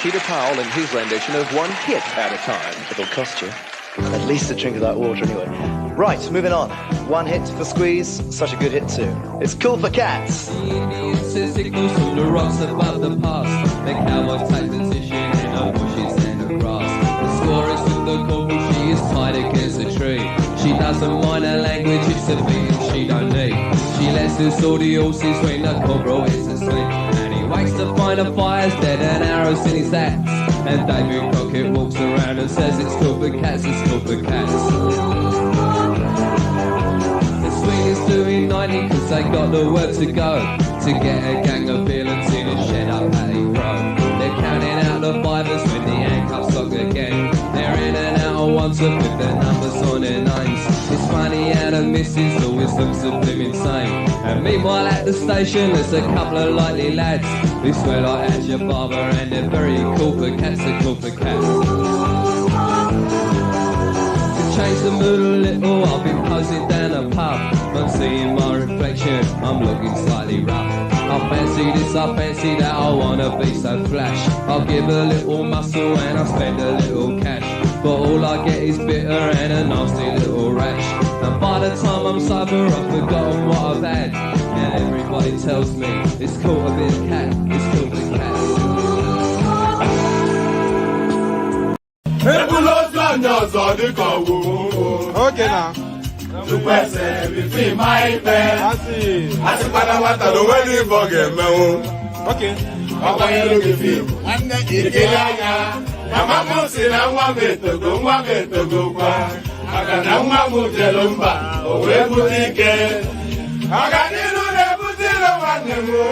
Peter Powell in his rendition of One Hit at a Time. It'll cost you at least a drink of that water anyway. Right, moving on. One Hit for Squeeze, such a good hit too. It's Cool for Cats. The Indian says signals from the rocks above the pass. The cowboys take position in the bushes and the grass. The score is with the corporal, she is tied against a tree. She doesn't mind her language, it's a beating she don't need. She lets us all the horses when the corporal is asleep. And he wakes to find the fire's dead and arrows in his axe. And David Crockett walks around and says it's cool for cats, it's cool for cats. The swing is doing 90 cause they got the work to go. To get a gang of villains in a shed up at Heathrow. They're counting out the fivers when the handcuffs lock again. They're in and out of ones up with their numbers on their names. It's funny how the missus always looks a blimmin' same. And meanwhile at the station there's a couple of likely lads who swear like that's your barber and they're very cool for cats, they're cool for cats. To change the mood a little, I've been posing down a pub. I'm seeing my reflection, I'm looking slightly rough. I fancy this, I fancy that, I wanna be so flash. I'll give a little muscle and I'll spend a little cash. But all I get is bitter and a nasty little rash. And by the time I'm sober I've forgotten what I've had. And everybody tells me it's cool to be a cat, it's cool to be cat. Okay now. To person between my bed. I see. I see what the wedding forget me. Okay. Papa you look at you. And the Igaya. Mama say na wa be to go kwa. Aga na wa mu jelumba. O we butike. Aga ni lu de butilo wa nemo.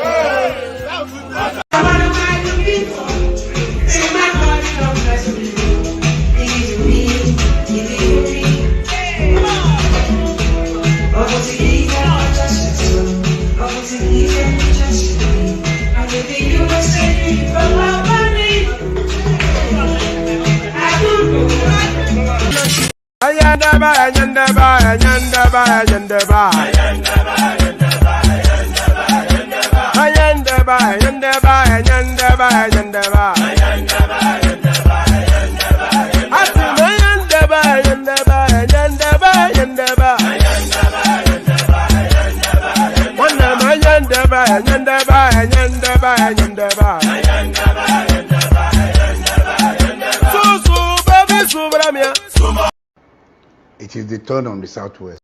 It is the turn on the southwest.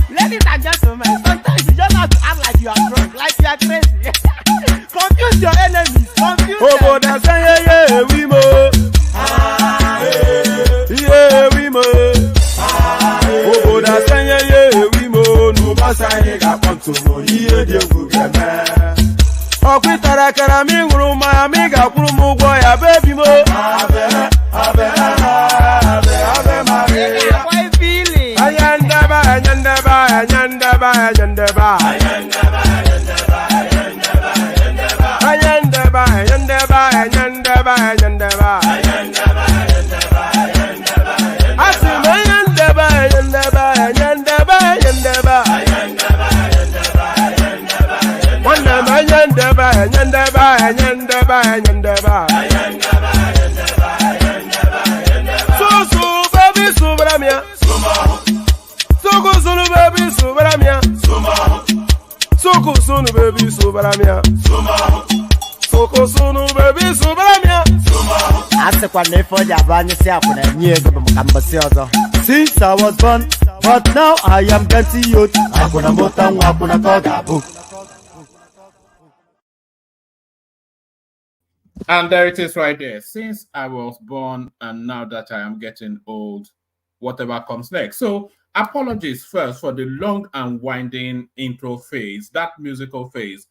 Ladies and gentlemen, sometimes you just have to act like you are drunk, like you are crazy. Confuse your enemies, confuse them. Yeah, we mo. Ave Maria. How you feeling? Ayandaba, ayandaba, ayandaba, ayandaba. Ayandaba, ayandaba, ayandaba, ayandaba. Asima ayandaba, ayandaba, ayandaba, ayandaba. Wandaba, ayandaba, ayandaba, ayandaba, ayandaba. Susu, baby, subramia. Suku, sunu, baby, subramia. Suku, sunu, baby, subramia. Suku, sunu, baby, subramia. Asekwa nefo jabanye si akuna nyego bamukambasi ozo. Since I was born, but now I am getting youth. Akuna mota nwa akuna kogabu. And there it is right there. Since I was born and now that I am getting old, whatever comes next. So apologies first for the long and winding intro phase, that musical phase.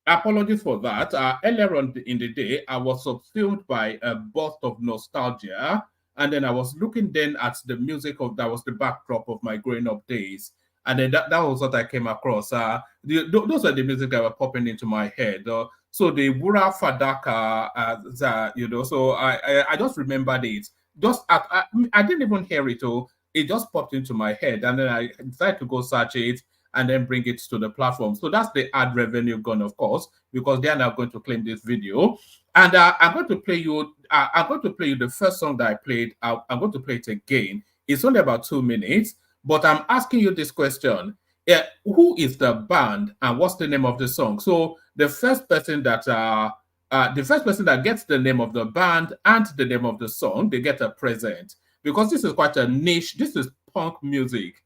Apologies for that. Earlier on in the day, I was subsumed by a burst of nostalgia. And then I was looking then at the music of that was the backdrop of my growing up days. And then that was what I came across. Those are the music that were popping into my head. So the Wura Fadaka, so I just remembered it. I didn't even hear it. It just popped into my head. And then I decided to go search it and then bring it to the platform. So that's the ad revenue gone, of course, because they are now going to claim this video. And I'm going to play you. I'm going to play you the first song that I played. I'm going to play it again. It's only about 2 minutes, but I'm asking you this question: who is the band and what's the name of the song? So the first person that gets the name of the band and the name of the song, they get a present. Because this is quite a niche. This is punk music.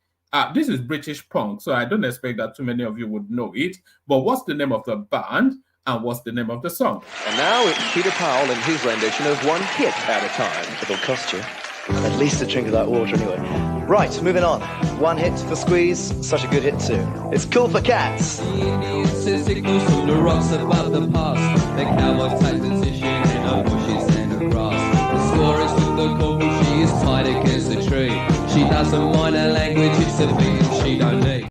This is British punk, so I don't expect that too many of you would know it. But what's the name of the band and what's the name of the song? And now it's Peter Powell and his rendition of One Hit at a Time. It'll cost you at least a drink of that water anyway. Right, moving on. One hit for Squeeze, such a good hit too. It's Cool for Cats. The Indians send signals from the rocks above the pass. The cowboy takes position in the bushes and the grass. The score is with the couple, she is tied against the tree. She doesn't mind her language, it's a beating she don't need.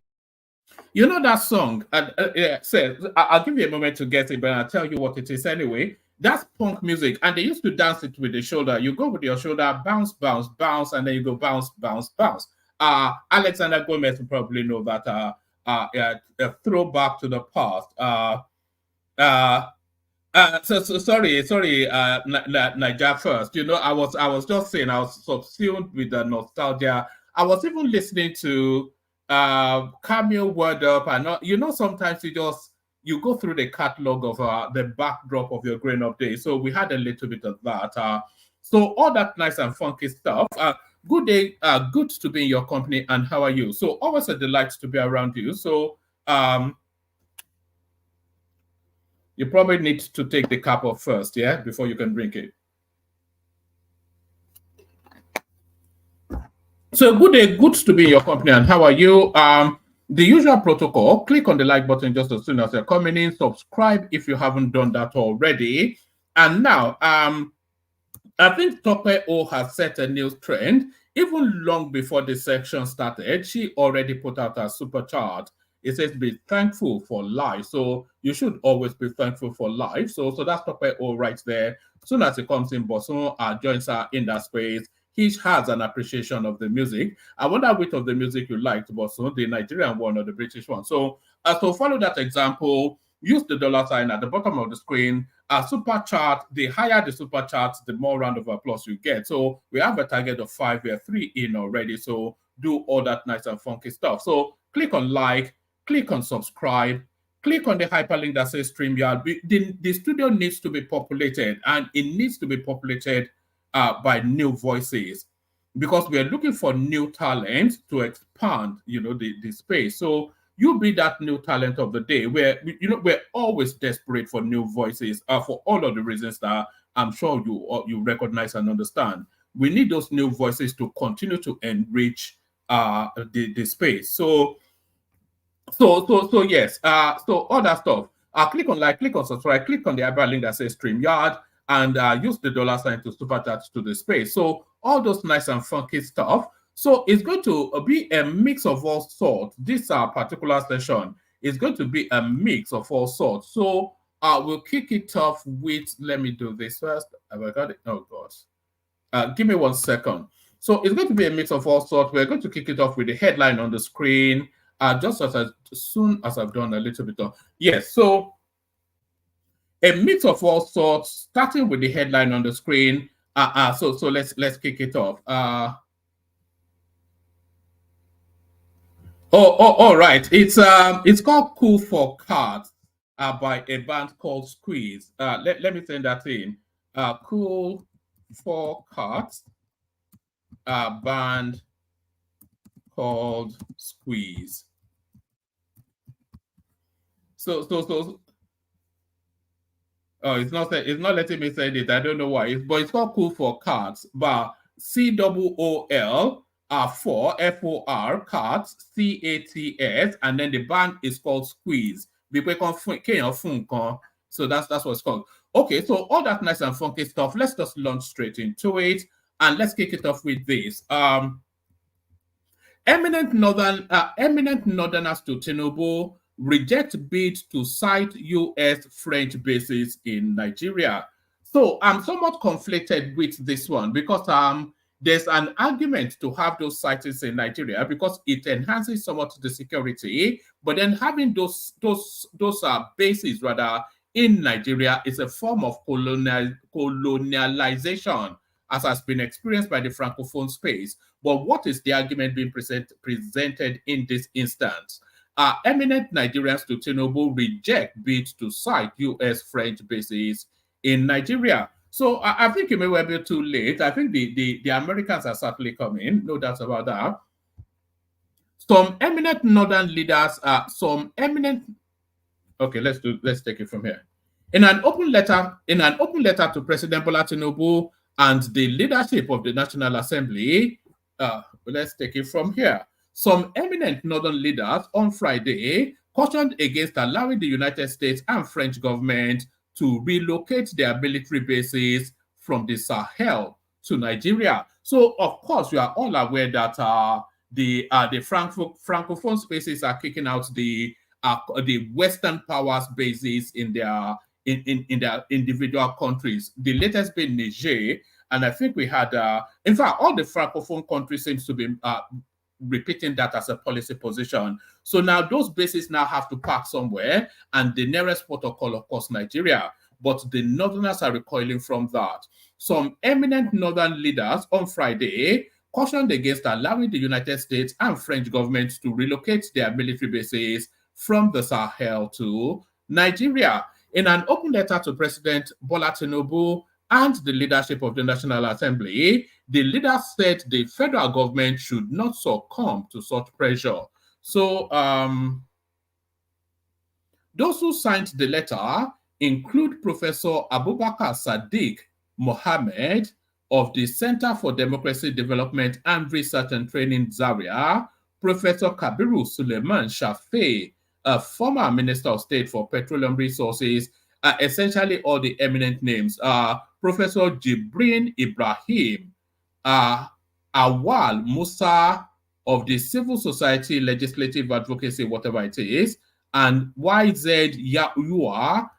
You know that song? I'll give you a moment to get it, but I'll tell you what it is anyway. That's punk music, and they used to dance it with the shoulder. You go with your shoulder, bounce, bounce, bounce, and then you go bounce, bounce, bounce. Alexander Gomez will probably know that. A throwback to the past. Sorry, Niger first. You know, I was just saying I was subsumed with the nostalgia. I was even listening to Cameo Word Up, and sometimes you go through the catalog of the backdrop of your growing up days. So we had a little bit of that. So all that nice and funky stuff. Good day, good to be in your company, and how are you? So always a delight to be around you. So you probably need to take the cap off first, yeah, before you can drink it. So good day, good to be in your company, and how are you? The usual protocol, click on the like button just as soon as you're coming in, subscribe if you haven't done that already. And now, I think Tope O has set a new trend. Even long before this section started, she already put out a super chart. It says be thankful for life. So you should always be thankful for life. So that's Tope O right there. As soon as he comes in, Bosun joins her in that space. He has an appreciation of the music. I wonder which of the music you liked, Bosun, the Nigerian one or the British one. So follow that example. Use the dollar sign at the bottom of the screen. A super chart, the higher the super chart, the more round of applause you get. So we have a target of 5. We are 3 in already. So do all that nice and funky stuff. So click on like, click on subscribe, click on the hyperlink that says StreamYard. The studio needs to be populated, and it needs to be populated by new voices, because we are looking for new talent to expand, the space. So you be that new talent of the day, where we're always desperate for new voices for all of the reasons that I'm sure you recognize and understand. We need those new voices to continue to enrich the space. So yes. So all that stuff. Click on like, click on subscribe, click on the other link that says StreamYard. and use the dollar sign to super chat to the space. So all those nice and funky stuff. So it's going to be a mix of all sorts. This particular session is going to be a mix of all sorts. So we'll kick it off with, let me do this first. Have I got it? Oh, God. Give me 1 second. So it's going to be a mix of all sorts. We're going to kick it off with the headline on the screen, just as soon as I've done a little bit of. Yes, so a mix of all sorts, starting with the headline on the screen. So let's kick it off. All right. It's called "Cool for Cats" by a band called Squeeze. Let me send that in. "Cool for Cats," band called Squeeze. So. Oh, it's not letting me send it. I don't know why. But it's called "Cool for Cats," but COOL. For FOR Cats, CATS, and then the band is called Squeeze. So that's what it's called. Okay, so all that nice and funky stuff. Let's just launch straight into it, and let's kick it off with this. Eminent Northerners to Tinubu reject bid to cite U.S. French bases in Nigeria. So I'm somewhat conflicted with this one because there's an argument to have those sightings in Nigeria because it enhances somewhat the security, but then having those bases rather in Nigeria is a form of colonialization, as has been experienced by the Francophone space. But what is the argument being presented in this instance? Eminent Nigerians to Tinubu reject bid to cite U.S. French bases in Nigeria. So I think it may well be too late. I think the Americans are certainly coming, no doubt about that. Some eminent northern leaders, Okay, let's take it from here. In an open letter to President Bola Tinubu and the leadership of the National Assembly, let's take it from here. Some eminent northern leaders on Friday cautioned against allowing the United States and French government to relocate their military bases from the Sahel to Nigeria. So, of course, you are all aware that the Francophone spaces are kicking out the Western powers bases in their individual countries. The latest being Niger, and I think we had, in fact, all the Francophone countries seems to be repeating that as a policy position. So now those bases now have to park somewhere, and the nearest port of call, of course, Nigeria. But the Northerners are recoiling from that. Some eminent Northern leaders on Friday cautioned against allowing the United States and French governments to relocate their military bases from the Sahel to Nigeria. In an open letter to President Bola Tinubu and the leadership of the National Assembly, the leaders said the federal government should not succumb to such pressure. So those who signed the letter include Professor Abubakar Sadiq Mohammed of the Center for Democracy Development and Research and Training, Zaria, Professor Kabiru Suleiman Shafee, a former Minister of State for Petroleum Resources, essentially all the eminent names, Professor Jibrin Ibrahim, Awal Musa of the Civil Society Legislative Advocacy, whatever it is, and YZ Yahua,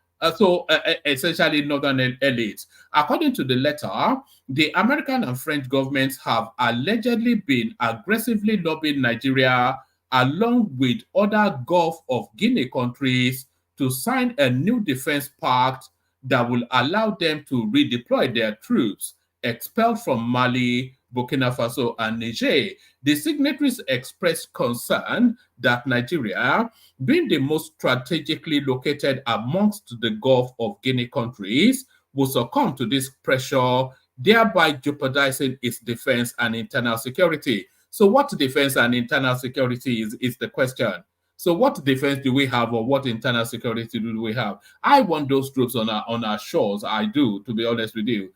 essentially Northern elites. According to the letter, the American and French governments have allegedly been aggressively lobbying Nigeria along with other Gulf of Guinea countries to sign a new defense pact that will allow them to redeploy their troops expelled from Mali, Burkina Faso, and Niger. The signatories expressed concern that Nigeria, being the most strategically located amongst the Gulf of Guinea countries, will succumb to this pressure, thereby jeopardizing its defense and internal security. So what defense and internal security is the question. So what defense do we have, or what internal security do we have? I want those troops on our shores. I do, to be honest with you.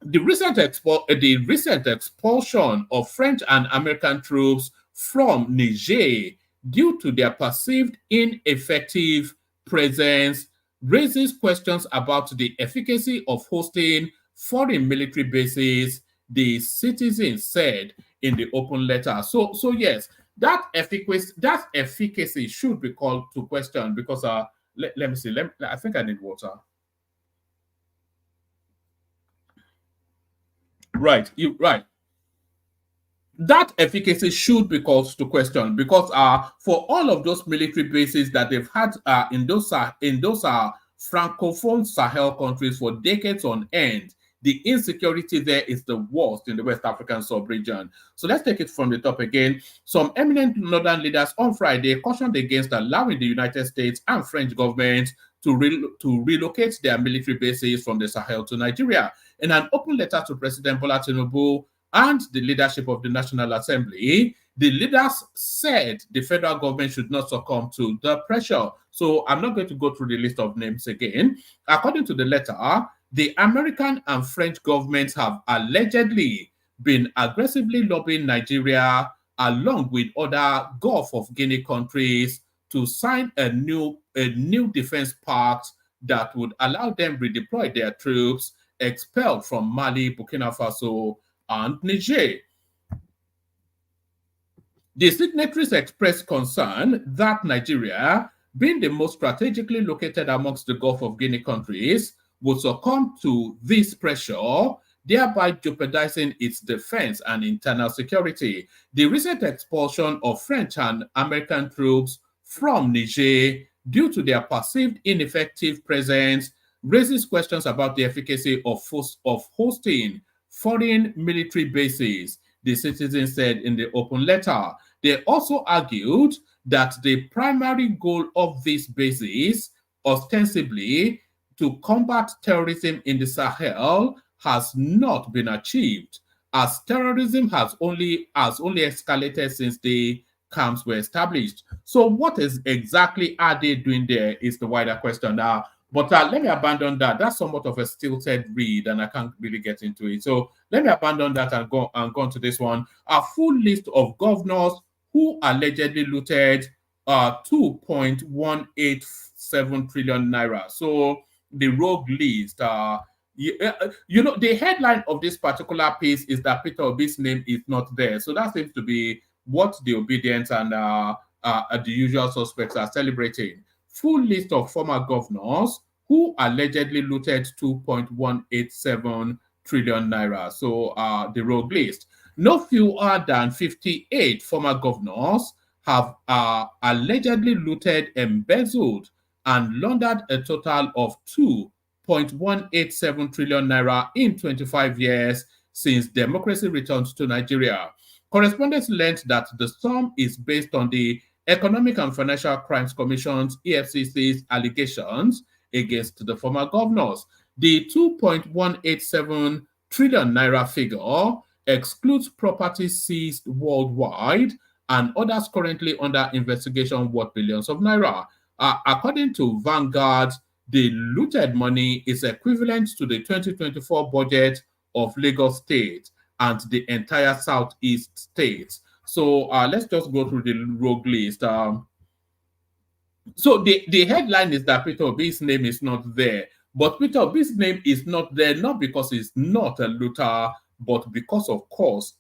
The recent expulsion of French and American troops from Niger due to their perceived ineffective presence raises questions about the efficacy of hosting foreign military bases, the citizens said in the open letter. So yes, that efficacy should be called to question because let me see. I think I need water. Right, that efficacy should be called to question because for all of those military bases that they've had in those francophone Sahel countries for decades on end, the insecurity there is the worst in the West African sub-region. So let's take it from the top again. Some eminent northern leaders on Friday cautioned against allowing the United States and French governments to relocate their military bases from the Sahel to Nigeria. In an open letter to President Bola Tinubu and the leadership of the National Assembly, the leaders said the federal government should not succumb to the pressure. So I'm not going to go through the list of names again. According to the letter, the American and French governments have allegedly been aggressively lobbying Nigeria along with other Gulf of Guinea countries to sign a new defense pact that would allow them redeploy their troops expelled from Mali, Burkina Faso, and Niger. The signatories expressed concern that Nigeria, being the most strategically located amongst the Gulf of Guinea countries, would succumb to this pressure, thereby jeopardizing its defense and internal security. The recent expulsion of French and American troops from Niger due to their perceived ineffective presence raises questions about the efficacy of hosting foreign military bases, the citizens said in the open letter. They also argued that the primary goal of these bases, ostensibly to combat terrorism in the Sahel, has not been achieved, as terrorism has only escalated since the camps were established. So what is exactly are they doing there is the wider question now. But let me abandon that. That's somewhat of a stilted read, and I can't really get into it. So let me abandon that and go on to this one. A full list of governors who allegedly looted 2.187 trillion naira. So the rogue list. You know, the headline of this particular piece is that Peter Obi's name is not there. So that seems to be what the obedience and the usual suspects are celebrating. Full list of former governors who allegedly looted 2.187 trillion naira. So the rogue list. No fewer than 58 former governors have allegedly looted, embezzled, and laundered a total of 2.187 trillion naira in 25 years since democracy returned to Nigeria. Correspondents learned that the sum is based on the Economic and Financial Crimes Commission's EFCC's allegations against the former governors. The 2.187 trillion naira figure excludes properties seized worldwide and others currently under investigation worth billions of naira. According to Vanguard, the looted money is equivalent to the 2024 budget of Lagos State and the entire Southeast states. So let's just go through the rogue list. So the headline is that Peter Obi's name is not there. But Peter Obi's name is not there, not because he's not a looter, but because, of course,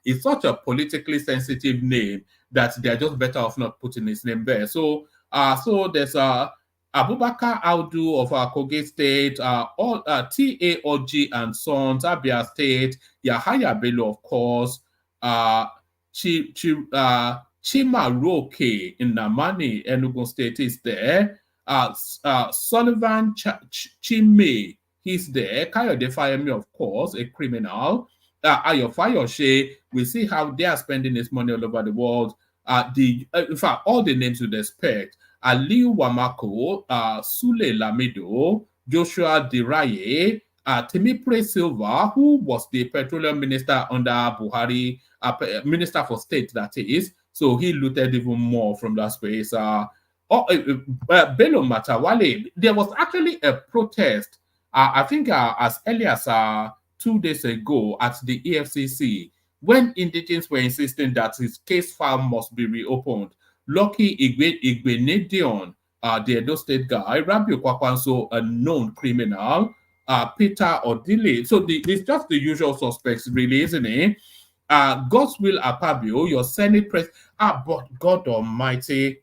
it's such a politically sensitive name that they're just better off not putting his name there. So there's Abubakar Audu of Kogi State, TAOG and Sons, Abia State, Yahaya Bello, of course, Chimaroke in Namani, Enugu State is there. Sullivan Chime, he's there. Kayode Fayemi, of course, a criminal. Ayo Fayoshe, we see how they are spending his money all over the world. In fact, all the names you'd expect. Aliu Wamako, Sule Lamido, Joshua Diraye, Temipre Silva, who was the petroleum minister under Buhari, minister for state, that is. So he looted even more from that space. Bello Matawale, there was actually a protest, I think as early as 2 days ago at the EFCC, when indigents were insisting that his case file must be reopened. Lucky Igbenedion, the Edo State guy, Rabiu Kwakwanso, a known criminal, Peter Odile. So it's just the usual suspects, really, isn't it? Godswill Akpabio, your Senate president. But God Almighty,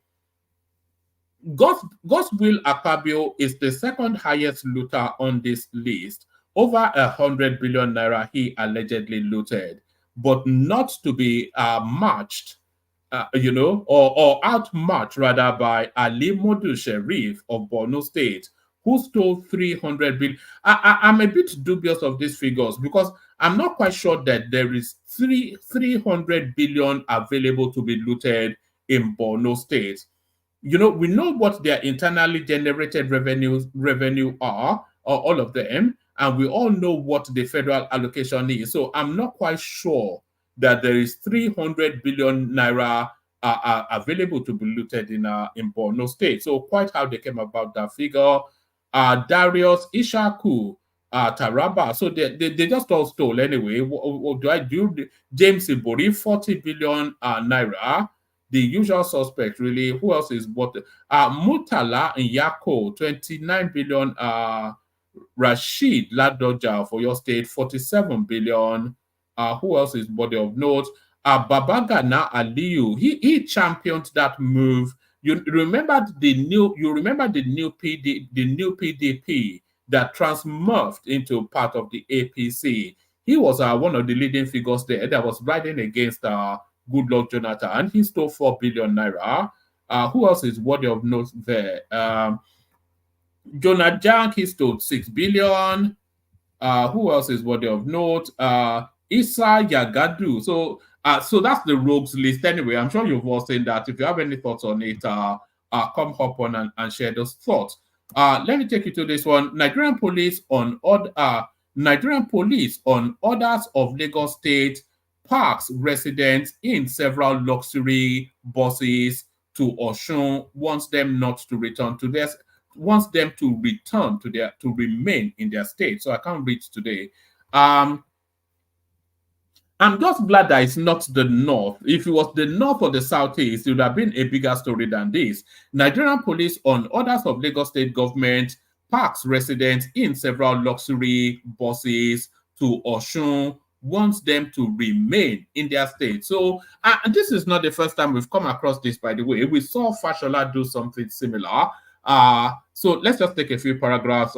Godswill Akpabio is the second highest looter on this list. Over 100 billion naira he allegedly looted, but not to be matched, or outmatched rather by Ali Modu Sharif of Borno State, who stole 300 billion. I'm a bit dubious of these figures because I'm not quite sure that there is 300 billion available to be looted in Borno State. We know what their internally generated revenue are, or all of them, and we all know what the federal allocation is. So I'm not quite sure that there is 300 billion naira available to be looted in Borno State. So quite how they came about that figure. Darius Ishaku, Taraba. So they just all stole anyway. What do I do? James Ibori, 40 billion naira. The usual suspect, really. Who else is what? Mutala Yako, 29 billion. Rashid Ladoja for your state, 47 billion. Who else is body of note? Babagana Aliyu. He championed that move. You remember the new PDP that transmorphed into part of the APC. He was one of the leading figures there that was riding against Goodluck Jonathan, and he stole 4 billion naira. Who else is worthy of note there? Jonah Jank, he stole 6 billion. Who else is worthy of note? Issa Yagadu. So that's the rogues list anyway. I'm sure you've all seen that. If you have any thoughts on it, come hop on and share those thoughts. Let me take you to this one. Nigerian police on orders of Lagos State parks residents in several luxury buses to Osun, wants them to remain in their state. So I can't read today. I'm just glad that it's not the north. If it was the north or the southeast, it would have been a bigger story than this. Nigerian police on orders of Lagos State government parks residents in several luxury buses to Osun, wants them to remain in their state. So, and this is not the first time we've come across this, by the way. We saw Fashola do something similar. So let's just take a few paragraphs.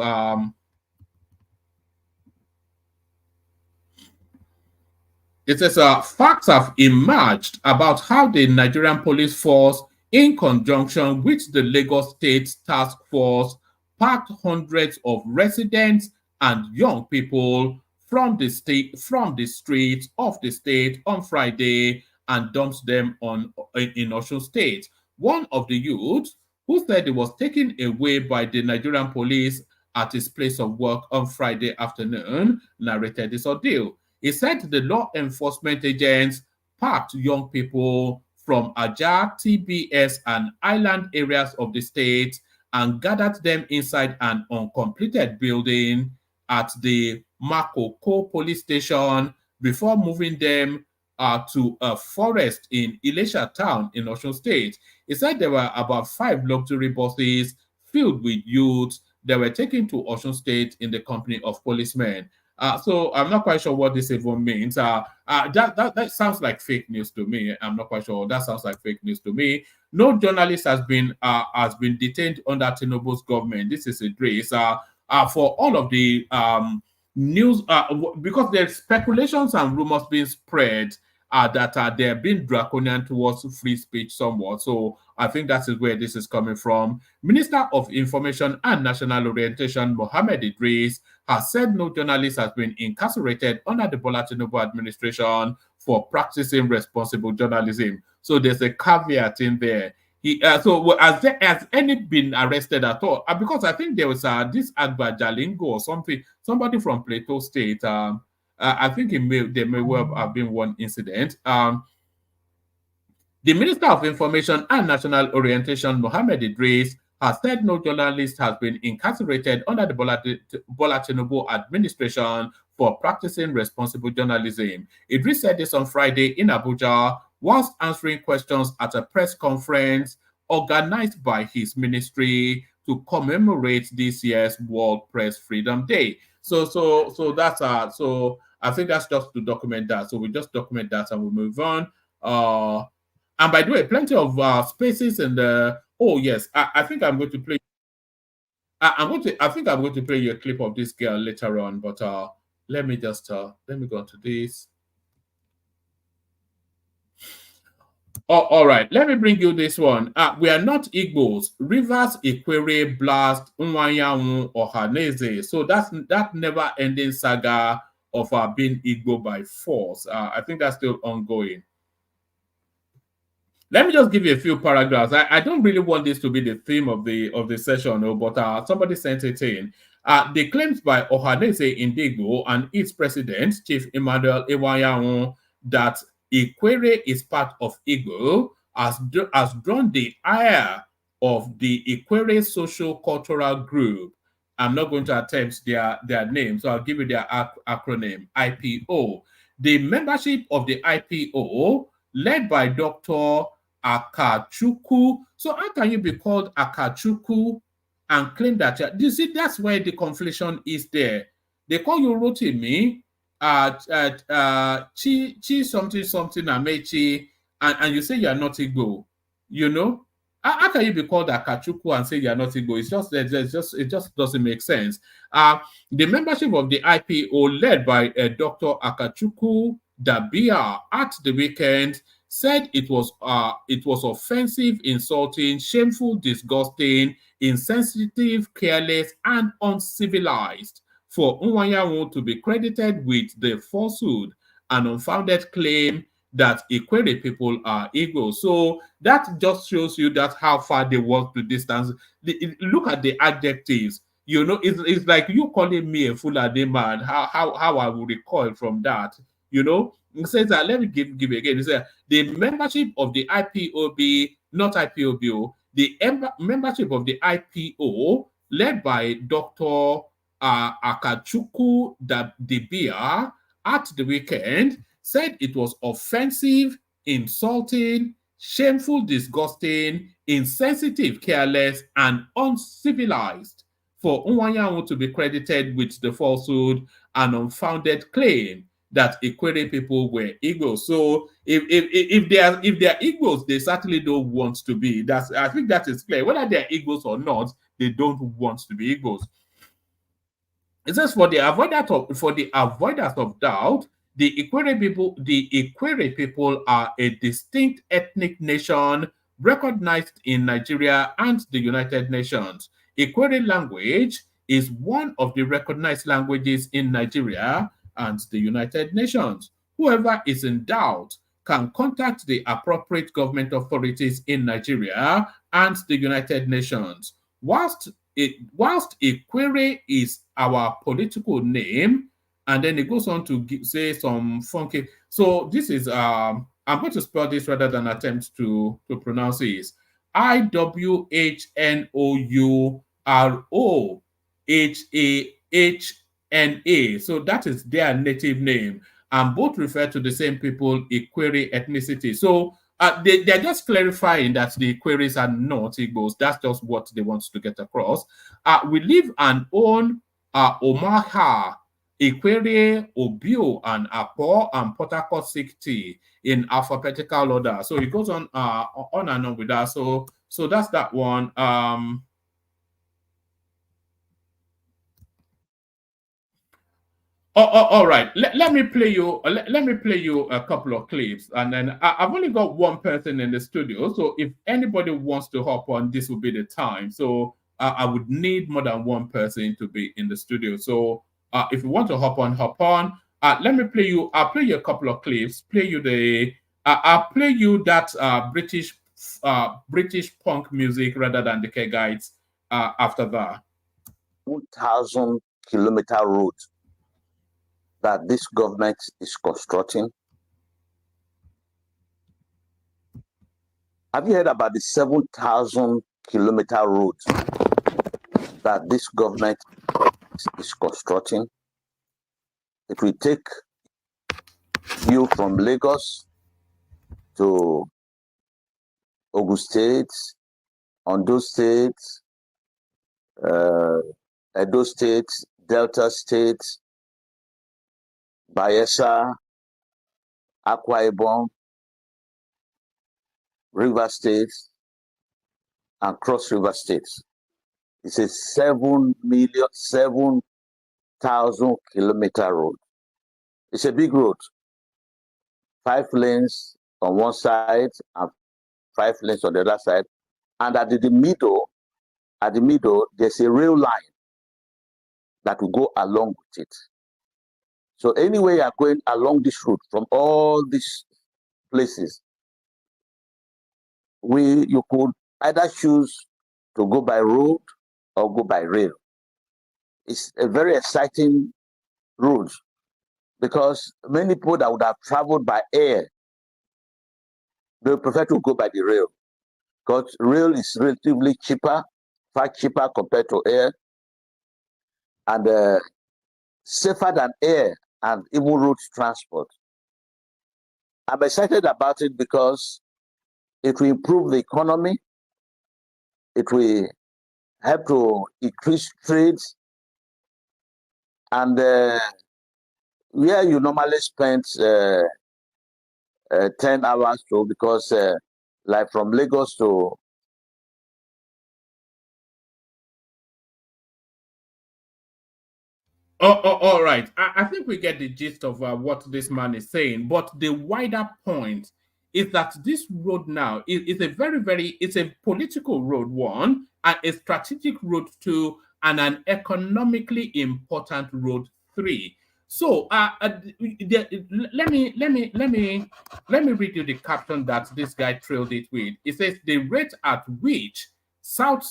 It says, facts have emerged about how the Nigerian police force, in conjunction with the Lagos State Task Force, parked hundreds of residents and young people from the streets of the state on Friday and dumped them in Osun State. One of the youths, who said he was taken away by the Nigerian police at his place of work on Friday afternoon, narrated this ordeal. He said the law enforcement agents parked young people from Ajah, TBS, and island areas of the state and gathered them inside an uncompleted building at the Makoko police station before moving them to a forest in Ilesha town in Osun State. He said there were about 5 luxury buses filled with youths that were taken to Osun State in the company of policemen. So I'm not quite sure what this even means. That sounds like fake news to me. I'm not quite sure. That sounds like fake news to me. No journalist has been detained under Tinubu's government. This is a grace for all of the news, because there's speculations and rumors being spread that they're being draconian towards free speech somewhat. So I think that is where this is coming from. Minister of Information and National Orientation, Mohammed Idris, has said no journalist has been incarcerated under the Bola Tinubu administration for practicing responsible journalism. So there's a caveat in there. Has any been arrested at all? Because I think there was this Agba Jalingo or somebody from Plateau State. I think there may well have been one incident. The Minister of Information and National Orientation, Mohammed Idris, has said no journalist has been incarcerated under the Bola Tinubu administration for practicing responsible journalism. Idris said this on Friday in Abuja whilst answering questions at a press conference organized by his ministry to commemorate this year's World Press Freedom Day. So that's so I think that's just to document that. So we just document that and we move on. And by the way, plenty of spaces in the. Oh yes, I think I'm going to play. I think I'm going to play you a clip of this girl later on. But let me go to this. Oh, all right, let me bring you this one. We are not Igbos. Rivers Ikwere blast Nwanyanwu Ohaneze. So that's that never-ending saga of being Igbo by force. I think that's still ongoing. Let me just give you a few paragraphs. I don't really want this to be the theme of the session, but somebody sent it in. The claims by Ohaneze Indigbo and its president, Chief Emmanuel Iwayanwu, that Ikwere is part of Igbo has drawn the ire of the Ikwere Social Cultural Group. I'm not going to attempt their name, so I'll give you their acronym, IPO. The membership of the IPO, led by Dr. Akachukwu. So how can you be called Akachukwu and claim that? You see, that's where the conflation is there. They call you Rotimi, Chi something Amechi, and you say you are not Igbo. You know, how can you be called Akachukwu and say you are not Igbo? It just doesn't make sense. The membership of the IPO, led by Dr. Akachukwu Dabia, at the weekend said it was offensive, insulting, shameful, disgusting, insensitive, careless, and uncivilized for Nwanyanwu to be credited with the falsehood and unfounded claim that Ikwere people are Igbo. So that just shows you that how far they walk the distance. Look at the adjectives. You know, it's like you calling me a Fulani man. How I will recoil from that. You know, it says that, let me give again. It says the membership of the IPOB, not IPOB, the membership of the IPO, led by Dr. Akachukwu Dabia, at the weekend, said it was offensive, insulting, shameful, disgusting, insensitive, careless, and uncivilized for Nwanyanwu to be credited with the falsehood and unfounded claim that Ikwere people were Igbos. So if they are Igbos, they certainly don't want to be. I think that is clear. Whether they are Igbos or not, they don't want to be Igbos. It says for the avoidance of doubt, the Ikwere people are a distinct ethnic nation recognized in Nigeria and the United Nations. Ikwere language is one of the recognized languages in Nigeria and the United Nations. Whoever is in doubt can contact the appropriate government authorities in Nigeria and the United Nations. Whilst Ikwere is our political name, and then it goes on to say some funky. So this is I'm going to spell this rather than attempt to pronounce it. IWHNOUROHAHNA. So that is their native name, and both refer to the same people, Ikwere ethnicity. So they're just clarifying that the Ikweres are not Igbos. That's just what they want to get across. We live and own Omaha, Ikwere, Obio, and Apo, and Port Harcourt 60 in alphabetical order. So it goes on and on with that. So that's that one. All right. Let me play you. Let me play you a couple of clips, and then I've only got one person in the studio. So if anybody wants to hop on, this will be the time. So I would need more than one person to be in the studio. So if you want to hop on, hop on. Let me play you. I'll play you a couple of clips. I'll play you that British punk music rather than the Kegites after that. 1,000-kilometer road that this government is constructing. Have you heard about the 7,000-kilometer road that this government is constructing? It will take you from Lagos to Ogun State, Ondo State, Edo State, Delta State, Bayelsa, Akwa Ibom, River State, and Cross River State. It's a 7,000 kilometer road. It's a big road. 5 lanes on one side and 5 lanes on the other side. And at the middle, there's a rail line that will go along with it. So anyway you are going along this route from all these places, you could either choose to go by road or go by rail. It's a very exciting route because many people that would have traveled by air, they prefer to go by the rail because rail is relatively cheaper, far cheaper compared to air, and safer than air and even road transport. I'm excited about it because it will improve the economy. It will help to increase trade. And where you normally spend 10 hours to, because like from Lagos to all right. I think we get the gist of what this man is saying. But the wider point is that this road now is a it's a political road, one, and a strategic road, two, and an economically important road, three. So let me read you the caption that this guy trailed it with. It says the rate at which South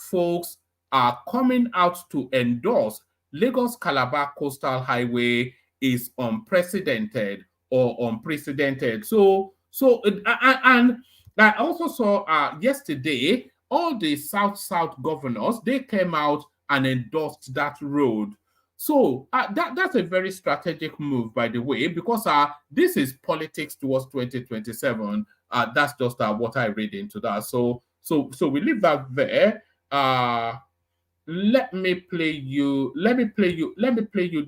folks are coming out to endorse Lagos Calabar Coastal Highway is unprecedented or unprecedented. And I also saw yesterday all the South governors, they came out and endorsed that road. So that's a very strategic move, by the way, because this is politics towards 2027. That's just what I read into that. So we leave that there. Let me play you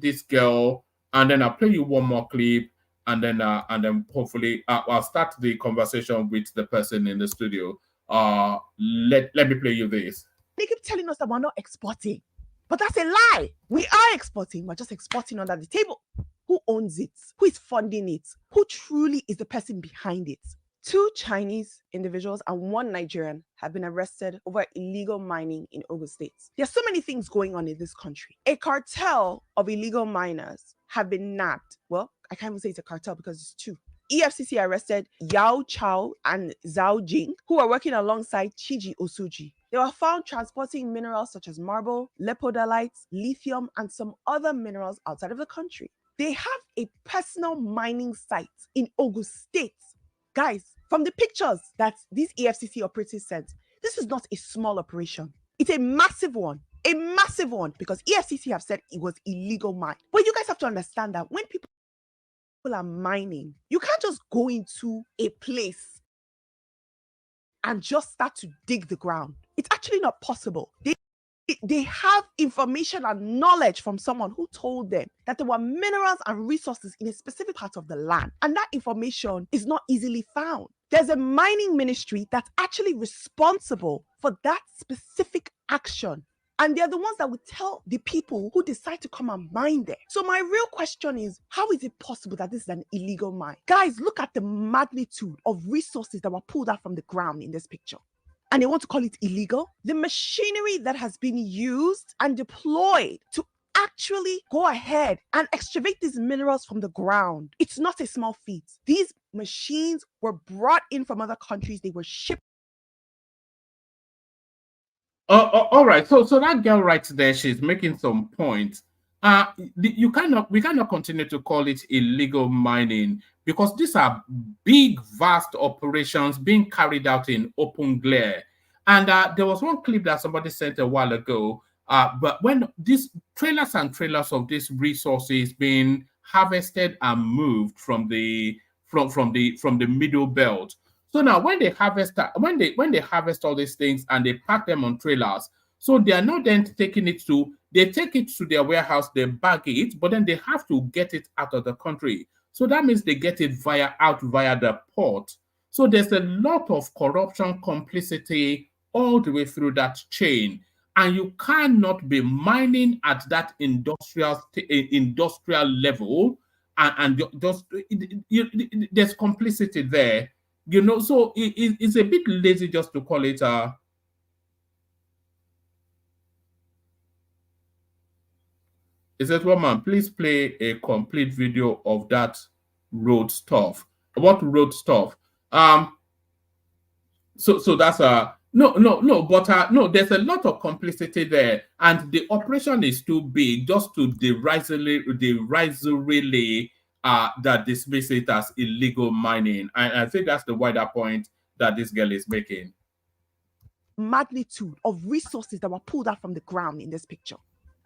this girl, and then I'll play you one more clip, and then hopefully I'll start the conversation with the person in the studio. Let me play you this. They keep telling us that we're not exporting, but that's a lie. We are exporting. We're just exporting under the table. Who owns it? Who is funding it? Who truly is the person behind it? 2 Chinese individuals and 1 Nigerian have been arrested over illegal mining in Ogun State. There are so many things going on in this country. A cartel of illegal miners have been nabbed. Well, I can't even say it's a cartel because it's 2. EFCC arrested Yao Chao and Zhao Jing, who are working alongside Chiji Osuji. They were found transporting minerals such as marble, lepidolite, lithium, and some other minerals outside of the country. They have a personal mining site in Ogun State. Guys, from the pictures that these EFCC operatives sent, this is not a small operation. It's a massive one, because EFCC have said it was illegal mine. But you guys have to understand that when people are mining, you can't just go into a place and just start to dig the ground. It's actually not possible. They have information and knowledge from someone who told them that there were minerals and resources in a specific part of the land, and that information is not easily found. There's a mining ministry that's actually responsible for that specific action, and they're the ones that would tell the people who decide to come and mine there. So my real question is, how is it possible that this is an illegal mine? Guys, look at the magnitude of resources that were pulled out from the ground in this picture. And they want to call it illegal. The machinery that has been used and deployed to actually go ahead and excavate these minerals from the ground, it's not a small feat. These machines were brought in from other countries. They were shipped. All right. So that girl right there, she's making some points. We cannot continue to call it illegal mining because these are big, vast operations being carried out in open glare. And there was one clip that somebody sent a while ago. But when these trailers and trailers of these resources being harvested and moved from the middle belt. So now when they harvest all these things and they pack them on trailers, so they are not then taking it to, they take it to their warehouse, they bag it, but then they have to get it out of the country. So that means they get it via the port. So there's a lot of corruption, complicity all the way through that chain. And you cannot be mining at that industrial level and just there's complicity there, so it's a bit lazy just to call it It says, "Woman, please play a complete video of that road stuff." What road stuff? So that's no, there's a lot of complicity there, and the operation is too big just to derisorily that dismiss it as illegal mining. I think that's the wider point that this girl is making. Magnitude of resources that were pulled out from the ground in this picture.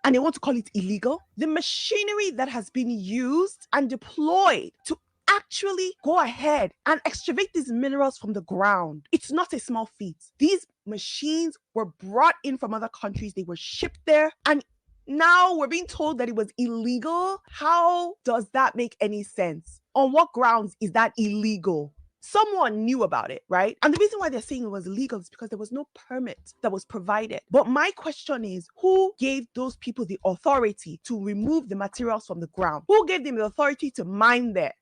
And they want to call it illegal. The machinery that has been used and deployed to actually go ahead and excavate these minerals from the ground, it's not a small feat. These machines were brought in from other countries, they were shipped there, and now we're being told that it was illegal. How does that make any sense? On what grounds is that illegal? Someone knew about it, right? And the reason why they're saying it was illegal is because there was no permit that was provided. But my question is, who gave those people the authority to remove the materials from the ground? Who gave them the authority to mine there?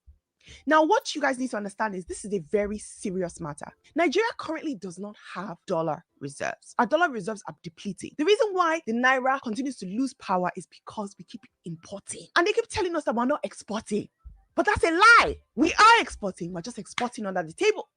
Now, what you guys need to understand is this is a very serious matter. Nigeria currently does not have dollar reserves. Our dollar reserves are depleting. The reason why the Naira continues to lose power is because we keep importing. And they keep telling us that we're not exporting. But that's a lie. We are exporting. We're just exporting under the table.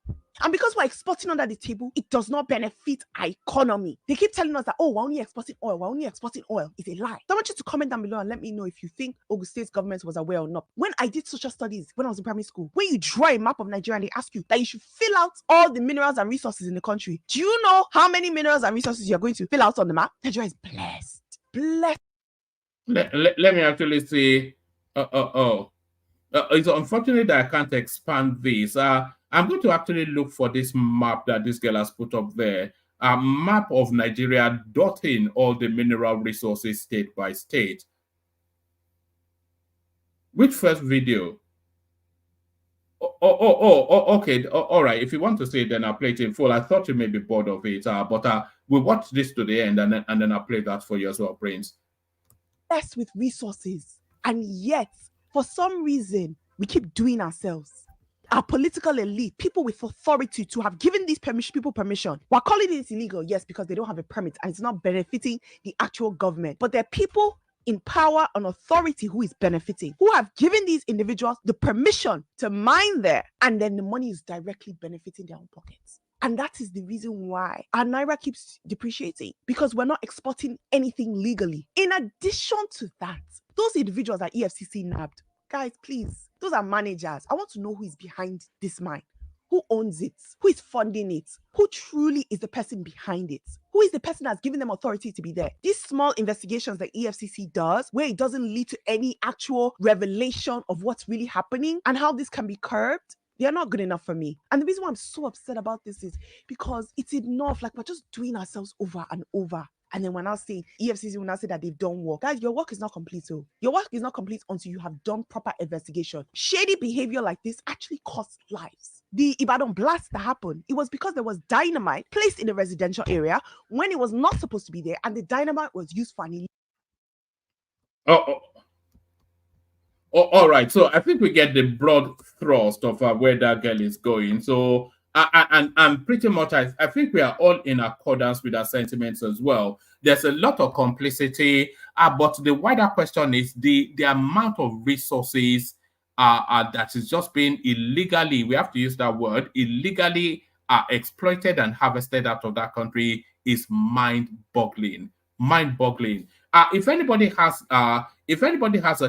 And because we're exporting under the table, it does not benefit our economy. They keep telling us that, oh, we're only exporting oil. We're only exporting oil. It's a lie. So I want you to comment down below and let me know if you think Ogun State's government was aware or not. When I did social studies, when I was in primary school, when you draw a map of Nigeria and they ask you that you should fill out all the minerals and resources in the country, do you know how many minerals and resources you're going to fill out on the map? Nigeria is blessed. Blessed. Let me actually say, it's unfortunate that I can't expand this. I'm going to actually look for this map that this girl has put up there. A map of Nigeria dotting all the mineral resources state by state. Which first video? Okay. All right. If you want to say it, then I'll play it in full. I thought you may be bored of it, but we'll watch this to the end and then I'll play that for you as well, Prince. Blessed with resources, and yet, for some reason, we keep doing ourselves. Our political elite, people with authority to have given these people permission. We're calling it illegal, yes, because they don't have a permit and it's not benefiting the actual government. But there are people in power and authority who is benefiting, who have given these individuals the permission to mine there, and then the money is directly benefiting their own pockets. And that is the reason why our Naira keeps depreciating, because we're not exporting anything legally. In addition to that, those individuals that EFCC nabbed, guys, please, those are managers. I want to know who is behind this mine. Who owns it? Who is funding it? Who truly is the person behind it? Who is the person that's giving them authority to be there? These small investigations that EFCC does, where it doesn't lead to any actual revelation of what's really happening and how this can be curbed, they're not good enough for me. And the reason why I'm so upset about this is because it's enough. Like, we're just doing ourselves over and over. And then when I say EFCC will now say that they've done work. Guys, your work is not complete. So your work is not complete until you have done proper investigation. Shady behavior like this actually costs lives. The Ibadan blast that happened, it was because there was dynamite placed in a residential area when it was not supposed to be there, and the dynamite was used for an all right. So I think we get the broad thrust of where that girl is going. So and pretty much, I think we are all in accordance with our sentiments as well. There's a lot of complicity, but the wider question is the amount of resources that is just being illegally, we have to use that word, illegally exploited and harvested out of that country is mind-boggling. Mind-boggling. If anybody has a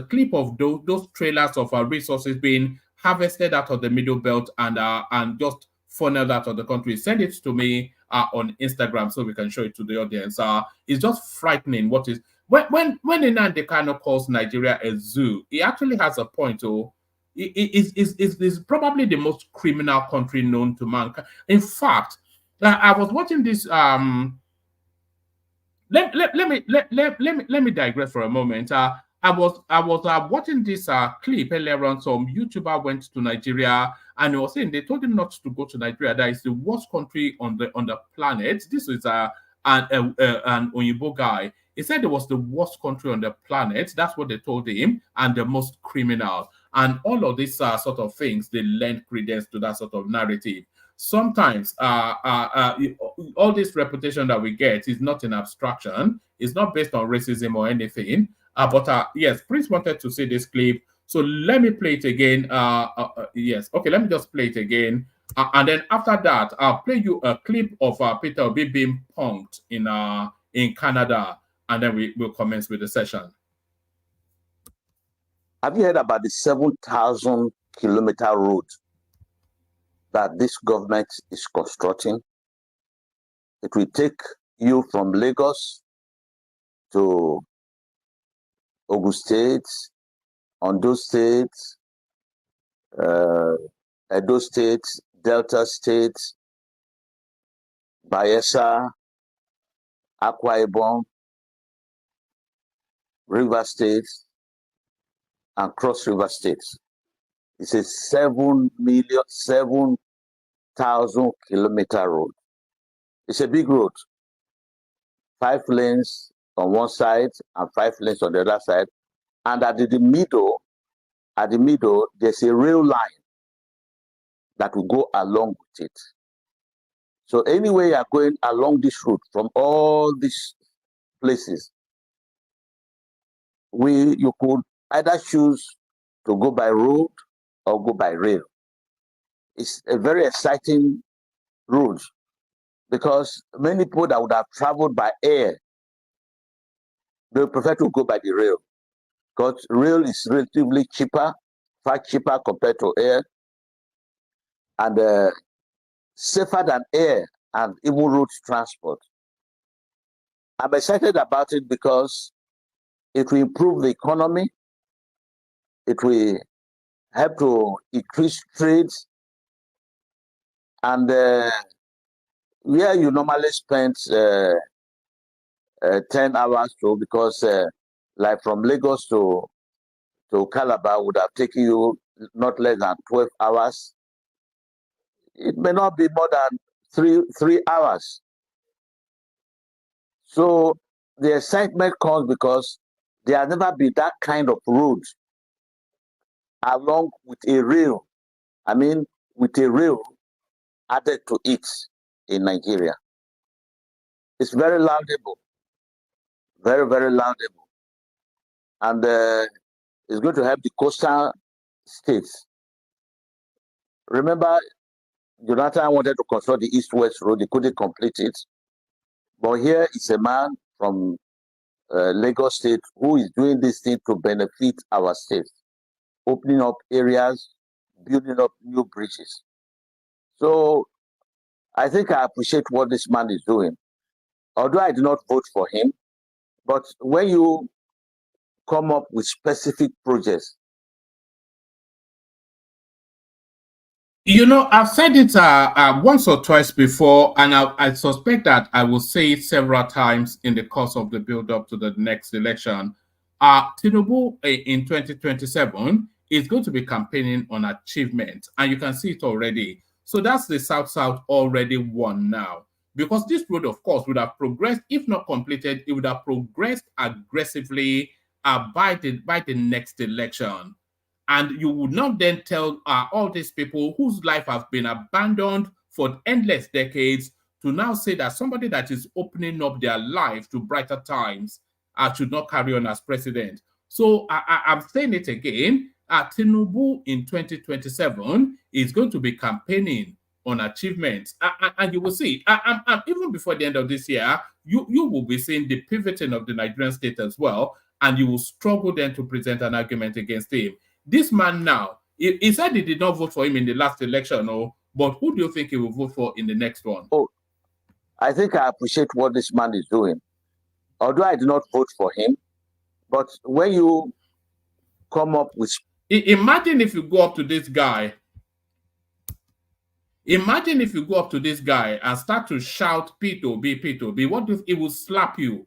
clip of those trailers of resources being harvested out of the Middle Belt and just funneled out of the country, send it to me on Instagram so we can show it to the audience. It's just frightening. What is when Nnamdi Kanu calls Nigeria a zoo, he actually has a point. Oh, is probably the most criminal country known to mankind. In fact, I was watching this. Let me digress for a moment. I was watching this clip earlier on. Some YouTuber went to Nigeria and he was saying they told him not to go to Nigeria. That is the worst country on the planet. This is an Oyibo guy. He said it was the worst country on the planet. That's what they told him, and the most criminal. And all of these sort of things, they lend credence to that sort of narrative. Sometimes all this reputation that we get is not an abstraction. It's not based on racism or anything. But yes, Prince wanted to see this clip. So let me play it again. Yes. Okay, let me just play it again. And then after that, I'll play you a clip of Peter Obi being punked in Canada. And then we'll commence with the session. Have you heard about the 7,000-kilometer road that this government is constructing? It will take you from Lagos to Ogun State, Ondo State, Edo State, Delta State, Bayelsa, Akwa Ibom, River State, and Cross River State. It's a 7,000-kilometer road. It's a big road. 5 lanes on one side and 5 lanes on the other side. And at the middle, there's a rail line that will go along with it. So anyway, you are going along this route from all these places, you could either choose to go by road or go by rail. It's a very exciting route because many people that would have traveled by air, they prefer to go by the rail because rail is relatively cheaper, far cheaper compared to air, and safer than air and even road transport. I'm excited about it because it will improve the economy. It will help to increase trade. And where you normally spend 10 hours to, because like from Lagos to Calabar would have taken you not less than 12 hours. It may not be more than 3 hours. So the excitement comes because there has never been that kind of road along with a rail. I mean, with a rail added to it in Nigeria. It's very laudable, very, very laudable. And it's going to help the coastal states. Remember, Jonathan wanted to construct the East-West Road. He couldn't complete it. But here is a man from Lagos State who is doing this thing to benefit our state, opening up areas, building up new bridges. So I think I appreciate what this man is doing. Although I did not vote for him, but when you come up with specific projects. You know, I've said it once or twice before, and I suspect that I will say it several times in the course of the build-up to the next election. Tinubu in 2027 is going to be campaigning on achievement, and you can see it already. So that's the South-South already won now. Because this road, of course, would have progressed, if not completed, it would have progressed aggressively by the next election. And you would not then tell all these people whose life has been abandoned for endless decades to now say that somebody that is opening up their life to brighter times should not carry on as president. So I'm saying it again, Tinubu in 2027 is going to be campaigning on achievements. And you will see, even before the end of this year, you will be seeing the pivoting of the Nigerian state as well, and you will struggle then to present an argument against him. This man now, he said he did not vote for him in the last election, but who do you think he will vote for in the next one? Oh, I think I appreciate what this man is doing. Although I did not vote for him, but when you come up with Imagine if you go up to this guy. Imagine if you go up to this guy and start to shout P2B, P2B. What if it will slap you?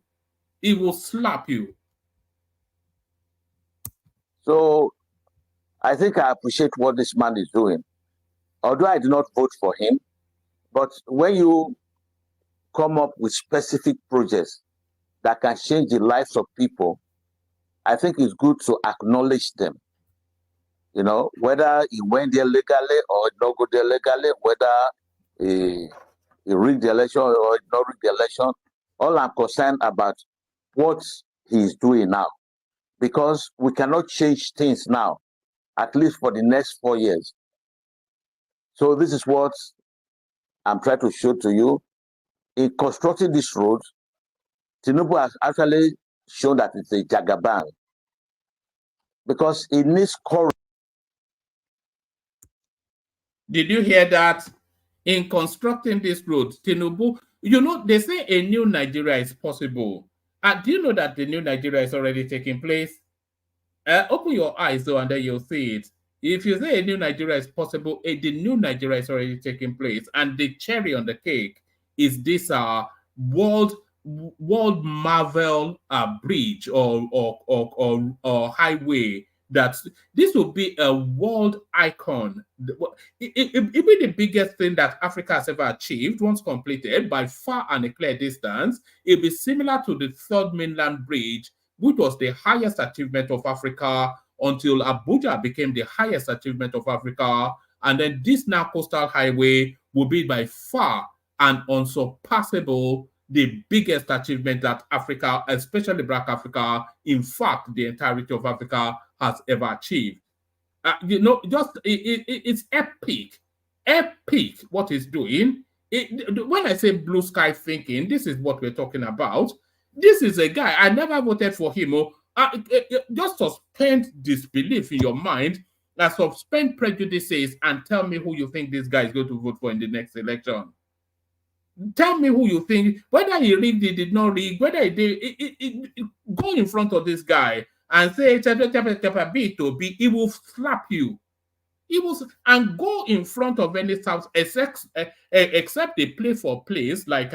It will slap you. So I think I appreciate what this man is doing. Although I do not vote for him, but when you come up with specific projects that can change the lives of people, I think it's good to acknowledge them. You know, whether he went there legally or not go there legally, whether he rigged the election or not rigged the election, all I'm concerned about what he's doing now. Because we cannot change things now, at least for the next 4 years. So this is what I'm trying to show to you. In constructing this road, Tinubu has actually shown that it's a jagaban. Because it needs courage. Did you hear that? In constructing this road, Tinubu, you know, they say a new Nigeria is possible. Do you know that the new Nigeria is already taking place? Open your eyes, though, and then you'll see it. If you say a new Nigeria is possible, the new Nigeria is already taking place. And the cherry on the cake is this world marvel bridge or highway. That this will be a world icon. It be the biggest thing that Africa has ever achieved once completed by far and a clear distance. It'll be similar to the Third Mainland Bridge, which was the highest achievement of Africa until Abuja became the highest achievement of Africa. And then this now coastal highway will be by far and unsurpassable the biggest achievement that Africa, especially Black Africa, in fact, the entirety of Africa has ever achieved. You know, just it's epic what it's doing. When I say blue sky thinking, this is what we're talking about. This is a guy, I never voted for him. Just suspend disbelief in your mind, suspend prejudices, and tell me who you think this guy is going to vote for in the next election. Tell me who you think, whether he rigged it, did not rig, whether he did, go in front of this guy and say, B, he will slap you. He will, and go in front of any South, except they play for place like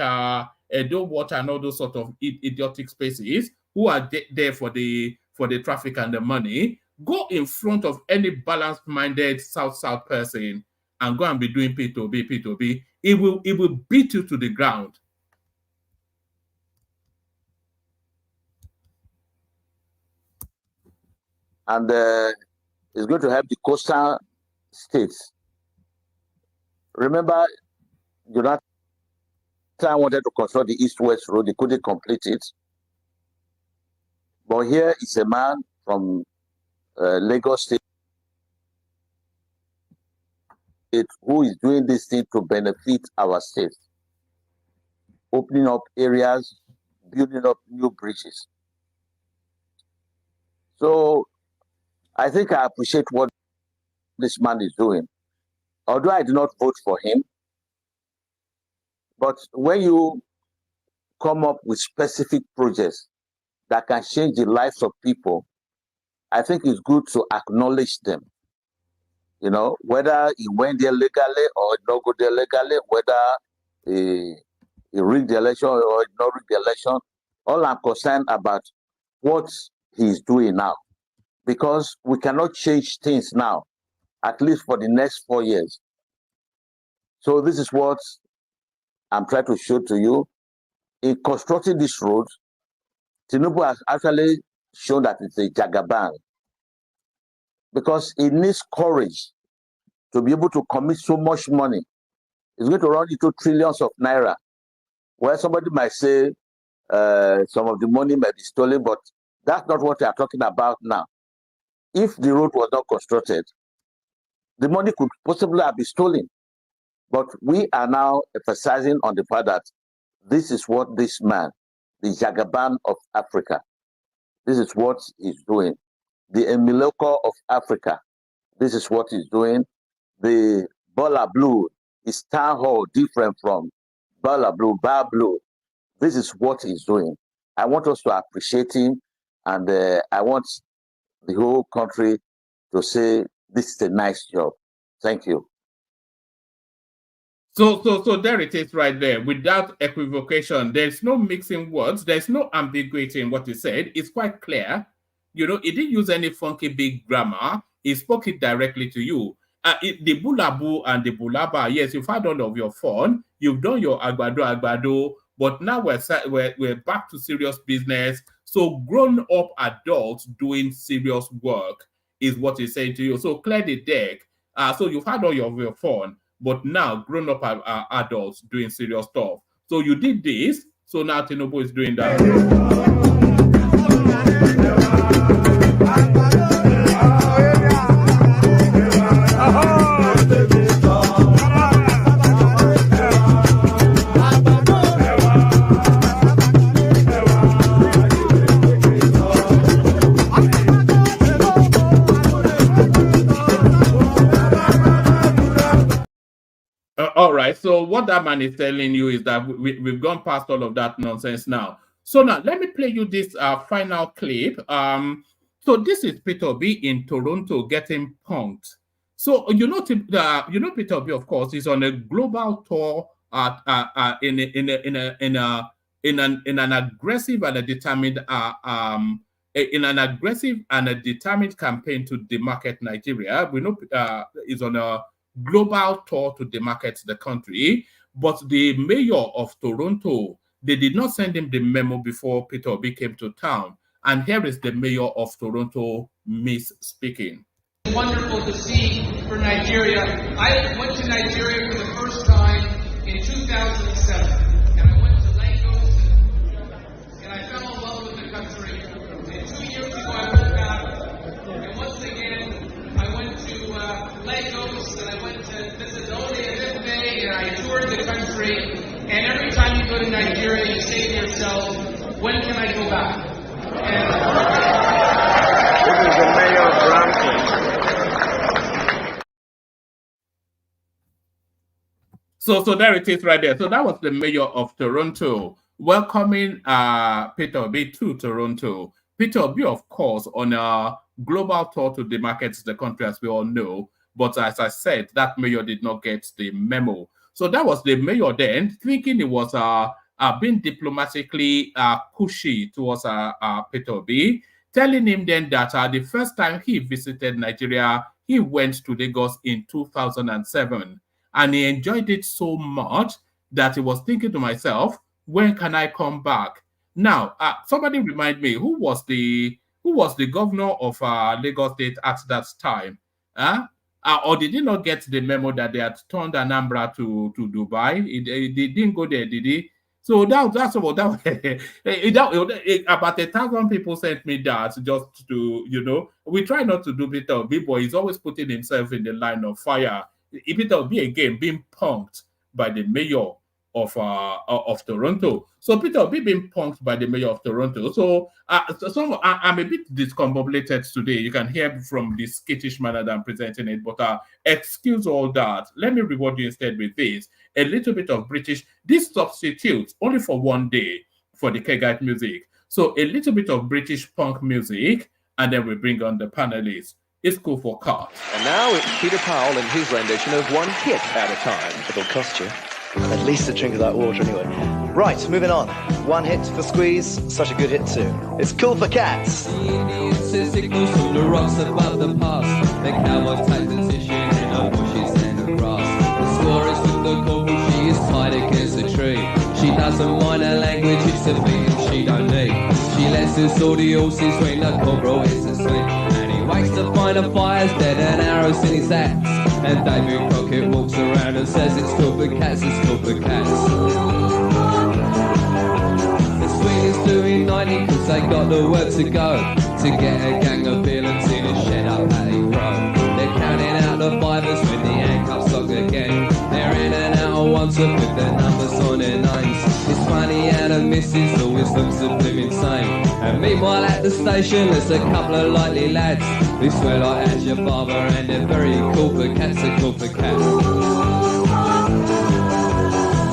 Edo Water and all those sort of idiotic spaces who are there for the traffic and the money. Go in front of any balanced-minded South person and go and be doing P2B. It will beat you to the ground. And it's going to help the coastal states. Remember, Jonathan wanted to construct the east-west road. They couldn't complete it. But here is a man from Lagos State who is doing this thing to benefit our state, opening up areas, building up new bridges. So I think I appreciate what this man is doing. Although I do not vote for him, but when you come up with specific projects that can change the lives of people, I think it's good to acknowledge them. You know, whether he went there legally or not go there legally, whether he rigged the election or not rigged the election, all I'm concerned about what he's doing now. Because we cannot change things now, at least for the next 4 years. So this is what I'm trying to show to you. In constructing this road, Tinubu has actually shown that it's a jagaban. Because it needs courage to be able to commit so much money. It's going to run into trillions of naira. Well, somebody might say some of the money might be stolen, but that's not what we are talking about now. If the road was not constructed, the money could possibly have been stolen. But we are now emphasizing on the fact that this is what this man, the Jagaban of Africa, this is what he's doing. The Emiloko of Africa, this is what he's doing. The Bola Blue is town hall different from Bola Blue, Bar Blue. This is what he's doing. I want us to appreciate him, and I want the whole country to say this is a nice job. Thank you. So there it is right there. Without equivocation, there's no mixing words. There's no ambiguity in what he said. It's quite clear. You know, he didn't use any funky big grammar. He spoke it directly to you. The bulabu and the bulaba, yes, you've had all of your fun. You've done your agbado, but now we're back to serious business. So grown-up adults doing serious work is what he's saying to you. So clear the deck. So you've had all of your fun, but now grown-up adults doing serious stuff. So you did this, so now Tinubu is doing that. All right. So what that man is telling you is that we've gone past all of that nonsense now. So now let me play you this final clip. So this is Peter B in Toronto getting punked. So you know Peter B, of course, is on a global tour in an aggressive and a determined campaign to demarket Nigeria. We know is on a global tour to demarket the country, but the mayor of Toronto, they did not send him the memo before Peter Obi came to town. And here is the mayor of Toronto, Miss speaking. Wonderful to see for Nigeria. I went to Nigeria for the first time in 2007, and I went to Lagos, and I fell in love with the country. And 2 years ago, I went back, and once again, I went to Lagos, and I went to visit Ife, and I toured the country. And every time you go to Nigeria, you say to yourself, when can I go back? And this is the mayor of Brampton. So there it is right there. So that was the mayor of Toronto welcoming Peter Obi to Toronto. Peter Obi, of course, on a global tour to demarket the country, as we all know. But as I said, that mayor did not get the memo. So that was the mayor then, thinking it was being diplomatically pushy towards Peter Obi, telling him then that the first time he visited Nigeria, he went to Lagos in 2007. And he enjoyed it so much that he was thinking to myself, when can I come back? Now, somebody remind me, who was the governor of Lagos State at that time? Or did he not get the memo that they had turned Anambra to Dubai? He didn't go there, did he? So that's about that. About 1,000 people sent me that just to, we try not to do Peter Obi, but he's always putting himself in the line of fire. Peter Obi again being punked by the mayor of Toronto. So Peter Obi being punked by the mayor of Toronto. So I'm a bit discombobulated today. You can hear from the skittish manner that I'm presenting it, but excuse all that. Let me reward you instead with this. A little bit of British. This substitutes only for one day for the Kegite music. So a little bit of British punk music, and then we bring on the panelists. It's cool for cars. And now it's Peter Powell and his rendition of One Hit at a Time. It'll cost you at least a drink of that water anyway. Right, moving on. One hit for Squeeze, such a good hit too. It's Cool for Cats. The Indians says signals from the rocks above the pass. The cowboy takes position in the bushes and the grass. The score is with the corporal, she is tied against the tree. She doesn't mind her language, it's a feeling she don't need. She lets us all the horses when the corporal is asleep. Wakes to find a fire's dead and arrows in his axe. And David Crockett walks around and says it's cool for cats, it's cool for cats. The swingers doing 90 cause they got the work to go. To get a gang of villains in a shed up at the road. They're counting out the fivers when the handcuffs lock again. They're in and out of ones to put their numbers on their names. It's funny how the missus always looks a blooming same. And meanwhile at the station there's a couple of likely lads who swear like as your barber and they're very cool for cats, they're cool for cats.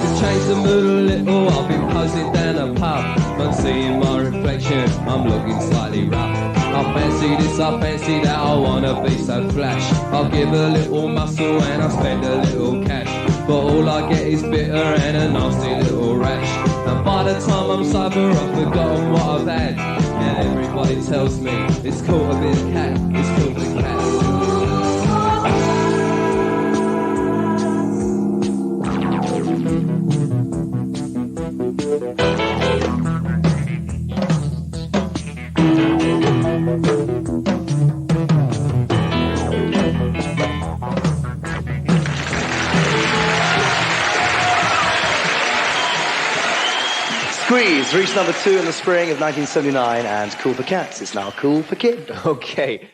To change the mood a little, I've been posing down a pub. But seeing my reflection, I'm looking slightly rough. I fancy this, I fancy that, I wanna be so flash. I'll give a little muscle and I'll spend a little cash. But all I get is bitter and a nasty little rash. And by the time I'm sober, I've forgotten what I've had. And everybody tells me it's called a bit of cat, it's called a cat. Squeeze reached number 2 in the spring of 1979, and Cool for Cats is now Cool for Kid. Okay.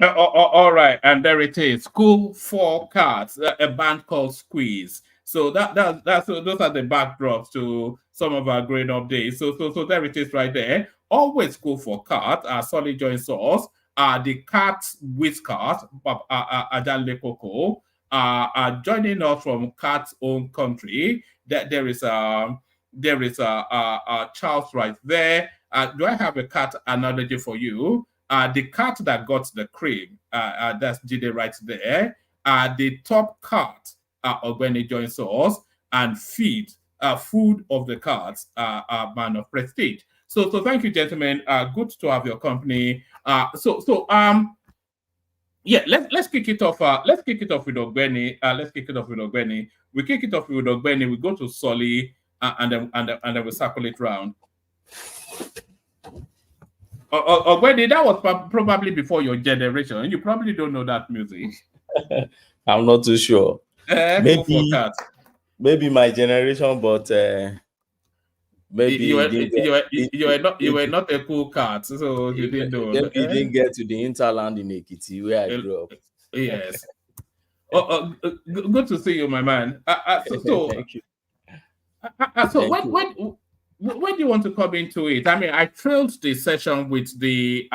All right, and there it is. Cool for Cats, a band called Squeeze. So that's those are the backdrops to some of our growing up days. So there it is right there. Always Cool for Cat. Solid joins us. The Cat Whiskers, Adanle Koko, are joining us from Cat's own country. There is a Charles right there. Do I have a cat analogy for you? The cat that got the cream, that's Jide right there. The top cat of when he joins us, and feed food of the cats, man of prestige. So thank you, gentlemen. Good to have your company. Yeah, let's kick it off. Let's kick it off with Ogbeni. We kick it off with Ogbeni. We go to Solly, and then we circle it round. Ogbeni, that was probably before your generation. You probably don't know that music. I'm not too sure. Maybe my generation, but maybe you were not a cool cat, so you didn't know. Maybe you didn't get to the interland in Ekiti where I grew up. Yes. Good to see you, my man. Thank you. When do you want to come into it? I mean, I trailed the session with the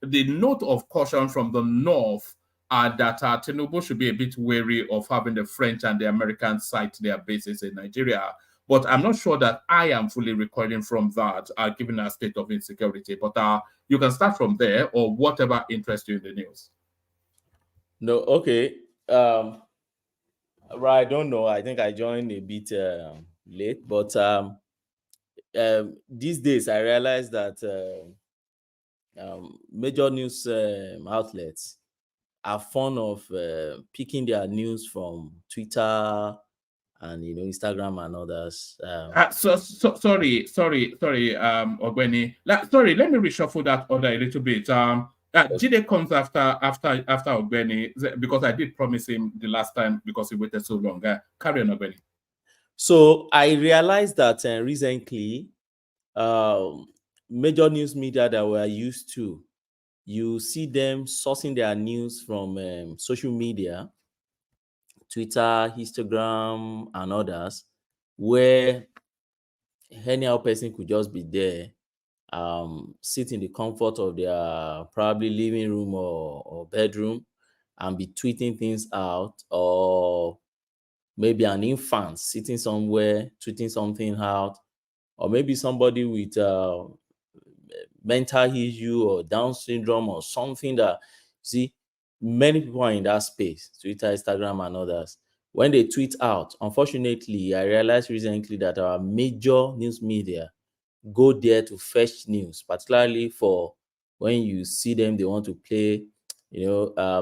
note of caution from the North that Tinubu should be a bit wary of having the French and the Americans site their bases in Nigeria. But I'm not sure that I am fully recoiling from that, given our state of insecurity. But you can start from there, or whatever interests you in the news. No, okay. Right, I don't know. I think I joined a bit late, but these days I realized that major news outlets are fond of picking their news from Twitter and Instagram and others. Sorry, Ogbeni. Sorry, let me reshuffle that order a little bit. Jide comes after Ogbeni, because I did promise him the last time because he waited so long. Carry on, Ogbeni. So I realized that recently, major news media that we're used to, you see them sourcing their news from social media, Twitter, Instagram, and others, where any person could just be there, sit in the comfort of their probably living room or bedroom and be tweeting things out, or maybe an infant sitting somewhere tweeting something out, or maybe somebody with mental issue or Down syndrome or something that, see, many people are in that space, Twitter, Instagram, and others. When they tweet out, unfortunately, I realized recently that our major news media go there to fetch news, particularly for when you see them, they want to play,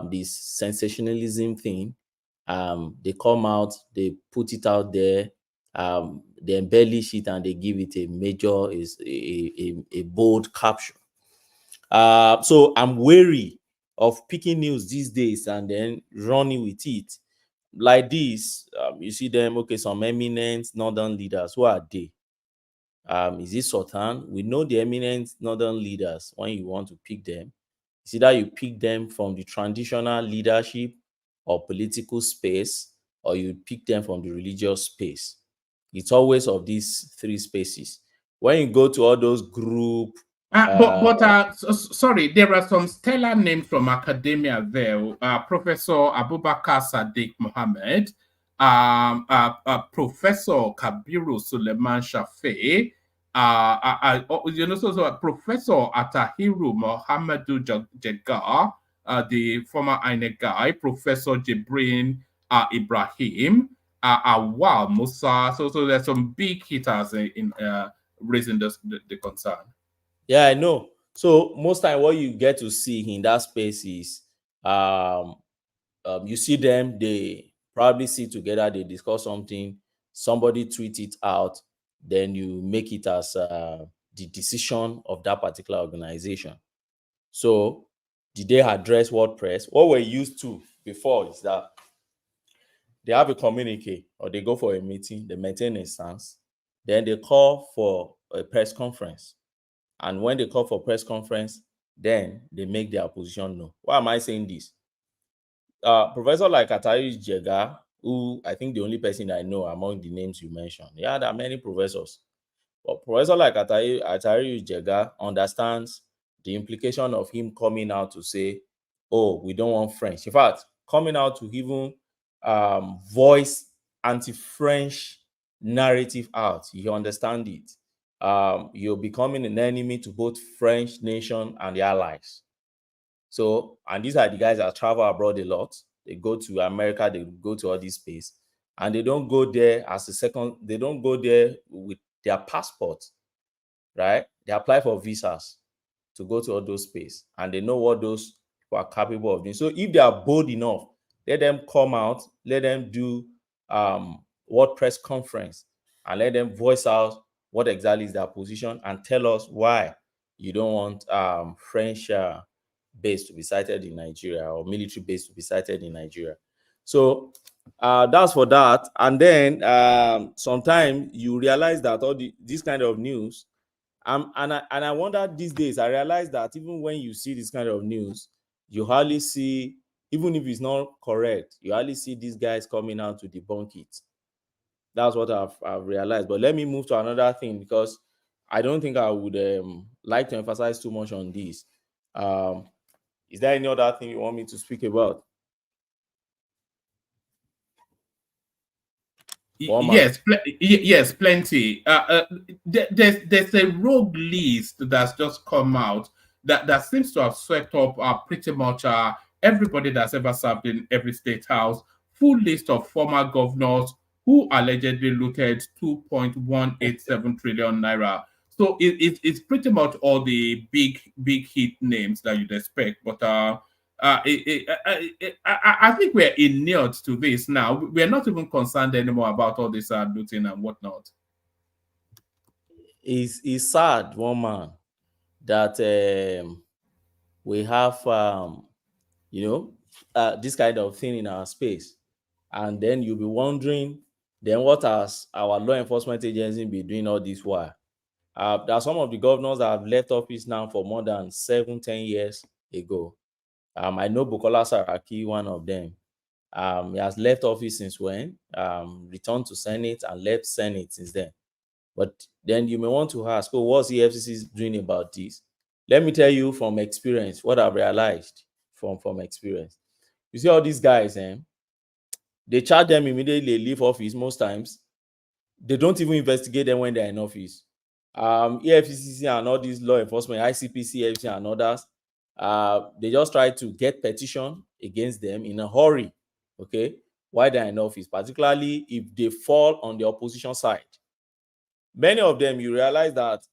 this sensationalism thing. They come out, they put it out there, they embellish it, and they give it a major, a bold caption. So I'm wary of picking news these days and then running with it. Like this, you see them, okay, some eminent northern leaders. Who are they? Is it Sultan? We know the eminent northern leaders. When you want to pick them, it's either you pick them from the traditional leadership or political space, or you pick them from the religious space. It's always of these three spaces. When you go to all those group, sorry, there are some stellar names from academia there. Professor Abubakar Sadiq Mohammed, Professor Kabiru Suleiman Shafee, So Professor Atahiru Mohammedu Jegar, the former INEC guy, Professor Jibrin Ibrahim, Awal Musa. So there's some big hitters in raising the concern. Yeah, I know. So most time what you get to see in that space is you see them, they probably sit together, they discuss something, somebody tweet it out, then you make it as the decision of that particular organization. So did they address WordPress? What we're used to before is that they have a communique or they go for a meeting, they maintain a stance, then they call for a press conference. And when they call for press conference, then they make their position known. Why am I saying this? Professor like Atari Jega, who I think the only person I know among the names you mentioned. Yeah, there are many professors. But Professor like Atari Jega understands the implication of him coming out to say, oh, we don't want French. In fact, coming out to even voice anti-French narrative out. You understand it. You're becoming an enemy to both French nation and the allies. So, and these are the guys that travel abroad a lot. They go to America, they go to all these space, and they don't go there as a second, they don't go there with their passport, right? They apply for visas to go to all those space, and they know what those people are capable of doing. So if they are bold enough, let them come out, let them do WordPress conference, and let them voice out what exactly is their position and tell us why you don't want French base to be sited in Nigeria or military base to be sited in Nigeria. So that's for that. And then sometimes you realize that all this kind of news, and I wonder these days, I realize that even when you see this kind of news, you hardly see, even if it's not correct, you hardly see these guys coming out to debunk it. That's what I've realized. But let me move to another thing, because I don't think I would like to emphasize too much on this. Is there any other thing you want me to speak about? Yes, yes, plenty. There's a rogue list that's just come out that seems to have swept up pretty much everybody that's ever served in every state house. Full list of former governors who allegedly looted 2.187 trillion naira. So it's pretty much all the big hit names that you'd expect, but I think we're inured to this now. We're not even concerned anymore about all this looting and whatnot. It's sad, one man, that we have this kind of thing in our space, and then you'll be wondering, then what has our law enforcement agency been doing all this while? There are some of the governors that have left office now for more than 7-10 years ago. I know Bukola Saraki, one of them. He has left office since when? Returned to Senate and left Senate since then. But then you may want to ask, oh, what's the FCC doing about this? Let me tell you from experience what I've realized from experience. You see all these guys, they charge them immediately, they leave office most times. They don't even investigate them when they're in office. EFCC and all these law enforcement, ICPC, FC and others, they just try to get petition against them in a hurry, okay, while they're in office, particularly if they fall on the opposition side. Many of them, you realize that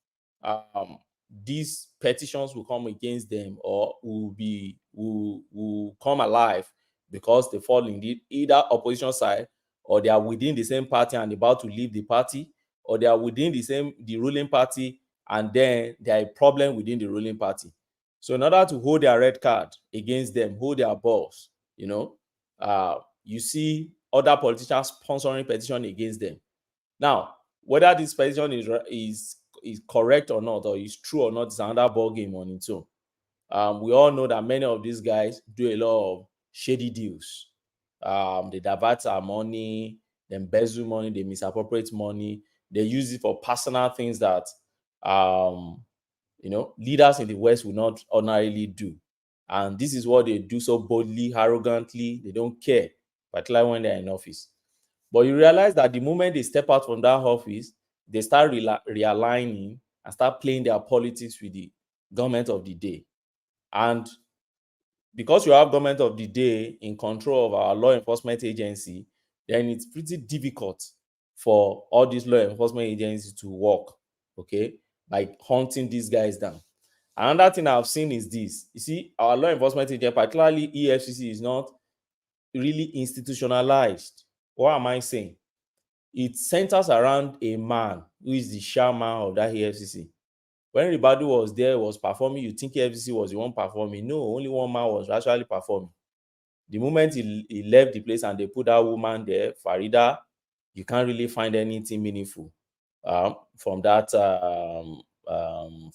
these petitions will come against them or will come alive because they fall in either opposition side, or they are within the same party and about to leave the party, or they are within the ruling party and then there are a problem within the ruling party. So in order to hold their red card against them, hold their balls, you see other politicians sponsoring petition against them. Now, whether this petition is correct or not, or is true or not, is another ball game on its own. We all know that many of these guys do a lot of shady deals. They divert our money, they embezzle money, they misappropriate money, they use it for personal things that leaders in the West will not ordinarily do. And this is what they do so boldly, arrogantly. They don't care, particularly when they're in office. But you realize that the moment they step out from that office, they start realigning and start playing their politics with the government of the day. And because you have government of the day in control of our law enforcement agency, then it's pretty difficult for all these law enforcement agencies to work, okay, by hunting these guys down. Another thing I've seen is this. You see, our law enforcement agency, particularly EFCC, is not really institutionalized. What am I saying? It centers around a man who is the chairman of that EFCC. When everybody was there, was performing, you think EFCC was the one performing. No, only one man was actually performing. The moment he left the place and they put that woman there, Farida, you can't really find anything meaningful from that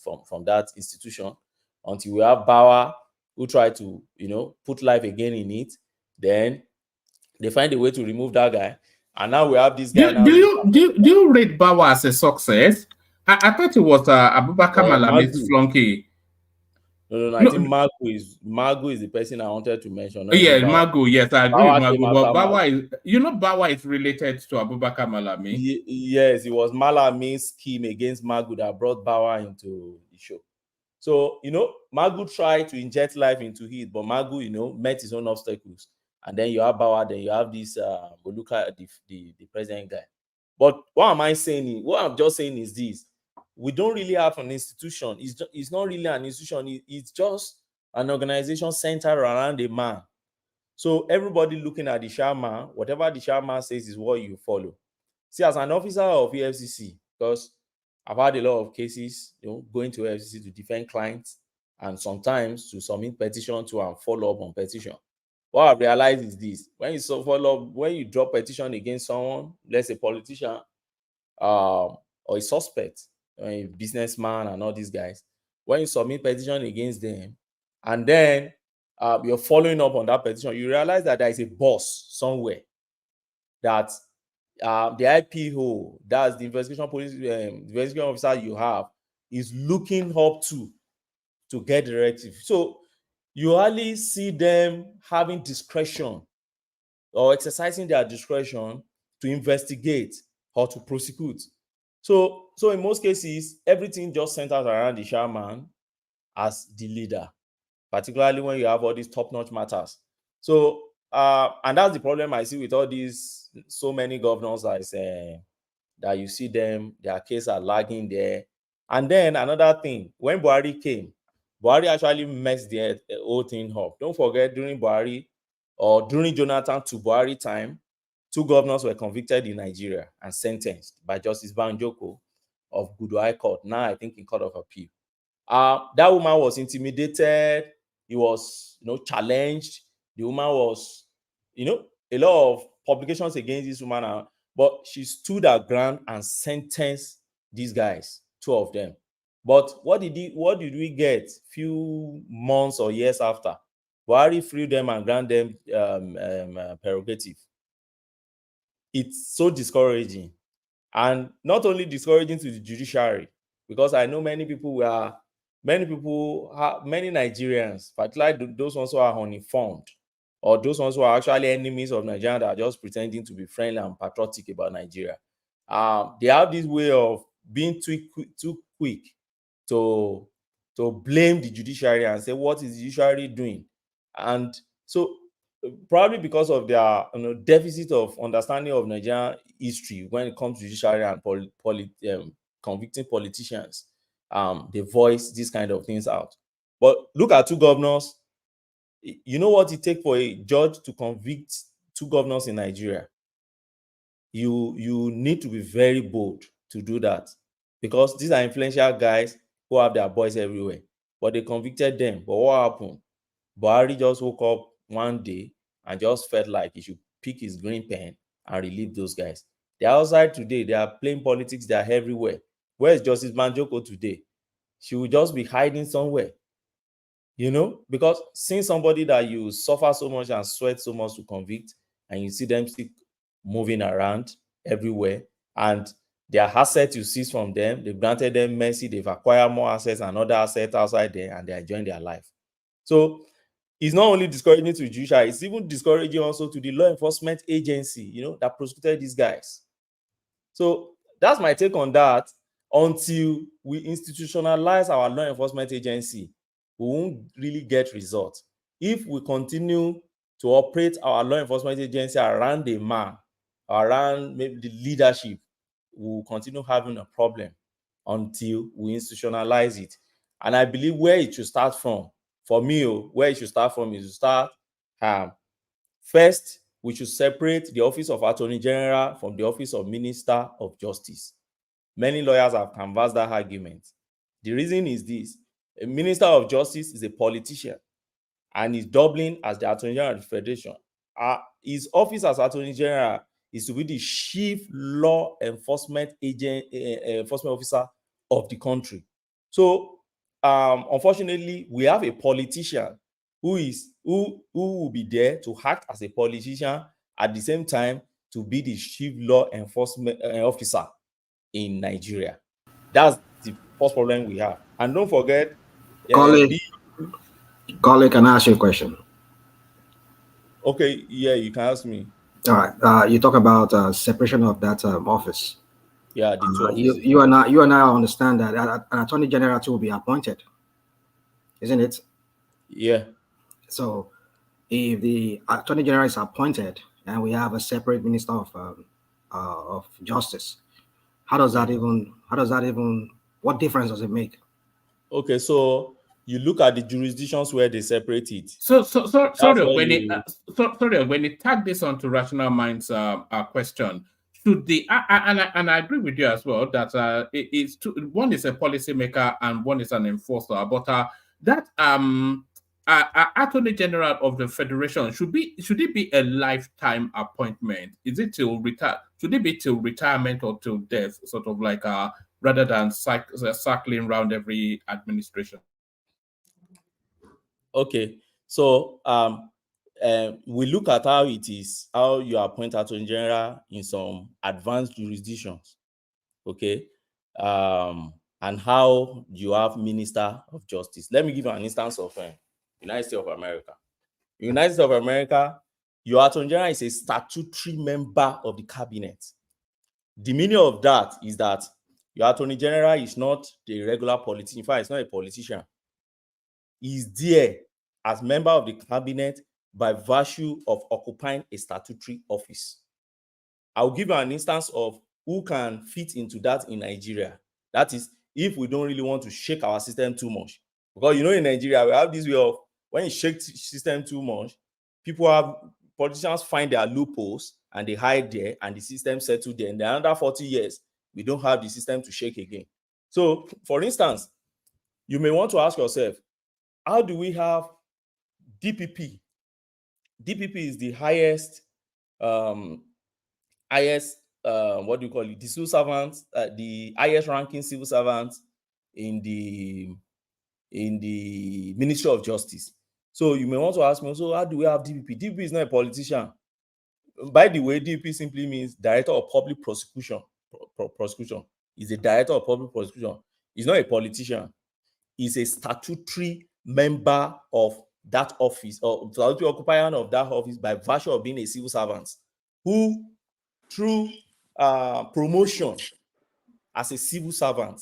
from that institution until we have Bauer who try to put life again in it. Then they find a way to remove that guy, and now we have this guy. Do you rate Bauer as a success? I thought it was Abubakar Malami's flunky. No. I think Magu is the person I wanted to mention. Yeah, Magu. Yes, I agree with Magu. But Bauer is, Bauer is related to Abubakar Malami. Yes, it was Malami's scheme against Magu that brought Bauer into the show. So, Magu tried to inject life into it, but Magu, met his own obstacles. And then you have Bauer, then you have this Boluka, the president guy. But what am I saying? What I'm just saying is this. We don't really have an institution. It's not really an institution. It's just an organization centered around a man. So everybody looking at the chairman, whatever the chairman says is what you follow. See, as an officer of EFCC, because I've had a lot of cases, going to EFCC to defend clients and sometimes to submit petition to and follow up on petition. What I've realized is this: when you drop petition against someone, let's say politician or a suspect, a businessman and all these guys, when you submit petition against them and then you're following up on that petition, you realize that there is a boss somewhere that the IPO, that's the investigation officer you have, is looking up to get directive. So you hardly see them having discretion or exercising their discretion to investigate or to prosecute. So in most cases, everything just centers around the chairman as the leader, particularly when you have all these top-notch matters. So, and that's the problem I see with all these, so many governors that you see them, their case are lagging there. And then another thing, when Buhari came, Buhari actually messed the whole thing up. Don't forget, during Buhari or during Jonathan to Buhari time, 2 governors were convicted in Nigeria and sentenced by Justice Banjoko of Gudu High Court, now I think in Court of Appeal. That woman was intimidated. He was, challenged. The woman was, a lot of publications against this woman, but she stood her ground and sentenced these guys, 2 of them. But what did we get few months or years after? Buhari freed them and granted them prerogative. It's so discouraging, and not only discouraging to the judiciary, because I know many Nigerians, particularly those ones who are uninformed, or those ones who are actually enemies of Nigeria that are just pretending to be friendly and patriotic about Nigeria. They have this way of being too quick to blame the judiciary and say, what is the judiciary doing? And so probably because of their deficit of understanding of Nigerian history when it comes to judiciary and convicting politicians, they voice these kind of things out. But look at 2 governors. You know what it takes for a judge to convict 2 governors in Nigeria? You need to be very bold to do that, because these are influential guys who have their boys everywhere. But they convicted them. But what happened? Buhari just woke up one day and just felt like he should pick his green pen and relieve those guys. They're outside today. They are playing politics. They are everywhere. Where is Justice Banjoko today? She will just be hiding somewhere. Because seeing somebody that you suffer so much and sweat so much to convict, and you see them still moving around everywhere, and their assets you seize from them, they've granted them mercy, they've acquired more assets and other assets outside there, and they are enjoying their life. So it's not only discouraging to the judiciary, it's even discouraging also to the law enforcement agency, that prosecuted these guys. So that's my take on that. Until we institutionalize our law enforcement agency, we won't really get results. If we continue to operate our law enforcement agency around the man, around maybe the leadership, we'll continue having a problem until we institutionalize it. And I believe where it should start from, for me, where it should start from is to start first, we should separate the office of Attorney General from the office of Minister of Justice. Many lawyers have canvassed that argument. The reason is this: a Minister of Justice is a politician and is doubling as the Attorney General of the Federation. His office as Attorney General is to be the chief law enforcement enforcement officer of the country. So, unfortunately, we have a politician who will be there to act as a politician at the same time to be the chief law enforcement officer in Nigeria. That's the first problem we have. And don't forget, colleague, can I ask you a question? Okay, yeah, you can ask me. All right. You talk about separation of that office. Yeah, the two offices. You and I understand that an Attorney General will be appointed, isn't it? Yeah. So, if the Attorney General is appointed and we have a separate Minister of Justice, how does that even? What difference does it make? Okay, so you look at the jurisdictions where they separate it. Sorry, when you tag this onto Rational Minds question, should the and I agree with you as well that it's one is a policymaker and one is an enforcer, but that Attorney General of the Federation should it be a lifetime appointment? Is it till retire? Should it be till retirement or till death? Sort of like rather than cycling around every administration. Okay, so we look at how it is, how you appoint Attorney General in some advanced jurisdictions, okay, and how you have Minister of Justice. Let me give you an instance of United States of America. United States of America, your Attorney General is a statutory member of the cabinet. The meaning of that is that your Attorney General is not the regular politician. In fact, it's not a politician. He's there as member of the cabinet by virtue of occupying a statutory office. I'll give you an instance of who can fit into that in Nigeria. That is, if we don't really want to shake our system too much. Because in Nigeria, we have this way of when you shake the system too much, politicians find their loopholes and they hide there and the system settles there. And then another 40 years, we don't have the system to shake again. So, for instance, you may want to ask yourself, how do we have DPP? DPP is the highest, what do you call it? The civil servants, the highest ranking civil servants in the Ministry of Justice. So you may want to ask me, so how do we have DPP? DPP is not a politician. By the way, DPP simply means Director of Public Prosecution. Prosecution. He's a Director of Public Prosecution. He's not a politician. He's a statutory member of that office, or statutory occupier of that office by virtue of being a civil servant, who through promotion as a civil servant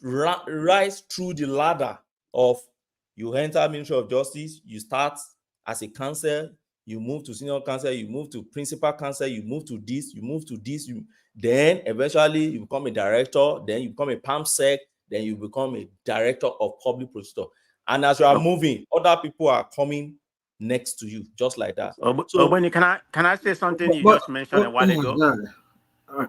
rise through the ladder of you enter Ministry of Justice, you start as a counsel, you move to senior counsel, you move to principal counsel, you move to this, then eventually you become a director, then you become a PAMSEC, then you become a director of public prosecutor. And as you are moving, other people are coming next to you, just like that. So, Benny, can I say something you just mentioned a while ago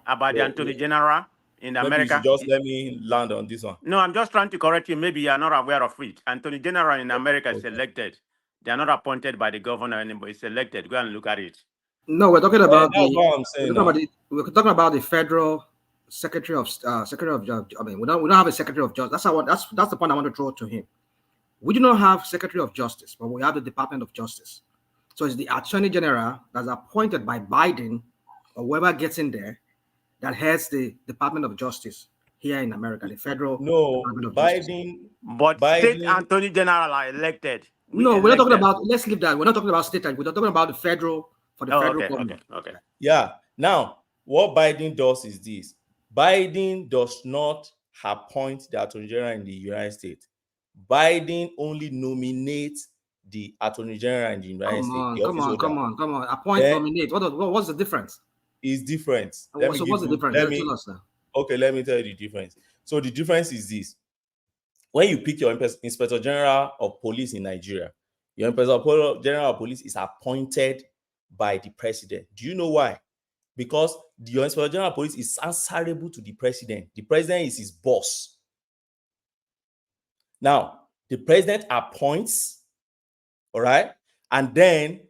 about the Attorney General in America? Just let me land on this one. No, I'm just trying to correct you. Maybe you are not aware of it. Attorney General in America is elected. They are not appointed by the governor anymore. It's elected. Go and look at it. No, we're talking about we're talking about the federal Secretary of Justice. I mean, we don't have a Secretary of Justice. That's the point I want to draw to him. We do not have Secretary of Justice, but we have the Department of Justice. So it's the Attorney General that's appointed by Biden or whoever gets in there that heads the Department of Justice here in America, the federal Department of Justice. But state Attorney General are elected. We're not talking about, let's leave that. We're not talking about state, we're talking about the federal, for the federal government. Okay. Yeah. Now, what Biden does is this. Biden does not appoint the Attorney General in the United States. Biden only nominates the Attorney General in the United States. Come on. Appoint, nominate. What's the difference? It's different. So what's the difference? Tell us now. Okay, let me tell you the difference. So the difference is this. When you pick your Inspector General of Police in Nigeria, your Inspector General of Police is appointed by the president. Do you know why? Because your Inspector General of Police is answerable to the president. The president is his boss. Now, the president appoints, all right, and then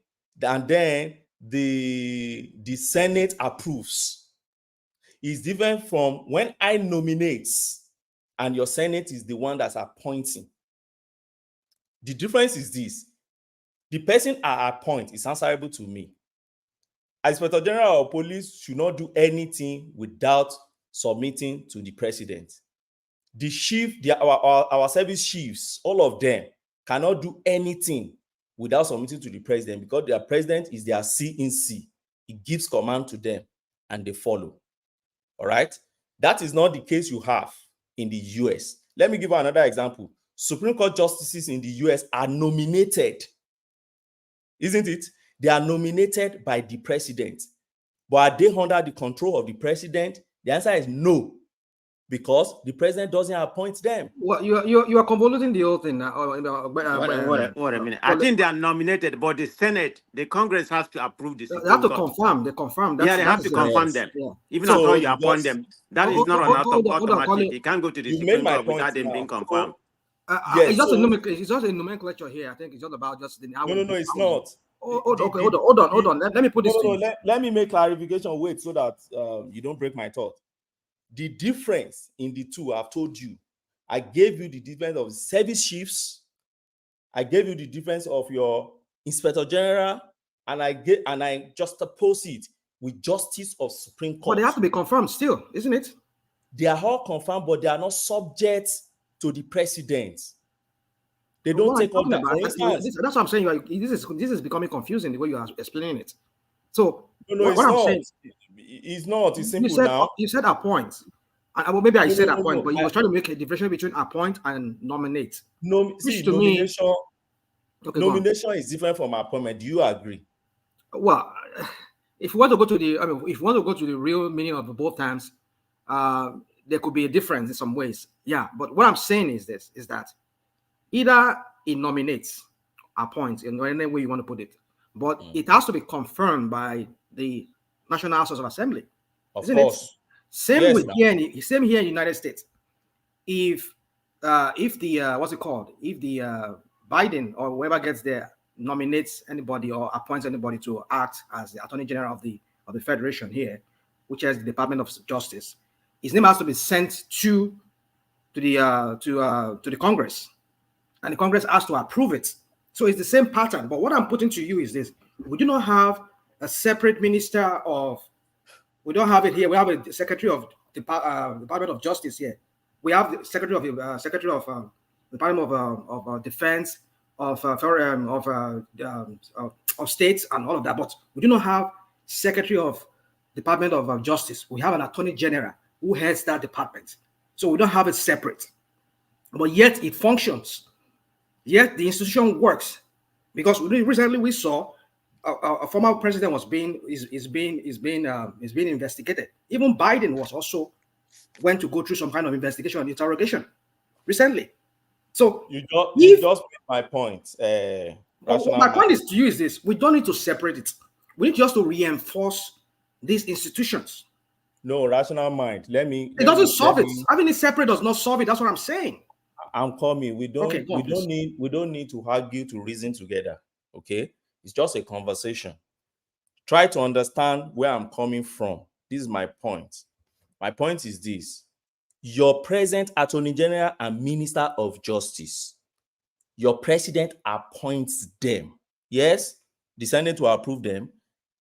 the Senate approves. It's different from when I nominate and your Senate is the one that's appointing. The difference is this. The person I appoint is answerable to me. Inspector General of Police should not do anything without submitting to the president. The chief, our service chiefs, all of them cannot do anything without submitting to the president because their president is their C-in-C. He gives command to them and they follow. All right? That is not the case you have in the US. Let me give you another example. Supreme Court justices in the US are nominated, isn't it? They are nominated by the president. But are they under the control of the president? The answer is no, because the president doesn't appoint them. Well, you are convoluting the whole thing now. Wait a minute. I think they are nominated, but the Senate, the Congress has to approve this. They have to confirm. They confirm. They have to confirm them. Yeah. Even though you appoint them, that is not an automatic. You can't go to the Supreme Court without them being confirmed. It's just a nomenclature here. I think it's all about just the. No, it's not. Hold on. Let me put this. Let me make clarification. Wait, so that you don't break my thought. The difference in the two, I've told you. I gave you the difference of service chiefs. I gave you the difference of your Inspector General, and I just oppose it with Justice of Supreme Court. But they have to be confirmed still, isn't it? They are all confirmed, but they are not subject to the president. They don't take up that. That's what I'm saying. This is becoming confusing the way you are explaining it. So no, it's not. It's not. It's simple now. You said appoint. Maybe I said appoint, but you were trying to make a difference between appoint and nominate. Nomination is different from appointment. Do you agree? Well, if you want to go to the real meaning of both terms, there could be a difference in some ways. Yeah, but what I'm saying is that either it nominates, appoints, in any way you want to put it, but it has to be confirmed by the National House of Assembly. Of course. Same here in the United States. If the what's it called? If the Biden or whoever gets there nominates anybody or appoints anybody to act as the Attorney General of the Federation here, which is the Department of Justice, his name has to be sent to the Congress, and the Congress has to approve it. So it's the same pattern. But what I'm putting to you is this: we do not have a separate minister of. We don't have it here. We have a Secretary of Department of Justice here. We have the Secretary of Department of Defense, of States, and all of that. But we do not have Secretary of Department of Justice. We have an Attorney General who heads that department. So we don't have it separate. But yet it functions. Yet the institution works, because recently we saw a former president is being investigated. Even Biden was also went to go through some kind of investigation and interrogation recently. So you just made my point. My point is to you is this: we don't need to separate it. We need just to reinforce these institutions. No, rational mind. It doesn't solve it. Having it separate does not solve it. That's what I'm saying. I'm coming. We don't need to argue to reason together. Okay. It's just a conversation. Try to understand where I'm coming from. This is my point. My point is this. Your present Attorney General and Minister of Justice, your president appoints them. Yes, the Senate will approve them.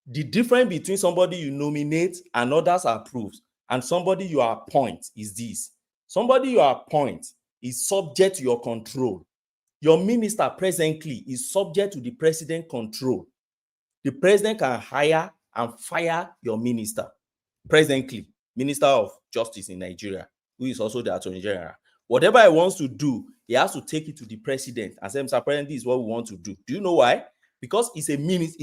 The difference between somebody you nominate and others approve and somebody you appoint is this. Somebody you appoint is subject to your control. Your minister presently is subject to the president's control. The president can hire and fire your minister presently. Minister of Justice in Nigeria, who is also the Attorney General. Whatever he wants to do, he has to take it to the president and say, Mr. President, this is what we want to do. Do you know why? Because he's a minister,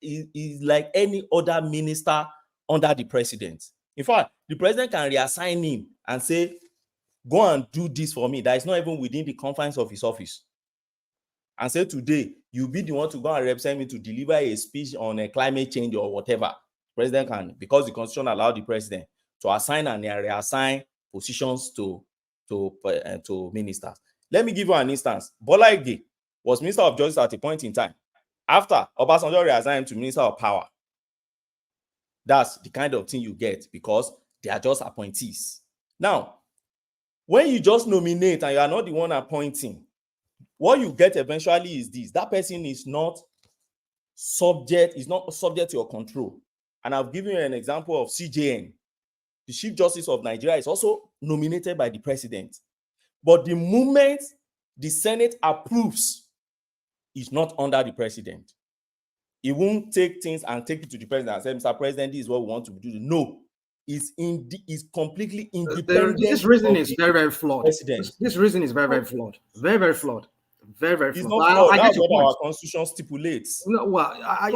he's like any other minister under the president. In fact, the president can reassign him and say, go and do this for me. That is not even within the confines of his office. And say, today, you be the one to go and represent me to deliver a speech on a climate change or whatever. President can, because the constitution allowed the president to assign and reassign positions to ministers. Let me give you an instance. Bola Ige was Minister of Justice at a point in time. After Obasanjo reassigned him to Minister of Power. That's the kind of thing you get because they are just appointees. Now, when you just nominate and you are not the one appointing, what you get eventually is this: that person is not subject to your control. And I've given you an example of CJN. The Chief Justice of Nigeria is also nominated by the president. But the moment the Senate approves, it's not under the president. He won't take things and take it to the president and say, Mr. President, this is what we want to do. No, it's completely independent. This reasoning is very, very flawed. This reasoning is very, very flawed. Very, very flawed. Very, very flawed. It's not flawed. That's what our constitution stipulates. No, that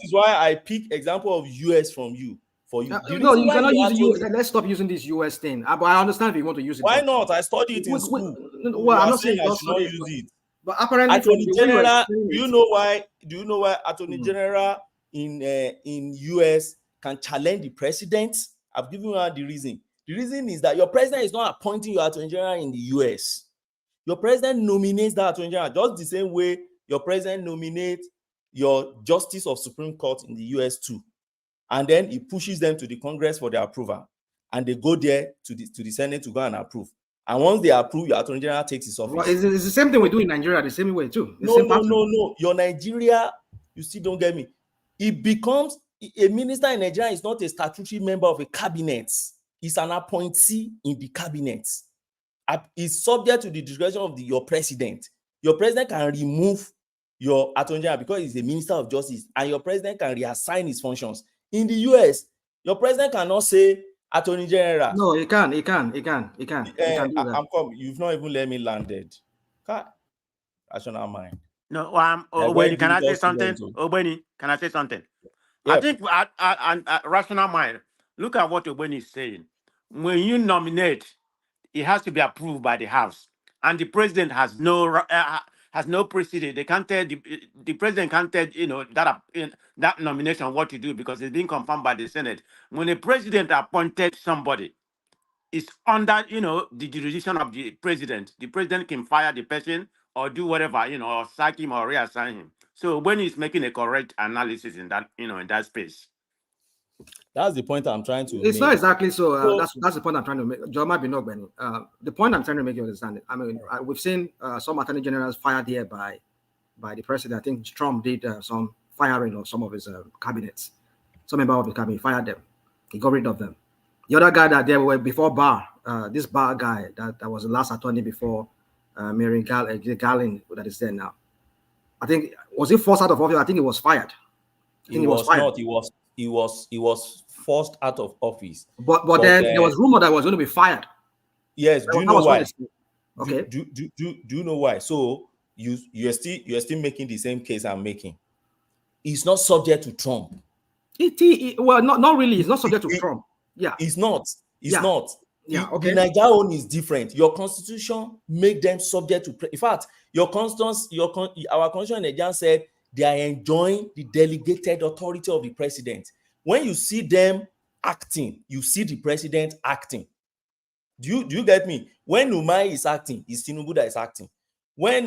is why I pick example of US from you. For you. No, you cannot use the US. Let's stop using this US thing. But I understand if you want to use it. Why not? I studied it in school. Well, I'm not saying I should not use it. But apparently, Attorney General, do you know why Attorney General in US can challenge the president? I've given you the reason. The reason is that your president is not appointing your Attorney General in the US. Your president nominates that Attorney General just the same way your president nominates your Justice of Supreme Court in the US too. And then he pushes them to the Congress for their approval. And they go there to the Senate to go and approve. And once they approve, your Attorney General takes his office. Well, it's the same thing we do in Nigeria, the same way too. No. Your Nigeria, you still don't get me. It becomes a minister in Nigeria is not a statutory member of a cabinet. He's an appointee in the cabinet. It's subject to the discretion of your president. Your president can remove your Attorney General because he's a minister of justice, and your president can reassign his functions. In the US, your president cannot say Attorney General. No, he can do that. I'm coming. You've not even let me landed. Rational mind. No, Obeni, can I say something? Obeni, can I say something? Yep. I think rational mind. Look at what Obeni is saying. When you nominate, it has to be approved by the House, and the president has no precedent. They can't tell the president can't tell that nomination what to do because it's being confirmed by the Senate. When the president appointed somebody, it's under the jurisdiction of the president. The president can fire the person or do whatever or sack him or reassign him. So when he's making a correct analysis in that in that space. That's the point I'm trying to make. It's not exactly so. That's the point I'm trying to make. The point I'm trying to make you understand it. I mean, we've seen some attorney generals fired here by the president. I think Trump did some firing of some of his cabinets. Some member of the cabinet fired them. He got rid of them. The other guy that there were before Barr, this Barr guy that was the last attorney before Mary Garland that is there now. I think was he forced out of office? I think he was fired. He was not. He was forced out of office. But then there was rumor that he was going to be fired. Yes. Do you know why? Okay. Do you know why? So you're still making the same case I'm making. He's not subject to Trump. Well, not really. He's not subject to Trump. Yeah. He's not. Not. Yeah. Okay. The Nigeria own is different. Your constitution make them subject to. In fact, our constitution in Nigeria said they are enjoying the delegated authority of the president. When you see them acting, you see the president acting. Do you get me? When Umai is acting, it's Tinubu that is acting. When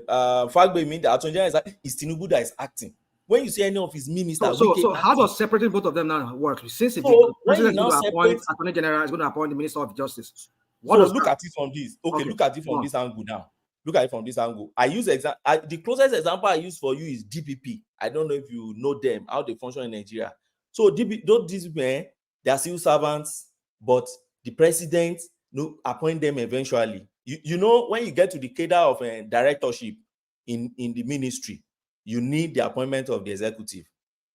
Fagbemi, the Attorney General, is acting, it's Tinubu that is acting. When you see any of his ministers, so how does separating both of them now work? Since the president is going to appoint Attorney General, is going to appoint the Minister of Justice. Look at it from this. Okay, look at it from this angle now. Look at it from this angle. I use the closest example I use for you is DPP. I don't know if you know them, how they function in Nigeria. So those DPP, they are civil servants, but the president appoint them eventually. You know, when you get to the cadre of directorship in the ministry, you need the appointment of the executive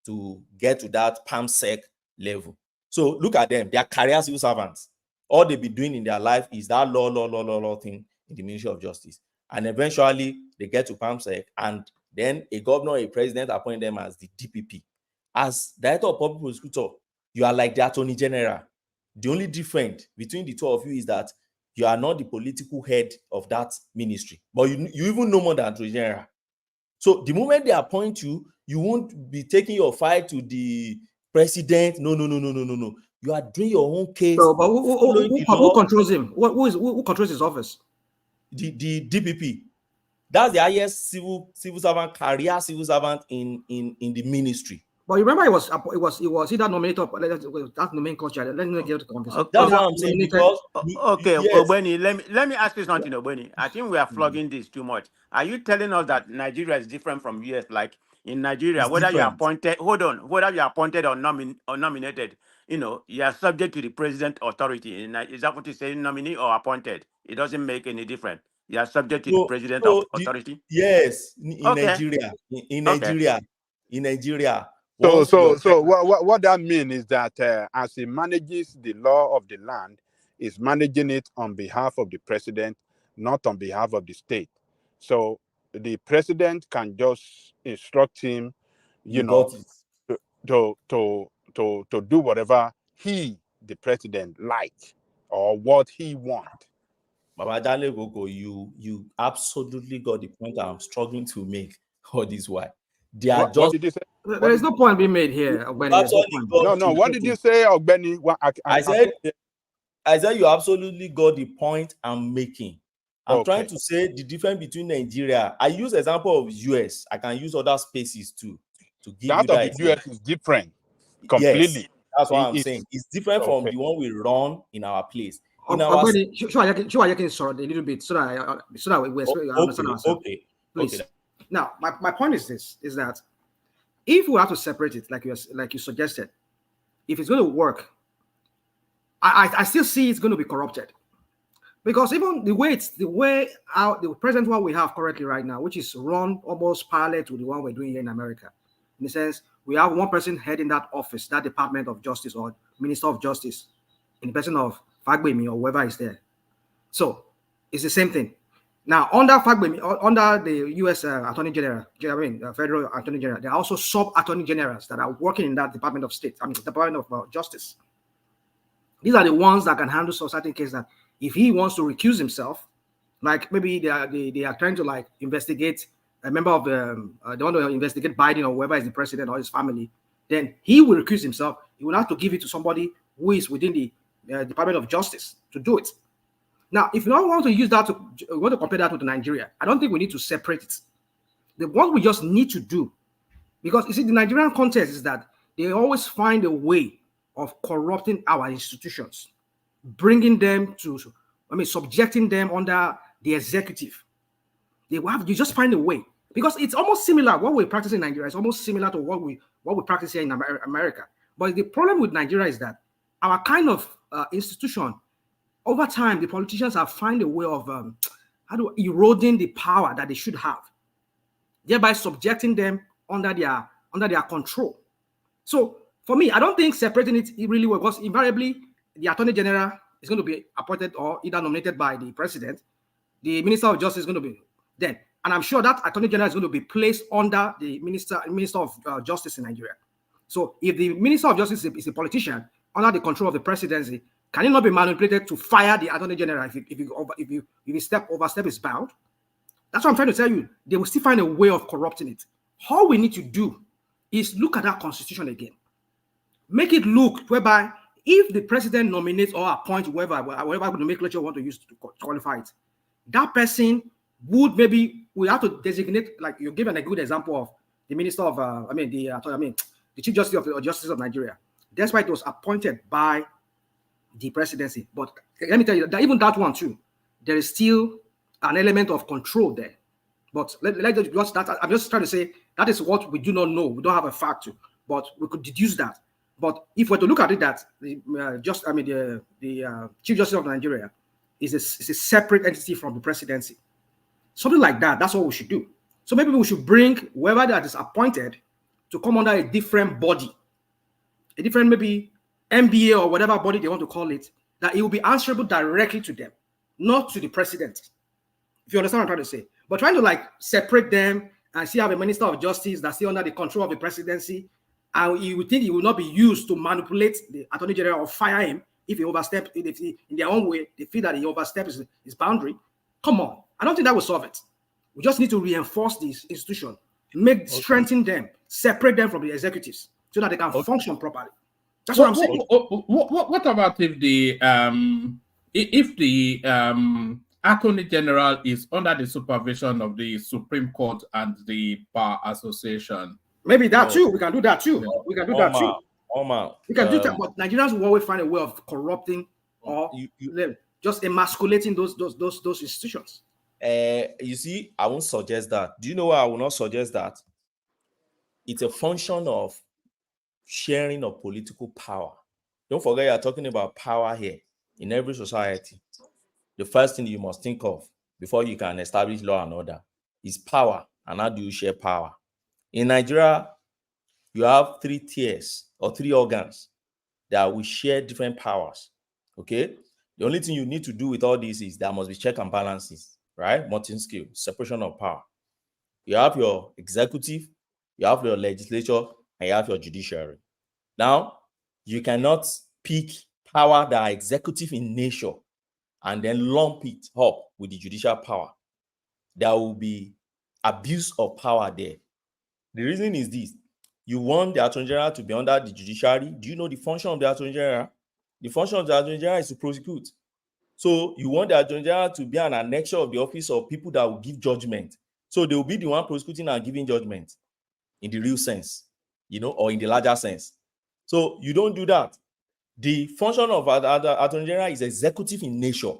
to get to that PAMSEC level. So look at them, they are career civil servants. All they be doing in their life is that law thing in the Ministry of Justice. And eventually they get to PAMSEC, and then a governor, a president appoint them as the DPP. As Director of Public Prosecutor, you are like the Attorney General. The only difference between the two of you is that you are not the political head of that ministry, but you even know more than Attorney General. So the moment they appoint you, you won't be taking your fight to the president. No. You are doing your own case. So, but who controls him? Who controls his office? The DPP. That's the highest civil servant, career civil servant in the ministry. But you remember, it was either nominated. That's the main culture. Let me get to the conversation. That's what I'm saying. Because okay, yes. Obeni, let me ask you something, Obeni. I think we are flogging this too much. Are you telling us that Nigeria is different from US? Like in Nigeria, It's whether different. you're appointed, whether you're appointed or nominated, you are subject to the president authority. Is that what you say, nominee or appointed? It doesn't make any difference. You are subject to the president authority. Yes, in Okay. Nigeria, in Nigeria. So what that means is that as he manages the law of the land, is managing it on behalf of the president, not on behalf of the state. So the president can just instruct him, to do whatever the president like or what he want. Baba Dale Gogo, you absolutely got the point I'm struggling to make all this while. They are What did you say? There is no point being made here, Ogbeni. No. What did you say, Ogbeni? I said you absolutely got the point I'm making. I'm trying to say the difference between Nigeria. I use example of US. I can use other spaces too to give that you that. Of the US is different completely. Yes, that's what I'm saying. It's different from the one we run in our place. In our I can sort a little bit so that we understand ourselves. Okay. Please. Okay. Now, my point is this: is that if we have to separate it, like you suggested, if it's going to work, I still see it's going to be corrupted, because even the way the present one we have currently right now, which is run almost parallel to the one we're doing here in America, in the sense we have one person heading that office, that Department of Justice or Minister of Justice, in the person of Fagbemi or whoever is there. So it's the same thing. Now, under the U.S. Attorney General, Federal Attorney General, there are also sub-attorney generals that are working in that Department of State, Department of Justice. These are the ones that can handle certain cases that if he wants to recuse himself, like maybe they are trying to investigate a member of they want to investigate Biden or whoever is the president or his family, then he will recuse himself. He will have to give it to somebody who is within the Department of Justice to do it. Now, if you don't want to use that want to compare that with Nigeria, I don't think we need to separate it. The one we just need to do, because you see, the Nigerian context is that they always find a way of corrupting our institutions, bringing them to, subjecting them under the executive. You just find a way, because it's almost similar. What we practice in Nigeria is almost similar to what we practice here in America. But the problem with Nigeria is that our kind of institution, over time, the politicians have found a way of eroding the power that they should have, thereby subjecting them under their control. So for me, I don't think separating it really works, because invariably the Attorney General is going to be appointed or either nominated by the president. The Minister of Justice is going to be then, and I'm sure that Attorney General is going to be placed under the Minister of Justice in Nigeria. So if the Minister of Justice is a politician under the control of the presidency, can it not be manipulated to fire the Attorney General if you overstep his bound? That's what I'm trying to tell you. They will still find a way of corrupting it. All we need to do is look at that constitution again. Make it look whereby if the president nominates or appoints whoever nomenclature want to use to qualify it, that person we have to designate, like you given a good example of the Minister of the Chief Justice of Justice of Nigeria. That's why it was appointed by the presidency. But let me tell you that even that one too, there is still an element of control there. But I'm just trying to say that is what we do not know. We don't have a fact to, but we could deduce that. But if we're to look at it, that the Chief Justice of Nigeria is a separate entity from the presidency. Something like that. That's what we should do. So maybe we should bring whoever that is appointed to come under a different body, a different maybe MBA or whatever body they want to call it, that it will be answerable directly to them, not to the president. If you understand what I'm trying to say. But trying to like separate them and still have a minister of justice that's still under the control of the presidency, and you would think he will not be used to manipulate the attorney general or fire him if he oversteps, if he, in their own way, they feel that he oversteps his boundary. Come on. I don't think that will solve it. We just need to reinforce this institution, strengthen them, separate them from the executives so that they can function properly. That's what I'm saying. What about if the Attorney General is under the supervision of the Supreme Court and the Bar Association? Maybe that too. We can do that too. We can do that too. We can do that, but Nigerians will always find a way of corrupting or just emasculating those institutions. You see, I won't suggest that. Do you know why I will not suggest that? It's a function of sharing of political power. Don't forget, you're talking about power here in every society. The first thing you must think of before you can establish law and order is power. And how do you share power? In Nigeria, you have 3 tiers or 3 organs that will share different powers. Okay? The only thing you need to do with all this is there must be check and balances, right? Multi-skill, separation of power. You have your executive, you have your legislature, and you have your judiciary. Now, you cannot pick power that are executive in nature and then lump it up with the judicial power. There will be abuse of power there. The reason is this. You want the Attorney General to be under the judiciary. Do you know the function of the Attorney General? The function of the Attorney General is to prosecute. So you want the Attorney General to be an annexure of the office of people that will give judgment. So they will be the one prosecuting and giving judgment in the real sense, or in the larger sense. So you don't do that. The function of the Attorney General is executive in nature,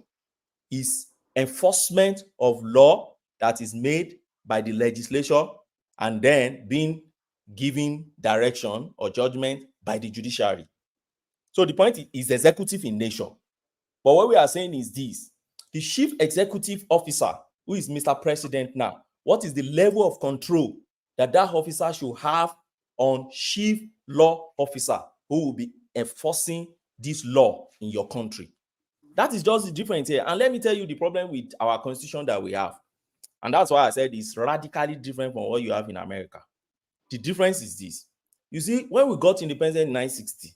is enforcement of law that is made by the legislature and then being given direction or judgment by the judiciary. So the point is executive in nature. But what we are saying is this: the chief executive officer, who is Mr. President now, what is the level of control that officer should have on chief law officer who will be enforcing this law in your country? That is just the difference here. And let me tell you the problem with our constitution that we have. And that's why I said it's radically different from what you have in America. The difference is this. You see, when we got independent in 1960,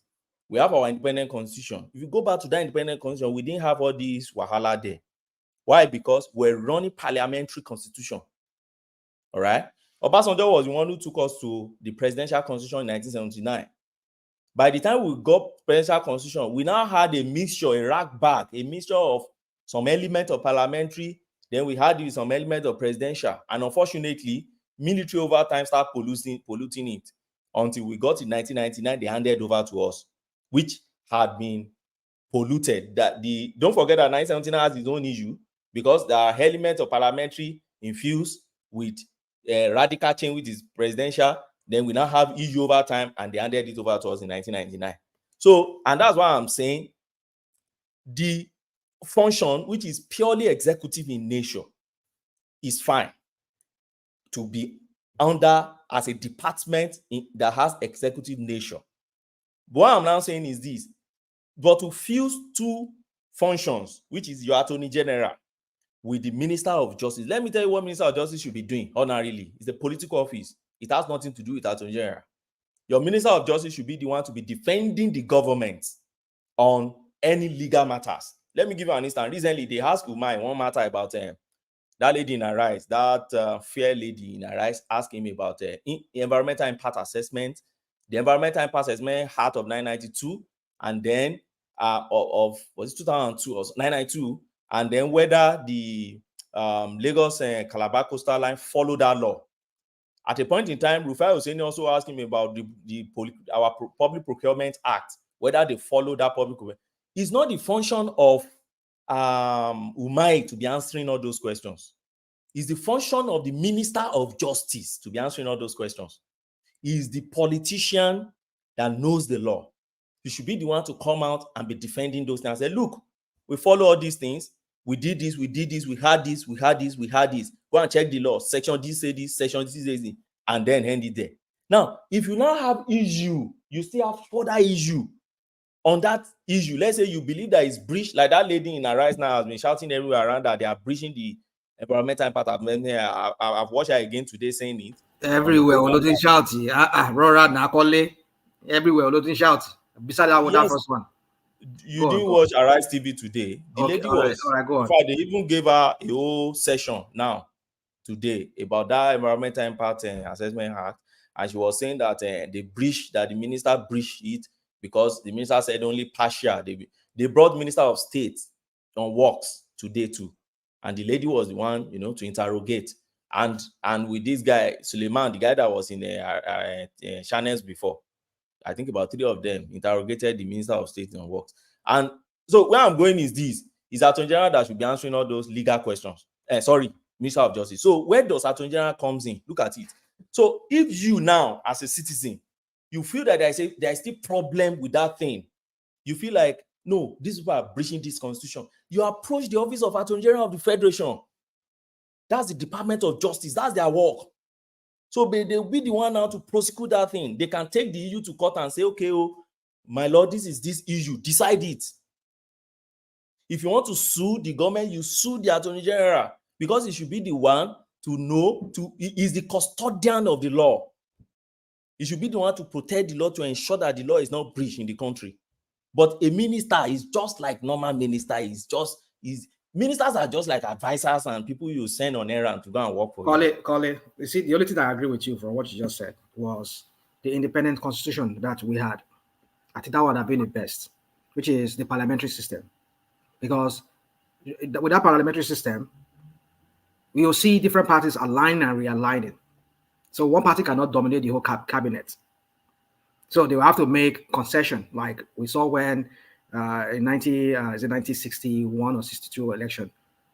we have our independent constitution. If you go back to that independent constitution, we didn't have all these wahala there. Why? Because we're running parliamentary constitution. All right? Obasanjo was the one who took us to the presidential constitution in 1979. By the time we got presidential constitution, we now had a mixture, a rack back, a mixture of some element of parliamentary, then we had some element of presidential. And unfortunately, military over time started polluting it until we got in 1999, they handed over to us, which had been polluted. Don't forget that 1979 has its own issue because there are elements of parliamentary infused with radical change, which is presidential. Then we now have issue over time, and they handed it over to us in 1999. So, and that's why I'm saying the function, which is purely executive in nature, is fine to be under as a department that has executive nature. But what I'm now saying is this: but to fuse 2 functions, which is your Attorney General with the Minister of Justice. Let me tell you what Minister of Justice should be doing ordinarily. It's a political office. It has nothing to do with Attorney General. Your Minister of Justice should be the one to be defending the government on any legal matters. Let me give you an instance. Recently, they asked Umar one matter about that lady in Arise, that fair lady in Arise, asked him about environmental impact assessment. The environmental impact assessment Act of 1992, and then was it 2002 or 992, and then whether the Lagos and Calabar coastal line follow that law. At a point in time, Rufai Hussein also asked him about our Public Procurement Act, whether they follow that public procurement. It's not the function of Umai to be answering all those questions. It's the function of the Minister of Justice to be answering all those questions. He's the politician that knows the law. He should be the one to come out and be defending those things and say, look, we follow all these things. We did this, we did this, we had this, we had this, we had this. Go and check the law. Section this say this, section this says this, and then hand it there. Now, if you now have issue, you still have further issue on that issue. Let's say you believe that it's breached, like that lady in Arise now has been shouting everywhere around that they are breaching the environmental impact of amendment. I've watched her again today saying it. Everywhere, Olodin shouting. Rora Nakole. Everywhere, Olodin shouting. Beside that first one. You didn't watch Arise TV today. The lady was, all right, go on. In fact, they even gave her a whole session now today about that environmental impact assessment act, and she was saying that the minister breached it because the minister said only partial. They brought Minister of State on works today too, and the lady was the one, to interrogate. And with this guy Suleiman, the guy that was in channels before, I think about 3 of them interrogated the Minister of State on works. And so where I'm going is this: is Attorney General that should be answering all those legal questions. Minister of Justice. So where does Attorney General comes in? Look at it. So if you now, as a citizen, you feel that there is still problem with that thing, you feel like, no, these people are breaching this constitution, you approach the office of Attorney General of the Federation. That's the Department of Justice. That's their work. So they'll be the one now to prosecute that thing. They can take the issue to court and say, okay, my lord, this is this issue. Decide it. If you want to sue the government, you sue the Attorney General, because he should be the one to know, he is the custodian of the law. He should be the one to protect the law, to ensure that the law is not breached in the country. But a minister is just like normal minister. Ministers are just like advisors and people you send on errand to go and work for you. Call it. You see, the only thing I agree with you from what you just said was the independent constitution that we had. I think that would have been the best, which is the parliamentary system. Because with that parliamentary system, we will see different parties aligning and realigning. So one party cannot dominate the whole cabinet. So they will have to make concession, like we saw when in 1961 or 62 election,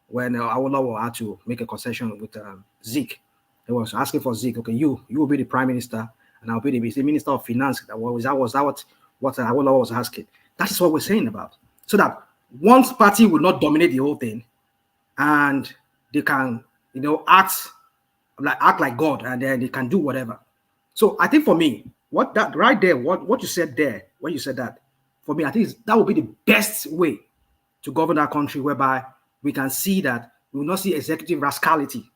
when Awolowo had to make a concession with Zeke. They was asking for Zeke, okay, you will be the prime minister, and I'll be the minister of finance. That was what Awolowo was asking. That is what we're saying about. So that one party will not dominate the whole thing, and they can, act like God, and then they can do whatever. So I think for me, what you said there, when you said that, for me, I think that would be the best way to govern our country, whereby we can see that we will not see executive rascality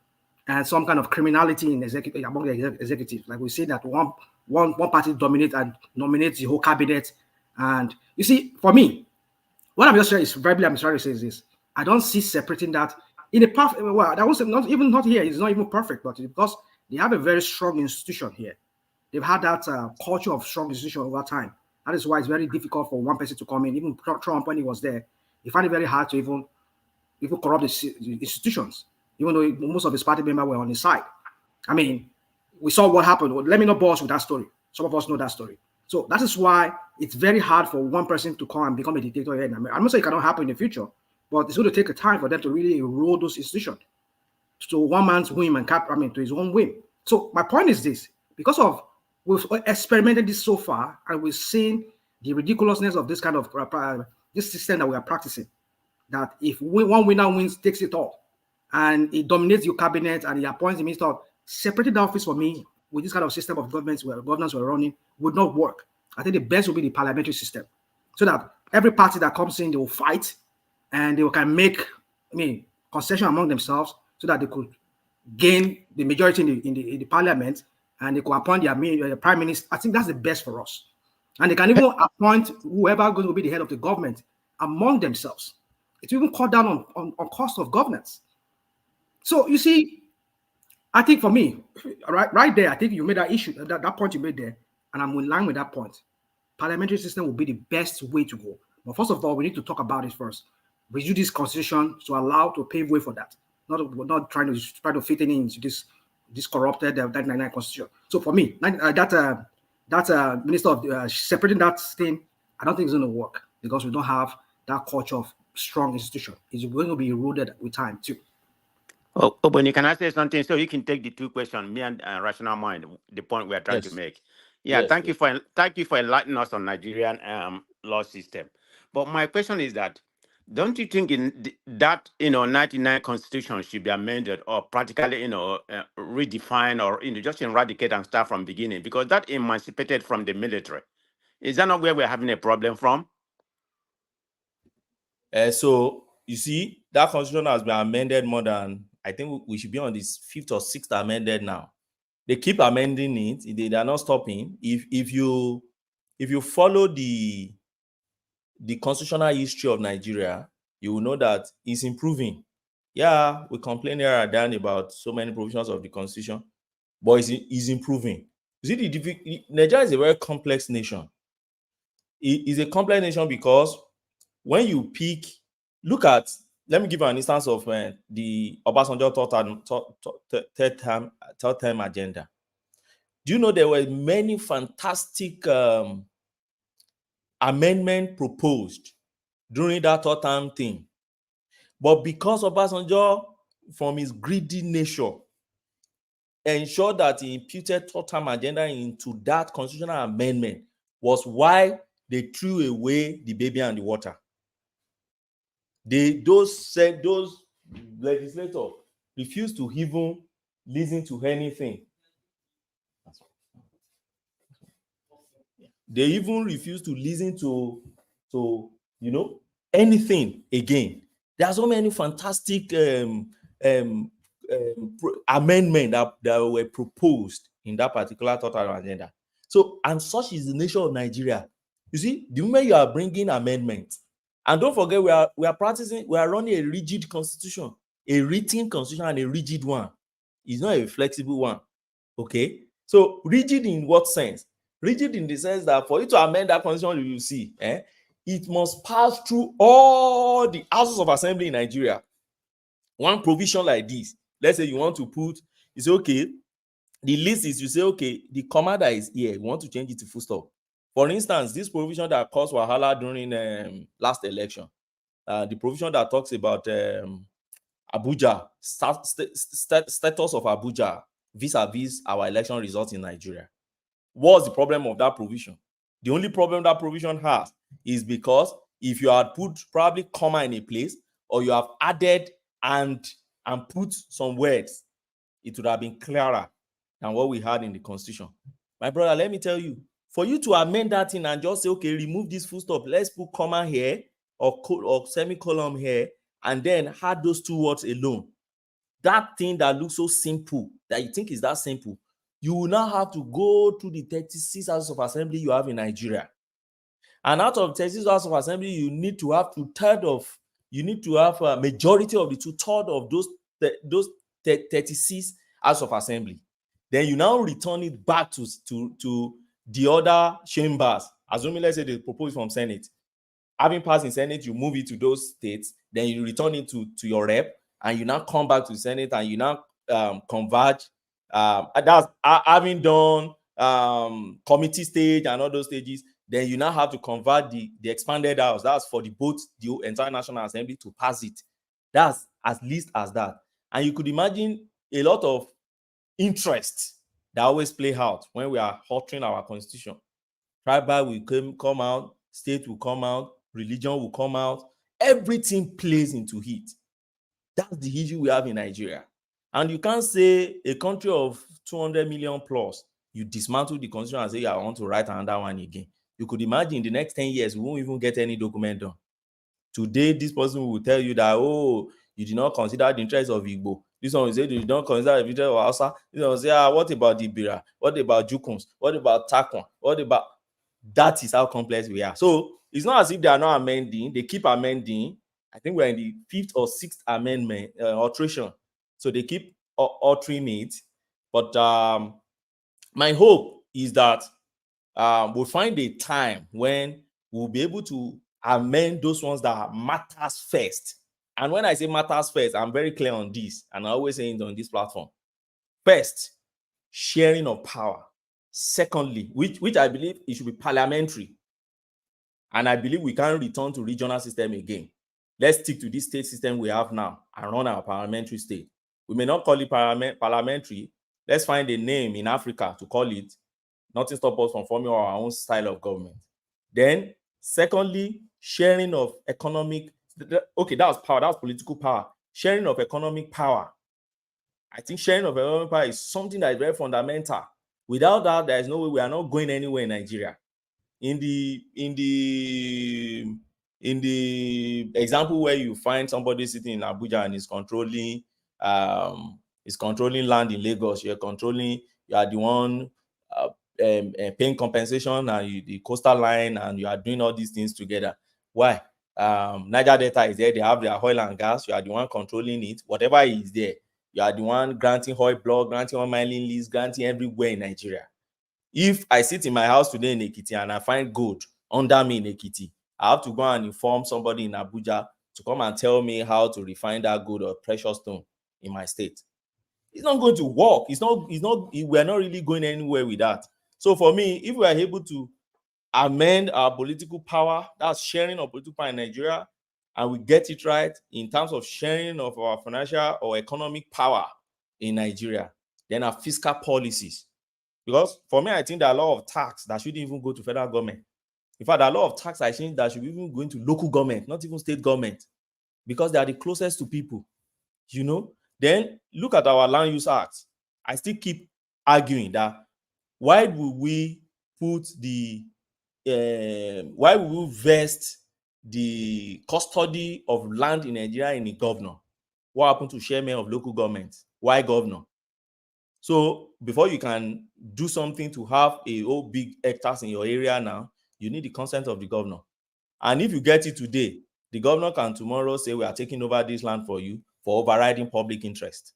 and some kind of criminality in among the executives. Like we see that one party dominates and nominates the whole cabinet. And you see, for me, what I'm just saying is verbally, I'm trying to say is this: I don't see separating that in a perfect. Well, that was not here. It's not even perfect, but because they have a very strong institution here. They've had that culture of strong institution over time. That is why it's very difficult for one person to come in. Even Trump, when he was there, he found it very hard to even corrupt the institutions, even though most of his party members were on his side. I mean, we saw what happened. Let me not bore us with that story. Some of us know that story. So that is why it's very hard for one person to come and become a dictator here. I'm not saying it cannot happen in the future, but it's going to take a time for them to really erode those institutions to one man's whim and to his own whim. So my point is this: because of we've experimented this so far, and we've seen the ridiculousness of this kind of this system that we are practicing. That if one winner wins, takes it all, and it dominates your cabinet, and he appoints the minister, separating the office for me with this kind of system of governance we're running would not work. I think the best would be the parliamentary system, so that every party that comes in, they will fight, and they can make concession among themselves, so that they could gain the majority in the parliament, and they could appoint their prime minister. I think that's the best for us. And they can even appoint whoever going to be the head of the government among themselves. It will even cut down on cost of governance. So you see, I think for me, right there, I think you made that issue, that point you made there, and I'm in line with that point. Parliamentary system will be the best way to go. But first of all, we need to talk about it first. Review this constitution to allow to pave way for that. Not trying to fit it into this corrupted 1999 constitution. So for me, that minister of separating that thing, I don't think it's going to work, because we don't have that culture of strong institution. It's going to be eroded with time too. Oh, Benny, can I say something so you can take the two questions, me and Rational Mind, the point we are trying to make? Yeah, Yes, thank you for enlightening us on Nigerian law system. But my question is that Don't you think that 99 constitution should be amended or practically redefined or just eradicate and start from beginning, because that emancipated from the military? Is that not where we're having a problem from? So you see, that constitution has been amended more than, I think we should be on this 5th or 6th amended now. They keep amending it. They are not stopping. If you follow the constitutional history of Nigeria, you will know that it's improving. Yeah, we complain here and there about so many provisions of the constitution, but it's improving. You see, Nigeria is a very complex nation. It is a complex nation because when you pick, let me give you an instance of the Obasanjo third term agenda. Do you know there were many fantastic amendments proposed during that third term thing? But because Obasanjo, from his greedy nature, ensured that he imputed third term agenda into that constitutional amendment, was why they threw away the baby and the water. Those legislators refused to even listen to anything. They even refused to listen to anything again. There are so many fantastic amendments that were proposed in that particular total agenda. So, and such is the nature of Nigeria. You see, the moment you are bringing amendments, and don't forget, we are running a rigid constitution, a written constitution, and a rigid one. It's not a flexible one. Okay, so rigid in what sense? Rigid in the sense that for you to amend that constitution, you see, it must pass through all the houses of assembly in Nigeria. One provision like this, let's say you want to put, it's okay. The list is, you say, okay, the commander is here. You want to change it to full stop. For instance, this provision that caused wahala during last election, the provision that talks about Abuja, status of Abuja vis-a-vis our election results in Nigeria. What's the problem of that provision? The only problem that provision has is because if you had put probably comma in a place, or you have added and put some words, it would have been clearer than what we had in the constitution. My brother, let me tell you, for you to amend that thing and just say, okay, remove this full stop, let's put comma here or semicolon here, and then add those two words alone. That thing that looks so simple, that you think is that simple, you will now have to go to the 36 houses of assembly you have in Nigeria. And out of 36 houses of assembly, you need to have a majority of the 2/3 of those 36 houses of assembly. Then you now return it back to the other chambers. Assuming, let's say, they propose from Senate. Having passed in Senate, you move it to those states, then you return it to your rep, and you now come back to the Senate, and you now converge. That's having done committee stage and all those stages, then you now have to convert the expanded house. That's for the entire National Assembly to pass it. That's as least as that. And you could imagine a lot of interest that always play out when we are altering our constitution. Tribal will come out, state will come out, religion will come out. Everything plays into it. That's the issue we have in Nigeria. And you can't say a country of 200 million plus, you dismantle the constitution and say, I want to write another one again. You could imagine in the next 10 years, we won't even get any document done. Today, this person will tell you that, oh, you did not consider the interests of Igbo. This one will say, you don't consider the interest of Hausa. This one will say, what about the Ibira? What about Jukuns? What about Takwan? What about... That is how complex we are. So it's not as if they are not amending. They keep amending. I think we're in the 5th or 6th amendment, alteration. So they keep altering it. But my hope is that we'll find a time when we'll be able to amend those ones that matters first. And when I say matters first, I'm very clear on this, and I always say it on this platform. First, sharing of power. Secondly, which I believe it should be parliamentary. And I believe we can't return to regional system again. Let's stick to this state system we have now and run our parliamentary state. We may not call it parliamentary. Let's find a name in Africa to call it. Nothing stops us from forming our own style of government. Then, secondly, sharing of economic okay, that was power, that was political power. Sharing of economic power. I think sharing of economic power is something that is very fundamental. Without that, there is no way we are not going anywhere in Nigeria. In the example where you find somebody sitting in Abuja and is controlling land in Lagos, you are the one paying compensation and the coastal line, and you are doing all these things together. Why? Niger Delta is there, they have their oil and gas, you are the one controlling it. Whatever is there, you are the one granting oil block, granting oil mining lease, granting everywhere in Nigeria. If I sit in my house today in Ekiti and I find gold under me in Ekiti, I have to go and inform somebody in Abuja to come and tell me how to refine that gold or precious stone in my state. It's not going to work. We're not really going anywhere with that. So for me, if we are able to amend our political power, that's sharing of political power in Nigeria, and we get it right in terms of sharing of our financial or economic power in Nigeria, then our fiscal policies. Because for me, I think there are a lot of tax that shouldn't even go to federal government. In fact, there are a lot of tax I think that should even go into local government, not even state government, because they are the closest to people, you know. Then look at our Land Use Act. I still keep arguing that why would we vest the custody of land in Nigeria in the governor? What happened to chairman of local government? Why governor? So before you can do something to have a whole big hectares in your area now, you need the consent of the governor. And if you get it today, the governor can tomorrow say, we are taking over this land for you for overriding public interest.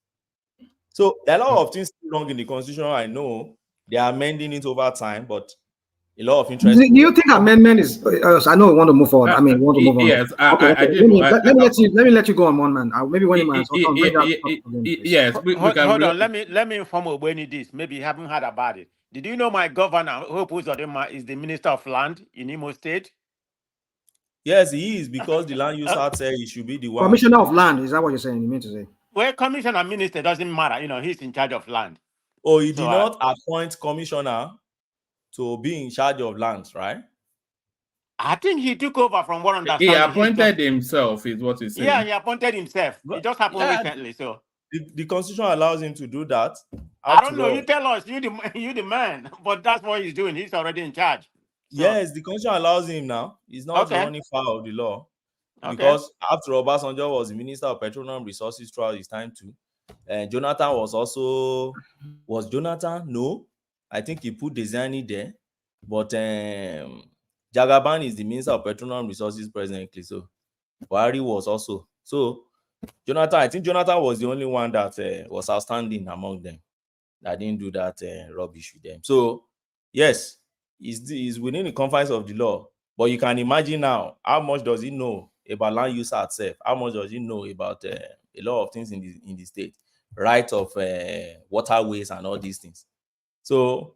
So there are a lot of things wrong in the constitution. I know they are amending it over time, but a lot of interest. Do you think amendment is? I know we want to move forward. I mean, we want to move on. Yes, okay. Let me let you go on one man. Maybe when you yes. Hold on. Let me inform Obweni this. Maybe you haven't heard about it. Did you know my governor, Hope Uzodinma, is the Minister of Land in Imo State? Yes, he is, because the Land Use Act said he should be the one. Commissioner of Land. Is that what you're saying? You mean to say? Well, commissioner, minister doesn't matter. You know, he's in charge of land. Oh, he did not appoint commissioner to be in charge of lands, right? I think he took over from what understanding. He appointed himself, is what he's saying. Yeah, he appointed himself. It just happened recently. So the constitution allows him to do that. I don't know. You tell us. You the man. But that's what he's doing. He's already in charge. So, yes, the constitution allows him now. He's not running foul of the law. Because after Obasanjo was the Minister of Petroleum Resources throughout his time too. Jonathan was Jonathan? No. I think he put Dezani there. But Jagaban is the Minister of Petroleum Resources presently. So Buhari was also. So I think Jonathan was the only one that was outstanding among them, that didn't do that rubbish with them. So yes, he's within the confines of the law. But you can imagine now, how much does he know about land use itself? How much does he know about a lot of things in the state, right of waterways and all these things? So,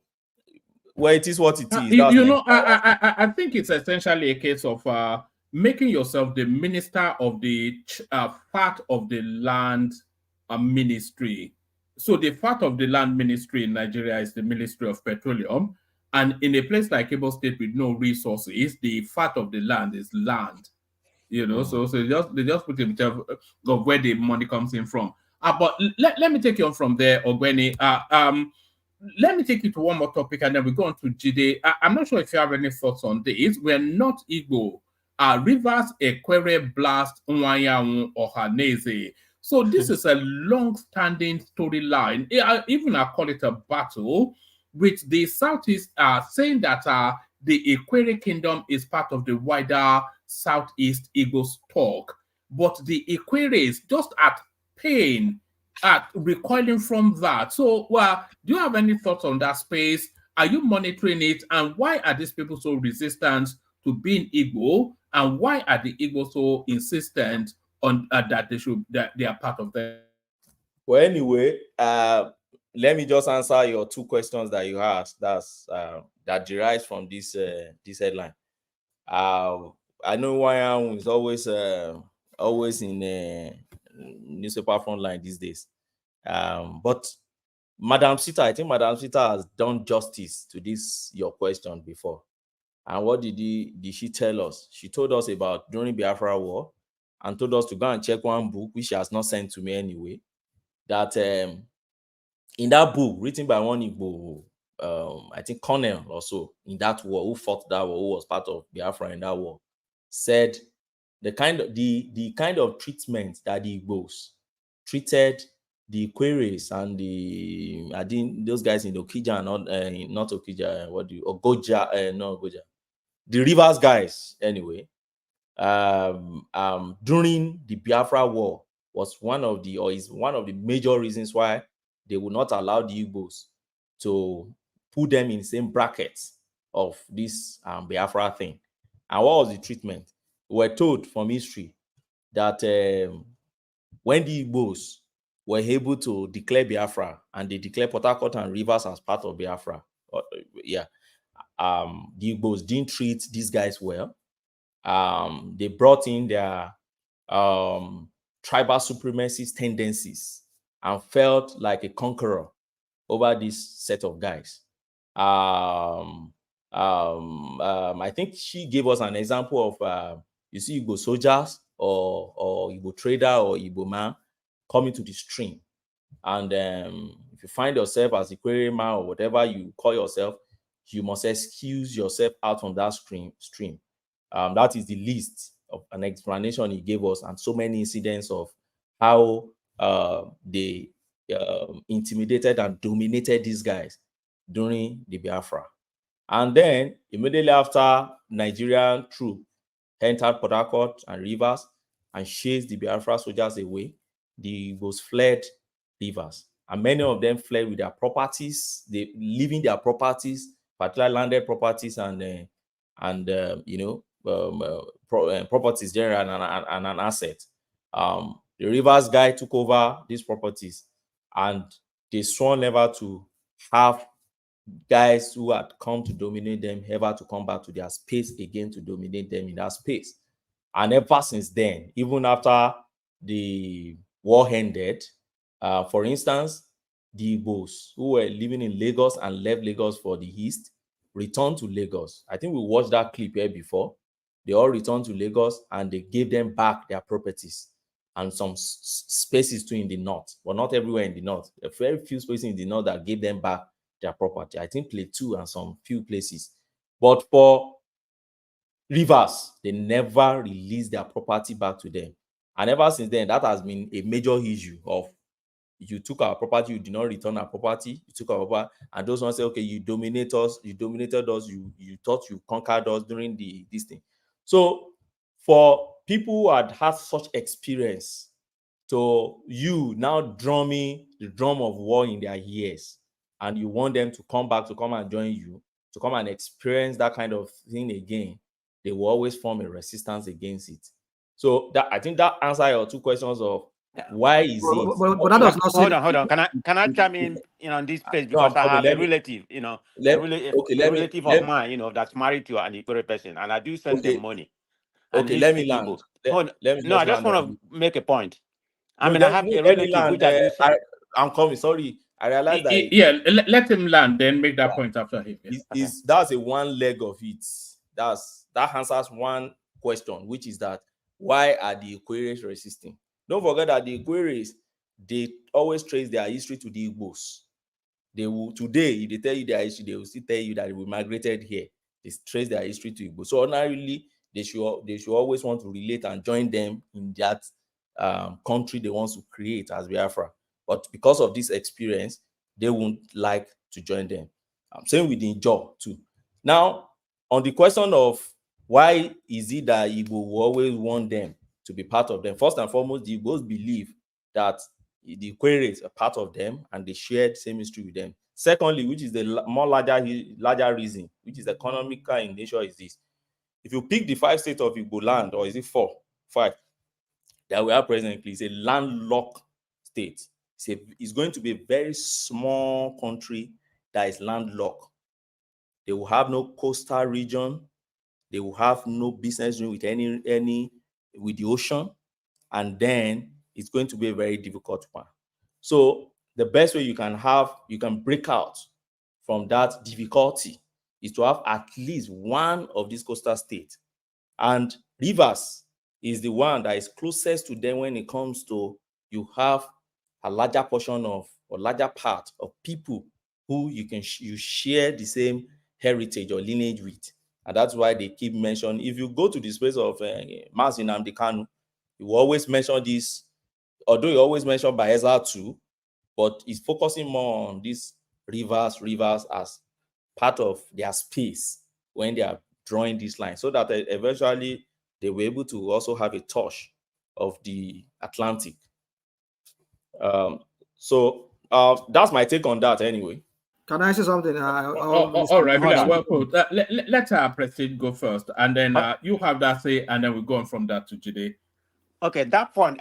well, it is what it is. I think it's essentially a case of making yourself the minister of the part of the land ministry. So the part of the land ministry in Nigeria is the Ministry of Petroleum. And in a place like Imo State with no resources, the fat of the land is land, you know. So they just put themselves of where the money comes in from. But let me take you on from there, Ogweni. Let me take you to one more topic, and then we go on to Jide. I'm not sure if you have any thoughts on this. We're not Igbo. Rivers Ekwere blast Nwayanwu Ohaneze. So this is a long-standing storyline. Even I call it a battle, with the Southeast saying that the Ekwere Kingdom is part of the wider Southeast Igbo stock. But the Ekwere is just at pain at recoiling from that. So, do you have any thoughts on that space? Are you monitoring it? And why are these people so resistant to being Igbo? And why are the Igbo so insistent on that they are part of them? Well, anyway, let me just answer your two questions that you asked. That derives from this headline. I know Nwayanwu is always in a newspaper front line these days. But Madam Sita, I think Madam Sita has done justice to your question before. And what did she tell us? She told us about during Biafra War, and told us to go and check one book, which she has not sent to me anyway, that in that book, written by one Igbo, I think colonel also in that war, who fought that war, who was part of Biafra in that war, said the kind of treatment that the Igbos treated the Queries and those guys in Okija, not Okija, Ogoja, no Ogoja, the Rivers guys anyway, during the Biafra war is one of the major reasons why they would not allow the Igbos to put them in the same brackets of this Biafra thing. And what was the treatment? We were told from history that when the Igbos were able to declare Biafra, and they declared Port Harcourt and Rivers as part of Biafra, the Igbos didn't treat these guys well. They brought in their tribal supremacist tendencies and felt like a conqueror over this set of guys. I think she gave us an example of you see Igbo soldiers or Igbo trader or Igbo man coming to the stream, and if you find yourself as a query man or whatever you call yourself, you must excuse yourself out from that stream. That is the least of an explanation he gave us, and so many incidents of how they intimidated and dominated these guys during the Biafra. And then immediately after, Nigerian troops entered Port Harcourt and Rivers and chased the Biafra soldiers away. The Igbos fled Rivers, and many of them fled with their properties, leaving their properties, particularly landed properties and properties general and an asset. The Rivers guy took over these properties, and they swore never to have guys who had come to dominate them ever to come back to their space again to dominate them in that space. And ever since then, even after the war ended, for instance, the Igbos who were living in Lagos and left Lagos for the east returned to Lagos. I think we watched that clip here before. They all returned to Lagos and they gave them back their properties and some spaces too in the north, but not everywhere in the north. A very few spaces in the north that gave them back their property. I think Plateau and some few places. But for Rivers, they never released their property back to them. And ever since then, that has been a major issue of, you took our property, you did not return our property, you took our property, and those ones say, okay, you dominated us, you thought you conquered us during this thing. So for people who had such experience, to you now drumming the drum of war in their ears, and you want them to come back, to come and join you, to come and experience that kind of thing again, they will always form a resistance against it. So I think that answers your two questions of why is it? But that does not hold on. Can I chime in on this page, because I have a relative, a relative of mine, that's married to an Igbo person, and I do send them money. Okay, let me land. I just want to make a point. I have a relative which I do send. I'm coming. Sorry, I realized that. Yeah, let him land, then make that point after him. Yeah. That's a one leg of it. That answers one question, which is that why are the Ikwere resisting? Don't forget that the Ikwere, they always trace their history to the Igbos. They will today, if they tell you their history, they will still tell you that we migrated here. They trace their history to Igbos. So ordinarily, they should always want to relate and join them in that country they want to create as Biafra. But because of this experience, they won't like to join them. Same with the Ijaw too. Now, on the question of why is it that Igbo will always want them to be part of them, first and foremost, the Igbos believe that the Ikweres are part of them and they shared same history with them. Secondly, which is the larger reason, which is economical in nature, is this. If you pick the 5 states of Igbo land, or is it 4, 5, that we are presently, it's a landlocked state. It's going to be a very small country that is landlocked. They will have no coastal region. They will have no business with with the ocean. And then it's going to be a very difficult one. So the best way you can break out from that difficulty is to have at least one of these coastal states. And Rivers is the one that is closest to them when it comes to you have a larger portion of or larger part of people who you share the same heritage or lineage with. And that's why they keep mentioning, if you go to the space of Mazi Nnamdi Kanu, you will always mention this, although you always mention Bayelsa too, but it's focusing more on these rivers as part of their space when they are drawing this line, so that eventually they were able to also have a touch of the Atlantic. So that's my take on that anyway. Can I say something? All right, well put. Let our president go first, and then you have that say, and then we go on from that to Jide. Okay, that point,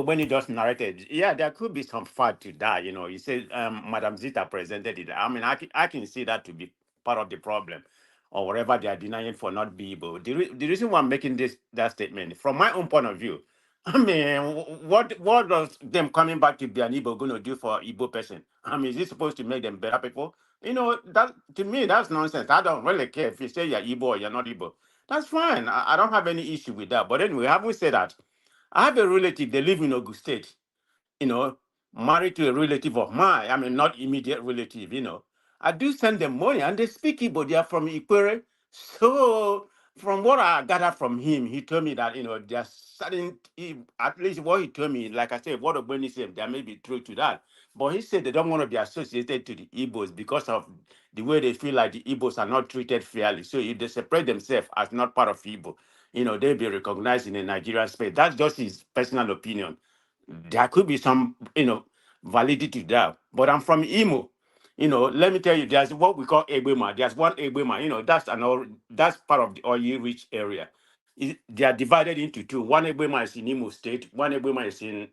when you just narrated, yeah, there could be some fact to that. You know, you said Madam Zita presented it. I mean, I can see that to be part of the problem, or whatever they are denying for not being able. The reason why I'm making that statement, from my own point of view, I mean, what does them coming back to be an Igbo going to do for Igbo person? I mean, is it supposed to make them better people? You know, that to me, that's nonsense. I don't really care if you say you're Igbo or you're not Igbo. That's fine. I don't have any issue with that. But anyway, having said that, I have a relative, they live in Ogun State, you know, married to a relative of mine. I mean, not immediate relative, you know. I do send them money and they speak Igbo. They are from Ikwere. So from what I gathered from him, he told me that, you know, there's certain, at least what he told me, like I said, what Ogbeni said, there may be truth to that. But he said they don't want to be associated to the Igbos because of the way they feel like the Igbos are not treated fairly. So if they separate themselves as not part of Igbo, you know, they'll be recognized in the Nigerian space. That's just his personal opinion. There could be some, you know, validity to that. But I'm from Imo. You know, let me tell you, there's what we call Egbema. There's one Egbema, you know, that's part of the oil-rich area. They are divided into two. One Egbema is in Imo State, one Egbema is in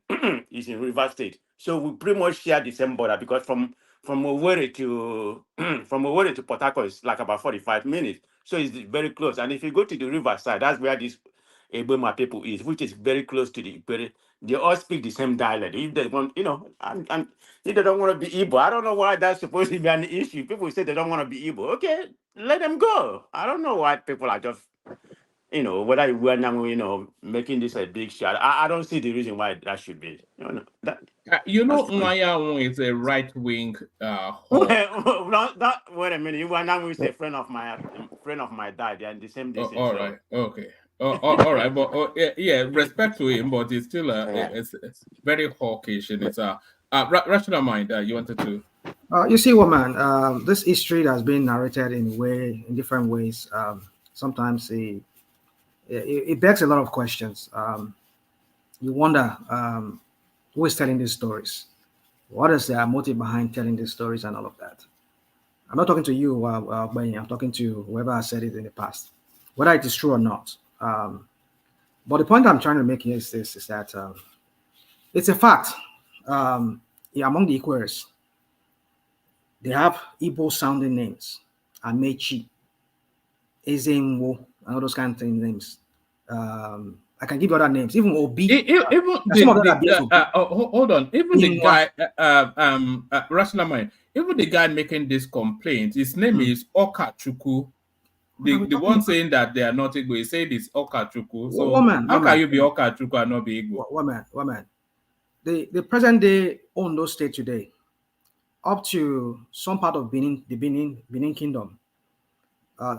is in River State. So we pretty much share the same border because from Owerri to from Owerri to Port Harcourt is like about 45 minutes. So it's very close. And if you go to the riverside, that's where this Egbema people is, which is very close to the Ikwere. They all speak the same dialect. If they want, you know, and if they don't want to be Igbo, I don't know why that's supposed to be an issue. People say they don't want to be Igbo. Okay, let them go. I don't know why people are just, you know, whether we're now, you know, making this a big shot. I don't see the reason why that should be. You know, Nwayawu is a right-wing wait a minute. You are now with a friend of my dad. They're in the same distance. All right. Okay. All right, but yeah, respect to him, but it's still it's very hawkish, and it's a rational mind. You wanted to. You see, woman, this history has been narrated in different ways. Sometimes it begs a lot of questions. You wonder who is telling these stories. What is their motive behind telling these stories and all of that? I'm not talking to you, Benny. I'm talking to whoever has said it in the past, whether it is true or not. But the point I'm trying to make here is this: is that it's a fact. Among the Ikwers, they have Igbo-sounding names: Amechi, Ezenwo, and all those kind of names. I can give you other names, even Obi. Hold on. Even the guy, rational mind. Even the guy making this complaint, his name is Okachuku. The one saying that they are not Igbo, he said it's Okachuku. So how can you be Okachuku and not be Igbo? Woman. The present day Ondo State today, up to some part of Benin, the Benin Kingdom,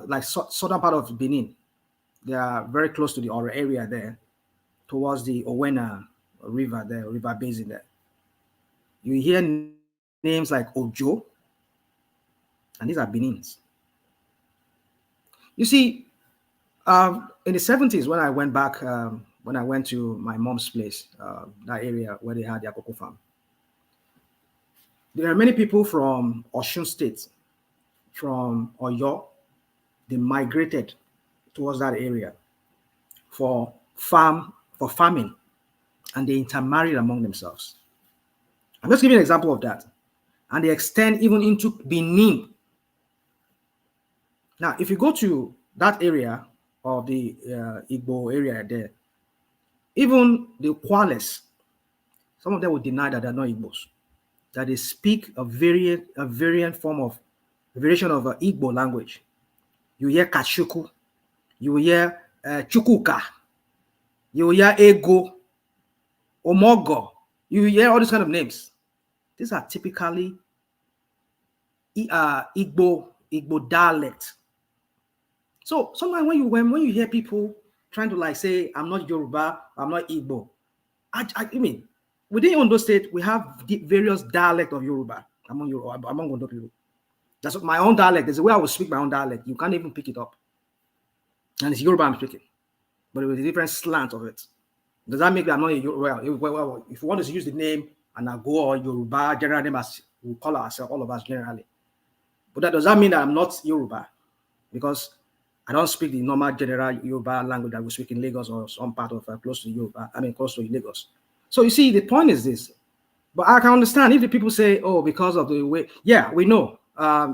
like southern part of Benin, they are very close to the Ore area there, towards the Owena River there, river basin there. You hear names like Ojo, and these are Benins. You see, in the 70s, when I went back, when I went to my mom's place, that area where they had their cocoa farm, there are many people from Osun State, from Oyo. They migrated towards that area for farming, and they intermarried among themselves. I'm just giving you an example of that. And they extend even into Benin. Now, if you go to that area of the Igbo area there, even the Kwales, some of them will deny that they're not Igbos, that they speak a variation of Igbo language. You hear Kachuku, you hear Chukuka, You hear Ego, Omogo. You hear all these kind of names. These are typically Igbo dialect. So sometimes when you hear people trying to like say, I'm not Yoruba, I'm not Igbo, I mean, within Ondo State, we have various dialects of Yoruba among Ondo people. That's what my own dialect. There's a way I will speak my own dialect. You can't even pick it up. And it's Yoruba I'm speaking, but with a different slant of it. Does that make me I'm not a Yoruba? Well, if you want to use the name and I go or Yoruba general name as we call ourselves, all of us generally. But that does that mean that I'm not Yoruba? Because I don't speak the normal general Yoruba language that we speak in Lagos or some part of close to Yoruba. I mean, close to Lagos. So you see, the point is this. But I can understand if the people say, "Oh, because of the way." Yeah, we know.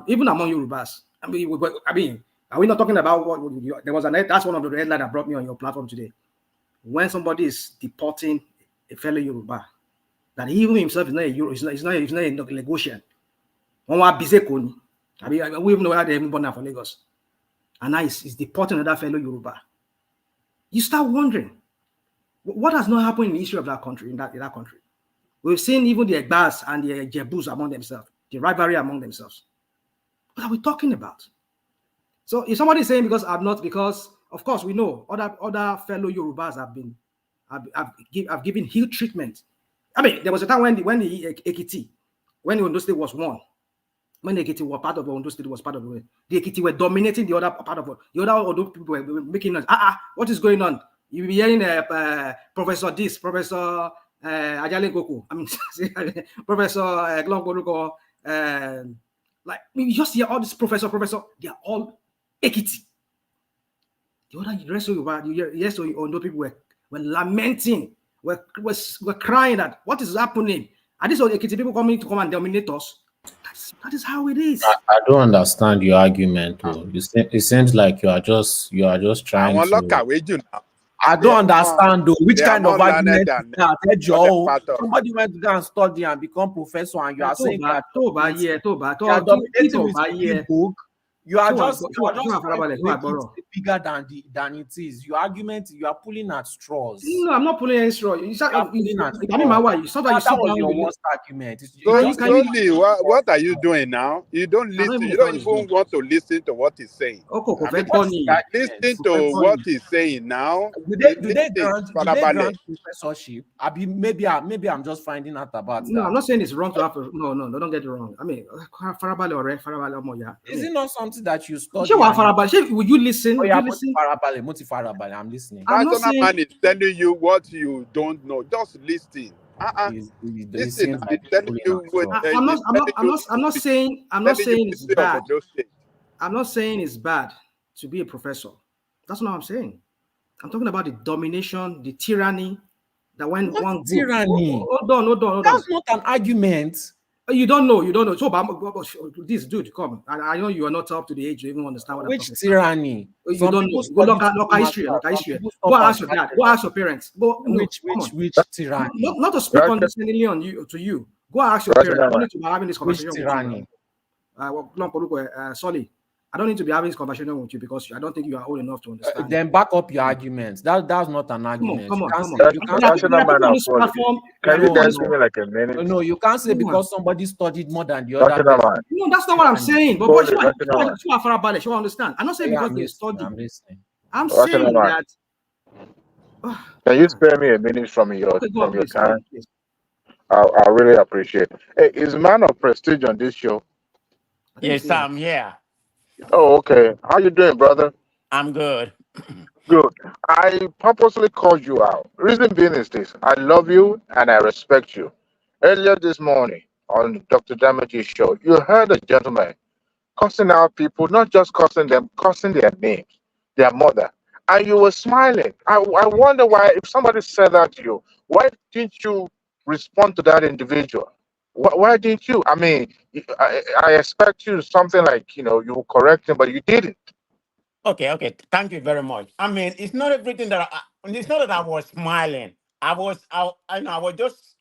Even among Yorubas, I mean, are we not talking about what there was that's one of the headlines that brought me on your platform today. When somebody is deporting a fellow Yoruba, that he even himself is not a he's not a Lagosian. I mean, we even know how they even born now for Lagos. And now he's deporting another fellow Yoruba. You start wondering, what has not happened in the history of that country, in that country? We've seen even the Egbas and the Jebus among themselves, the rivalry among themselves. What are we talking about? So if somebody is saying because of course we know other fellow Yorubas have given huge treatment. I mean, there was a time when the Ekiti, when Ondo State was won, when the Ekiti were part of Ondo State, was part of the Ekiti were dominating the other part of the other Ondo people were making noise. What is going on? You'll be hearing Professor this, Professor Ajale Goku. I mean, Professor Glon Koruko. Like you just hear all this professor. They are all Ekiti. The rest of you, Ondo people were lamenting, were crying that what is happening? Are these all Ekiti people coming to come and dominate us? That is how it is. I don't understand your argument. It seems like you are just trying to. I don't understand though. Which kind of argument is that? Joe, somebody went to go and study and become professor, and you are saying that book. You are just bigger than it is. Your argument, you are pulling at straws. No, I'm not pulling any straw. You start pulling at straws. I mean, my wife. That was your worst argument. Slowly, what are you doing now? You don't listen. You don't even want to listen to what he's saying. Listen to what he's saying now. Do they grant professorship? Maybe I'm just finding out about that. No, I'm not saying it's wrong to have. No, don't get it wrong. I mean, is it not something that you study? Will you listen? Oh, yeah, I'm listening. Rational man is telling you what you don't know. Just listen. Listen, I'm telling you. I'm not saying it's bad. I'm not saying it's bad to be a professor. That's not what I'm saying. I'm talking about the domination, the tyranny that when one tyranny. Hold on. That's not an argument. You don't know. So, this dude, come. I know you are not up to the age to even understand what I'm talking about. Which tyranny? You don't know. Go look history. Go ask your dad. Go ask your parents. Which tyranny? Not to speak condescendingly on you to you. Go ask your parents. I don't need to be having this conversation. Which tyranny? Sorry. I don't need to be having this conversation with you because I don't think you are old enough to understand. Then back up your arguments. That's not an argument. Come on. Can you guys give me like a minute? No, you can't say because somebody studied more than the other. No, that's not what I'm saying. But you understand. I'm not saying because they studied. I'm saying that. Can you spare me a minute from your time? I really appreciate it. Hey, is man of prestige on this show? Yes, I'm here. Oh, okay. How you doing, brother? I'm good. Good. I purposely called you out. Reason being is this. I love you and I respect you. Earlier this morning on Dr. Damage's show, you heard a gentleman cussing out people, not just cussing them, cussing their names, their mother. And you were smiling. I wonder why, if somebody said that to you, why didn't you respond to that individual? Why didn't you? I mean, I expect you something like, you will correct him, but you didn't. Okay. Thank you very much. I mean, it's not everything it's not that I was smiling. I was just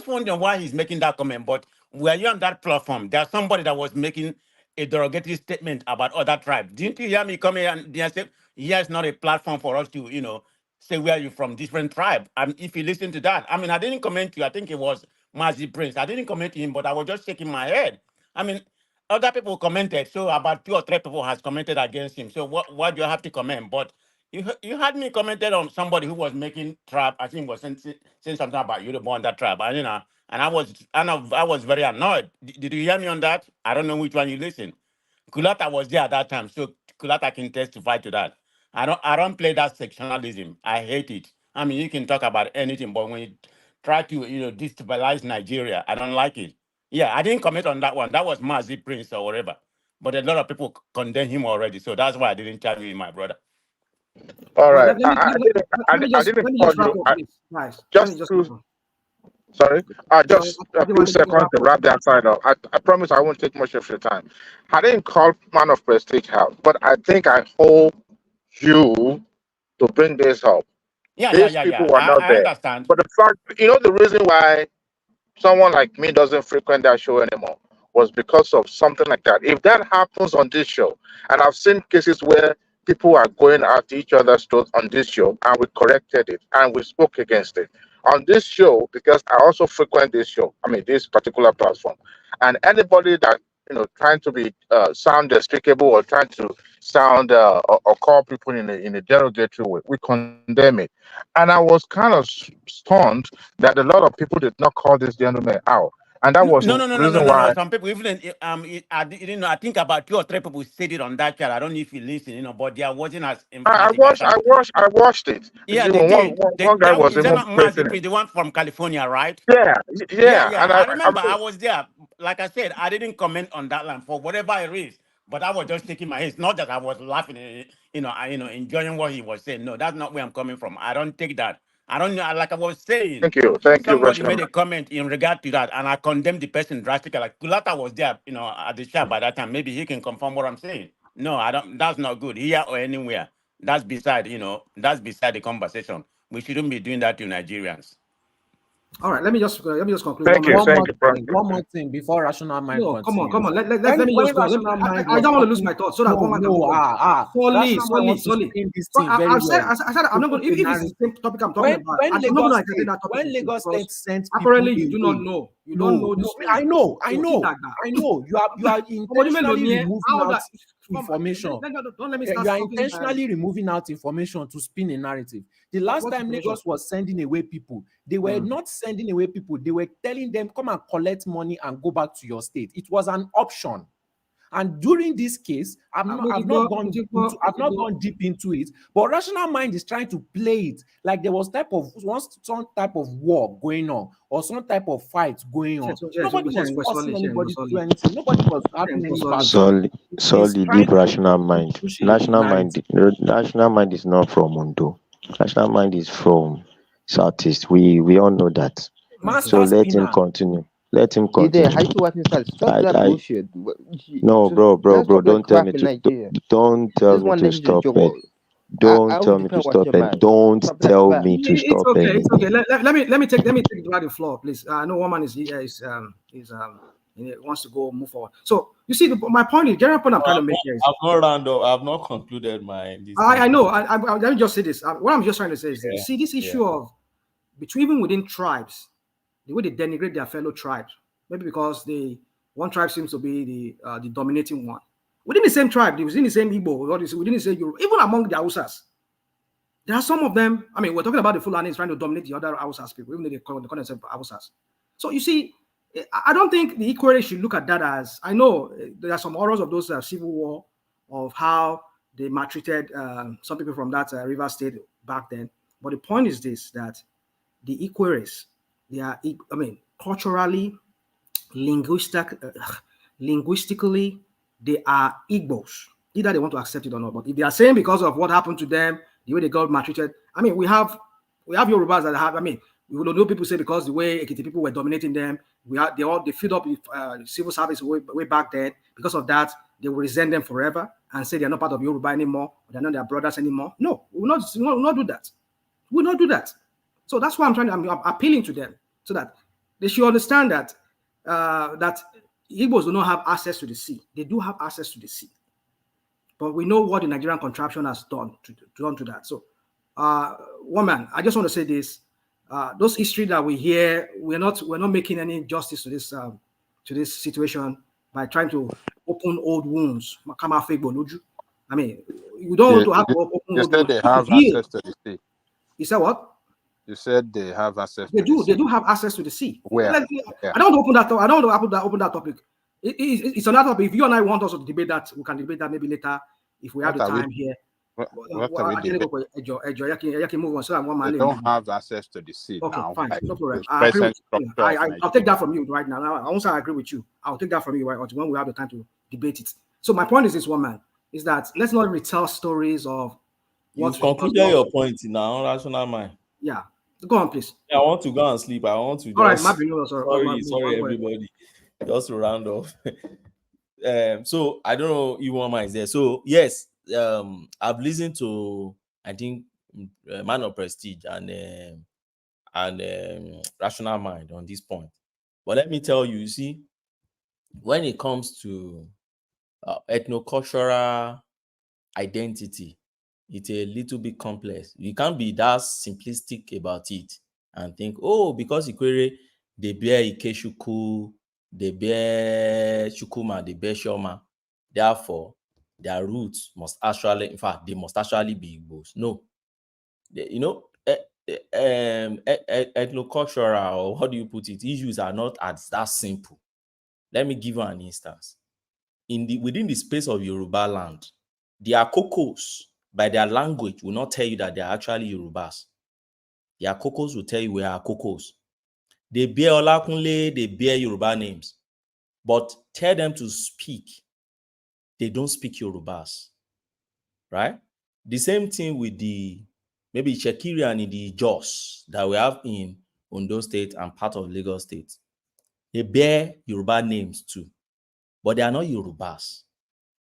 wondering why he's making that comment. But were you on that platform? There's somebody that was making a derogatory statement about other tribes. Didn't you hear me come here and say, it's not a platform for us to, say where you're from, different tribe. If you listen to that, I mean, I didn't comment to you. I think it was Mazi Prince. I didn't comment to him, but I was just shaking my head. I mean, other people commented. So about 2 or 3 people has commented against him. So what do you have to comment? But you had me commented on somebody who was making tribe. I think was saying something about you, the born that tribe. And, and I was very annoyed. Did you hear me on that? I don't know which one you listened. Kulata was there at that time, so Kulata can testify to that. I don't play that sectionalism. I hate it. I mean, you can talk about anything, but when you try to destabilize Nigeria, I don't like it. Yeah, I didn't comment on that one. That was Mazi Prince or whatever. But a lot of people condemn him already, so that's why I didn't tell you, my brother. All right. Let me just wrap up, please, guys. Sorry, just a few seconds to wrap that side up. I promise I won't take much of your time. I didn't call Man of Prestige out, but I think I owe you to bring this up. These people were not I there. understand. But the fact, the reason why someone like me doesn't frequent that show anymore was because of something like that. If that happens on this show, and I've seen cases where people are going after each other's throats on this show, and we corrected it and we spoke against it. On this show, because I also frequent this show, this particular platform, and anybody that trying to be sound despicable or trying to sound or call people in a derogatory way, we condemn it. And I was kind of stunned that a lot of people did not call this gentleman out. And that was No. the reason why. Some people even I think about 2 or 3 people said it on that channel. I don't know if you listen, but they wasn't as emphatic. I watched it. Yeah, they did. One guy was Is that even not praising Mazi, it. the one from California, right? Yeah. And I remember I was there. Like I said, I didn't comment on that line for whatever it is, but I was just taking my head. It's not that I was laughing, enjoying what he was saying. No, that's not where I'm coming from. I don't take that. I don't know. Like I was saying, Thank you, somebody Russian. made a comment in regard to that, and I condemned the person drastically. Like Kulata was there, at the shop by that time. Maybe he can confirm what I'm saying. No, I don't. That's not good here or anywhere. That's beside the conversation. We shouldn't be doing that to Nigerians. All right, let me just conclude. One more thing before Rational Mind continues. Come on. Let me just go. I don't want to lose my thoughts so that one man can go. Solely. I said I'm not going. If it's the same topic I'm talking about, I'm not going to entertain that topic. When Lagos State sent apparently you do not know. You don't know this. I know. You are intentionally removing out information. Don't let me start. You are intentionally removing out information to spin a narrative. The last time Lagos was sending away people, they were not sending away people. They were telling them, come and collect money and go back to your state. It was an option. And during this case, I've not gone deep into it, but Rational Mind is trying to play it like there was some type of war going on or some type of fight going on. Nobody was forcing anybody to do anything. Nobody was having any battle. Solely leave Rational Mind. Rational Mind is not from Ondo. Rational Mind is from Southeast. We all know that. So let him continue. Let him continue. Stop that bullshit. No, bro, don't tell me to stop it. Don't tell me to stop it. Don't tell me to stop it. It's okay. Let me take the floor, please. I know one man wants to go move forward. So you see, my point is, general point I'm trying to make here is I've not concluded my. I know. Let me just say this. What I'm just trying to say is, you see, this issue of even within tribes, the way they denigrate their fellow tribes, maybe because one tribe seems to be the dominating one. Within the same tribe, within the same Igbo, within the same Yoruba, even among the Hausas, there are some of them. I mean, we're talking about the Fulanis trying to dominate the other Hausas people, even though they call themselves Hausas. So you see, I don't think the equerry should look at that as, I know there are some horrors of those civil war, of how they maltreated some people from that river state back then. But the point is this, that the equerries, they are, culturally, linguistically, they are Igbos. Either they want to accept it or not. But if they are saying because of what happened to them, the way they got maltreated, we have Yorubas that have, we don't know people say because the way Ekiti people were dominating them, they filled up with civil service way back then. Because of that, they will resent them forever and say they're not part of Yoruba anymore, they're not their brothers anymore. No, we will not do that. We will not do that. So that's why I'm appealing to them, so that they should understand that that Igbos do not have access to the sea. They do have access to the sea, but we know what the Nigerian contraption has done to that. So Woman, I just want to say this: those history that we hear, we're not making any justice to this situation by trying to open old wounds. I mean, you don't want to have to open you old said wounds. they have Heal. access to the sea. You said what? You said they have access. They to do. the sea. They do have access to the sea. Where? I don't want to open that. I don't want to open that topic. It's another topic. If you and I want us to debate that, we can debate that maybe later if we have the time here. What are we debating? Move on. So They don't have access to the sea okay, now. fine. Like No problem. I'll take that from you right now. I won't say I agree with you. I'll take that from you right when we have the time to debate it. So my point is this, one man, is that let's not retell stories of what. You concluded your point now, rational mind. Yeah. Go on, please. Yeah, I want to go and sleep. I want to just... All right, sorry, everybody. Just to round off. So I don't know if one mind is there. So yes, I've listened to, I think, Man of Prestige and Rational Mind on this point. But let me tell you, you see, when it comes to ethno-cultural identity, it's a little bit complex. You can't be that simplistic about it and think, oh, because Ikwere, they bear Ikeshuku, they bear Shukuma, they bear Shoma, therefore their roots must actually, in fact, they must actually be Igbos. No. Ethno-cultural, or how do you put it, issues are not as that simple. Let me give you an instance. Within the space of Yoruba land, the Akokos, by their language, will not tell you that they are actually Yorubas. The Akokos will tell you we are Akokos. They bear Olakunle, they bear Yoruba names, but tell them to speak, they don't speak Yorubas, right? The same thing with maybe Shekirian in the Jos that we have in Ondo State and part of Lagos State. They bear Yoruba names too, but they are not Yorubas.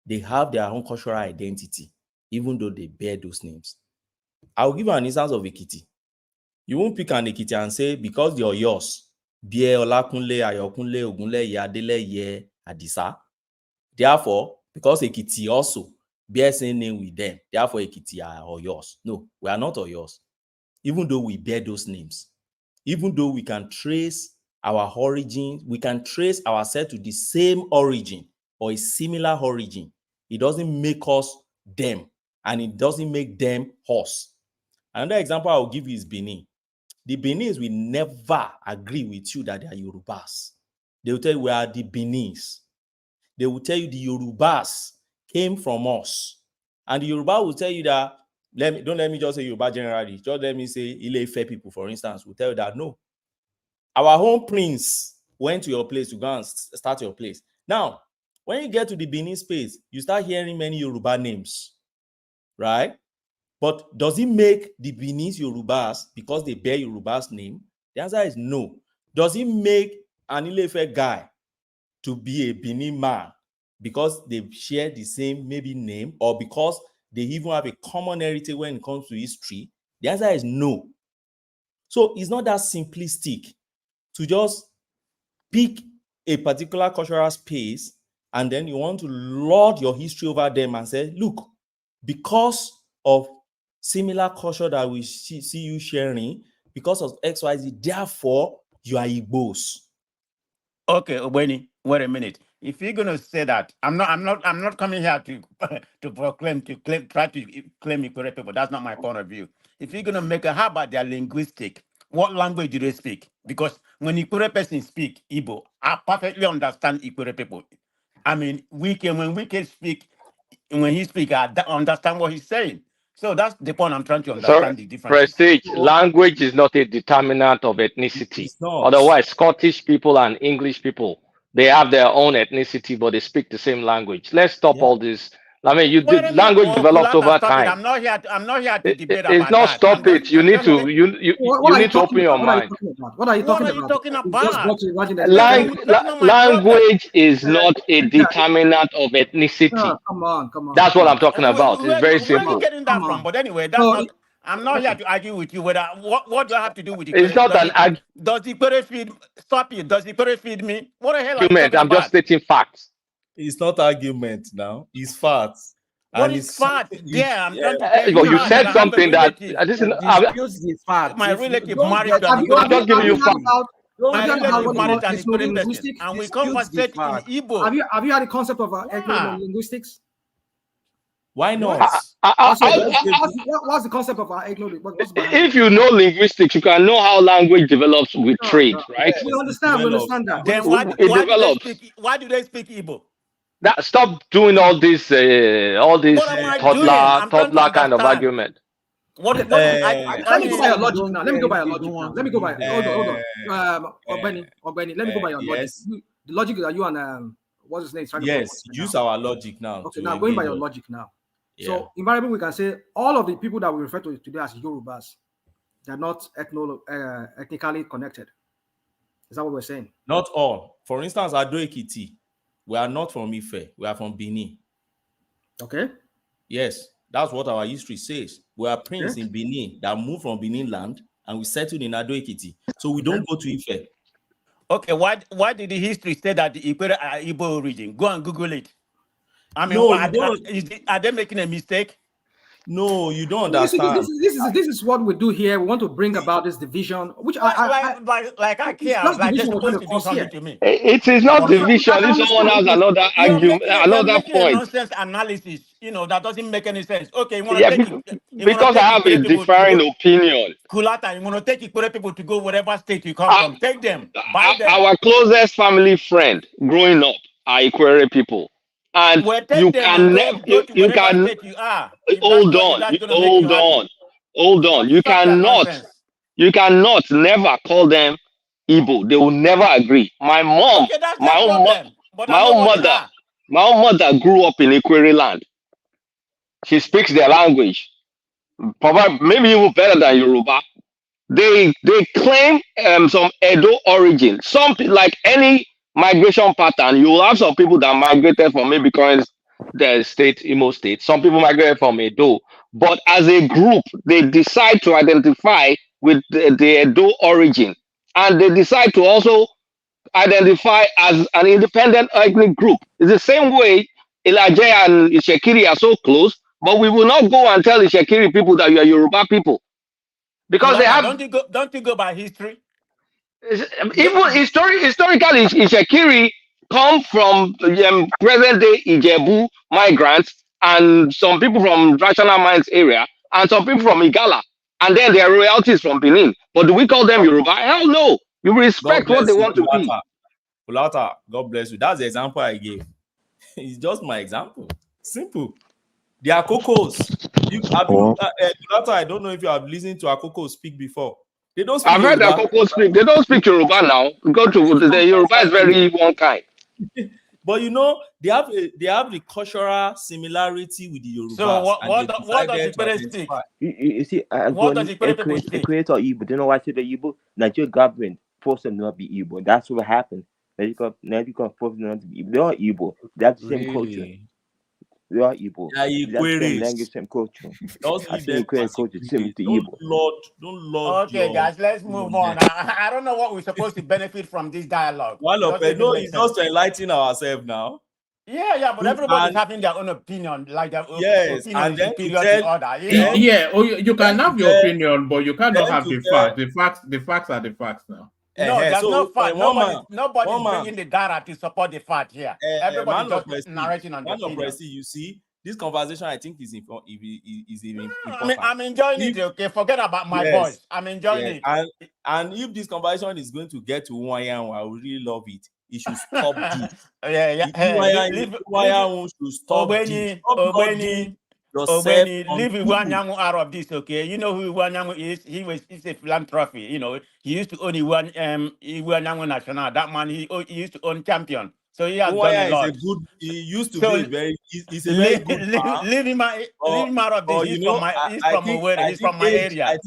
They have their own cultural identity, even though they bear those names. I'll give you an instance of Ekiti. You won't pick an Ekiti and say, because you're yours, bear Olakunle, Ayokunle, Ogunle, Yadele, Ye, Adisa. Therefore, because Ekiti also bears same name with them, therefore Ekiti are yours. No, we are not yours. Even though we bear those names, even though we can trace our origin, we can trace ourselves to the same origin or a similar origin, it doesn't make us them, and it doesn't make them us. Another example I'll give you is Benin. The Beninese will never agree with you that they are Yorubas. They will tell you we are the Beninese. They will tell you the Yorubas came from us. And the Yoruba will tell you that, don't let me just say Yoruba generally, just let me say Ile-Ife people, for instance, will tell you that no. Our home prince went to your place to go and start your place. Now, when you get to the Benin space, you start hearing many Yoruba names, right? But does it make the Beninese Yorubas because they bear Yoruba's name? The answer is no. Does it make an Ile-Ife guy to be a Benin man because they share the same maybe name, or because they even have a common heritage when it comes to history? The answer is no. So it's not that simplistic to just pick a particular cultural space and then you want to lord your history over them and say, look, because of similar culture that we see you sharing, because of XYZ, therefore you are Igbos. Okay, Obeni, wait a minute. If you're gonna say that, I'm not coming here to try to claim Ikore people. That's not my point of view. If you're gonna make how about their linguistic? What language do they speak? Because when Ikore person speak Igbo, I perfectly understand Ikore people. I mean, when we can speak, when he speak, I understand what he's saying. So that's the point I'm trying to understand the difference. Prestige, language is not a determinant of ethnicity. Otherwise, Scottish people and English people, they have their own ethnicity, but they speak the same language. Let's stop all this. I mean, language developed over time. I'm not here to debate about it's not that. Stop it. You need to you need to open your mind. What are you talking about? Language is not a determinant of ethnicity. Come on. That's what I'm talking about. It's very simple. Where are you getting that from? But anyway, that's not. I'm not here to argue with you. Whether what do I have to do with it? It's not an argument. Does the Ikore feed? Stop it. Does the Ikore feed me? What the hell are you talking I'm about? just stating facts. It's not argument now. It's facts. What is fact? Yeah, I'm trying to tell you. Well, you Fact said that I have a something that relative. The fact. My relative Don't married get to an I'm Igbo just giving you person. facts. My relative married to an Igbo person, Ethno-linguistic? and we Dispute the conversate in fact. Igbo. Have you had the concept of Yeah. ethno-linguistics? Why not? What's the concept of ethno-linguistics? What's behind it? If you know linguistics, you can know how language develops with trade, right? We understand that. Then It develops. why do they speak Igbo? That stop doing all this What am I doing? I'm trying to toddler kind of understand. argument. What Let me go by your logic now. Let me go by your logic now. Let me go by. Hold on. Ogbeni, let me go by your logic. Yes. The logic that you and what's his name? Yes, use our logic now. Okay, now going by your logic now. So invariably we can say all of the people that we refer to today as Yorubas, they're not ethnically connected. Is that what we're saying? Not all. For instance, Ado Ekiti, we are not from Ife. We are from Benin. Okay. Yes, that's what our history says. We are princes in Benin that moved from Benin land and we settled in Ado Ekiti. So we don't go to Ife. Okay, why did the history say that the Ikwere are Igbo origin? Go and Google it. I mean, No, are they making a mistake? No, you don't understand. This is what we do here. We want to bring about this division, which I care. Like they're supposed to do something to me. It is not division. If someone has another argument, you're making a point. nonsense analysis, that doesn't make any sense. Okay, you want Yeah, to take because I have a differing opinion. Kulata, you want to take Ikure people to go whatever state you come from. Take them, buy them. Our closest family friend growing up are Ikwere people. And you can never, you can hold on. You cannot never call them Igbo. They will never agree. My mom, my own mother grew up in Ikwere land. She speaks their language, probably maybe even better than Yoruba. They claim some Edo origin. Some, like any migration pattern, you will have some people that migrated from maybe current the state, Imo State. Some people migrated from Edo, but as a group, they decide to identify with the Edo origin, and they decide to also identify as an independent ethnic group. It's the same way Elijah and Ishekiri are so close, but we will not go and tell Ishekiri people that you are Yoruba people. Because they have. Don't you go by history? Even historically, Ishekiri come from present day Ijebu migrants and some people from Rational Mines area and some people from Igala, and then their royalties from Benin. But do we call them Yoruba? Hell no. You respect what they want to be. Pulata, God bless you. That's the example I gave. It's just my example. Simple. They are Akokos. Pulata, I don't know if you have listened to Akoko speak before. They don't speak I've heard Akoko speak. They don't speak Yoruba now. Go to the Yoruba is very one kind. But they have the cultural similarity with the Yorubas. So what does Ikpere speak? You see, What does Ikpere people speak? creator Igbo. Do you know why I say the Igbo? Nigerian government forced them not to be Igbo. That's what happened. Nigerian forced them not to be Igbo. They are Igbo. They have the same culture. They are Igbo. They are same language, same culture. I think culture similar to Igbo. Don't lord. Okay, guys, let's move on. I don't know what we're supposed to benefit from this dialogue. It's just to enlighten ourselves now. Yeah, but everybody's having their own opinion, like their opinion and then superior to other. You can have your opinion, but you cannot have the facts. The facts are the facts now. No, there's no fact. Nobody's bringing the data to support the fact here. Everybody's just narrating on the opinion. You see, this conversation, I think, is important. I'm enjoying it, okay? Forget about my voice. I'm enjoying it. And if this conversation is going to get to one year, I would really love it. It should stop this. Should stop this. Leave Iwanyangu out of this, okay? You know who Iwanyangu is? He's a philanthropy. He used to own Iwanyangu National. That man, he used to own Champion. So he has done a lot. He used to be he's a very good man. Leave him out of this. He's from Owerri. He's from my area.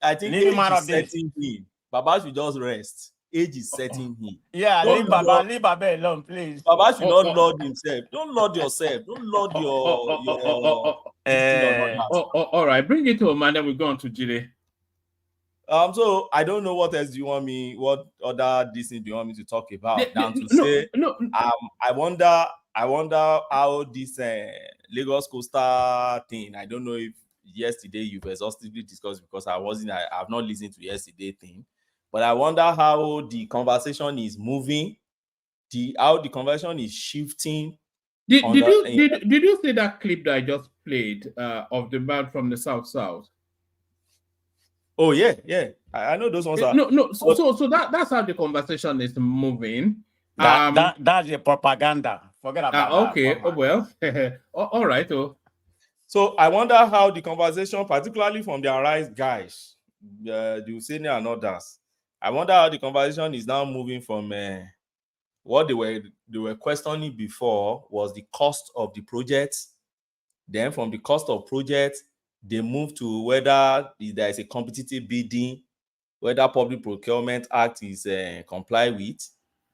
I think leave him out of this. Baba should just rest. Age is setting him. Yeah, leave Baba alone, please. Baba should not lord himself. Don't lord yourself. Don't lord your all right, bring it home, and then we go on to Jide. So I don't know what else do you want me, what other Disney do you want me to talk about? I wonder I wonder how this Lagos Coastal thing. I don't know if yesterday you've exhaustively discussed because I've not listened to yesterday thing, but I wonder how the conversation is moving, how the conversation is shifting. Did you see that clip that I just played of the man from the South? Oh yeah. I know those ones are no. So that's how the conversation is moving. That's a propaganda. Forget about that. Okay. Oh well. All right. Oh. So I wonder how the conversation, particularly from the Arise guys, the Hussein and others, I wonder how the conversation is now moving from what they were questioning before was the cost of the project. Then from the cost of project, they move to whether there is a competitive bidding, whether Public Procurement Act is complied with.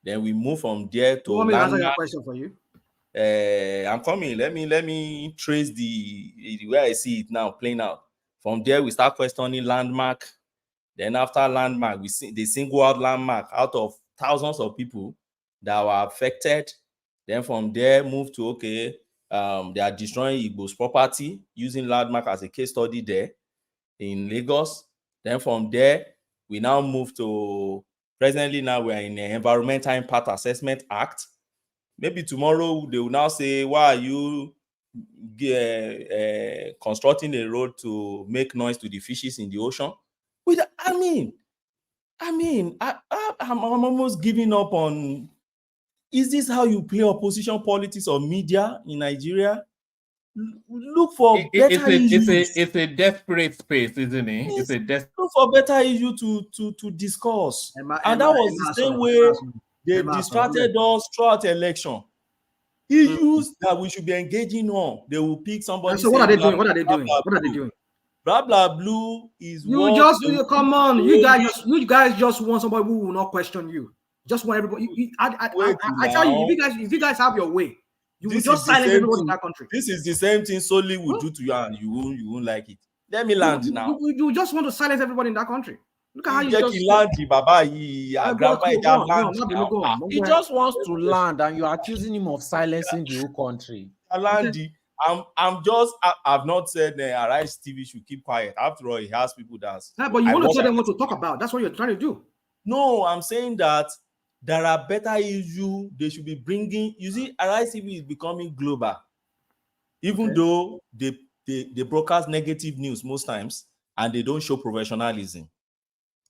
Then we move from there to. You want me to answer your question for you? I'm coming. Let me trace the way I see it now playing out. From there, we start questioning landmark. Then after landmark, we see the single out landmark out of thousands of people that were affected. Then from there, move to they are destroying Igbo's property using landmark as a case study there in Lagos. Then from there, we now move to presently now we are in the Environmental Impact Assessment Act. Maybe tomorrow they will now say, why are you constructing a road to make noise to the fishes in the ocean? I'm almost giving up on, is this how you play opposition politics or media in Nigeria? Look for better issues. It's a desperate space, isn't it? Look for better issue to discuss. And that was the same way they distracted us throughout the election. Issues that we should be engaging on, they will pick somebody. So what are they doing? What are they doing? Blah blah blue is come on. You guys just want somebody who will not question you. Just want everybody. I tell you, if you guys have your way, you will just silence everybody in that country. This is the same thing Soli will do to you, and you won't like it. Let me land now. You just want to silence everybody in that country. Look at how you just land. He just wants to land, and you're accusing him of silencing the whole country. I've not said Arise TV should keep quiet. After all, he has people that's. But you want to tell them what to talk about. That's what you're trying to do. No, I'm saying that there are better issues they should be bringing. You see, Arise TV is becoming global. Even though they broadcast negative news most times and they don't show professionalism.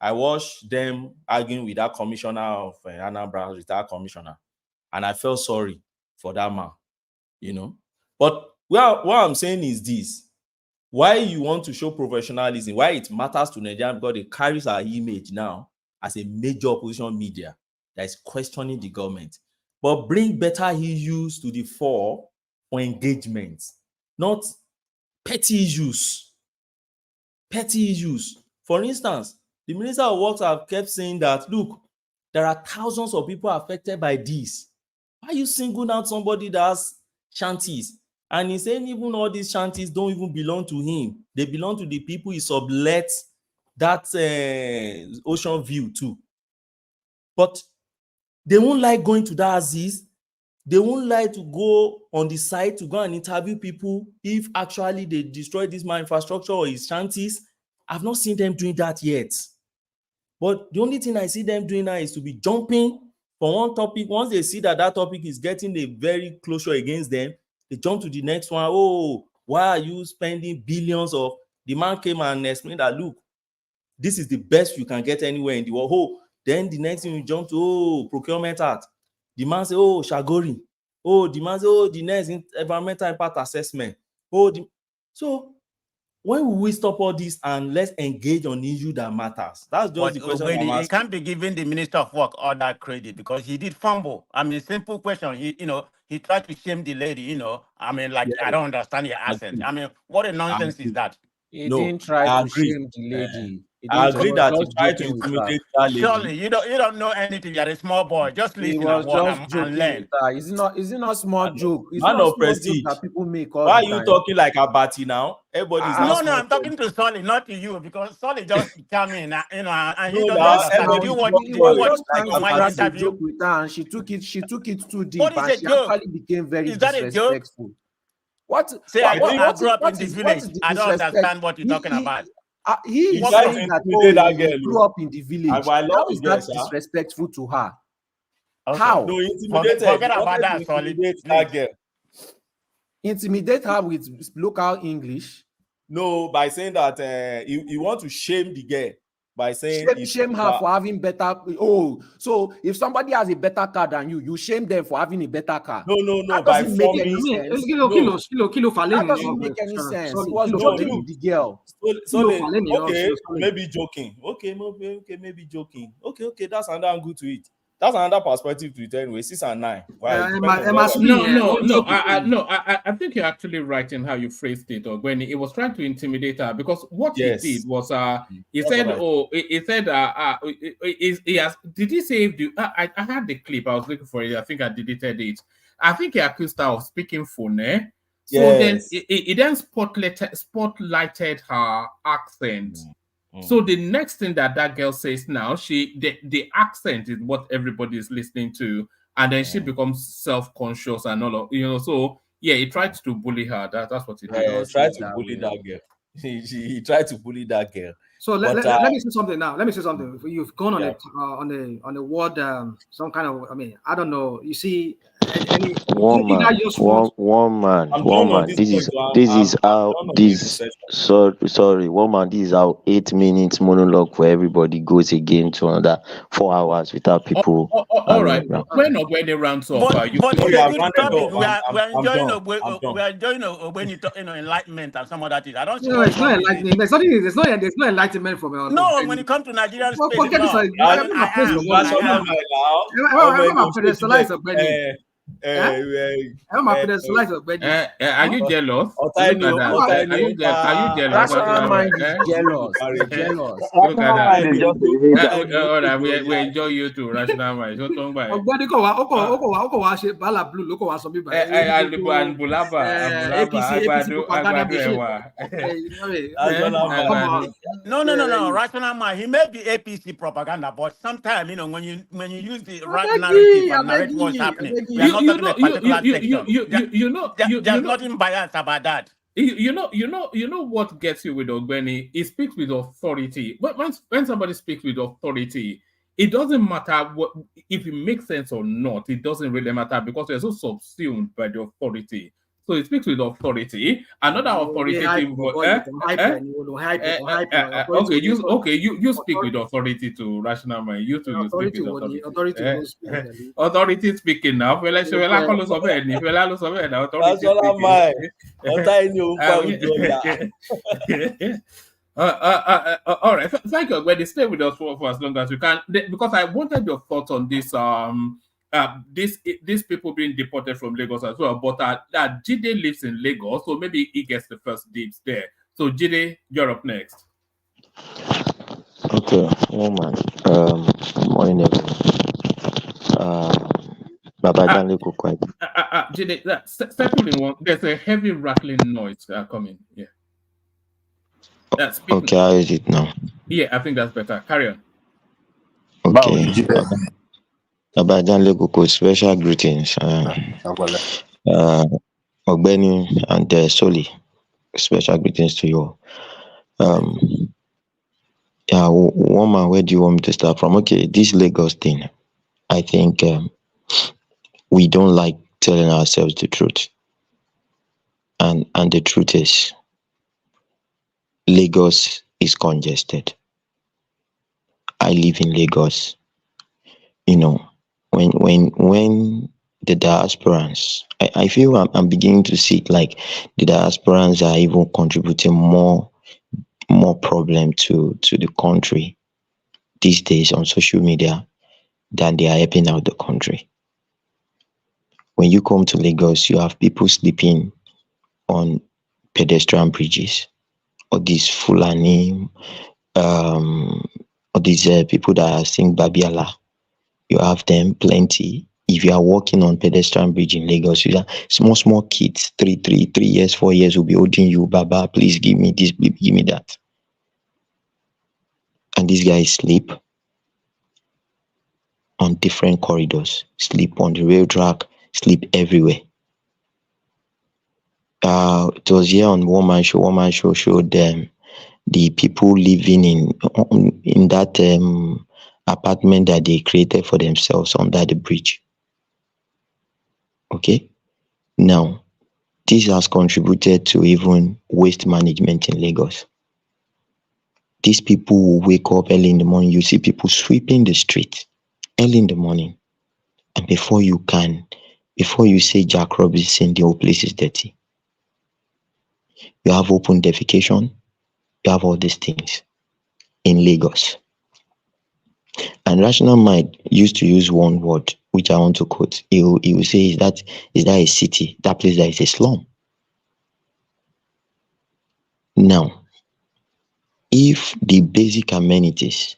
I watched them arguing with that commissioner of Anambra, retired commissioner, and I felt sorry for that man, But what I'm saying is this: why you want to show professionalism, why it matters to Nigeria, because it carries our image now as a major opposition media that is questioning the government. But bring better issues to the fore for engagement, not petty issues. Petty issues. For instance, the Minister of Works have kept saying that, look, there are thousands of people affected by this. Why you single out somebody that has shanties? And he's saying even all these shanties don't even belong to him. They belong to the people he sublet that ocean view to. But they won't like going to that Aziz. They won't like to go on the site to go and interview people if actually they destroy this man infrastructure or his shanties. I've not seen them doing that yet. But the only thing I see them doing now is to be jumping from one topic. Once they see that topic is getting a very closure against them, they jump to the next one. Oh, why are you spending billions of... The man came and explained that, look, this is the best you can get anywhere in the world. Oh, then the next thing you jump to, Procurement Act. The man say, oh, Shagori. Oh, the man say, oh, the next Environmental Impact Assessment. So when will we stop all this and let's engage on issue that matters? That's just the question. He can't be giving the Minister of Work all that credit because he did fumble. I mean, simple question. He tried to shame the lady. I mean, I don't understand your accent. I mean, what a nonsense is that? He didn't try to shame the lady. I agree that he tried to intimidate that lady. Surely you don't know anything. You're a small boy. Just He listen was just and joking learn. with her. Is it not small joke? It's Man not of small prestige. joke that people make all Why are the you time. talking like a batty now? Everybody's No, I'm talking to Solly, not to you, because Solly just come in, and he No, doesn't now understand. Did He you was watch just trying to my crack a interview? joke with her, and she took it too deep, What is and a she joke? actually became very Is that a joke? disrespectful. What? Say, I grew up in the is village. the I don't disrespect? understand what you're talking about. He is What saying that he grew girl. up in the village. I love How the is girl, that sir. disrespectful to her? Okay. How? No, intimidated. Forget He about wanted that, to Solly. intimidate that girl. Intimidate her with local English? No, by saying that you want to shame the girl by saying shame her for having better. Oh, so if somebody has a better car than you shame them for having a better car. No. That By doesn't make any forming, sense. That doesn't make any sense. He was joking with the girl. Okay, maybe joking. Okay, maybe joking. Okay, that's another angle to it. That's another perspective to it anyway. 6 and 9. Why? I think you're actually right in how you phrased it, or when he was trying to intimidate her, because what he did was he said, he has, did he say, I had the clip, I was looking for it, I think I deleted it. I think he accused her of speaking phone. So then he then spotlighted her accent. So the next thing that girl says now, the accent is what everybody is listening to, and then she becomes self-conscious and all of, so yeah, he tried to bully her. That's what he did. He tried to bully that girl. He tried to bully that girl. So let me say something now. Let me say something. You've gone on a word, some kind of. I mean, I don't know. You see, one man. Sorry. One man. This is how 8 minutes monologue for everybody goes again to another 4 hours without people. All right. When rounds off, but it's a good topic. We are enjoying enlightenment and some of that. I don't see it's not enlightenment. There's no enlightenment from no, when it comes to Nigerian space. Forget this. Are you jealous? Are you jealous? Rational mind is jealous. Rational mind is just we enjoy you too. Rational mind. So don't buy. And Bulaba. No. Rational mind. He may be APC propaganda, but sometimes when you use the right narrative and narrate what's happening, we are not talking a particular section. There's nothing biased about that. You know what gets you with Ogbeni? He speaks with authority. When somebody speaks with authority, it doesn't matter if it makes sense or not. It doesn't really matter because they're so subsumed by the authority. So he speaks with authority. Another authoritative. Okay, you speak with authority to rational mind. You too, you speak with authority. Authority speaking now. Rational mind. All right, thank you. When they stay with us for as long as we can, because I wanted your thoughts on this. These people being deported from Lagos as well. But Jide lives in Lagos, so maybe he gets the first dibs there. So Jide, you're up next. Okay, woman. Morning, everyone. Jide, settle in one. There's a heavy rattling noise coming. Yeah. Okay, how is it now? Yeah, I think that's better. Carry on. Okay. Abadan Lekoko, special greetings. Ogbeni and Soli, special greetings to you. Woman, where do you want me to start from? Okay, this Lagos thing, I think we don't like telling ourselves the truth. And the truth is, Lagos is congested. I live in Lagos. When the diasporans, I feel I'm beginning to see like the diasporans are even contributing more problem to the country these days on social media than they are helping out the country. When you come to Lagos, you have people sleeping on pedestrian bridges, or these Fulani all these people that sing Babiala. You have them plenty. If you are walking on pedestrian bridge in Lagos, you are small kids, 3 years, 4 years will be holding you, Baba, please give me this, give me that. And these guys sleep on different corridors, sleep on the rail track, sleep everywhere. It was here on One Man Show showed them the people living in that apartment that they created for themselves under the bridge. Okay, now this has contributed to even waste management in Lagos. These people will wake up early in the morning. You see people sweeping the street early in the morning, and before you say Jack Robinson, the whole place is dirty. You have open defecation. You have all these things in Lagos. And Rational Mind used to use one word, which I want to quote. He will say, is that a city? That place that is a slum. Now, if the basic amenities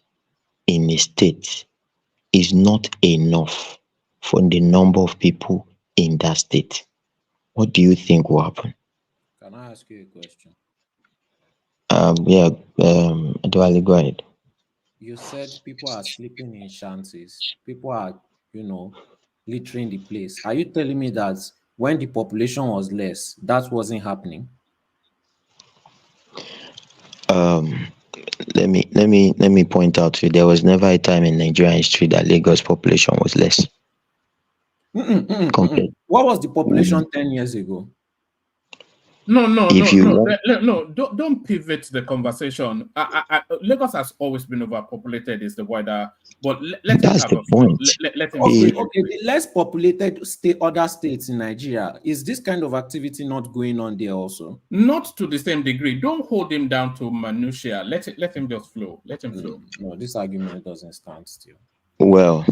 in a state is not enough for the number of people in that state, what do you think will happen? Can I ask you a question? Adwale, go ahead. You said people are sleeping in shanties. People are, littering the place. Are you telling me that when the population was less, that wasn't happening? Let me point out to you, there was never a time in Nigerian history that Lagos population was less. What was the population 10 years ago? No. Don't pivot the conversation. Lagos has always been overpopulated. Is the wider, but let him have a flow. Let him. Okay. The less populated other states in Nigeria, is this kind of activity not going on there also? Not to the same degree. Don't hold him down to minutia. Let him just flow. Let him flow. No, this argument doesn't stand still. Well,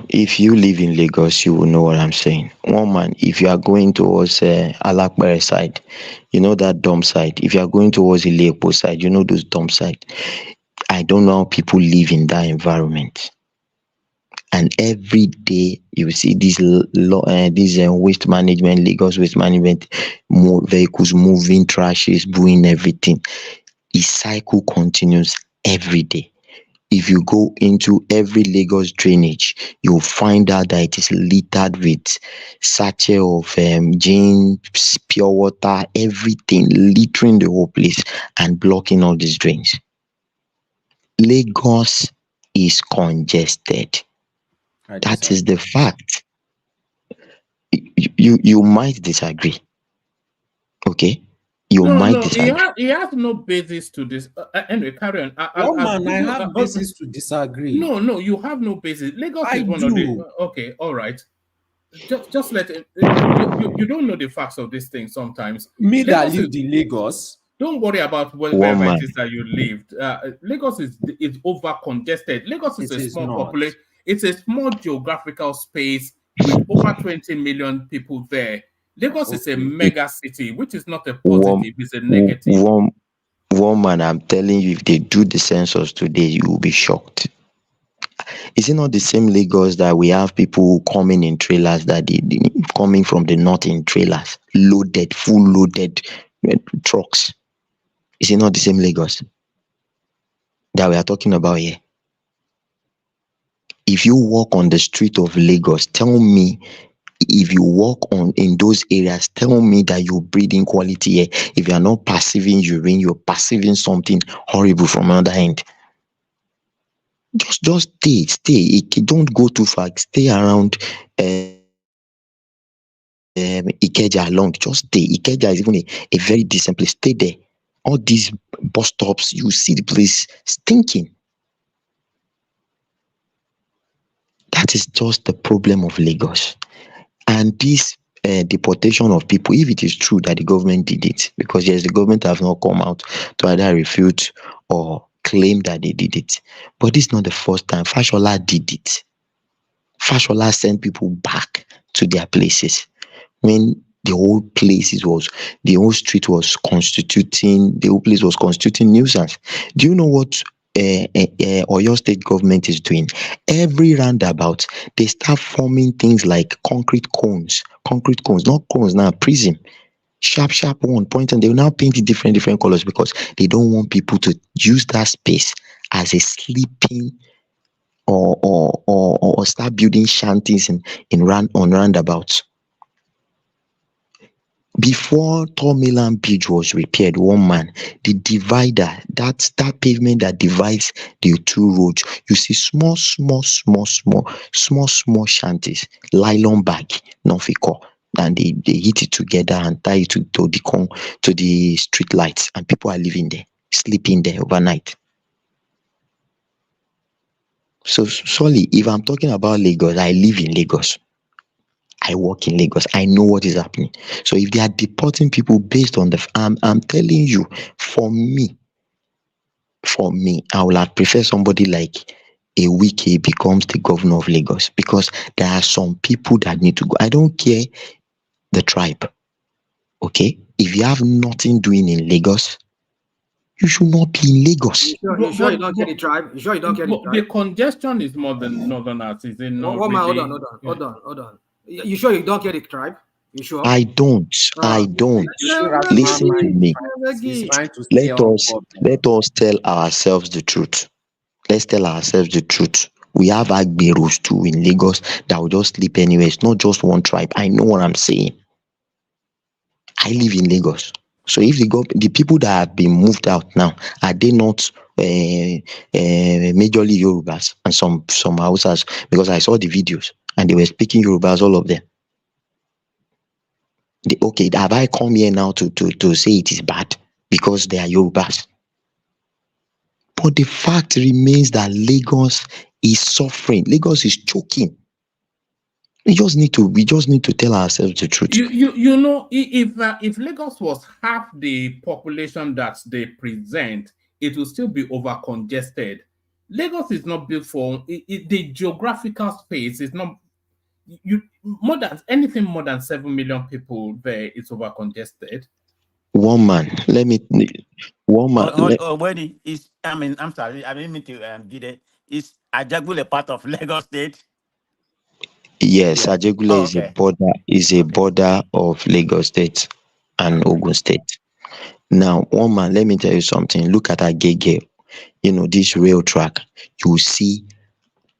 if you live in Lagos, you will know what I'm saying. One man, if you are going towards Alakbere side, you know that dump side. If you are going towards the Ilepo side, you know those dump side. I don't know how people live in that environment. And every day you see these waste management, Lagos waste management, more vehicles moving, trashes, doing everything. The cycle continues every day. If you go into every Lagos drainage, you'll find out that it is littered with sachet of gin, pure water, everything, littering the whole place and blocking all these drains. Lagos is congested. That is the fact. You might disagree. Okay? You might disagree. He has no basis to this. Anyway, carry on. I have basis to disagree. No, you have no basis. Lagos is one of the. Okay, all right. Just let it. You don't know the facts of this thing sometimes. Me that lived in Lagos. Don't worry about wherever it is that you lived. Lagos is over congested. Lagos is a small population. It's a small geographical space with over 20 million people there. Lagos is a mega city, which is not a positive, it's a negative. One man, I'm telling you, if they do the census today, you will be shocked. Is it not the same Lagos that we have people coming in trailers, that they coming from the north in trailers, full loaded trucks? Is it not the same Lagos that we are talking about here? If you walk on the street of Lagos, tell me, if you walk in those areas, tell me that you're breathing quality air. If you are not perceiving urine, you're perceiving something horrible from another end. Just stay. Don't go too far. Stay around Ikeja along. Just stay. Ikeja is even a very decent place. Stay there. All these bus stops, you see the place stinking. That is just the problem of Lagos. And this deportation of people, if it is true that the government did it, because yes, the government have not come out to either refute or claim that they did it. But this is not the first time. Fashola did it. Fashola sent people back to their places. When The whole the whole street was constituting, the whole place was constituting nuisance. Do you know what Oyo State government is doing? Every roundabout, they start forming things like concrete cones, not cones now, prism. Sharp one point, and they will now paint it different colors because they don't want people to use that space as a sleeping or start building shanties on roundabouts. Before Tomiland Bridge was repaired, one man, the divider, that pavement that divides the two roads, you see small shanties, nylon bag, nofiko, and they hit it together and tie it to the street lights, and people are living there, sleeping there overnight. So sorry, if I'm talking about Lagos, I live in Lagos. I work in Lagos. I know what is happening. So if they are deporting people based on I'm telling you, for me, I would have preferred somebody like a Wike becomes the governor of Lagos, because there are some people that need to go. I don't care the tribe. Okay? If you have nothing doing in Lagos, you should not be in Lagos. You sure you don't get the tribe? You sure you don't get the tribe? The congestion is more than Northerners, is it not? Hold on. You sure you don't get the tribe? You sure? I don't. Listen to me. Let us tell ourselves the truth. Let's tell ourselves the truth. We have Agberos too in Lagos that will just sleep anywhere. It's not just one tribe. I know what I'm saying. I live in Lagos. So if the people that have been moved out now, are they not majorly Yorubas and some Hausas? Because I saw the videos and they were speaking Yorubas, all of them. Okay, have I come here now to say it is bad because they are Yorubas? But the fact remains that Lagos is suffering. Lagos is choking. We just need to tell ourselves the truth. You know, if Lagos was half the population that they present, it will still be over congested. Lagos is not built for the geographical space. Is not more than 7 million people there. It's over congested. One man. When is, I'm sorry, I didn't mean to be there. Is Ajagun a part of Lagos State? Yes, Ajegule is a border of Lagos State and Ogun State. Now, one man, let me tell you something. Look at Agege, this rail track. You see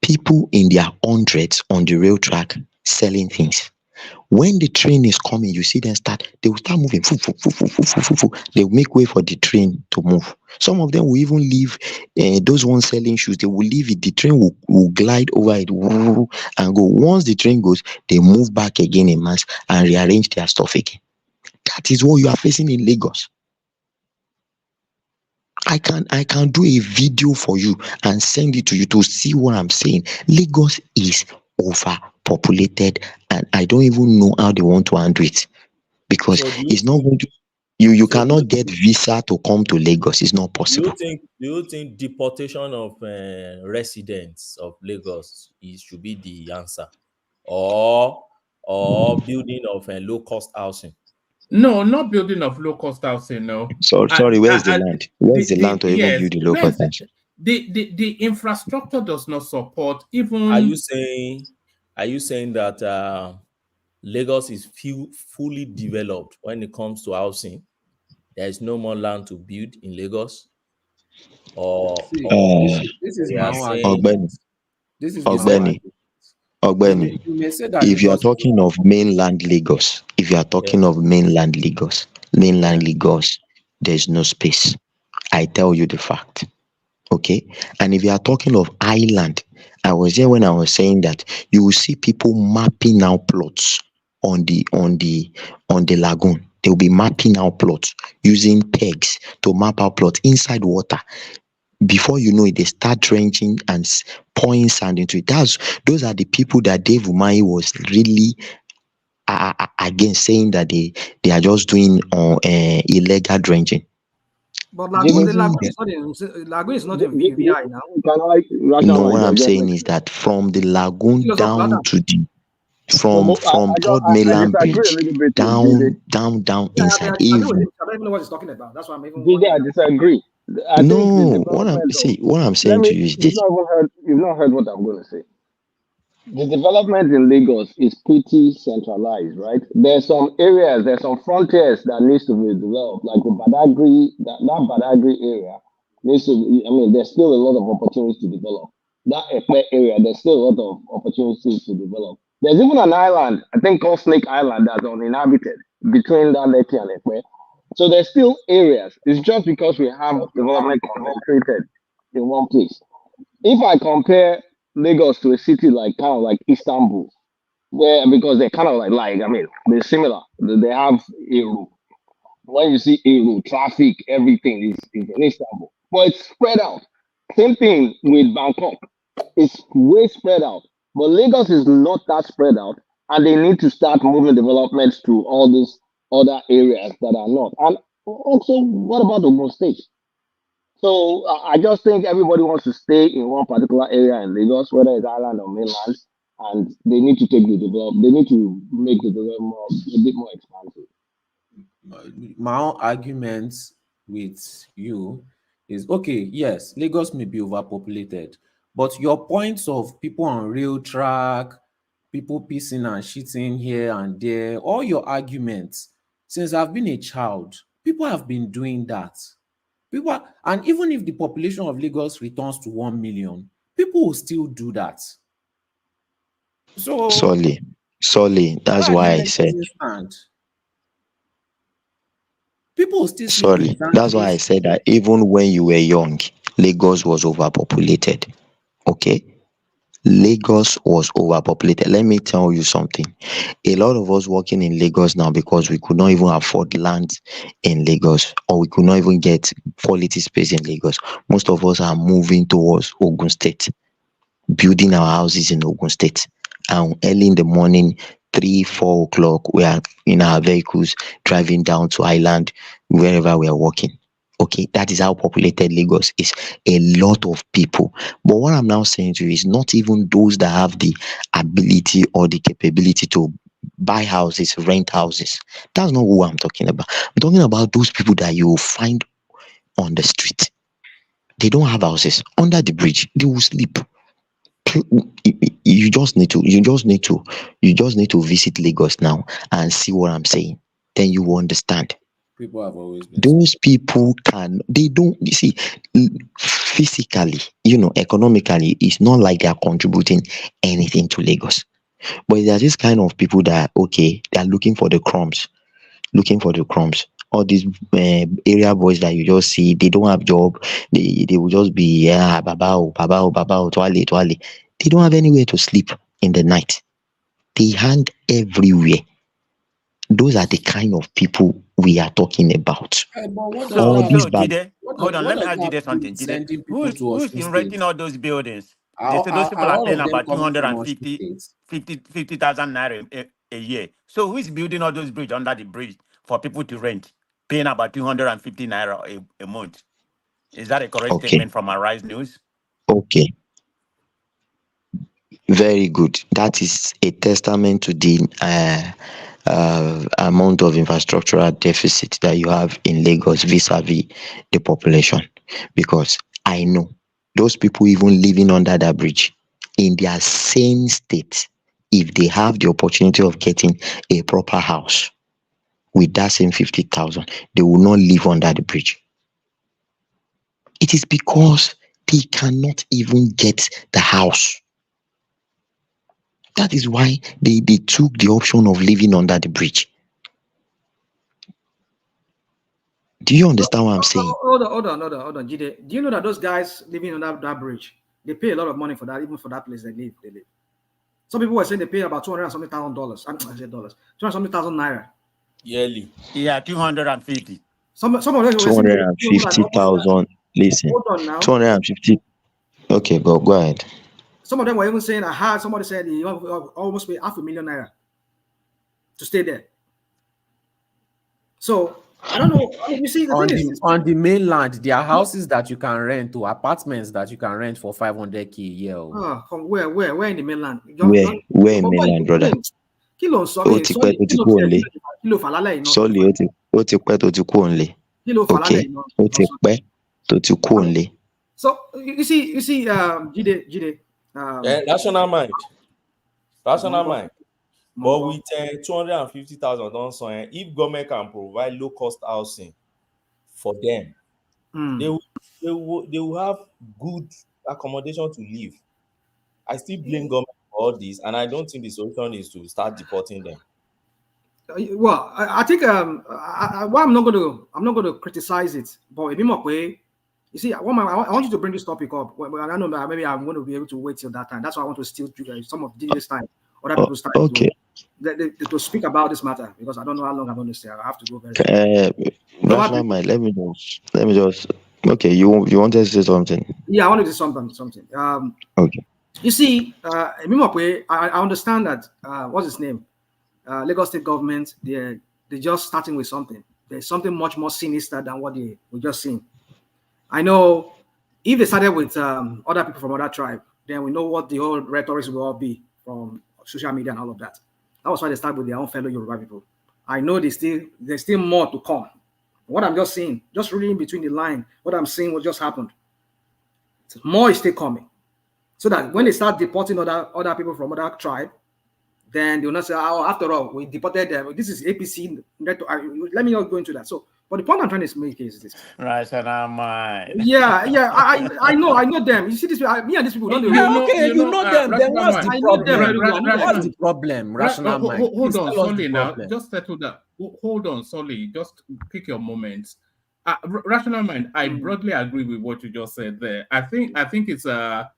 people in their hundreds on the rail track selling things. When the train is coming, you see them they will start moving. They will make way for the train to move. Some of them will even leave those ones selling shoes. They will leave it. The train will glide over it and go. Once the train goes, they move back again in mass and rearrange their stuff again. That is what you are facing in Lagos. I can do a video for you and send it to you to see what I'm saying. Lagos is overpopulated, and I don't even know how they want to handle it, because it's not going to. You cannot get visa to come to Lagos. It's not possible. Do you think deportation of residents of Lagos should be the answer, or building of low-cost housing? No, not building of low-cost housing. No. Sorry, where's the land? Where's the land to even build the low-cost housing? The infrastructure does not support even. Are you saying that Lagos is fully developed when it comes to housing? There is no more land to build in Lagos? This is my own. Ogbeni. If you are talking of mainland Lagos, there's no space. I tell you the fact. Okay? And if you are talking of island, I was there when I was saying that you will see people mapping out plots on the lagoon. They will be mapping out plots using pegs to map out plots inside water. Before you know it, they start drenching and pouring sand into it. Those are the people that Dave Umahi was really against, saying that they are just doing illegal drenching. But lagoon is not in VI now. No, what I'm saying is that from the lagoon down to the from Third Mainland disagree Bridge a little bit with down Yeah, inside. I don't even know what he's talking about. That's why I'm even I disagree. I think the What I'm development saying to you is this. you've not heard what I'm going to say. The development in Lagos is pretty centralized, right? There's some frontiers that needs to be developed, like the Badagry, that Badagry area needs to be, I mean, there's still a lot of opportunities to develop. That Epe area, there's still a lot of opportunities to develop. There's even an island, I think called Snake Island, that's uninhabited between that Lekki and Epe. So there's still areas. It's just because we have development concentrated in one place. If I compare Lagos to a city like kind of like Istanbul, where because they're kind of I mean they're similar. They have Eru. When you see Eru, traffic, everything is in Istanbul, but it's spread out. Same thing with Bangkok. It's way spread out, but Lagos is not that spread out, and they need to start moving developments to all these other areas that are not. And also, what about Ogun State? So I just think everybody wants to stay in one particular area in Lagos, whether it's island or mainland, and they need to take the develop. They need to make the development a bit more expansive. My own argument with you is okay. Yes, Lagos may be overpopulated, but your points of people on rail track, people pissing and shitting here and there, all your arguments since I've been a child, people have been doing that. And even if the population of Lagos returns to 1 million, people will still do that. So Solely, that's why I said. People still Sorry, that's why I said that even when you were young, Lagos was overpopulated. Okay? Lagos was overpopulated. Let me tell you something. A lot of us working in Lagos now because we could not even afford land in Lagos, or we could not even get quality space in Lagos. Most of us are moving towards Ogun State, building our houses in Ogun State. And early in the morning, 3-4 o'clock, we are in our vehicles driving down to Island, wherever we are working. Okay, that is how populated Lagos is. A lot of people. But what I'm now saying to you is not even those that have the ability or the capability to buy houses, rent houses. That's not who I'm talking about. I'm talking about those people that you will find on the street. They don't have houses. Under the bridge, they will sleep. You just need to visit Lagos now and see what I'm saying. Then you will understand. People have always been. Those people they don't, you see, physically, economically, it's not like they are contributing anything to Lagos. But there are this kind of people that, okay, they are looking for the crumbs. All these area boys that you just see, they don't have job. They will just be, babao, toilet. They don't have anywhere to sleep in the night. They hang everywhere. Those are the kind of people we are talking about. Jide, hold on, let me ask Jide something. Jide, who's renting all those buildings? They say those people are paying about 250,000 naira a year. So who is building all those bridges under the bridge for people to rent, paying about 250 naira a month? Is that a correct statement from Arise News? Okay. Very good. That is a testament to the amount of infrastructural deficit that you have in Lagos vis-a-vis the population. Because I know those people even living under that bridge in their same state, if they have the opportunity of getting a proper house with that same 50,000, they will not live under the bridge. It is because they cannot even get the house. That is why they took the option of living under the bridge. Do you understand what I'm saying? Hold on, Jide. Do you know that those guys living on that bridge, they pay a lot of money for that, even for that place they live. Some people were saying they pay about $200,000. I said dollars. 200,000 naira yearly. Yeah, 250. Some of them 250,000. Listen, hold on now. 250. Okay, go ahead. Some of them were even saying, I heard somebody said you almost pay 500,000 naira to stay there. So I don't know. I mean, you see, on the mainland, there are houses that you can rent to, apartments that you can rent for 500K a year. From where in the mainland? Where in mainland, brother? Kilo ó ti pẹ́ tó ti kúrò nílé. Sọ́ọ̀lì ó ti pẹ́ tó ti kúrò nílé. Okay, ó ti pẹ́ tó ti kúrò nílé. So you see, Jide. National mind. But with 250,000 on so, if government can provide low cost housing for them, they will have good accommodation to live. I still blame government for all this, and I don't think the solution is to start deporting them. Well, I think I'm not going to criticize it, but a bit more way. You see, I want you to bring this topic up. Well, I don't know, maybe I'm going to be able to wait till that time. That's why I want to steal some of this time, other people's time to speak about this matter, because I don't know how long I'm going to stay. I have to go very soon. National mind. Let me just. Okay, you wanted to say something? Yeah, I wanted to say something. Okay. You see, I understand that what's his name? Lagos State government, they're just starting with something. There's something much more sinister than what we just seen. I know if they started with other people from other tribe, then we know what the whole rhetoric will all be from social media and all of that. That was why they started with their own fellow Yoruba people. I know there's still more to come. What I'm just seeing, just reading between the line, what I'm seeing what just happened. More is still coming. So that when they start deporting other people from other tribe, then they will not say, oh, after all, we deported them. This is APC. Let me not go into that. So, but the point I'm trying to make is this. Rational mind. Yeah. I know them. You see this? Me and these people don't. You know them. Then what's the problem? What's the problem? Rational mind. Hold on, Solly. Now, just settle that. Hold on, Solly. Just pick your moments. Rational mind. I broadly agree with what you just said there. I think it's a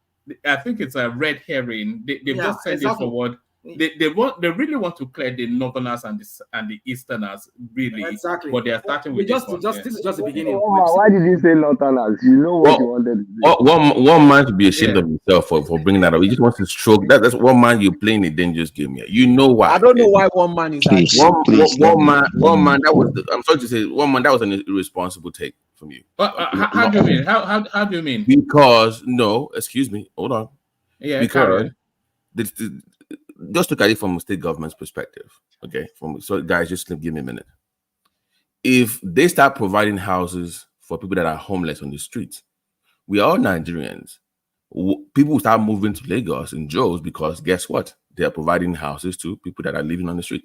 red herring. They've just sent it forward. They really want to clear the northerners and the easterners, really. Exactly. But they are starting with this is just the beginning. Why did you say northerners? You know what you wanted to say. One man should be ashamed of himself for bringing that up. He just wants to stroke. That's one man you're playing a dangerous game here. You know why? I don't know why one man is one man. That was. I'm sorry to say, one man. That was an irresponsible take from you. How do you mean? How do you mean? Because excuse me. Hold on. Yeah. Because just look at it from a state government's perspective. Okay. So guys, just give me a minute. If they start providing houses for people that are homeless on the streets, we are all Nigerians. People will start moving to Lagos in droves because guess what? They are providing houses to people that are living on the street.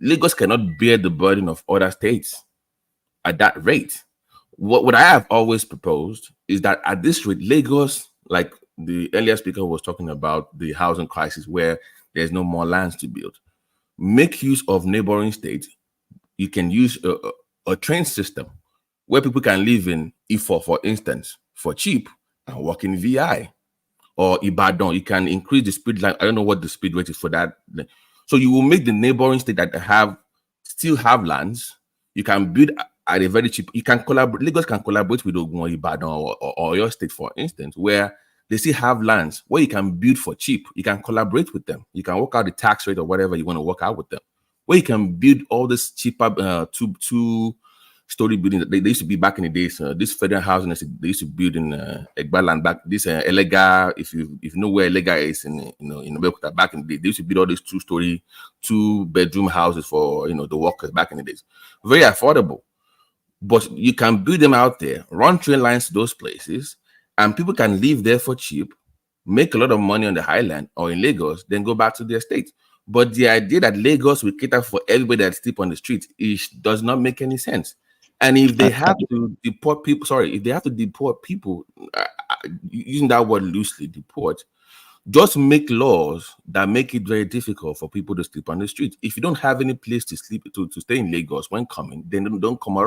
Lagos cannot bear the burden of other states at that rate. What I have always proposed is that at this rate, Lagos, like the earlier speaker was talking about the housing crisis where there's no more lands to build. Make use of neighboring states. You can use a train system where people can live in Ifo, for instance, for cheap and work in VI or Ibadan. You can increase the speed line. I don't know what the speed rate is for that. So you will make the neighboring state that still have lands. You can build at a very cheap. You can collaborate. Lagos can collaborate with Ogun, Ibadan, or your state, for instance, where they still have lands where you can build for cheap. You can collaborate with them. You can work out the tax rate or whatever you want to work out with them. Where you can build all this cheaper two-story buildings. They used to be back in the days. This federal housing they used to build in Egbaland back. This Elega, if you know where Elega is in Abeokuta back in the day, they used to build all these two-story, two-bedroom houses for the workers back in the days. Very affordable, but you can build them out there, run train lines to those places. And people can live there for cheap, make a lot of money on the highland or in Lagos, then go back to their state. But the idea that Lagos will cater for everybody that sleep on the street does not make any sense. And if they have to deport people, using that word loosely, deport, just make laws that make it very difficult for people to sleep on the street. If you don't have any place to sleep to stay in Lagos when coming, then don't come at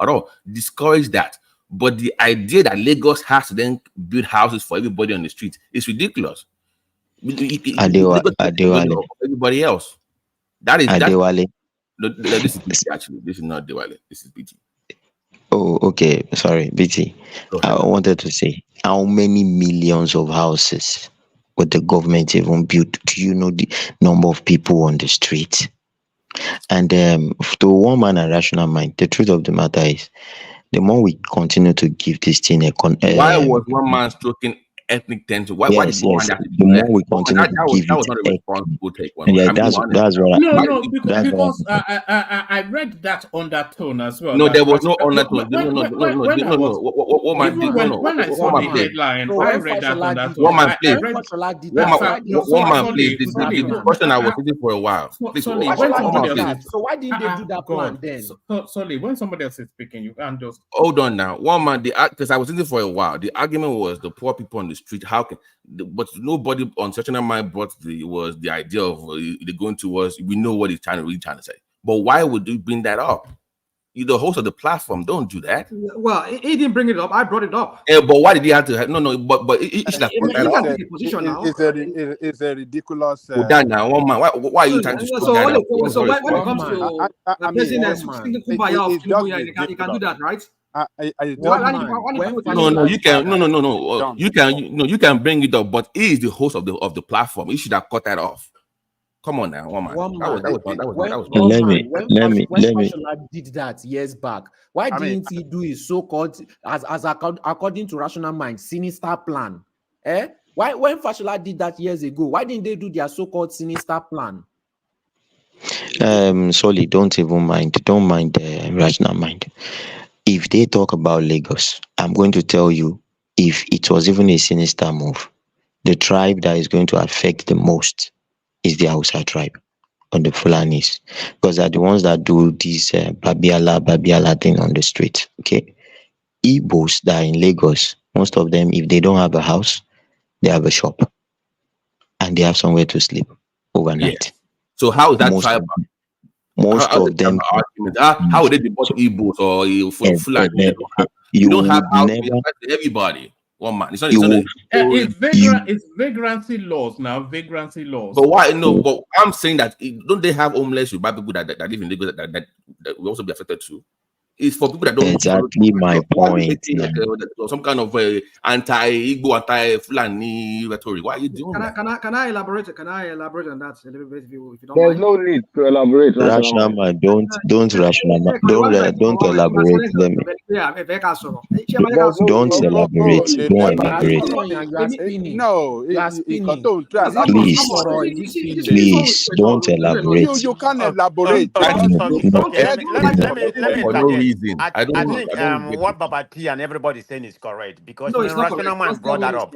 all. Discourage that. But the idea that Lagos has to then build houses for everybody on the street is ridiculous. Everybody else. That is Adewale. No, this is BT actually. This is not Adewale. This is BT. Oh, okay. Sorry, BT. I wanted to say, how many millions of houses would the government even build? Do you know the number of people on the street? And to one man and rational mind, the truth of the matter is, the more we continue to give this thing why was one man stroking ethnic tension. Why Yes, did yes. The more we continue to give that was it, not a responsible take. yeah, I mean, that's what. No, That's what. because I read that undertone as well. No, that there was no Fashola, undertone. when I saw the headline, So I when read that Fashola did undertone. One man that, played. when Fashola did One that, man played. The discussion I was thinking for a while. Please, Solly, one when man somebody played. else is so why didn't they do that plan then? Solly, when somebody else is speaking, you can't just Hold on now. One man, because I was thinking for a while. The argument was the poor people on the street. How can, but nobody on such a mind brought the idea of the going towards. We know what he's really trying to say. But why would you bring that up? You're the host of the platform. Don't do that. Well, he didn't bring it up. I brought it up. Yeah, but why did he have to have? No. But he should have put that up. It's a ridiculous. That now, one man. Why are you trying to? So when it comes to president singing kumbaya of Tinubu, you can do that, right? No. You can no. You can bring it up, but he is the host of the platform. He should have cut that off. Come on now, one man. When Fashola did that years back, why didn't he do his so-called, as according to Rational Mind, sinister plan? Why, when Fashola did that years ago, why didn't they do their so-called sinister plan? Sorry, don't mind Rational Mind. If they talk about Lagos, I'm going to tell you, if it was even a sinister move, the tribe that is going to affect the most is the Hausa tribe or the Fulanis, because they're the ones that do this Babiala thing on the street. Okay, Igbos that are in Lagos, most of them, if they don't have a house, they have a shop, and they have somewhere to sleep overnight. Yes. So how is that tribe? Most of them. How would they deport Igbos or Fulani? You don't have house. Everybody. One man. It's vagrancy laws now. Vagrancy laws. But why? No. But I'm saying that don't they have homeless Yoruba people that live in Lagos that will also be affected too? It's for people that don't. Exactly my point. Some kind of anti-Igbo, anti-Fulani rhetoric. Why are you doing that? Can I elaborate? Can I elaborate on that a little bit if you don't There's mind? no need to elaborate. Rational man, don't elaborate. Don't elaborate. No, please don't elaborate. You can't elaborate. Let For no reason. I think what Baba T and everybody is saying is correct, because Rational Man brought that up.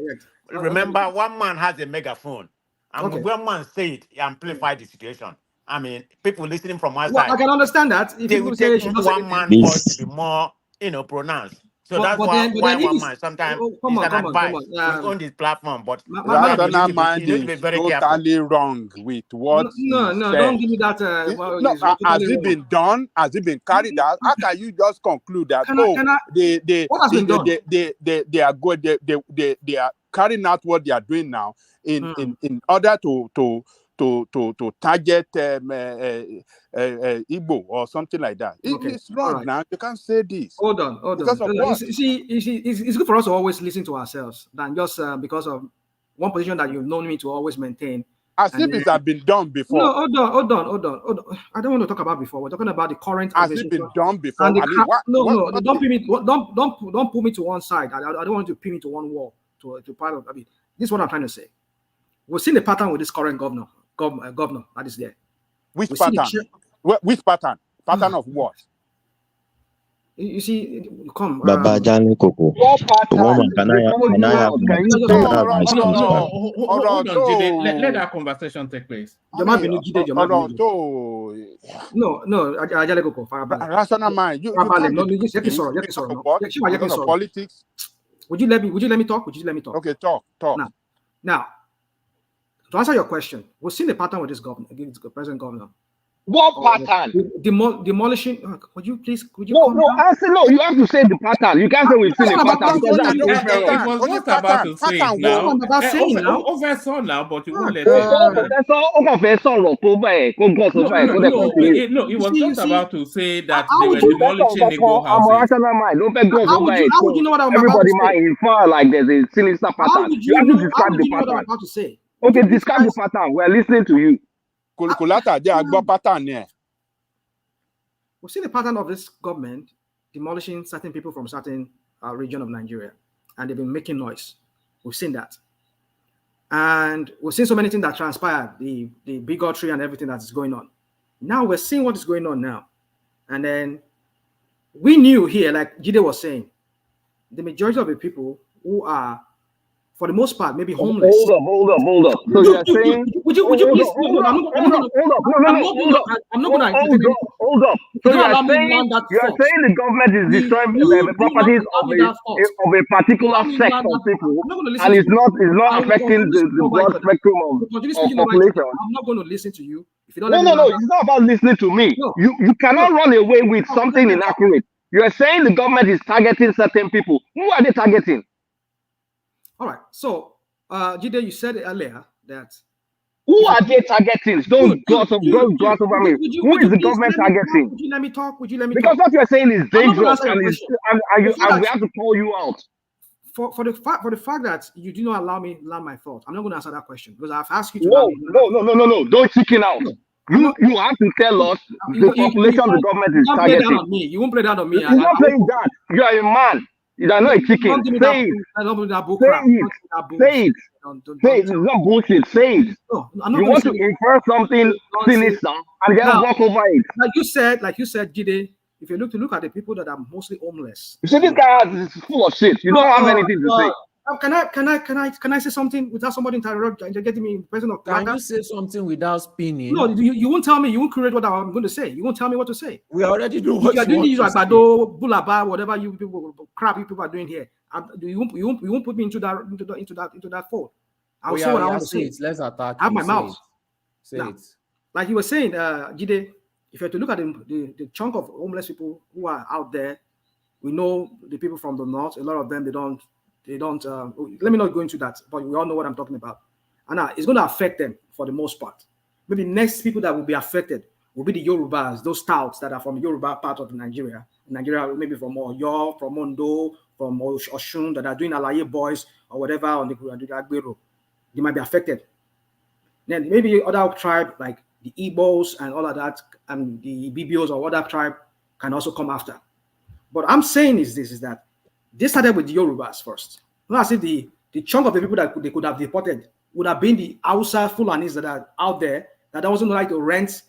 Remember, one man has a megaphone, and when one say it, he amplified the situation. I mean, people listening from outside. I can understand that. If they will take one man voice to be more, pronounced. So that's why one man sometimes is an advice on this platform. But Rational Mind is totally wrong with what don't give me that. Has it been done? Has it been carried out? How can you just conclude that they are good? They are carrying out what they are doing now in order to target Igbo or something like that. It's wrong now. You can't say this. Hold on. Because of what? It's good for us to always listen to ourselves than just because of one position that you've known me to always maintain. As if it has been done before. No, hold on. I don't want to talk about before. We're talking about the current. Has it been done before? Don't put me to one side. I don't want to pin me to one wall. To part of. This is what I'm trying to say. We've seen the pattern with this current governor that is there. Which pattern? Which pattern? Pattern of what? You see, come. Baba Jani Koko. Woman, can I have my hold on, Jide. Let that conversation take place. No, Ajale Koko. Rational Mind. You politics. Would you let me talk? Okay, talk. Now, to answer your question, we've seen the pattern with this governor, against the present governor. What pattern? Demolishing. Could you? No, you have to say the pattern. You can't say we've seen the pattern. It was just about to say it now. Oversaw now, but you won't let it. No, it was just about to say that they were demolishing Igbo houses. How would you know what I'm about to say? Everybody might infer like there's a sinister pattern. You have to describe the pattern. What I'm about to say? Okay, describe the pattern. We're listening to you. We've seen the pattern of this government demolishing certain people from certain region of Nigeria, and they've been making noise. We've seen that. And we've seen so many things that transpired, the bigotry and everything that is going on. Now we're seeing what is going on now. And then we knew here, like Jide was saying, the majority of the people who are, for the most part, maybe homeless. Hold up. So you are saying, would you please hold up? I'm not gonna hold up. So you are saying the government is destroying the properties of a particular sect of people, and it's not affecting the broad spectrum of population. I'm not going to listen to you if you don't. No. It's not about listening to me. You cannot run away with something inaccurate. You are saying the government is targeting certain people. Who are they targeting? All right. So, Jide, you said earlier that. Who are they targeting? Don't gloss over me. Who is the government targeting? Would you let me talk? Because what you are saying is dangerous, and we have to call you out. For the fact that you do not allow me to land my thought, I'm not going to answer that question because I've asked you to. No. Don't chicken out. You have to tell us the population the government is targeting. You won't play that on me. You're not playing that. You are a man. You are not a chicken. Say it. It's not bullshit. Say it. You want to infer something sinister and then walk over it. Like you said, Jide, if you look at the people that are mostly homeless. You see, this guy is full of shit. You don't have anything to say. Can I say something without somebody interrupting me in person of Can you say something without spinning? No, you won't tell me. You won't create what I'm going to say. You won't tell me what to say. We already know what you are doing. You are Bulaba, whatever you people are doing here. You won't put me into that fold. I'll say what I want to say. Let's attack. I have my mouth. Say it. Like you were saying, Jide, if you have to look at the chunk of homeless people who are out there, we know the people from the north. A lot of them they don't. Let me not go into that, but we all know what I'm talking about. And it's going to affect them for the most part. Maybe next people that will be affected will be the Yorubas, those touts that are from the Yoruba part of Nigeria. Maybe from Oyo, from Ondo, from Oshun, that are doing Alaye boys or whatever on the Agbero. They might be affected. Then maybe other tribe like the Igbos and all of that, and the BBOs or other tribe can also come after. But I'm saying is that they started with the Yorubas first. Not as if the chunk of the people that they could have deported would have been the Hausa Fulanis that are out there that doesn't like to rent.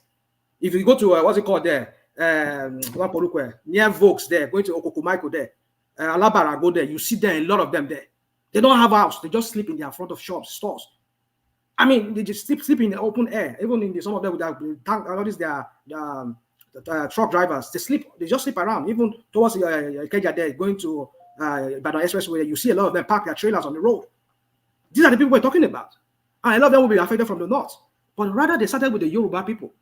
If you go to what's it called there, near Vokes there, going to Okokumaiko there, Alabara go there, you see there a lot of them there. They don't have a house. They just sleep in their front of shops, stores. I mean, they just sleep in the open air. Even in some of them with their truck drivers, they just sleep around. Even towards Ikeja there, going to Ibadan Expressway, you see a lot of them park their trailers on the road. These are the people we're talking about. And a lot of them will be affected from the north. But rather, they started with the Yoruba people.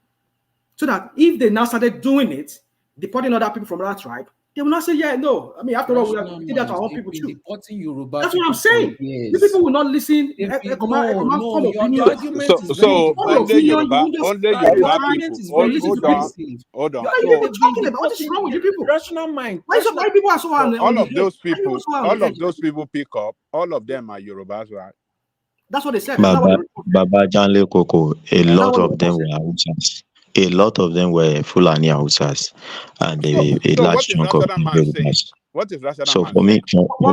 So that if they now started doing it, deporting other people from that tribe, they will not say, yeah, no. I mean, after all, we did that to our own people too. That's what I'm saying. The people will not listen. So only Yoruba people. Hold on. What are you talking about? What is wrong with you people? Rational mind. Why people are so all of those people pick up. All of them are Yorubas, right? That's what they said. Baba Janle Koko, a lot of them were Hausas. A lot of them were Fulani Hausas, and a large chunk of Yorubas. What is Rational? So for me,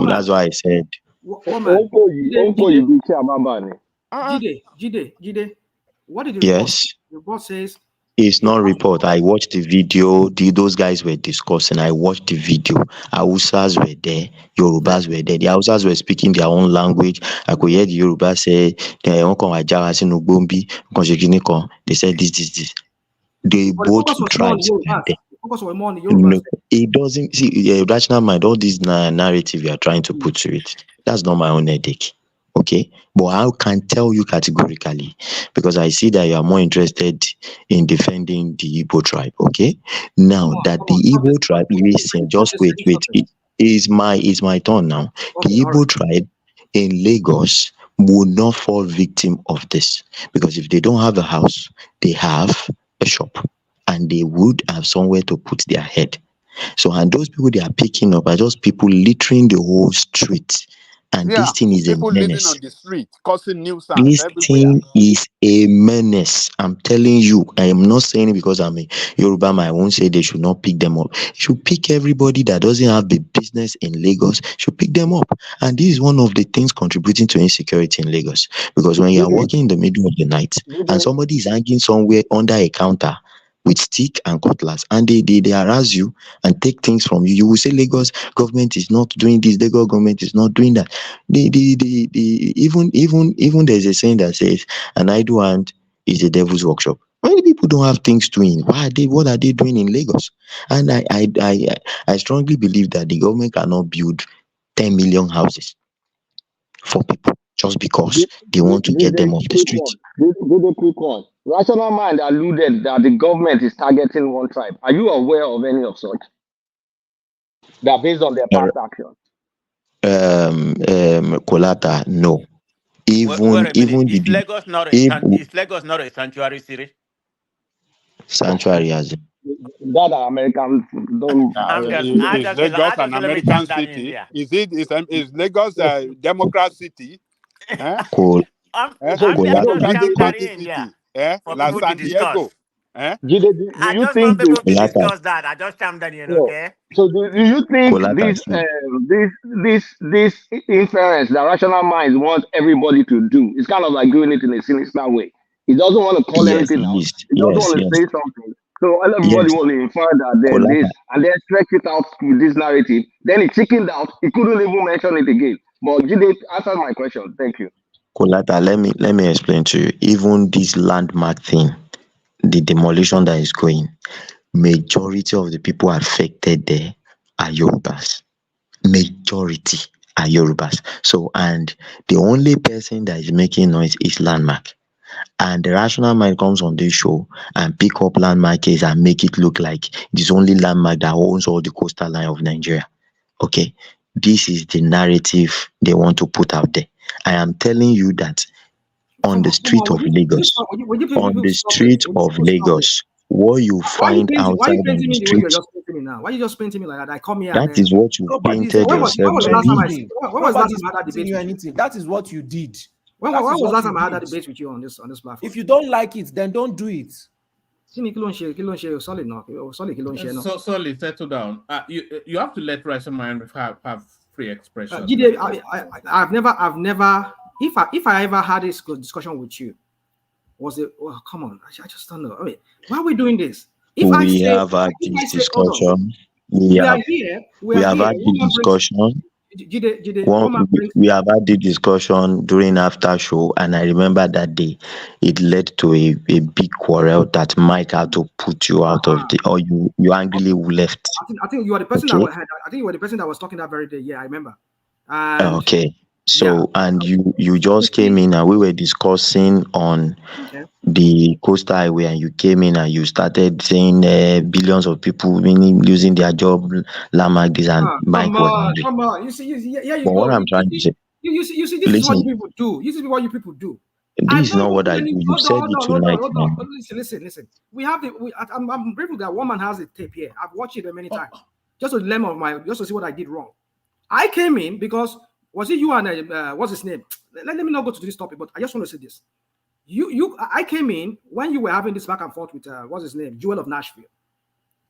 that's why I said. Jide, what did the report says? It's not report. I watched the video. Those guys were discussing. I watched the video. Hausas were there. Yorubas were there. The Hausas were speaking their own language. I could hear the Yorubas say, they said this. They both tribes. No, it doesn't see rational mind. All this narrative you are trying to put to it. That's not my own headache. Okay, but I can tell you categorically because I see that you are more interested in defending the Igbo tribe. Okay, now that the Igbo tribe, listen, just wait. It is my turn now. The Igbo tribe in Lagos will not fall victim of this because if they don't have a house, they have a shop and they would have somewhere to put their head. So, and those people they are picking up are just people littering the whole street And this thing is a people living menace. on the street, causing nuisance This everywhere. thing is a menace. I'm telling you. I am not saying it because I'm a Yoruba man. I won't say they should not pick them up. You should pick everybody that doesn't have the business in Lagos. Should pick them up. And this is one of the things contributing to insecurity in Lagos. Because when you are walking in the middle of the night and somebody is hanging somewhere under a counter with stick and cutlass, and they harass you and take things from you, you will say Lagos government is not doing this, Lagos government is not doing that. Even there's a saying that says an idle hand is a devil's workshop. Many people don't have things doing. What are they doing in Lagos? And I strongly believe that the government cannot build 10 million houses for people just because they want to get them off the street. Quick one. Rational Mind alluded that the government is targeting one tribe. Are you aware of any of such? That based on their past actions. Kolata, no. Wait a minute. Is Lagos not a sanctuary city? Sanctuary as in. That Americans don't. Is Lagos an American city? Is Lagos a Democrat city? Democratic city? Like San Diego? I just want people to discuss that. I just chimed in, okay? So do you think this inference that Rational Minds want everybody to do is kind of like doing it in a sinister way? He doesn't want to call anything out. He doesn't want to say something. So everybody will infer that then this and then stretch it out with this narrative. Then he chickened out. He couldn't even mention it again. But Jide answered my question. Thank you. Kolata, let me explain to you. Even this landmark thing, the demolition that is going, majority of the people affected there are Yorubas. Majority are Yorubas. So, and the only person that is making noise is Landmark. And the Rational Mind comes on this show and pick up Landmark case and make it look like it is only Landmark that owns all the coastal line of Nigeria. Okay, this is the narrative they want to put out there. I am telling you that on the street of Lagos, what you find outside on the street. Why you just painting me like that? I come here. That is what you painted yourself to be. When was the last time I had a debate with you? That is what you did. When was the last time I had a debate with you on this platform? If you don't like it, then don't do it. Solid, settle down. You have to let Rational Mind have free expression. I've never. If I ever had this discussion with you, was it? Well, come on, I just don't know. I mean, why are we doing this? We have had this discussion. We have had the discussion. We have had the discussion during after show, and I remember that day it led to a big quarrel that Mike had to put you out of the, or you angrily left. I think you were the person that was talking that very day. Yeah, I remember. Okay. So and you just came in and we were discussing on the coastal highway, and you came in and you started saying billions of people losing their job, Lamarck this and Mike. Come on. You see, you go. What I'm trying to say. You see, this is what you people do. This is what you people do. This is not what I do. You said it tonight. Listen. I'm grateful that one man has a tape here. I've watched it many times. Just to see what I did wrong. I came in because was it you and what's his name? Let me not go to this topic, but I just want to say this. I came in when you were having this back and forth with what's his name, Joel of Nashville,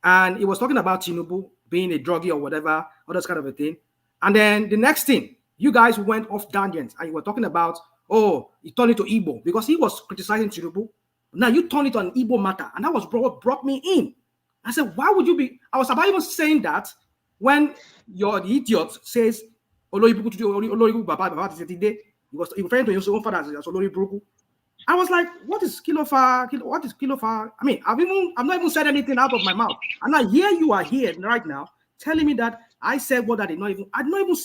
and he was talking about Tinubu being a druggie or whatever, all this kind of a thing. And then the next thing, you guys went off tangents and you were talking about, he turned it to Igbo because he was criticizing Tinubu. Now you turned it to an Igbo matter, and that was what brought me in. I said, why would you be? I was about even saying that when the idiot says, he was referring to his own father as Olori Bruku. I was like, what is Kilofa? What is Kilofa? I mean, I've not even said anything out of my mouth. And now here you are here right now telling me that I said what I did not even. I've not even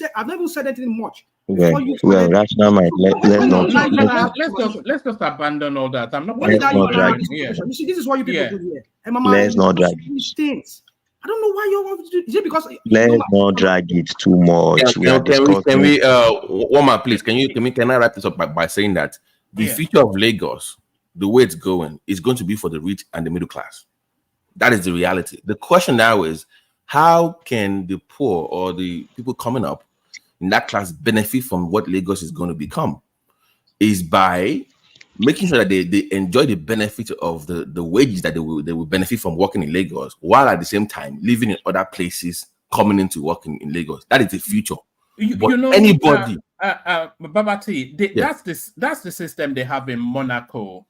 said anything much. Well, Rational Mind. Let's just abandon all that. I'm not. You see, this is what you people do here. Let's not drag it. I don't know why you're. Is it because? Let's not drag it too much. Can we one more, please? Can I wrap this up by saying that the future of Lagos, the way it's going, is going to be for the rich and the middle class. That is the reality. The question now is, how can the poor or the people coming up in that class benefit from what Lagos is going to become is by making sure that they enjoy the benefit of the wages that they will benefit from working in Lagos, while at the same time living in other places, coming into working in Lagos. That is the future. You know, anybody, Babati, that's the system they have in Monaco.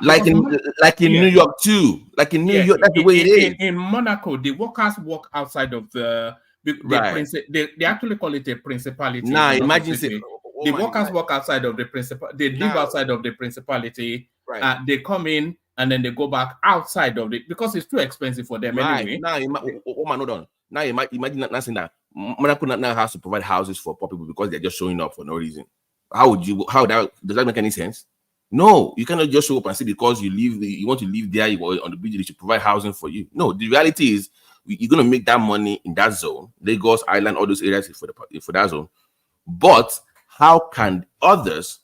Like in New York too. Like in New York, that's the way it is. In Monaco, the workers work outside of the they actually call it a principality. Now imagine the workers work outside of the principal. They live outside of the principality. Right. They come in and then they go back outside of it because it's too expensive for them anyway. Now imagine not saying that Monaco now has to provide houses for poor people because they're just showing up for no reason. Does that make any sense? No, you cannot just show up and say because you want to live there, you on the beach, they should provide housing for you. No, the reality is you're going to make that money in that zone, Lagos, Island, all those areas for that zone. But how can others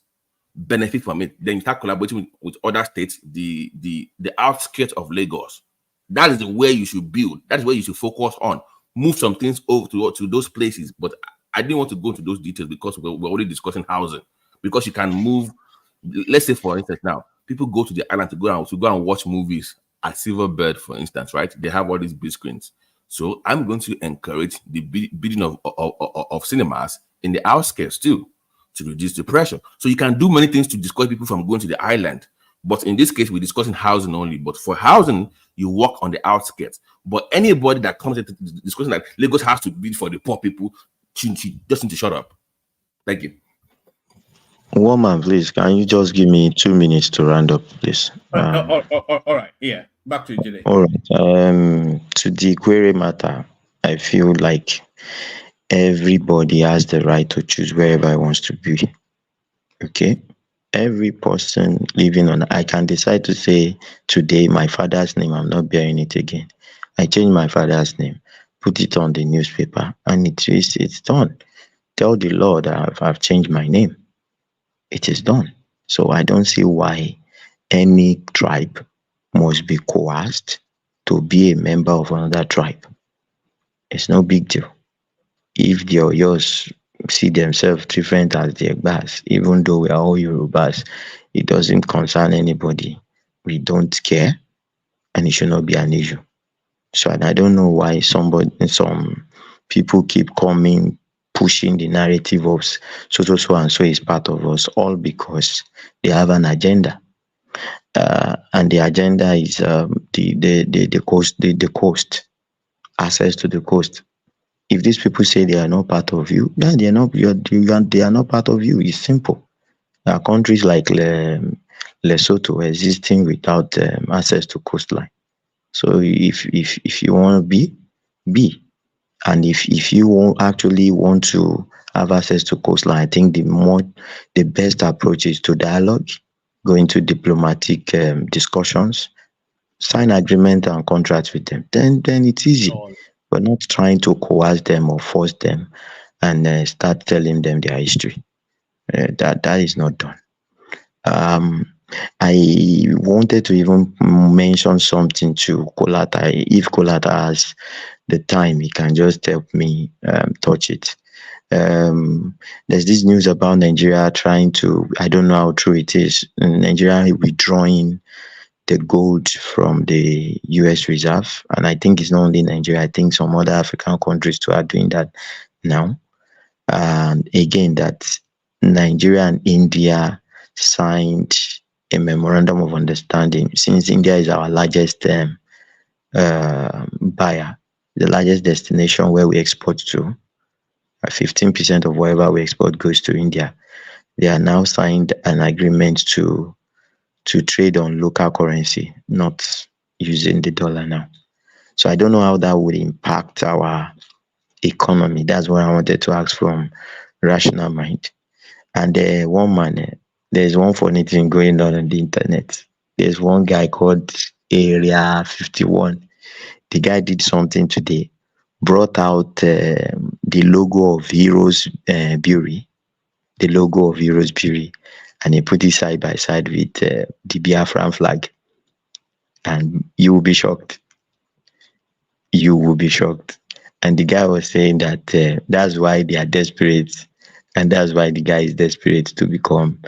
benefit from it? Then you start collaborating with other states, the outskirts of Lagos. That is the way you should build. That is where you should focus on. Move some things over to those places. But I didn't want to go into those details because we're already discussing housing. Because you can move. Let's say, for instance, now people go to the island to go and watch movies at Silverbird, for instance, right? They have all these big screens. So I'm going to encourage the building of cinemas in the outskirts too, to reduce the pressure. So you can do many things to discourage people from going to the island. But in this case, we're discussing housing only. But for housing, you work on the outskirts. But anybody that comes into discussing that Lagos has to be for the poor people, just need to shut up. Thank you. Woman, please, can you just give me 2 minutes to round up, please? All right. Yeah. Back to you, Jide. All right. To the query matter, I feel like everybody has the right to choose wherever he wants to be. Okay? Every person living on, I can decide to say today my father's name, I'm not bearing it again. I change my father's name, put it on the newspaper, and it's done. Tell the Lord I've changed my name. It is done. So I don't see why any tribe must be coerced to be a member of another tribe. It's no big deal. If the Oyos see themselves different as the Egbas, even though we are all Yorubas, it doesn't concern anybody. We don't care, and it should not be an issue. So I don't know why some people keep coming, pushing the narrative of so and so is part of us, all because they have an agenda, and the agenda is the coast, access to the coast. If these people say they are not part of you, then they are not part of you. It's simple. There are countries like Lesotho existing without access to coastline. So if you want to be. And if you want to have access to coastline, I think the best approach is to dialogue, go into diplomatic discussions, sign agreement and contracts with them. Then it's easy. But not trying to coerce them or force them and start telling them their history. That is not done. I wanted to even mention something to Kolata. If Kolata has the time, he can just help me touch it. There's this news about Nigeria trying to, I don't know how true it is, Nigeria withdrawing the gold from the US reserve. And I think it's not only Nigeria, I think some other African countries too are doing that now. And again, that Nigeria and India signed a memorandum of understanding, since India is our largest buyer, the largest destination where we export to. 15% of whatever we export goes to India. They are now signed an agreement to trade on local currency, not using the dollar now. So I don't know how that would impact our economy. That's what I wanted to ask from Rational Mind. And there's one funny thing going on the internet. There's one guy called Area 51. The guy did something today, brought out the logo of Heroes Brewery, and he put it side by side with the Biafran flag. And you will be shocked. And the guy was saying that that's why they are desperate, and that's why the guy is desperate to become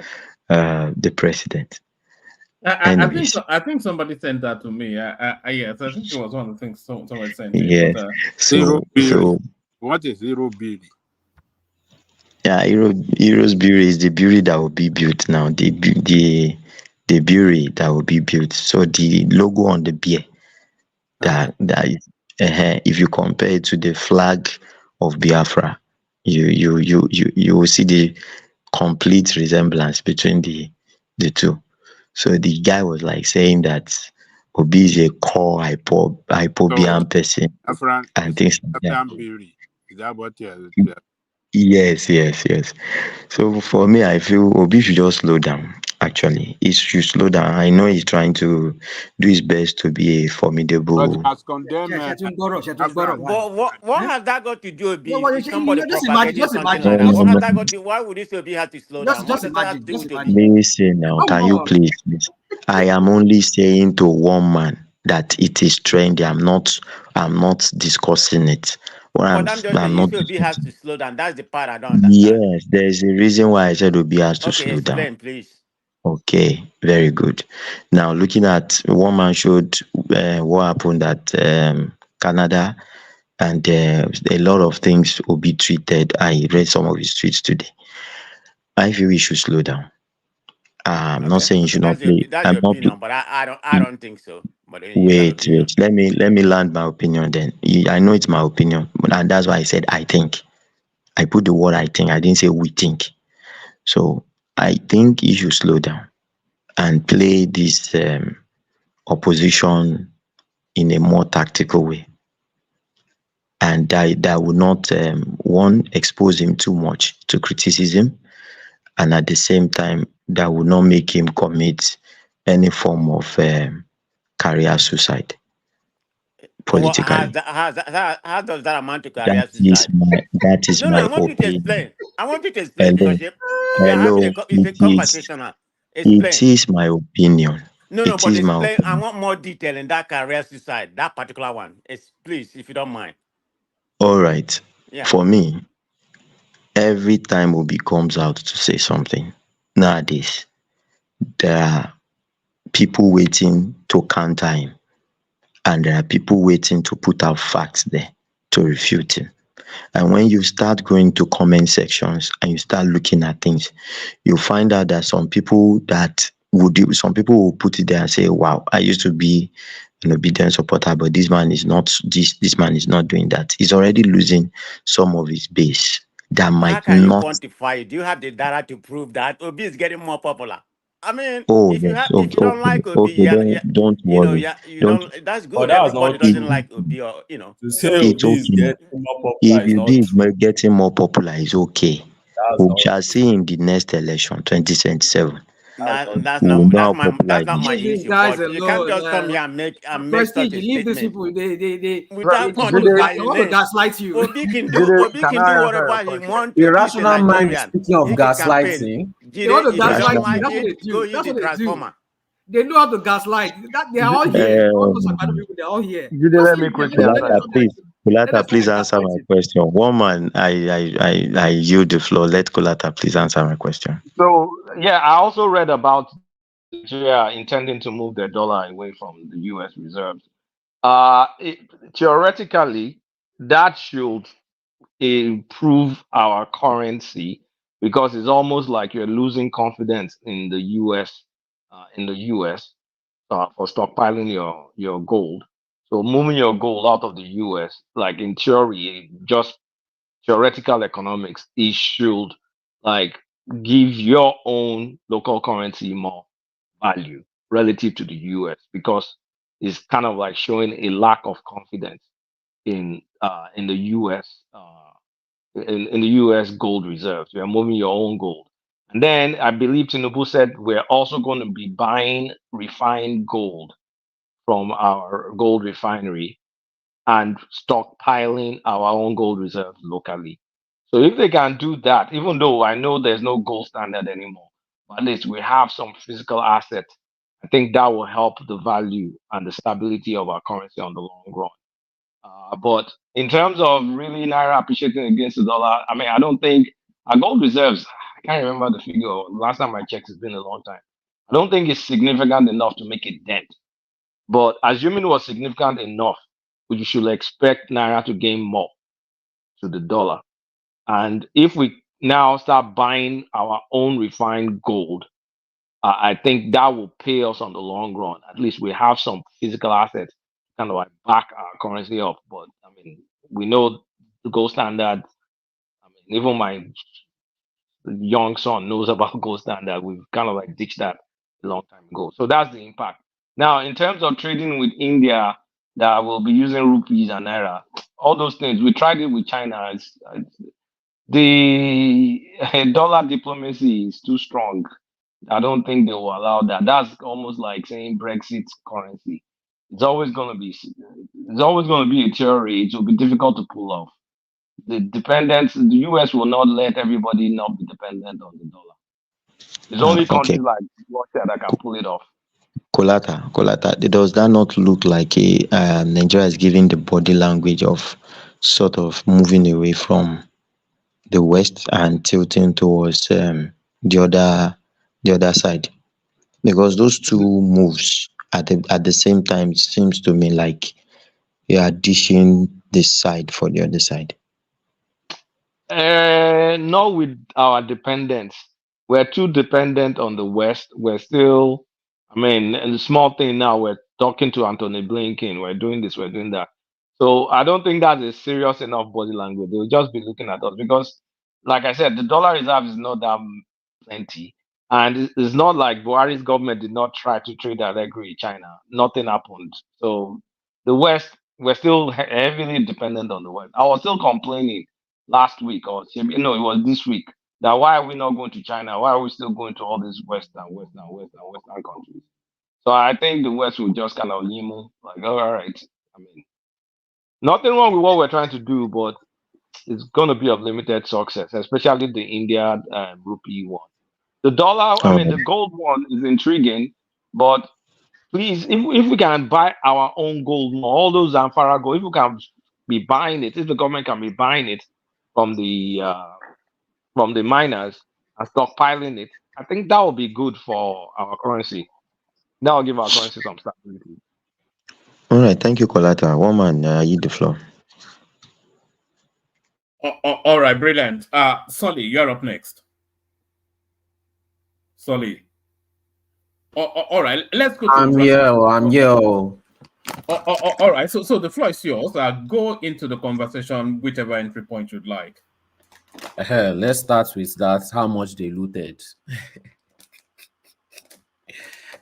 the president. I think somebody sent that to me. Yes, I think it was one of the things somebody sent in. Yes. But, So what is zero building? yeah, Heroes Brewery is the brewery that will be built now. The brewery that will be built. So the logo on the beer that is, if you compare it to the flag of Biafra, you will see the complete resemblance between the two. So the guy was like saying that Obi is a core hypobian person and things like that. Brewery. Is that what you're Yes. So for me, I feel Obi should just slow down. Actually, he should slow down. I know he's trying to do his best to be a formidable. But condemned. But what has that got to do with Just somebody imagine, propagating something like that? No, What no, has no. that got to? Why would this Obi have to slow down? What does that have to do with Obi? Listen now, can you please? I am only saying to one man that it is trendy. I'm not discussing it. What But I'm just I'm saying, you not. say Obi has to slow down. That's the part I don't understand. Yes, there's a reason why I said Obi has to Okay, slow down. explain, please. Okay, very good. Now, looking at one man showed what happened at Canada, and a lot of things will be tweeted. I read some of his tweets today. I feel he should slow down. I'm not saying you should not play. That's your opinion, but I don't think so. But it's an Wait. opinion. Let me land my opinion then. I know it's my opinion, and that's why I said I think. I put the word I think. I didn't say we think. So I think he should slow down and play this opposition in a more tactical way, and that will not one expose him too much to criticism, and at the same time that will not make him commit any form of career suicide politically. How does that amount to career That is suicide? my I want you to opinion. explain. I want you to explain Hello, because we are having it's a conversation now. Explain. it is my opinion. No, It but is my explain. I opinion. want more detail in that career suicide, that particular one. Please, if you don't mind. All right. Yeah. For me, every time Obi comes out to say something nowadays, there are people waiting to counter him, and there are people waiting to put out facts there to refute him. And when you start going to comment sections and you start looking at things, you find out that some people will put it there and say, wow, I used to be an obedient supporter, but this man is not this man is not doing that. He's already losing some of his base that How might can you not. quantify it? Do you have the data to prove that Obi is getting more popular? I mean, Oh, if you yes. if you don't like Obi, Okay, don't worry. you Don't. don't. That's But good. that's not Everybody doesn't true. like Obi, or To say It's Obi is okay. getting more popular If is you not be true. getting more popular, it's okay. That's We not shall true. see in the next election, 2027. That's We will not know how popular that's it not is. my Leave these issue. guys But you can't alone. just come here and make such Prestige, a leave these statement people. They without just want to quantifying it. gaslight you. Obi can Can do I answer whatever your he question? wants to this in Irrational mind, Nigerian. speaking of He can campaign. gaslighting. They want to If you don't gaslight you. like That's what they it, go do. use That's the what they do. transformer. They know how to gaslight. They are all here. All those Akpado people, they're all here. Let me quickly answer. Kulata, please answer my question. One man, I yield the floor. Let Kulata please answer my question. So yeah, I also read about Nigeria intending to move their dollar away from the U.S. reserves. Theoretically, that should improve our currency because it's almost like you're losing confidence in the U.S. For stockpiling your gold. So moving your gold out of the U.S., like in theory, just theoretical economics, it should like give your own local currency more value relative to the US because it's kind of like showing a lack of confidence in the US in the US gold reserves. We are moving your own gold. And then I believe Tinubu said we're also going to be buying refined gold from our gold refinery and stockpiling our own gold reserves locally. So if they can do that, even though I know there's no gold standard anymore, but at least we have some physical assets, I think that will help the value and the stability of our currency on the long run. But in terms of really naira appreciating against the dollar, I mean, I don't think our gold reserves. I can't remember the figure. Last time I checked, it's been a long time. I don't think it's significant enough to make a dent. But assuming it was significant enough, we should expect naira to gain more to the dollar. And if we now start buying our own refined gold, I think that will pay us on the long run. At least we have some physical assets kind of like back our currency up. But I mean, we know the gold standard. I mean, even my young son knows about gold standard. We've kind of like ditched that a long time ago. So that's the impact. Now, in terms of trading with India, that will be using rupees and naira, all those things. We tried it with China. The dollar diplomacy is too strong. I don't think they will allow that. That's almost like saying Brexit currency. It's always going to be a theory. It will be difficult to pull off. The US will not let everybody not be dependent on the dollar. It's only countries like Russia that can pull it off. Kolata, does that not look like Nigeria is giving the body language of sort of moving away from the West and tilting towards the other side? Because those two moves at the same time seems to me like you are dishing this side for the other side. Not with our dependence. We're too dependent on the West. We're still, I mean, and the small thing now, we're talking to Anthony Blinken. We're doing this, we're doing that. So I don't think that's a serious enough body language. They'll just be looking at us because, like I said, the dollar reserve is not that plenty. And it's not like Buhari's government did not try to trade directly with China. Nothing happened. So the West, we're still heavily dependent on the West. I was still complaining last week, or it was this week, that why are we not going to China? Why are we still going to all these Western countries? So I think the West will just kind of limo, like, all right. I mean, nothing wrong with what we're trying to do, but it's going to be of limited success, especially the India rupee one. The dollar, I mean, the gold one is intriguing, but please, if we can buy our own gold, all those Zamfara gold, if we can be buying it, if the government can be buying it from the miners and stockpiling it, I think that will be good for our currency. That will give our currency some stability. All right, thank you, Kolata. One man, I yield the floor. All right, brilliant. Solly, you're up next. Solly. All right, let's go to I'm here. All right, so the floor is yours. Go into the conversation, whichever entry point you'd like. Let's start with that. How much they looted?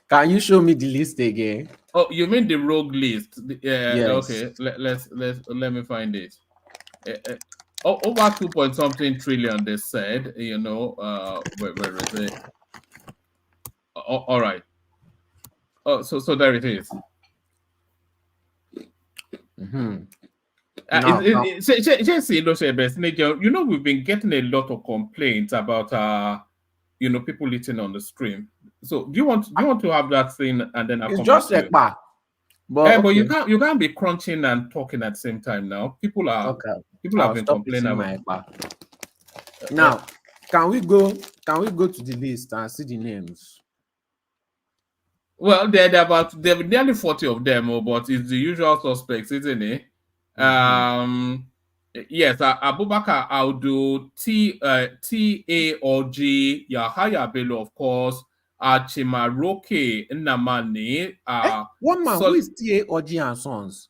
Can you show me the list again? Oh, you mean the rogue list? Yes. Okay. Let me find it. Over 2-point-something trillion. They said. Where is it? All right. Oh, so there it is. We've been getting a lot of complaints about people eating on the stream. So do you want to have that thing and then I'll it's come just back to like but you can't be crunching and talking at the same time now. People have been complaining about now. Can we go to the list and see the names? Well, there are nearly 40 of them, but it's the usual suspects, isn't it? Yes, Abubakar Audu, T.A.O.G, Yahaya Bello, of course, Chimaroke Nnamani. One man, who is T.A.O.G and Sons?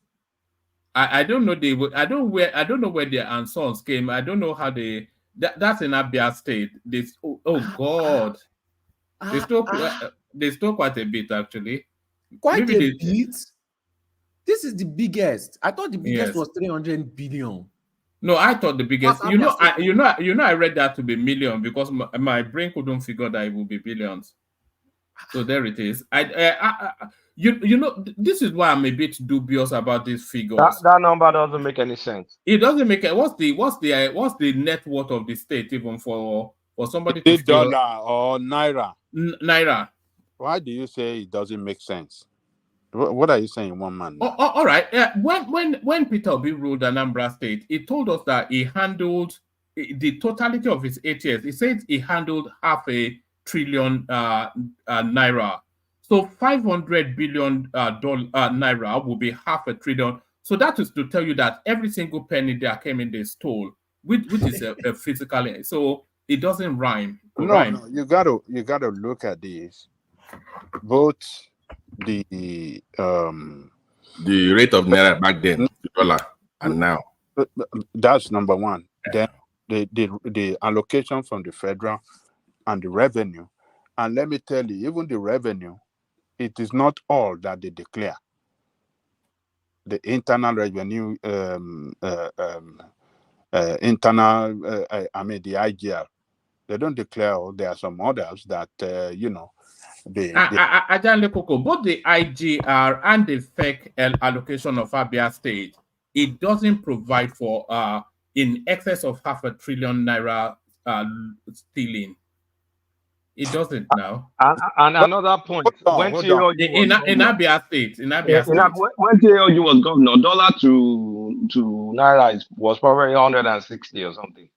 I don't know. I don't know where their and Sons came. I don't know how they. That's in Abia State. God. They stole quite a bit, actually. Quite a bit? This is the biggest. I thought the biggest was 300 billion. No, I thought the biggest. I read that to be million because my brain couldn't figure that it would be billions. So there it is. This is why I'm a bit dubious about these figures. That number doesn't make any sense. It doesn't make it. What's the net worth of the state even for somebody to steal dollar or naira? Naira. Why do you say it doesn't make sense? What are you saying, one man? All right. When Peter Obi ruled Anambra State, he told us that he handled the totality of his 8 years. He said he handled $500 billion naira. So 500 billion naira will be $500 billion. So that is to tell you that every single penny that came in, they stole, which is a physical. So it doesn't rhyme. No, you gotta look at this. Both the rate of naira back then, the dollar, and now. That's number one. Then the allocation from the federal and the revenue. And let me tell you, even the revenue, it is not all that they declare. The internal revenue, I mean the IGR, they don't declare all. There are some others that, both the IGR and the fake allocation of Abia State, it doesn't provide for in excess of $500 billion naira stealing. It doesn't now. And another point, when Abia State, when TLG was governor, dollar to naira was probably 160 or something.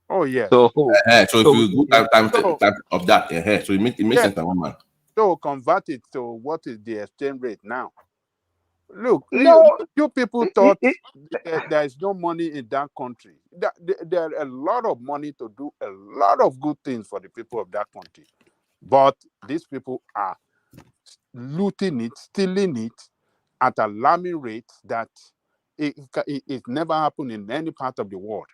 Oh yeah. So if you go times of that, so it makes sense that one man. So convert it to what is the exchange rate now? Look, you people thought there is no money in that country. There are a lot of money to do a lot of good things for the people of that country. But these people are looting it, stealing it at alarming rates that it never happened in any part of the world.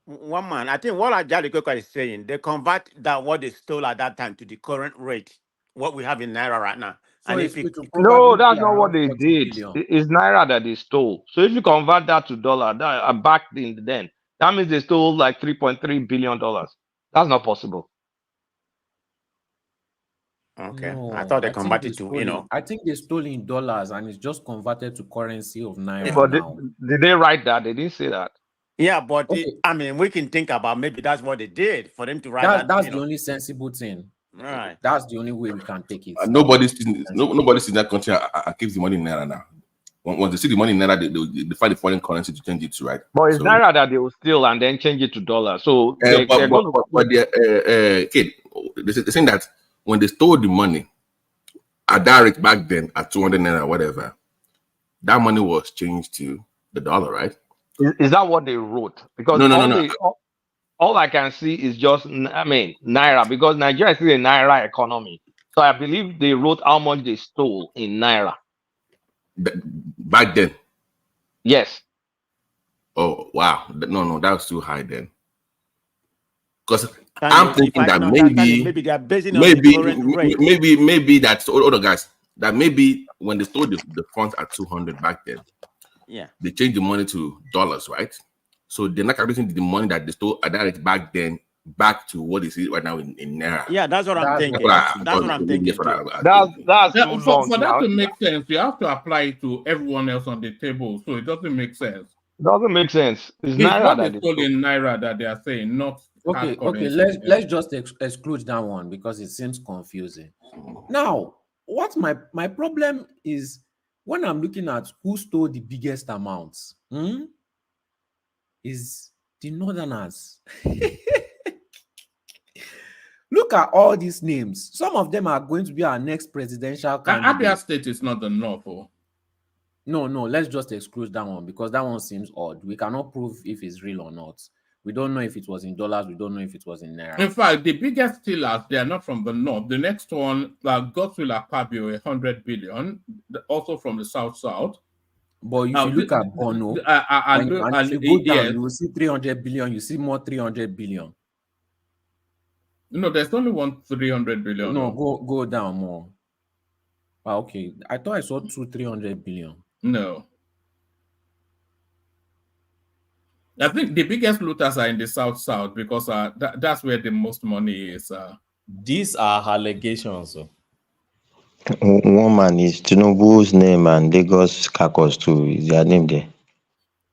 One man, I think what Ajali Koko is saying, they convert that what they stole at that time to the current rate, what we have in naira right now. So and no, that's not what they did. It's naira that they stole. So if you convert that to dollar, back in then, that means they stole like $3.3 billion. That's not possible. Okay, No, I thought they converted to, I think they stole in dollars and it's just converted to currency of naira. But now. did they write that? They didn't say that. Yeah, but I mean, we can think about maybe that's what they did for them to write that. That's the only sensible thing. Right. That's the only way we can take it. Nobody's in that country keeps the money in naira now. Once they see the money in naira, they find the foreign currency to change it to, right? But it's naira that they will steal and then change it to dollars. So they're kid, they're saying that when they stole the money, a direct back then at 200 naira, whatever, that money was changed to the dollar, right? Is that what they wrote? Because no. All I can see is just, naira, because Nigeria is still a naira economy. So I believe they wrote how much they stole in naira. Back then? Yes. Oh, wow. No, that was too high then. Because I'm thinking that maybe they are basing on the current rate. Maybe that's other guys, that maybe when they stole the funds at 200 back then, they changed the money to dollars, right? So they're not calculating the money that they stole at direct back then back to what is it right now in naira. Yeah, that's what I'm thinking. That's what I'm thinking. That's for that to make sense, you have to apply it to everyone else on the table. So it doesn't make sense. Doesn't make sense. It's naira that they stole in naira that they are saying, not okay. Let's just exclude that one because it seems confusing. Now, what my problem is when I'm looking at who stole the biggest amounts, is the Northerners. Look at all these names. Some of them are going to be our next presidential candidate. Abia State is not the North. No, let's just exclude that one because that one seems odd. We cannot prove if it's real or not. We don't know if it was in dollars. We don't know if it was in naira. In fact, the biggest stealers, they are not from the North. The next one, Godswill Akpabio, 100 billion, also from the South. But if you look at Bono, and you go down, you will see 300 billion. You see more 300 billion. No, there's only one 300 billion. No, go down more. Okay, I thought I saw 300 billion. No. I think the biggest looters are in the South because that's where the most money is. These are allegations. One man is Tinubu's name and Lagos Kakos too. Is their name there?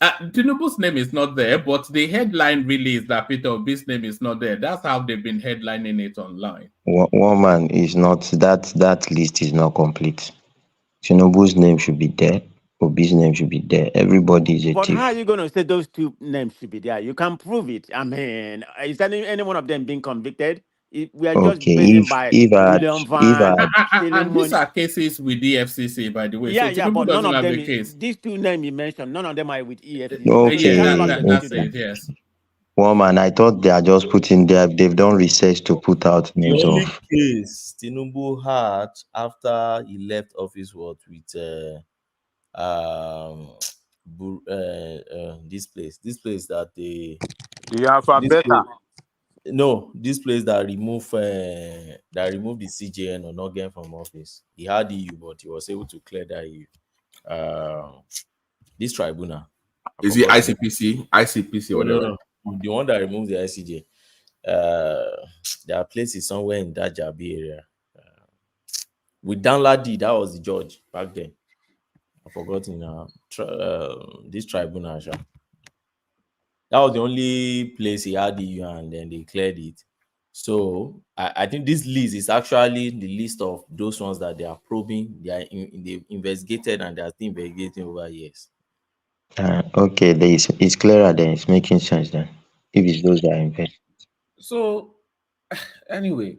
Tinubu's name is not there, but the headline really is that Peter Obi's name is not there. That's how they've been headlining it online. One man is not, that list is not complete. Tinubu's name should be there. Obi's name should be there. Everybody is a But how are thief. you going to say those two names should be there? You can prove it. I mean, is any one of them being convicted? We are just Okay, basing by if I had, William if I Van had, stealing And these money. are cases with the FCC, by the way. So Yeah, Tinubu but none doesn't of have them, a case. these two names you mentioned, none of them are with EFCC. So you Yeah, can't okay, base your that's decision okay. it. on. Yes. Woman, I thought they are just putting there. They've done research to put out The names only of. case Tinubu had after he left office was with this place that they The alphabeta. this place that removed the CJN or not getting from office. He had EU, but he was able to clear that EU. This tribunal. Is it ICPC? ICPC, No, whatever. no. The one that removes the ICJ. There are places somewhere in that Jabi area. With Dan Ladi, that was the judge back then. I've forgotten this tribunal. That was the only place he had EU, and then they cleared it. So I think this list is actually the list of those ones that they are probing, they've investigated, and they are still investigating over years. Okay, it's clearer then. It's making sense then. If it's those that are invested. So, anyway,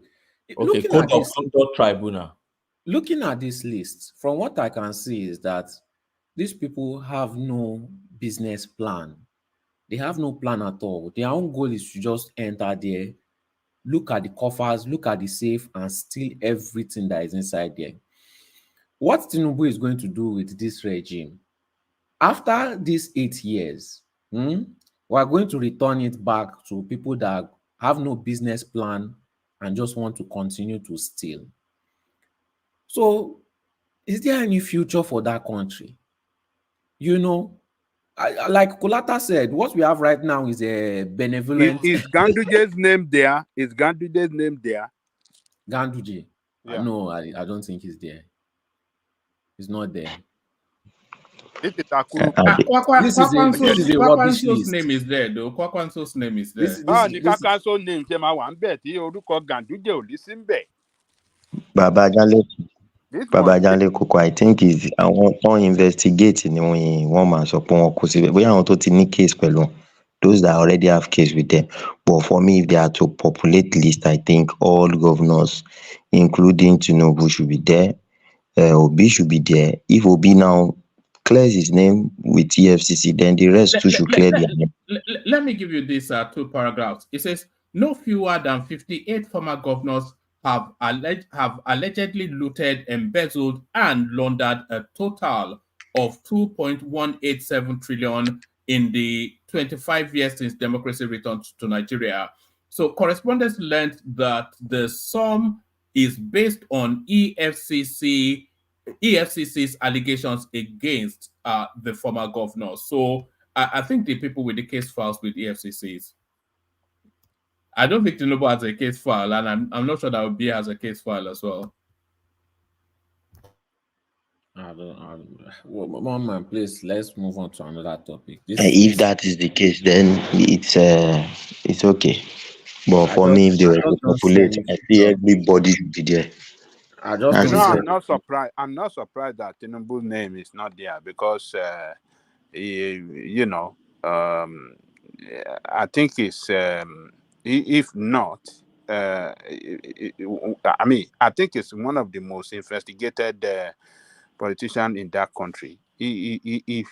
Okay, Code of Conduct Tribunal. Looking at this list, from what I can see is that these people have no business plan. They have no plan at all. Their own goal is to just enter there, look at the coffers, look at the safe, and steal everything that is inside there. What Tinubu is going to do with this regime, after these 8 years, we are going to return it back to people that have no business plan and just want to continue to steal. So, is there any future for that country? You know, like Kulata said, what we have right now is a benevolent. Is Ganduje's name there? Is Ganduje's name there? Ganduje? Yeah. No, I don't think he's there. He's not there. This is Akuru. This is a rubbish Kwakwanso's list. name is there, though. Kwakwanso's name is there. Ní Kwakwanso name ṣe máa wà ń bẹ̀ tí orúkọ Ganduje ò lè sí ń bẹ̀. Baba Janle Koko, I think is àwọn tó investigate ni wọ́n máa sọ pé wọn kò síbẹ̀. Bóyá àwọn tó ti ní case pẹ̀lú wọn. Those that already have case with them. But for me, if they are to populate list, I think all governors, including Tinubu, should be there. Obi should be there. If Obi now clears his name with EFCC, then the rest too should clear their name. Let me give you these 2 paragraphs. It says, no fewer than 58 former governors have allegedly looted, embezzled, and laundered a total of 2.187 trillion in the 25 years since democracy returned to Nigeria. So correspondents learned that the sum is based on EFCC's allegations against the former governor. So I think the people with the case files with EFCCs. I don't think Tinubu has a case file, and I'm not sure that Obi has a case file as well. One man, please, let's move on to another topic. If that is the case, then it's okay. But for me, if they were to populate, I see everybody should be there. I'm not surprised. I'm not surprised that Tinubu's name is not there because, I think it's if not, I think it's one of the most investigated politicians in that country. If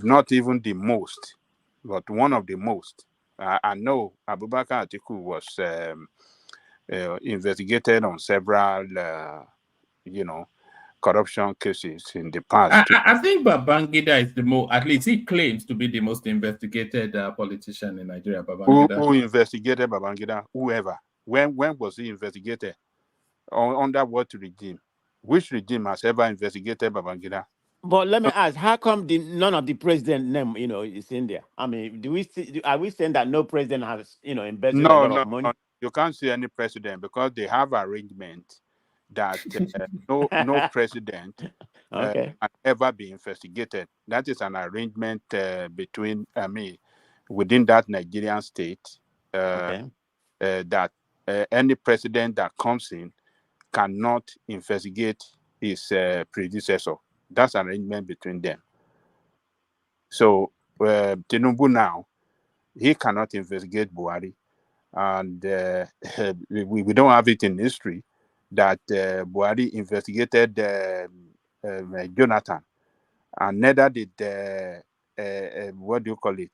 not even the most, but one of the most. I know Abubakar Atiku was investigated on several, corruption cases in the past. I think Babangida is the most, at least he claims to be the most investigated politician in Nigeria. Babangida. Who investigated Babangida? Whoever. When was he investigated? Under what regime? Which regime has ever investigated Babangida? But let me ask, how come none of the president name, is in there? I mean, are we saying that no president has, invested a lot of money? No, you can't see any president because they have arrangement that no president can ever be investigated. That is an arrangement between within that Nigerian state that any president that comes in cannot investigate his predecessor. That's an arrangement between them. So Tinubu now, he cannot investigate Buhari. And we don't have it in history that Buhari investigated Jonathan. And neither did, what do you call it?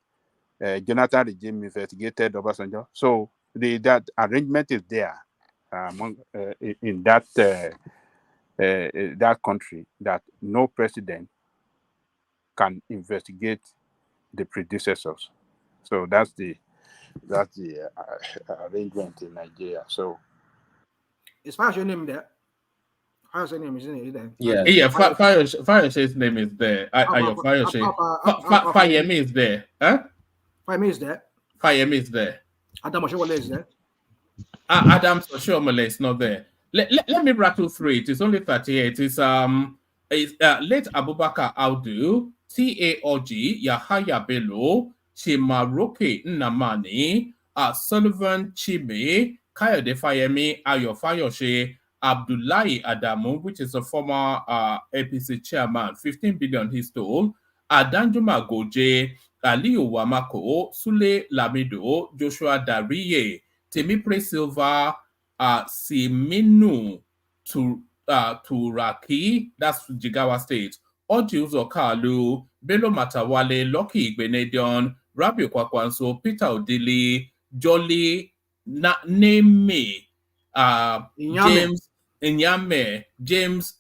Jonathan regime investigated Obasanjo. So that arrangement is there in that that country, that no president can investigate the predecessors. So that's the arrangement in Nigeria. So is Fayoshe's name there? Fayoshe's name is in there. Yeah. Fayoshe's name is there. Fayemi is there. Huh? Fayemi is there. Fayemi is there. Adam Oshomole is there. Adam Oshomole is not there. Let me rattle through it. It's only 38. It's late Abubakar Audu, TAOG, Yahaya Bello, Chimaroke Nnamani, Sullivan Chime, Kayode Fayemi, Ayo Fayoshe, Abdullahi Adamu, which is a former APC chairman, 15 billion he stole, Adanjuma Goje, Aliyu Wamako, Sule Lamido, Joshua Dariye, Temipre Silva, Siminu Turaki, that's Jigawa State, Oji Uzokalu, Bello Matawale, Lucky Igbenedion, Rabi Kwakwanso, Peter Odili, Jolly Neme, James Nyame, James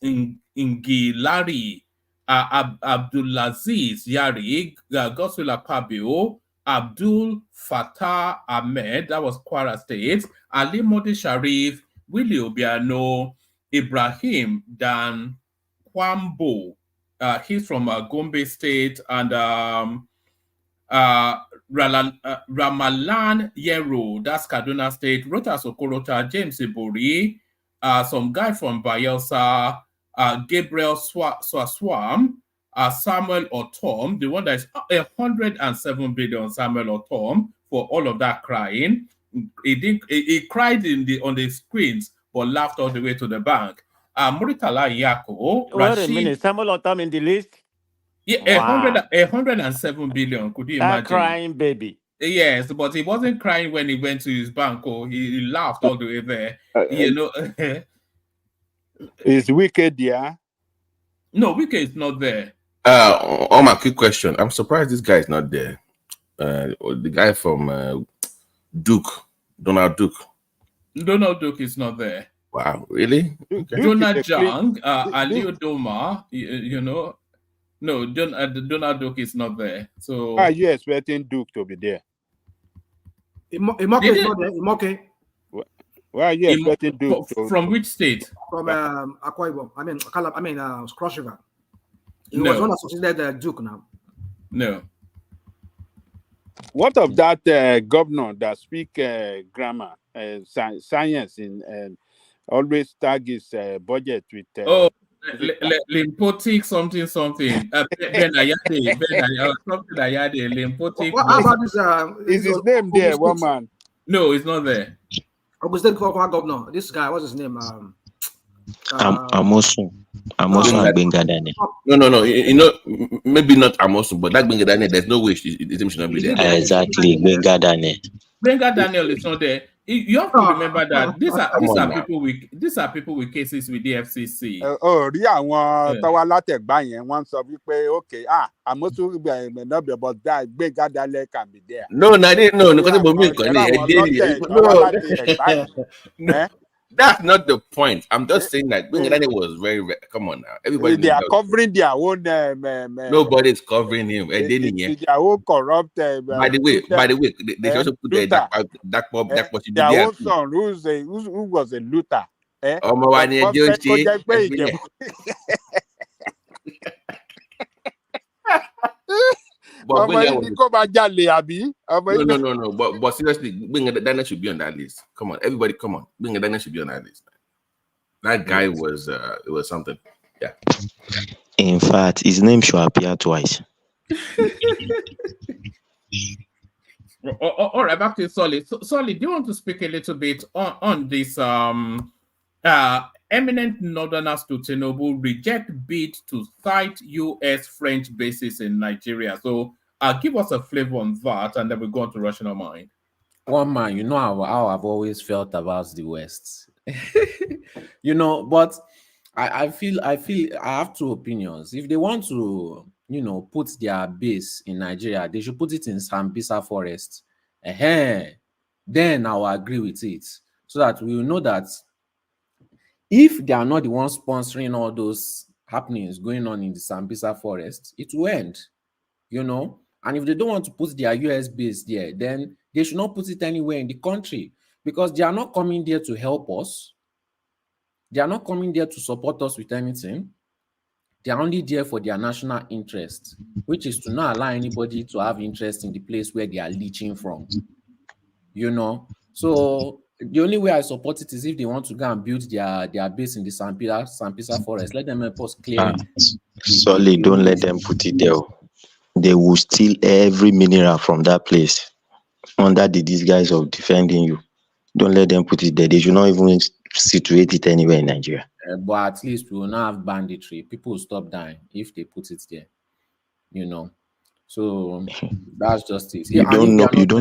Ngilari, Abdulaziz Yari, Goswila Pabio, Abdul Fattah Ahmed, that was Kwara State, Ali Modi Sharif, Willie Obiano, Ibrahim Dan Kwambo, he's from Gombe State, and Ramalan Yero, that's Kaduna State, Rota Sokorota, James Ibori, some guy from Bayelsa, Gabriel Swaswam, Samuel Otom, the one that is 107 billion, Samuel Otom, for all of that crying. He cried on the screens, but laughed all the way to the bank. Muritala Yako. Wait a minute, Samuel Otom in the list? Yeah, wow. 107 billion. Could you imagine? That crying baby. Yes, but he wasn't crying when he went to his bank. Oh, he laughed all the way there. Is Wicked there? No, Wicked is not there. On my quick question, I'm surprised this guy is not there. The guy from Donald Duke. Donald Duke is not there. Wow, really? Okay. Jonah Jang, Aliu Doma, No, Donald Duke is not there. So why are you expecting Duke to be there? Imoke is not there. Imoke. Why are you expecting Duke? From which state? From Akwa Ibom. I mean, Cross River. He was one that succeeded Duke now. No. What of that governor that speak grammar, science, in always tag his budget with? Limpotic something. Ben Ayade, something Ayade, Limpotic. What about this? Is his name there, one man? No, it's not there. Augustin governor. This guy, what's his name? Amosun Agbenga Daniel. No. Maybe not Amosun, but that Agbenga Daniel, there's no way his name should not be there. Exactly, Agbenga Daniel. Agbenga Daniel is not there. You have to remember that these are people with cases with the FCC. Rí àwọn tọ́wọ́ látẹ̀gbá yẹn wọ́n sọ wípé okay, Amosun not be about that Agbenga Daniel can be there. No, that's not the point. I'm just saying that Agbenga Daniel was very come on now. Everybody they are covering their own. Nobody's covering him. Their own corrupt. By the way, they also put that their own son who was a looter. No. But seriously, Agbenga Daniel should be on that list. Come on, everybody, come on. Agbenga Daniel should be on that list. That guy was it was something. Yeah. In fact, his name should appear twice. All right, back to Solid. Solid, do you want to speak a little bit on this eminent northerners to Tinubu reject bid to cite U.S. French bases in Nigeria. So give us a flavor on that, and then we go on to Rational Mind. One man, you know how I've always felt about the West. You know, but I feel I have two opinions. If they want to, put their base in Nigeria, they should put it in Sambisa Forest. Then I'll agree with it. So that we will know that if they are not the ones sponsoring all those happenings going on in the Sambisa Forest, it will end, And if they don't want to put their US base there, then they should not put it anywhere in the country, because they are not coming there to help us. They are not coming there to support us with anything. They are only there for their national interest, which is to not allow anybody to have interest in the place where they are leeching from. So the only way I support it is if they want to go and build their base in the Sambisa Forest. Let them help us clear. Solid, don't let them put it there. They will steal every mineral from that place under the disguise of defending you. Don't let them put it there. They should not even situate it anywhere in Nigeria. But at least we will not have banditry. People will stop dying if they put it there. So that's just it. You don't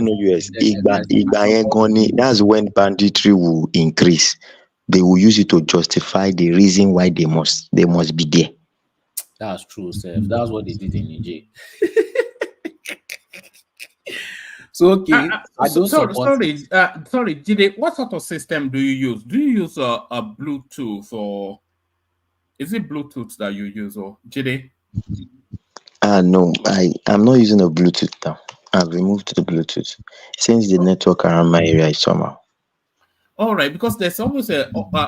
know US. That's when banditry will increase. They will use it to justify the reason why they must be there. That's true, Seth. That's what they did in Niger. So okay, sorry, Jide, what sort of system do you use? Do you use a Bluetooth, or is it Bluetooth that you use, or Jide? No, I'm not using a Bluetooth now. I've removed the Bluetooth since the network around my area is somehow. All right, because there's always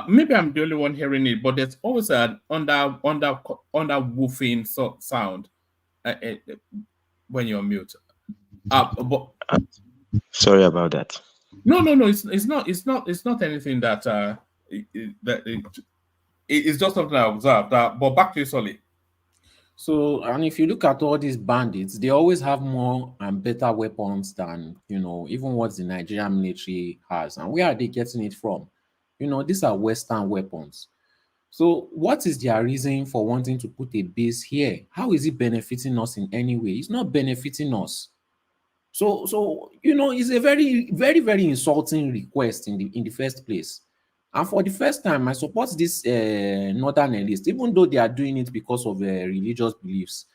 maybe I'm the only one hearing it, but there's always an under woofing sound when you're mute. Sorry about that. No. It's not anything that it's just something I observed. But back to you, Solly. So, and if you look at all these bandits, they always have more and better weapons than, even what the Nigerian military has. And where are they getting it from? These are Western weapons. So what is their reason for wanting to put a base here? How is it benefiting us in any way? It's not benefiting us. So it's a very, very, very insulting request in the first place. And for the first time, I support this northern elites, even though they are doing it because of religious beliefs,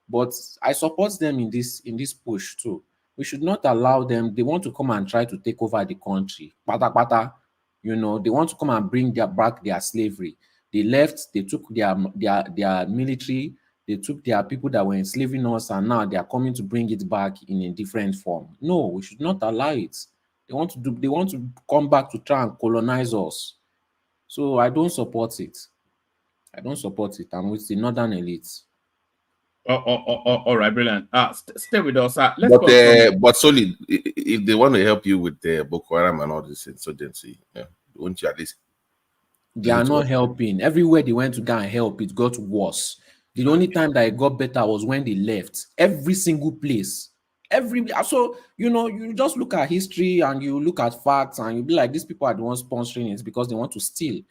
But I support them in this push too. We should not allow them. They want to come and try to take over the country. Pata. They want to come and bring back their slavery. They left. They took their military. They took their people that were enslaving us, and now they are coming to bring it back in a different form. No, we should not allow it. They want to come back to try and colonize us. So I don't support it. I'm with the northern elites. All right, brilliant. Stay with us. But Solid, if they want to help you with the Boko Haram and all this insurgency, won't you at least? They are not helping. Everywhere they went to go and help, it got worse. The only time that it got better was when they left. Every single place. So you just look at history and you look at facts and you be like, these people are the ones sponsoring it because they want to steal,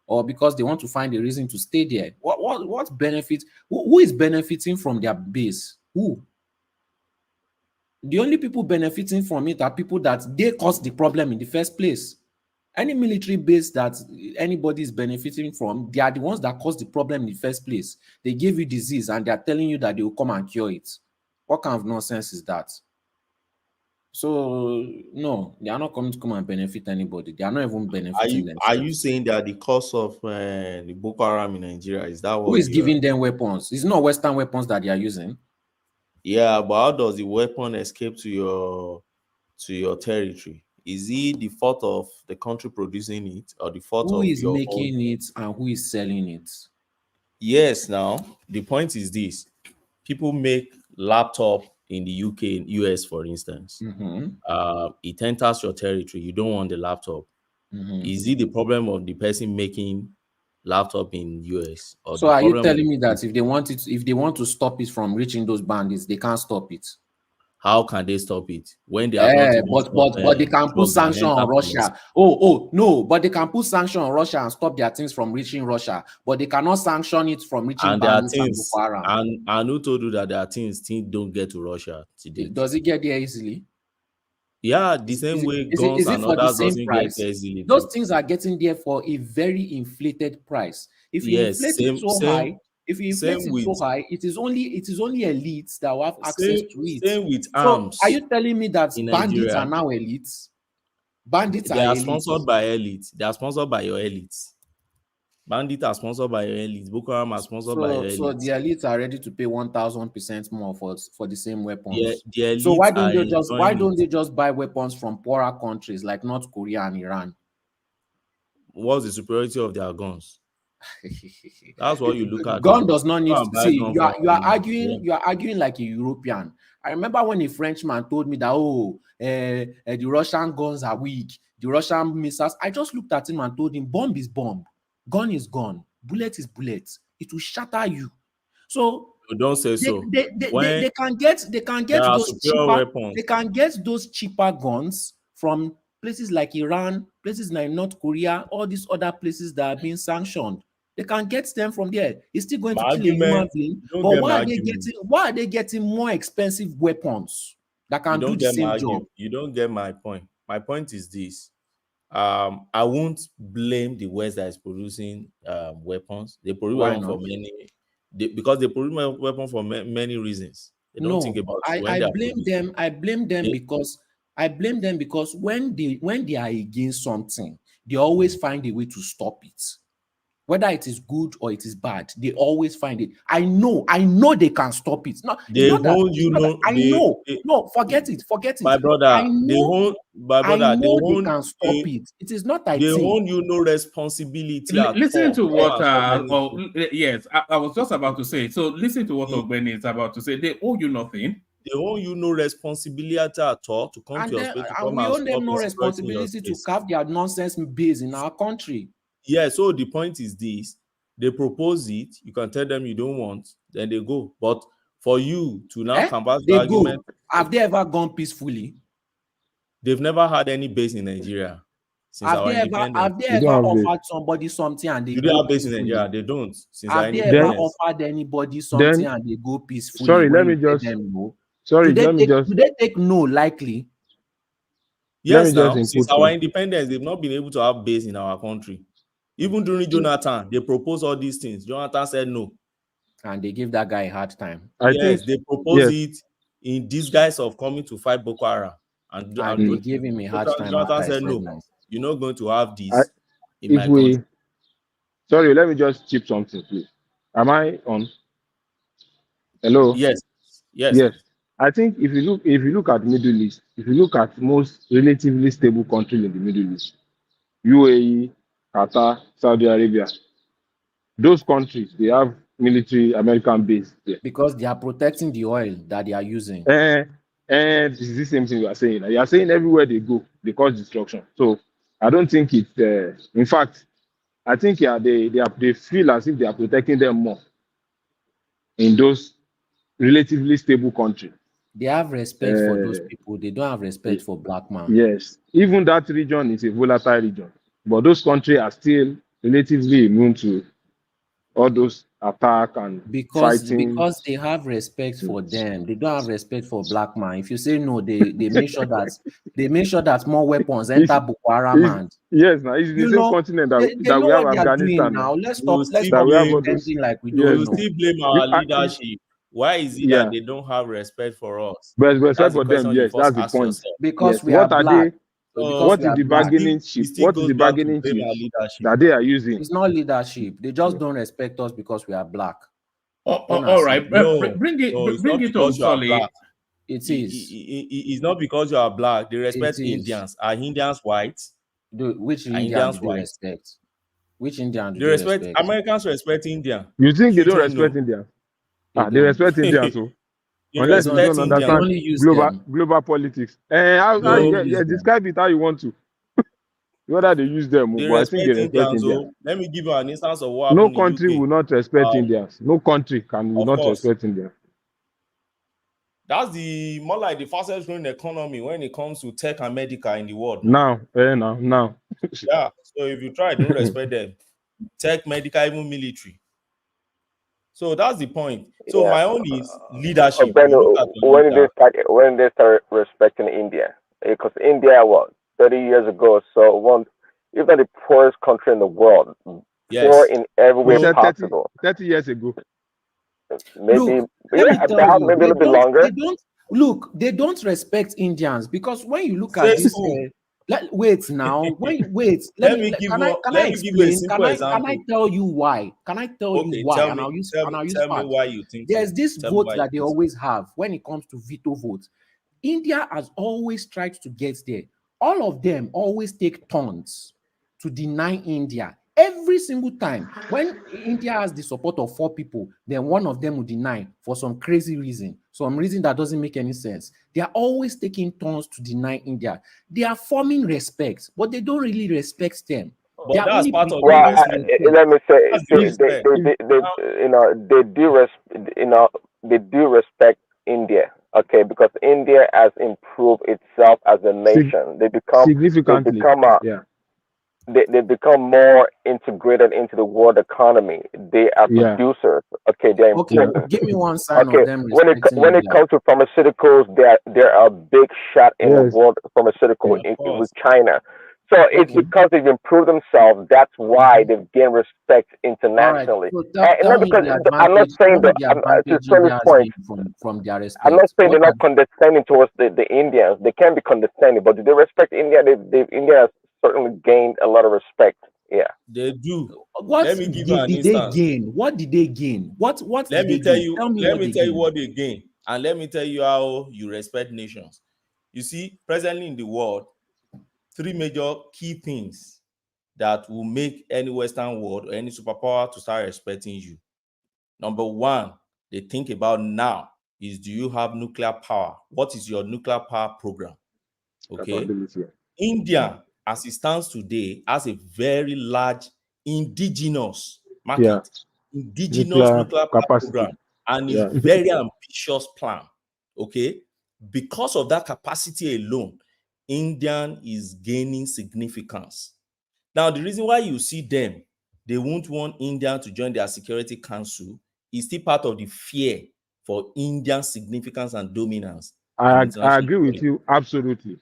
or because they want to find a reason to stay there. What benefit? Who is benefiting from their base? Who? The only people benefiting from it are people that they caused the problem in the first place. Any military base that anybody is benefiting from, they are the ones that caused the problem in the first place. They gave you disease and they are telling you that they will come and cure it. What kind of nonsense is that? So, no, they are not coming to come and benefit anybody. They are not even benefiting themselves. Are you saying that the cause of the Boko Haram in Nigeria, is that what? Who is giving them weapons? It's not Western weapons that they are using. Yeah, but how does the weapon escape to your territory? Is it the fault of the country producing it, or the fault of who is making it and who is selling it? Yes, now the point is this: people make laptop in the UK and US, for instance. It enters your territory. You don't want the laptop. Is it the problem of the person making laptop in US? Or so are you telling me that if they want to stop it from reaching those bandits, they can't stop it? how can they stop it when they have not even but they can put sanction on Russia. No, but they can put sanction on Russia and stop their things from reaching Russia, but they cannot sanction it from reaching and their bandits and things. Boko Haram. And who told you that their things don't get to Russia today? Does it get there easily? Yeah, the same way guns and others doesn't get there easily. Those things are getting there for a very inflated price. If you inflate it so high, it is only elites that will have access to it. Same with arms. Are you telling me that bandits Nigeria are now elites? Bandits they are elites. sponsored by elites. They are sponsored by your elites. Bandits are sponsored by your elites. Boko Haram are sponsored by your elites. So the elites are ready to pay 1,000% more for the same weapons. The elites so why don't they just buy weapons from poorer countries like North Korea and Iran? What's the superiority of their guns? That's what you look at. Gun does not need to see. You are arguing like a European. I remember when a Frenchman told me that the Russian guns are weak, the Russian missiles. I just looked at him and told him, bomb is bomb, gun is gun, bullet is bullet. It will shatter you. So don't say so. They can get those cheaper weapons. They can get those cheaper guns from places like Iran, places like North Korea, all these other places that are being sanctioned. They can get them from there. It's still going to kill a human being. But why are they getting more expensive weapons that can do the same job? You don't get my point. My point is this. I won't blame the West that is producing weapons. They produce weapons for because they produce weapons for many reasons. They don't think about it. I blame them because when they are against something, they always find a way to stop it. Whether it is good or it is bad, they always find it. I know they can stop it. Forget it. My brother, they can stop it. It is not I think. They own you no responsibility. Listen to what yes, I was just about to say. So listen to what Ogbeni is about to say. They owe you nothing. They owe you no responsibility at all to come to your state. And we owe them no responsibility to carve their nonsense base in our country. Yeah, so the point is this: they propose it, you can tell them you don't want, then they go. But for you to now canvass the argument, have they ever gone peacefully? They've never had any base in Nigeria since our independence. Have they ever offered somebody something and they do have base in Nigeria? They don't. Since have they ever offered anybody something and they go peacefully? Sorry, let me just. Do they take no likely? Yes, since our independence, they've not been able to have base in our country. Even during Jonathan, they proposed all these things. Jonathan said no. And they give that guy a hard time. They proposed it in disguise of coming to fight Boko Haram. And they gave him a hard time. Jonathan said no. You're not going to have this in my country. Sorry, let me just chip something, please. Am I on? Hello? Yes. I think if you look at Middle East, if you look at most relatively stable countries in the Middle East, UAE, Qatar, Saudi Arabia, those countries, they have military American base there. Because they are protecting the oil that they are using. And this is the same thing you are saying. You are saying everywhere they go, they cause destruction. So I don't think it's, in fact, I think they feel as if they are protecting them more in those relatively stable countries. They have respect for those people. They don't have respect for black man. Yes. Even that region is a volatile region. But those countries are still relatively immune to all those attack and fighting. Because they have respect for them. They don't have respect for black man. If you say no, they make sure that more weapons enter Boko Haram. Yes, now it's the same continent that we have Afghanistan. Now let's stop pretending like we don't know. You still blame our leadership. Why is it that they don't have respect for us? But respect for them, yes, that's the point. Because we are black. What is the bargaining chip? What is the bargaining chip that they are using? It's not leadership. They just don't respect us because we are black. All right, bring it on solid. It is. It's not because you are black. They respect Indians. Are Indians white? Which Indians do they respect? Which Indian do they respect? Americans respect India. You think they don't respect India? They respect India too. Unless you don't understand global politics. Describe it how you want to. Whether they use them, but I think they respect India. Let me give you an instance of what no country will not respect Indians. No country will not respect India. That's the more like the fastest growing economy when it comes to tech and medical in the world. Now. Yeah. So if you try, don't respect them. Tech, medical, even military. So that's the point. So Yeah. my own is leadership. Ben, You look at your when leader. they start respecting India, because India, what, 30 years ago, so one, even the poorest country in the world, poor in every way possible. 30 years ago. Maybe, look, let me tell about you, maybe a little bit longer. They don't respect Indians because when you look at this, wait now, let me give you a simple example. Can I tell you why? Can I tell you why? Tell and me, I'll use tell me why you think there's so. this Tell vote that they always have when it comes to veto votes. India has always tried to get there. All of them always take turns to deny India. Every single time when India has the support of 4 people, then one of them will deny for some crazy reason, some reason that doesn't make any sense. They are always taking turns to deny India. They are forming respect, but they don't really respect them. But that's part of let me say, they do respect India, okay, because India has improved itself as a nation. They become they become more integrated into the world economy. They are producers. Okay, they're important. Give me one sign of them when it comes to pharmaceuticals, they're a big shot in the world pharmaceutical with China. So it's because they've improved themselves. That's why they've gained respect internationally. Right. So not because I'm not saying that. To Tony's point, from their respect. I'm not saying they're not condescending towards the Indians. They can be condescending, but do they respect India? India has certainly gained a lot of respect. Yeah, they do. What Let me give you an instance. They gain? What did they gain? What let me tell you. Let me tell you what what they gain, and let me tell you how you respect nations. You see, presently in the world, 3 major key things that will make any Western world or any superpower to start respecting you. Number 1, they think about now is, do you have nuclear power? What is your nuclear power program? Okay. India, as it stands today, has a very large indigenous market, indigenous nuclear power program, and a very ambitious plan. Okay. Because of that capacity alone, India is gaining significance. Now, the reason why you see them, they won't want India to join their Security Council is still part of the fear for India's significance and dominance. I agree with you, absolutely.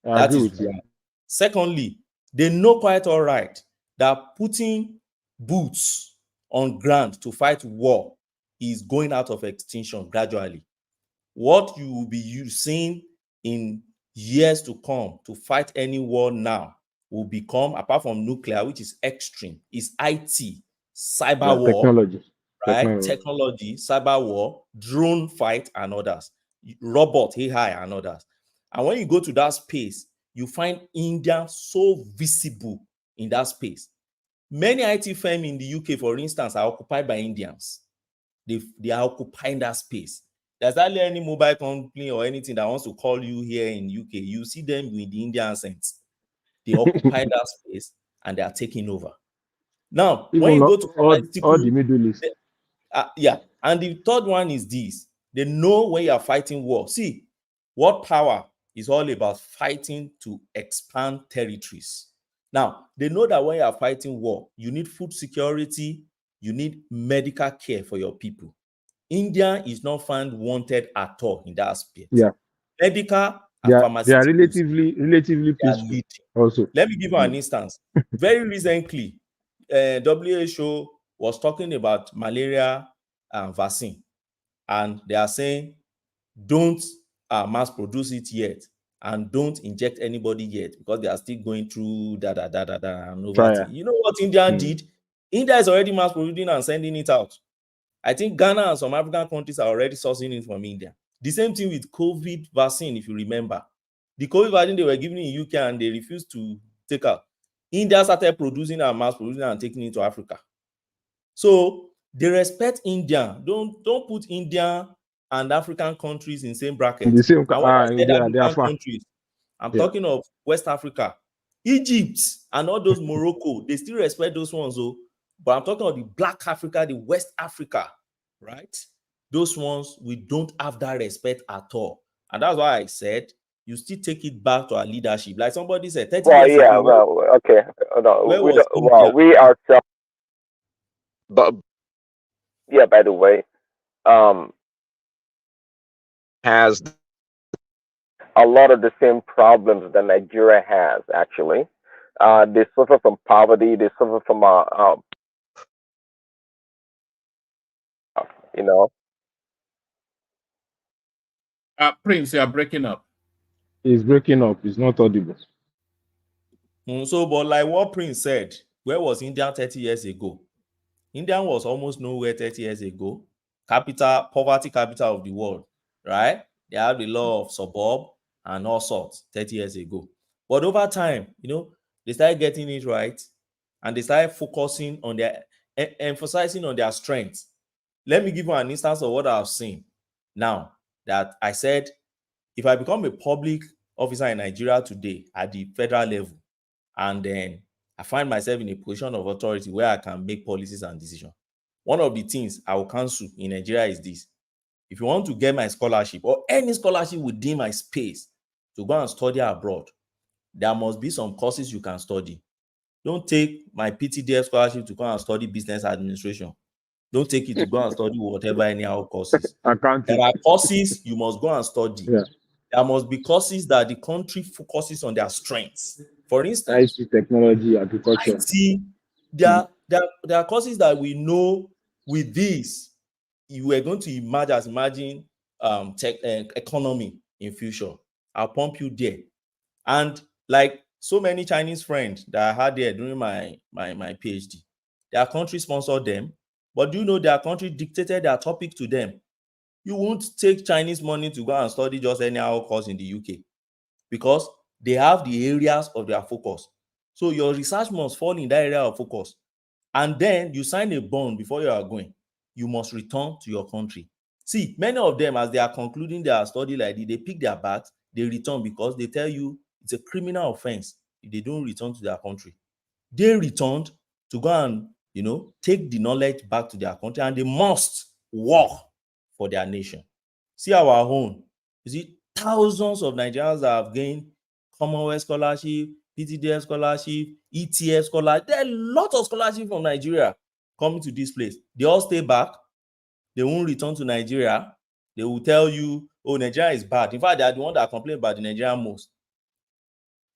I agree with you. Secondly, they know quite all right that putting boots on ground to fight war is going out of extinction gradually. What you will be seeing in years to come to fight any war now will become, apart from nuclear, which is extreme, is IT, cyber war, technology, cyber war, drone fight, and others, robot, AI, and others. And when you go to that space, you find India so visible in that space. Many IT firms in the UK, for instance, are occupied by Indians. They are occupying that space. There's hardly any mobile company or anything that wants to call you here in UK. You see them with the Indian accents. They occupy that space and they are taking over. Now, even when you go to all the Middle East. And the third one is this. They know when you are fighting war. See, world power is all about fighting to expand territories. Now, they know that when you are fighting war, you need food security, you need medical care for your people. India is not found wanted at all in that aspect. Yeah. Medical and pharmaceuticals. They are relatively peaceful. Also, let me give you an instance. Very recently, WHO was talking about malaria vaccine, and they are saying don't mass produce it yet, and don't inject anybody yet because they are still going through and over. You know what India did? India is already mass producing and sending it out. I think Ghana and some African countries are already sourcing it from India. The same thing with COVID vaccine, if you remember. The COVID vaccine they were given in UK and they refused to take out. India started producing and mass producing and taking it to Africa. So they respect India. Don't put India and African countries in same bracket. The same, and when I said African countries, I'm talking of West Africa, Egypt, and all those Morocco. They still respect those ones, though. But I'm talking about the Black Africa, the West Africa, right? those ones, we don't have that respect at all. And that's why I said you still take it back to our leadership. Like somebody said, 30 Well, years yeah, ago, well, okay. No, where we was don't, well, India? we ourselves, but yeah, by the way, has a lot of the same problems that Nigeria has, actually. They suffer from poverty, they suffer from, you know. Prince, you are breaking up. It's breaking up. It's not audible. So, but like what Prince said, where was India 30 years ago? India was almost nowhere 30 years ago. Poverty capital of the world, right? They have the law of suburb and all sorts 30 years ago. But over time, they started getting it right, and they started focusing on emphasizing on their strengths. Let me give you an instance of what I've seen. Now that I said, if I become a public officer in Nigeria today at the federal level, and then I find myself in a position of authority where I can make policies and decisions, one of the things I will cancel in Nigeria is this: if you want to get my scholarship or any scholarship within my space to go and study abroad, there must be some courses you can study. Don't take my PTDF scholarship to go and study business administration. Don't take it to go and study whatever anyhow courses. There are courses you must go and study. Yeah. There must be courses that the country focuses on their strengths. For instance, IT, technology, agriculture. IT, there are courses that we know with this, you are going to imagine economy in future. I'll pump you there. And like so many Chinese friends that I had there during my PhD, their country sponsored them, but do you know their country dictated their topic to them? You won't take Chinese money to go and study just anyhow course in the UK, because they have the areas of their focus. So your research must fall in that area of focus. And then you sign a bond before you are going. You must return to your country. See, many of them, as they are concluding their study like this, they pick their bags, they return, because they tell you it's a criminal offense if they don't return to their country. They returned to go and, take the knowledge back to their country, and they must work for their nation. See our own. You see, thousands of Nigerians that have gained Commonwealth scholarship, PTDF scholarship, ETF scholarship. There are a lot of scholarships from Nigeria coming to this place. They all stay back. They won't return to Nigeria. They will tell you, oh, Nigeria is bad. In fact, they are the one that complain about the Nigerian most.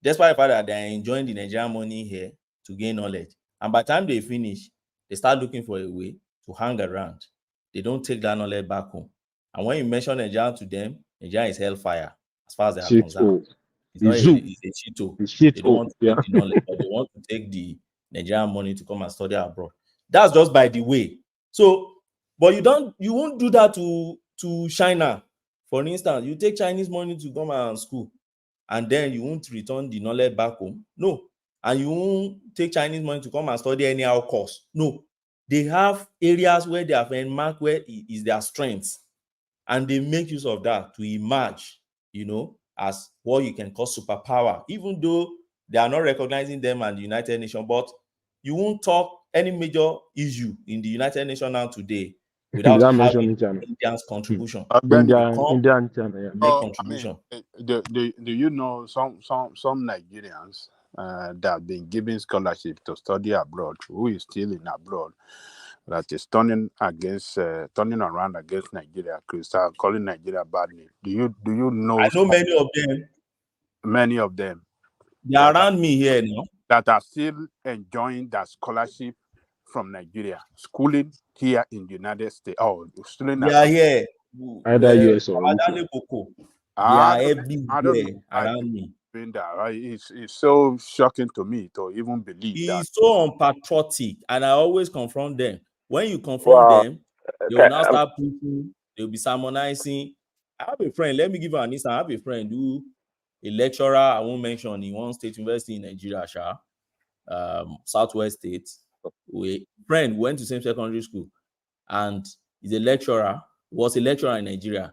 Despite the fact that they are enjoying the Nigerian money here to gain knowledge. And by the time they finish, they start looking for a way to hang around. They don't take that knowledge back home. And when you mention Nigeria to them, Nigeria is hellfire as far as they are concerned. It's not a shito. They don't want to take the knowledge, but they want to take the Nigerian money to come and study abroad. That's just by the way. So, but you won't do that to China. For instance, you take Chinese money to come and school, and then you won't return the knowledge back home. No. And you won't take Chinese money to come and study anyhow course. No. They have areas where they have marked where is their strengths, and they make use of that to emerge, as what you can call superpower, even though they are not recognizing them and the United Nations. But you won't talk any major issue in the United Nations now today without having Indians' contribution. Indian China, yeah. Make contribution. Do you know some Nigerians that have been given scholarship to study abroad, who is still in abroad, that is turning around against Nigeria, calling Nigeria bad name? Do you know? I know many of them. Many of them. They are around me here now. That are still enjoying that scholarship from Nigeria, schooling here in the United States. Oh, schooling. They are here. Either US or UK. They are everywhere around me. It's so shocking to me to even believe that. It's so unpatriotic, and I always confront them. When you confront them, they will now start preaching. They'll be sermonizing. I have a friend. Let me give you an instance. I have a friend who, a lecturer, I won't mention, in one state university in Nigeria, Southwest State. A friend went to same secondary school, and he's a lecturer. Was a lecturer in Nigeria.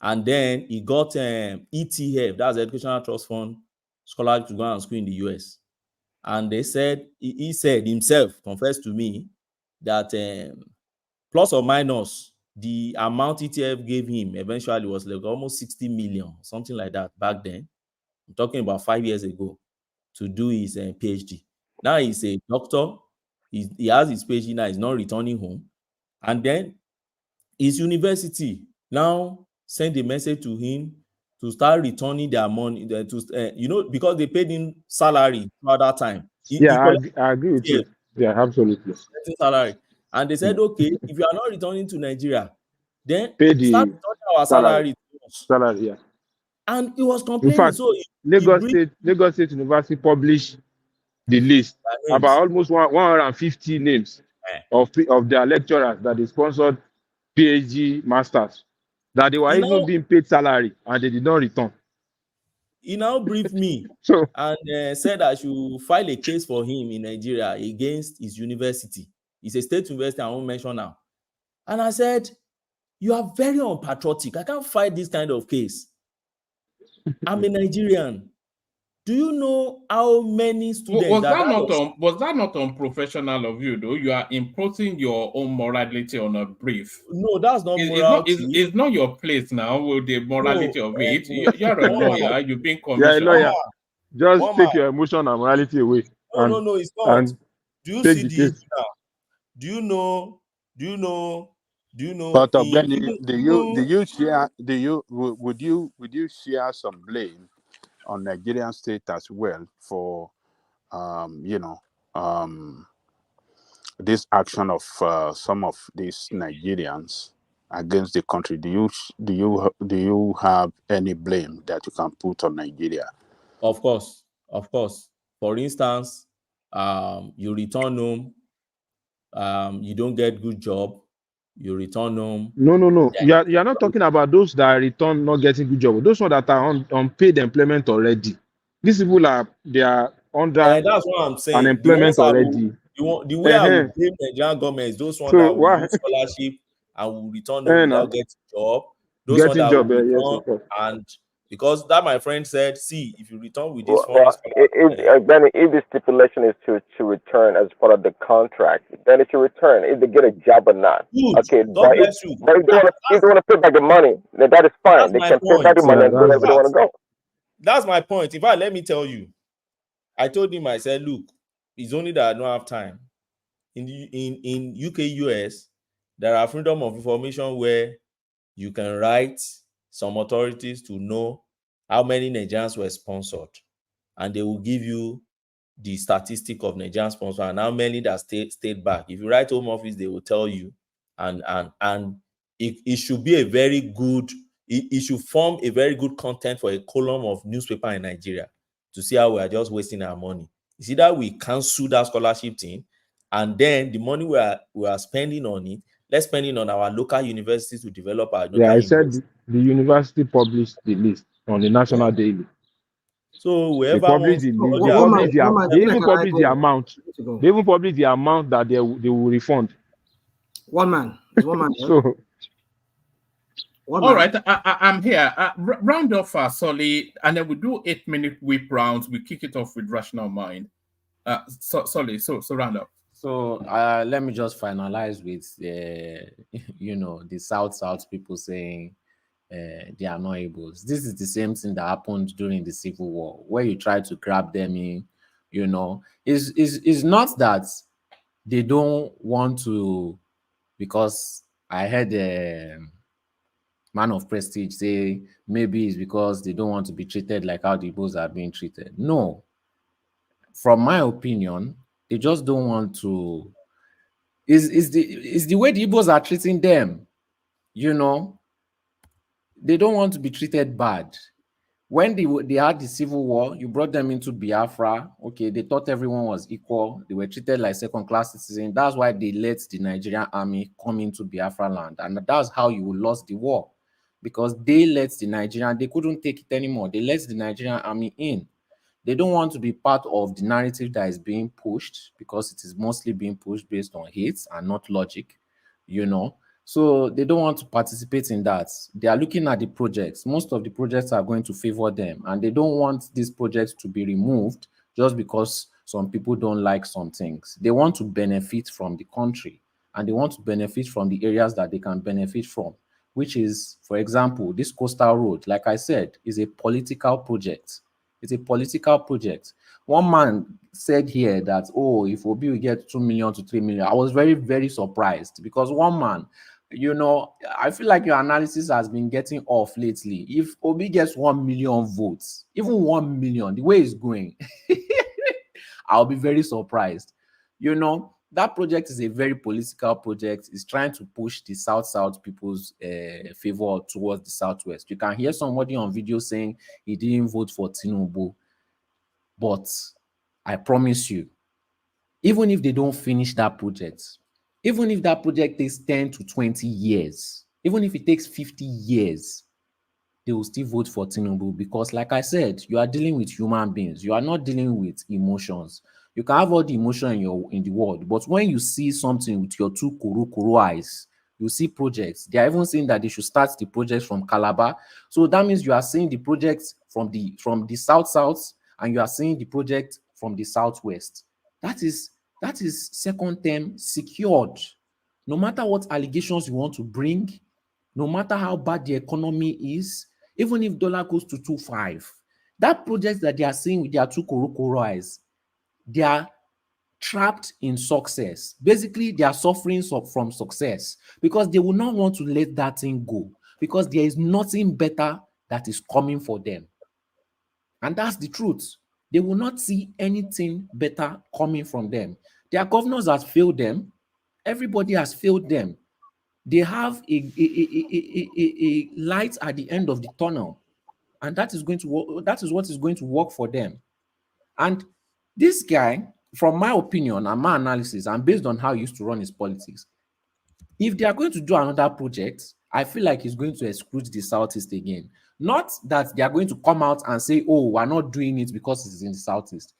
And then he got ETF, that's Educational Trust Fund, scholarship to go and school in the US. And they said, he said himself, confessed to me, that plus or minus the amount ETF gave him eventually was like almost 60 million, something like that back then. I'm talking about 5 years ago, to do his PhD. Now he's a doctor. He has his PhD now. He's not returning home. And then his university now send a message to him to start returning their money, because they paid him salary throughout that time. I agree with you. Yeah, absolutely. Salary. And they said, okay, if you are not returning to Nigeria, then pay start the returning our salary. Salary, yeah. And he was In complaining. fact, So Lagos State University published the list about almost 150 names of their lecturers that they sponsored PhD masters, that they were even being paid salary and they did not return. He now briefed me and said I should file a case for him in Nigeria against his university. It's a state university, I won't mention now. And I said, you are very unpatriotic. I can't fight this kind of case. I'm a Nigerian. Do you know how many students was that not unprofessional of you, though? You are imposing your own morality on a brief. No, that's not morality. It's not your place now with the morality of it. You're a lawyer. You've been Yeah, commissioned. a lawyer. Just take your emotion and morality away. No, it's not. Do you see the issue now? Do you know? But Benny, would you share some blame on Nigerian state as well for this action of some of these Nigerians against the country? Do you have any blame that you can put on Nigeria? Of course. For instance, you return home, you don't get good job, you return home. No. You are not talking about those that return not getting good job. Those ones that are on paid employment already. These people they are under that's what I'm saying. unemployment already. The way I will blame the Nigerian government is those ones that will do scholarship and will return home without getting job. Those ones that will return, and because that my friend said, see, if you return with this if the stipulation is to return as part of the contract, then it should return if they get a job or not. Good. Okay, but if they want to pay back the money, then that is fine. They can pay back the money and go wherever they want to go. That's my point. In fact, let me tell you, I told him, I said, look, it's only that I don't have time. In UK, US, there are freedom of information where you can write some authorities to know how many Nigerians were sponsored, and they will give you the statistic of Nigerian sponsors and how many that stayed back. If you write Home Office, they will tell you, and it should be a very good. It should form a very good content for a column of newspaper in Nigeria to see how we are just wasting our money. You see that we cancel that scholarship thing, and then the money we are spending on it, let's spend it on our local universities to develop our local said the university published the list on the National Daily. So whoever they publish the list, they even publish the amount. They even publish the amount that they will refund. One man. So. All right, I'm here. Round off Solly, and then we do 8-minute whip rounds. We kick it off with Rational Mind. Solly, so round up. So let me just finalize with the South people saying they are not able. This is the same thing that happened during the Civil War, where you try to grab them in. It's not that they don't want to, because I heard man of prestige say maybe it's because they don't want to be treated like how the Igbos are being treated. No. From my opinion, they just don't want to. Is the way the Igbos are treating them. They don't want to be treated bad. When they had the Civil War, you brought them into Biafra. Okay, they thought everyone was equal. They were treated like second-class citizens. That's why they let the Nigerian army come into Biafra land. And that's how you lost the war. Because they couldn't take it anymore. They let the Nigerian army in. They don't want to be part of the narrative that is being pushed, because it is mostly being pushed based on hate and not logic, So they don't want to participate in that. They are looking at the projects. Most of the projects are going to favor them, and they don't want these projects to be removed just because some people don't like some things. They want to benefit from the country. and they want to benefit from the areas that they can benefit from, which is, for example, this coastal road, like I said, is a political project. It's a political project. One man said here that, oh, if Obi will get 2 million to 3 million, I was very, very surprised because one man, you know, I feel like your analysis has been getting off lately. If Obi gets 1 million votes, even 1 million, the way it's going, I'll be very surprised. You know, that project is a very political project. It's trying to push the South people's favor towards the Southwest. You can hear somebody on video saying he didn't vote for Tinubu. But I promise you, even if they don't finish that project, even if that project takes 10 to 20 years, even if it takes 50 years, they will still vote for Tinubu because, like I said, you are dealing with human beings. You are not dealing with emotions. You can have all the emotion in the world, but when you see something with your two kuru eyes, you see projects. They are even saying that they should start the project from Calabar. So that means you are seeing the projects from the south, and you are seeing the project from the southwest. That is second term secured. No matter what allegations you want to bring, no matter how bad the economy is, even if dollar goes to 2.5, that project that they are seeing with their two kuru eyes, they are trapped in success. Basically, they are suffering from success because they will not want to let that thing go because there is nothing better that is coming for them. And that's the truth. They will not see anything better coming from them. Their governors have failed them. Everybody has failed them. They have a light at the end of the tunnel, and that is going to work. That is what is going to work for them. And this guy, from my opinion and my analysis, and based on how he used to run his politics, if they are going to do another project, I feel like he's going to exclude the Southeast again. Not that they are going to come out and say, oh, we're not doing it because it's in the Southeast.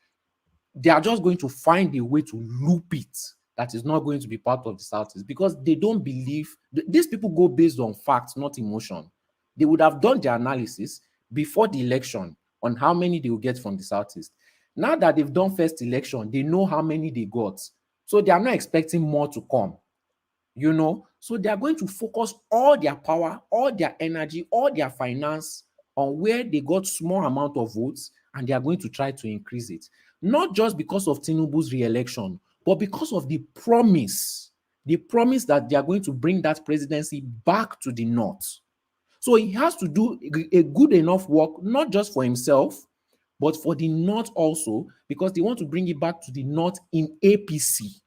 They are just going to find a way to loop it that is not going to be part of the Southeast because they don't believe, these people go based on facts, not emotion. They would have done their analysis before the election on how many they will get from the Southeast. Now that they've done first election, they know how many they got. So they are not expecting more to come, you know? So they are going to focus all their power, all their energy, all their finance on where they got small amount of votes, and they are going to try to increase it. Not just because of Tinubu's re-election, but because of the promise that they are going to bring that presidency back to the North. So he has to do a good enough work, not just for himself, but for the North also, because they want to bring it back to the North in APC.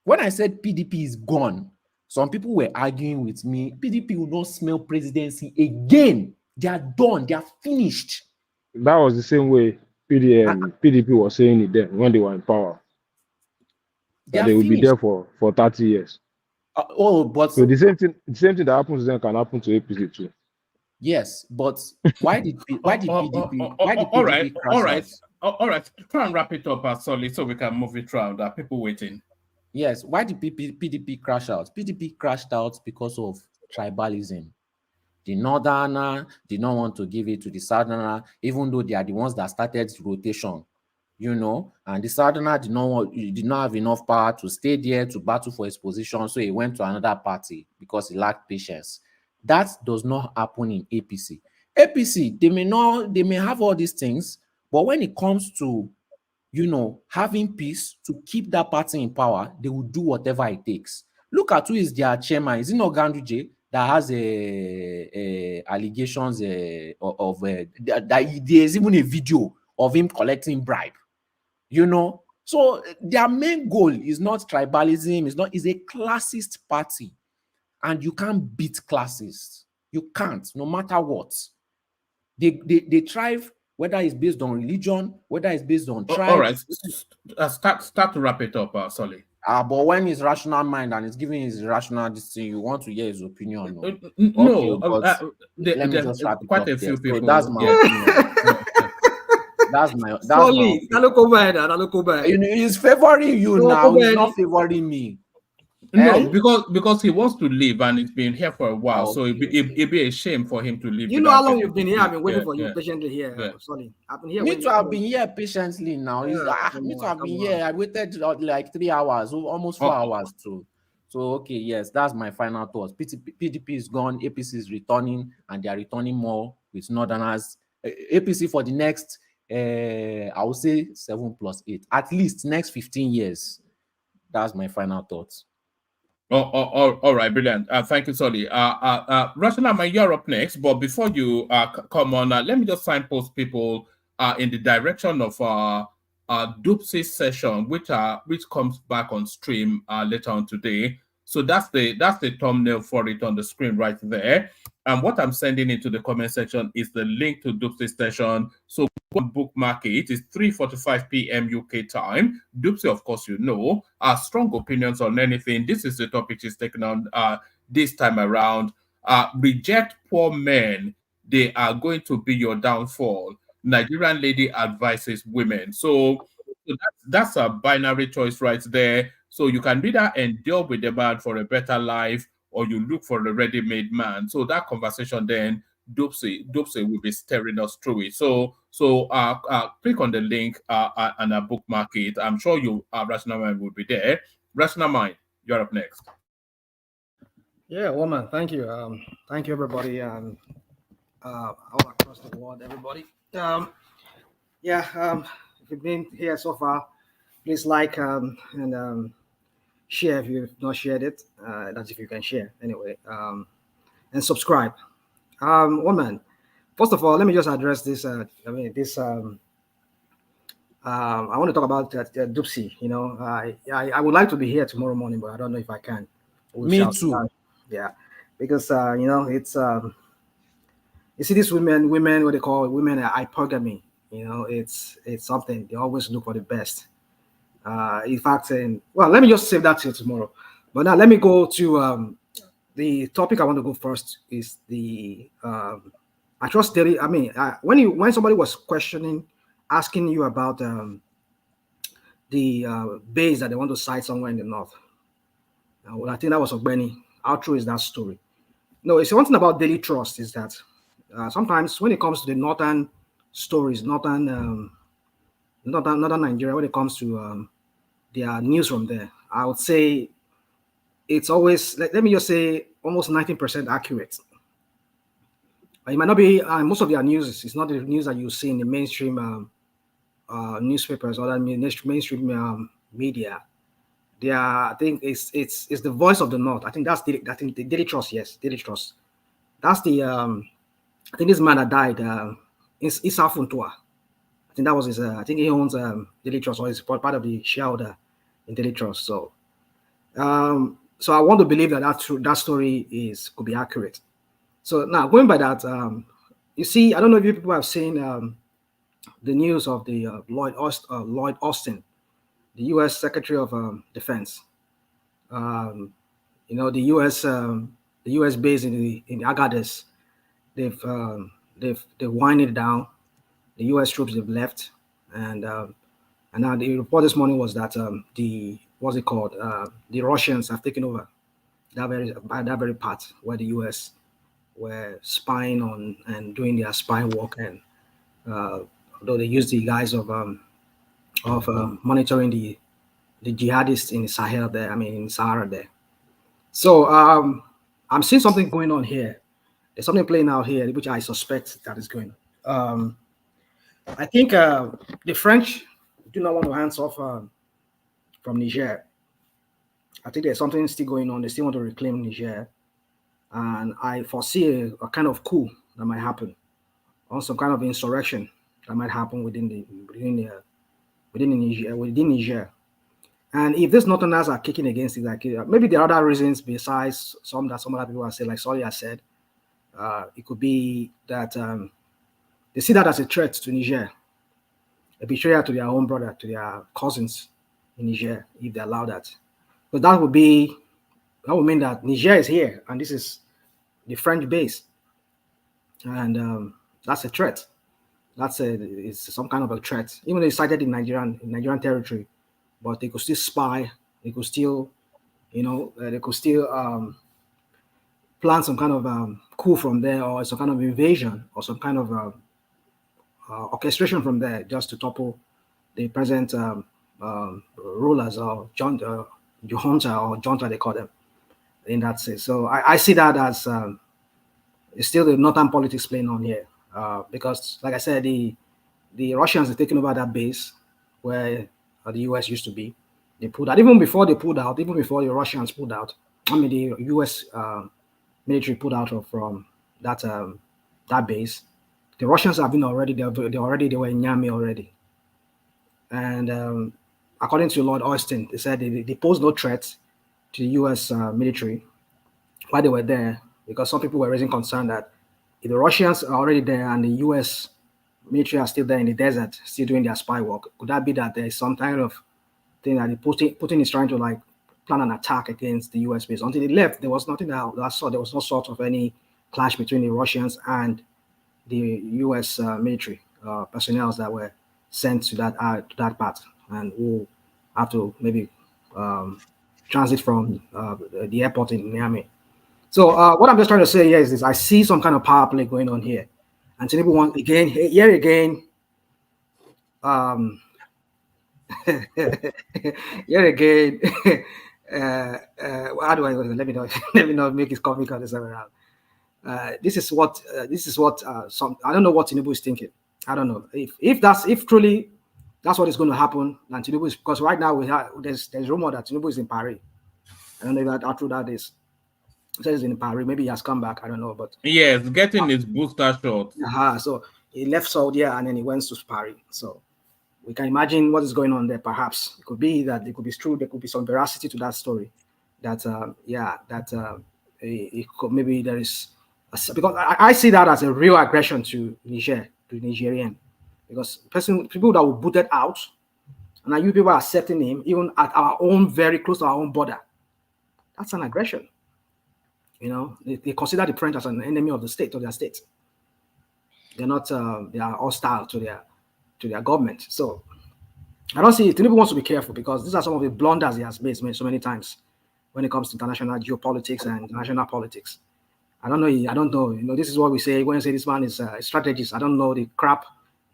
When I said PDP is gone, some people were arguing with me, PDP will not smell presidency again. They are done. They are finished. That was the same way PDP was saying it then when they were in power. That they will be there for 30 years. But so the same thing that happens then can happen to APC too. Yes, but why did PDP crash out? All right. Try and wrap it up, Solid, so we can move it around. There are people waiting. Yes, why did PDP crash out? PDP crashed out because of tribalism. The Northerner did not want to give it to the Southerner, even though they are the ones that started rotation, you know, and the Southerner did not have enough power to stay there to battle for his position, so he went to another party because he lacked patience. That does not happen in APC. APC, they may have all these things, but when it comes to, you know, having peace to keep that party in power, they will do whatever it takes. Look at who is their chairman. Is it not Ganduje that has allegations that there's even a video of him collecting bribe, you know? So their main goal is not tribalism, is a classist party. And you can't beat classists. You can't, no matter what. They thrive, whether it's based on religion, whether it's based on tribe. All right, start to wrap it up, Solly. But when his rational mind and he's giving his rational decision, you want to hear his opinion. Let me just wrap it quite up a few people. So that's my opinion. That's my Solly, he's favoring you now. He's not favoring me. No, because he wants to leave and it's been here for a while, so it'd be a shame for him to leave. You know how long you've been here? I've been waiting for you patiently here. Sorry, I've been here. Me too. I've been here patiently now. Me too. I've been here. I waited like 3 hours, almost 4 hours too. So, okay, yes, that's my final thoughts. PDP is gone, APC is returning, and they are returning more with Northerners. APC for the next, I would say 7 + 8, at least next 15 years. That's my final thoughts. All right, brilliant. Thank you, Solly. Rational, you're up next, but before you come on, let me just signpost people in the direction of Dupsy session, which comes back on stream later on today. So that's the thumbnail for it on the screen right there. And what I'm sending into the comment section is the link to Dupsy session. So go and bookmark it. It's 3:45 p.m. UK time. Dupsy, of course, you know, strong opinions on anything. This is the topic she's taken on this time around. Reject poor men. They are going to be your downfall. Nigerian lady advises women. So that's a binary choice right there. So you can either endure with the man for a better life, or you look for a ready-made man. So that conversation then, Dupsy will be steering us through it. So click on the link and bookmark it. I'm sure you, Rational Mind, will be there. Rational Mind, you're up next. Yeah, woman, thank you. Thank you, everybody, all across the world, everybody. If you've been here so far, please like and share if you've not shared it. That's if you can share anyway. And subscribe. Woman, first of all, let me just address this. I want to talk about Dupsy. You know, I would like to be here tomorrow morning, but I don't know if I can. Me too. Yeah, because you know, it's you see these women, what they call women hypergamy. You know, it's something they always look for the best. In fact, let me just save that till tomorrow. But now let me go to the topic I want to go first is the I trust daily. I mean, when somebody was asking you about the base that they want to site somewhere in the north. Well, I think that was Ogbeni. How true is that story? No, it's one thing about daily trust is that sometimes when it comes to the northern stories, northern Nigeria, when it comes to their news from there, I would say it's always, let me just say, almost 19% accurate. It might not be, most of their news is not the news that you see in the mainstream newspapers or mainstream media. I think it's the voice of the North. I think that's the Daily Trust. Yes, Daily Trust. That's the I think this man that died Issa Funtua. I think that was his. I think he owns Daily Trust, or is part of the shareholder in Daily Trust. So, so I want to believe that story could be accurate. So now going by that, you see, I don't know if you people have seen the news of the Lloyd Austin, the U.S. Secretary of Defense. You know, the U.S. base in Agadez, they've winded it down. The U.S. troops have left, and now the report this morning was that the Russians have taken over that very part where the U.S. were spying on and doing their spy work, and although they used the guise of monitoring the jihadists in Sahel there, in Sahara there. So I'm seeing something going on here. There's something playing out here, which I suspect that is going. I think the French do not want to hands off from Niger. I think there's something still going on. They still want to reclaim Niger, and I foresee a kind of coup that might happen, or some kind of insurrection that might happen within Niger. And if these Northerners are kicking against it, like maybe there are other reasons besides some other people have said, like Solly has said, it could be that they see that as a threat to Niger, a betrayal to their own brother, to their cousins in Niger, if they allow that. But that would mean that Niger is here, and this is the French base, and that's a threat. It's some kind of a threat, even though it's sited in Nigerian territory. But they could still spy. They could still, plan some kind of coup from there, or some kind of invasion, or some kind of orchestration from there, just to topple the present rulers, or junta, they call them. in that sense. So I see that as it's still the northern politics playing on here, because, like I said, the Russians are taking over that base where the US used to be. They pulled out even before they pulled out, even before the Russians pulled out. I mean, the US military pulled out from that that base. The Russians have been already they were in Nyame already, and according to Lord Austin, they said they posed no threat to the US military while they were there, because some people were raising concern that if the Russians are already there and the US military are still there in the desert, still doing their spy work, could that be that there is some kind of thing that Putin is trying to like plan an attack against the US base? Until they left, there was nothing that I saw. There was no sort of any clash between the Russians and the US military personnel that were sent to that part and who have to maybe transit from the airport in Miami. So what I'm just trying to say here is this: I see some kind of power play going on here, and Tinubu wants again, here again, here again. How do I let me know? Let me not make it comical this time around. This is what some I don't know what Tinubu is thinking. I don't know if truly that's what is going to happen. And Tinubu is, because right now there's rumor that Tinubu is in Paris. I don't know how true that is. He says he's in Paris. Maybe he has come back. I don't know, but yes, getting his booster shot. So he left Saudi and then he went to Paris. So we can imagine what is going on there. Perhaps it could be that it could be true. There could be some veracity to that story. That it could, maybe there is. Because I see that as a real aggression to Niger, to Nigerian, because people that were booted out, and now you people are accepting him even at our own, very close to our own border. That's an aggression. You know, they consider the French as an enemy of the state, of their state. They're not. They are hostile to their government. So I don't see. Tinubu wants to be careful, because these are some of the blunders he has made so many times when it comes to international geopolitics and international politics. I don't know. You know, this is what we say when you say this man is a strategist. I don't know the crap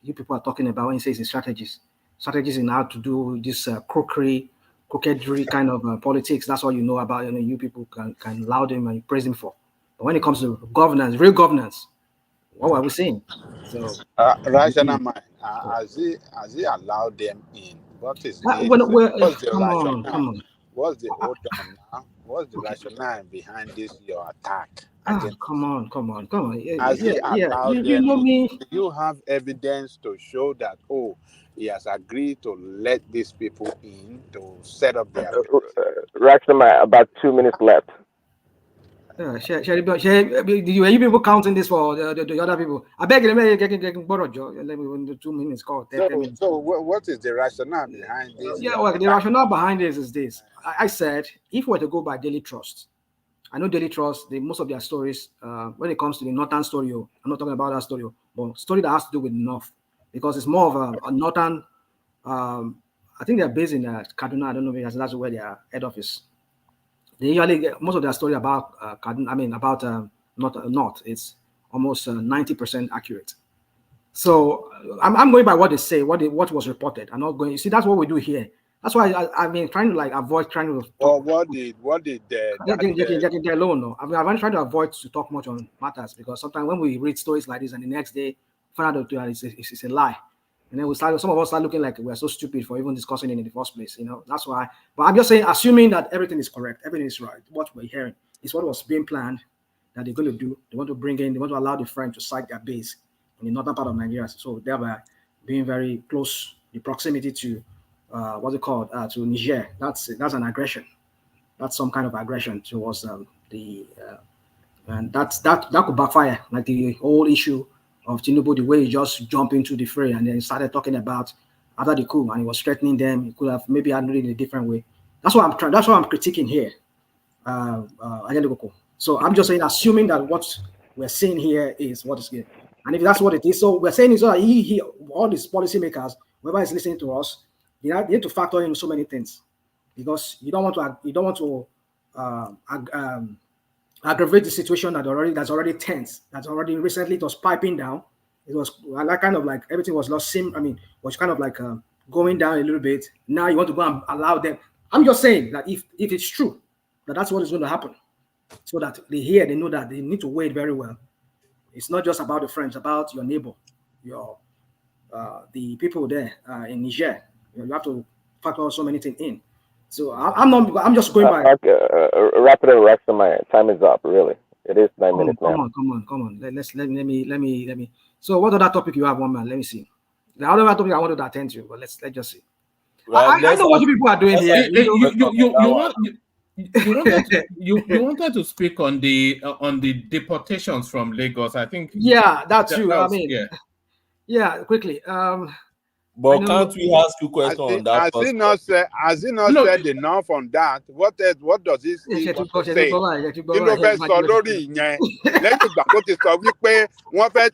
you people are talking about when you say he's a strategist. Strategist in how to do this crookedry kind of politics. That's all you know about. You know, you people can laud him and praise him for. But when it comes to governance, real governance, what were we saying? So, rational mind. Has he allowed them in? What is what's the rationale? Come on. What's the hold on now? What's the rationale behind this your attack? Come on. Has he allowed them? You know me. Do you have evidence to show that he has agreed to let these people in to set up their rational, about 2 minutes left. You people counting this for the other people? I beg you, let me borrow 2 minutes call. So what is the rationale behind this? The rationale behind this is this. I said, if we were to go by Daily Trust, I know Daily Trust, most of their stories, when it comes to the Northern story, I'm not talking about that story, but story that has to do with North, because it's more of a Northern, I think they're based in Kaduna. I don't know if that's where their head office. They usually get most of their story about Kaduna, about North. It's almost 90% accurate. So I'm going by what they say, what was reported. I'm not going. You see, that's what we do here. That's why I've been trying to avoid trying to. Well, what did alone? No, I've been trying to avoid to talk much on matters, because sometimes when we read stories like this and the next day find out that it's a lie, and then some of us start looking like we're so stupid for even discussing it in the first place. You know, that's why. But I'm just saying, assuming that everything is correct, everything is right, what we're hearing is what was being planned that they're going to do. They want to allow the French to site their base in the northern part of Nigeria, so thereby being very close, the proximity to what's it called, to Niger. That's an aggression. That's some kind of aggression towards and that could backfire, like the whole issue of Tinubu, the way he just jumped into the fray and then started talking about after the coup, and he was threatening them. He could have maybe handled it in a different way. That's what I'm trying. That's what I'm critiquing here. So I'm just saying, assuming that what we're seeing here is what is here, and if that's what it is, so we're saying is that all these policymakers, whoever is listening to us, they need to factor in so many things, because you don't want to aggravate the situation that's already tense, that's already recently it was piping down. It was like kind of like everything was was kind of like going down a little bit. Now you want to go and allow them. I'm just saying that if it's true that that's what is going to happen, so that they know that they need to weigh it very well. It's not just about the French, about your neighbor, your the people there in Niger. You have to factor so many things in. So I'm just going by. Wrap it up, Rex. Time is up. Really, it is 9 minutes now. Come on. Let me. So what other topic you have, one man? Let me see. The other topic I wanted to attend to, but let's just see. I know what you people are doing here. You wanted to speak on the deportations from Lagos. I think. Yeah, that's true. I mean, yeah, quickly. But can't we ask you a question on that? Has he not said enough on that? What does he want to say? Kí ló fẹ́ sọ lórí ìyẹn? Lẹ́yìn ìgbà tó ti sọ wípé wọ́n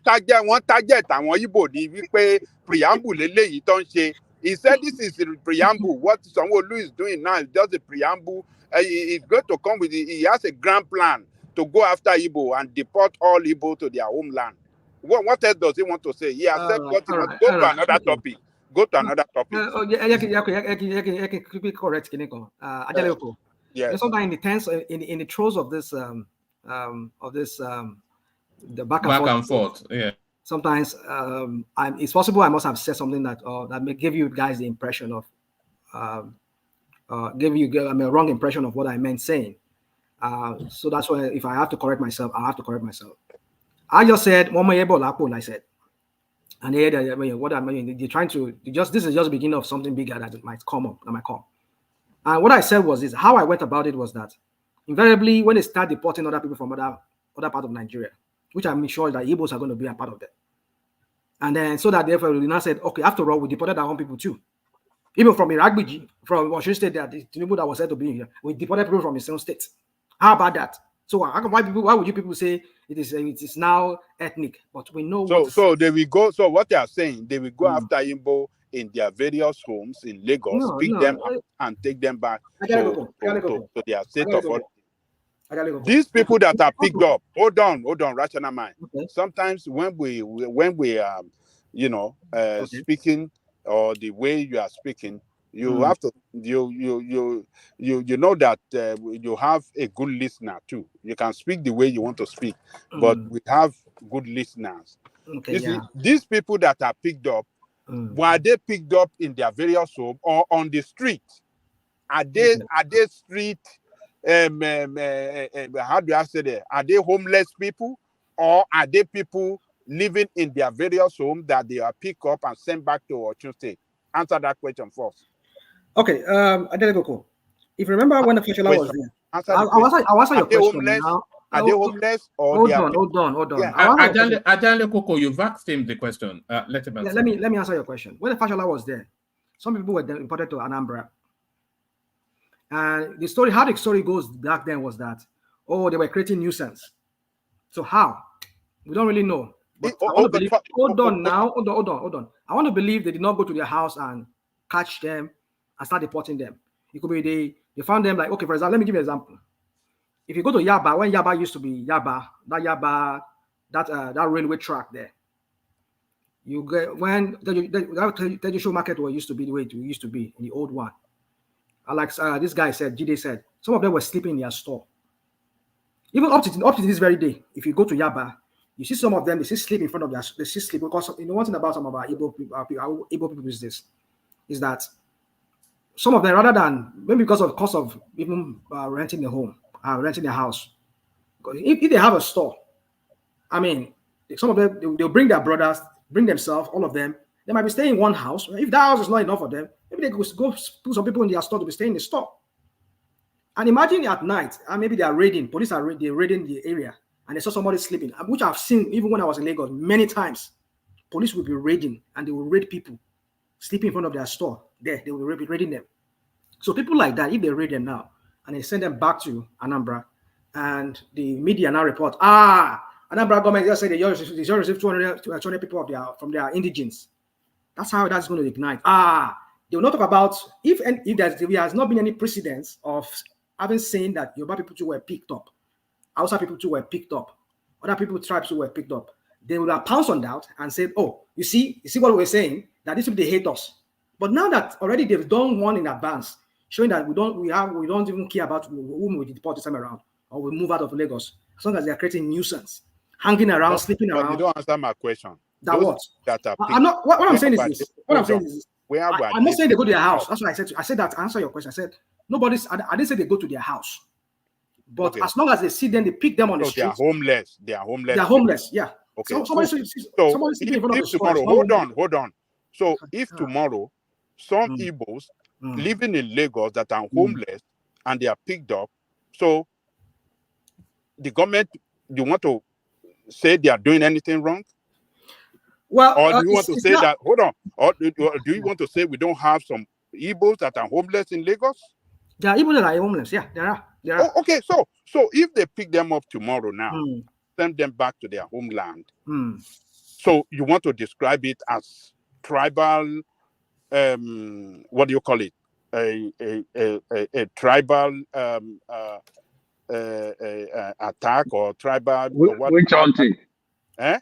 target àwọn Igbo ní wípé preamble eléyìí tó ń ṣe. He said this is the preamble. What Sanwo-Olu is doing now is just a preamble. He's going to come with he has a grand plan to go after Igbo and deport all Igbo to their homeland. What else does he want to say? He has said what he wants. Go to another topic. Go to another topic. Correct, Kineko. Yes. Sometimes in the throes of this the back and forth. Yeah. Sometimes it's possible I must have said something that may give you guys the impression of give you a wrong impression of what I meant saying. So that's why if I have to correct myself, I have to correct myself. I just said I said. And what I mean, they're trying to this is just the beginning of something bigger that might come. And what I said was this: how I went about it was that invariably when they start deporting other people from other part of Nigeria, which I'm sure that Igbos are going to be a part of that. And then so that therefore we now said, okay, after all, we deported our own people too. Even from Iragbiji, from Washington State, that the Tinubu that was said to be here, we deported people from his own state. How about that? So why would you people say it is now ethnic? But we know so they will go. So what they are saying, they will go after Igbo in their various homes in Lagos, pick them up and take them back to their state authority. These people that are picked up, hold on, rational mind. Okay. Sometimes when we speaking or the way you are speaking, you have to you know that you have a good listener too. You can speak the way you want to speak, but we have good listeners. Okay, see, these people that are picked up, were they picked up in their various home or on the street? Are they street? How do I say that? Are they homeless people, or are they people living in their various homes that they are picked up and sent back to Osun State? Answer that question first. Okay, Adeleko. If you remember when the Fashola was there, I'll answer your question now. Are they homeless or hold on. Yeah, Adeleko, you've asked him the question. Let me answer your question. When the Fashola was there, some people were imported to Anambra. And how the story goes back then was that, they were creating nuisance. So how? We don't really know. But hold on. I want to believe they did not go to their house and catch them and start deporting them. It could be they found them, like, okay, for example, let me give you an example. If you go to Yaba, when Yaba used to be Yaba, that railway track there, you get when the show market used to be the way it used to be in the old one. Like this guy said, Jide said, some of them were sleeping in their store. Even up to this very day, if you go to Yaba, you see some of them, they still sleep in front of their, they still sleep, because one thing about some of our Igbo people is that some of them, rather than, maybe because of the cost of even renting a home, renting a house, if they have a store, I mean, some of them, they'll bring their brothers, bring themselves, all of them, they might be staying in one house. If that house is not enough for them, maybe they could go put some people in their store to be staying in the store. And imagine at night, maybe they are raiding, police are raiding the area, and they saw somebody sleeping, which I've seen even when I was in Lagos many times. Police will be raiding, and they will raid people sleeping in front of their store. They will be raiding them. So people like that, if they raid them now, and they send them back to Anambra, and the media now report, Anambra government just said they just received 200 people from their indigents. That's how that's going to ignite. They will not talk about if there has not been any precedence of having seen that Yoruba people too were picked up, Hausa people too were picked up, other people, tribes too were picked up. They would have pounced on that and said, you see what we're saying, that these people, they hate us. But now that already they've done one in advance, showing that we don't even care about whom we deport this time around, or will move out of Lagos, as long as they are creating nuisance, hanging around, sleeping but around. you don't answer my question. That Those what? That are I'm not. What I'm saying is this. What I'm saying on. is this. Where I'm not saying they go to their house. That's what I said. I said that to answer your question. I said nobody's. I didn't say they go to their house, but as long as they see them, they pick them on the street. They are homeless. They are homeless. They are homeless. Yeah. Okay. So somebody sleeping in front of the store. Tomorrow, hold on. So if tomorrow some Igbos living in Lagos that are homeless and they are picked up, so the government, you want to say they are doing anything wrong? Well, or do you want to say that? Hold on. Or do you want to say we don't have some Igbos that are homeless in Lagos? There are Igbos that are homeless. Yeah, there are. Oh, okay. So if they pick them up tomorrow now, send them back to their homeland. So you want to describe it as tribal? What do you call it? A tribal attack or tribal witch hunting? Eh?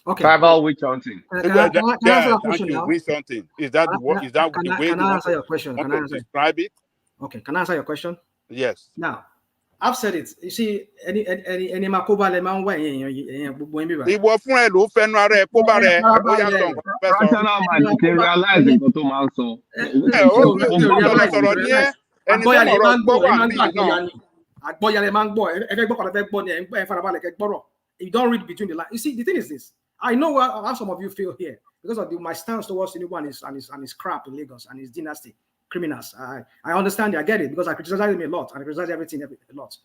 Okay. Tribal witch hunting. Can I answer that question now? Witch hunting. Is that the way can I answer your question? Can I describe it? Okay. Can I answer your question? Yes. Now, I've said it. You see, any makoba le man wa gbogbo en biba. Ìwọ fún ẹ ló fẹnu ara ẹ kó bá rẹ ó yà sọ nǹkan fẹ́ sọ. Rational mind can realize nǹkan tó máa ń sọ. Ó sọ̀rọ̀ ní ẹni tó mọ̀rọ̀ gbọ́ wà bí náà. Àgbọ́yàlẹ̀ máa ń gbọ́ ẹ fẹ́ gbọ́ kọ́ni fẹ́ gbọ́ ni ẹ farabalẹ̀ kẹ́ gbọ́rọ̀. You don't read between the lines. You see, the thing is this. I know how some of you feel here because of my stance towards Tinubu and his crap in Lagos and his dynasty criminals. I understand it. I get it because I criticize him a lot and I criticize everything a lot.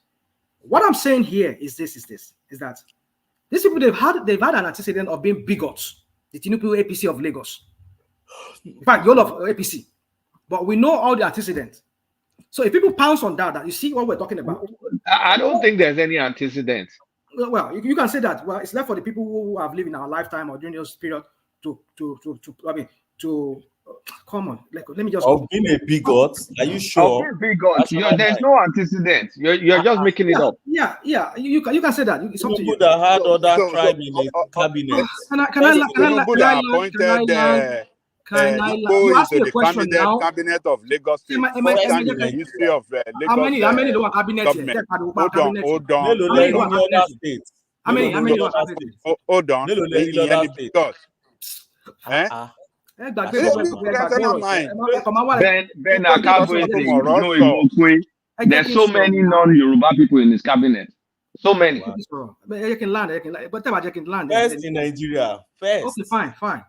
What I'm saying here is that these people they've had an antecedent of being bigots. The Tinubu APC of Lagos. In fact, the whole of APC. But we know all the antecedents. So if people pounce on that, you see what we're talking about. I don't think there's any antecedent. Well, you can say that. Well, it's left for the people who have lived in our lifetime or during this period to come on. Let me just. Of being a bigot, are you sure? Of being bigot, there's no antecedent. You're just making it up. Yeah. You can say that. It's up to you. That had other tribe in the cabinet. Who is the cabinet of Lagos State? First time in the history of Lagos. How many lower cabinets? Hold on. How many lower cabinets? Hold on. There's so many non-Yoruba people in this cabinet. So many. But you can land. First in Nigeria. First. Okay, fine.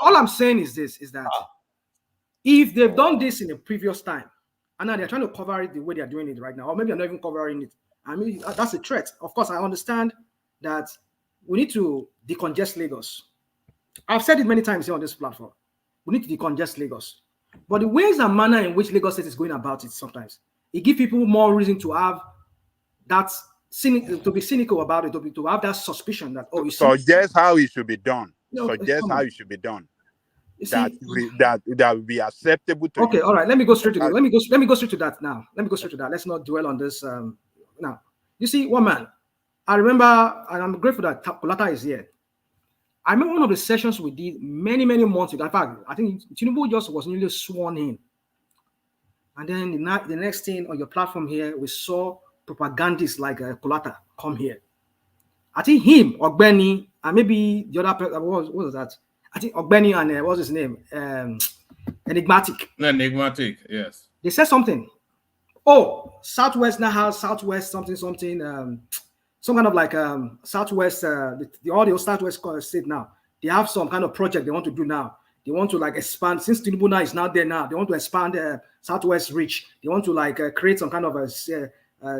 All I'm saying is this: is that if they've done this in a previous time, and now they're trying to cover it the way they're doing it right now, or maybe they're not even covering it. I mean, that's a threat. Of course, I understand that we need to decongest Lagos. I've said it many times here on this platform. We need to decongest Lagos. But the ways and manner in which Lagos State is going about it sometimes, it gives people more reason to have that to be cynical about it, to have that suspicion that suggest how it should be done. How it should be done. That will be acceptable to you. All right. Let me go straight to that. Let me go straight to that now. Let's not dwell on this now. You see, one man, I remember, and I'm grateful that Kolata is here. I remember one of the sessions we did many months ago. In fact, I think Tinubu just was newly sworn in. And then the next thing on your platform here, we saw propagandists like Kolata come here. I think him, Ogbeni, and maybe the other person, what was that? I think Ogbeni and what's his name? Enigmatic, yes. They said something. Oh, Southwest now has Southwest something, some kind of like Southwest, the audio Southwest state now. They have some kind of project they want to do now. They want to like expand, since Tinubu now is not there now, they want to expand Southwest reach. They want to like create some kind of a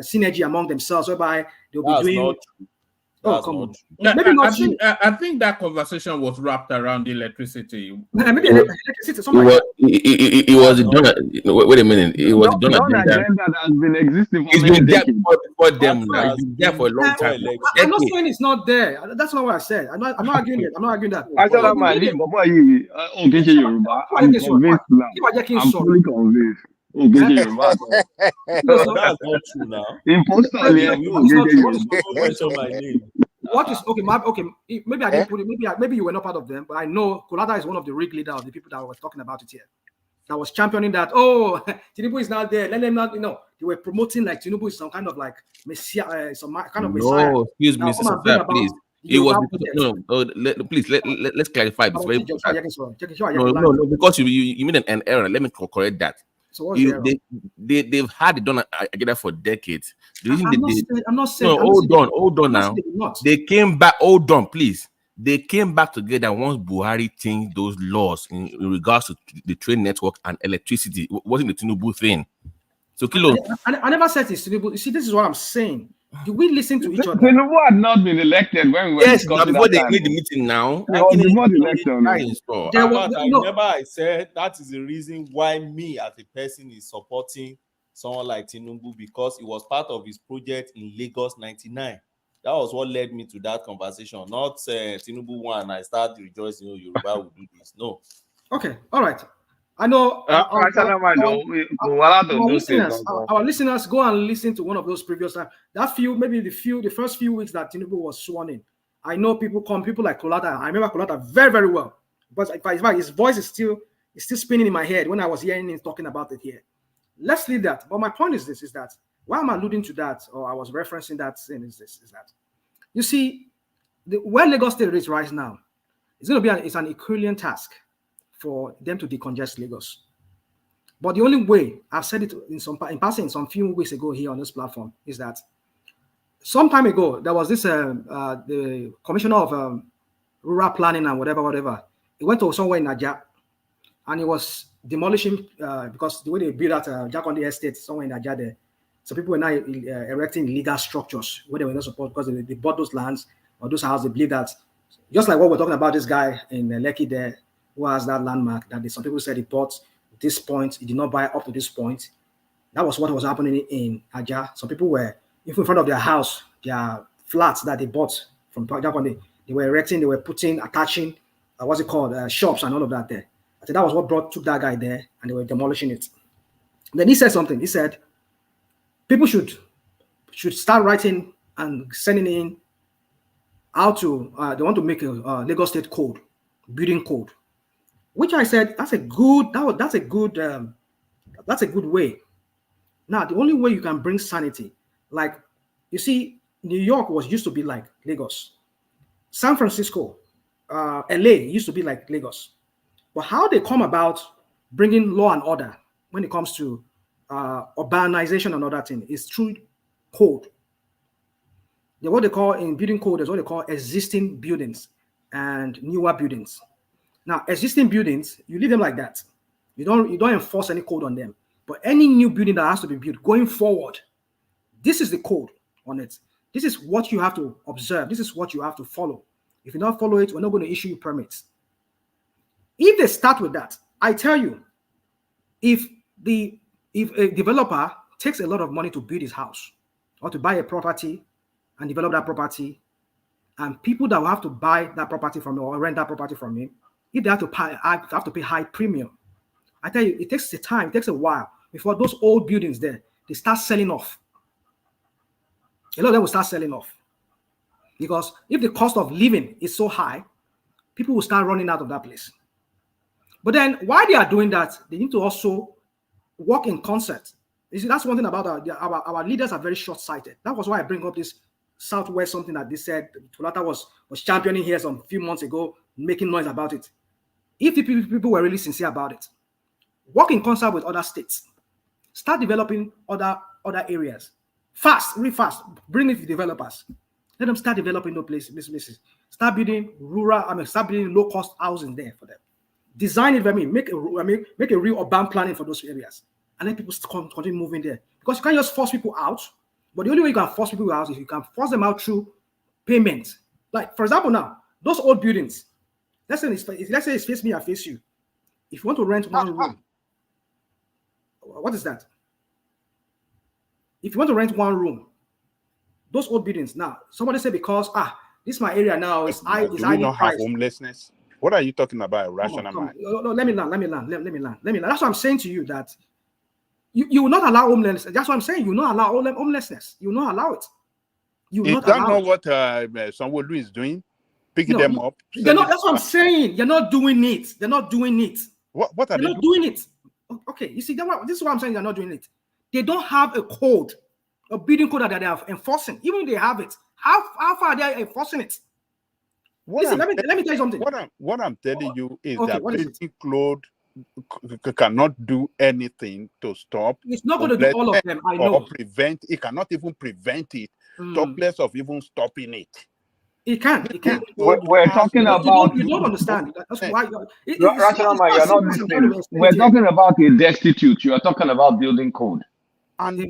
synergy among themselves, whereby they'll be doing. Come on. Maybe not. I think that conversation was wrapped around electricity. Maybe electricity. It was done. Wait a minute. It was done agenda that has been existing for many decades. For them, it's been there for a long time. I'm not saying it's not there. That's not what I said. I'm not arguing it. I'm not arguing that. I said that my name, I'm convinced now. I'm fully convinced. That's not true now. What is okay? Maybe I didn't put it. Maybe you were not part of them, but I know Kolata is one of the Rig leaders of the people that were talking about it here. That was championing that. Oh, Tinubu is not there. Let them not. they were promoting like Tinubu is some kind of like messiah, some kind of messiah. No, excuse me, Mr. Safia, please. It was because please let's clarify this very no, because you made an error. Let me correct that. So what's the error? They've had it done agenda for decades. I'm not saying. No, hold on now. They came back. Hold on, please. They came back together once Buhari changed those laws in regards to the train network and electricity. It wasn't the Tinubu thing. So, Kilo, I never said it's Tinubu. You see, this is what I'm saying. Do we listen to each other? Tinubu had not been elected when we were discussing before they that made the meeting now. Before the election. I said that is the reason why me as a person is supporting someone like Tinubu, because it was part of his project in Lagos 99. That was what led me to that conversation. Not Tinubu one, I started rejoicing, Yoruba will do this. No. Okay, all right. I know our listeners go and listen to one of those previous times. The first few weeks that Tinubu was sworn in. I know people like Kolata. I remember Kolata very, very well. But in fact, his voice is still spinning in my head when I was hearing him talking about it here. Let's leave that. But my point is this: is that why I'm alluding to that, or I was referencing that thing is that you see, where Lagos State is right now, it's going to be it's an Herculean task for them to decongest Lagos. But the only way, I've said it in passing some few weeks ago here on this platform, is that some time ago there was this the commissioner of rural planning and whatever. He went to somewhere in Naija and he was demolishing because the way they built that Jack on the estate somewhere in Naija there. So people were now erecting illegal structures where they were not supposed, because they bought those lands or those houses. They believe that, just like what we're talking about, this guy in Lekki there, who has that landmark that some people said he bought this point, he did not buy up to this point. That was what was happening in Aja. Some people were, even in front of their house, their flats that they bought from Japan, they were erecting, they were attaching, what's it called, shops and all of that there. I think that was what took that guy there, and they were demolishing it. Then he said something. He said, people should start writing and sending in how to, they want to make a Lagos State code, building code. Which I said that's a good way. Now the only way you can bring sanity, like you see, New York used to be like Lagos, San Francisco, LA used to be like Lagos. But how they come about bringing law and order when it comes to urbanization and other thing is through code. What they call in building code is what they call existing buildings and newer buildings. Now, existing buildings, you leave them like that. You don't enforce any code on them. But any new building that has to be built going forward, this is the code on it. This is what you have to observe. This is what you have to follow. If you don't follow it, we're not going to issue you permits. If they start with that, I tell you, if a developer takes a lot of money to build his house or to buy a property and develop that property, and people that will have to buy that property from him or rent that property from him, if they have to pay high premium, I tell you, it takes a time, it takes a while before those old buildings there, they start selling off. A lot of them will start selling off. Because if the cost of living is so high, people will start running out of that place. But then while they are doing that, they need to also work in concert. You see, that's one thing about our leaders are very short-sighted. That was why I bring up this Southwest, something that they said Tulata was championing here some few months ago, making noise about it. If the people were really sincere about it, work in concert with other states, start developing other areas, really fast. Bring in the developers, let them start developing those places. Start building start building low-cost housing there for them. Design it for me. Make a real urban planning for those areas, and let people continue moving there. Because you can't just force people out. But the only way you can force people out is you can force them out through payment. Like, for example, now, those old buildings, let's say it's face me, I face you. If you want to rent one room, what is that? If you want to rent one room, those old buildings, now, somebody say because, this is my area now, do we not have homelessness? What are you talking about, rational mind? No, let me land. That's what I'm saying to you, that you will not allow homelessness. That's what I'm saying. You will not allow homelessness. You will not allow it. You will not allow know what Sanwo-Olu is doing? Picking them up. They're not. That's what I'm saying. You're not doing it. They're not doing it. What are they not doing it? Okay, you see, this is what I'm saying. They're not doing it. They don't have a code, a building code that they are enforcing. Even if they have it, how far are they enforcing it? Listen, let me tell you something. What I'm telling you is Okay, that what is it? building code cannot do anything to stop. It's not going to do all of them, I know. Or prevent. It cannot even prevent it, talkless of even stopping it. It can. It can. We're talking about. You don't understand. That's why. Rational man, you're not listening. We're talking about a destitute. You are talking about building code. And the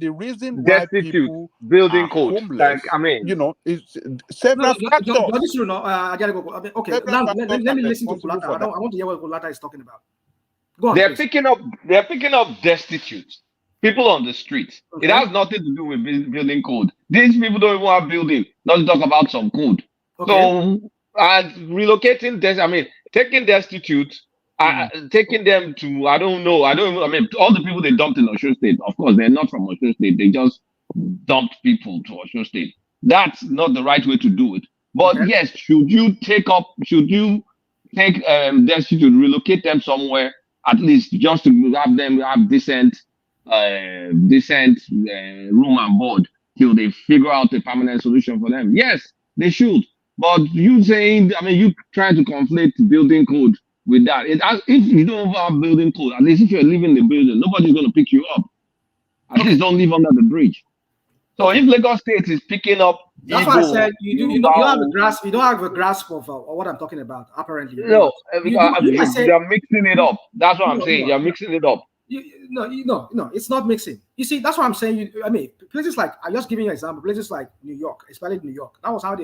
reason why destitute people building are code, homeless, like I mean, you know, is several factors. Okay, let me listen to Kulata. I want to hear what Kulata is talking about. Go on, they're picking up destitute people on the street. Okay. It has nothing to do with building code. These people don't even have building. Not to talk about some code. Okay. So relocating taking destitute. Taking them to, I mean, all the people they dumped in Osun State, of course, they're not from Osun State. They just dumped people to Osun State. That's not the right way to do it. But yes, should you take destitute, relocate them somewhere, at least just to have them have decent room and board till they figure out a permanent solution for them? Yes, they should. But you trying to conflate building code with that. If you don't have building code, at least if you're living in the building, nobody's going to pick you up. At least don't live under the bridge. So if Lagos State is picking up, that's why I said you don't have a grasp. You don't have a grasp of what I'm talking about. Apparently, no, you're mixing it up. That's what I'm saying. You're mixing it up. No, it's not mixing. You see, that's what I'm saying. Places like, I'm just giving you an example. Places like New York, especially New York. That was how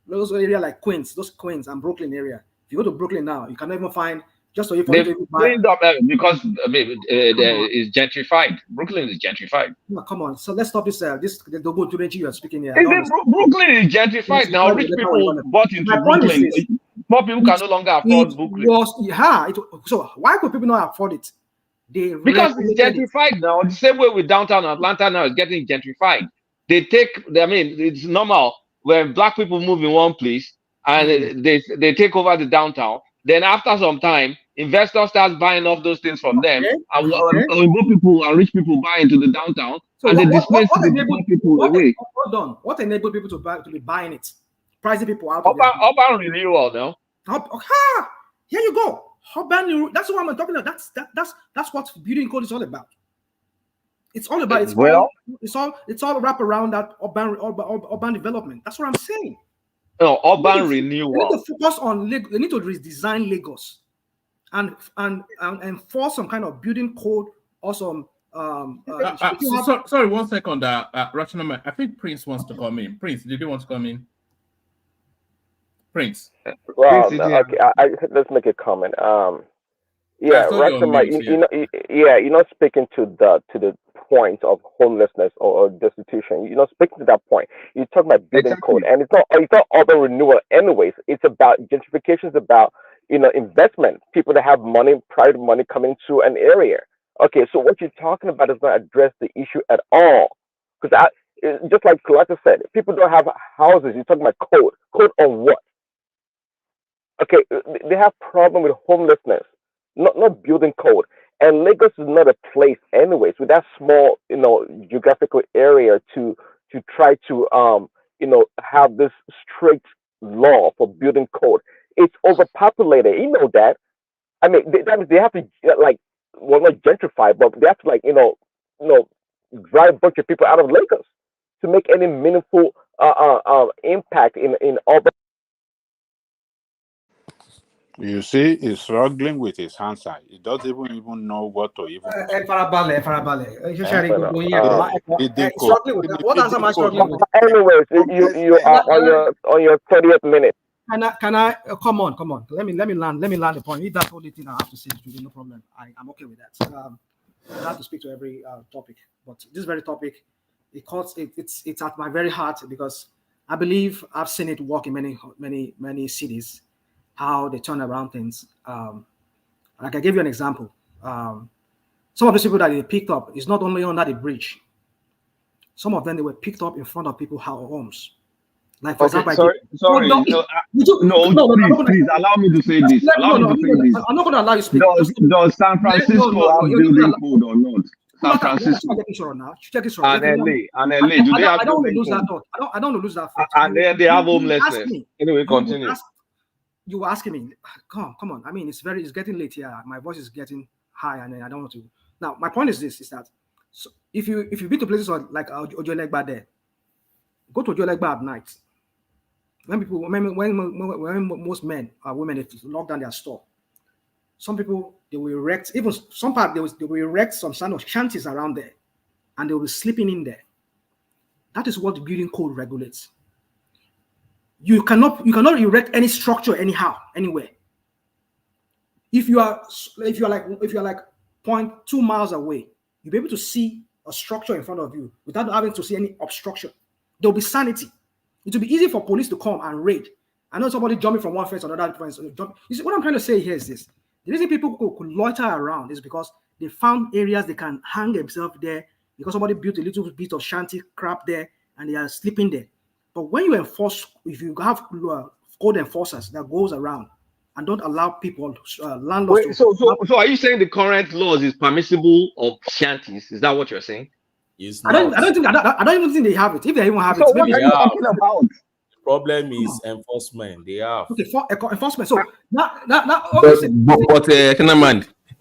those area like Queens and Brooklyn area. If you go to Brooklyn now, you cannot even find just so you they've cleaned up because it's gentrified. Brooklyn is gentrified. No, come on. So let's stop this. The Dogo Turenchi you are speaking here. Brooklyn is gentrified now. Rich people bought into Brooklyn. Poor people can no longer afford Brooklyn. So why could people not afford it? Because it's gentrified now. The same way with downtown Atlanta now is getting gentrified. It's normal when black people move in one place and they take over the downtown. Then after some time, investors start buying off those things from them, and people and rich people buy into the downtown, so and they displace the people away. Hold on. What enabled people to be buying it? Pricing people out. Urban renewal now. Here you go. Urban renewal. That's what I'm talking about. That's what building code is all about. It's all about it's all wrapped around that urban development. That's what I'm saying. No, urban renewal. They need to focus on Lagos. They need to redesign Lagos and enforce some kind of building code or some. Sorry, 1 second. Rational man, I think Prince wants to come in. Prince, did you want to come in? Prince. Well, okay. Let's make a comment. Rational man, speaking to the point of homelessness or destitution. Speaking to that point, you talk about building code, and it's not urban renewal anyways. It's about gentrification. It's about investment. People that have money, private money coming to an area. Okay, so what you're talking about is not address the issue at all. Because just like Kulata said, people don't have houses. You're talking about code. Code on what? Okay, they have problem with homelessness, not building code. And Lagos is not a place, anyways, with that small, geographical area to try to, have this strict law for building code. It's overpopulated. You know that. I mean, they have to not gentrify, but they have to drive a bunch of people out of Lagos to make any meaningful impact in urban. You see, he's struggling with his answer. He doesn't even know what to even. What answer am I struggling with? Anyways, you are on your 30th minute. Can I come on? Let me land the point. If that's the only thing I have to say, no problem. I'm okay with that. I have to speak to every topic, but this very topic, it's at my very heart because I believe I've seen it work in many cities. How they turn around things. Like I gave you an example. Some of these people that they picked up is not only under the bridge. Some of them they were picked up in front of people's homes. Like for example, please allow me to say this. I'm not going to allow you to speak. Does San Francisco have building code or not? San Francisco, and LA. Do they have? I don't want to lose that thought. I don't want to lose that thought. And then they have homelessness. Anyway, continue. You were asking me. Come on. I mean, it's getting late here. My voice is getting high, and I don't want to. Now, my point is this: is that so if you've been to places like Ojolegba there, go to Ojolegba at night. When most men or women they lock down their store, some people they will erect even some part they will erect some kind of shanties around there, and they will be sleeping in there. That is what the building code regulates. You cannot erect any structure anyhow anywhere. If you are like 0.2 miles away, you'll be able to see a structure in front of you without having to see any obstruction. There will be sanity. It will be easy for police to come and raid. I know somebody jumping from one fence to another fence. You see, what I'm trying to say here is this. The reason people could loiter around is because they found areas they can hang themselves there because somebody built a little bit of shanty crap there and they are sleeping there. But when you enforce, if you have code enforcers that goes around and don't allow people, landlords. Wait, so are you saying the current laws is permissible of shanties? Is that what you're saying? I don't even think they have it. If they even have it, so what are you talking about? Problem is enforcement. They have enforcement. So now, but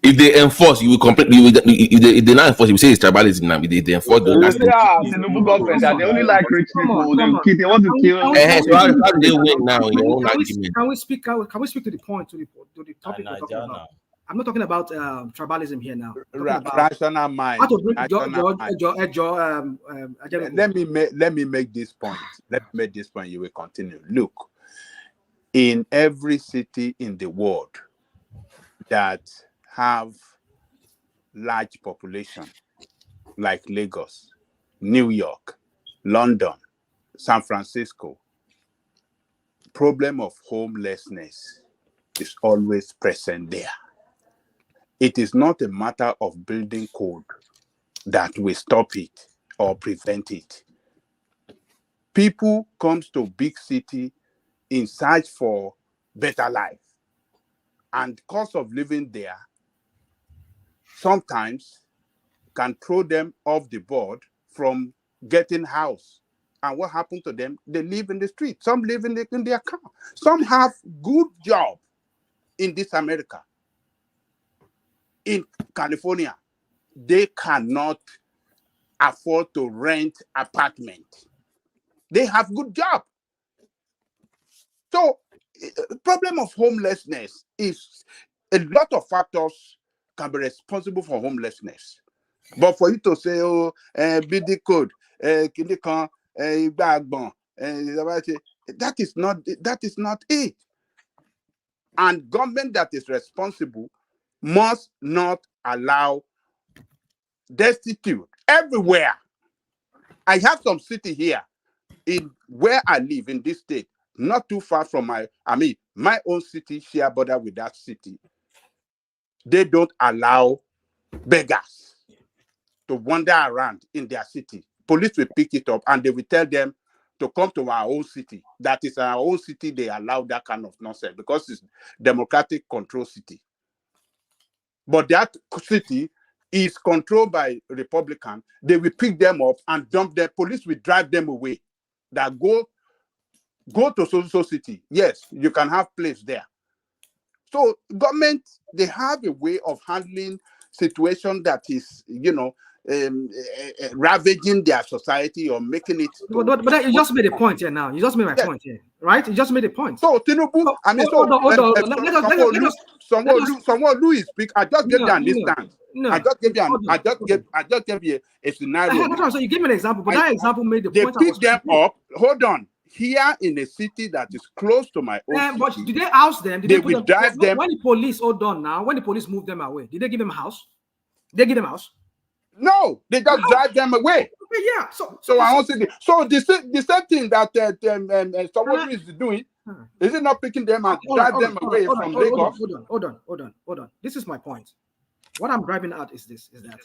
if they enforce, you will complain. If they not enforce, you will say it's tribalism now. If they enforce, Tinubu government that they only like rich people. They want to kill. So how do they win now? Your own argument. Can we speak to the point to the topic we're talking about? I'm not talking about tribalism here now. Rational mind. Let me make this point. You will continue. Look, in every city in the world that have large population, like Lagos, New York, London, San Francisco, problem of homelessness is always present there. It is not a matter of building code that will stop it or prevent it. People comes to big city in search for better life. And cost of living there sometimes can throw them off the board from getting house. And what happened to them? They live in the street. Some live in their car. Some have good job in this America. In California, they cannot afford to rent apartment. They have good job. So problem of homelessness is a lot of factors can be responsible for homelessness. But for you to say, BD code, that is not it. And government that is responsible must not allow destitute everywhere. I have some city here in where I live in this state, not too far from my own city share border with that city. They don't allow beggars to wander around in their city. Police will pick it up and they will tell them to come to our own city. That is our own city. They allow that kind of nonsense because it's democratic control city. But that city is controlled by Republican. They will pick them up and dump them. Police will drive them away. That go to so city. Yes, you can have place there. So government, they have a way of handling situation that is, ravaging their society or making it. But you just made a point here now. You just made my point here, right? You just made a point. So Tinubu, someone who is speak. I just gave you an instance. I just gave you a scenario. So you give me an example, but that example made the point. They pick them up. Hold on. Here in a city that is close to my own but city, did they house them? Did they will drive them. When the police, when the police moved them away, did they give them a house? They give them a house? No, they just drive them away. Okay, yeah. So I want to say, so the same thing that someone is doing, is it not picking them and drive them away from Lagos? Hold on. This is my point. What I'm driving at is this: is that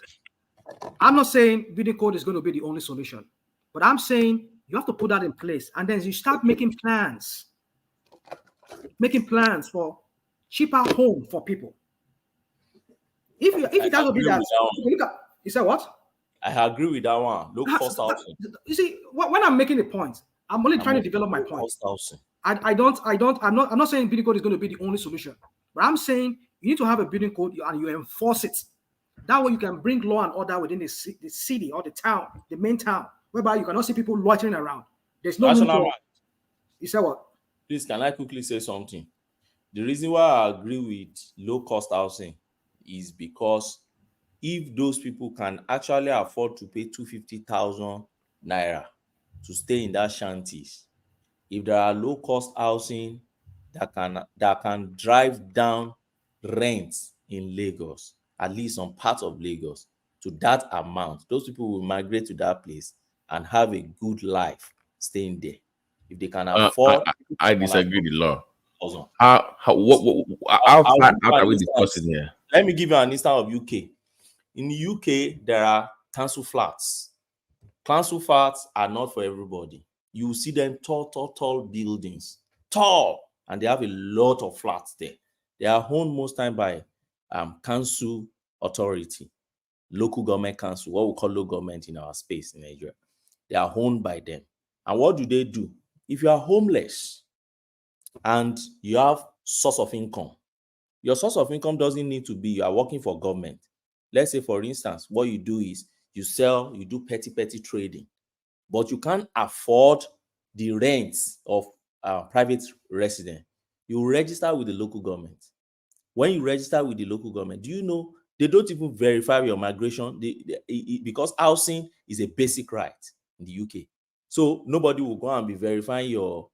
I'm not saying building code is going to be the only solution, but I'm saying you have to put that in place, and then you start making plans for cheaper home for people. If it has to be that, You said what? I agree with that one. Low cost housing. You see, when I'm making a point, I'm only trying to develop my point. I'm not saying building code is going to be the only solution, but I'm saying you need to have a building code and you enforce it. That way you can bring law and order within the city or the town, the main town, whereby you cannot see people loitering around. There's no room for. You said what? Please, can I quickly say something? The reason why I agree with low cost housing is because if those people can actually afford to pay 250,000 naira to stay in that shanties, if there are low cost housing that can drive down rents in Lagos, at least on parts of Lagos, to that amount, those people will migrate to that place and have a good life staying there. If they can afford, I disagree with the law. How far out are we discussing here? Let me give you an instance of UK. In the UK, there are council flats. Council flats are not for everybody. You will see them tall buildings, tall, and they have a lot of flats there. They are owned most time by council authority, local government council, what we call local government in our space in Nigeria. They are owned by them. And what do? If you are homeless and you have source of income, your source of income doesn't need to be you are working for government. Let's say, for instance, what you do is you do petty trading, but you can't afford the rents of private resident. You register with the local government. When you register with the local government, do you know they don't even verify your migration because housing is a basic right in the UK. So nobody will go and be verifying your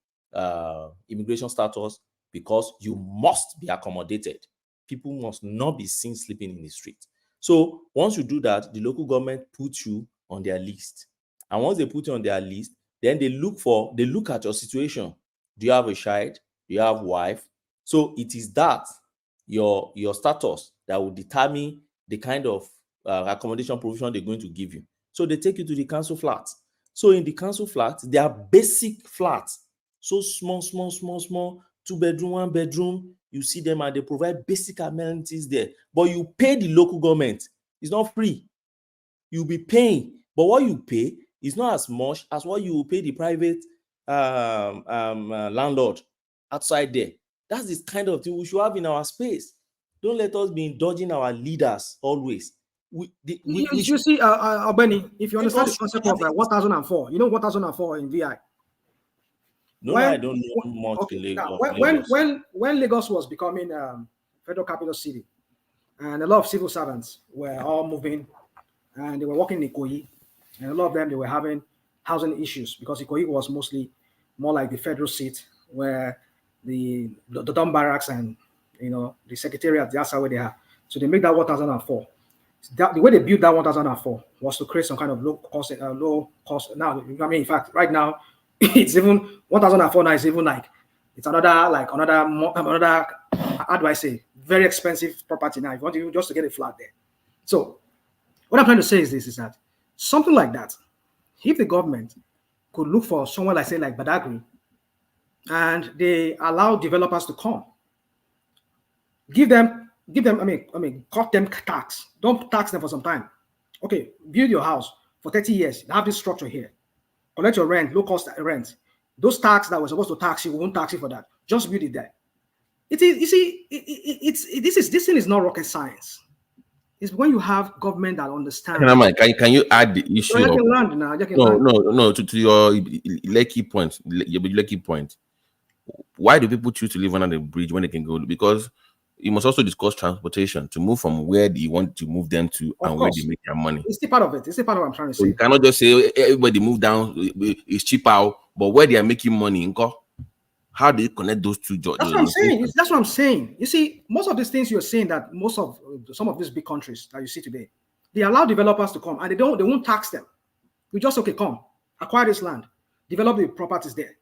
immigration status because you must be accommodated. People must not be seen sleeping in the street. So once you do that, the local government puts you on their list. And once they put you on their list, then they look at your situation. Do you have a child? Do you have a wife? So it is that your status that will determine the kind of accommodation provision they're going to give you. So they take you to the council flat. So in the council flat, they are basic flats. So small, 2-bedroom, 1-bedroom. You see them and they provide basic amenities there. But you pay the local government. It's not free. You'll be paying. But what you pay is not as much as what you will pay the private landlord outside there. That's the kind of thing we should have in our space. Don't let us be indulging our leaders always. You see, Albany, if you understand the concept of 1004, you know 1004 in VI. No, I don't know much. Okay, when Lagos was becoming federal capital city, and a lot of civil servants were all moving, and they were working in Ikoyi, and a lot of them they were having housing issues because Ikoyi was mostly more like the federal seat where the dumb barracks and the secretariat, that's how they are. So they made that 1004. The way they built that 1004 was to create some kind of low cost. Now, I mean, in fact, right now, it's even 1004 now is even like it's another how do I say, very expensive property now. If you want just to get a flat there. So what I'm trying to say is that something like that, if the government could look for somewhere like say like Badagry, and they allow developers to come, give them, cut them tax. Don't tax them for some time. Okay, build your house for 30 years. Have this structure here. Collect your rent, low cost rent. Those tax that were supposed to tax you, we won't tax you for that. Just build it there. It is, you see, this thing is not rocket science. It's when you have government that understands. Can you add the issue? No, to your Lekki point. Why do people choose to live under the bridge when they can go? Because you must also discuss transportation to move from where you want to move them to and where they make their money. It's the part of it. It's the part of what I'm trying to say. So you cannot just say everybody move down, it's cheaper, but where they are making money, how do you connect those two jobs? That's what I'm saying. That's what I'm saying. You see, most of these things you're saying that some of these big countries that you see today, they allow developers to come and they won't tax them. You just come, acquire this land, develop the properties there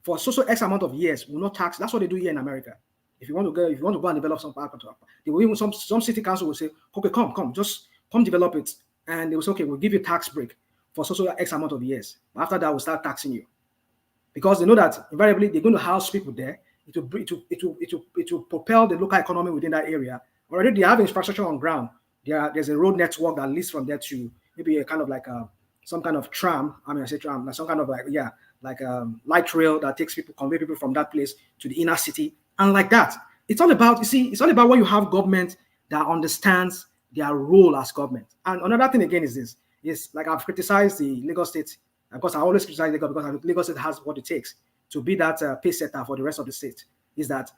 for so X amount of years. Will not tax. That's what they do here in America. If you want to go and develop some park, they will even some city council will say, okay, come, just come develop it, and they will say, okay, we'll give you a tax break for so X amount of years. After that, we'll start taxing you. Because they know that invariably they're going to house people there. It will propel the local economy within that area. Already they have infrastructure on ground. there's a road network that leads from there to maybe a kind of like some kind of tram. I mean, I say tram, some kind of like light rail that takes people, convey people from that place to the inner city, and like that. It's all about, you see, it's all about when you have government that understands their role as government. And another thing again is this: is like I've criticized the Lagos State. Of course, I always criticize Lagos because Lagos State has what it takes to be that pace setter for the rest of the state. Is that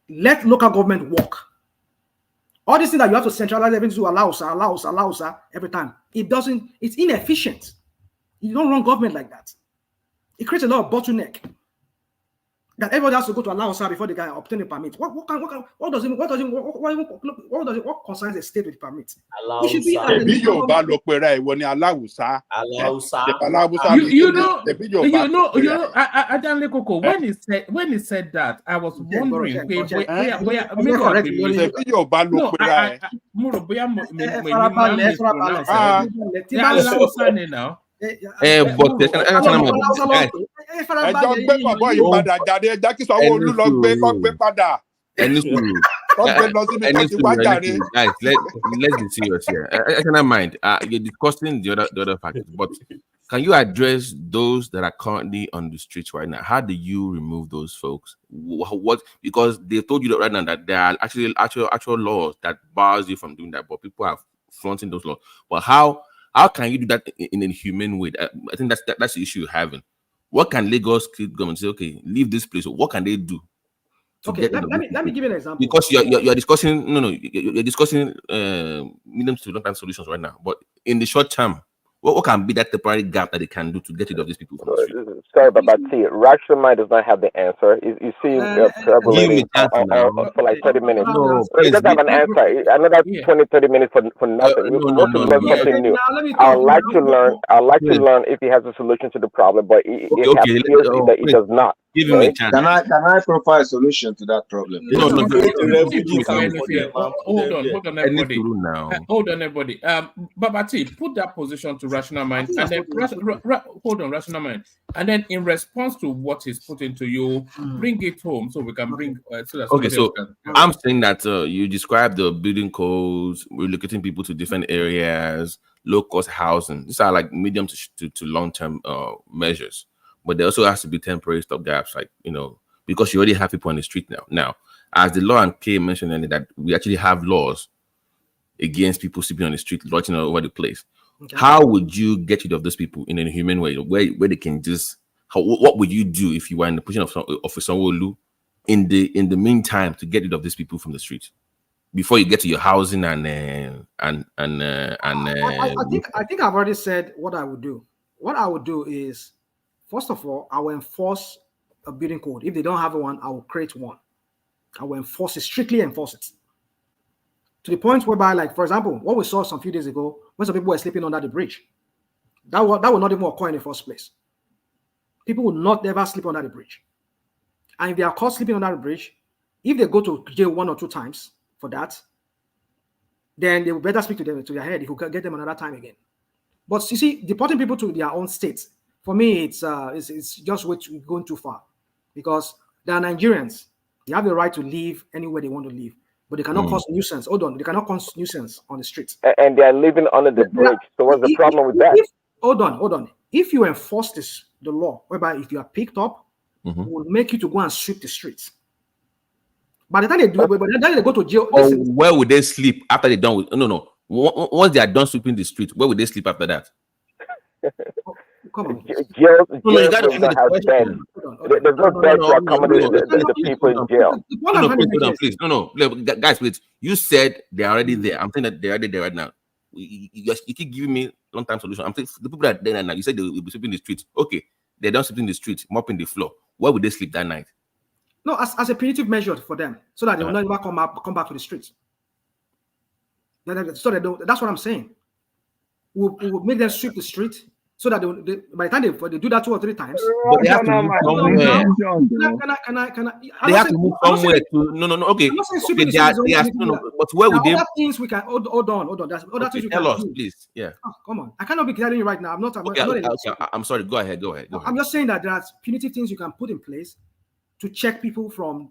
let local government work. All these things that you have to centralize everything to allow every time. It doesn't, it's inefficient. You don't run government like that. It creates a lot of bottleneck. That everybody has to go to allow before the guy obtain a permit. What concerns a state with permit? It should be when he said that, I was wondering Guys, let's be serious here. I cannot mind. You're discussing the other factors, but can you address those that are currently on the streets right now? How do you remove those folks? What? Because they told you that right now that there are actual laws that bars you from doing that, but people are flaunting those laws. But how can you do that in a humane way? I think that's the issue you're having. What can Lagos government say? Okay, leave this place. What can they do? Okay, let me give you an example. Because you're discussing you're discussing medium to long term solutions right now. But in the short term, what can be that temporary gap that they can do to get rid of these people from the street? Sorry, but rational mind does not have the answer. You see, perambulating for like 30 minutes. He doesn't have an answer. Another 20-30 minutes for nothing. We want to learn something new. I'd like to learn if he has a solution to the problem, but it appears that he does not. Give him a chance. Can I provide a solution to that problem? Hold on, everybody. Babati, put that position to rational mind, and then hold on, rational mind, and then in response to what he's putting to you, bring it home so we can bring. I'm saying that you described the building codes, relocating people to different areas, low cost housing. These are like medium to long term measures. But there also has to be temporary stopgaps, like, because you already have people on the street now. Now, as the law and Kay mentioned earlier, that we actually have laws against people sleeping on the street, loitering all over the place. Okay. How would you get rid of those people in a human way, where they can just? What would you do if you were in the position of Sanwo-Olu in the meantime to get rid of these people from the street before you get to your housing I think I've already said what I would do. What I would do is, first of all, I will enforce a building code. If they don't have one, I will create one. I will enforce it, strictly enforce it. To the point whereby, like, for example, what we saw some few days ago, when some people were sleeping under the bridge, that would not even occur in the first place. People would not ever sleep under the bridge. And if they are caught sleeping under the bridge, if they go to jail 1 or 2 times for that, then they will better speak to their head if you can get them another time again. But you see, deporting people to their own states, for me, it's just going too far, because they are Nigerians. They have the right to live anywhere they want to live, but they cannot cause nuisance. Hold on, they cannot cause nuisance on the streets. And they are living under the bridge. So what's the problem with that? Hold on. If you enforce the law, whereby if you are picked up, it will make you to go and sweep the streets. By the time they do it, by the time they go to jail, where would they sleep after they're done with? No. Once they are done sweeping the street, where would they sleep after that? Come on. Jail don't have beds. There's no beds to accommodate the people in jail. Guys, please. You said they're already there. I'm saying that they're already there right now. You keep giving me long-term solution. I'm saying the people that are there right now, you said they will be sleeping in the streets. Okay, they're done sleeping in the streets, mopping the floor. Where would they sleep that night? No, as a punitive measure for them, so that they will not ever come back to the streets. So that's what I'm saying. We'll make them sweep the street, so that by the time they do that 2 or 3 times, but they have to move somewhere. They have to move somewhere to no. Okay. But where would they? Other things we can hold on. There's other things we can tell us, do. Please. Yeah. Oh, come on. I cannot be telling you right now. I'm sorry. Go ahead. I'm just saying that there are punitive things you can put in place to check people from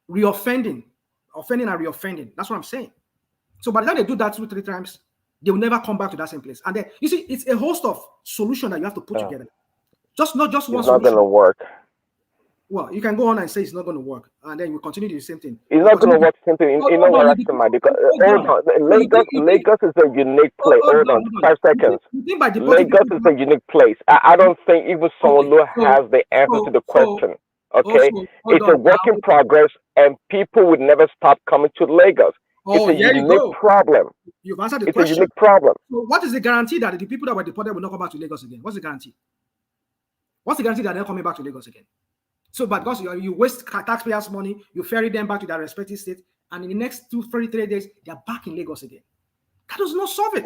offending and reoffending. That's what I'm saying. So by the time they do that 2-3 times, they will never come back to that same place. And then you see, it's a host of solutions that you have to put together. Not just one It's solution. not going to work. Well, you can go on and say it's not going to work, and then you continue the same thing. It's not going to work simply. You know what, because hold on. Lagos is a unique place. Hold on, 5 seconds. Lagos is a unique place. I don't think even Solo has the answer to the question. Okay, it's a work in progress, and people would never stop coming to Lagos. It's a unique problem. You've answered the question. It's a unique problem. So what is the guarantee that the people that were deported will not come back to Lagos again? What's the guarantee? What's the guarantee that they're not coming back to Lagos again? So, but because you waste taxpayers' money, you ferry them back to their respective states, and in the next 2-3 days, they're back in Lagos again. That does not solve it.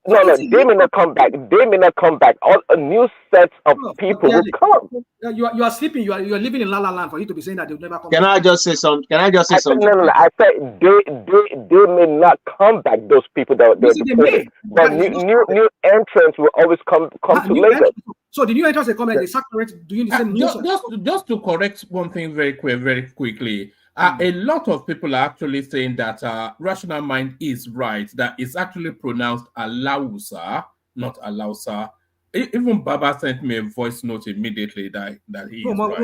Well, no, they may not come back. They may not come back. A new set of people will come. You are sleeping. You are living in La La Land for you to be saying that they'll never come back. Can I just say something? No. I said they may not come back. Those people that they're deported, but new entrants will always come to Lagos. So the new entrants they come and they start doing the same. Just to correct one thing very quickly. A lot of people are actually saying that Rational Mind is right, that it's actually pronounced Alausa, not Alausa. Even Baba sent me a voice note immediately that he is right.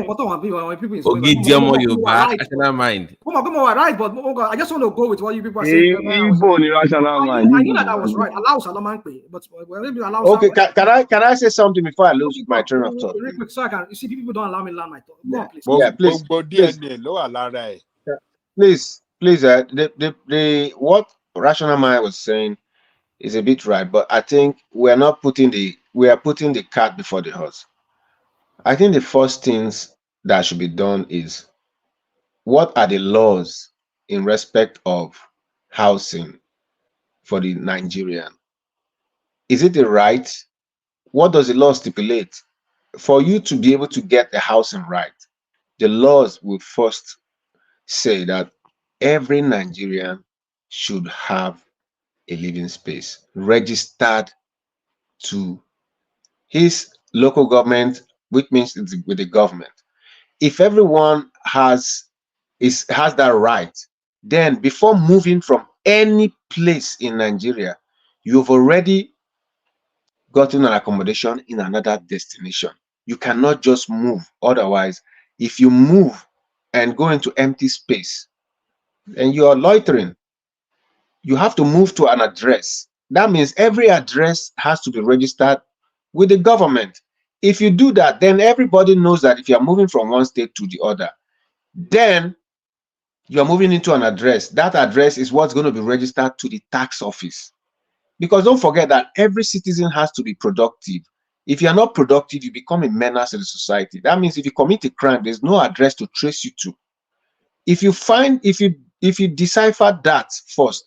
Rational Mind. Right, but I just want to go with what you people are saying. I knew that I was right. Alausa, but okay, can I say something before I lose my train of thought? Real quick, so I can. You see, people don't allow me to land my thought. Go on, please. Yeah, please. Please. What Rational Mind was saying is a bit right, but I think we are putting the cart before the horse. I think the first things that should be done is, what are the laws in respect of housing for the Nigerian? Is it the right? What does the law stipulate? For you to be able to get a housing right, the laws will first say that every Nigerian should have a living space registered to his local government, which means it's with the government. If everyone has that right, then before moving from any place in Nigeria, you've already gotten an accommodation in another destination. You cannot just move. Otherwise, if you move and go into empty space, then you are loitering. You have to move to an address. That means every address has to be registered with the government. If you do that, then everybody knows that if you are moving from one state to the other, then you're moving into an address. That address is what's going to be registered to the tax office. Because don't forget that every citizen has to be productive. If you're not productive, you become a menace to the society. That means if you commit a crime, there's no address to trace you to. If you decipher that first,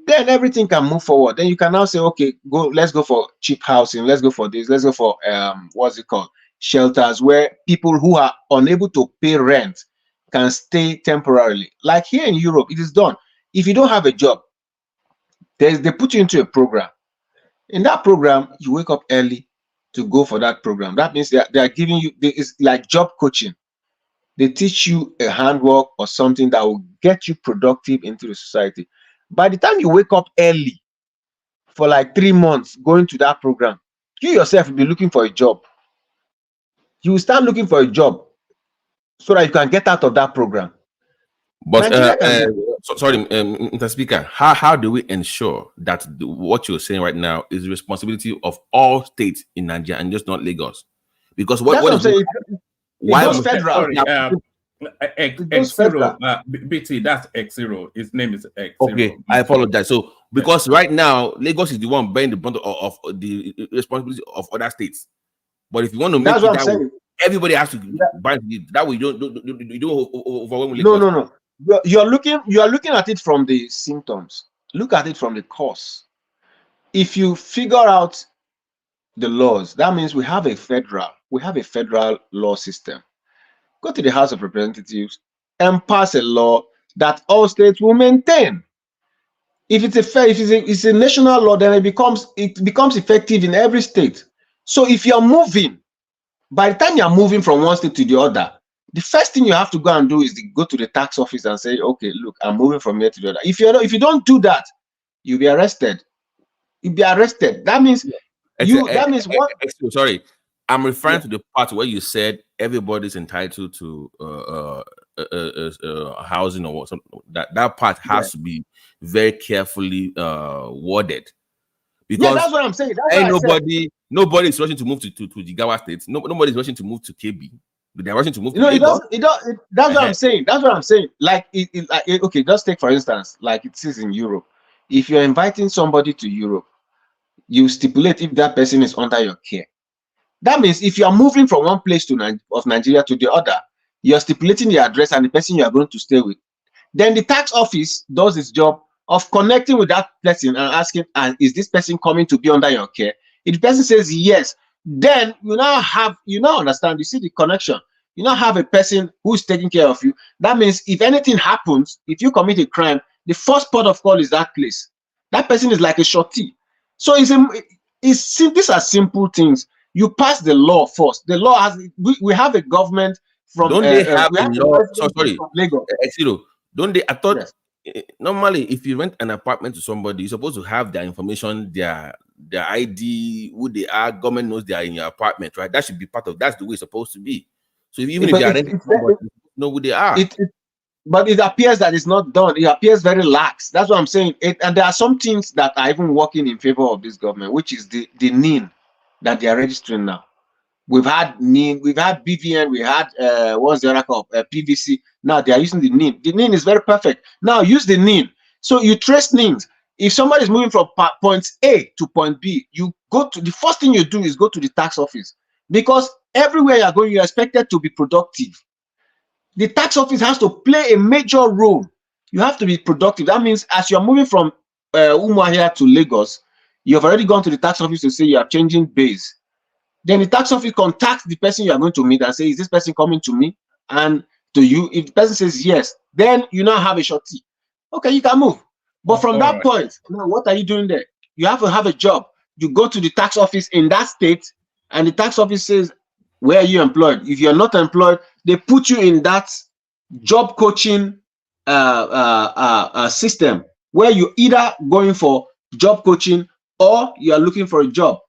then everything can move forward. Then you can now say, okay, let's go for cheap housing, let's go for this, let's go for shelters, where people who are unable to pay rent can stay temporarily. Like here in Europe, it is done. If you don't have a job, they put you into a program. In that program, you wake up early to go for that program. That means they are giving you, it's like job coaching. They teach you a handwork or something that will get you productive into the society. By the time you wake up early for like 3 months going to that program, you yourself will be looking for a job. You will start looking for a job so that you can get out of that program. But sorry, Mr. Speaker, how do we ensure that what you're saying right now is the responsibility of all states in Nigeria and just not Lagos? Because what I'm saying, why was federal? BT, that's X0. His name is X0. Okay, I apologize. So because right now Lagos is the one bearing the brunt of the responsibility of other states. But if you want to make it that way, everybody has to buy that way. You don't overwhelm Lagos. No. You are looking at it from the symptoms. Look at it from the cause. If you figure out the laws, that means we have a federal law system. Go to the House of Representatives and pass a law that all states will maintain. If it's a national law, then it becomes effective in every state. So if you're moving, by the time you're moving from one state to the other, the first thing you have to go and do is to go to the tax office and say, okay, look, I'm moving from here to the other. If you don't do that, you'll be arrested. You'll be arrested. That means that means what? Sorry, I'm referring to the part where you said everybody's entitled to housing or what. That part has to be very carefully worded. Because that's what I'm saying. Nobody is rushing to move to Jigawa State. Nobody is rushing to move to KB. They're rushing to move to Lagos. That's what I'm saying. That's what I'm saying. Like, okay, just take for instance, like it is in Europe. If you're inviting somebody to Europe, you stipulate if that person is under your care. That means if you are moving from one place of Nigeria to the other, you're stipulating the address and the person you are going to stay with. Then the tax office does its job of connecting with that person and asking, is this person coming to be under your care? If the person says yes, then you now understand, you see the connection. You now have a person who is taking care of you. That means if anything happens, if you commit a crime, the first port of call is that place. That person is like a shorty. So these are simple things. You pass the law first. The law has, we have a government from. Don't they have a law? Sorry, Lagos. Don't they? I thought normally if you rent an apartment to somebody, you're supposed to have their information, their ID, who they are. Government knows they are in your apartment, right? That should be part of. That's the way it's supposed to be. So if you are renting somebody, you know who they are. But it appears that it's not done. It appears very lax. That's what I'm saying. And there are some things that are even working in favor of this government, which is the NIN that they are registering now. We've had NIN, we've had BVN, we had what's the other called PVC. Now they are using the NIN. The NIN is very perfect. Now use the NIN. So you trace NINs. If somebody is moving from point A to point B, you go to the first thing you do is go to the tax office, because everywhere you're going, you're expected to be productive. The tax office has to play a major role. You have to be productive. That means as you're moving from Umuahia to Lagos, you've already gone to the tax office to say you are changing base. Then the tax office contacts the person you are going to meet and say, is this person coming to me and to you? If the person says yes, then you now have a shorty. Okay, you can move. But from that point, now what are you doing there? You have to have a job. You go to the tax office in that state, and the tax office says, where are you employed? If you're not employed, they put you in that job coaching system where you're either going for job coaching or you are looking for a job.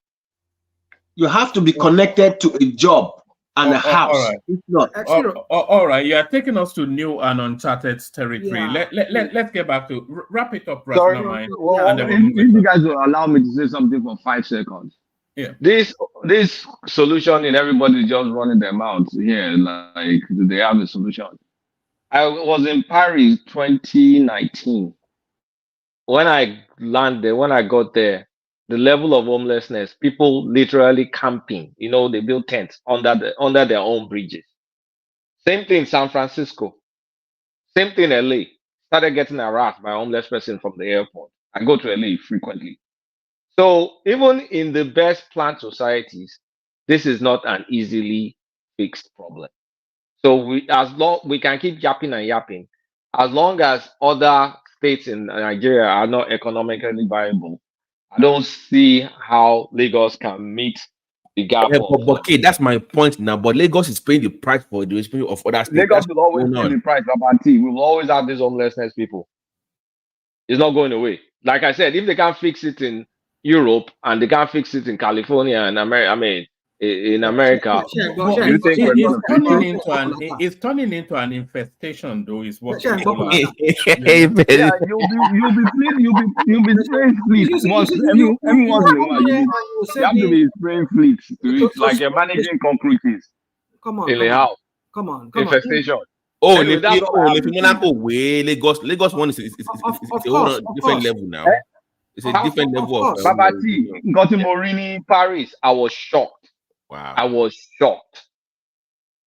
You have to be connected to a job and a house. All right. If not, all right. You are taking us to new and uncharted territory. Let's get back to wrap it up, Sorry, if you guys will allow me to say something for 5 seconds. Yeah. This solution in everybody just running their mouths here, like they have a solution. I was in Paris 2019. When I landed, when I got there, the level of homelessness, people literally camping. You know, they build tents under their own bridges. Same thing in San Francisco. Same thing in LA. Started getting harassed by a homeless person from the airport. I go to LA frequently. So even in the best planned societies, this is not an easily fixed problem. So we can keep yapping and yapping, as long as other states in Nigeria are not economically viable, I don't see how Lagos can meet the gap. Okay, that's my point now. But Lagos is paying the price for the responsibility of other states. Lagos will always pay the price of our tea. We will always have these homelessness people. It's not going away. Like I said, if they can't fix it in Europe and they can't fix it in California and in America, it's turning into an infestation, though. Is what you'll be spraying fleets once every once in a while. You have to be spraying fleets to it, like you're managing concretes. Come on, in the house. Come on, infestation. Oh, anyway, Lagos one is a whole different level now. It's a different level of Babati, got to Morini, Paris. I was shocked. Wow. I was shocked.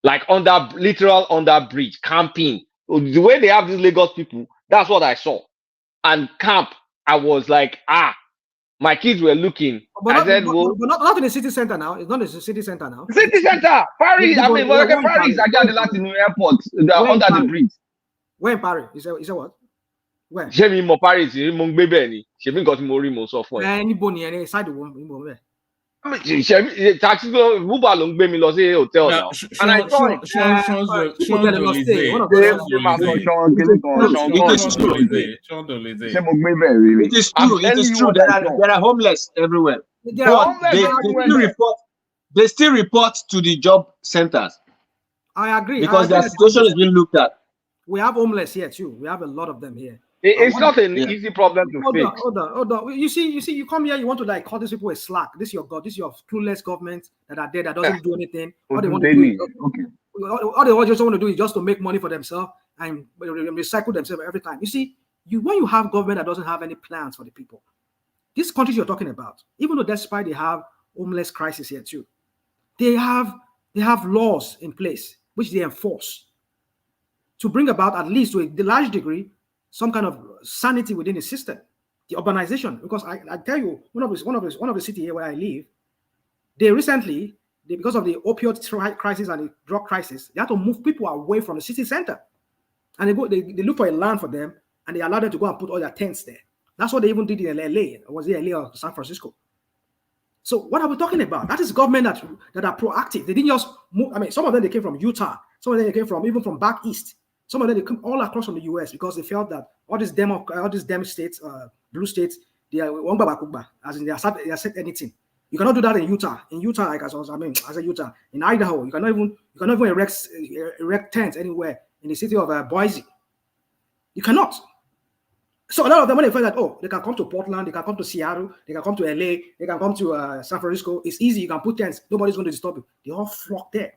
Like literal under bridge, camping. The way they have these Lagos people, that's what I saw. And camp, I was like, my kids were looking. But not in the city center now. It's not in the city center now. City center, Paris. I mean, Paris. I got the Latin airport. They are under the bridge. Where in Paris? Is that what? Where? Paris. She been got Mori most of. Anybody inside the room? taxi Uber ló ń gbé mi lọ sí hotel now. And I saw it. It is true. There are homeless everywhere. But they still report to the job centers. I agree. Because their situation is being looked at. We have homeless here too. We have a lot of them here. It's not an easy problem to fix. Hold on. You see, you come here, you want to like call these people a slack. This is your God, this is your clueless government that are there that doesn't do anything. All they want to do all they just want to do is just to make money for themselves and recycle themselves every time. You see, when you have government that doesn't have any plans for the people, these countries you're talking about, even though despite they have homeless crisis here too, they have laws in place which they enforce to bring about, at least to a large degree, some kind of sanity within the system, the urbanization. Because I tell you, one of the city here where I live, because of the opioid crisis and the drug crisis, they had to move people away from the city center, and they look for a land for them, and they allow them to go and put all their tents there. That's what they even did in LA. Was it LA or San Francisco? So what are we talking about? That is government that are proactive. They didn't just move. I mean, some of them they came from Utah. Some of them they came from even from back east. Some of them they come all across from the US because they felt that all these dem states, blue states, they are as in they accept anything. You cannot do that in Utah. In Utah, like I said Utah. In Idaho, you cannot even erect tents anywhere in the city of Boise. You cannot. So a lot of them, when they find that, they can come to Portland, they can come to Seattle, they can come to LA, they can come to San Francisco. It's easy. You can put tents. Nobody's going to disturb you. They all flock there.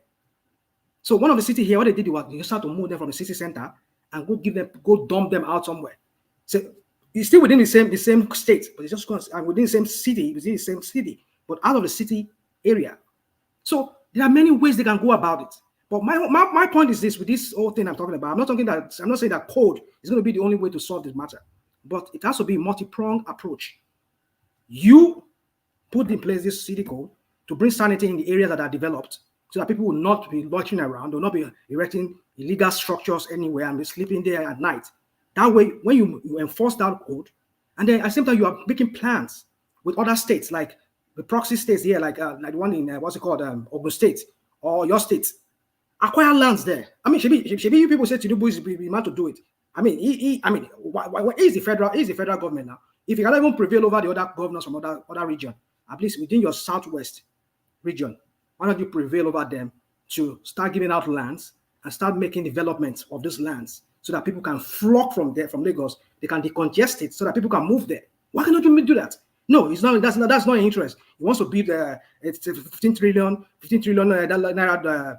So one of the cities here, what they did was they just had to move them from the city center and go dump them out somewhere. So it's still within the same state, but it's just within the same city, but out of the city area. So there are many ways they can go about it. But my point is this: with this whole thing I'm talking about, I'm not saying that code is going to be the only way to solve this matter, but it has to be a multi-pronged approach. You put in place this city code to bring sanity in the areas that are developed, so that people will not be loitering around, will not be erecting illegal structures anywhere and be sleeping there at night. That way, when you enforce that code, and then at the same time you are making plans with other states, like the proxy states here, like the one in Ogun State or your state, acquire lands there. I mean, should be you people say Tinubu is the man to do it. I mean, why is the federal government now? If you cannot even prevail over the other governors from other region, at least within your southwest region, why don't you prevail over them to start giving out lands and start making developments of those lands so that people can flock from Lagos, they can decongest it so that people can move there. Why cannot you do that? No, it's not. That's not in interest. He wants to build it's 15 trillion naira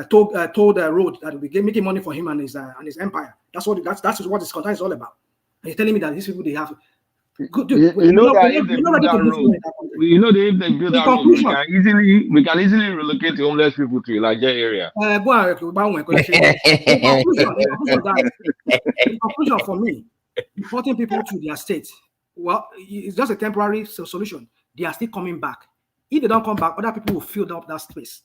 toll road that will be making money for him and his empire. That's what this content is all about. And he's telling me that these people they have. Dude, you know that if they build that road, we can easily relocate the homeless people to a larger area. The conclusion for me, deporting people to their state, well, it's just a temporary solution. They are still coming back. If they don't come back, other people will fill up that space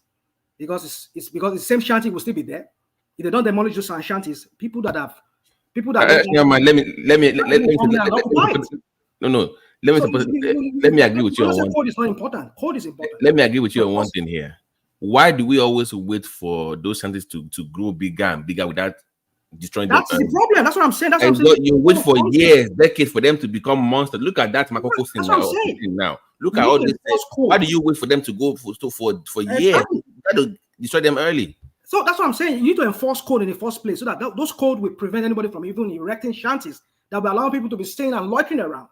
because the same shanty will still be there. If they don't demolish those shanties, people that let me agree with you on one. Code is not important. Code is important. Let me agree with you on one thing here. Why do we always wait for those shanties to grow bigger and bigger without destroying them? That's the problem. That's what I'm saying. You wait for years, decades for them to become monsters. Look at that Makoko thing now. Look at all this. Why do you wait for them to go for years? Try to destroy them early. So that's what I'm saying. You need to enforce code in the first place so that those code will prevent anybody from even erecting shanties that will allow people to be staying and loitering around.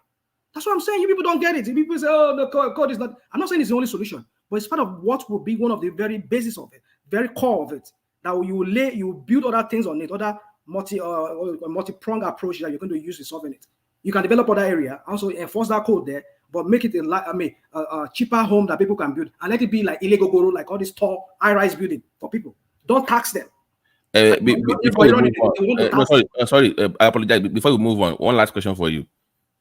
That's what I'm saying. You people don't get it. People say, the code is not. I'm not saying it's the only solution, but it's part of what will be one of the very basis of it, very core of it. That you will build other things on it, other multi-pronged approach that you're going to use to solving it. You can develop other area, also enforce that code there, but make it a cheaper home that people can build, and let it be like illegal goro, like all this tall high-rise building for people. Don't tax them. I apologize. Before we move on, one last question for you.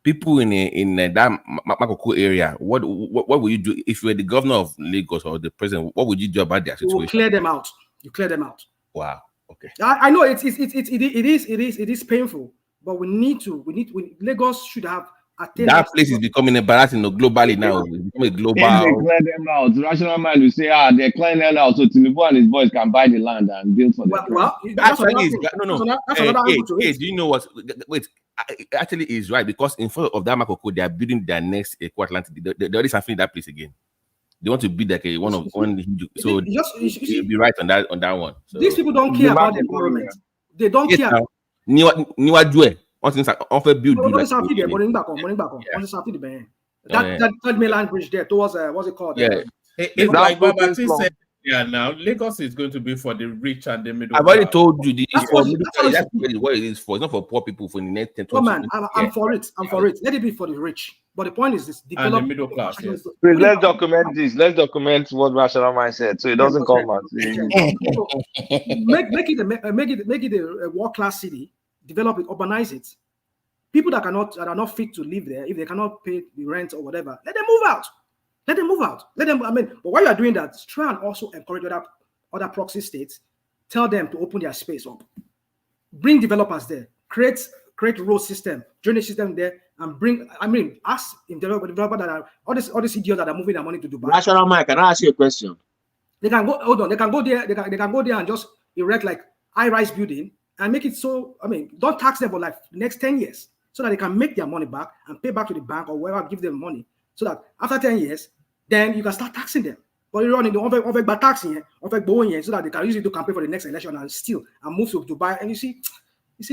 People in that Makoko area, what would you do if you were the governor of Lagos or the president? What would you do about their situation? You clear them out. You clear them out. Wow. Okay. I know it is painful, but Lagos should have That place is becoming embarrassing globally now. It's becoming a global. If they clear them out, rational mind will say, they're clearing them out, so Tinubu and his boys can buy the land and build for the Actually, that's another angle to it. Do you know what? Wait, actually, is right because in front of that Makoko, they are building their next Eco Atlantic. They already something that place again. They want to build like a one. So you'll be right on that one. So, these people don't care about the environment. They don't care. Niwa once on build that third mainland bridge there towards what's it called? It's like Babati said. Yeah, now Lagos is going to be for the rich and the middle. I've already told you that's what it is for. It's not for poor people for the next 10 20 man, I'm for it. I'm for it. Let it be for the rich. But the point is this: develop and the middle class. Yes. Please, let's document this. Let's document what rational mind said, so it doesn't come out. Make it a world class city. Develop it, urbanize it. People that are not fit to live there, if they cannot pay the rent or whatever, let them move out. Let them move out. Let them. But while you are doing that, try and also encourage other proxy states. Tell them to open their space up. Bring developers there. Create road system, drainage system there, and bring. Ask developer that are all these idiots that are moving their money to Dubai. National Mike, can I ask you a question? They can go. Hold on. They can go there. They can go there and just erect like high-rise building and make it so. Don't tax them for like the next 10 years, so that they can make their money back and pay back to the bank or whoever give them money. So that after 10 years, then you can start taxing them. But you're running the by taxing, so that they can use it to campaign for the next election and steal and move to Dubai. And you see,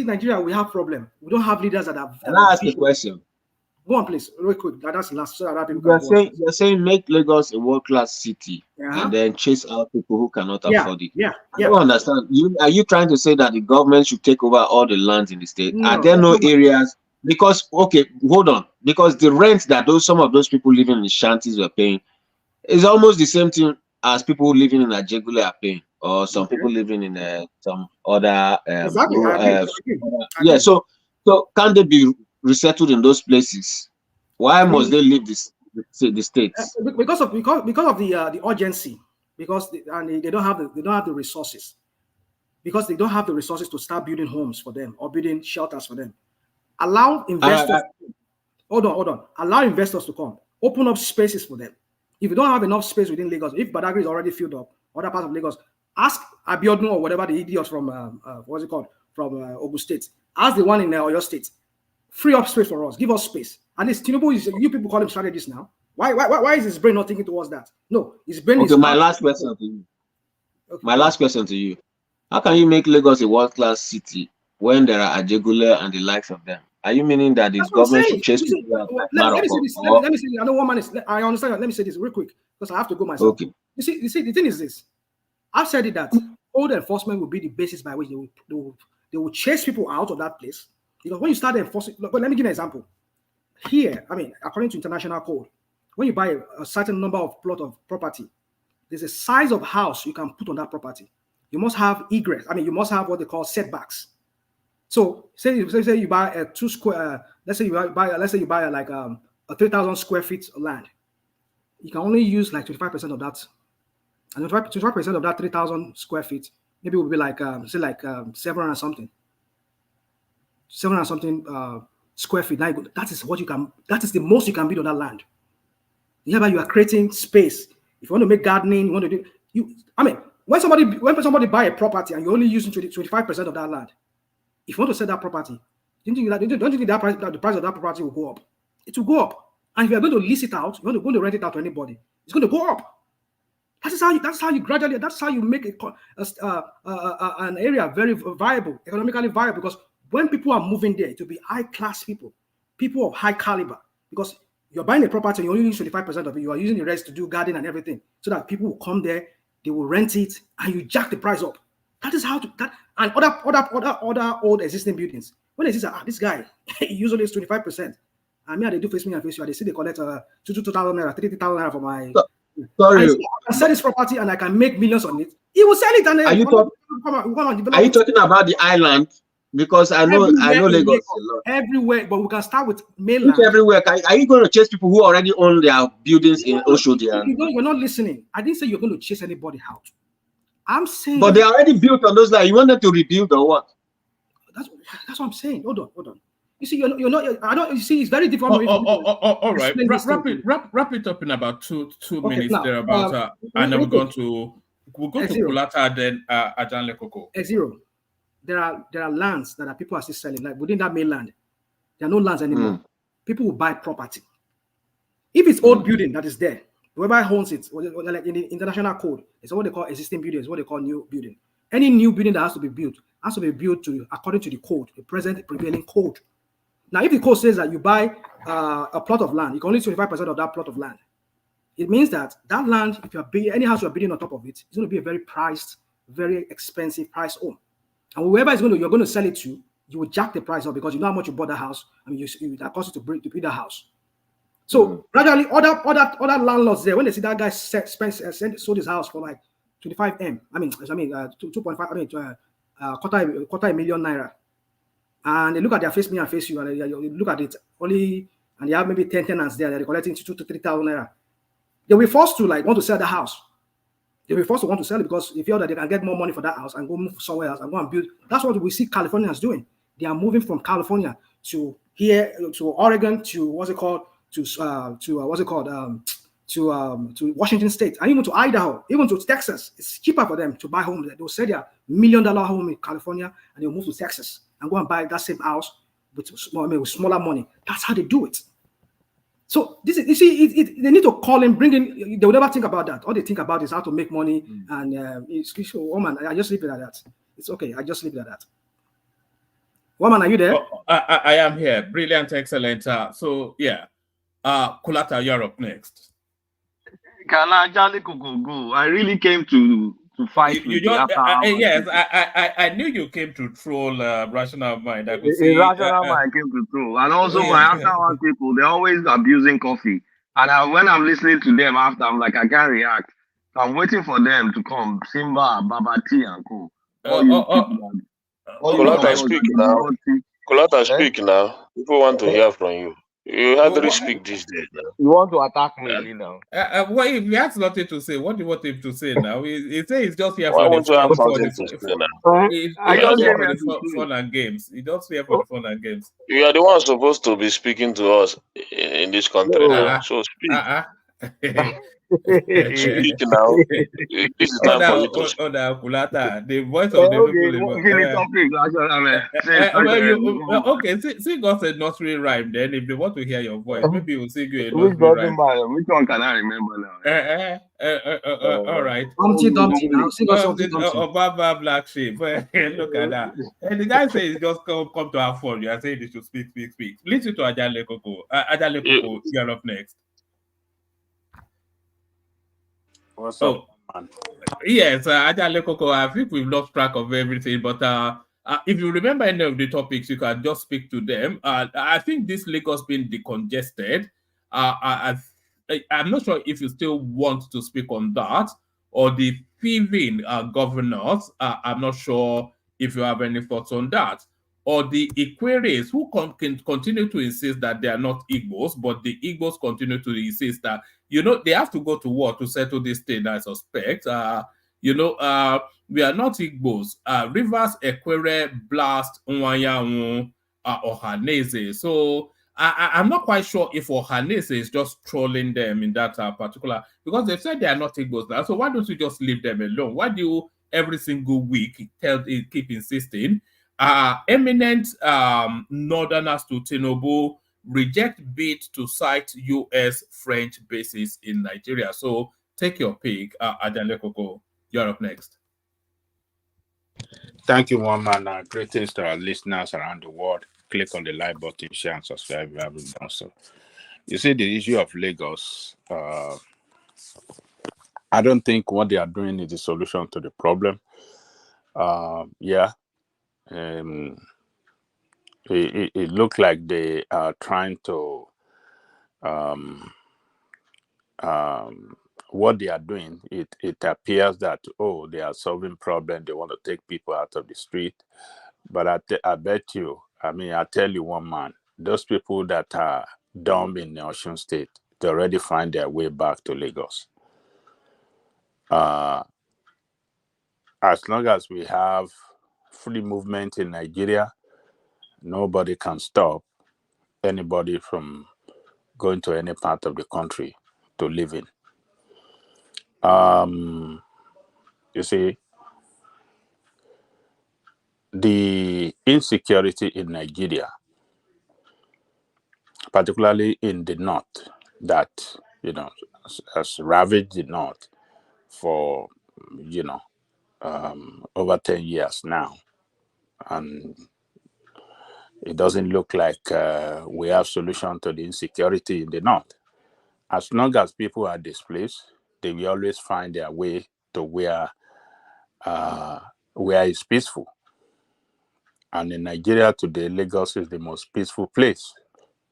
Nigeria, we have problem. We don't have leaders that have. Can I ask a question? Go on, please, real quick. That's the last. So that you're saying make Lagos a world-class city and then chase out people who cannot afford it. Yeah. I don't understand. Are you trying to say that the government should take over all the lands in the state? Are there no areas? Because hold on. Because the rent that some of those people living in the shanties were paying is almost the same thing as people living in Ajegule are paying, or some people living in some other. So can they be resettled in those places? Why must they leave the states? Because of the urgency. Because they don't have the resources. Because they don't have the resources to start building homes for them or building shelters for them. Allow investors. Hold on. Allow investors to come. Open up spaces for them. If you don't have enough space within Lagos, if Badagry is already filled up, other parts of Lagos, ask Abiodun or whatever the idiot from from Ogun State. Ask the one in Oyo State. Free up space for us. Give us space. And this Tinubu you people call him strategist now. Why is his brain not thinking towards that? No, his brain is. My last question to you. Okay. My last question to you. How can you make Lagos a world-class city when there are Ajegule and the likes of them? Are you meaning that the government should chase people out? Let me say this. Let me say this. I know 1 minute. I understand. Let me say this real quick because I have to go myself. Okay. You see, the thing is this. I've said it that all enforcement will be the basis by which they will chase people out of that place. Because when you start enforcing, but let me give you an example. Here, according to international code, when you buy a certain number of plot of property, there's a size of house you can put on that property. You must have egress. You must have what they call setbacks. So say you buy a 2 square. Let's say you buy like a 3,000 square feet of land. You can only use like 25% of that, and 25% of that 3,000 square feet maybe will be like 700 something square feet. Now that is what you can. That is the most you can build on that land. Hereby you are creating space. If you want to make gardening, you want to do when somebody buy a property and you're only using 25% of that land. If you want to sell that property, don't you think that the price of that property will go up? It will go up. And if you're going to lease it out, you're going to rent it out to anybody, it's going to go up. That's how you make an area very viable, economically viable. Because when people are moving there, to be high class people of high caliber, because you're buying a property and you only use 25% of it, you are using the rest to do garden and everything, so that people will come there, they will rent it, and you jack the price up. That is how to that and other old existing buildings. When they say this guy usually is 25%, they do face me and face you, and they say they collect 2,000 naira, 3,000 naira for my. Sorry, I can sell this property and I can make millions on it. He will sell it and are you talking about the island? Because I know Lagos a lot. Everywhere, but we can start with mainland. Everywhere. Are you going to chase people who already own their buildings in Oshodi? You're not listening. I didn't say you're going to chase anybody out. I'm saying. But they already built on those lands. You want them to rebuild or what? That's what I'm saying. Hold on. You see, you're not. I don't. You see, it's very different. All right. Wrap it up in about two minutes now, thereabout, and then we'll go to Kulata, then Ajanle Koko. Zero. There are lands that people are still selling, like within that mainland. There are no lands anymore. People will buy property. If it's old building that is there, whoever owns it, like in the international code, it's what they call existing building, it's what they call new building. Any new building that has to be built to according to the code, the present prevailing code. Now, if the code says that you buy a plot of land, you can only 25% of that plot of land. It means that land, if you're building any house you're building on top of it, it's going to be a very expensive price home. And whoever you're going to sell it to, you will jack the price up because you know how much you bought that house. I mean, that cost you to build that house. So gradually, other landlords there, when they see that guy sold his house for like 25 M, 2.5, quarter a million naira, and they look at their face, me and face you, and you look at it only, and they have maybe 10 tenants there, they're collecting 2,000 to 3,000 naira. They'll be forced to want to sell the house. They'll be forced to want to sell it because they feel that they can get more money for that house and go move somewhere else and go and build. That's what we see Californians doing. They are moving from California to here, to Oregon, to to Washington State, and even to Idaho, even to Texas. It's cheaper for them to buy home there. They'll sell their $1 million home in California and they'll move to Texas and go and buy that same house with smaller money. That's how they do it. So this is, you see, they need to call in, bring in. They will never think about that. All they think about is how to make money. And woman, I just leave it at that. It's okay. I just leave it at that. Woman, are you there? I am here. Brilliant, excellent. So yeah, Kulata, you're up next. I really came to fight with you. Yes, I knew you came to troll Rational Mind. I could see Rational Mind came to troll, and also my after people, they're always abusing coffee. And when I'm listening to them after, I'm like, I can't react. So I'm waiting for them to come. Simba, Baba T, and Co. Kulata, speak now. Kulata, speak now. People want to hear from you. You hardly speak these days now. You want to attack me, you know? Well, if he has nothing to say, what do you want him to say now? He says he's just here for the fun and games. He just here for the fun and games. You are the one supposed to be speaking to us in this country now. So speak. Speak now. This is time for you to speak. The voice of the people. Okay, sing us a nursery rhyme then. If they want to hear your voice, maybe we'll sing you a nursery rhyme. Which one can I remember now? All right. Humpty Dumpty now. Sing us Humpty Dumpty. Baba Black Sheep. Look at that. And the guy says just come to have fun. You are saying they should speak. Listen to Ajanle Koko. Ajanle Koko, you're up next. What's up, man? Yes, Ajanle Koko, I think we've lost track of everything, but if you remember any of the topics, you can just speak to them. I think this Lagos being decongested, I'm not sure if you still want to speak on that, or the thieving governors. I'm not sure if you have any thoughts on that. Or the Ikweres who can continue to insist that they are not Igbos, but the Igbos continue to insist that, they have to go to war to settle this thing, I suspect. We are not Igbos. Rivers, Ekwere, Blast, Nwanyanwu, Ohanese. So I'm not quite sure if Ohanese is just trolling them in that particular, because they've said they are not Igbos now. So why don't you just leave them alone? Why do you every single week keep insisting? Eminent northerners to Tinubu reject bid to cite U.S. French bases in Nigeria. So take your pick. Ajanle Koko, you're up next. Thank you, one man. Greetings to our listeners around the world. Click on the like button, share, and subscribe if you haven't done so. You see, the issue of Lagos, I don't think what they are doing is the solution to the problem. It looks like they are trying to what they are doing. It appears that they are solving problem. They want to take people out of the street, but I bet you. I tell you, one man, those people that are dumb in the Osun State, they already find their way back to Lagos. As long as we have free movement in Nigeria, nobody can stop anybody from going to any part of the country to live in. You see, the insecurity in Nigeria, particularly in the north, that has ravaged the north for over 10 years now, and it doesn't look like we have solution to the insecurity in the north. As long as people are displaced, they will always find their way to where it's peaceful. And in Nigeria today, Lagos is the most peaceful place,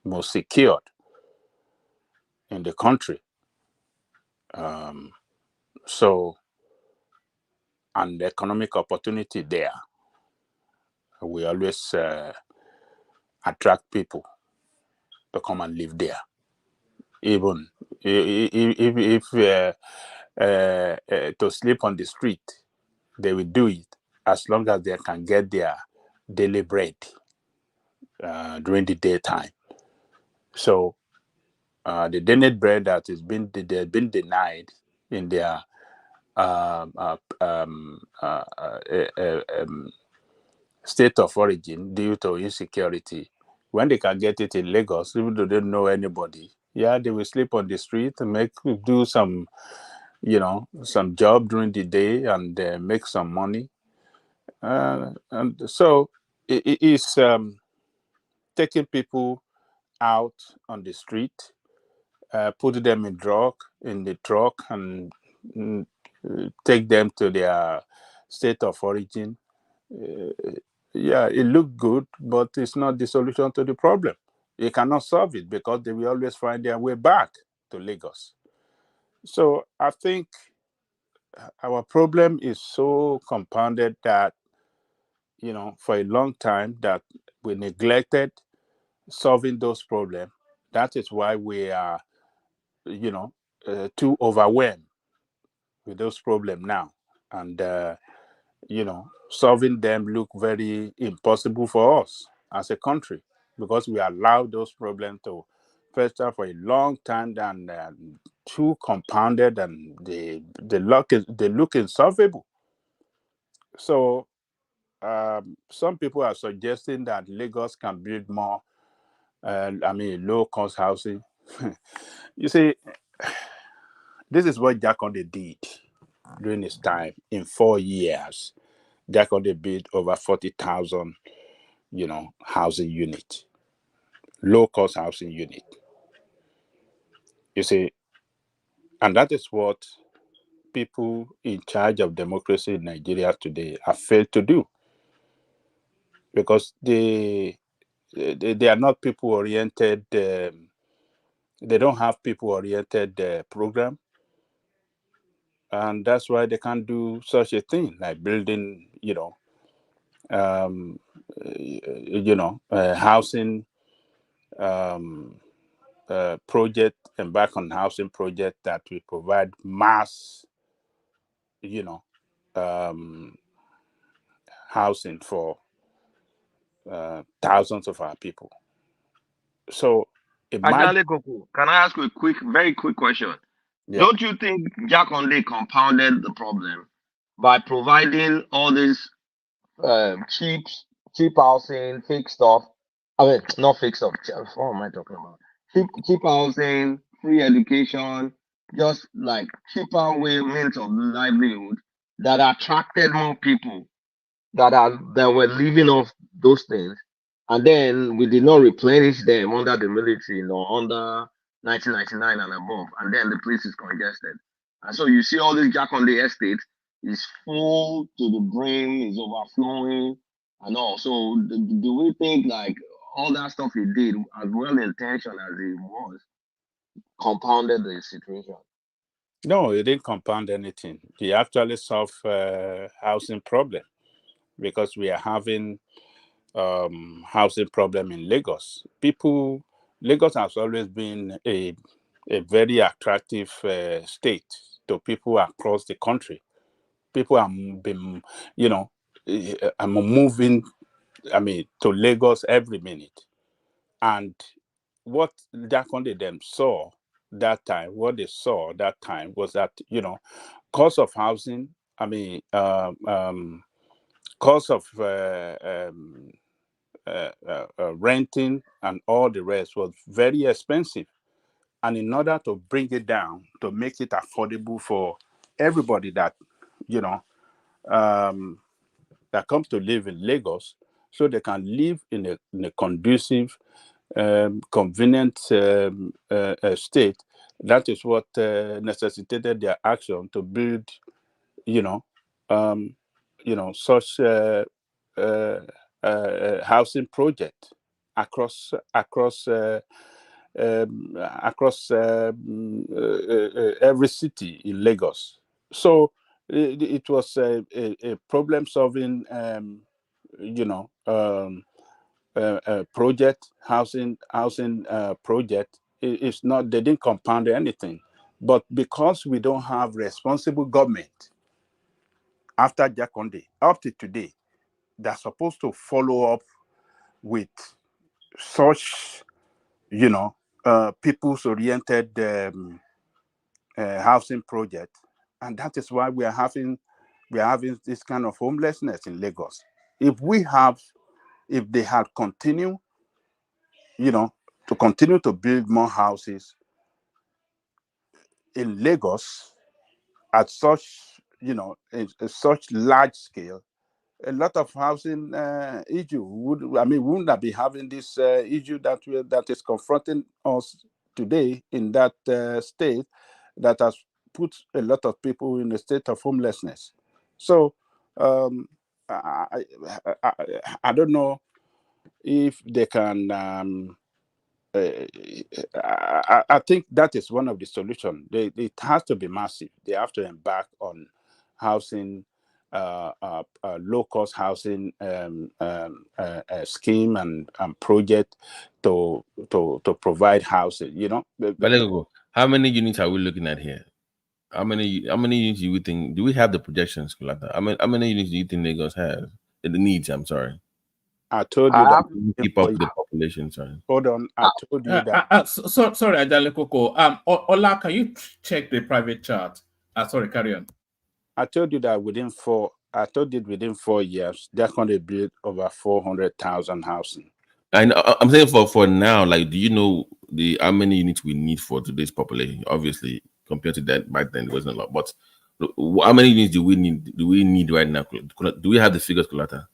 most secured in the country. And the economic opportunity there, we always attract people to come and live there. Even if to sleep on the street, they will do it as long as they can get their daily bread during the daytime. So the daily bread that they've been denied in their state of origin due to insecurity, when they can get it in Lagos, even though they don't know anybody, they will sleep on the street and do some job during the day and make some money. And so it is taking people out on the street, put them in the truck and take them to their state of origin. It looked good, but it's not the solution to the problem. You cannot solve it because they will always find their way back to Lagos. So I think our problem is so compounded that, for a long time that we neglected solving those problems. That is why we are, too overwhelmed with those problems now. And, solving them look very impossible for us as a country because we allowed those problems to fester for a long time and too compounded, and they look insolvable. So some people are suggesting that Lagos can build more low-cost housing. You see, this is what Jakonde did during his time. In 4 years, Jakonde built over 40,000, housing unit, low-cost housing unit. You see, and that is what people in charge of democracy in Nigeria today have failed to do, because they are not people-oriented. They don't have people-oriented program. And that's why they can't do such a thing like building, housing project, embark on housing project that will provide mass, housing for thousands of our people. So Ajale Koko, can I ask you a very quick question? Yeah. Don't you think Jakonde compounded the problem by providing all this cheap housing, fake stuff? I mean, not fake stuff. What am I talking about? Cheap housing, free education, just like cheaper means of livelihood that attracted more people that were living off those things, and then we did not replenish them under the military, under 1999 and above, and then the place is congested. And so you see all this Jack on the estate is full to the brim, is overflowing, and all. So do we think like all that stuff he did, as well intentioned as it was, compounded the situation? No, it didn't compound anything. He actually solved housing problem, because we are having housing problem in Lagos. Lagos has always been a very attractive state to people across the country. People have been, moving, to Lagos every minute. And what Jakonde them saw that time, what they saw that time was that, cost of housing, cost of renting and all the rest was very expensive. And in order to bring it down, to make it affordable for everybody that, that comes to live in Lagos, so they can live in a conducive, convenient state. That is what necessitated their action to build, such housing project across every city in Lagos. So it was a problem-solving, project, housing project. It's not, they didn't compound anything, but because we don't have responsible government after Jakonde up to today, they're supposed to follow up with such, people's-oriented housing project, and that is why we are having this kind of homelessness in Lagos. If they had continued, to continue to build more houses in Lagos at such, in such large scale, a lot of housing issue wouldn't have been having this issue that is confronting us today in that state that has put a lot of people in a state of homelessness. So I don't know if they can. I think that is one of the solutions. It has to be massive. They have to embark on housing, low-cost housing scheme and project to provide housing. How many units are we looking at here? How many units do we think? Do we have the projections, Kulata? How many units do you think Lagos has? The needs. I'm sorry. I told you that keep up the population. Sorry. Hold on. I told you that. Sorry, Ajale Koko. Ola, can you check the private chart? Sorry, carry on. I told you that within 4 years, they're going to build over 400,000 housing. And I'm saying for now, like, do you know how many units we need for today's population? Obviously, compared to that back then, it wasn't a lot. But how many units do we need right now? Do we have the figures, Kulata?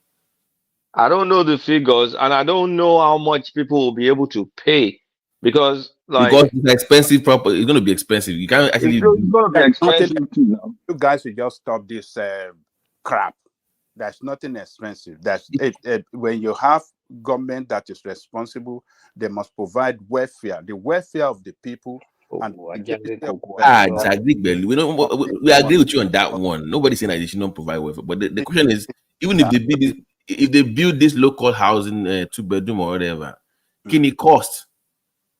I don't know the figures, and I don't know how much people will be able to pay because it's expensive property. It's going to be expensive. You can't actually. It's going to be expensive too now. You guys will just stop this crap. There's nothing expensive. That's it. When you have government that is responsible, they must provide welfare, the welfare of the people. Exactly. We agree with you on that one. Nobody's saying that they should not provide welfare. But the question is, even if they build this local housing, 2-bedroom or whatever, can it cost?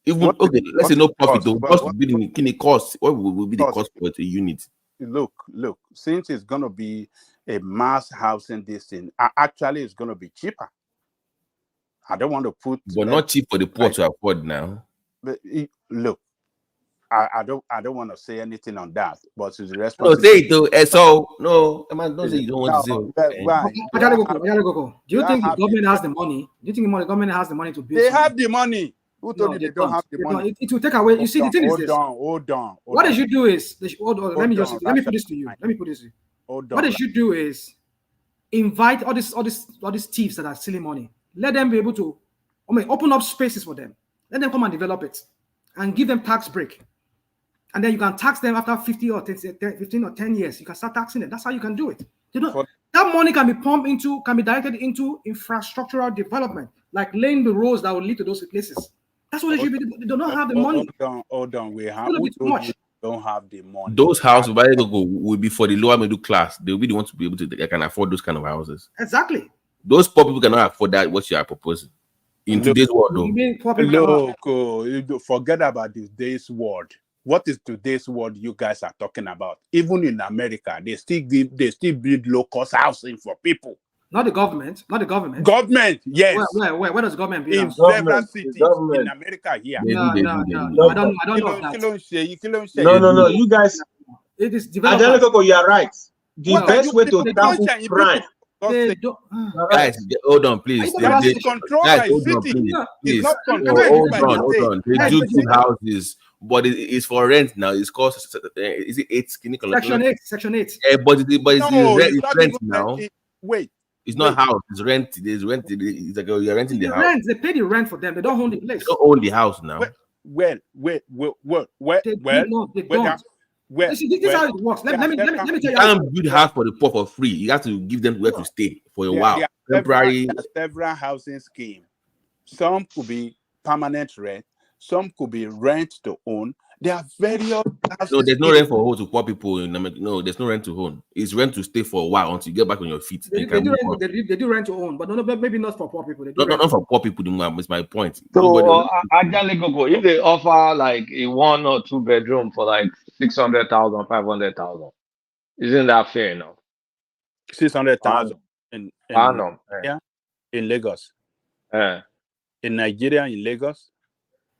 Even let's say no profit, though. Cost building, can it cost? What will be the cost per unit? Look. Since it's going to be a mass housing, this thing actually is going to be cheaper. I don't want to put, but not cheap for the poor to afford now. But look, I don't want to say anything on that, but it's the responsibility. No, say it though. So no, don't say you don't want to say. Why? Do you think the government has the money? Do you think the government has the money to build? They have the money. Who told you they don't have the money? It will take away. You see, the thing is this. Hold on. What they should do is, hold on. Let me put this to you. What they should do is invite all these thieves that are stealing money. Let them be able to, open up spaces for them. Let them come and develop it, and give them tax break. And then you can tax them after 15 or 10 years. You can start taxing them. That's how you can do it. That money can be directed into infrastructural development, like laying the roads that will lead to those places. That's what they should be. They do not have the money. Hold on. We don't have the money. Those houses will be for the lower middle class. They'll be the ones to be able to can afford those kind of houses. Exactly. Those poor people cannot afford that. What you are proposing in today's world, though. Forget about today's world. What is today's world you guys are talking about? Even in America, they still build low-cost housing for people. Not the government. Not the government. Government, yes. Where does government in several cities in America here? No. I don't know of that. No. You guys. It is developed. You are right. The best way to tackle crime. Guys, hold on, please. That is controlled by city. It's not controlled by the state. Hold on. They do good houses, but it's for rent now. It's called, is it 8? Section 8. But it's rent now. Wait. It's not house. It's rent. It's rent. It's like you're renting the house. They pay the rent for them. They don't own the place. They don't own the house now. Well. They don't. This is how it works. Let me tell you. You can't build house for the poor for free. You have to give them where to stay for a while. Temporary. Several housing scheme. Some could be permanent rent. Some could be rent to own. There are various. No, there's no rent for poor people. No, there's no rent to own. It's rent to stay for a while until you get back on your feet. They do rent to own, but maybe not for poor people. Not for poor people. Is my point. So, if they offer like a 1 or 2 bedroom for like 600,000, 500,000, isn't that fair enough? 600,000 in Lagos. In Nigeria, in Lagos.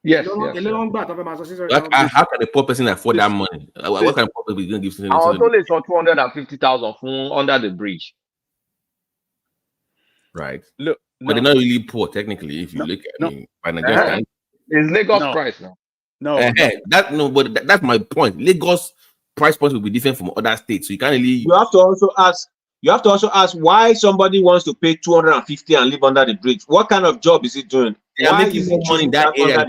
Yes. How can a poor person afford that money? What kind of poor people is going to give? I was only saw 250,000 under the bridge. Right. But they're not really poor technically. If you look at it, it's Lagos price now. But that's my point. Lagos price point will be different from other states, so you can't really. You have to also ask why somebody wants to pay 250 and live under the bridge. What kind of job is he doing? They are making more money in that area.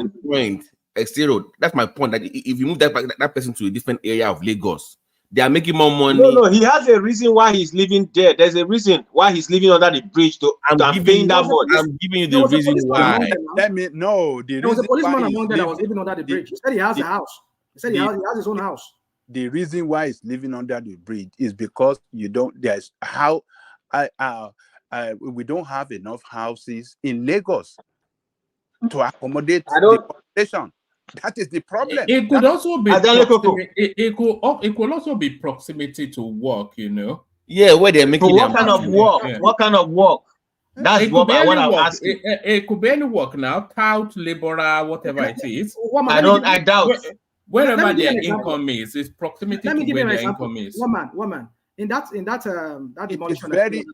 That's my point. That if you move that person to a different area of Lagos, they are making more money. No, he has a reason why he's living there. There's a reason why he's living under the bridge I'm paying that money. I'm giving you the reason why. There was a policeman among them that was living under the bridge. He said he has a house. He said he has his own house. The reason why he's living under the bridge is because we don't have enough houses in Lagos to accommodate the population. That is the problem. It could also be it could also be proximity to work, Yeah, where they're making what kind of work? Yeah. What kind of work? That's what I'm asking. It could be any work now, tout, laborer, whatever it is. I doubt. Wherever their income is, it's proximity to where their income is. Woman. In that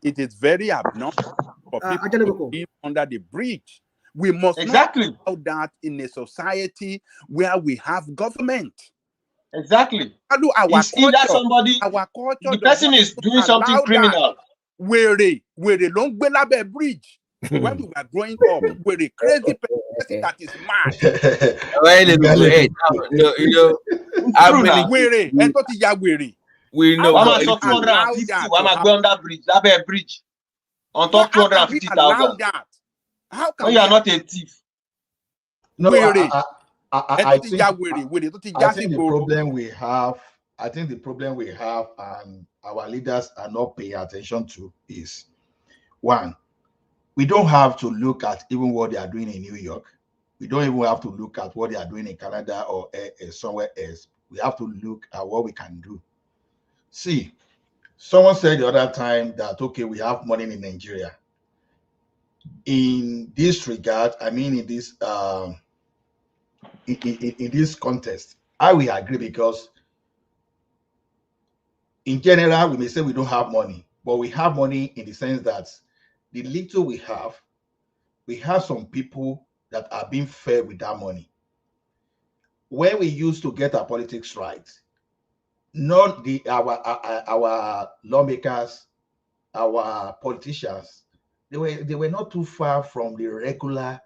it is very abnormal for people to live under the bridge. We must not allow that in a society where we have government. Exactly. Our culture, the person is doing something criminal. We're long bridge. When we were growing up, we're a crazy person that is mad. We know. I'm on 250. I'm going that bridge. That bridge. On top 250,000. How can you are not a thief? No, I think the problem we have, and our leaders are not paying attention to, is one, we don't have to look at even what they are doing in New York. We don't even have to look at what they are doing in Canada or somewhere else. We have to look at what we can do. See, someone said the other time that, okay, we have money in Nigeria. In this regard, I mean, in this in this context, I will agree, because in general, we may say we don't have money, but we have money in the sense that the little we have some people that are being fed with that money. When we used to get our politics right, not our lawmakers, our politicians, they were not too far from the regular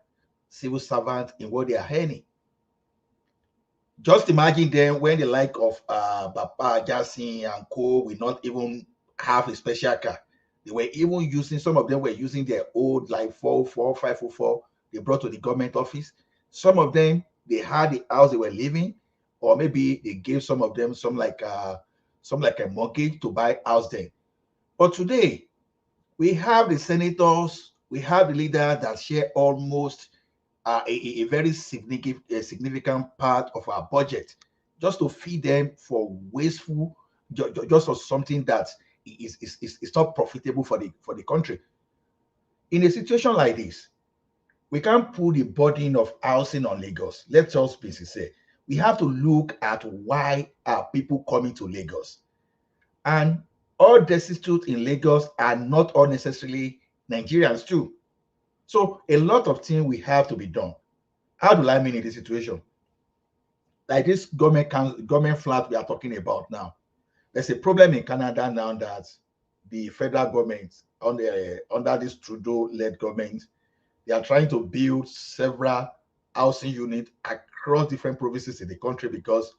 civil servant in what they are earning. Just imagine them when the like of Baba Jasin and Co. will not even have a special car. They were even using, some of them were using their old like 404, 504 they brought to the government office. Some of them, they had the house they were living, or maybe they gave some of them some like a mortgage to buy house there. But today, we have the senators, we have the leaders that share almost a very significant part of our budget, just to feed them for wasteful, just for something that is not profitable for the country. in a situation like this, we can't put the burden of housing on Lagos. Let's just be sincere. We have to look at why are people coming to Lagos. And all destitute in Lagos are not all necessarily Nigerians too. So a lot of things we have to be done. How do I mean in this situation? Like this government flat we are talking about now. There's a problem in Canada now that the federal government under this Trudeau-led government, they are trying to build several housing units across different provinces in the country because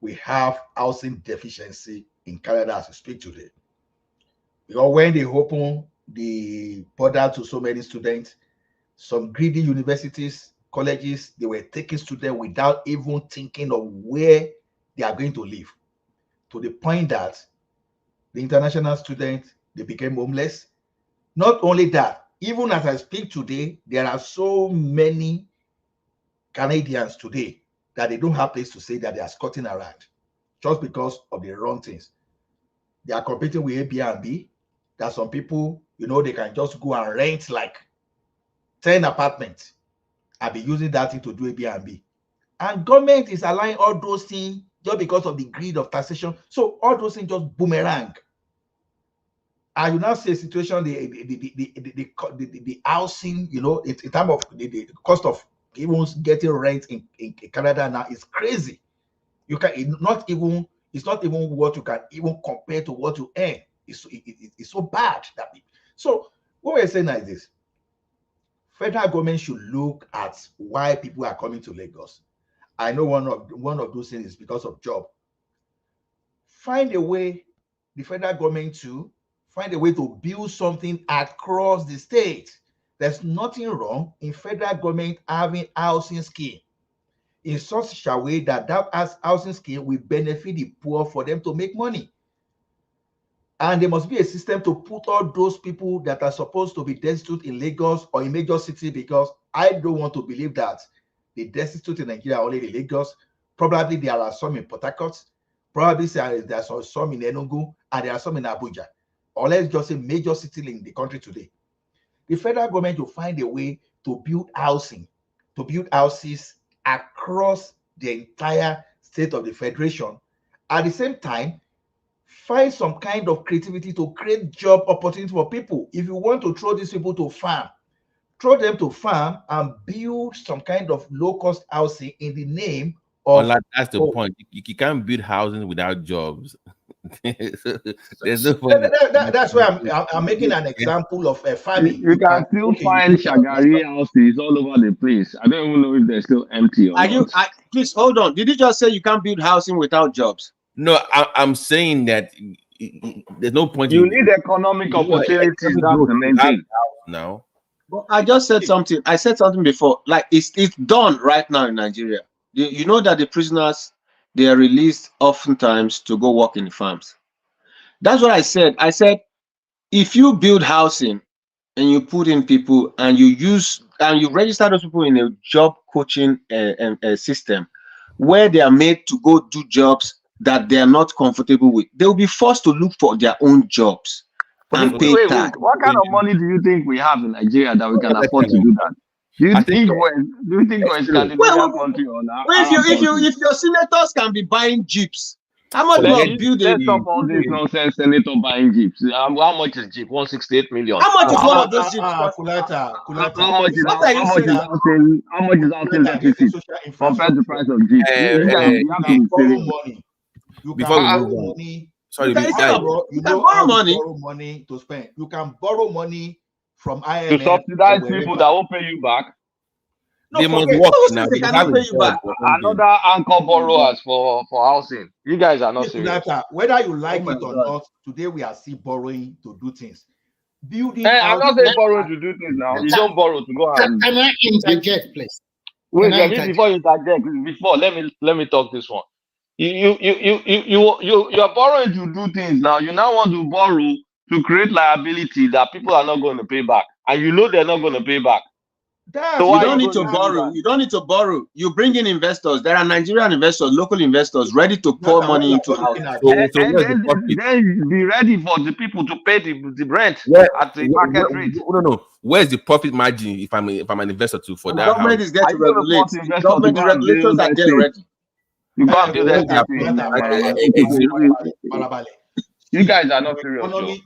we have housing deficiency in Canada as we speak today. Because when they open the border to so many students, some greedy universities, colleges, they were taking students without even thinking of where they are going to live, to the point that the international students, they became homeless. Not only that, even as I speak today, there are so many Canadians today that they don't have place to say that they are squatting around just because of the wrong things. They are competing with Airbnb. There are some people, they can just go and rent like 10 apartments and be using that thing to do Airbnb. And government is allowing all those things just because of the greed of taxation. So all those things just boomerang. And you now see a situation, the housing, in terms of the cost of even getting rent in Canada now is crazy. You can it's not even what you can even compare to what you earn. It's so bad that so what we're saying is this: federal government should look at why people are coming to Lagos. I know one of those things is because of job. Find a way, the federal government to find a way to build something across the state. There's nothing wrong in federal government having housing scheme in such a way that housing scheme will benefit the poor for them to make money. And there must be a system to put all those people that are supposed to be destitute in Lagos or in major city, because I don't want to believe that the destitute in Nigeria are only in Lagos. Probably there are some in Port Harcourt, probably there are some in Enugu, and there are some in Abuja. Or let's just say major city in the country today. The federal government will find a way to build housing, to build houses across the entire state of the federation. At the same time, find some kind of creativity to create job opportunities for people. If you want to throw these people to farm, throw them to farm and build some kind of low-cost housing in the name of... That's the point. You can't build housing without jobs. There's no point. That's why I'm making an example of a farming. You can still find Shagari houses all over the place. I don't even know if they're still empty or not. Please hold on. Did you just say you can't build housing without jobs? No, I'm saying that there's no point. You need economic opportunities. That's the main thing. No. But I just said something. I said something before. Like it's done right now in Nigeria. You know that the prisoners, they are released oftentimes to go work in the farms. That's what I said. I said, if you build housing and you put in people and you register those people in a job coaching system where they are made to go do jobs that they are not comfortable with, they will be forced to look for their own jobs and pay tax. What kind of money do you think we have in Nigeria that we can afford to do that? Do you think we're a Scandinavian country or not? If your senators can be buying jeeps, how much will build Let's stop all this nonsense, senator buying jeeps. How much is jeep? 168 million. How much is one of those jeeps? How much is housing deficit compared to the price of jeep? You can borrow money. Sorry, you can borrow money to spend. You can borrow money from IMF to subsidize people that won't pay you back. They must work now. They cannot pay you back. Another anchor borrowers for housing. You guys are not serious. Whether you like it or not, today we are still borrowing to do things. Building. I'm not saying borrowing to do things now. You don't borrow to go and. Can I interject, please? Wait, before you interject, let me talk this one. You are borrowing to do things now. You now want to borrow to create liability that people are not going to pay back, and you know they're not going to pay back. You don't need to borrow. You don't need to borrow. You bring in investors. There are Nigerian investors, local investors, ready to pour money into houses. And then be ready for the people to pay the rent at the market rate. No. Where's the profit margin if I'm an investor too for the that government house? is there to regulate. The government, the regulators are there already. You can't do that. You guys are not serious.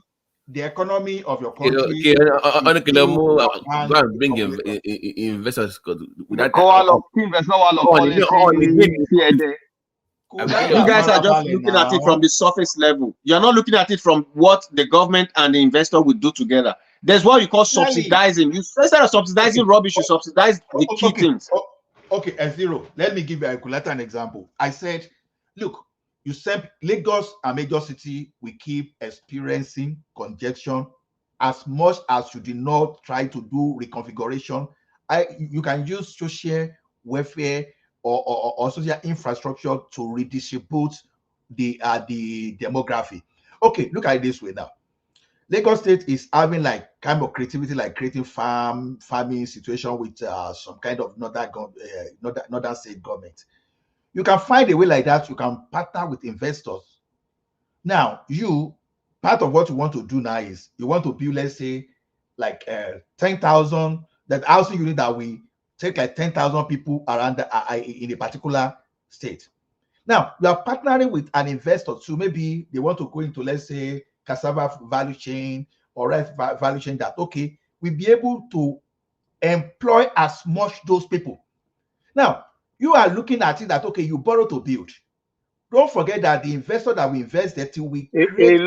The economy of your country. Bring investors. You guys are just looking at it from the surface level. You're not looking at it from what the government and the investor will do together. There's what you call subsidizing. Instead of subsidizing rubbish, you subsidize the key things. Okay, Zero. Let me give you an example. I said, look, you said Lagos, a major city, we keep experiencing congestion as much as you did not try to do reconfiguration. You can use social welfare or social infrastructure to redistribute the demography. Okay, look at it this way now. Lagos State is having like kind of creativity, like creating farming situation with some kind of northern state government. You can find a way like that. You can partner with investors. Now, part of what you want to do now is you want to build, let's say, like 10,000 that housing unit that we take like 10,000 people around in a particular state. Now, you are partnering with an investor, so maybe they want to go into, let's say, cassava value chain or rice value chain. That okay, we'll be able to employ as much those people. Now, you are looking at it that okay, you borrow to build. Don't forget that the investor that we invest there till we create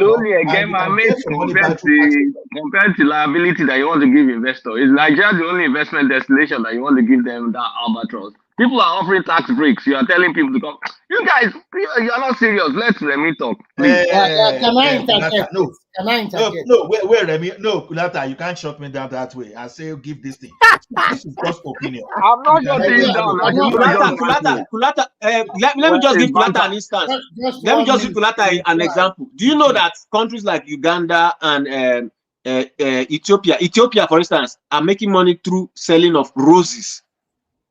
compared to liability that you want to give investor. Is Nigeria the only investment destination that you want to give them that albatross? People are offering tax breaks. You are telling people to come. You guys, you are not serious. Let me talk. Please. Can I interject? No. Can I interject? No, wait, Remy. No, Kulata, you can't shut me down that way and say give this thing. This is just opinion. I'm not shutting you down. Kulata, let me just give Kulata an instance. Let me just give Kulata an example. Do you know that countries like Uganda and Ethiopia, for instance, are making money through selling of roses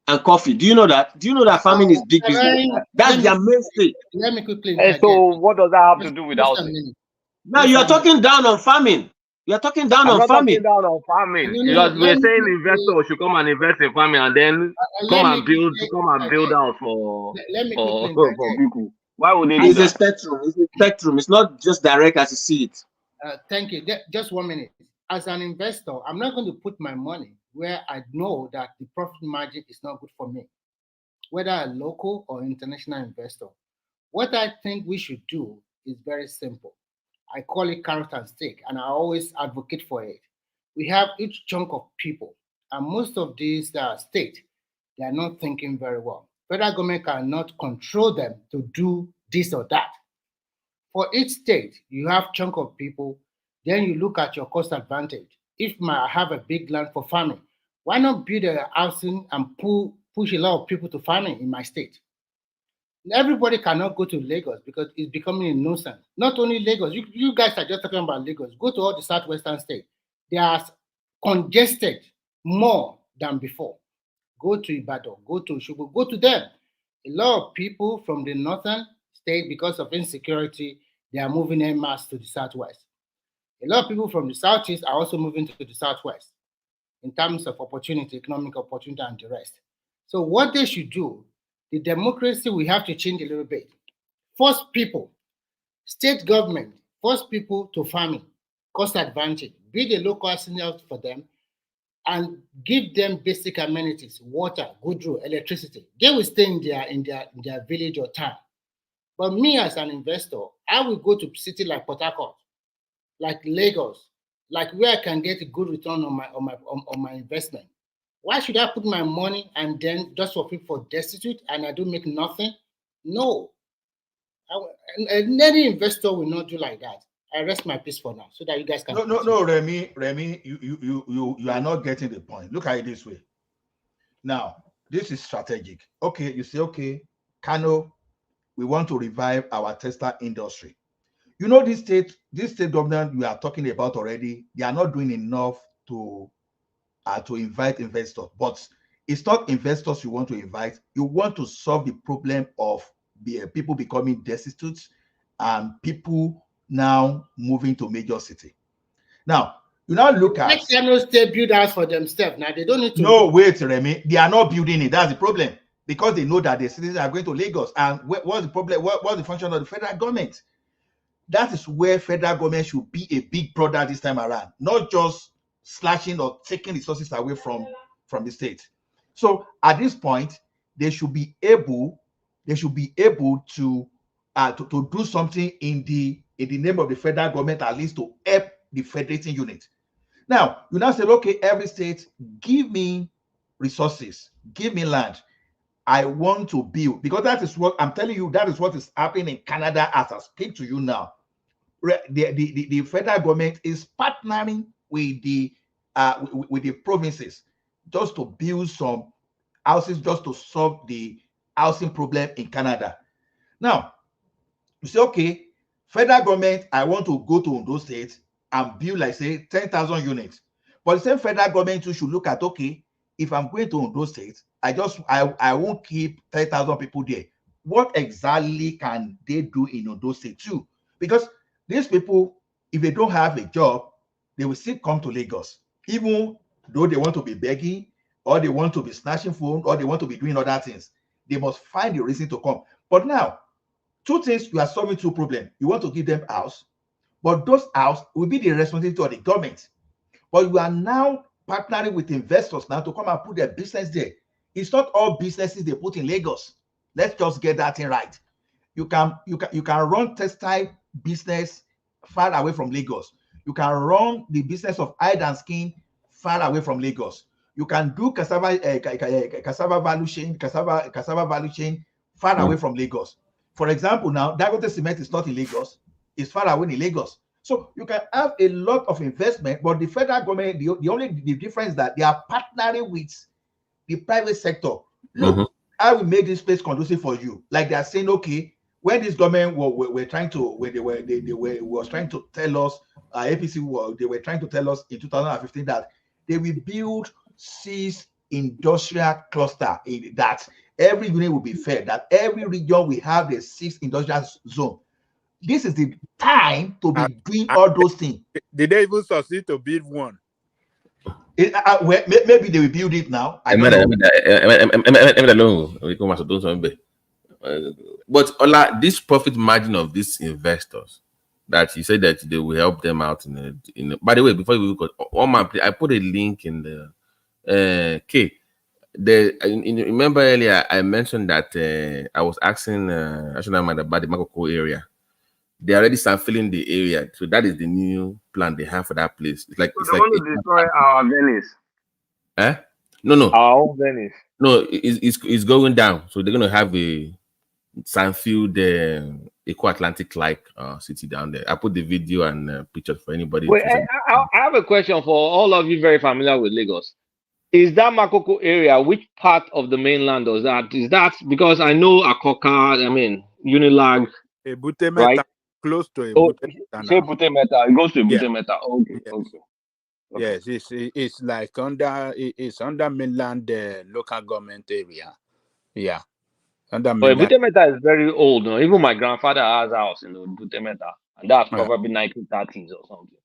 and coffee? Do you know that? Do you know that farming is big business? That's their mainstay. Let me quickly. So what does that have to do with housing? Now you are talking down on farming. You are talking down on farming. I'm not talking down on farming. Because we're saying investors should come and invest in farming and then come and build out for people. Why would they do that? It's a spectrum. It's a spectrum. It's not just direct as you see it. Thank you. Just 1 minute. As an investor, I'm not going to put my money where I know that the profit margin is not good for me, whether a local or international investor. What I think we should do is very simple. I call it carrot and stick, and I always advocate for it. We have each chunk of people, and most of these states, they are not thinking very well. Federal government cannot control them to do this or that. For each state, you have chunk of people, then you look at your cost advantage. If I have a big land for farming, why not build a housing and push a lot of people to farming in my state? Everybody cannot go to Lagos because it's becoming a nuisance. Not only Lagos, you guys are just talking about Lagos. Go to all the southwestern states. They are congested more than before. Go to Ibadan, go to Osogbo, go to them. A lot of people from the northern state, because of insecurity, they are moving en masse to the southwest. A lot of people from the southeast are also moving to the southwest in terms of opportunity, economic opportunity, and the rest. So what they should do, the democracy, we have to change a little bit. Force people, state government, force people to farming, cost advantage, build a local housing for them, and give them basic amenities, water, good road, electricity. They will stay in their village or town. But me as an investor, I will go to city like Port Harcourt, like Lagos, like where I can get a good return on my investment. Why should I put my money and then just for people destitute and I do make nothing? No. Any investor will not do like that. I rest my peace for now so that you guys can. No, Remy, you are not getting the point. Look at it this way. Now, this is strategic. Okay, you say, okay, Kano, we want to revive our textile industry. You know, this state government you are talking about already, they are not doing enough to to invite investors, but it's not investors you want to invite. You want to solve the problem of people becoming destitute and people now moving to major city. Now, you now look at... Let Kano State build house for themselves. Now, they don't need to... No, wait, Remy. They are not building it. That's the problem. Because they know that the citizens are going to Lagos. And what's the problem? What's the function of the federal government? That is where federal government should be a big brother this time around, not just slashing or taking resources away from the state. So at this point, they should be able to do something in the name of the federal government, at least to help the federating unit. Now, you now say, okay, every state, give me resources, give me land. I want to build, because that is what I'm telling you, that is what is happening in Canada as I speak to you now. The federal government is partnering with the provinces just to build some houses, just to solve the housing problem in Canada. Now, you say, okay, federal government, I want to go to those states and build, like, say, 10,000 units. But the same federal government too should look at, okay, if I'm going to those states, I won't keep 10,000 people there. What exactly can they do in those states too? Because these people, if they don't have a job, they will still come to Lagos, even though they want to be begging, or they want to be snatching phone, or they want to be doing other things. They must find a reason to come. But now, two things, you are solving two problems. You want to give them house, but those house will be the responsibility of the government. But you are now partnering with investors now to come and put their business there. It's not all businesses they put in Lagos. Let's just get that thing right. You can run textile business far away from Lagos. You can run the business of hide and skin far away from Lagos. You can do cassava value chain far away from Lagos. For example, now Dangote Cement is not in Lagos; it's far away in Lagos. So you can have a lot of investment, but the federal government, the difference is that they are partnering with the private sector. Look, I will make this place conducive for you. Like they are saying, okay, when this government were trying to, when they was trying to tell us, APC, they were trying to tell us in 2015 that they will build 6 industrial cluster, that every unit will be fed, that every region will have the 6 industrial zone. This is the time to be doing all those things. Did they even succeed to build one? Maybe they will build it now. I don't know. But Ola, this profit margin of these investors that you said that they will help them out in by the way, before we look at I put a link in the remember earlier I mentioned that I was asking National Mind about the Makoko area. They already start filling the area, so that is the new plan they have for that place. It's like they want to destroy our Venice. No. Our own Venice. No, it's going down. So they're gonna have a Sandfield, Eco Atlantic like city down there. I put the video and pictures for anybody. Wait, I have a question for all of you very familiar with Lagos. Is that Makoko area, which part of the mainland is that? Is that because I know Akoka, Unilag, right? Close to Ebute-Metta. Ebute-Metta. It goes to Ebute-Metta. Okay. Yes. Okay. Yes, it's like under mainland local government area. Yeah. But Ebute-Metta is very old. No? Even my grandfather has a house in Ebute-Metta, and that's probably 1930s or something.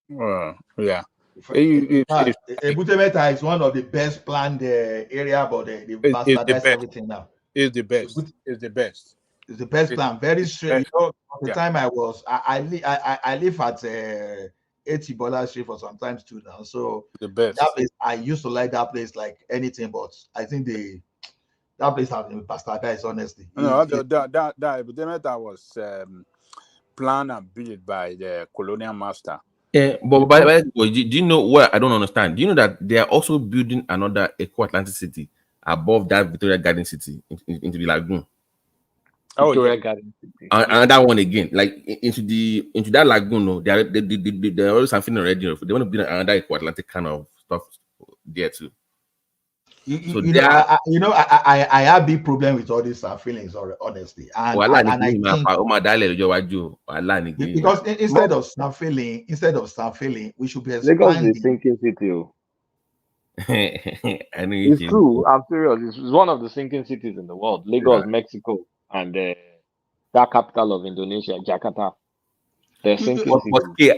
Yeah. Ebute-Metta is one of the best planned area, but they bastardized everything now. It's the best. It's the best. It's the best plan. Very straight. You know, the time I live at 80 Bola Street for sometimes too now. So the best. That place, I used to like that place like anything, but I think that place has been bastardized, honestly. No, that was planned and built by the colonial master. Yeah, but by the way, do you know what I don't understand? Do you know that they are also building another Eco Atlantic city above that Victoria Garden city into the lagoon? Victoria Garden City. Another one again, like into that lagoon. No, they're already something already. They want to build another Eco Atlantic kind of stuff there too. I have big problem with all these feelings, honestly. And I think because instead of feeling, we should be Lagos is thinking city. I know It's true. I'm serious. It's one of the sinking cities in the world. Lagos, Yeah. Mexico, and that capital of Indonesia, Jakarta. They're sinking But cities. yeah,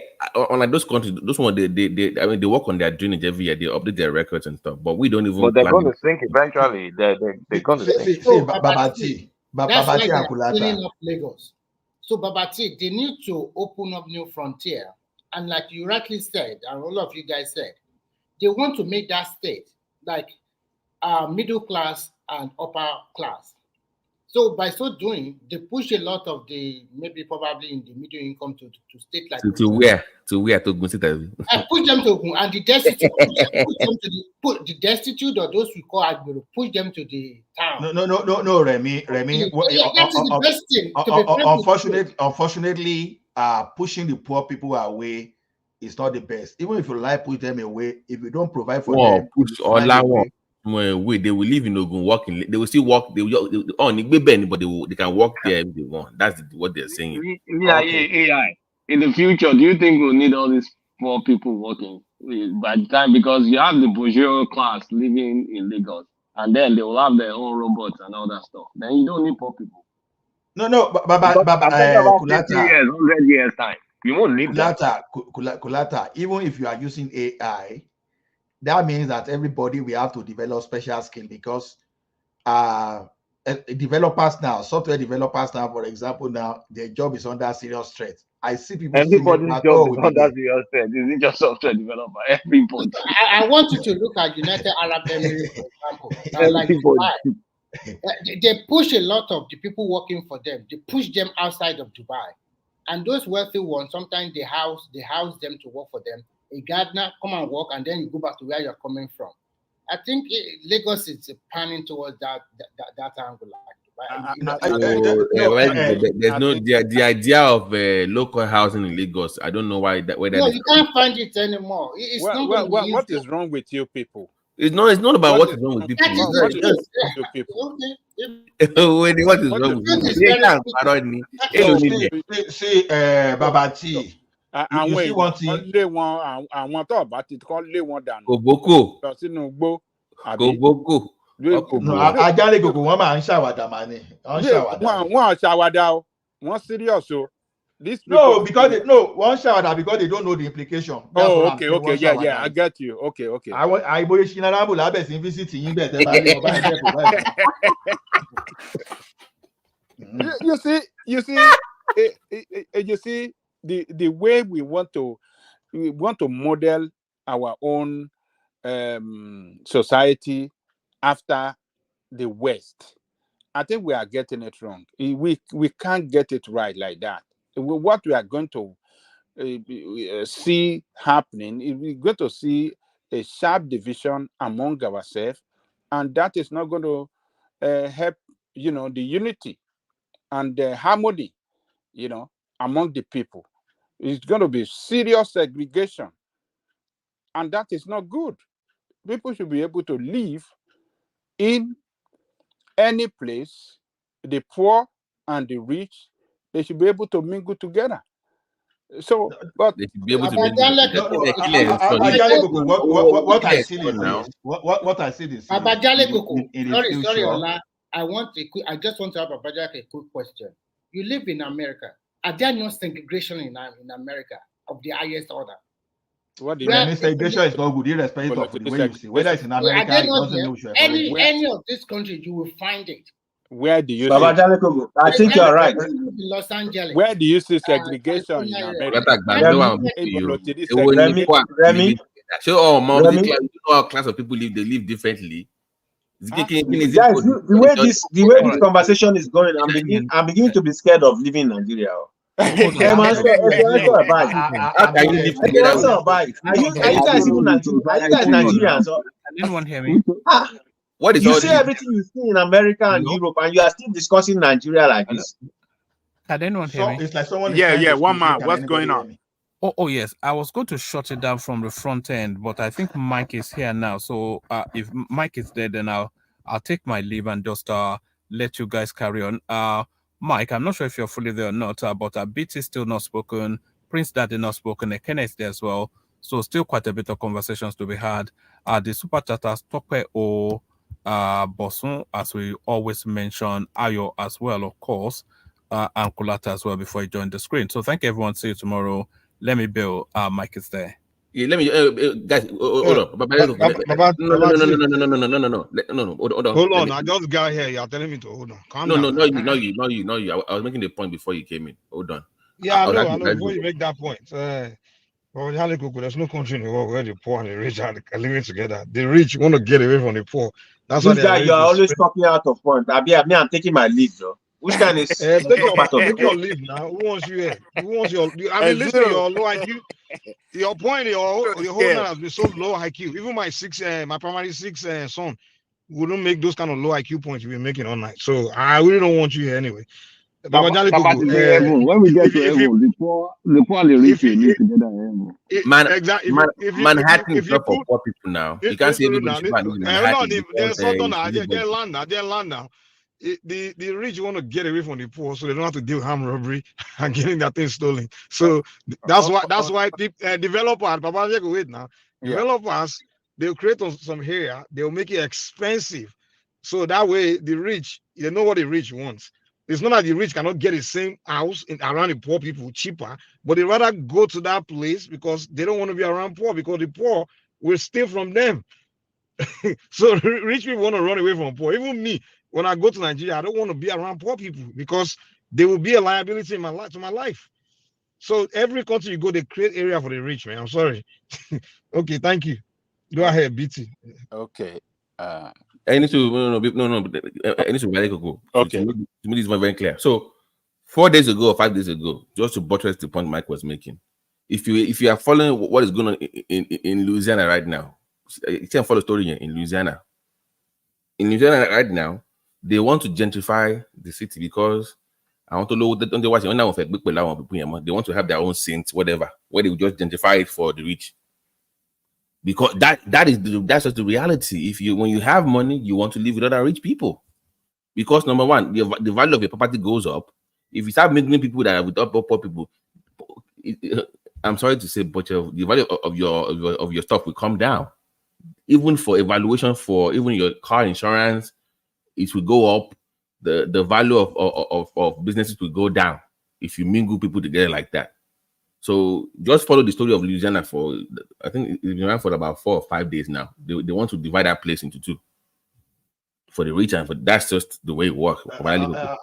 unlike those countries, those one I mean, they work on their drainage every year. They update their records and stuff. But we don't even But they're plan going it. to sink eventually. They're going to sink. So Babati, that's why Babati they and are Kulata. cleaning up Lagos. So Babati, they need to open up new frontier. And like you rightly said, and all of you guys said, they want to make that state like middle class and upper class. So by so doing, they push a lot of the maybe probably in the middle income to state like To where? To where? To Gun I push them to Ogun, and the destitute push them to the destitute or those we call Agbero, push them to the town. No, Remy. Yeah, that is the best thing to be frank. Unfortunately, pushing the poor people away is not the best. Even if you like push them away, if you don't provide for them, push you or find a way. wait, they will live in Ogun, walking. They will still walk. They will but they can walk there if they want. That's what they're saying. AI. In the future, do you think we'll need all these poor people working by the time, because you have the bourgeois class living in Lagos, and then they will have their own robots and all that stuff. Then you don't need poor people. No, but I'm talking about 50 Kulata, years, 100 years time. You won't need them. Kulata, even if you are using AI, that means that everybody will have to develop special skill, because developers now, software developers now, for example, now their job is under serious threat. I see people Everybody's job is under serious threat. Isn't just software developer. Everybody. I want you to look at United Arab Emirates, for example. Like Dubai. They push a lot of the people working for them. They push them outside of Dubai, and those wealthy ones sometimes they house them to work for them. A gardener, come and work, and then you go back to where you're coming from. I think Lagos is panning towards that angle. There's no the idea of local housing in Lagos. I don't know why that. No, you can't find it anymore. It's not what is wrong with you people? It's not about what is wrong with people. What is wrong with you people? What is wrong with you? See, Babati. Àwọn èèyàn lé wọn, àwọn tó bá ti kọ́ lé wọn dànù. Kòbókò. Lọ sínú igbó. Kòbókò. Ajálẹ̀ kòkò wọ́n máa ń ṣàwàdà mà ni. Wọ́n ṣàwàdà o. Wọ́n serious o. No, one ṣàwàdà because they don't know the implication. Oh, okay, yeah, I get you. Okay. Àìbòye Ṣínàlábù lábẹ̀ sí visit yín bẹ̀ tẹ́ bá lé ọba ẹ̀jẹ̀ provide. You see the way we want to model our own society after the West. I think we are getting it wrong. We can't get it right like that. What we are going to see happening is we're going to see a sharp division among ourselves, and that is not going to help, the unity and the harmony, among the people. It's going to be serious segregation, and that is not good. People should be able to live in any place. The poor and the rich, they should be able to mingle together. So, but they should be able to what I see is now. What I see is sorry, Ola. I just want to have a quick question. You live in America. Are there no segregation in America of the highest order? What do you mean? Segregation is not good, irrespective of the way you see. Whether it's in America, it doesn't know any of these countries, you will find it. Where do you I think you're right. Los Angeles. Where do you see segregation in America? Remy. You know how class of people live, they live differently. Guys, the way this conversation is going, I'm beginning to be scared of living in Nigeria. Are you guys even Nigerians? Are you guys Nigerians? Anyone hear me? What is you say everything you see in America and Europe, and you are still discussing Nigeria like this? Can anyone hear me? It's like someone. Yeah. One man. What's going on? Oh yes. I was going to shut it down from the front end, but I think Mike is here now. So if Mike is there, then I'll take my leave and just let you guys carry on. Mike, I'm not sure if you're fully there or not, but BT is still not spoken. Prince Daddy not spoken. Ekene is there as well. So still quite a bit of conversations to be had. The super chatters, Tope O, Bosun, as we always mention, Ayo as well, of course, and Kulata as well before you join the screen. So thank you, everyone. See you tomorrow. Let me build. Mike is there. Yeah, let me, guys, hold on. No, hold on. Hold on, I just got here. You're telling me to hold on. Calm down. Not you. I was making the point before you came in. Hold on. Yeah, I know. Before you make that point, there's no country in the world where the poor and the rich are living together. The rich want to get away from the poor. That's why this guy, you are always talking out of point. I'm taking my leave, though. Which kind is take your leave now? Who wants you here? Who wants your? I mean, listen, your low IQ. Your point, your whole man has been so low IQ. Even my primary six son wouldn't make those kind of low IQ points you've been making all night. So I really don't want you here anyway. When we get to heaven, the poor and the rich will live together. Manhattan is not for poor people now. You can't say everybody should live in Manhattan. They're land now. The rich want to get away from the poor, so they don't have to deal with armed robbery and getting that thing stolen. So that's why people, developers, developers, they'll create some area, they'll make it expensive, so that way the rich, they know what the rich wants. It's not that the rich cannot get the same house around the poor people cheaper, but they rather go to that place because they don't want to be around poor, because the poor will steal from them. So rich people want to run away from poor. Even me, when I go to Nigeria, I don't want to be around poor people because they will be a liability in my life. So every country you go, they create area for the rich, man. I'm sorry. Okay, thank you. Go ahead, BT. Okay. I need to I need to very go. Okay. To me, this is very clear. So 4 days ago or 5 days ago, just to buttress the point Mike was making, if you are following what is going on in Louisiana right now, you can follow the story in Louisiana. In Louisiana right now, they want to gentrify the city because I want to know that they want to have their own saints, whatever, where they will just gentrify it for the rich. Because that's just the reality. When you have money, you want to live with other rich people. Because number one, the value of your property goes up. If you start mingling people that are with poor people, I'm sorry to say, but the value of your stuff will come down. Even for evaluation for even your car insurance, it will go up. The value of businesses will go down if you mingle people together like that. So just follow the story of Louisiana for, I think it's been around for about 4 or 5 days now. They want to divide that place into two. For the rich and for that's just the way it works. Another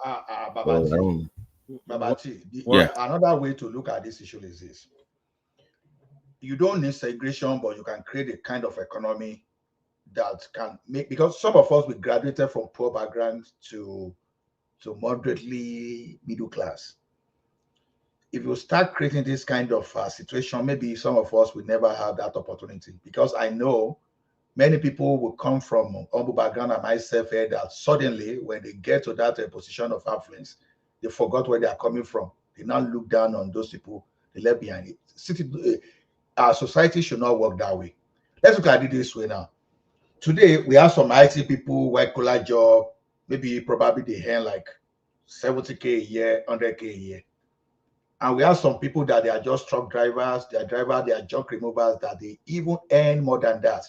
way to look at this issue is this. You don't need segregation, but you can create a kind of economy that can make, because some of us, we graduated from poor backgrounds to moderately middle class. If you start creating this kind of situation, maybe some of us will never have that opportunity, because I know many people will come from humble background, and myself here, that suddenly when they get to that position of affluence, they forgot where they are coming from. They now look down on those people they left behind. Our society should not work that way. Let's look at it this way now. Today, we have some IT people, white collar job, probably they earn like 70K a year, 100K a year. And we have some people that they are just truck drivers, they are junk removers, that they even earn more than that.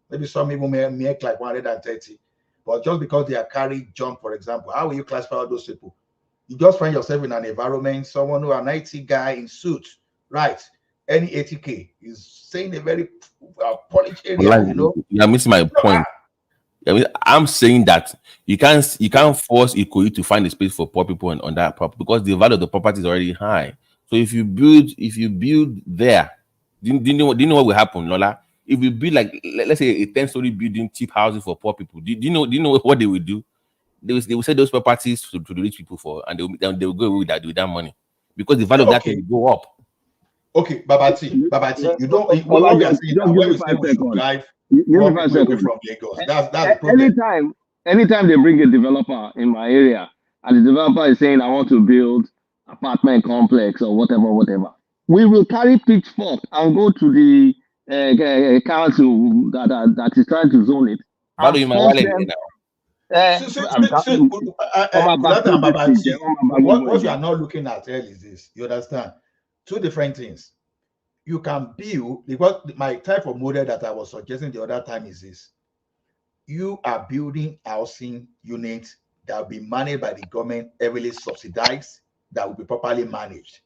Maybe some even make like 130. But just because they are carrying junk, for example, how will you classify all those people? You just find yourself in an environment, someone who an IT guy in suit, right? Any 80K is saying a very polished area, you know. You're missing my point. I'm saying that you can't force Ikoyi to find a space for poor people on that property, because the value of the property is already high. So if you build there, do you know what will happen, Lola? If you build like, let's say, a 10-story building, cheap housing for poor people, do you know what they will do? They will sell those properties to the rich people and they will go away with that money, because the value of that will go up. Okay, Babati, you don't. What we are saying now, when we say we should drive away from Lagos, that's the problem. Anytime they bring a developer in my area, and the developer is saying, I want to build apartment complex or whatever, we will carry pitchfork and go to the council that is trying to zone it. What you are not looking at here is this. You understand? Two different things. you can build, because my type of model that I was suggesting the other time is this. You are building housing units that will be managed by the government, heavily subsidized, that will be properly managed.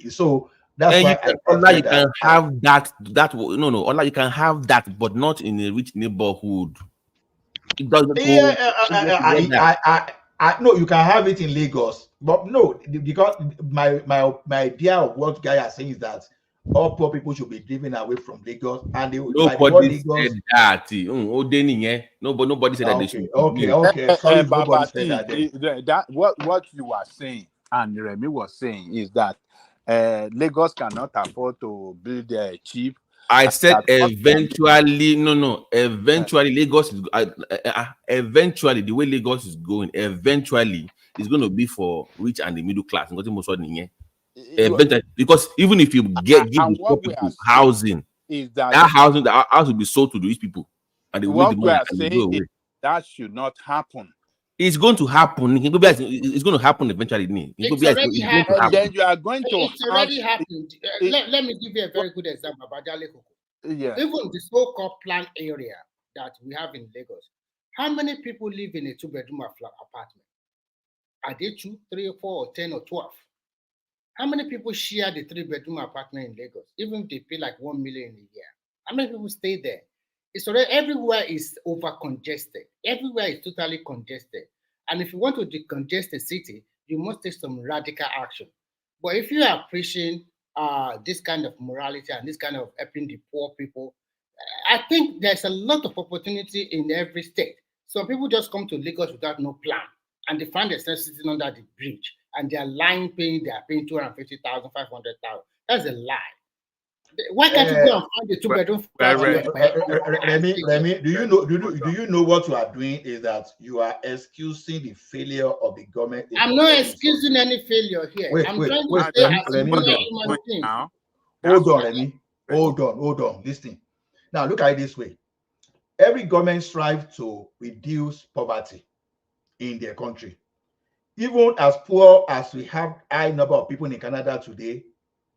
So that's why you can have that. No, you can have that, but not in a rich neighborhood. It doesn't. No, you can have it in Lagos, but no, because my idea of what guy are saying is that all poor people should be driven away from Lagos, and nobody said that. Nobody said that. Okay. Sorry, nobody said that. That what you are saying, and Remy was saying, is that Lagos cannot afford to build cheap. I said eventually. Eventually, Lagos is. Eventually, the way Lagos is going, eventually, it's going to be for rich and the middle class. Because even if you give the poor people housing, that house will be sold to these people, and they will make the money and they go away. That should not happen. It's going to happen. It's going to happen eventually. It's already happened. And then you are going to. It's already happened. Let me give you a very good example about Jaleko. Yeah. Even the so-called planned area that we have in Lagos, how many people live in a two-bedroom apartment? Are they 2, 3, 4, or 10, or 12? How many people share the 3-bedroom apartment in Lagos? Even if they pay like 1 million a year, how many people stay there? It's already everywhere is over congested. Everywhere is totally congested. And if you want to decongest the city, you must take some radical action. But if you are preaching this kind of morality and this kind of helping the poor people, I think there's a lot of opportunity in every state. Some people just come to Lagos without no plan, and they find themselves sitting under the bridge, and they are paying 250,000, 500,000. That's a lie. Why can't you go and find the 2-bedroom? Remy, do you know what you are doing is that you are excusing the failure of the government? I'm not excusing any failure here. I'm trying to say as a human being. Hold on, Remy. Hold on. Listen. Now look at it this way. Every government strives to reduce poverty in their country. Even as poor as we have high number of people in Canada today,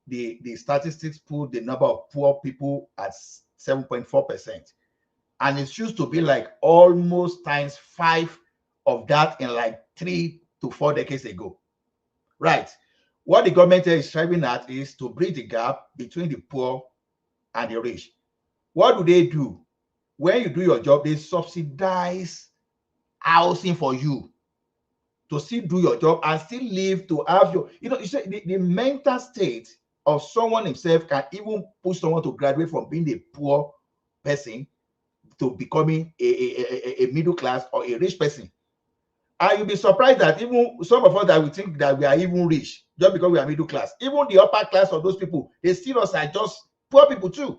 the statistics put the number of poor people at 7.4%. And it used to be like almost times 5 of that in like 3 to 4 decades ago. Right. What the government is striving at is to bridge the gap between the poor and the rich. What do? When you do your job, they subsidize housing for you to still do your job and still live to have your, you say the mental state of someone himself can even push someone to graduate from being a poor person to becoming a middle class or a rich person. And you'll be surprised that even some of us that we think that we are even rich just because we are middle class, even the upper class of those people, they see us as just poor people too.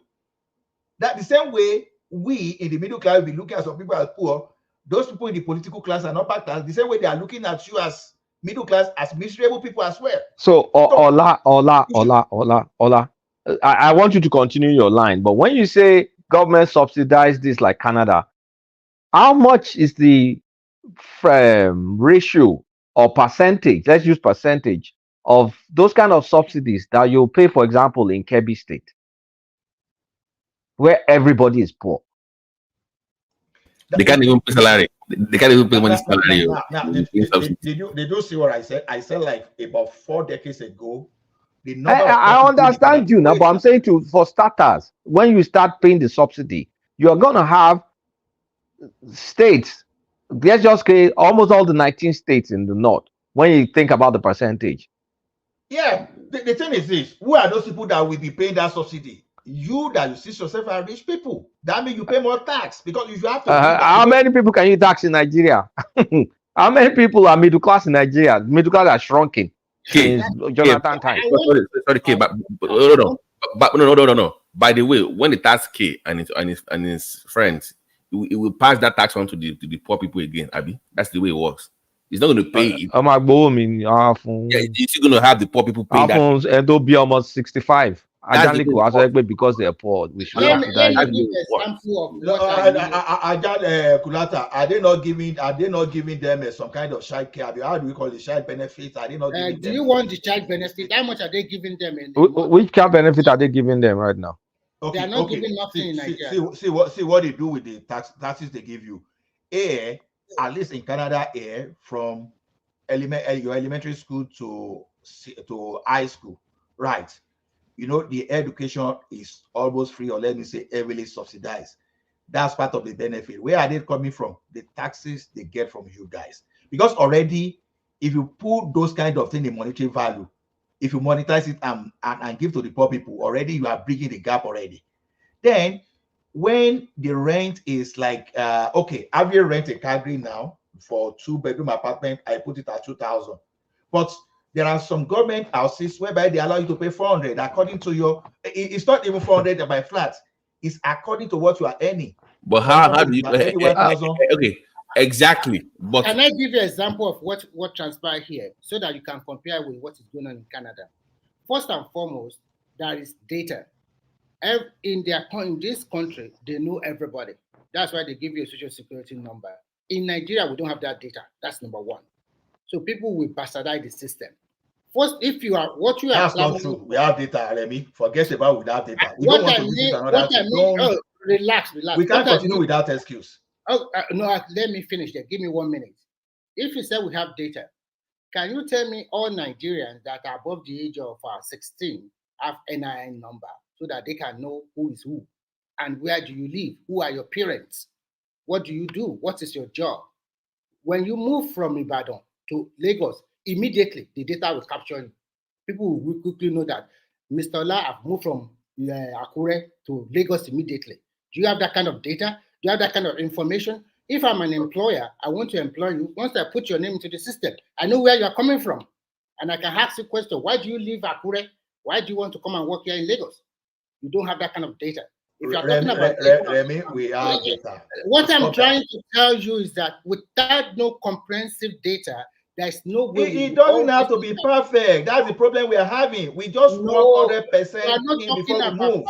That the same way we in the middle class will be looking at some people as poor, those people in the political class and upper class, the same way they are looking at you as middle class, as miserable people as well. So, Ola, I want you to continue your line. But when you say government subsidize this like Canada, how much is the ratio or percentage? Let's use percentage of those kind of subsidies that you'll pay, for example, in Kebbi State, where everybody is poor. They can't even pay salary. They can't even pay money salary. Did you see what I said? I said like about 4 decades ago. I understand you now, but I'm saying for starters, when you start paying the subsidy, you're gonna have states. Let's just say almost all the 19 states in the north. When you think about the percentage, yeah, the thing is this: who are those people that will be paying that subsidy? You that you see yourself as rich people. That means you pay more tax because you have to. How many people can you tax in Nigeria? How many people are middle class in Nigeria? Middle class are shrunken since Jonathan time. Sorry, K, but no. By the way, when the tax K and his friends, it will pass that tax on to the poor people again. Abi, that's the way it works. He's not going to pay it. I'm going to have the poor people paying that. And they'll be almost 65. because they're poor. We should Let me subsidize give them. an example of what I mean. Kulata, are they not giving them some kind of child care? How do we call it, child benefit? Are they not giving Do them? you want the child benefit? How much are they giving them? Which child benefit are they giving them right now? They are not giving nothing in Nigeria. See what they do with the taxes they give you. At least in Canada, from your elementary school to high school, right? You know, the education is almost free, or let me say heavily subsidized. That's part of the benefit. Where are they coming from? The taxes they get from you guys. Because already, if you put those kind of things in monetary value, if you monetize it and give to the poor people, already you are bridging the gap already. Then, when the rent is like, okay, have you rent a Calgary now for 2-bedroom apartment? I put it at 2,000. But there are some government houses whereby they allow you to pay 400 according to your. It's not even 400 by flat. It's according to what you are earning. But how do you? Okay, exactly. But can I give you an example of what transpired here so that you can compare with what is going on in Canada? First and foremost, there is data. In this country, they know everybody. That's why they give you a social security number. In Nigeria, we don't have that data. That's number one. So people will bastardize the system. First, if you are what you are. That's not true. We have data, Remy. Forget about without data. We don't want to visit another thing. Relax. We can't continue without excuse. No, let me finish there. Give me 1 minute. If you say we have data, can you tell me all Nigerians that are above the age of 16 have NIN number so that they can know who is who and where do you live? Who are your parents? What do you do? What is your job? When you move from Ibadan to Lagos, immediately the data will capture you. People will quickly know that Mr. Ola have moved from Akure to Lagos immediately. Do you have that kind of data? Do you have that kind of information? If I'm an employer, I want to employ you. Once I put your name into the system, I know where you are coming from. And I can ask you a question. Why do you leave Akure? Why do you want to come and work here in Lagos? You don't have that kind of data. If you're talking about Remy, we have data. What I'm trying to tell you is that without no comprehensive data, there's no way. It doesn't have to be perfect. That's the problem we are having. We just want 100% in before we move.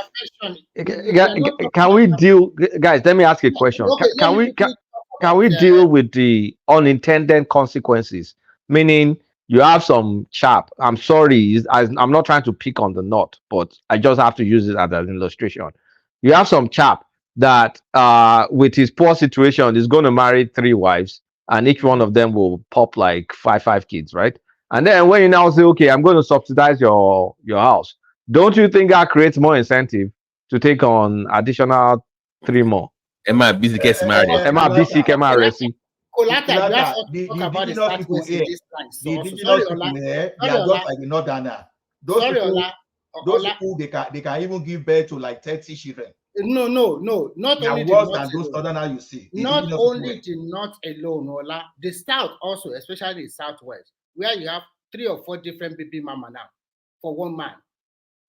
Can we deal, guys? Let me ask you a question. Can we deal with the unintended consequences? Meaning, you have some chap. I'm sorry, I'm not trying to pick on the knot, but I just have to use it as an illustration. You have some chap that, with his poor situation, is going to marry 3 wives, and each one of them will pop like five kids, right? And then when you now say, okay, I'm going to subsidize your house, don't you think that creates more incentive to take on additional 3 more? Emma busy gets married. Emma busy, Emma resi. The indigenous people here, they are just like the northerner. Those people, they can even give birth to like 30 children. No. Not they only are worse than those northerners you see. Not only the north alone, Ola, the south also, especially the southwest, where you have 3 or 4 different baby mama now for one man.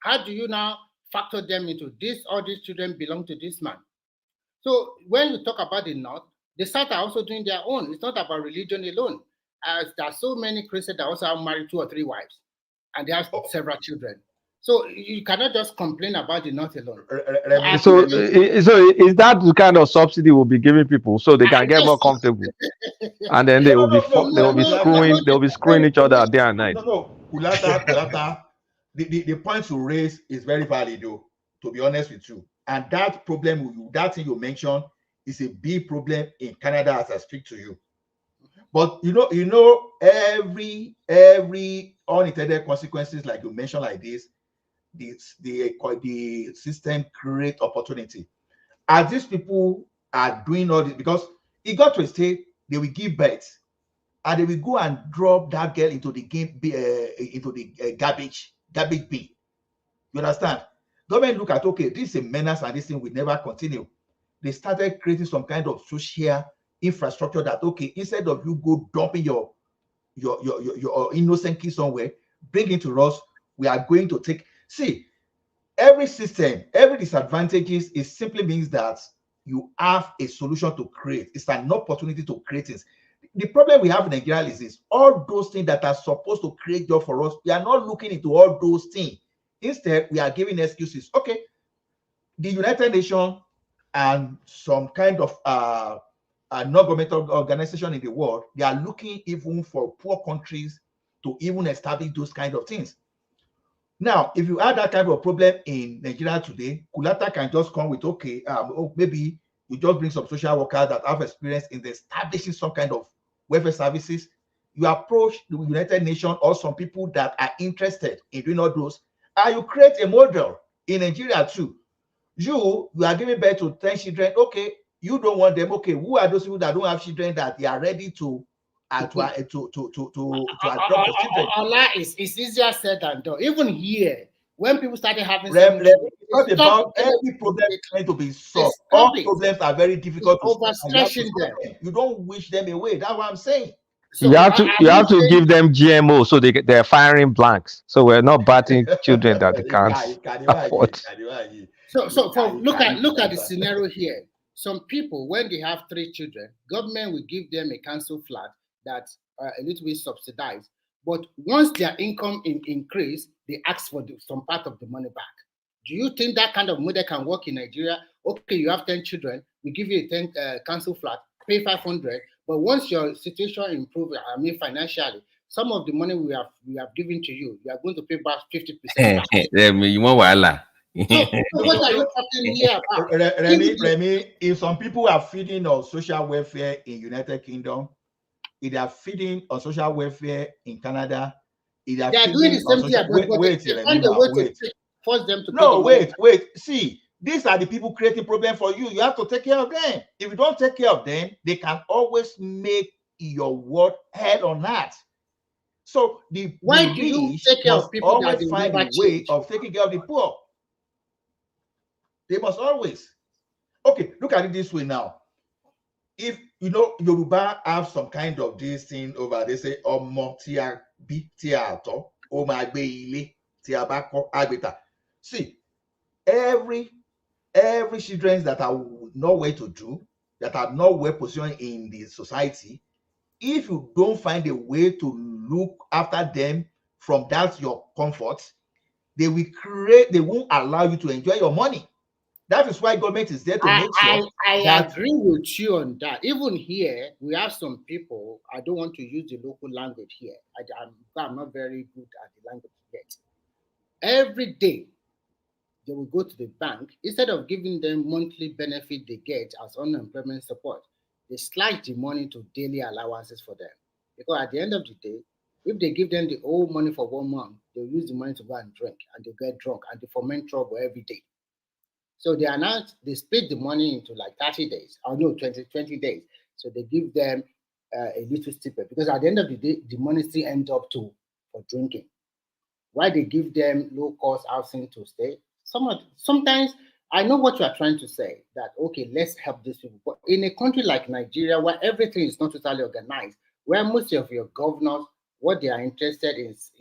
How do you now factor them into this? All these children belong to this man. So when you talk about the north, the south are also doing their own. It's not about religion alone. There are so many Christians that also have married 2 or 3 wives, and they have several children. So you cannot just complain about the north alone. So is that the kind of subsidy we'll be giving people so they can get more comfortable, and then they will be screwing each other day and night? No, Kulata, the point you raise is very valid, though. To be honest with you, and that problem, that thing you mentioned, is a big problem in Canada as I speak to you. But you know, every unintended consequences, like you mentioned, like this, the system create opportunity. As these people are doing all this, because it got to a state they will give birth, and they will go and drop that girl into the garbage bin. You understand? Government look at, okay, this is a menace and this thing will never continue. They started creating some kind of social infrastructure that, okay, instead of you go dumping your innocent kid somewhere, bring it to us. We are going to take. See, every system, every disadvantages, it simply means that you have a solution to create. It's an opportunity to create things. The problem we have in Nigeria is this: all those things that are supposed to create job for us, we are not looking into all those things. Instead, we are giving excuses. Okay, the United Nations and some kind of non-governmental organization in the world, they are looking even for poor countries to even establish those kind of things. Now, if you have that kind of problem in Nigeria today, Kulata can just come with, okay, maybe you just bring some social workers that have experience in establishing some kind of welfare services. You approach the United Nations or some people that are interested in doing all those, and you create a model in Nigeria too. You are giving birth to 10 children. Okay, you don't want them. Okay, who are those people that don't have children that they are ready to adopt for children? Allah is easier said than done. Even here, when people started having it's not about every problem trying to be solved. All problems are very difficult to overstretching them. You don't wish them away. That's what I'm saying. So you have to give them GMO so they're firing blanks. So we're not batting children that they can't afford. So look at the scenario here. Some people, when they have 3 children, government will give them a council flat that's a little bit subsidized. But once their income increase, they ask for some part of the money back. Do you think that kind of model can work in Nigeria? Okay, you have 10 children, we give you a 10 council flat, pay 500. But once your situation improves, financially, some of the money we have given to you, you are going to pay back 50% back. You want wahala? So what are you talking here about? Remy, if some people are feeding on social welfare in United Kingdom, if they are feeding on social welfare in Canada, if they are doing the same thing. Force them to wait. See, these are the people creating problem for you. You have to take care of them. If you don't take care of them, they can always make your world hell on earth. So why do you take care of people that always find a way of taking care of the poor? They must always. Okay, look at it this way now. If Yoruba have some kind of this thing over, they say see, every children that are nowhere to do, that are not well positioned in the society, if you don't find a way to look after them from that your comfort, they won't allow you to enjoy your money. That is why government is there to make sure. I agree with you on that. Even here, we have some people, I don't want to use the local language here. I'm not very good at the language yet. Every day, they will go to the bank. Instead of giving them monthly benefit they get as unemployment support, they slide the money to daily allowances for them. Because at the end of the day, if they give them the old money for 1 month, they'll use the money to go and drink, and they get drunk, and they foment trouble every day. So they split the money into like 30 days, or no, 20 days. So they give them a little stipend, because at the end of the day, the money still ends up for drinking. Why they give them low-cost housing to stay? Sometimes I know what you are trying to say, that, okay, let's help these people. But in a country like Nigeria, where everything is not totally organized, where most of your governors, what they are interested in is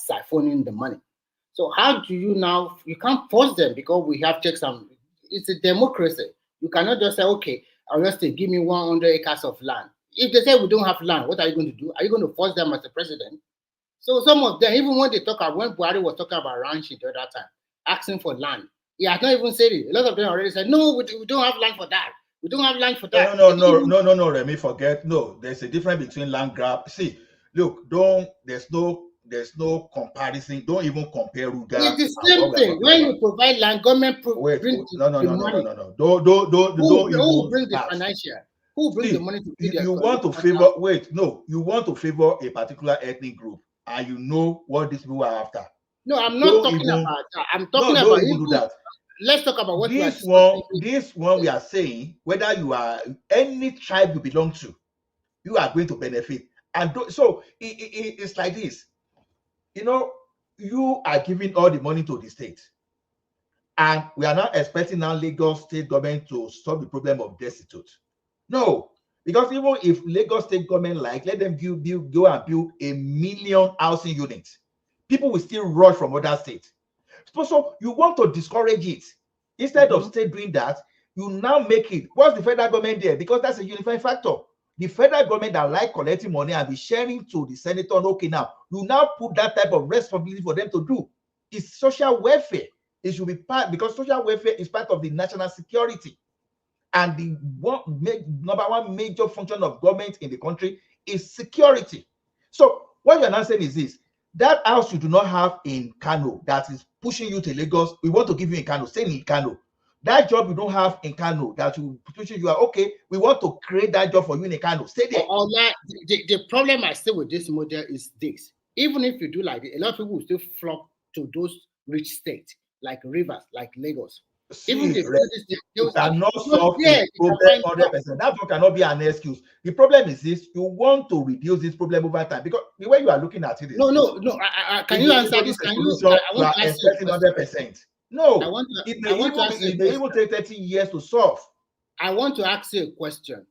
siphoning the money. So how do you now, you can't force them, because we have checks and it's a democracy. You cannot just say, okay, I'll just give me 100 acres of land. If they say we don't have land, what are you going to do? Are you going to force them as the president? So some of them, even when they talk about, when Buhari was talking about ranching the other time, asking for land, he has not even said it. A lot of them already said, no, we don't have land for that. We don't have land for that. No, Remy, forget. No, there's a difference between land grab. See, look, there's no comparison. Don't even compare Ruga. It's the same thing. When you provide land, government bring the money. No. Who bring the financial? Who bring the money to feed you want to favor? Wait, no. You want to favor a particular ethnic group, and you know what these people are after. No, I'm not talking about that. I'm talking about do that. Let's talk about what this one we are saying. Whether you are any tribe you belong to, you are going to benefit. And so it's like this. You are giving all the money to the state, and we are not expecting now Lagos state government to solve the problem of destitute. No, because even if Lagos state government let them go and build 1 million housing units, people will still rush from other states. So you want to discourage it. Instead of state doing that, you now make it. What's the federal government there? Because that's a unifying factor. The federal government that like collecting money and be sharing to the senator. Okay, now you now put that type of responsibility for them to do. is social welfare. It should be part, because social welfare is part of the national security. And the number one major function of government in the country is security. So what you're now saying is this: that house you do not have in Kano that is pushing you to Lagos, we want to give you in Kano, stay in Kano. That job you don't have in Kano that you pushing you are okay, we want to create that job for you in Kano, stay there. The problem I see with this model is this: even if you do like this, a lot of people will still flock to those rich states like Rivers, like Lagos. See, you cannot solve the problem 100%. That one cannot be an excuse. The problem is this: you want to reduce this problem over time, because the way you are looking at it is no. Can you answer this? Can you? I want to ask you 100%. No, it may even take 30 years to solve. I want to ask you a question.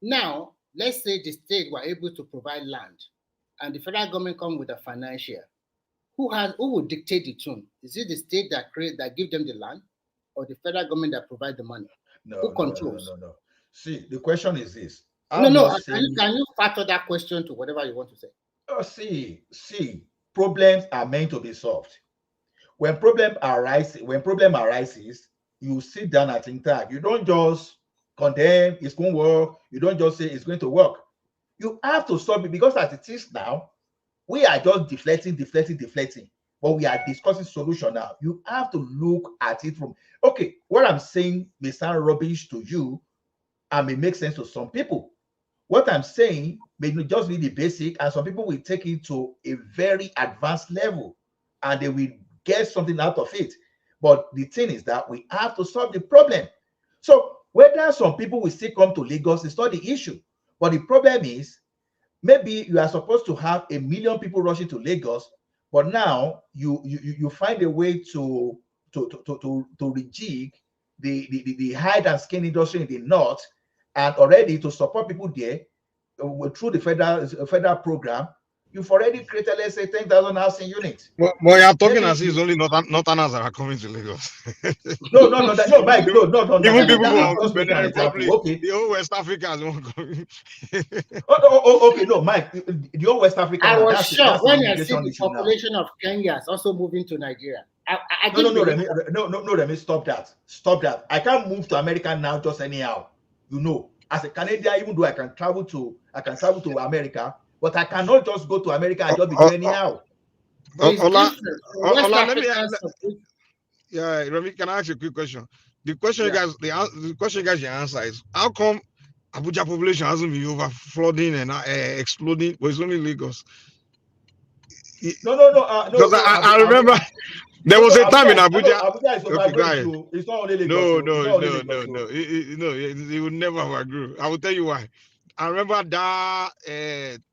Now, let's say the state were able to provide land, and the federal government come with a financial. Who will dictate the tune? Is it the state that give them the land, or the federal government that provide the money? Who controls? No. See, the question is this. Can you factor that question to whatever you want to say? See, problems are meant to be solved. When problem arises, you sit down and think that you don't just condemn it's going to work. You don't just say it's going to work. You have to solve it, because as it is now, we are just deflecting, but we are discussing solution now. You have to look at it from, okay, what I'm saying may sound rubbish to you and may make sense to some people. What I'm saying may just be the basic, and some people will take it to a very advanced level and they will get something out of it. But the thing is that we have to solve the problem. So whether some people will still come to Lagos is not the issue, but the problem is, maybe you are supposed to have 1 million people rushing to Lagos, but now you find a way to rejig the hide and skin industry in the north, and already to support people there through the federal program. You've already created, let's say, 10,000 housing units. But you're talking as if it's only Northerners that are coming to Lagos. No, Mike, no. Even people just make an example. Okay. The whole West Africa is one coming. Okay, no, Mike, the whole West Africa. I was shocked when I see the population of Kenya is also moving to Nigeria. No, Remy, stop that. I can't move to America now just anyhow. You know, as a Canadian, even though I can travel to America, but I cannot just go to America and just be doing anyhow. Yeah, Remy, can I ask you a quick question? The question you guys answer is, how come Abuja population hasn't been over flooding and exploding, but it's only Lagos? No. Because I remember there was a time in Abuja. Abuja is overgrown. It's not only Lagos. No. It would never overgrow. I will tell you why. I remember that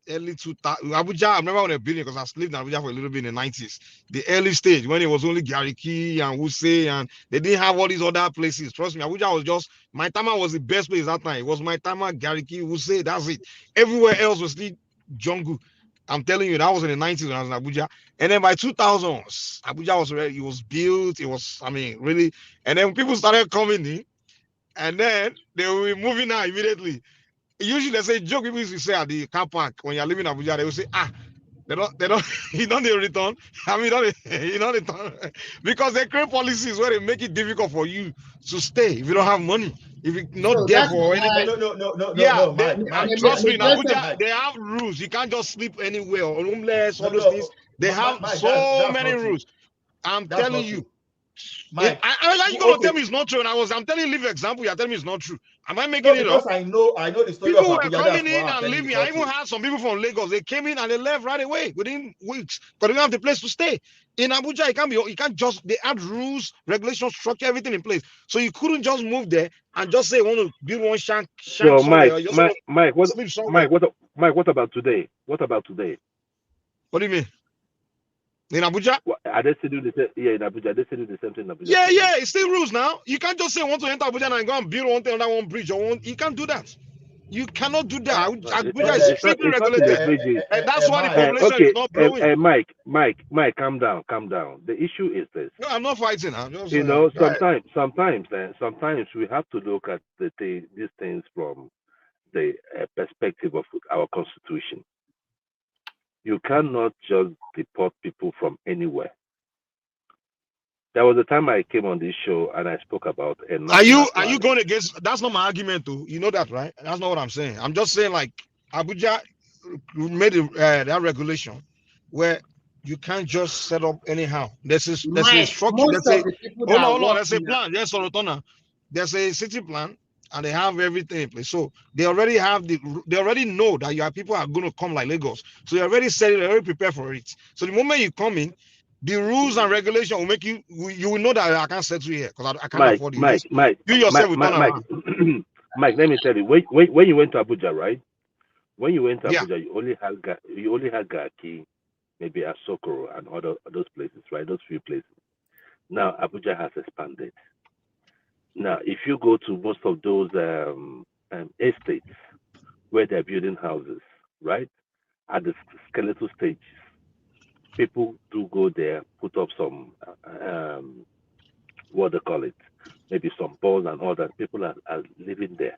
early 2000 Abuja. I remember when I building, because I lived in Abuja for a little bit in the 90s. The early stage when it was only Gariki and Wuse, and they didn't have all these other places. Trust me, Abuja was just, Maitama was the best place that time. It was Maitama, Gariki, Wuse. That's it. Everywhere else was still jungle. I'm telling you, that was in the 90s when I was in Abuja. And then by 2000s, Abuja was ready. It was built. It was, really. And then people started coming in, and then they were moving out immediately. Usually they say, joke people used to say at the car park when you're living in Abuja, they will say, they don't you don't return. You don't return. Because they create policies where they make it difficult for you to stay if you don't have money. If you're not there for anything. No, Mike, trust me, in Abuja, they have rules. You can't just sleep anywhere or homeless, all those things. They have so many rules. I'm telling you. Mike, you're gonna tell me it's not true. And I'm telling you, live example. You're telling me it's not true. Am I making it up? I know the story. People were coming in and leaving. I even had some people from Lagos. They came in and they left right away within weeks because they didn't have the place to stay. In Abuja, you can't just. They had rules, regulations, structure, everything in place. So you couldn't just move there and just say you want to build one shank. So Mike, what about today? What about today? What do you mean? In Abuja? Are they still doing the same? Yeah, in Abuja, they still do the same thing in Abuja. Yeah, it's still rules now. You can't just say want to enter Abuja and go and build one thing under one bridge or one. You can't do that. You cannot do that. Abuja is strictly regulated. That's why the population is not growing. Mike, calm down. The issue is this. No, I'm not fighting. I'm just sometimes we have to look at these things from the perspective of our constitution. You cannot just deport people from anywhere. There was a time I came on this show and I spoke about a Are you planning. going against? That's not my argument, though. You know that, right? That's not what I'm saying. I'm just saying, like, Abuja made that regulation where you can't just set up anyhow. There's a structure. Most of the people that Hold on. work There's a in plan. Yes, Sorotona. There's a city plan, and they have everything in place. So they already have they already know that your people are going to come like Lagos. So they already said it. They already prepared for it. So the moment you come in, the rules and regulation will make you will know that I can't settle here because I can't afford you. You yourself will turn around. Mike, let me tell you, when you went to Abuja, right? When you went to Yeah. Abuja, you only had Gaki, maybe Asokoro and other those places, right? Those few places. Now Abuja has expanded. Now, if you go to most of those estates where they're building houses, right, at the skeletal stages, people do go there, put up some what they call it, maybe some balls and all that. People are living there.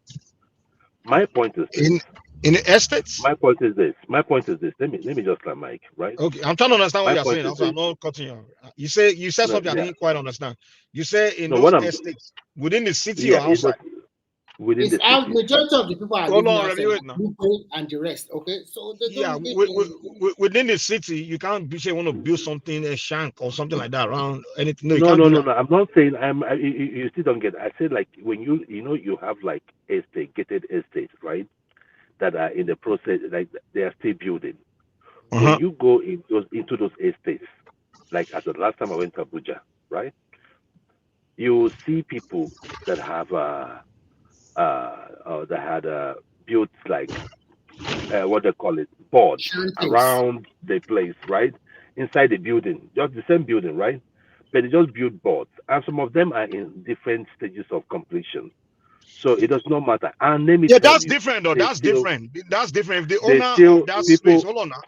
My point is this. In the estates? My point is this. Let me just let Mike, right? Okay, I'm trying to understand what My you're point saying. is Also, I'm this. not cutting you. You said No, something I yeah. didn't quite understand. You say in No, those what I'm estates within the city yeah, or outside? Within It's the out. city. Majority of the people are Hold living on, outside, review it now. Lupe and the rest. Okay, so they Yeah, don't live within the city, you can't be say want to build something a shank or something like that around anything. No, you No, can't no, do no, that. no. I'm not saying you still don't get it. I said like when you have like gated estates, right? That are in the process, like they are still building. When you go into those estates, like as the last time I went to Abuja, right? You will see people that have that had built like what they call it, boards shanties. around the place, right? Inside the building, just the same building, right? But they just build boards, and some of them are in different stages of completion. So it does not matter. And let me Yeah, tell that's you, different though. they That's still, different. That's different. If the they owner still of that space, people. hold on now.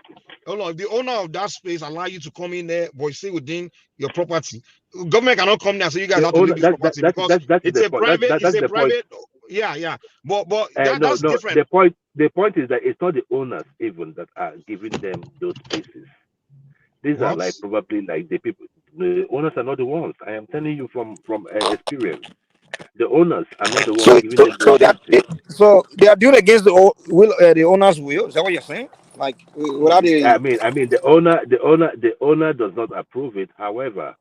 Hold on. If the owner of that space allow you to come in there, but stay within your property, government cannot come there. So you guys The have to owner, leave this property because that's it's the a point. private. It's That's a the point. private. Yeah. But No, that's no. different. The point is that it's not the owners even that are giving them those spaces. These are What? like probably like the people. The owners are not the ones. I am telling you from experience. The owners are not the ones giving them those spaces. So they are doing against the owner's will. Is that what you're saying? Like without I the mean, the owner does not approve it. However,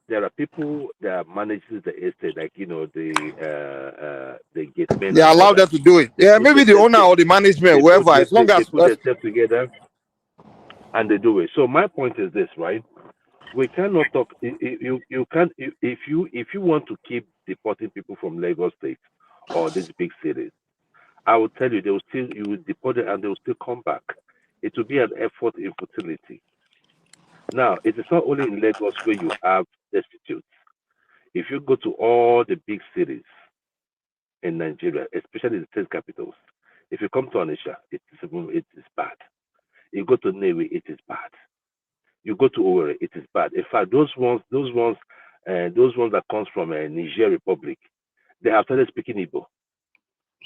there are people that manages the estate, like the gatemen they and all allow them that. to do it. They Yeah, put maybe the owner or the management, whoever, as long they as put themselves together and they do it. So my point is this, right? We cannot talk. You can't if you want to keep deporting people from Lagos State or these big cities. I will tell you, you will deport them and they will still come back. It will be an effort in futility. Now, it is not only in Lagos where you have destitutes. If you go to all the big cities in Nigeria, especially the state capitals, if you come to Onitsha, it is bad. You go to Newi, it is bad. You go to Owerri, it is bad. In fact, those ones that comes from Niger Republic, they have started speaking Igbo.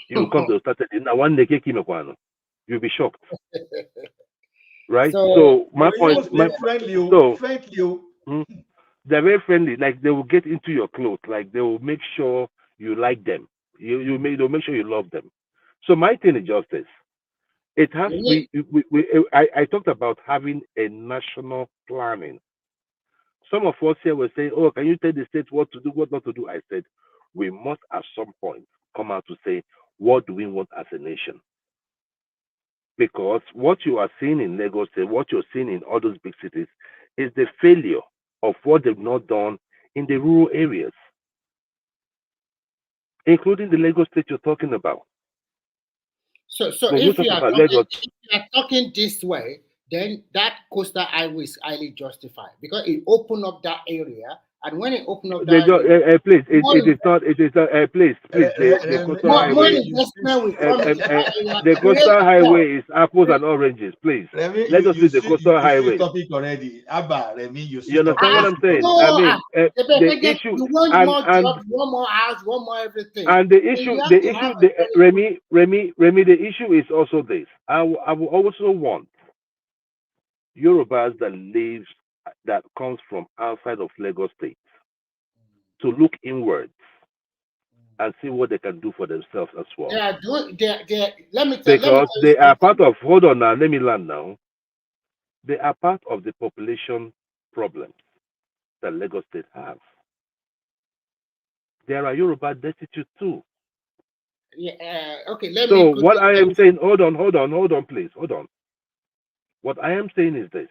You come to the you'll be shocked, right? So my point, they're very friendly. Like they will get into your clothes. Like they will make sure you like them. They'll make sure you love them. So my thing is just this. It has I talked about having a national planning. Some of us here were saying, "Oh, can you tell the state what to do, what not to do?" I said, we must at some point come out to say, what do we want as a nation? Because what you are seeing in Lagos, what you're seeing in all those big cities, is the failure of what they've not done in the rural areas, including the Lagos state you're talking about. So if you are talking this way, then that coastal highway is highly justified because it opened up that area, and when it opened up that area, please, it is not. Please. The coastal highway. The coastal highway is apples and oranges. Please, let us see the coastal highway. Already, Abba, Remy, you understand what I'm saying? I mean, the issue you want more jobs, you want more house, you want more everything. And the issue, Remy, the issue is also this. I will also want Yorubas that comes from outside of Lagos State to look inwards and see what they can do for themselves as well. Let me tell Because you they are something. part of, hold on now, let me land now. They are part of the population problems that Lagos State has. There are Yoruba destitute too. Yeah, okay, So what I am saying, hold on, please, hold on. What I am saying is this.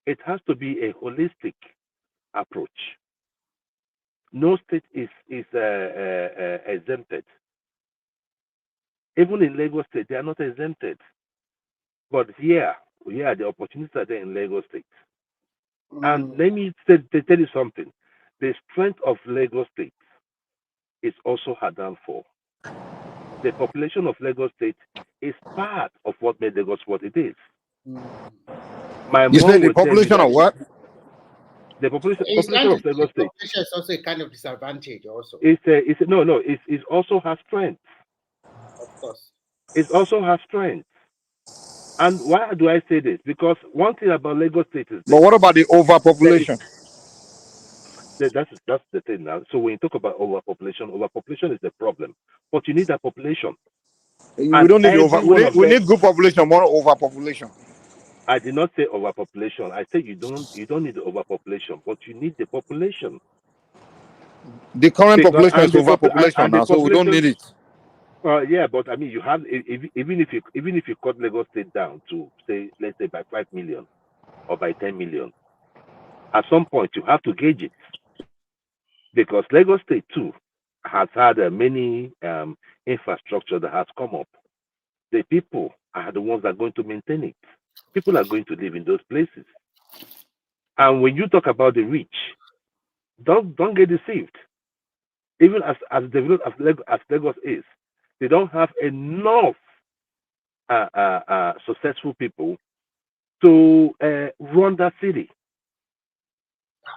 It has to be a holistic approach. No state is exempted. Even in Lagos State, they are not exempted. But here, the opportunities are there in Lagos State. And let me tell you something. The strength of Lagos State is also her downfall. The population of Lagos State is part of what made Lagos what it is. My You say mom the would tell me population that of what? the population of Lagos State population is also a kind of disadvantage also. It also has strength. Of course. It also has strength. And why do I say this? Because one thing about Lagos State is this. But what about the overpopulation? That's the thing now. So when you talk about overpopulation is the problem. But you need that population. We don't need we need good population, more overpopulation. I did not say overpopulation. I said you don't need the overpopulation, but you need the population. The current population is overpopulation now, so we don't need it. Yeah, but I mean, you have even if you cut Lagos State down to say, let's say by 5 million or by 10 million, at some point you have to gauge it, because Lagos State too has had many infrastructure that has come up. The people are the ones that are going to maintain it. People are going to live in those places. And when you talk about the rich, don't get deceived. Even as developed as Lagos is, they don't have enough successful people to run that city.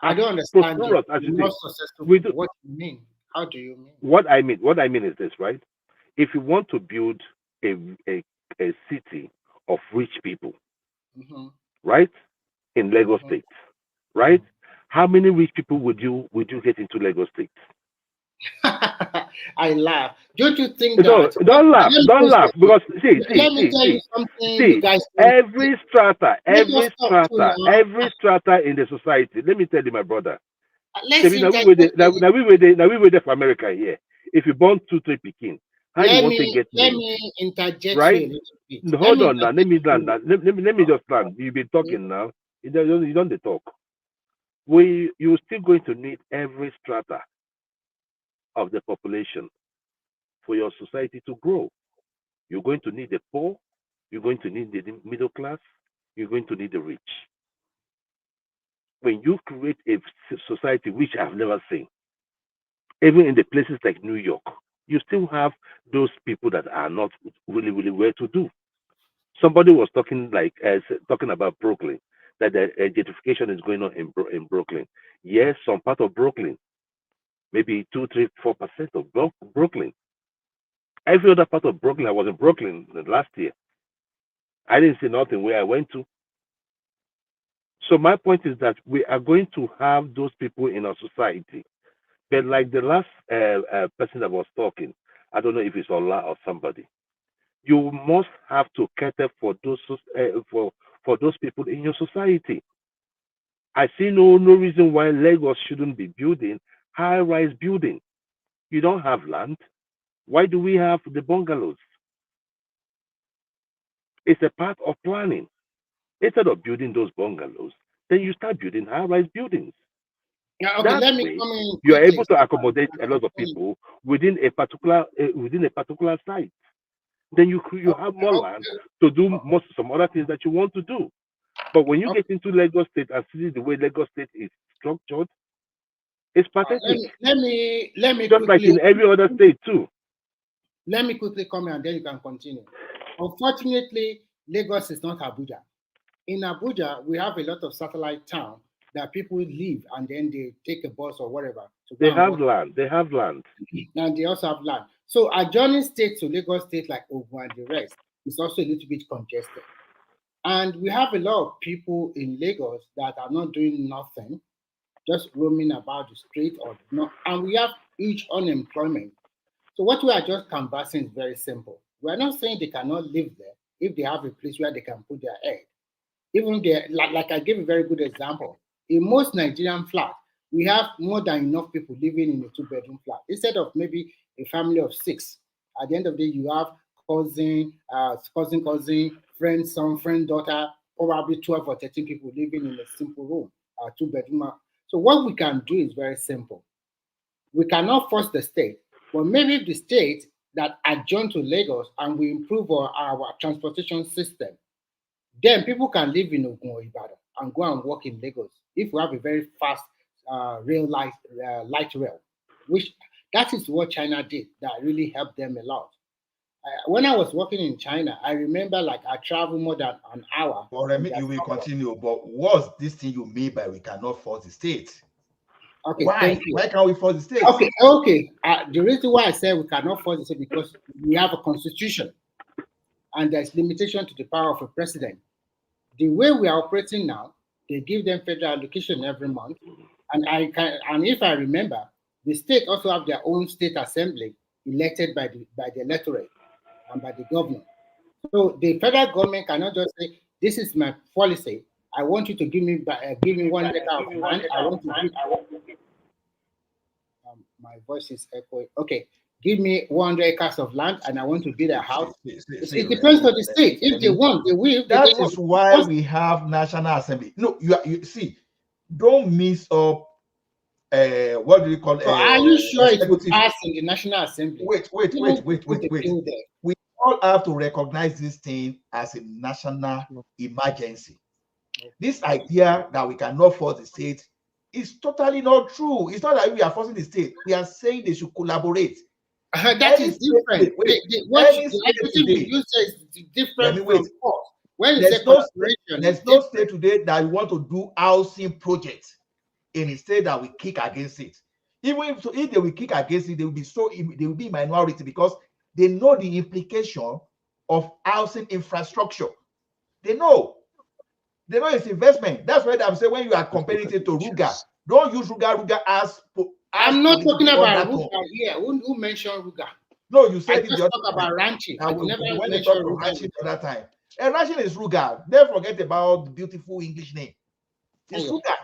I don't understand you. Not successful. What do you mean? How do you mean? What I mean is this, right? If you want to build a city of rich people, right, in Lagos State, right? How many rich people would you get into Lagos State? I laugh. Don't you think that? Don't laugh, because see, you guys. Every strata in the society. Let me tell you, my brother. Now we were for America here. If you born 2-3 Peking, how you want to get let me interject right? You a little bit. Hold on now. Let me just land. You've been talking now. You don't talk. You're still going to need every strata of the population for your society to grow. You're going to need the poor. You're going to need the middle class. You're going to need the rich. When you create a society which I've never seen, even in the places like New York, you still have those people that are not really, really well to do. Somebody was talking about Brooklyn, that the gentrification is going on in Brooklyn. Yes, some part of Brooklyn, maybe 2, 3, 4% of Brooklyn. Every other part of Brooklyn, I was in Brooklyn last year. I didn't see nothing where I went to. So my point is that we are going to have those people in our society. But like the last person that was talking, I don't know if it's Allah or somebody, you must have to cater for those for those people in your society. I see no reason why Lagos shouldn't be building high-rise building. You don't have land. Why do we have the bungalows? It's a part of planning. Instead of building those bungalows, then you start building high-rise buildings. Yeah, okay, that way, you are able to accommodate a lot of people within a particular site. Then you have more land to do some other things that you want to do. But when you get into Lagos State and see the way Lagos State is structured, it's pathetic. Let me just like in every other state too. Let me quickly comment and then you can continue. Unfortunately, Lagos is not Abuja. In Abuja, we have a lot of satellite towns that people live and then they take a bus or whatever. They have land. They have land. And they also have land. So adjoining states to Lagos State like Ogun and the rest is also a little bit congested. And we have a lot of people in Lagos that are not doing nothing, just roaming about the street or not, and we have huge unemployment. So what we are just canvassing is very simple. We are not saying they cannot live there if they have a place where they can put their egg. Even there, like I gave a very good example. In most Nigerian flats, we have more than enough people living in a two-bedroom flat. Instead of maybe a family of 6, at the end of the day, you have cousin, friend, son, friend, daughter, probably 12 or 13 people living in a simple room, two-bedroom. So what we can do is very simple. We cannot force the state, but maybe the state that adjoin to Lagos and we improve our transportation system, then people can live in Ogun or Ibadan and go and work in Lagos if we have a very fast light rail, which that is what China did that really helped them a lot. When I was working in China, I remember like I traveled more than an hour. Or you will continue, but what's this thing you mean by we cannot force the state? Okay, why? Thank you. Why can't we force the state? Okay. The reason why I say we cannot force the state because we have a constitution, and there's limitation to the power of a president. The way we are operating now, they give them federal allocation every month, and if I remember, the state also have their own state assembly elected by the electorate and by the governor. So the federal government cannot just say, "This is my policy. I want you to give me 1 acre of land. I want to give." My voice is echoing. Okay, give me 100 acres of land, and I want to build a house. It depends on the state. If they want, they will. That is why we have National Assembly. No, you see, don't mix up. What do you call? So are you sure it will pass in the National Assembly? Wait. We all have to recognize this thing as a national emergency. This idea that we cannot force the state is totally not true. It's not that we are forcing the state. We are saying they should collaborate. That is different. What the executive you say is different from force. When there's no state today that want to do housing projects in a state that we kick against it. Even if they will kick against it, they will be minority because they know the implication of housing infrastructure. They know it's investment. That's why I'm saying when you are comparing it to Ruga, don't use Ruga as I'm not talking about Ruga here. Who mentioned Ruga? No, you said I just talk about ranching. I will never mention Ruga. Ranching the other time. And ranching is Ruga. Don't forget about the beautiful English name. It's Ruga.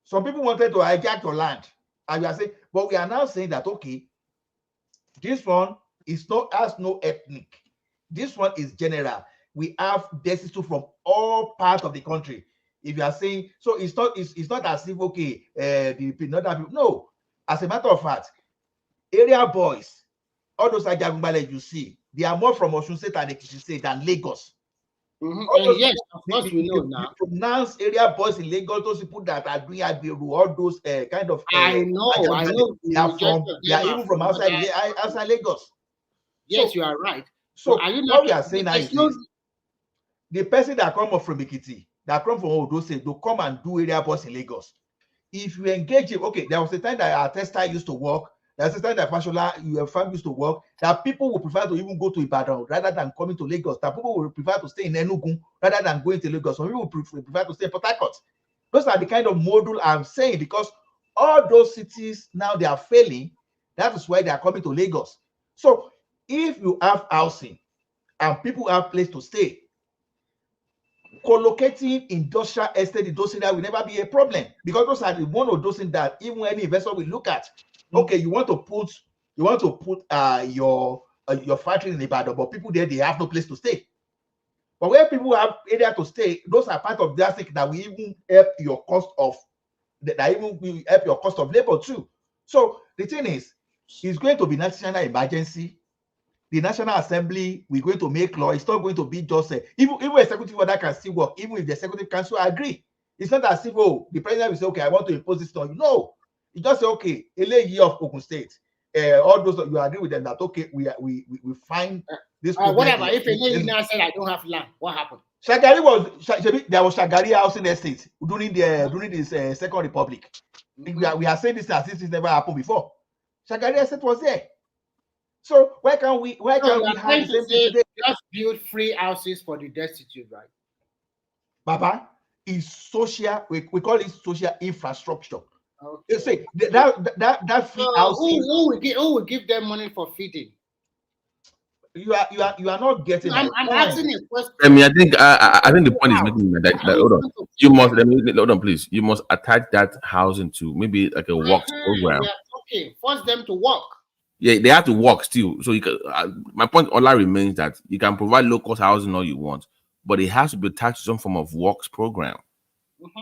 Some people wanted to hijack your land. And you are saying, but we are now saying that okay, this one has no ethnic. This one is general. We have destitute from all parts of the country. If you are saying so, it's not as if okay, no. As a matter of fact, area boys, all those Ajagungbale you see, they are more from Osun State and Ekiti State than Lagos. Yes, of course we know now. Pronounce area boys in Lagos, those people that are doing Agberu, all those kind of. I know. They are even from outside Lagos. Yes, you are right. So what we are saying now is this. The person that come up from Ekiti, that come from Odo State, to come and do area boys in Lagos. If you engage him, okay, there was a time that our tester used to work. There's a time that Fashola used to work. That people would prefer to even go to Ibadan rather than coming to Lagos. That people would prefer to stay in Enugu rather than going to Lagos. Some people would prefer to stay in Port Harcourt. Those are the kind of model I'm saying because all those cities now they are failing. That is why they are coming to Lagos. So if you have housing and people have place to stay, collocating industrial estate in those areas will never be a problem because those are the one of those things that even any investor will look at. Okay, you want to put your factory in Ibadan, but people there they have no place to stay. But where people have area to stay, those are part of that thing that will even help your cost of labor too. So the thing is, it's going to be national emergency. The National Assembly, we're going to make law. It's not going to be just even executive order can still work, even if the executive council agree. It's not as if the president will say, okay, I want to impose this on you. No, you just say, okay, year of Ogun State, all those you agree with them that okay, we find this. Whatever. If a now said I don't have land, what happened? There was Shagari housing estate during this Second Republic. We are saying this as if this never happened before. Shagari estate was there. So why can't we have the same thing today? Just build free houses for the destitute, right? Baba, is social. We call it social infrastructure. Okay. You see that free housing. Who will give them money for feeding? You are not getting my I'm point. asking a question. I mean, I think the point is making that hold on. You must hold on, please. You must attach that housing to maybe like a works program. Yeah, okay, force them to work. Yeah, they have to work still. So you can, my point all remains that you can provide low cost housing all you want, but it has to be attached to some form of works program.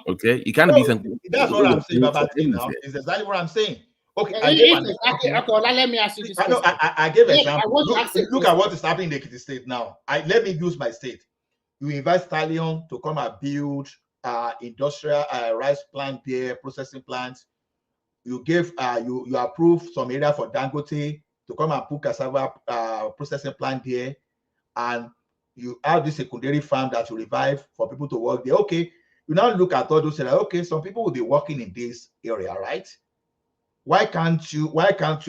Okay, you can't be something. That's what I'm saying about it now. Is exactly what I'm saying. Okay, I gave an exactly. Okay, let me ask you this question. I gave an example. I want to look at what is happening in the state now. Let me use my state. You invite Stallion to come and build industrial rice plant there, processing plants. You gave you approve some area for Dangote to come and put cassava processing plant there, and you have this secondary farm that you revive for people to work there. Okay, you now look at all those. Like, okay, some people will be working in this area, right? Why can't you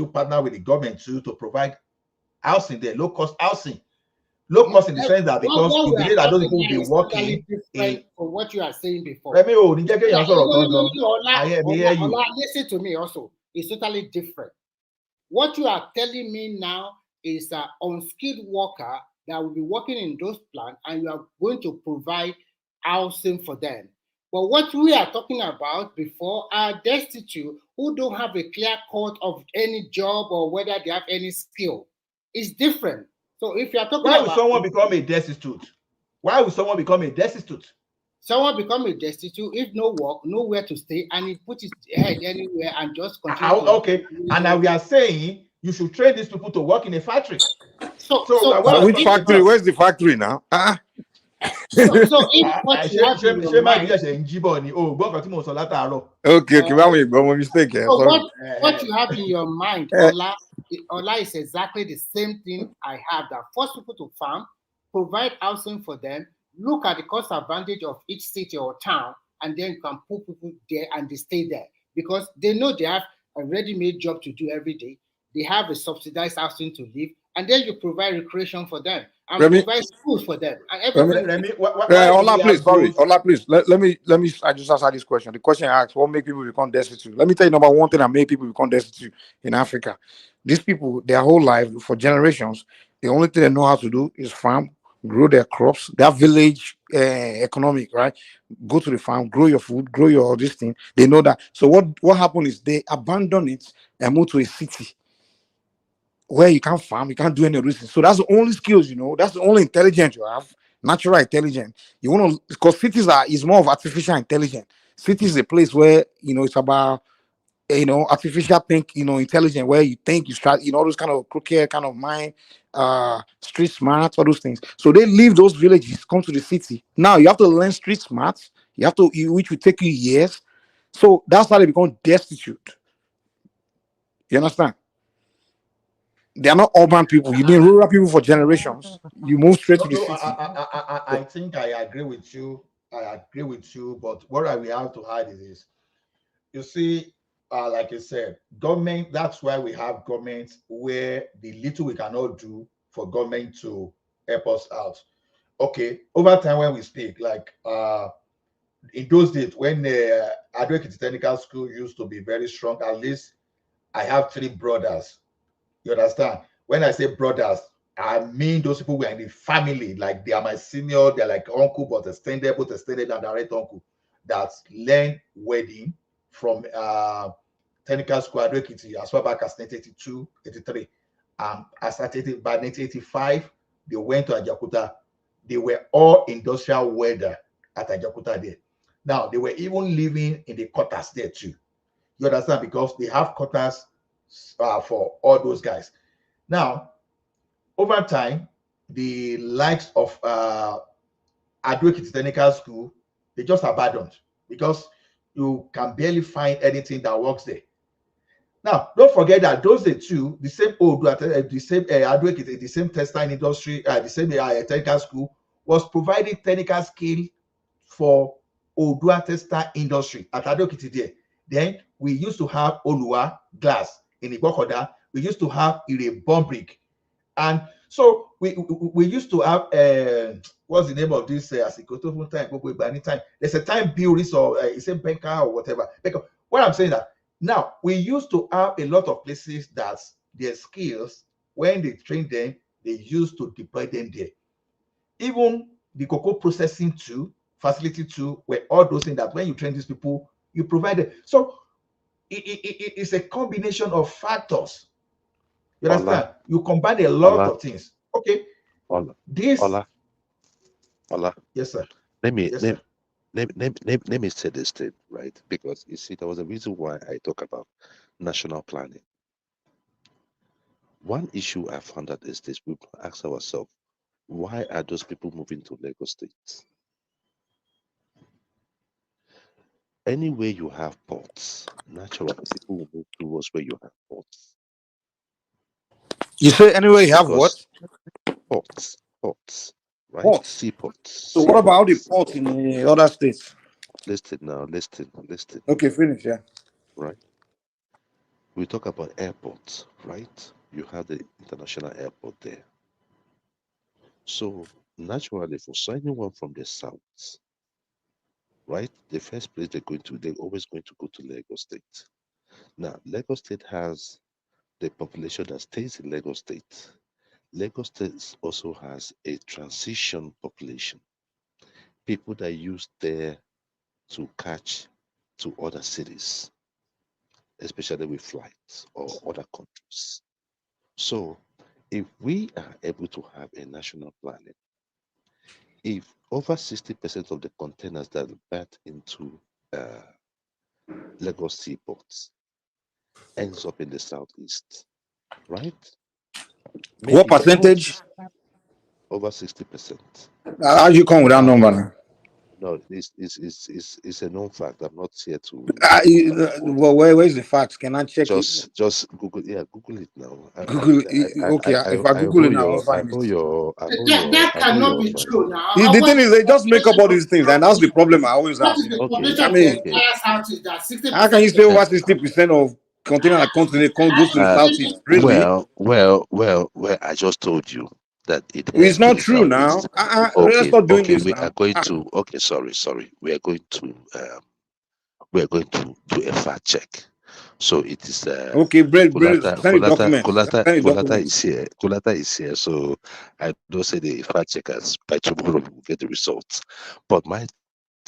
partner with the government to provide housing there, low cost housing? Low cost in the sense that because you believe that those people will be working in for what you are saying before. Listen to me also. It's totally different. What you are telling me now is an unskilled worker that will be working in those plants, and you are going to provide housing for them. But what we are talking about before are destitute who don't have a clear cut of any job or whether they have any skill. It's different. So if you are talking why about will someone become a destitute? Why will someone become a destitute? Someone become a destitute if no work, nowhere to stay, and he put his head anywhere and just continue. Okay, and now we are saying you should train these people to work in a factory. So which factory? Where's the factory now? So if what you have in your mind, okay, my mistake here. So what you have in your mind, Ola is exactly the same thing I have. That force people to farm, provide housing for them, look at the cost advantage of each city or town, and then you can put people there and they stay there because they know they have a ready-made job to do every day. They have a subsidized housing to live, and then you provide recreation for them and provide schools for them. And everything. Ola, please, sorry. Ola, please. Let me. I just answer this question. The question I asked: what make people become destitute? Let me tell you, number one thing that make people become destitute in Africa. These people, their whole life, for generations, the only thing they know how to do is farm, grow their crops. Their village economic, right? Go to the farm, grow your food, grow your this thing. They know that. So what happened is they abandon it and move to a city where you can't farm, you can't do any reason. So that's the only skills, that's the only intelligence you have, natural intelligence. You want to, because cities is more of artificial intelligence. Cities is a place where, it's about, artificial intelligence, where you think, you start, all those kind of crooked kind of mind, street smart, all those things. So they leave those villages, come to the city. Now you have to learn street smart, which will take you years. So that's how they become destitute. You understand? They are not urban people. You've been rural people for generations. You move straight to the city. I think I agree with you. But what I will have to add is this. You see, like I said, government, that's why we have governments where the little we cannot do for government to help us out. Okay, over time when we speak, like in those days when the Advocate Technical School used to be very strong, at least I have 3 brothers. You understand? When I say brothers, I mean those people who are in the family, like they are my senior, they're like uncle, but both extended and direct uncle that learn wedding from technical school as far back as 1982, 83. I started by 1985, they went to Ajakuta. They were all industrial welder at Ajakuta there. Now, they were even living in the quarters there too. You understand? Because they have quarters for all those guys. Now, over time, the likes of Advocate Technical School, they just abandoned because you can barely find anything that works there. Now, don't forget that those two, the same Advocate, the same textile industry, the same technical school was providing technical skill for Odua textile industry at Advocate there. Then we used to have Olua glass in Ibokoda. We used to have Ire bomb brick. And so we used to have what's the name of this? Time. There's a time bill, or it's a banker or whatever. Because what I'm saying that now we used to have a lot of places that their skills, when they train them, they used to deploy them there. Even the cocoa processing too, facility too, where all those things that when you train these people, you provide it. So it's a combination of factors. You understand? You combine a lot of things. Okay. This. Yes, sir. Let me say this thing, right? Because you see, there was a reason why I talk about national planning. One issue I found out is this: we ask ourselves, why are those people moving to Lagos State? Anywhere you have ports, naturally people will move towards where you have ports. You say anyway you have what? Ports, right? Ports. Seaports. So what about the ports in the other states? Listen. Okay, finish, yeah. Right. We talk about airports, right? You have the international airport there. So naturally, for anyone from the south, right, the first place they're always going to go to Lagos State. Now, Lagos State has the population that stays in Lagos State. Lagos State also has a transition population. People that use there to catch to other cities, especially with flights or other countries. So if we are able to have a national planning, if over 60% of the containers that bat into Lagos seaports ends up in the southeast, right? Maybe what percentage? Over 60%. How you come with that number now? No, it's a known fact. I'm not here to. Well, where's the facts? Can I check it? Just Google. Yeah, Google it now. Google. Okay, if I Google it now, I'll find it. That cannot be true now. The thing is, they just make up all these things, and that's the problem I always have. I mean, how can you say over 60% of container that comes to the goes to the southeast? Really? Well, I just told you that it's not true now. Let's stop doing this we now. Are going to. Okay, sorry. We are going to do a fact check. So it is. Okay, Kulata is here. Kulata is here. So I don't say the fact checkers by tomorrow will get the results. But my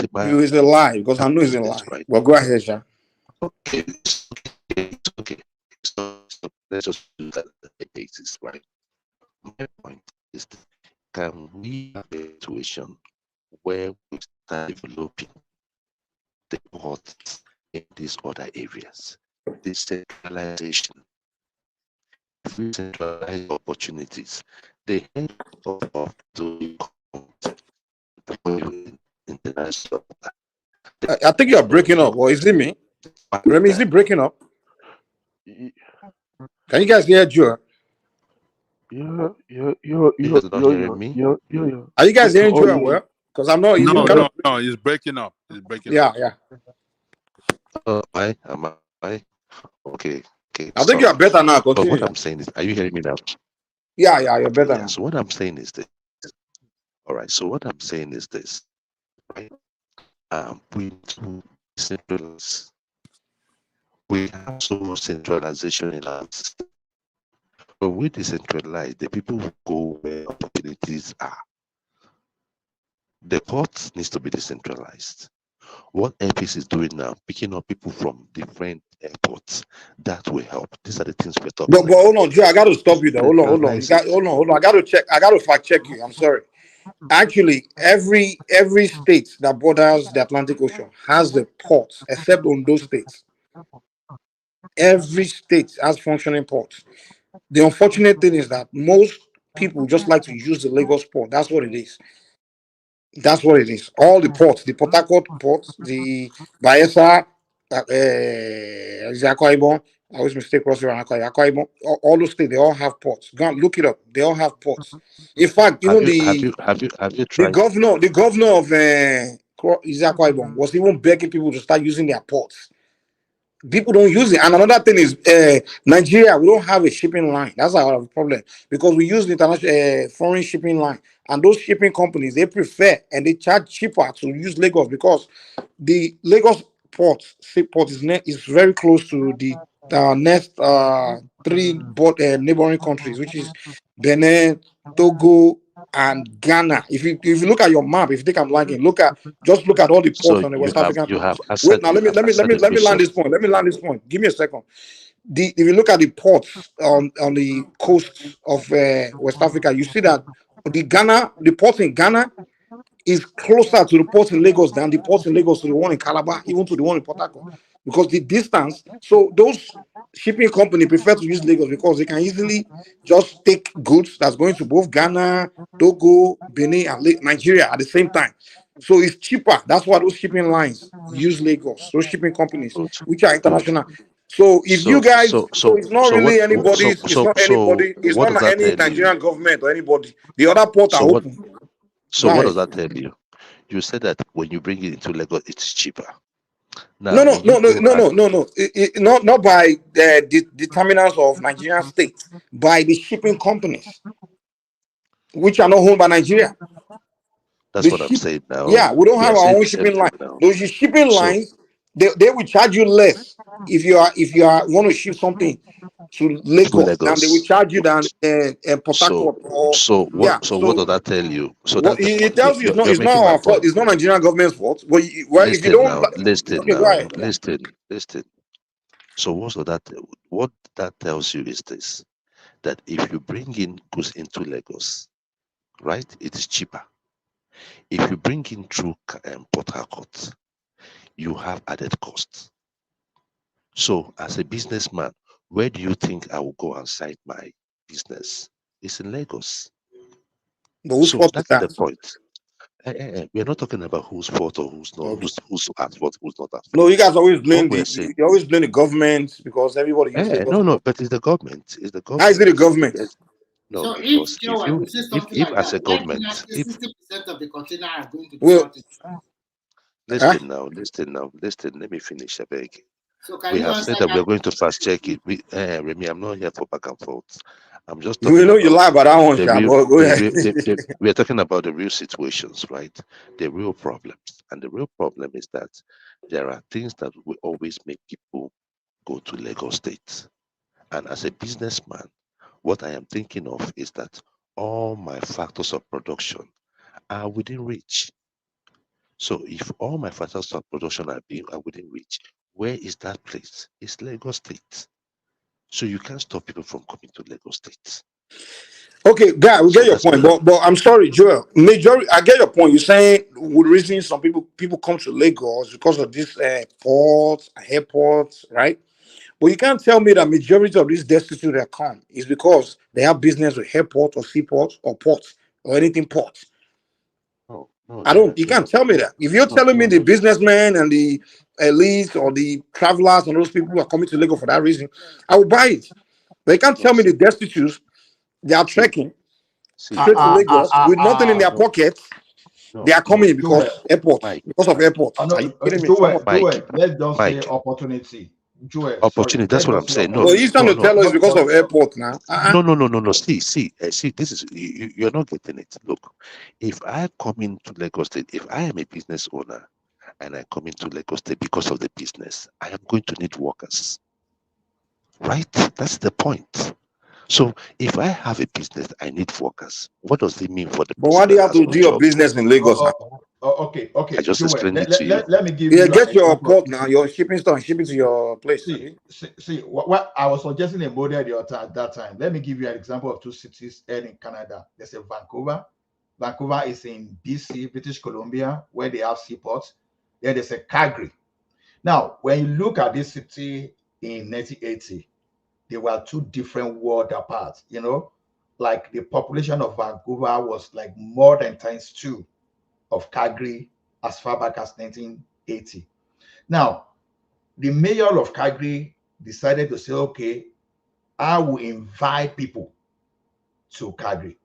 it's a lie because I know it's a lie. Right? Well, go ahead, Sean. Okay. So let's just do that basis, right? My point is, can we have a situation where we start developing the ports in these other areas? Decentralization. If we centralize opportunities, the end of the international. I think you're breaking up, or is it me? Remy, is it breaking up? Can you guys hear Joe? You're hearing me? Are you guys hearing Joe well? Because I'm not. No, it's breaking up. It's breaking up. Yeah. Am I? Okay. I think you're better now. But what I'm saying is, are you hearing me now? Yeah, you're better now. So what I'm saying is this. All right. So what I'm saying is this. Right? We do centralize. We have so much centralization in our system. But we decentralize, the people who go where opportunities are. The port needs to be decentralized. What NPC is doing now, picking up people from different airports, that will help. These are the things we're talking about. But hold on, Joe, I got to stop you there. Hold on. Hold on. I got to check. I got to fact check you. I'm sorry. Actually, every state that borders the Atlantic Ocean has the ports, except on those states. Every state has functioning ports. The unfortunate thing is that most people just like to use the Lagos port. That's what it is. That's what it is. All the ports, the Port Harcourt ports, the Bayelsa, Akwa Ibom, I always mistake Cross River and Akwa Ibom. All those states, they all have ports. Go and look it up. They all have ports. In fact, have you tried? The governor of Akwa Ibom was even begging people to start using their ports. People don't use it. And another thing is Nigeria, we don't have a shipping line. That's our problem because we use the international foreign shipping line. and those shipping companies, they prefer and they charge cheaper to use Lagos because the Lagos seaport is very close to the next three neighboring countries, which is Benin, Togo, and Ghana. If you look at your map, if you think I'm lying, just look at all the ports So on the you West African. have Wait, answered now let me land this point. Let me land this point. Give me a second. If you look at the ports on the coast of West Africa, you see that the ports in Ghana is closer to the port in Lagos than the port in Lagos to the one in Calabar, even to the one in Port Harcourt, because the distance. So those shipping company prefer to use Lagos because they can easily just take goods that's going to both Ghana, Togo, Benin, and Nigeria at the same time. So it's cheaper. That's why those shipping lines use Lagos. Those shipping companies, which are international. So if you guys, so it's not really anybody's. It's not anybody. It's what does not that any tell you? Nigerian government or anybody. The other ports are open. So what does that tell you? You said that when you bring it into Lagos, it's cheaper. Now, No. Not by the terminals of Nigerian states, by the shipping companies, which are not owned by Nigeria. That's what I'm saying now. Yeah, we don't have our own shipping line. Now. Those shipping lines, they will charge you less if you are want to ship something to Lagos, than they will charge you than Port Harcourt. So what does that tell you? So that's the it tells you it's not our fault. It's not Nigerian government's fault. But if you don't, listen. So what that tells you is this: that if you bring in goods into Lagos, right, it is cheaper. If you bring in through Port Harcourt, you have added costs. So as a businessman, where do you think I will go and cite my business? It's in Lagos. So that's the point. We're not talking about who's fault or who's not, who's at fault, who's not at fault. No, you guys always blame the government because everybody uses Lagos. No, but it's the government. It's the government. How is it the government? No, so because if as a government, 60% of the container are going to be sorted. Listen now. Let me finish, I beg. So we have said that we're going to fast check it. Remy, I'm not here for back and forth. I'm just talking about you lie about that one, we're talking about the real situations, right? The real problems. And the real problem is that there are things that will always make people go to Lagos State. And as a businessman, what I am thinking of is that all my factors of production are within reach. So if all my factors of production are within reach, where is that place? It's Lagos State. So you can't stop people from coming to Lagos State. Okay, guy, we get your point, but I'm sorry, Joel. I get your point. You're saying with reason some people come to Lagos because of this ports, airports, right? But you can't tell me that majority of these destitutes that come is because they have business with airports or seaports or ports or anything ports. You can't tell me that. If you're telling me the businessmen and the elites or the travelers and those people who are coming to Lagos for that reason, I will buy it. But you can't tell me the destitutes, they are trekking straight to Lagos with nothing in their pockets. They are coming because of airports. Are you kidding me? Joel, let's just say opportunity. Joel, opportunity. That's what I'm saying. No, he's trying to tell us because of airport now. No. See. This is you're not getting it. Look, if I come into Lagos State, if I am a business owner and I come into Lagos State because of the business, I am going to need workers. Right? That's the point. So if I have a business, I need workers. What does it mean for the? But why do you have to do your business in Lagos? Okay. I just explained it to you. Let me give you. Get your port now. Your shipping store and ship it to your place. See, what I was suggesting a model at that time. Let me give you an example of two cities in Canada. There's a Vancouver. Vancouver is in BC, British Columbia, where they have seaports. Then there's a Calgary. Now, when you look at this city in 1980, they were two different worlds apart. Like the population of Vancouver was like more than ×2 of Calgary as far back as 1980. Now, the mayor of Calgary decided to say, okay, I will invite people to Calgary.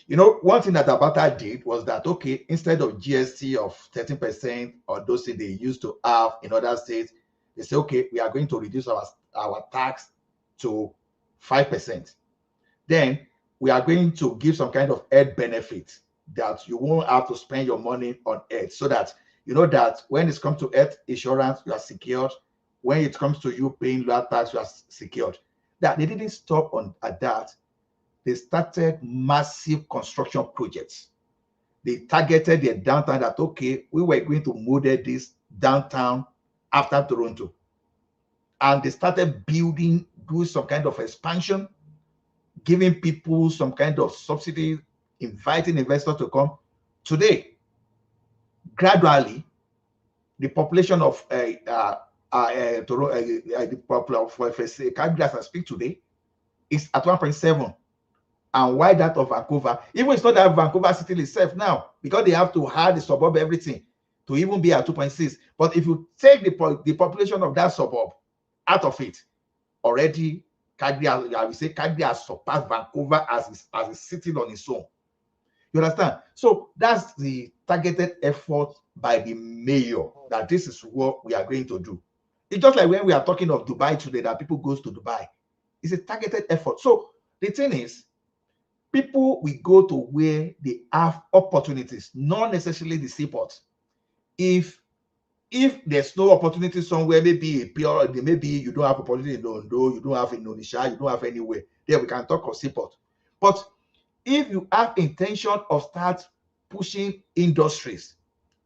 One thing that Alberta did was that, okay, instead of GST of 13% or those things they used to have in other states, they say, okay, we are going to reduce our tax to 5%. Then we are going to give some kind of aid benefit that you won't have to spend your money on earth, so that you know that when it comes to earth insurance, you are secured. When it comes to you paying land tax, you are secured. That they didn't stop on at that. They started massive construction projects. They targeted their downtown that, okay, we were going to model this downtown after Toronto. And they started building, doing some kind of expansion, giving people some kind of subsidy, inviting investors to come. Today, gradually, the population of the population of Calgary, as I speak today, is at 1.7. And why that of Vancouver? Even it's not that Vancouver city itself now, because they have to add the suburb, everything, to even be at 2.6. But if you take the population of that suburb out of it, already Calgary, I would say Calgary has surpassed Vancouver as it's sitting on its own. You understand? So that's the targeted effort by the mayor, that this is what we are going to do. It's just like when we are talking of Dubai today, that people goes to Dubai. It's a targeted effort. So the thing is, people will go to where they have opportunities, not necessarily the seaport. If there's no opportunity somewhere, maybe you don't have opportunity in Ondo, you don't have in Onitsha, you don't have anywhere, then we can talk of seaport. But if you have intention of start pushing industries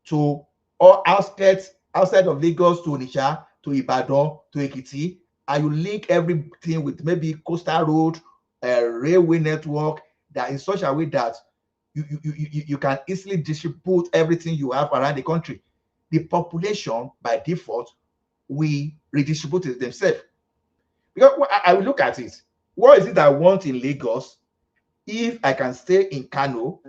to all outskirts, outside of Lagos, to Onitsha, to Ibadan, to Ekiti, and you link everything with maybe coastal road, railway network, that in such a way that you can easily distribute everything you have around the country, the population by default will redistribute it themselves. Because I will look at it. What is it I want in Lagos if I can stay in Kano,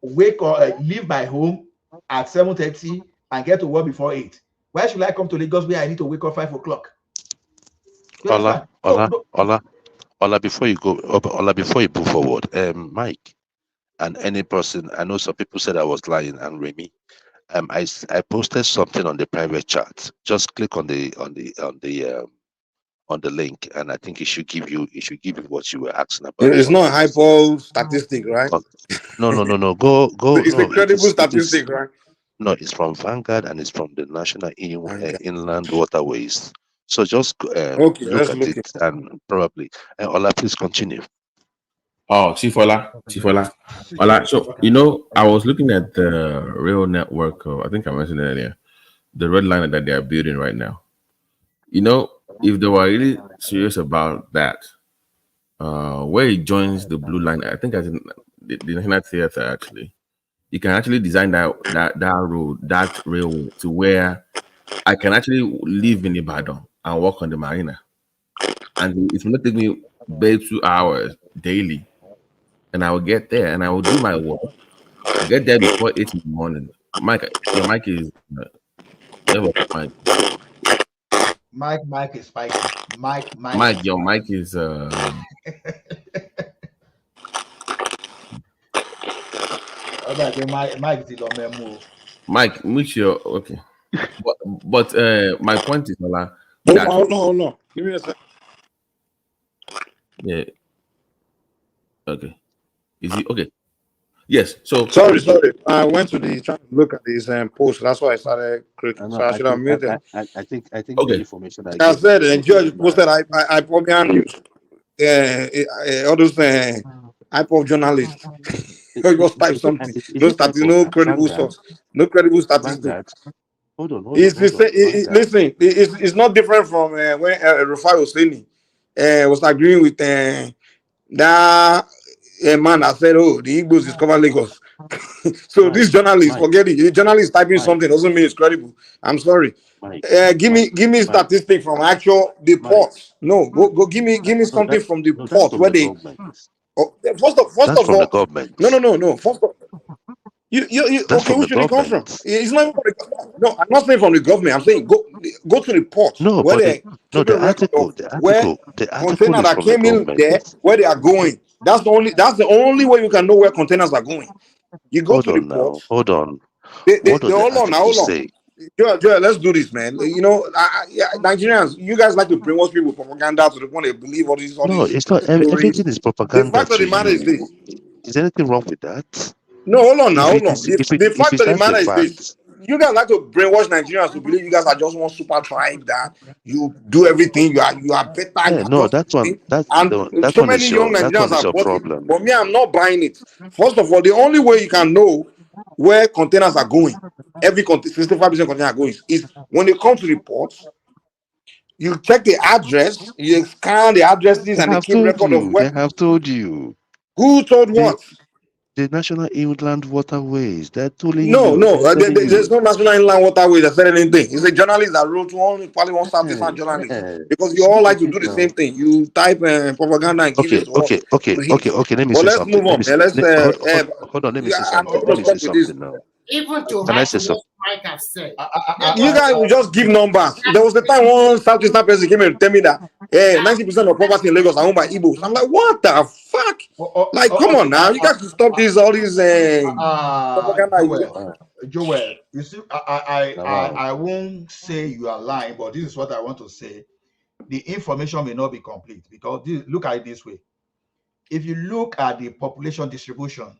wake up, leave my home at 7:30 and get to work before 8? Why should I come to Lagos where I need to wake up 5 o'clock? Ola, before you go, Ola, before you move forward, Mike, and any person, I know some people said I was lying, and Remy, I posted something on the private chat. Just click on the link, and I think it should give you what you were asking about. It's not a hypo statistic, right? No. Go. It's a credible statistic, right? No, it's from Vanguard and it's from the National Inland Waterways. So just okay, look at it and probably. Ola, please continue. Oh, Chief Ola. So, I was looking at the rail network. I think I mentioned earlier, the red line that they are building right now. If they were really serious about that, where it joins the blue line, I think as in the National Theatre, actually, you can actually design that road, that railway, to where I can actually live in Ibadan and work on the marina, and it will not take me bare 2 hours daily, and I will get there and I will do my work, get there before 8 in the morning. Mike, your mic is Mike is spiky. Mike, your mic is Mike, which your okay. But my point is, Ola, hold on. Give me a second. Yeah. Okay. Is he okay? Yes. So sorry. I went to trying to look at this post. That's why I started clicking. So I should have made them. I think okay. The information I said, George posted I probably all those IPOB journalists. Just type something. No credible source. No credible statistics. Hold on. Listen, it's not different from when Rufai Hosseini was agreeing with that man that said, "Oh, the Igbos discover Lagos." So this journalist, forget it. The journalist typing something doesn't mean it's credible. I'm sorry. Give me statistic from the ports. No, go give me something from the port where they. First of all, no. First of you okay? Who should it come from? It's not even from the government. No, I'm not saying from the government. I'm saying go to the port. No, where but the article container that came in there, where they are going. That's the only way you can know where containers are going. You go to the port. Hold on. Hold on. Joel, let's do this, man. Nigerians, you guys like to brainwash people with propaganda to the point they believe all these. No, it's not. Everything is propaganda. The fact of the matter is this: is anything wrong with that? No, hold on now, hold on. The If fact it's of the that's a matter is fact, this: you guys like to brainwash Nigerians to believe you guys are just one super tribe that you do everything. You are better. You yeah, are no, just that one everything. And so many young Nigerians have your bought it. problem. But me, I'm not buying it. First of all, the only way you can know where containers are going, 65% container are going, is when they come to the ports. You check the address, you scan the addresses, They and they have keep told record of you. where. They have told you. Who told The what? the National Inland Waterways. They're telling No, you. no, They're telling there's you. no national inland waterway that said anything. It's a journalist that wrote one, probably one Southeastern journalist, because you all like to do the No. same thing. You type propaganda and give it Okay, to us okay, okay, to hit. okay, okay. Let me But say let's something. move on, man. Hold on. Let me say I'm something. going Let to me say stop with this. something now. Even to Can I add say to what something? Mike has said, You Lagos guys will just give numbers. There was the time one Southeastern person came and tell me that 90% of property in Lagos are owned by Igbos. I'm like, what the fuck? Like, come on now. You guys can stop all these propaganda. Joel, you see, Wow. I won't say you are lying, but this is what I want to say. The information may not be complete because look at it this way. If you look at the population distribution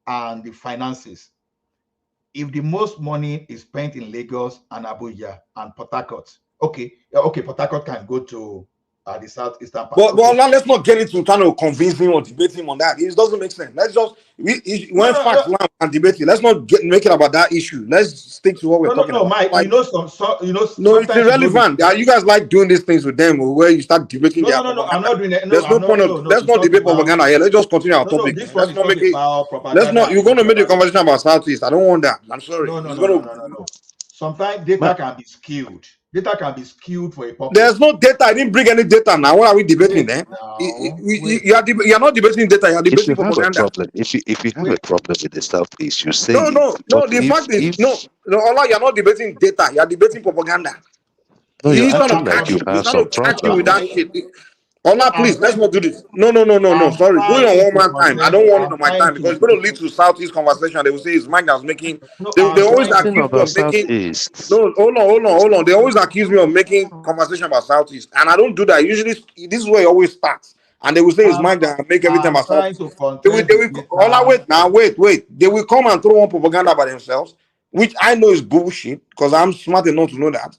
and the finances, if the most money is spent in Lagos and Abuja and Port Harcourt, okay, Port Harcourt can go to the southeastern part. But now let's not get into trying to convince him or debate him on that. It doesn't make sense. Let's just when facts land and debate it. Let's not make it about that issue. Let's stick to what we're talking about. Mike, like, no, it's irrelevant. You guys like doing these things with them, where you start debating their propaganda. I'm not doing it. There's no point of let's not debate propaganda here. Let's just continue our topic. This Let's one not is make it. about propaganda. Let's not. You're going to make the conversation about Southeast. I don't want that. I'm sorry. No. Sometimes data can be skewed. Data can be skewed for a purpose. There's no data. I didn't bring any data now. What are we debating then? You are not debating data. You are debating propaganda. If you have a problem with the Southeast, you say No. The fact is, Allah, you're not debating data. You're debating propaganda. No, you're He's trying acting to like catch you. you He's have trying some to catch you problem. with that shit. Allah, please, let's not do this. No. Sorry, do it on one man time. I don't want it on my time because it's going to lead to Southeast conversation. They will say it's Mike that's making. They always accuse me of making. No, hold on. They always accuse me of making conversation about Southeast, and I don't do that. Usually, this is where it always starts. And they will say it's Mike that make everything about Southeast. They will. Allah, wait. They will come and throw one propaganda by themselves, which I know is bullshit because I'm smart enough to know that.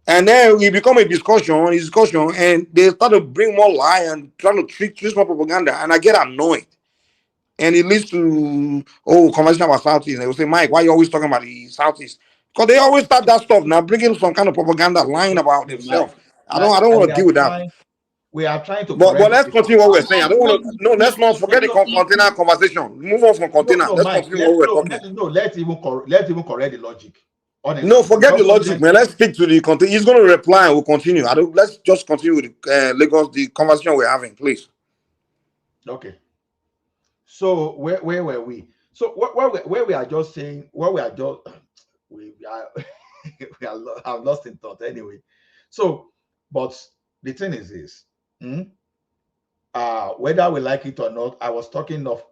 And then we become a discussion, and they start to bring more lie and trying to twist more propaganda, and I get annoyed. And it leads to conversation about Southeast. They will say, Mike, why are you always talking about the Southeast? Because they always start that stuff now, bringing some kind of propaganda, lying about themselves. I don't want to deal with that. We are trying to But let's continue what we're saying. I don't want to. No, let's not forget the container conversation. Move on from container. Let's continue what we're talking. Let's even correct the logic. Honestly. No, forget the logic, man. Let's stick to the content. He's going to reply and we'll continue. Let's just continue with Lagos, the conversation we're having, please. Okay. So where were we? So where we are just saying, we are I've lost in thought anyway. So, but the thing is this, whether we like it or not, I was talking of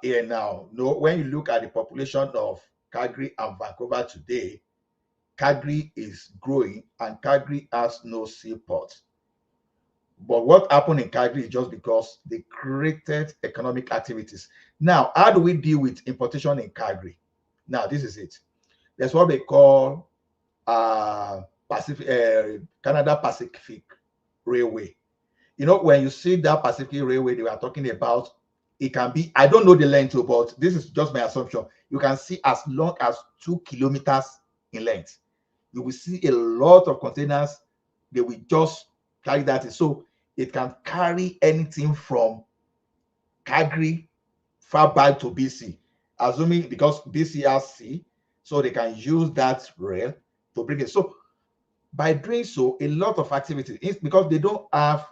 here now. No, when you look at the population of Calgary and Vancouver today, Calgary is growing and Calgary has no seaport. But what happened in Calgary is just because they created economic activities. Now, how do we deal with importation in Calgary? Now, this is it. There's what they call Canada Pacific Railway. You know, when you see that Pacific Railway they were talking about, it can be, I don't know the length, but this is just my assumption. You can see as long as 2 kilometers in length. You will see a lot of containers. They will just carry that. So it can carry anything from Calgary far back to BC, assuming because BC has sea, so they can use that rail to bring it. So by doing so, a lot of activities, because they don't have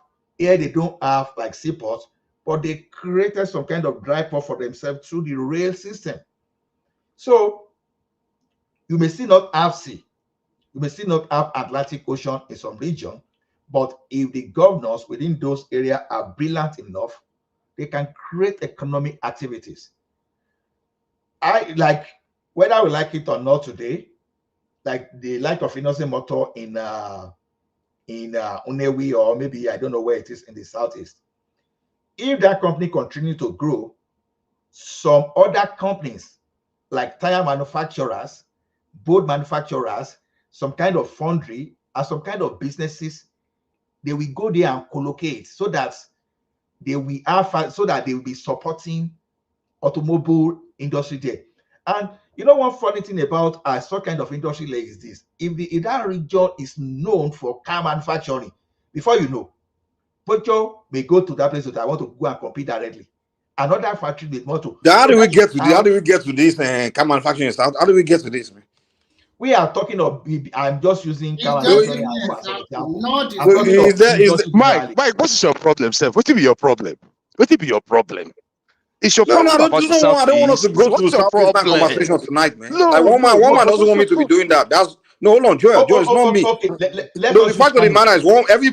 like seaports, but they created some kind of dry port for themselves through the rail system. So you may still not have sea, you may still not have Atlantic Ocean in some region, but if the governors within those areas are brilliant enough, they can create economic activities. I like, whether we like it or not today, like the like of Innocent Motor in Unewi, or maybe I don't know where it is in the southeast. If that company continue to grow, some other companies like tire manufacturers, boat manufacturers, some kind of foundry, and some kind of businesses, they will go there and collocate so that they will have, so that they will be supporting automobile industry there. And you know one funny thing about some kind of industry like this, if that region is known for car manufacturing, before you know, Pocho may go to that place that I want to go and compete directly. Another factory may want to. How do we get to this car manufacturing stuff? How do we get to this, man? We are talking of. I'm just using car manufacturing as an example. Mike, what's your problem, sir? What will be your problem? What will be your problem? It's your problem about the Southeast. I don't want us to go to Southeastern conversation tonight, man. No, like one man doesn't want me to be doing that. That's no, hold on, Joel. Joel, it's not me. Okay, the fact of the matter is,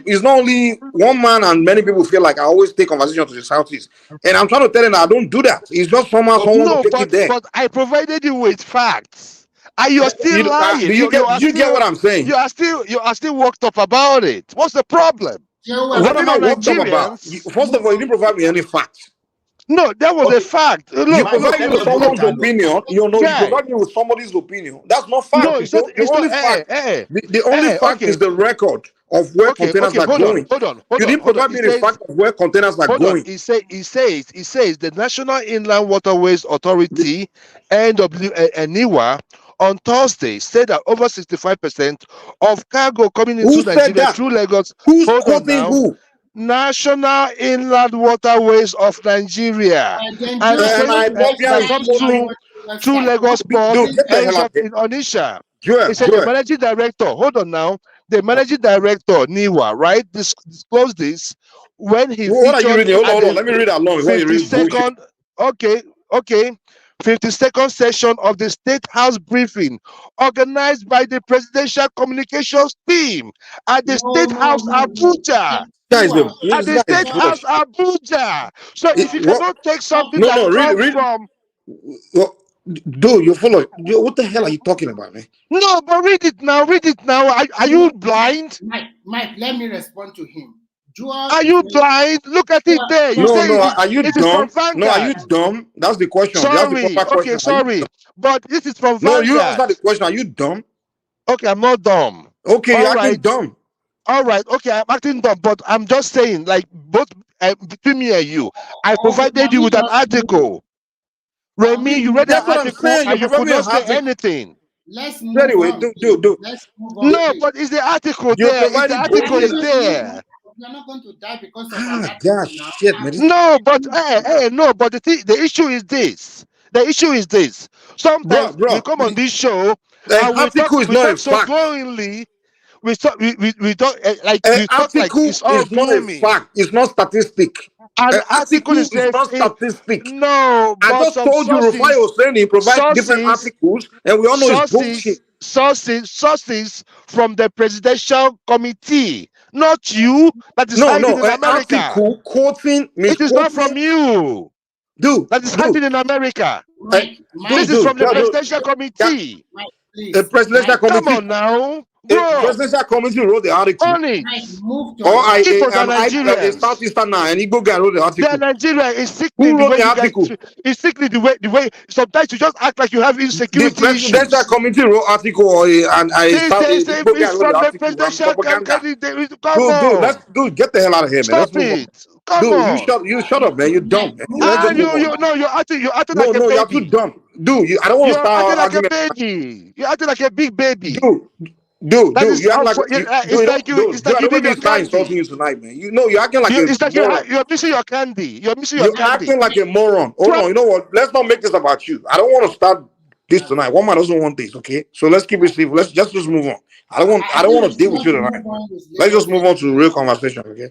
it's not only one man, and many people feel like I always take conversation to the Southeast, and I'm trying to tell them that I don't do that. It's just someone will take it there. But I provided you with facts. And you're still lying. Do you get what I'm saying? You are still worked up about it. What's the problem? What am I worked up about? First of all, you didn't provide me any facts. No, that was a fact. Look, you provide me with someone's opinion. You provide me with somebody's opinion. That's not fact. No, it's not. The only fact is the record of where containers are going. Hold on. You didn't provide me the fact of where containers are going. It says the National Inland Waterways Authority, NIWA, on Thursday said that over 65% of cargo coming into Nigeria through Lagos. Who's quoting who? National Inland Waterways of Nigeria, and that comes through Lagos Port, ends up in Onitsha. He said the managing director. Hold on now. The managing director, NIWA, right, disclosed this when he. What are you reading? Hold on. Let me read along before you read bullshit. Okay. 52nd session of the State House briefing organized by the Presidential Communications team at the State House Abuja. At the State House Abuja. So if you cannot take something comes from. Dude, you're full of. What the hell are you talking about, man? No, but read it now. Are you blind? Mike, let me respond to him. Are you blind? Look at it there. Are you dumb? No, are you dumb? That's the question. Sorry. But this is from Vanguard. No, you answer the question. Are you dumb? Okay, I'm not dumb. Okay, you're acting dumb. All right, okay, I'm acting dumb, but I'm just saying, like, both between me and you, I provided you with an article. Remy, you read that article and you could not say anything. Let's move anyway, on. Do. Let's move on. No, but is the article there? The article is there. You're not going to die because of gosh, shit, man. No, but the issue is this. The issue is this. Sometimes we come on this show and we talk so glowingly. We talk like it's all gloomy. Not a fact. It's not statistic. An article is not statistic. No, I just told you Rufai was saying he provides different articles, and we all know it's bullshit. Sources from the presidential committee, not you. That is hiding in America. Article quoting. It is not from you, dude. That is hiding in America. This is from the presidential committee. The presidential committee. Come on now. The presidential committee wrote the article. Or a Southeastern and Igbo guy wrote the article. Nigeria is sickly. Who wrote the article? It's sickly the way. Sometimes you just act like you have insecurity. The presidential committee wrote article it's from the presidential committee. Dude, get the hell out of here, man. Stop it. Come on. You shut up, man. You're dumb. You're acting like a baby. You're too dumb. Dude, I don't want to start arguing like a baby. You're acting like a big baby. Dude, you act like it's like you need your candy. Insulting you tonight, man. You're acting like you're missing your candy. You're acting like a moron. Hold on, you know what? Let's not make this about you. I don't want to start this tonight. One man doesn't want this, okay? So let's keep it civil. Let's just move on. I don't want to deal with you tonight. Let's just move on to the real conversation, okay?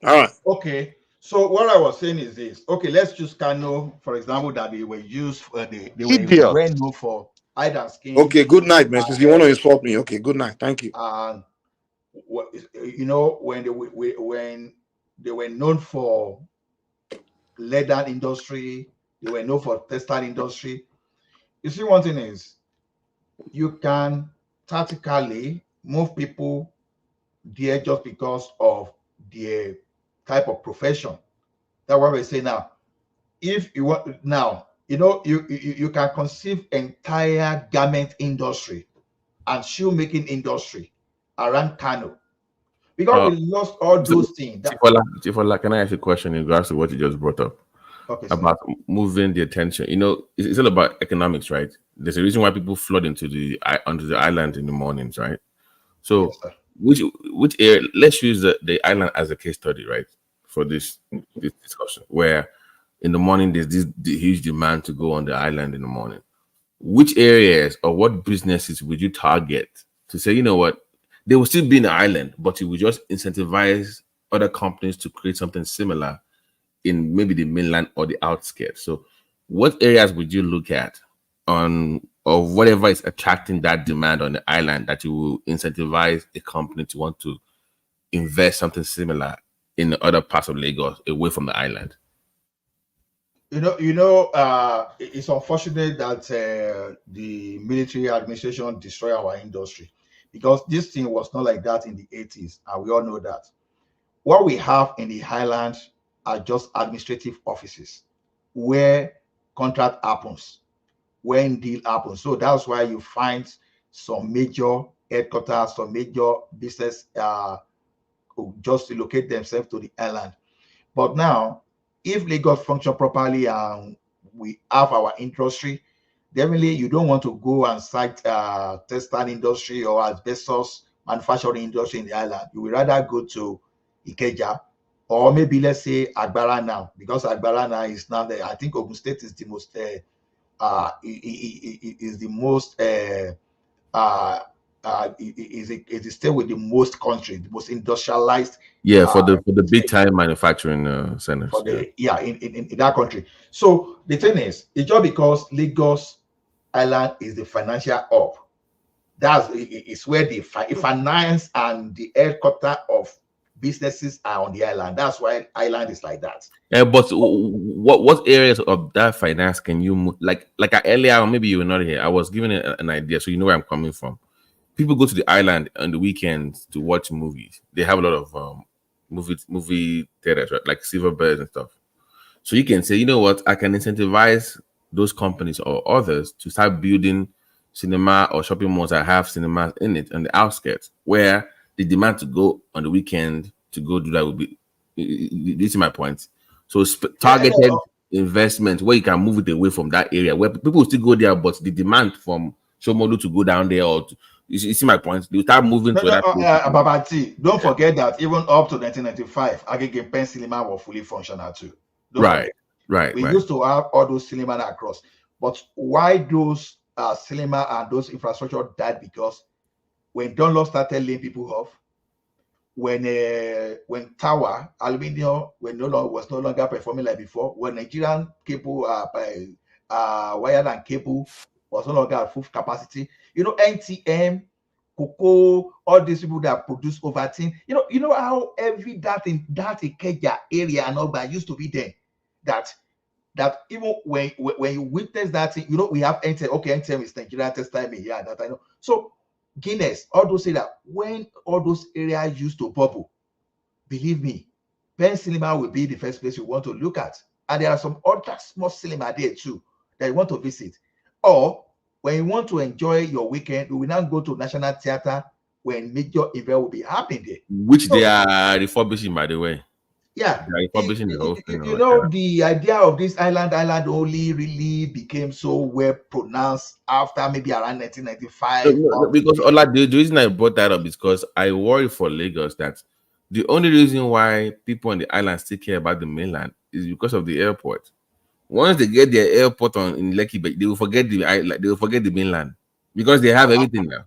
All right. Okay. So what I was saying is this. Okay, let's choose Kano, for example, that they were used they were well known for hide and skin. Okay, good night, man. Since you want to insult me, okay, good night. Thank you. And when they were known for leather industry, they were known for textile industry. You see, one thing is you can tactically move people there just because of their type of profession. That's what we say now. if you want now, you can conceive entire garment industry and shoemaking industry around Kano, because we lost all those things. Chifola, can I ask you a question in regards to what you just brought up about moving the attention? It's all about economics, right? There's a reason why people flood onto the island in the mornings, right? So, which area? Let's use the island as a case study, right, for this discussion, where in the morning there's the huge demand to go on the island in the morning. Which areas or what businesses would you target to say, you know what, they will still be in the island, but you will just incentivize other companies to create something similar in maybe the mainland or the outskirts? So what areas would you look at on, or whatever is attracting that demand on the island, that you will incentivize a company to want to invest something similar in the other parts of Lagos away from the island? It's unfortunate that the military administration destroyed our industry, because this thing was not like that in the 80s, and we all know that. What we have in the highlands are just administrative offices where contract happens, when deal happens. So that's why you find some major headquarters, some major business just to locate themselves to the island. But now, if Lagos function properly and we have our industry, definitely you don't want to go and site textile industry or asbestos manufacturing industry in the island. You would rather go to Ikeja, or maybe let's say Agbara now, because Agbara now is now there. I think Ogun State is the most is the most is a state with the most country, the most industrialized. Yeah, for the big time manufacturing centers. For the in that country. So the thing is, it's just because Lagos Island is the financial hub. It's where the finance and the headquarters of businesses are on the island. That's why island is like that. Yeah, but what areas of that finance can you like earlier? Maybe you were not here. I was giving an idea, so you know where I'm coming from. People go to the island on the weekends to watch movies. They have a lot of movie theaters, right? Like Silverbirds and stuff. So you can say, you know what, I can incentivize those companies or others to start building cinema or shopping malls that have cinemas in it on the outskirts, where the demand to go on the weekend to go do that would be. This is my point. So targeted investment where you can move it away from that area where people will still go there, but the demand from Shomolu to go down there, or you see my point, they start moving to that. Babati, don't forget that even up to 1995, Agege Pen cinema were fully functional too. Right. We used to have all those cinema across, but why those cinema and those infrastructure died? Because when Dunlop started laying people off, when Tower Aluminium was no longer performing like before, when Nigerian cable wired and cable was no longer at full capacity, NTM, Cocoa, all these people that produce Ovaltine, you know how heavy that Ikeja area and all that used to be there. That even when you witness that thing, we have NTM. Okay, NTM is Nigerian textile, yeah, that I know. So Guinness, all those say that when all those areas used to bubble, believe me, Pen Cinema will be the first place you want to look at. And there are some other small cinema there too that you want to visit. Or when you want to enjoy your weekend, we will now go to National Theatre when major event will be happening there. Which they are refurbishing, by the way. Yeah. They are refurbishing the whole thing. The idea of this island only really became so well pronounced after maybe around 1995. Because the reason I brought that up is because I worry for Lagos that the only reason why people on the island still care about the mainland is because of the airport. Once they get their airport in Lekki, they will forget the mainland because they have everything now.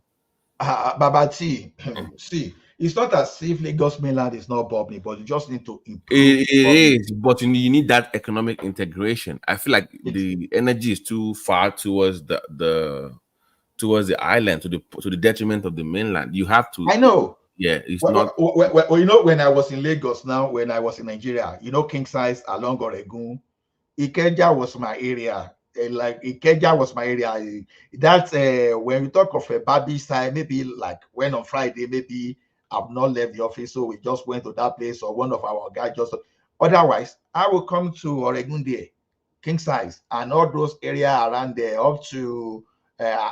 Babati, see, it's not as if Lagos mainland is not bubbling, but you just need to improve. It is, but you need that economic integration. I feel like the energy is too far towards the island, to the detriment of the mainland. You have to. I know. Yeah, it's not. Well, when I was in Lagos now, when I was in Nigeria, King Size along Oregun, Ikeja was my area. Like Ikeja was my area. That's when we talk of a Babi side, maybe like when on Friday, maybe I've not left the office, so we just went to that place, or one of our guys just. Otherwise, I will come to Oregun there. King Size, and all those area around there, up to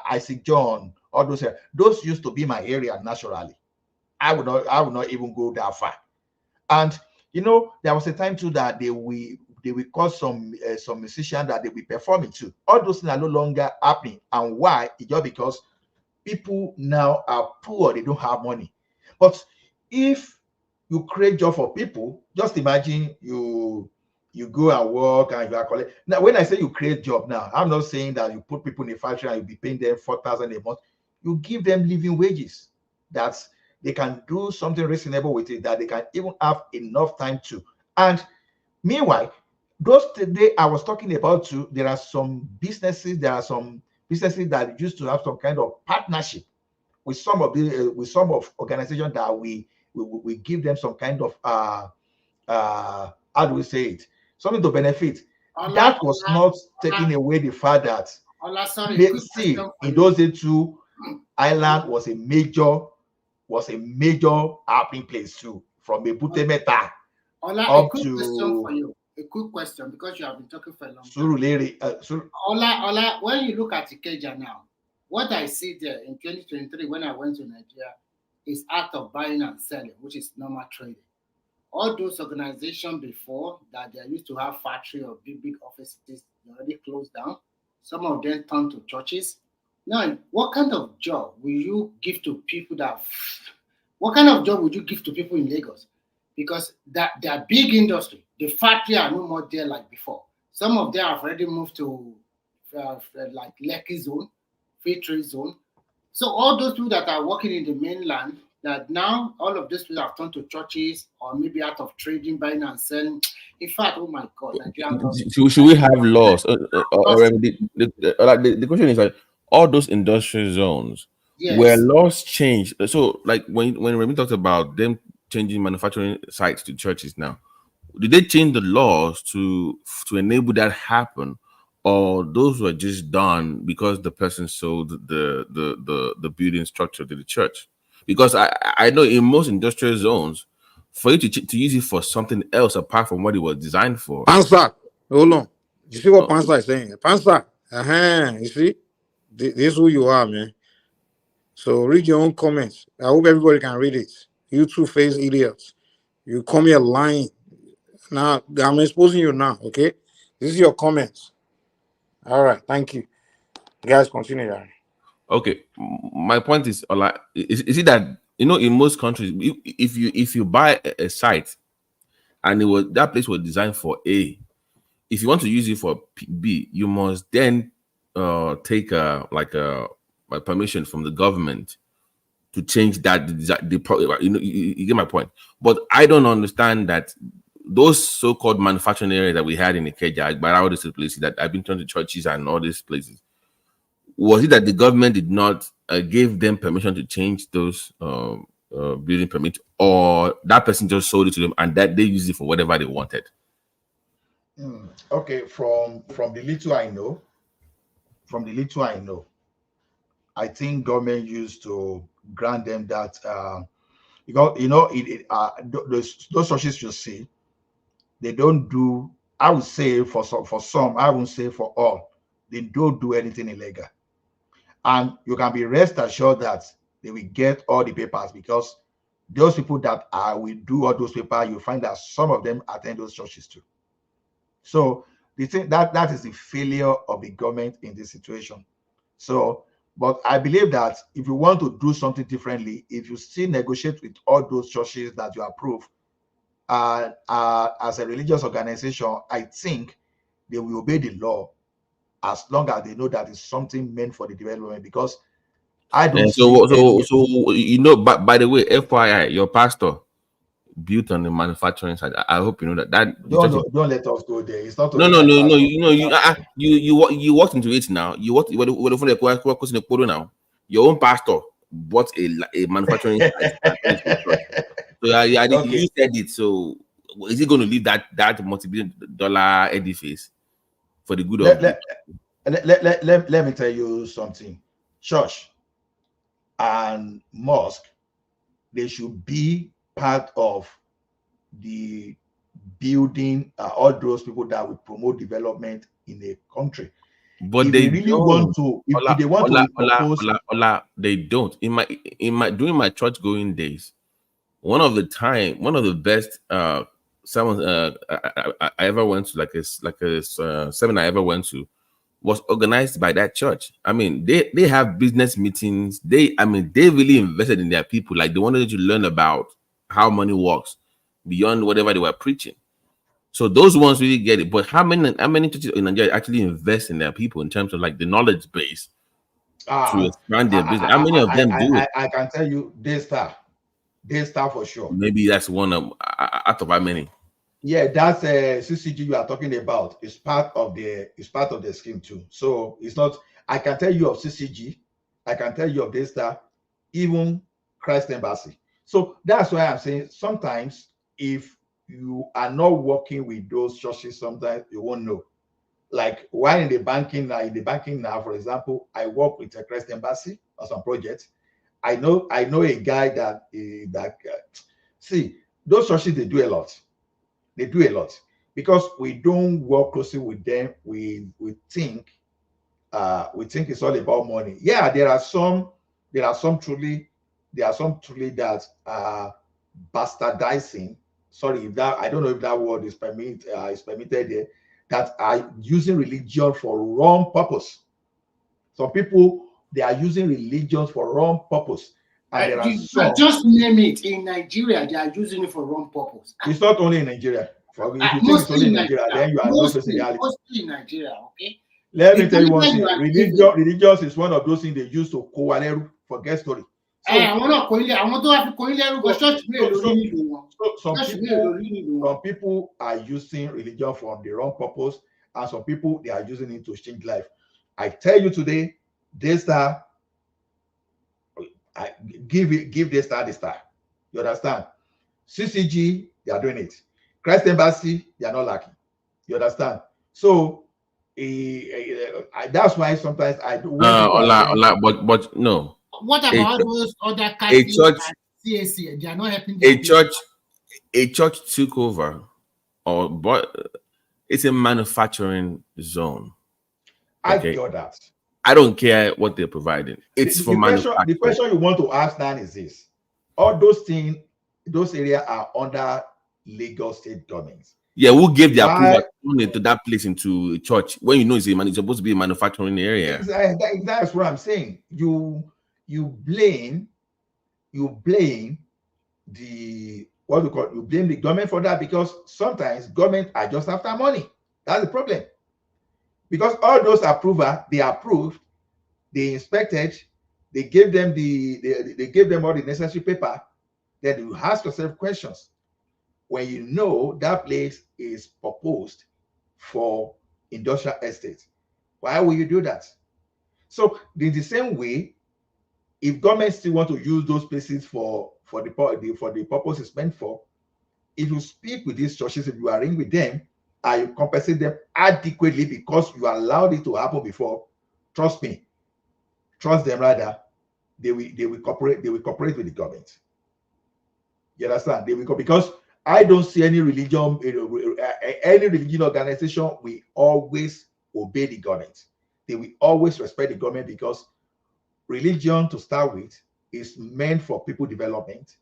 Isaac John, all those used to be my area naturally. I would not even go that far. And you know, there was a time too that they will call some musicians that they will performing too. All those things are no longer happening. And why? It's just because people now are poor, they don't have money. But if you create job for people, just imagine you go and work and you are collecting. Now, when I say you create job now, I'm not saying that you put people in a factory and you'll be paying them 4,000 a month. You give them living wages that they can do something reasonable with it, that they can even have enough time to. And meanwhile, those today I was talking about too, there are some businesses that used to have some kind of partnership with some of organizations that we give them some kind of how do we say it, something to benefit. That was not taking away the fact that see, in those days too, Ireland was a major happening place too, from Ebute Metta up to a quick question, because you have been talking for a long time. Surulere. Ola, when you look at Ikeja now, what I see there in 2023 when I went to Nigeria is act of buying and selling, which is normal trading. All those organizations before that they used to have factory or big offices, they already closed down. Some of them turned to churches. Now, what kind of job will you give to people what kind of job would you give to people in Lagos? Because they are big industry. The factory are no more there like before. Some of them have already moved to like Lekki zone, free trade zone. So all those people that are working in the mainland, that now all of these people have turned to churches or maybe out of trading, buying and selling. In fact, oh my God, should we have laws? The question is like all those industrial zones where laws changed. So like when Remy talked about them changing manufacturing sites to churches now, did they change the laws to enable that happen, or those were just done because the person sold the building structure to the church? Because I know in most industrial zones, for you to use it for something else apart from what it was designed for. Pansa, hold on. You see what Pansa is saying? Pansa, you see, this is who you are, man. So read your own comments. I hope everybody can read it. You two-faced idiots. You come here lying. Now, I'm exposing you now, okay? This is your comments. All right, thank you. You guys continue, Aaron. Okay, my point is it that, you know, in most countries, if you buy a site and that place was designed for A, if you want to use it for B, you must then take a permission from the government to change that. You know, you get my point. But I don't understand that those so-called manufacturing areas that we had in Ikeja, but all these places that I've been to churches and all these places, was it that the government did not give them permission to change those building permits, or that person just sold it to them and that they used it for whatever they wanted? Okay, from the little I know, I think government used to grant them that because, you know, those churches you see, they don't do, I would say for some, I won't say for all, they don't do anything illegal. And you can be rest assured that they will get all the papers, because those people that will do all those papers, you find that some of them attend those churches too. So the thing that is the failure of the government in this situation. So, but I believe that if you want to do something differently, if you still negotiate with all those churches that you approve, as a religious organization, I think they will obey the law as long as they know that it's something meant for the development. Because I don't so you know, by the way, FYI, your pastor built on the manufacturing side. I hope you know that. Don't let us go there. It's not no. You know, you walked into it now. You walked now. Your own pastor bought a manufacturing site. So okay. You said it. So is he going to leave that multi-billion-dollar edifice for the good of? Let me tell you something. Church and mosque, they should be part of the building all those people that will promote development in a country. But if they really don't. want to, if they want to propose, they don't. During my church going days, one of the best sermons I ever went to, like a seminar I ever went to, was organized by that church. I mean, they have business meetings. They really invested in their people. Like, they wanted to learn about how money works beyond whatever they were preaching. So those ones really get it. But how many churches in Nigeria actually invest in their people in terms of like the knowledge base to expand their business? How many of them do it? I can tell you, they start for sure. Maybe that's one of out of how many. Yeah, that's CCG you are talking about. It's part of the scheme too. So it's not. I can tell you of CCG. I can tell you of Daystar, even Christ Embassy. So that's why I'm saying sometimes if you are not working with those churches, sometimes you won't know. Like while in the banking now, for example, I work with a Christ Embassy on some projects. I know a guy see, those churches, they do a lot. They do a lot because we don't work closely with them. We think it's all about money. Yeah, there are some truly that are bastardizing. Sorry, if that, I don't know if that word is permitted there, that are using religion for wrong purpose. Some people, they are using religion for wrong purpose. And there are some, just name it. In Nigeria, they are using it for wrong purpose. It's not only in Nigeria. If you think it's only in Nigeria, then you are not facing reality. Mostly in Nigeria, okay? Let me tell you one thing. Religious is one of those things they use to forget story. Some people are using religion for the wrong purpose, and some people, they are using it to change life. I tell you today, Daystar, give Daystar the star. You understand? CCG, they are doing it. Christ Embassy, they are not lucky. You understand? So that's why sometimes I do. But no. What about those other Catholics and CAC? They are not helping. A church took over, but it's a manufacturing zone. Okay? I got that. I don't care what they're providing. It's for manufacturing. The question you want to ask now is this: all those things, those areas are under Lagos state governments. Yeah, who gave the approval to that place into a church when you know it's supposed to be a manufacturing area? That's what I'm saying. You blame the you blame the government for that, because sometimes government are just after money. That's the problem. Because all those approval, they approved, they inspected, they gave them they gave them all the necessary paper. Then you ask yourself questions. When you know that place is proposed for industrial estate, why will you do that? So in the same way, if government still want to use those places for the purpose it's meant for, if you speak with these churches, if you arrange with them, and you compensate them adequately because you allowed it to happen before, trust me, trust them rather, they will cooperate with the government. You understand? They will, because I don't see any religion organization will always obey the government. They will always respect the government, because religion, to start with, is meant for people development,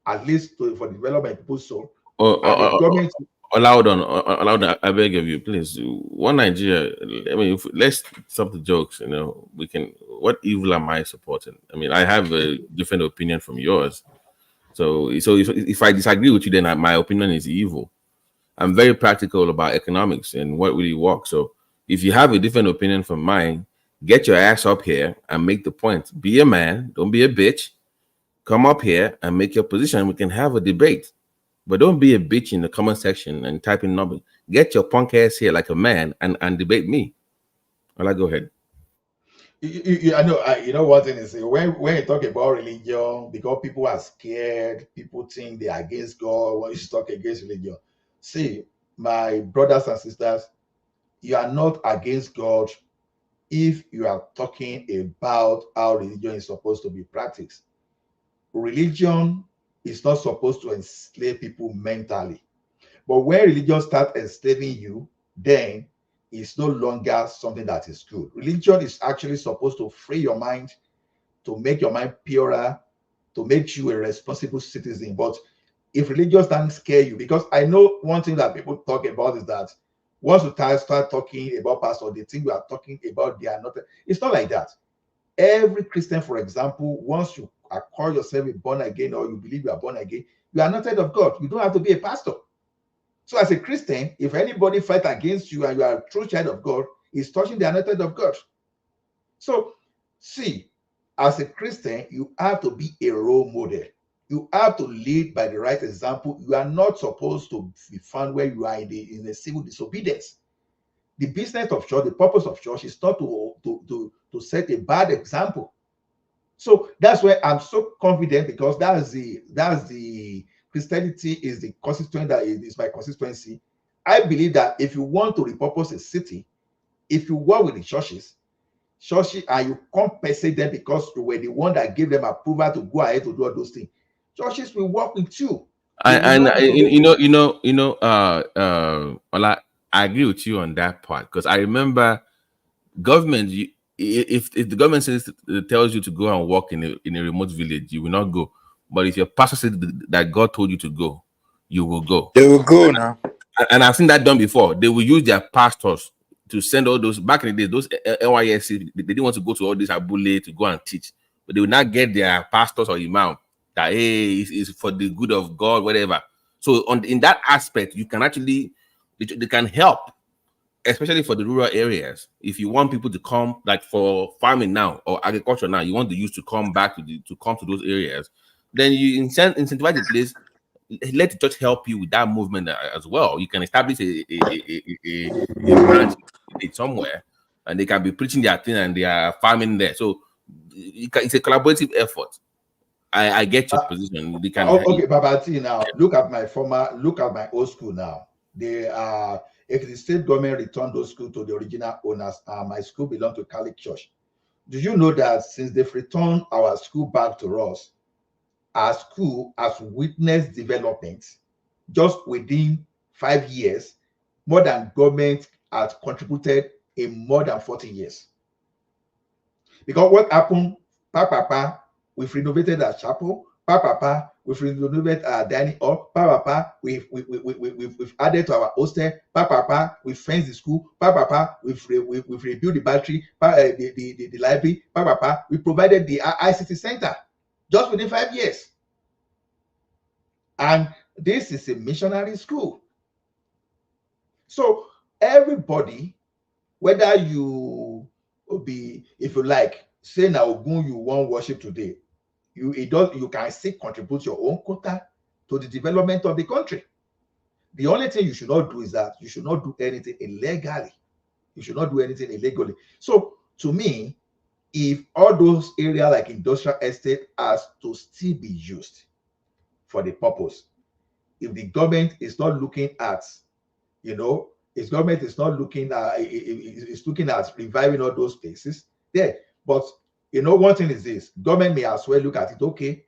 at least for the development of people's soul. Government. Allowed on. I beg of you, please. One Nigeria. I mean, let's stop the jokes. You know, we can. What evil am I supporting? I mean, I have a different opinion from yours. So if I disagree with you, then my opinion is evil. I'm very practical about economics and what really works. So if you have a different opinion from mine, get your ass up here and make the point. Be a man. Don't be a bitch. Come up here and make your position. We can have a debate. But don't be a bitch in the comment section and type in numbers. Get your punk ass here like a man and debate me. I'll go ahead. I know. You know what thing is, when you talk about religion, because people are scared, people think they are against God when you talk against religion. See, my brothers and sisters, you are not against God if you are talking about how religion is supposed to be practiced. Religion is not supposed to enslave people mentally. But when religion starts enslaving you, then it's no longer something that is good. Religion is actually supposed to free your mind, to make your mind purer, to make you a responsible citizen. But if religion doesn't scare you, because I know one thing that people talk about is that once you start talking about pastor, they think you are talking about they are not. It's not like that. Every Christian, for example, once you call yourself a born again or you believe you are born again, you are anointed of God. You don't have to be a pastor. So as a Christian, if anybody fight against you and you are a true child of God, he's touching the anointed of God. So see, as a Christian, you have to be a role model. You have to lead by the right example. You are not supposed to be found where you are in a civil disobedience. The business of church, the purpose of church is not to set a bad example. So that's why I'm so confident, because that's the Christianity is the constituent that is my constituency. I believe that if you want to repurpose a city, if you work with the churches and you compensate them because you were the one that gave them approval to go ahead to do all those things, churches will work with you. Ola, I agree with you on that part, because I remember government. If the government tells you to go and work in a remote village, you will not go. But if your pastor said that God told you to go, you will go. They will go now. And I've seen that done before. They will use their pastors to send all those, back in the day, those NYSC, they didn't want to go to all this Abule to go and teach, but they will not get their pastors or imam that, hey, it's for the good of God, whatever. So in that aspect, you can actually, they can help, especially for the rural areas. If you want people to come, like for farming now or agriculture now, you want the youth to come back to come to those areas, then you incentivize the place. Let the church help you with that movement as well. You can establish a branch somewhere, and they can be preaching their thing and they are farming there. So it's a collaborative effort. I get your position. They can. Okay, Babati, now look at my old school now. They are, if the state government returned those schools to the original owners, my school belonged to Catholic Church. Do you know that since they've returned our school back to us, our school has witnessed development just within 5 years, more than government has contributed in more than 40 years. Because what happened, Papa, we've renovated our chapel. Papa, we've renovated our dining hall. Papa, we've added to our hostel. Papa, we've fenced the school. Papa, we've rebuilt the battery, the library. Papa, we provided the ICT center just within 5 years. And this is a missionary school. So everybody, whether you be, if you like, say now Ogun, you want worship today, you can still contribute your own quota to the development of the country. The only thing you should not do is that you should not do anything illegally. You should not do anything illegally. So to me, if all those areas like industrial estate has to still be used for the purpose, if the government is not looking at, its government is not looking at, it's looking at reviving all those places there. But one thing is this: government may as well look at it. Okay,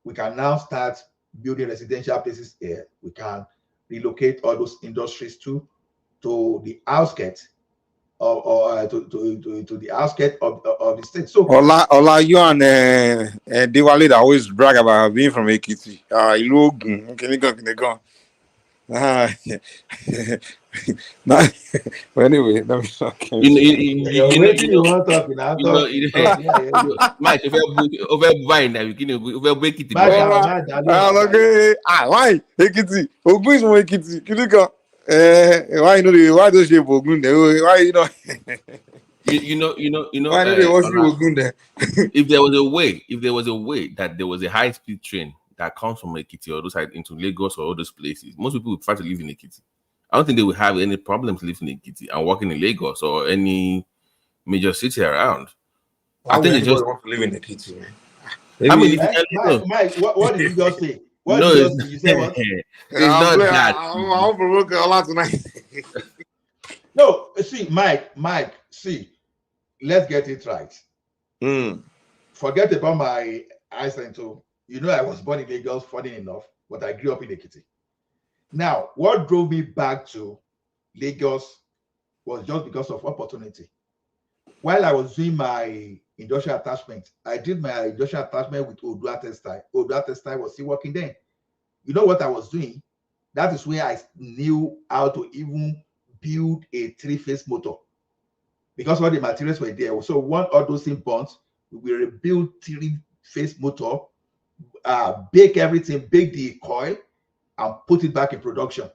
we can now start building residential places here. We can relocate all those industries to the outskirts or to the outskirts of the state. So Ola, you and Diwali that always brag about being from Ekiti. Can go. But anyway, let me talk. Mike, over buying that, over break it. Why Ekiti? Ogun is from Ekiti. Can you go? Why don't you Ogun there? Why Why do they worship Ogun there? If there was a way that there was a high-speed train that comes from Ekiti or those side into Lagos or all those places, most people would try to live in Ekiti. I don't think they would have any problems living in Ekiti and working in Lagos or any major city around. I think they just want to live in Ekiti. I mean, Mike, what did you just say? What did you just say? You said what? It's not that. I'll provoke a lot tonight. No, see, Mike, see, let's get it right. Forget about my accent too. I was born in Lagos, funny enough, but I grew up in Ekiti. Now, what drove me back to Lagos was just because of opportunity. While I was doing my industrial attachment, I did my industrial attachment with Odua Textile. Odua Textile was still working then. You know what I was doing? That is where I knew how to even build a 3-phase motor because all the materials were there. So one of those things bonds, we rebuild 3-phase motor, bake everything, bake the coil, and put it back in production.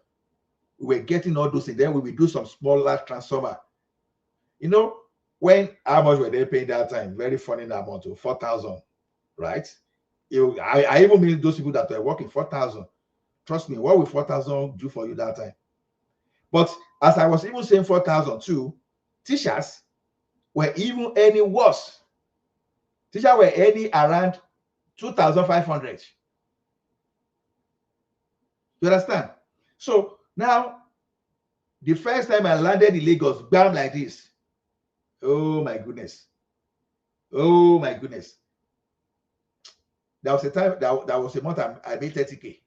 We were getting all those things. Then we will do some smaller transformer. You know, how much were they paying that time? Very funny amount of 4,000, right? I even mean those people that were working 4,000. Trust me, what will 4,000 do for you that time? But as I was even saying 4,000 too, teachers were even earning worse. Teachers were earning around 2,500. You understand? So now, the first time I landed in Lagos, bam, like this. Oh my goodness. Oh my goodness. There was a time, that was a month I made 30K.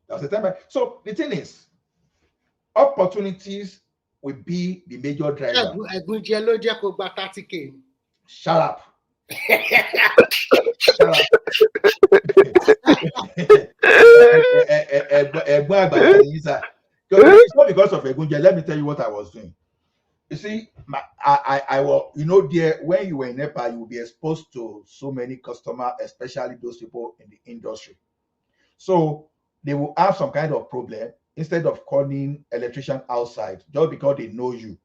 That was the time. So the thing is, opportunities will be the major driver. Shut up. Shut up. It's not because of Egunje. Let me tell you what I was doing. You see, I was, there when you were in NEPA, you will be exposed to so many customers, especially those people in the industry. So they will have some kind of problem. Instead of calling electrician outside, just because they know you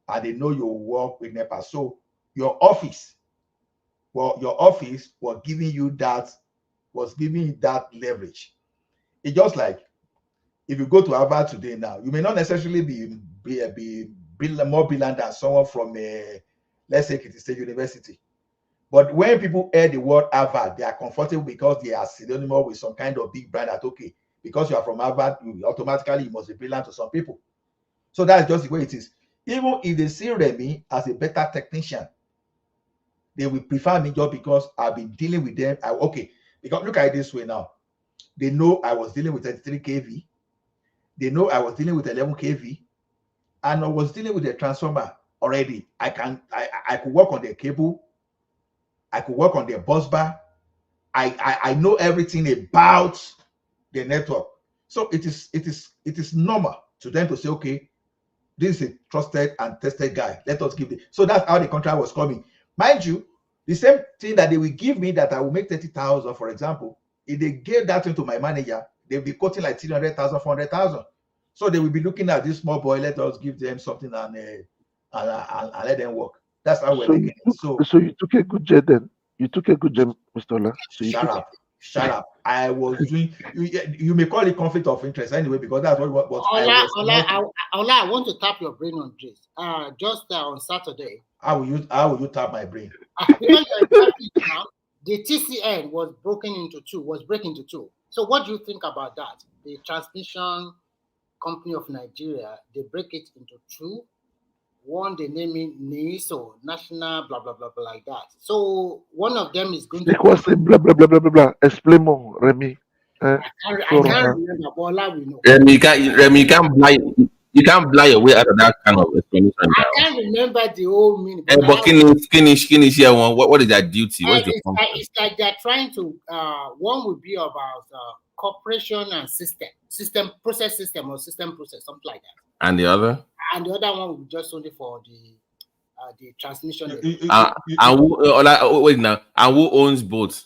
and they know you work with NEPA. So your office was giving you that leverage. It's just like if you go to Harvard today now, you may not necessarily be more brilliant than someone from let's say Kitty State University. But when people hear the word Harvard, they are comfortable because they are synonymous with some kind of big brand that, okay, because you are from Harvard, you automatically must be brilliant to some people. So that's just the way it is. Even if they see Remy as a better technician, they will prefer me just because I've been dealing with them. Because look at it this way now. They know I was dealing with 33 kV. They know I was dealing with 11 kV. And I was dealing with a transformer already. I could work on the cable. I could work on the bus bar. I know everything about the network. So it is normal to them to say, okay, this is a trusted and tested guy. Let us give it. So that's how the contract was coming. Mind you, the same thing that they will give me that I will make 30,000, for example, if they gave that into my manager, they'll be quoting like 300,000, 400,000. So they will be looking at this small boy. Let us give them something and let them work. That's how we're making it. So you took a good jet then. You took a good jet, Mr. Ola. So shut up. I was doing. You may call it conflict of interest anyway, because that's what Ola, I want to tap your brain on this. Just on Saturday. How will you tap my brain? Because now, the TCN was breaking into two. So what do you think about that? The Transmission Company of Nigeria, they break it into two. One, they name it NISO, National, blah, blah, blah, blah, like that. So one of them is going to... blah, blah, blah, blah, blah, blah. Explain more, Remy. I can't remember, but Allah we know. Remy, you can't blind your way out of that kind of explanation. I can't remember the whole meaning. But finish here. What is their duty? What's the function? It's like they're trying to, one would be about corporation and system process, or system process, something like that. And the other? And the other one would be just only for the transmission. And who owns both?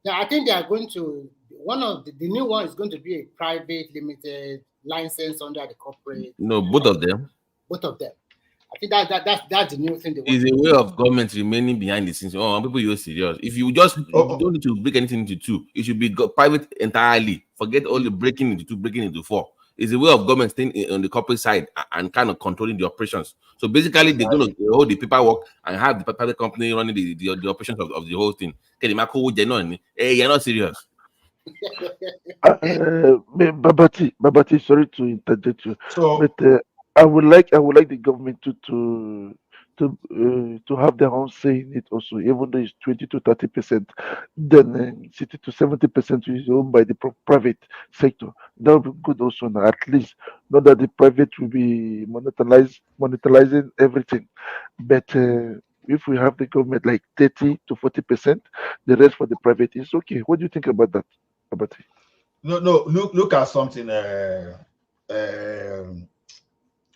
Yeah, I think they are going to, one of the new one is going to be a private limited license under the corporate. No, both of them. Both of them. I think that's the new thing. It's a way of government remaining behind the scenes. Oh, people, you're serious. If you just you don't need to break anything into two, it should be private entirely. Forget all the breaking into two, breaking into four. It's a way of government staying on the corporate side and kind of controlling the operations. So basically, they're going to hold the paperwork and have the private company running the operations of the whole thing. Hey, you're not serious. Babati, sorry to interject you, but I would like the government to to have their own say in it also, even though it's 20 to 30%, then 60 to 70% is owned by the private sector. That would be good also. Now, at least not that the private will be monetizing everything, but if we have the government like 30 to 40%, the rest for the private is okay. What do you think about that? About it? No, look at something.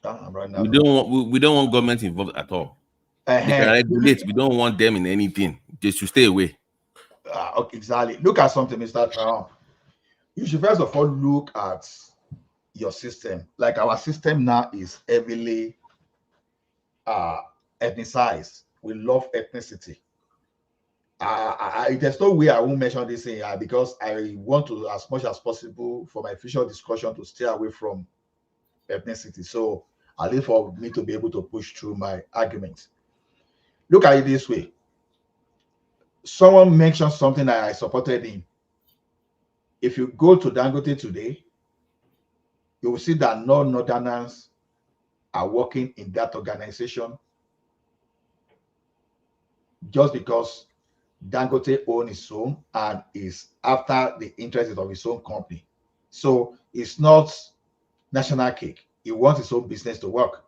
Right now, We don't want government involved at all. They can regulate. We don't want them in anything. They should stay away. Okay, exactly. Look at something, Mr. Trump. You should first of all look at your system. Like our system now is heavily ethnicized. We love ethnicity. There's no way I won't mention this thing because I want to, as much as possible, for my future discussion to stay away from ethnicity. So at least for me to be able to push through my arguments. Look at it this way. Someone mentioned something that I supported in. If you go to Dangote today, you will see that no Northerners are working in that organization just because Dangote owns his own and is after the interests of his own company. So it's not national cake. He wants his own business to work.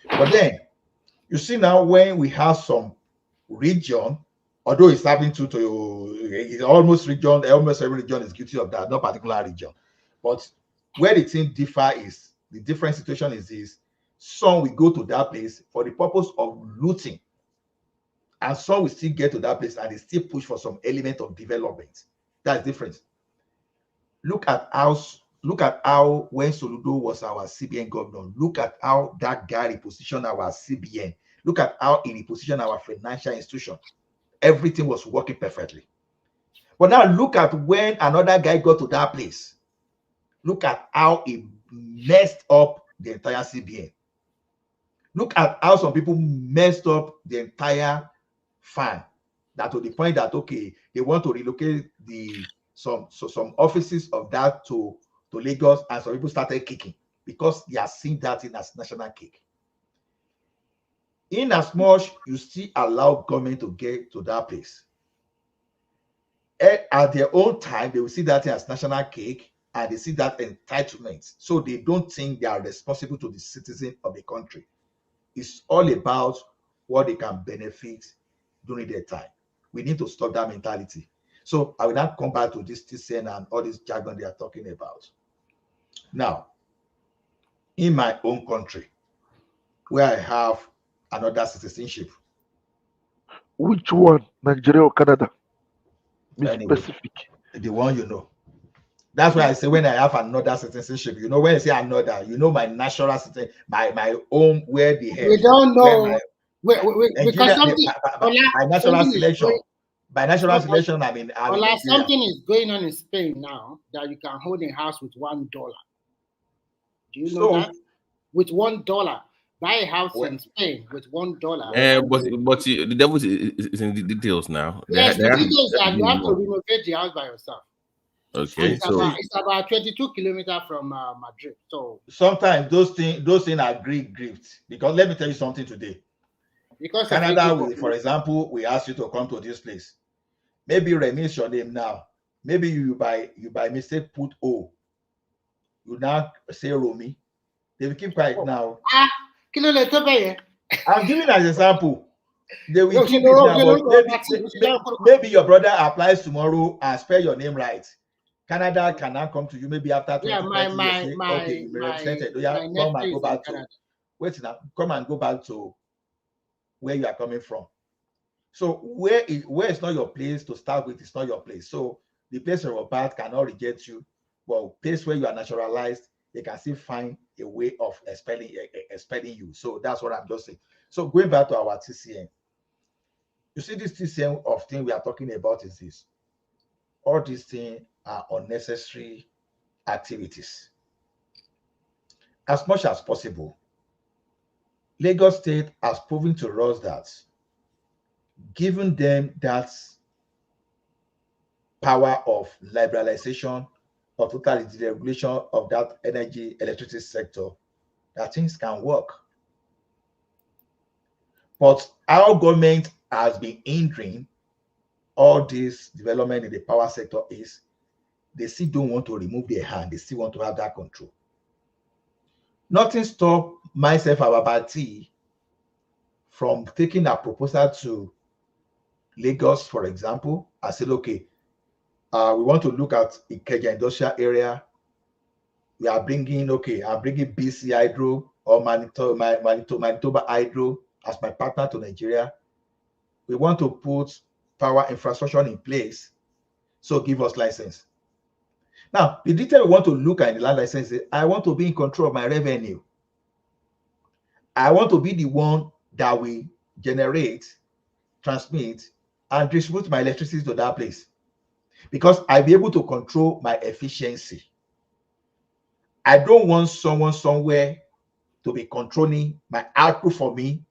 But then you see now when we have some region, although it's happening it's almost region, almost every region is guilty of that, not particular region. But where the thing differ is the different situation is some will go to that place for the purpose of looting, and some will still get to that place and they still push for some element of development. That's different. Look at how when Soludo was our CBN governor, look at how that guy repositioned our CBN. Look at how he repositioned our financial institution. Everything was working perfectly. But now look at when another guy got to that place. Look at how he messed up the entire CBN. Look at how some people messed up the entire fund. That to the point that okay, they want to relocate some offices of that to Lagos, and some people started kicking because they are seeing that in as national cake. In as much you still allow government to get to that place, at their own time, they will see that as national cake and they see that entitlement. So they don't think they are responsible to the citizen of the country. It's all about what they can benefit during their time. We need to stop that mentality. So I will not come back to this TCN and all this jargon they are talking about. Now, in my own country, where I have another citizenship. Which one? Nigeria or Canada? Be anyway, specific. The one you know. That's why I say when I have another citizenship, you know, when I say another, you know, my natural citizen, my own, where the head. We don't know. Because something, by natural selection. By natural selection, I mean something is going on in Spain now that you can hold a house with $1. Do you know that? With $1. Buy a house in Spain with $1. But the devil is in the details now. Yes, the details are you have to renovate the house by yourself. Okay, it's about 22 kilometers from Madrid. So sometimes those things are great gifts. Because let me tell you something today. Because Canada, for example, we ask you to come to this place. Maybe remiss your name now. Maybe you by mistake put O. You now say Romy. They will keep quiet now. I'm giving an example. They will keep it now, but maybe your brother applies tomorrow and spell your name right. Canada cannot come to you maybe after 20 years. Okay, you represented. Come and go back to wait now. Come and go back to where you are coming from. So where is not your place to start with, it's not your place. So the place of your birth cannot reject you. Well, place where you are naturalized, they can still find a way of expelling you. So that's what I'm just saying. So going back to our TCN, you see this TCN of thing we are talking about is this. All these things are unnecessary activities. As much as possible, Lagos State has proven to us that giving them that power of liberalization or total deregulation of that electricity sector, that things can work. But our government has been hindering all this development in the power sector is they still don't want to remove their hand. They still want to have that control. Nothing stopped myself, Ababati, from taking a proposal to Lagos, for example. I said, okay, we want to look at Ikeja industrial area. We are bringing, I'm bringing BC Hydro or Manitoba Hydro as my partner to Nigeria. We want to put power infrastructure in place. So give us license. Now, the detail we want to look at in the land license is I want to be in control of my revenue. I want to be the one that will generate, transmit, and distribute my electricity to that place. Because I'll be able to control my efficiency. I don't want someone somewhere to be controlling my output for me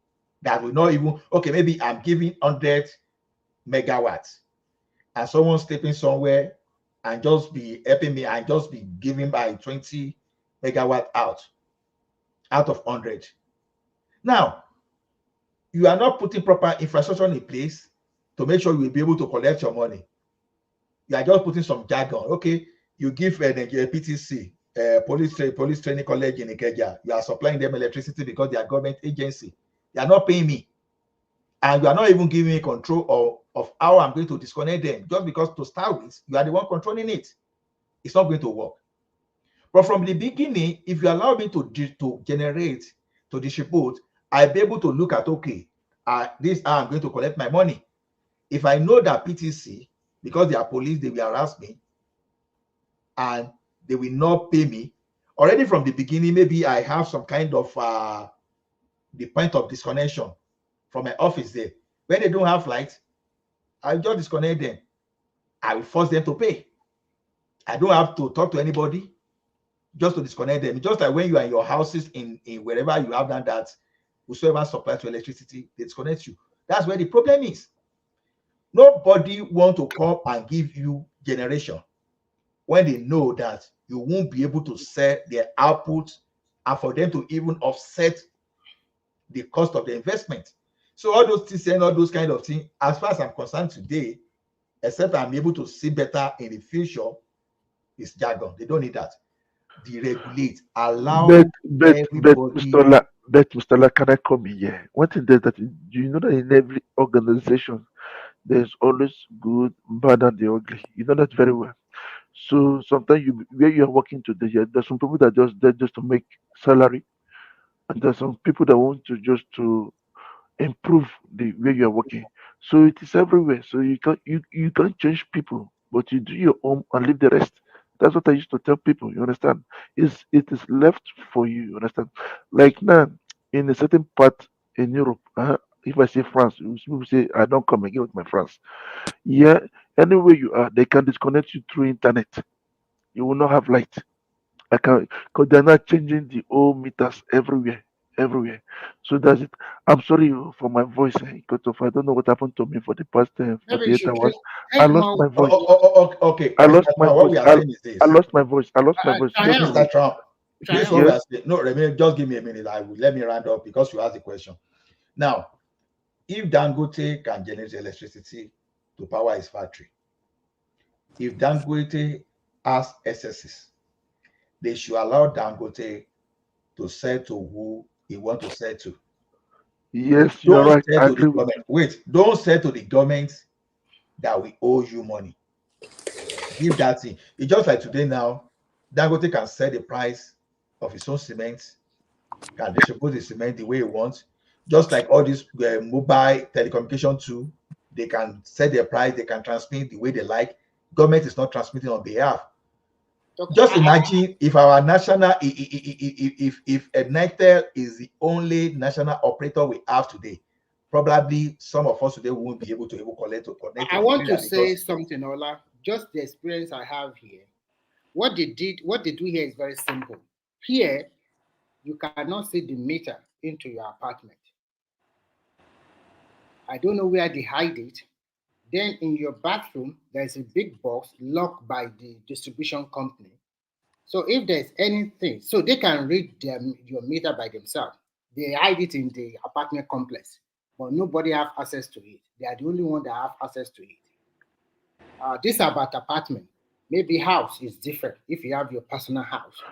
that will not even, maybe I'm giving 100 megawatts and someone stepping somewhere and just be helping me and just be giving by 20 megawatt out of 100. Now, you are not putting proper infrastructure in place to make sure you will be able to collect your money. You are just putting some jargon. Okay, you give a PTC, police training college in Ikeja. You are supplying them electricity because they are government agency. They are not paying me. And you are not even giving me control of how I'm going to disconnect them. Just because to start with, you are the one controlling it. It's not going to work. But from the beginning, if you allow me to generate, to distribute, I'll be able to look at, this is how I'm going to collect my money. If I know that PTC, because they are police, they will harass me and they will not pay me. Already from the beginning, maybe I have some kind of the point of disconnection from my office there. When they don't have light, I'll just disconnect them. I will force them to pay. I don't have to talk to anybody just to disconnect them. Just like when you are in your houses in wherever you have done that, whosoever supplies to electricity, they disconnect you. That's where the problem is. Nobody want to come and give you generation when they know that you won't be able to sell their output and for them to even offset the cost of the investment. So all those things and all those kind of things, as far as I'm concerned today, except I'm able to see better in the future, is jargon. They don't need that. Deregulate, allow everybody. Mr. La, can I come in here? One thing that you know that in every organization, there's always good, bad, and the ugly. You know that very well. So sometimes where you are working today, there's some people that are just there just to make salary, and there's some people that want to just to improve the way you are working. So it is everywhere. So you can't change people, but you do your own and leave the rest. That's what I used to tell people. You understand? It is left for you. You understand? Like now, in a certain part in Europe, if I say France, people say I don't come again with my France. Yeah, anywhere you are, they can disconnect you through internet. You will not have light. I can because they're not changing the old meters everywhere. So that's it. I'm sorry for my voice because of I don't know what happened to me for the past Maybe you 48 should hours. take I lost more. my voice. Okay, I lost Mr. my Trump, what voice. we are saying is this. I lost my voice. I lost my voice. Just Mr. Trump, this Triumph. one we are saying. No, Remy, just give me a minute. Let me round up because you asked the question. Now, if Dangote can generate electricity to power his factory, if Dangote has excesses, they should allow Dangote to sell to who he want to sell to. Yes, you're Don't right. sell I to the agree with government. Wait, don't sell to the government that we owe you money. Give that thing. It's just like today now, Dangote can set the price of his own cement, can distribute the cement the way he wants. Just like all these mobile telecommunication too, they can set their price, they can transmit the way they like. Government is not transmitting on behalf. Just imagine if our national, if Ignited is the only national operator we have today, probably some of us today won't be able to connect to I want to Nigeria say something, Ola. Just the experience I have here. What they do here is very simple. Here, you cannot see the meter into your apartment. I don't know where they hide it. Then in your bathroom, there's a big box locked by the distribution company. So if there's anything, so they can read your meter by themselves. They hide it in the apartment complex. but nobody have access to it. They are the only one that have access to it. This about apartment. Maybe house is different if you have your personal house.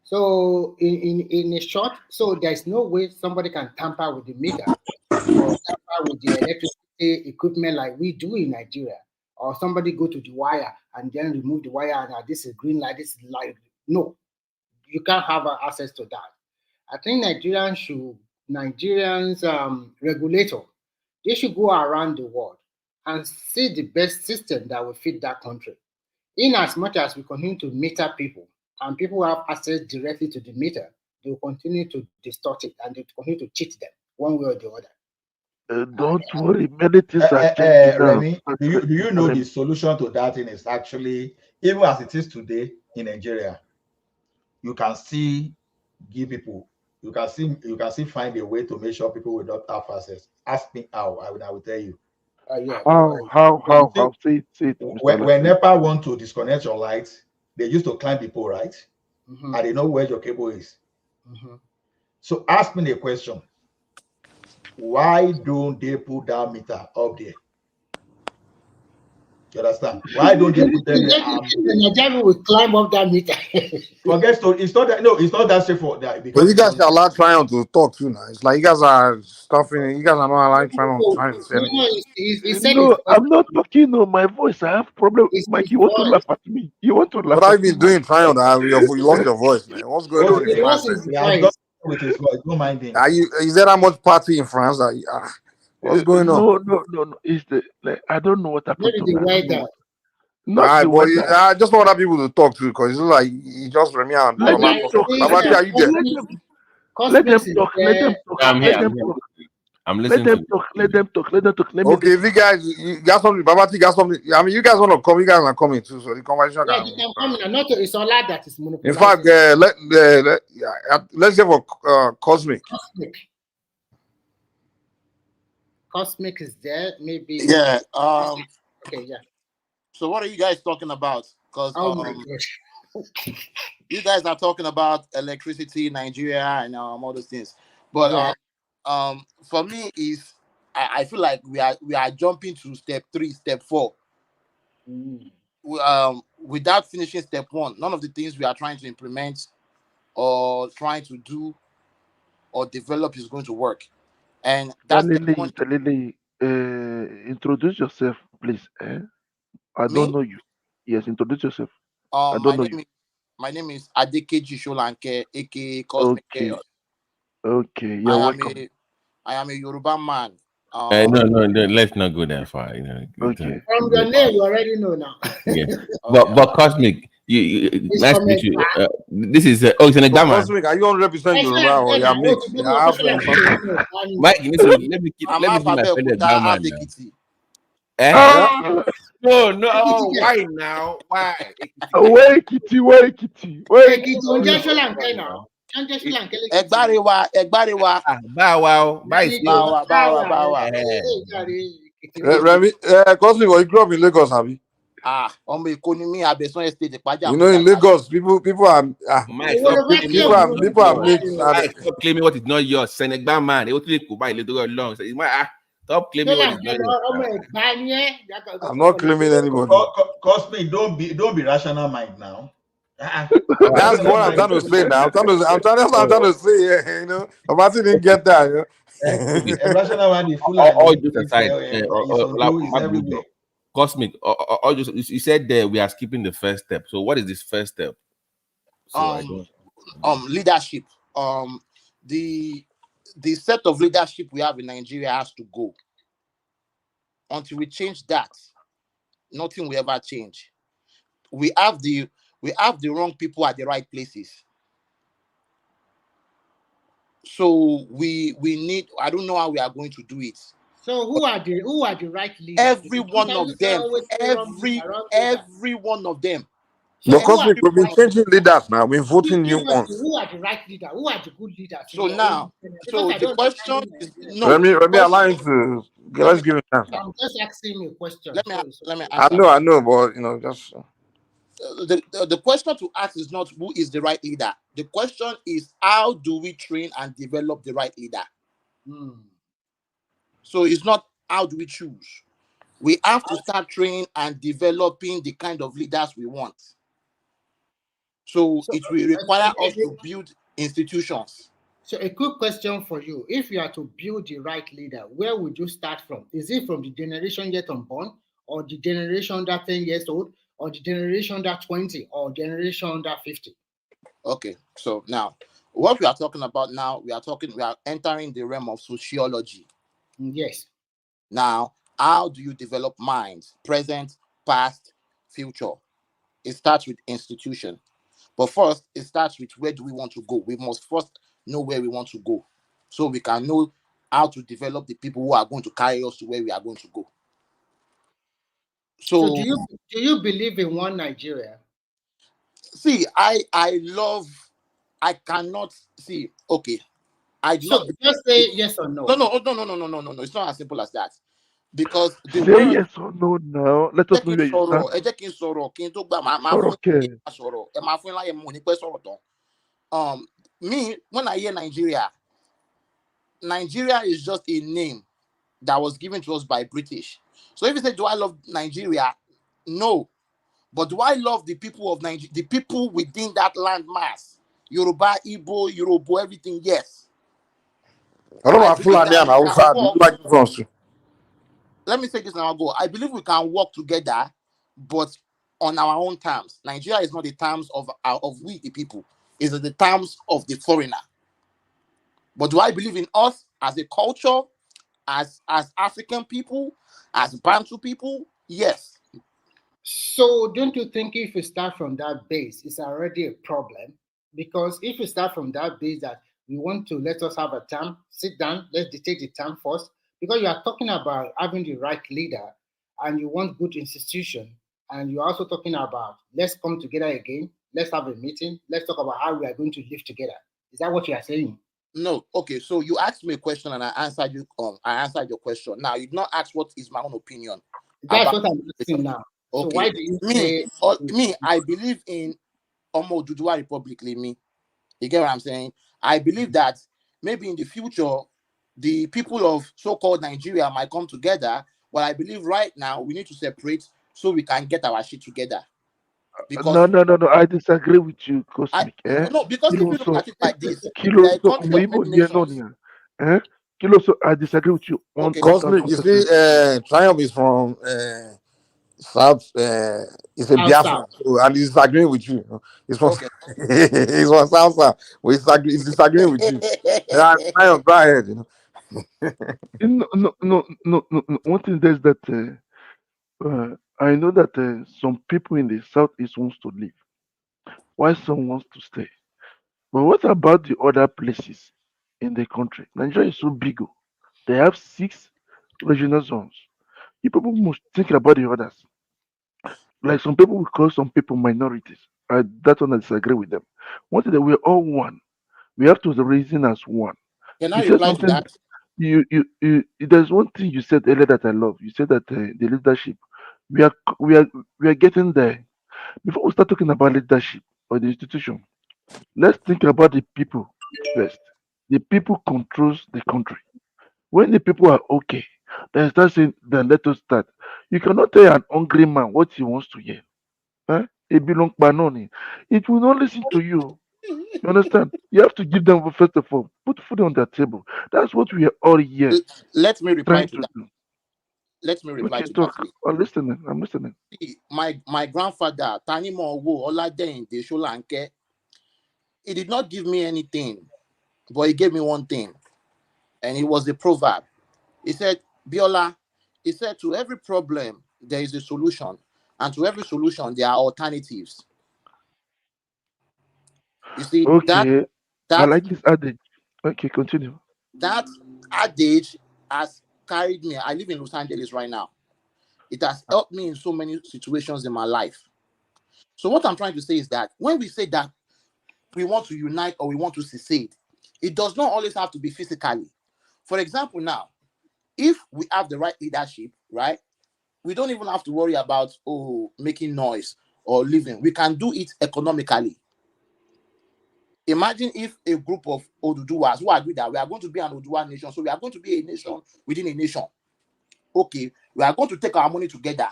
So in a short, so there's no way somebody can tamper with the meter or tamper with the electricity equipment like we do in Nigeria. Or somebody go to the wire and then remove the wire and this is green light, this is light. No, you can't have access to that. I think Nigerians regulator, they should go around the world and see the best system that will fit that country. In as much as we continue to meter people and people have access directly to the meter, they will continue to distort it and they will continue to cheat them one way or the other. Don't worry, many things are changing now. Remy, do you know the solution to that thing is actually, even as it is today in Nigeria, you can still give people, you can still find a way to make sure people will not have access. Ask me how, I will tell you. Yeah, How? Say it, Mr. When NEPA want to disconnect your lights, they used to climb the pole, right? And they know where your cable is. So ask me the question. Why don't they put that meter up there? You understand? Why don't they put them there? The Nigerian will climb up that meter. Forget so it's not that it's not that straightforward. But you guys are allowed Tryon to talk too now. It's like you guys are stuffing. You guys are not allowing Tryon to say anything. No, I'm not talking. No, my voice. I have problem. Mike, you want to laugh at me? You want to laugh? What have you been doing, Tryon? You lost your voice, man. What's going on in France? He has got with his voice. Don't mind him. Is there that much party in France? What's going on? No. It's the I don't know what happened Maybe to the me. weather. Not the weather. I just want other people to talk to because it's like you just Remy and Let them talk. Babati, are you there? Let them talk. Let them talk. I'm Let here. them talk. I'm Let listening. them talk. Let them talk. Let them talk. Let me Okay, if you got something, Babati got something. I mean, you guys want to come, you guys are coming too, so the conversation Yeah, can. you can come in. Not it's all that is monopolized. In fact, let's go for Cosmic. Cosmic is there, maybe. Yeah. Okay, yeah. So what are you guys talking about? Because my gosh. You guys are talking about electricity, Nigeria, and all those things. But for me, is I feel like we are jumping to step 3, step 4. Without finishing step 1, none of the things we are trying to implement or trying to do or develop is going to work. And that's Talili, introduce yourself, please. I don't know you. Yes, introduce yourself. I don't know you. My name is Adekeji Sholanke, aka Cosmic Chaos. Okay, you're welcome. I am a Yoruba man. No, let's not go that far. Okay. From your name, you already know now. Yeah, but Cosmic, nice to meet you. This is it's an exam. Cosmic, are you 100% Yoruba or you are mixed? Mike, let me see my friend exam man. No, why now? Why? Why Kitty? Ẹgbàrewa. Báwa. Remy, Cosmic, you grew up in Lagos, have you? Ọmọ Èkó ni mí, Abẹ́sán Estate, Ìpájà. You know, in Lagos, people are Mike, people are mixed. Stop claiming what is not yours. Senegal man, they want to go by little long. Stop claiming what is not yours. I'm not claiming anybody. Cosmic, don't be rational mind now. That's what I'm trying to say now. I'm trying to say, you know. Babati didn't get that, you know. A rational mind is full all just aside. Everywhere. Cosmic, you said that we are skipping the first step. So what is this first step? Leadership. The set of leadership we have in Nigeria has to go. Until we change that, nothing will ever change. We have the wrong people at the right places. So we need. I don't know how we are going to do it. So who are the right leaders? Every one of them. Every one of them. So Cosmic, we've been changing leaders now. We're voting new ones. Who are the right leaders? Who are the good leaders? So now, the question is no. Let me allow him to. Let's give him time. I'm just asking you a question. Let me ask. I know, but you know, just. The question to ask is not who is the right leader. The question is how do we train and develop the right leader? So it's not how do we choose. We have to start training and developing the kind of leaders we want. So So, it will require us to build institutions. So a quick question for you. If you are to build the right leader, where would you start from? Is it from the generation yet unborn, or the generation that 10 years old, or the generation that 20, or generation that 50? Okay, so now what we are talking about now, we are entering the realm of sociology. Yes. Now, how do you develop minds, present, past, future? It starts with institution. But first, it starts with where do we want to go? We must first know where we want to go, so we can know how to develop the people who are going to carry us to where we are going to go. So do you believe in one Nigeria? See, I cannot see. Okay, I do So not just say yes or no. No. It's not as simple as that. Because the Say world. yes or no now. Let us know where you stand. Me, when I hear Nigeria is just a name that was given to us by British. So if you say, do I love Nigeria? No. But do I love the people of Nigeria, the people within that land mass? Yoruba, Igbo, Yoruba, everything, yes. I don't know Fulani and Hausa. Do you like this one too? Let me say this now. Go. I believe we can work together, but on our own terms. Nigeria is not the terms of we the people. It's the terms of the foreigner. But do I believe in us as a culture, as African people, as Bantu people? Yes. So don't you think if you start from that base, it's already a problem? Because if you start from that base that we want to let us have a term, sit down, let's dictate the term first, because you are talking about having the right leader and you want good institution, and you're also talking about let's come together again, let's have a meeting, let's talk about how we are going to live together. Is that what you are saying? No. Okay, so you asked me a question and I answered you. I answered your question. Now you did not ask what is my own opinion. That's what I'm asking now. So Okay. why do you say I believe in Omo Dudua Republic, me. You get what I'm saying? I believe that maybe in the future, the people of so-called Nigeria might come together. But I believe right now we need to separate so we can get our shit together. Because No. I disagree with you, Cosmic. because if you look at it like this, Kilo we are a so country of many nations. Kilo so I disagree with you Okay. Cosmic, you see, Triumph is from South. It's a Biafran, so, and he's agreeing with you. He's from he's from South. He's disagreeing with you. Triumph, go ahead. No. One thing is that I know that some people in the southeast wants to leave, while some wants to stay. But what about the other places in the country? Nigeria is so big. They have 6 regional zones. You people must think about the others. Like some people will call some people minorities. That's one I disagree with them. One thing that we're all one. We have to reason as one. Can You I said reply to something. that? There's one thing you said earlier that I love. You said that the leadership, we are we are getting there. Before we start talking about leadership or the institution, let's think about the people first. The people controls the country. When the people are okay, then start saying, then let us start. You cannot tell an hungry man what he wants to hear. Huh? It belongs banoni. It will not listen to you. You understand? You have to give them first of all, put food on their table. That's what we are all here Let me reply trying to to that. do. Let me reply Okay, to that, talk. please. I'm listening. I'm listening. See, my grandfather, Tanimo Owo Oladeyin Desholanke, he did not give me anything, but he gave me one thing, and it was a proverb. He said, Biola, he said, to every problem, there is a solution, and to every solution, there are alternatives. You see, Okay. I that like this adage. Okay, continue. that adage has carried me. I live in Los Angeles right now. It has helped me in so many situations in my life. So what I'm trying to say is that when we say that we want to unite or we want to secede, it does not always have to be physically. For example, now, if we have the right leadership, right, we don't even have to worry about making noise or living. We can do it economically. Imagine if a group of Oduduwas who agree that we are going to be an Oduduwa nation, so we are going to be a nation within a nation. Okay, we are going to take our money together.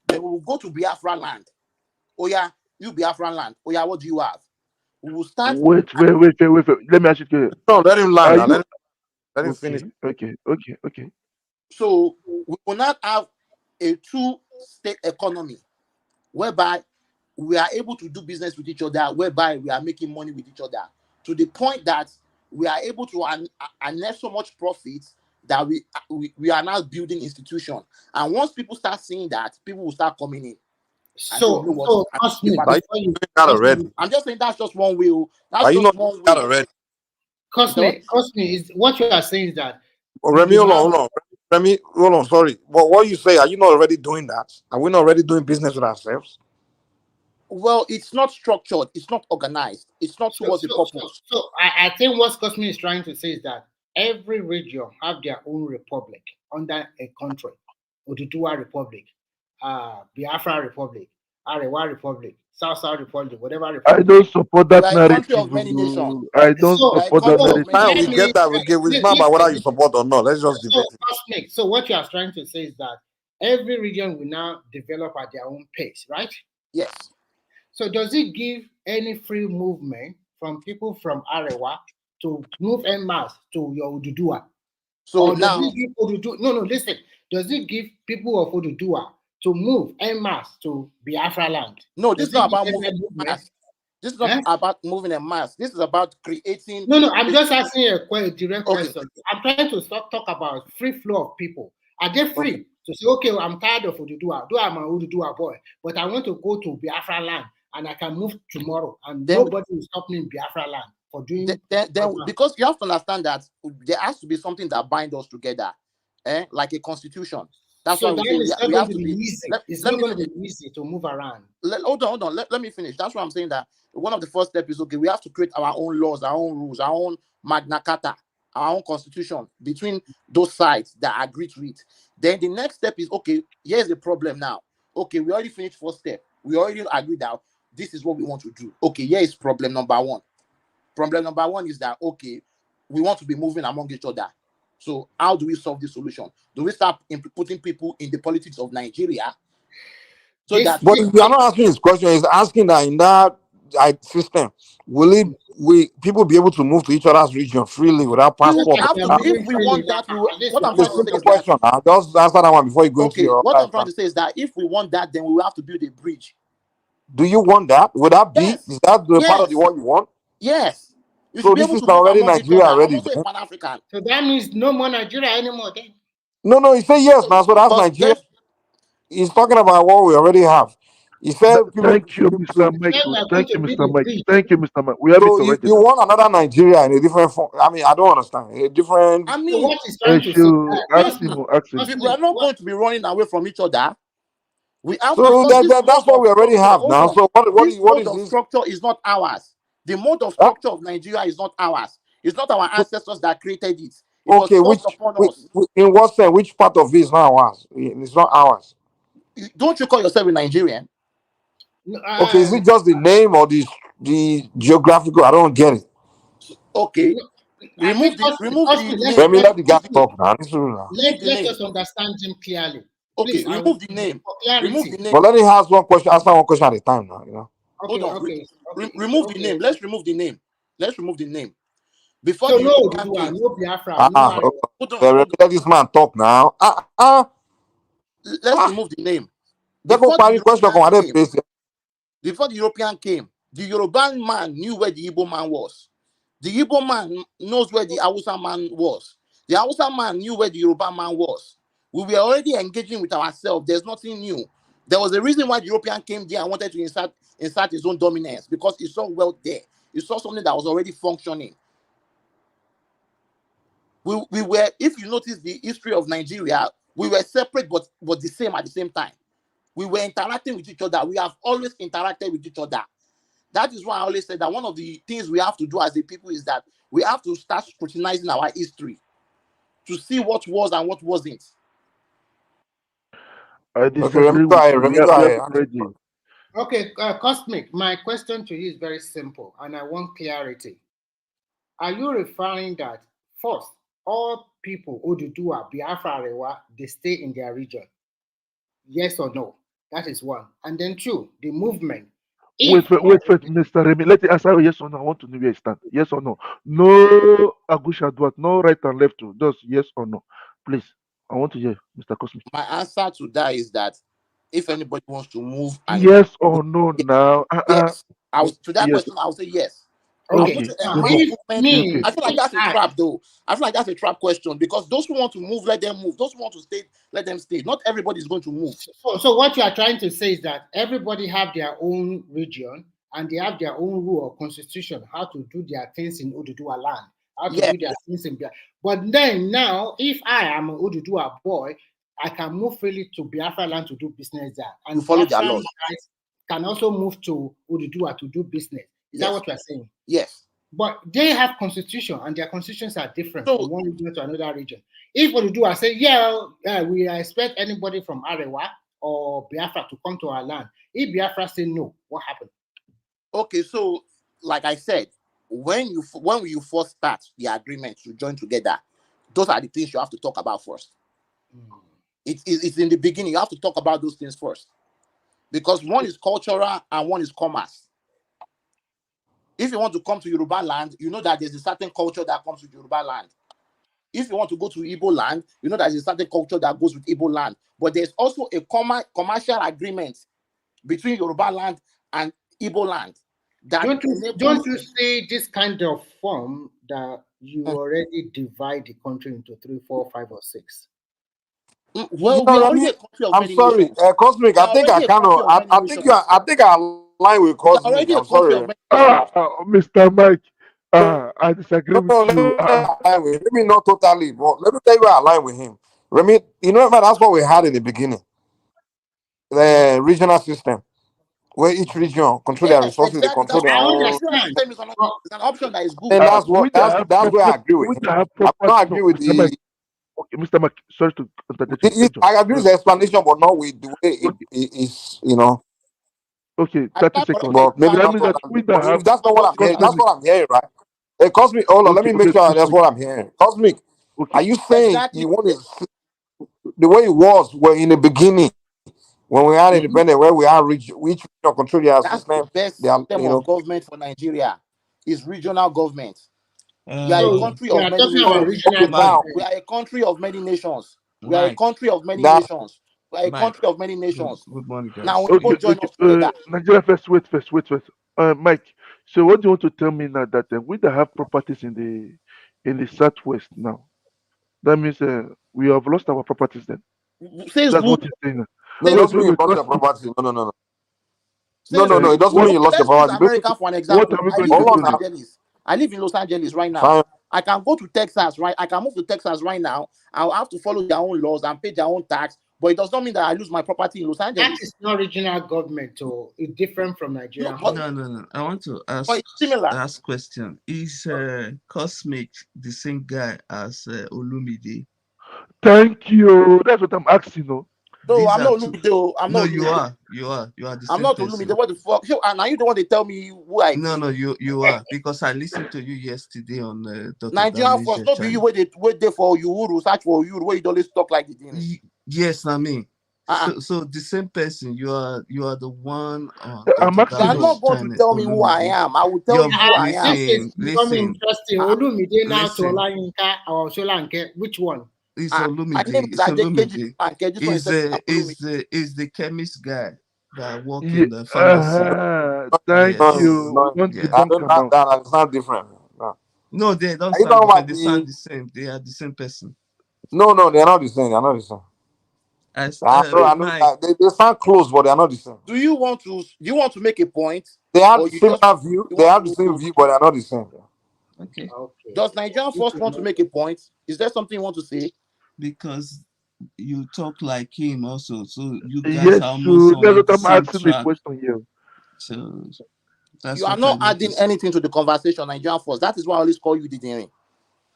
Then we will go to Biafra land. Oh yeah, you Biafra land. Oh yeah, what do you have? We will start. Wait. Let me ask you. No, let him land. Let him okay, finish. Okay. So we will not have a two-state economy whereby we are able to do business with each other, whereby we are making money with each other, to the point that we are able to harness so much profit that we are now building institutions. And once people start seeing that, people will start coming in. I'm just saying that's just one way. That's just one way. Cosme, is what you are saying is that Remy, hold on. Remy, hold on. Sorry, but what you say? Are you not already doing that? Are we not already doing business with ourselves? Well, it's not structured. It's not organized. It's not towards the purpose. So I think what Cosme is trying to say is that every region have their own republic under a country. Oduduwa Republic, Biafra Republic, Arewa Republic, South Republic, whatever republic. I don't support that narrative. I don't support that narrative. We get that. It's not about whether you support or not. Let's just debate it. So what you are trying to say is that every region will now develop at their own pace, right? Yes. So does it give any free movement from people from Arewa to move en masse to your Oduduwa? So does it give listen. Does it give people of Oduduwa to move en masse to Biafra land? No, this is not about moving en masse. This is not about moving en masse. This is about creating. No, I'm just asking a direct question. I'm trying to talk about free flow of people. Are they free to say, okay, well, I'm tired of Oduduwa, though I'm an Oduduwa boy, but I want to go to Biafra land and I can move tomorrow, and nobody will stop me in Biafra land for doing. Because you have to understand that there has to be something that binds us together, like a constitution. That's why we have to be easy. It's not going to be easy to move around. Hold on. Let me finish. That's why I'm saying that one of the first steps is, okay, we have to create our own laws, our own rules, our own Magna Carta, our own constitution between those sides that agree to it. Then the next step is, okay, here's the problem now. Okay, we already finished first step. We already agreed that this is what we want to do. Okay, here is problem number one. Problem number one is that, okay, we want to be moving among each other. So how do we solve this solution? Do we start putting people in the politics of Nigeria? But you are not asking this question. He's asking that in that system, will people be able to move to each other's region freely without passport? If we want that, what I'm trying to say is question. Just answer that one before you go into your. What I'm trying to say is that if we want that, then we will have to build a bridge. Do you want that? Would that be? Is that the part of the one you want? Yes. So this is already Nigeria already. So that means no more Nigeria anymore then? No, he said yes now, so that's Nigeria. He's talking about what we already have. He said, thank you, Mr. Michael. Thank you, Mr. Mike. Thank you, Mr. Mike. We have it already. You want another Nigeria in a different form? I mean, I don't understand. A different. I mean, what he's trying to say. We are not going to be running away from each other. We have that's what we already have now. So what is this? Structure is not ours. The mode of structure of Nigeria is not ours. It's not our ancestors that created it. In what sense? Which part of it is not ours? It's not ours. Don't you call yourself a Nigerian? Okay, is it just the name or the geographical? I don't get it. Okay. Remove the Let me let the guy talk now. Let us understand him clearly. Okay, remove the name. Remove the name. But let me ask one question. Answer one question at a time now. Hold on. Remove the name. Let's remove the name. Before no Biafra. Let this man talk now. Let's remove the name. Before the European came, the Yoruba man knew where the Igbo man was. The Igbo man knows where the Hausa man was. The Hausa man knew where the Yoruba man was. We were already engaging with ourselves. There's nothing new. There was a reason why the European came there and wanted to insert his own dominance, because he saw wealth there. He saw something that was already functioning. We were, if you notice the history of Nigeria, we were separate but the same at the same time. We were interacting with each other. We have always interacted with each other. That is why I always said that one of the things we have to do as a people is that we have to start scrutinizing our history to see what was and what wasn't. I disagree with you. Okay, Cosmic, my question to you is very simple and I want clarity. Are you referring that first, all people Oduduwa, Biafra, Arewa, they stay in their region? Yes or no? That is one. And then two, the movement. Wait, Mr. Remy. Let me answer yes or no. I want to know where you stand. Yes or no? No Agusha Duat, no right and left to. Just yes or no. Please. I want to hear, Mr. Cosmic. My answer to that is that if anybody wants to move and Yes or no now? yes, to that Yes. question, I'll say yes. Okay. I feel like that's a trap, though. I feel like that's a trap question because those who want to move, let them move. Those who want to stay, let them stay. Not everybody is going to move. So what you are trying to say is that everybody have their own region and they have their own rule or constitution, how to do their things in Oduduwa land, how to do their things in Biafra. But then now, if I am an Oduduwa boy, I can move freely to Biafra land to do business there. And follow their Biafran laws. guys can also move to Oduduwa to do business. Is that what you are saying? Yes. But they have constitution and their constitutions are different from one region to another region. If Oduduwa say, we expect anybody from Arewa or Biafra to come to our land. If Biafra say no, what happened? Okay, so like I said, when you first start the agreement to join together, those are the things you have to talk about first. It's in the beginning. You have to talk about those things first. Because one is cultural and one is commerce. If you want to come to Yoruba land, you know that there's a certain culture that comes with Yoruba land. If you want to go to Igbo land, you know there's a certain culture that goes with Igbo land. But there's also a commercial agreement between Yoruba land and Igbo land. That don't you see this kind of form that you already divide the country into 3, 4, 5, or 6? Well, we are already a country of many nations. Cosmic. I think I kind of. I think I align with Cosmic. I'm sorry. Mr. Mike, I disagree with you. Maybe not totally, but let me tell you where I align with him. Remy, that's what we had in the beginning. The regional system, where each region control their resources, they control their own. It's an option that is good. And that's where I agree with him. I don't agree with the. Okay, Mr. Mike, sorry to interrupt you. I agree with the explanation, but not with the way it is, Okay, 30 seconds. But maybe not if that's not what I'm hearing. That's what I'm hearing, right? Hey, Cosmic, hold on, let me make sure that's what I'm hearing. Cosmic, are you saying you want to the way it was in the beginning when we are independent, where we are which region control their system? The best system of government for Nigeria is regional government. We are a country of many nations. We are a country of many nations. We are a country of many nations. We are a country of many nations. Good morning, guys. Now, when people join us together. Nigeria first, wait. Mike, so what do you want to tell me now that we that have properties in the southwest now? That means we have lost our properties then. Says that's who? what he's saying. No, it doesn't mean you lost your property. No. No, it doesn't mean you lost your property. America, for an example, I live in Los Angeles right now. I can go to Texas, right? I can move to Texas right now. I'll have to follow their own laws and pay their own tax. But it does not mean that I lose my property in Los Angeles. That is not regional government, so it's different from Nigeria. No. I want to ask question. Is Cosmic the same guy as Olumide? Thank you. That's what I'm asking. No, I'm not Olumide. I'm not. You are the same I'm not person. Olumide. What the fuck? And are you the one to tell me who I? No, you are, because I listened to you yesterday on Nigerian First. Not you wait there for you search for you where you always talk like the Yes, I mean. So the same person, you are the one. I'm not going to tell me who I am. I will tell you who I am. It's becoming interesting. Olumide now to Olayinka or Solanke. Which one? It's Olumide. Is the chemist guy that work in the pharmacy. Thank you. It's not different. No, they don't sound different. They sound the same. They are the same person. No, they're not the same. They're not the same. They sound close, but they are not the same. Do you want to make a point? They have similar view. They have the same view, but they are not the same. Okay. Does Nigerian First want to make a point? Is there something you want to say? Because you talk like him also, so you guys are almost on the same track. So you are not adding anything to the conversation, Nigerian First. That is why I always call you Didiri.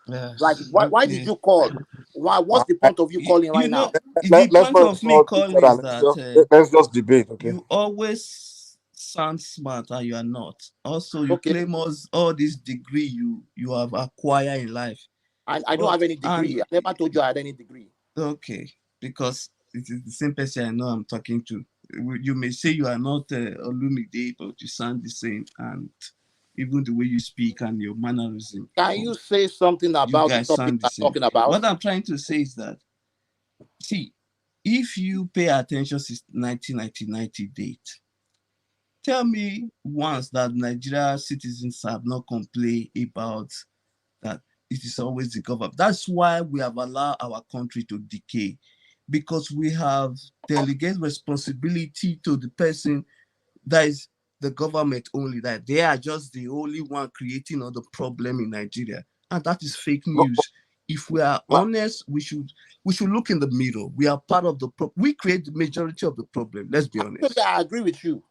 Yes. Like, why did you call? What's the point of you calling right now? The point of me calling is that let's just debate. Okay. You always sound smart and you are not. Also, you claim all this degree you have acquired in life. I don't have any degree. I never told you I had any degree. Okay, because it is the same person I know I'm talking to. You may say you are not Olumide, but you sound the same, and even the way you speak and your mannerism. Can you say something about the topic we're talking about? What I'm trying to say is that, see, if you pay attention since 1990 date, tell me once that Nigeria citizens have not complained about that it is always the government. That's why we have allowed our country to decay, because we have delegated responsibility to the person that is the government only, that they are just the only one creating all the problem in Nigeria. And that is fake news. If we are honest, we should look in the middle. We are part of the problem. We create the majority of the problem. Let's be honest. I agree with you.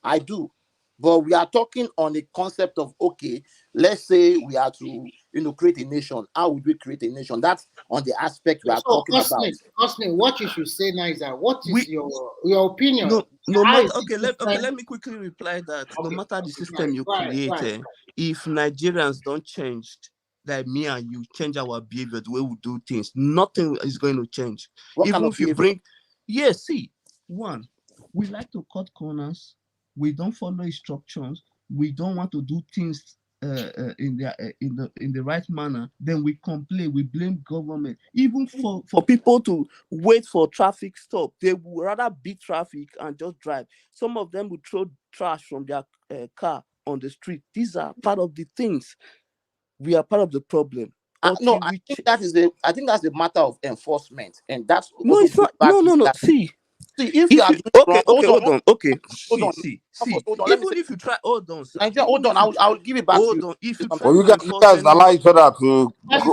I do. But we are talking on the concept of, okay, let's say we are to, create a nation. How would we create a nation? That's on the aspect we are talking about. Cosney, what you should say now is that what is your opinion? No matter, let me quickly reply that. No matter the system you create, if Nigerians don't change, like me and you change our behavior, the way we do things, nothing is going to change. Even if you bring, one, we like to cut corners. We don't follow instructions. We don't want to do things in the right manner. Then we complain. We blame government. Even for people to wait for traffic stop, they would rather beat traffic and just drive. Some of them would throw trash from their car on the street. These are part of the things. We are part of the problem. I think that's a matter of enforcement, and that's no, it's not. No. See, if you are hold on. Even if you try, hold on, sir. Hold on. I will give it back to you. Hold on. If you try you guys allow each other to if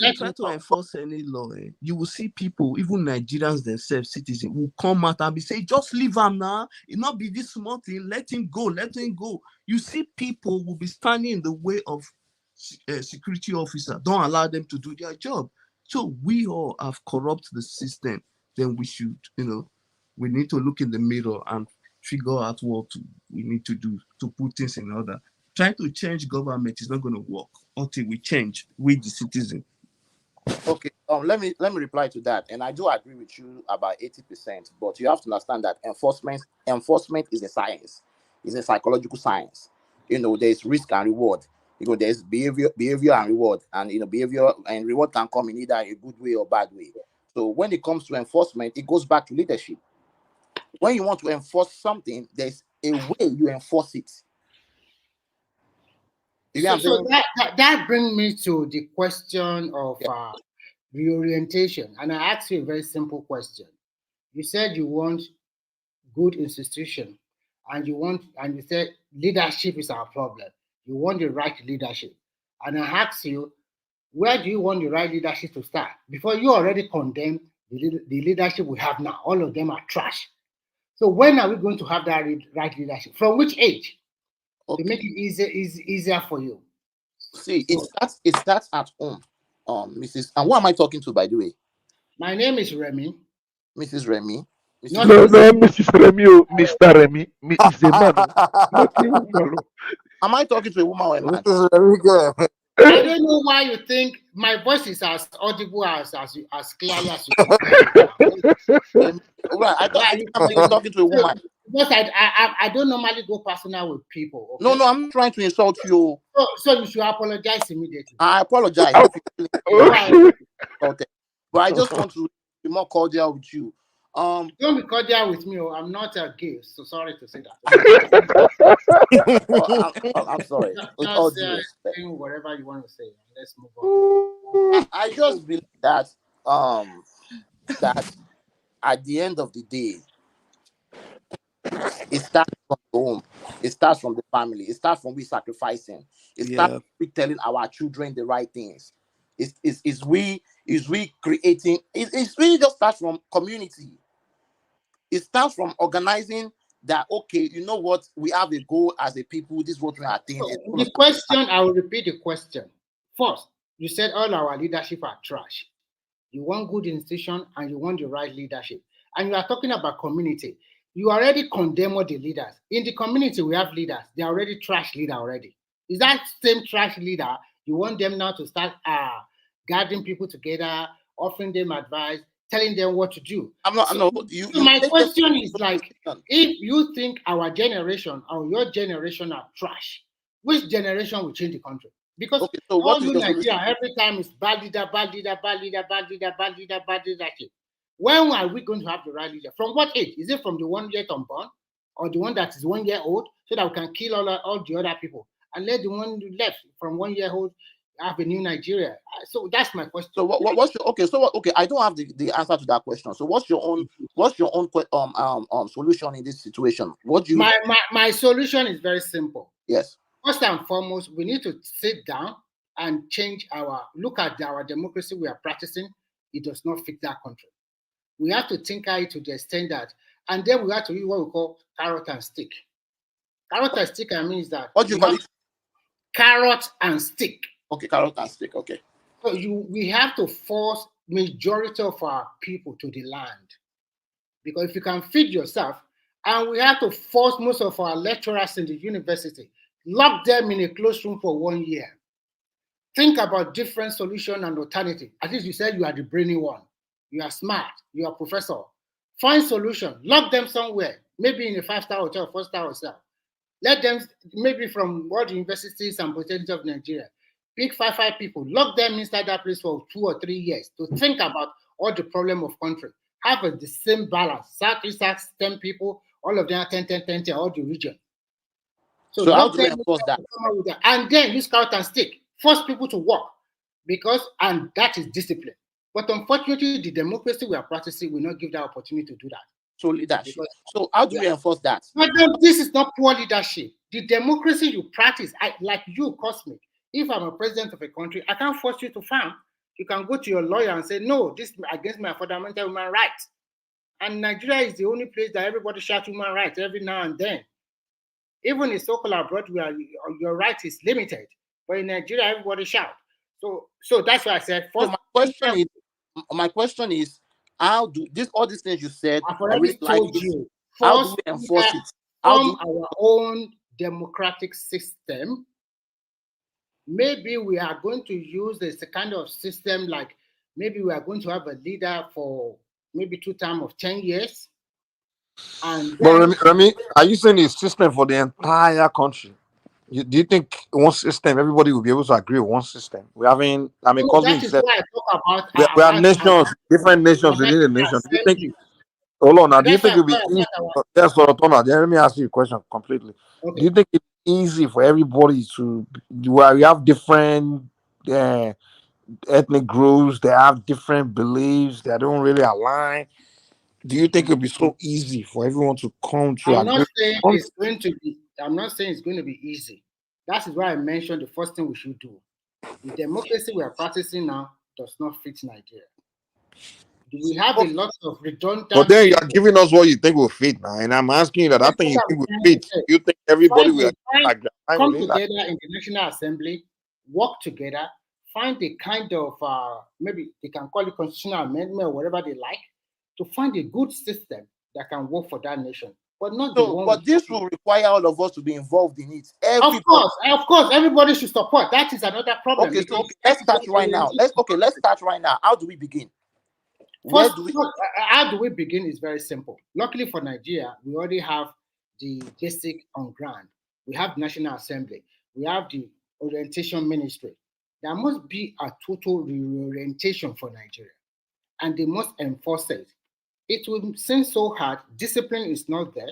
you try to enforce any law, you will see people, even Nigerians themselves, citizens, will come out and be saying, just leave him now. It not be this small thing. Let him go. You see people will be standing in the way of security officer. Don't allow them to do their job. So we all have corrupted the system. Then we should, we need to look in the mirror and figure out what we need to do to put things in order. Trying to change government is not going to work until we change with the citizen. Okay, let me reply to that, and I do agree with you about 80%. But you have to understand that enforcement is a science, it's a psychological science. There's risk and reward. There's behavior and reward, and behavior and reward can come in either a good way or bad way. So when it comes to enforcement, it goes back to leadership. When you want to enforce something, there's a way you enforce it. So that brings me to the question of reorientation. And I asked you a very simple question. You said you want good institution, and you said leadership is our problem. You want the right leadership. And I asked you, where do you want the right leadership to start? Before you already condemn the leadership we have now. All of them are trash. So when are we going to have that right leadership? From which age? To make it easier for you. See, it starts at home, Mrs. And who am I talking to, by the way? My name is Remy. Mrs. Remy. No, Mrs. Remy, Mr. Remy. It's a man. Not a woman. Am I talking to a woman or a man? I don't know why you think my voice is as audible as clearly as you. Right, I think I'm talking to a woman. Because I don't normally go personal with people. Okay? No, I'm trying to insult you. So you should apologize immediately. I apologize. Okay. But I just want to be more cordial with you. Don't be cordial with me. I'm not a gay, so sorry to say that. I'm sorry. Just whatever you want to say. Let's move on. I just believe that that at the end of the day, it starts from home. It starts from the family. It starts from we sacrificing. It starts from telling our children the right things. Is we creating. It's really just starts from community. It starts from organizing that, okay, you know what, we have a goal as a people, this is what we are thinking. So the question, I will repeat the question. First, you said all our leadership are trash. You want good institution and you want the right leadership. And you are talking about community. you already condemn all the leaders. In the community, we have leaders. They're already trash leader already. Is that same trash leader, you want them now to start gathering people together, offering them advice, telling them what to do? My question is like, if you think our generation or your generation are trash, which generation will change the country? Because okay, so what is Nigeria every time is bad leader, bad leader, bad leader, bad leader, bad leader, bad leadership. When are we going to have the right leader? From what age? Is it from the 1 year unborn or the one that is 1 year old, so that we can kill all the other people and let the one left from 1 year old have a new Nigeria? So that's my question. So what's your okay? I don't have the answer to that question. So what's your own solution in this situation? What do you? My solution is very simple. Yes. First and foremost, we need to sit down and change look at our democracy we are practicing. It does not fit that country. We have to tinker it to the extent that, and then we have to use what we call carrot and stick. Carrot and stick means that. What do you call it? Carrot and stick. Okay, carrot and stick. Okay. So we have to force majority of our people to the land, because if you can feed yourself, and we have to force most of our lecturers in the university, lock them in a closed room for 1 year. Think about different solution and alternative. At least you said you are the brainy one. You are smart. You are professor. Find solution. Lock them somewhere. Maybe in a 5-star hotel, 4-star hotel. Let them, maybe from all the universities and potentials of Nigeria, pick five people. Lock them inside that place for 2 or 3 years to think about all the problem of country. Have the same balance. South, East, 10 people. All of them are 10, all the region. So how do we enforce that? And then use carrot and stick. Force people to work, and that is discipline. But unfortunately, the democracy we are practicing will not give that opportunity to do that. So leadership. So how do we enforce that? But this is not poor leadership. The democracy you practice, like you, Cosmic. If I'm a president of a country, I can't force you to farm. You can go to your lawyer and say, no, this is against my fundamental human rights. And Nigeria is the only place that everybody shouts human rights every now and then. Even in so-called abroad, where your right is limited. But in Nigeria, everybody shouts. So that's why I said. So my question is, how do all these things you said? I've already told you. How do we enforce it? From our own democratic system, maybe we are going to use this kind of system, like maybe we are going to have a leader for maybe 2 terms of 10 years. And but Remy, are you saying it's system for the entire country? Do you think one system, everybody will be able to agree with one system? We're having, that is why I talk about. We are nations, different nations within the nation. Do you think? Hold on now. Do you think it'll be easy? Yes, let me ask you a question completely. Okay. Do you think it's easy for everybody to? Where we have different ethnic groups, they have different beliefs, they don't really align. Do you think it'll be so easy for everyone to come to? I'm not saying it's going to be. I'm not saying it's going to be easy. That is why I mentioned the first thing we should do. The democracy we are practicing now does not fit Nigeria. We have a lot of redundant. But then you are giving us what you think will fit now, and I'm asking you that. I think you think will fit. You think everybody will like that? Come together in the National Assembly, work together, find a kind of maybe they can call it constitutional amendment or whatever they like, to find a good system that can work for that nation. But not the one. But this will require all of us to be involved in it. Of course, everybody should support. That is another problem. Okay, so let's start right now. Let's start right now. How do we begin? How do we begin is very simple. Luckily for Nigeria, we already have the basic on ground. We have National Assembly. We have the Orientation Ministry. There must be a total reorientation for Nigeria, and they must enforce it. It will seem so hard. Discipline is not there.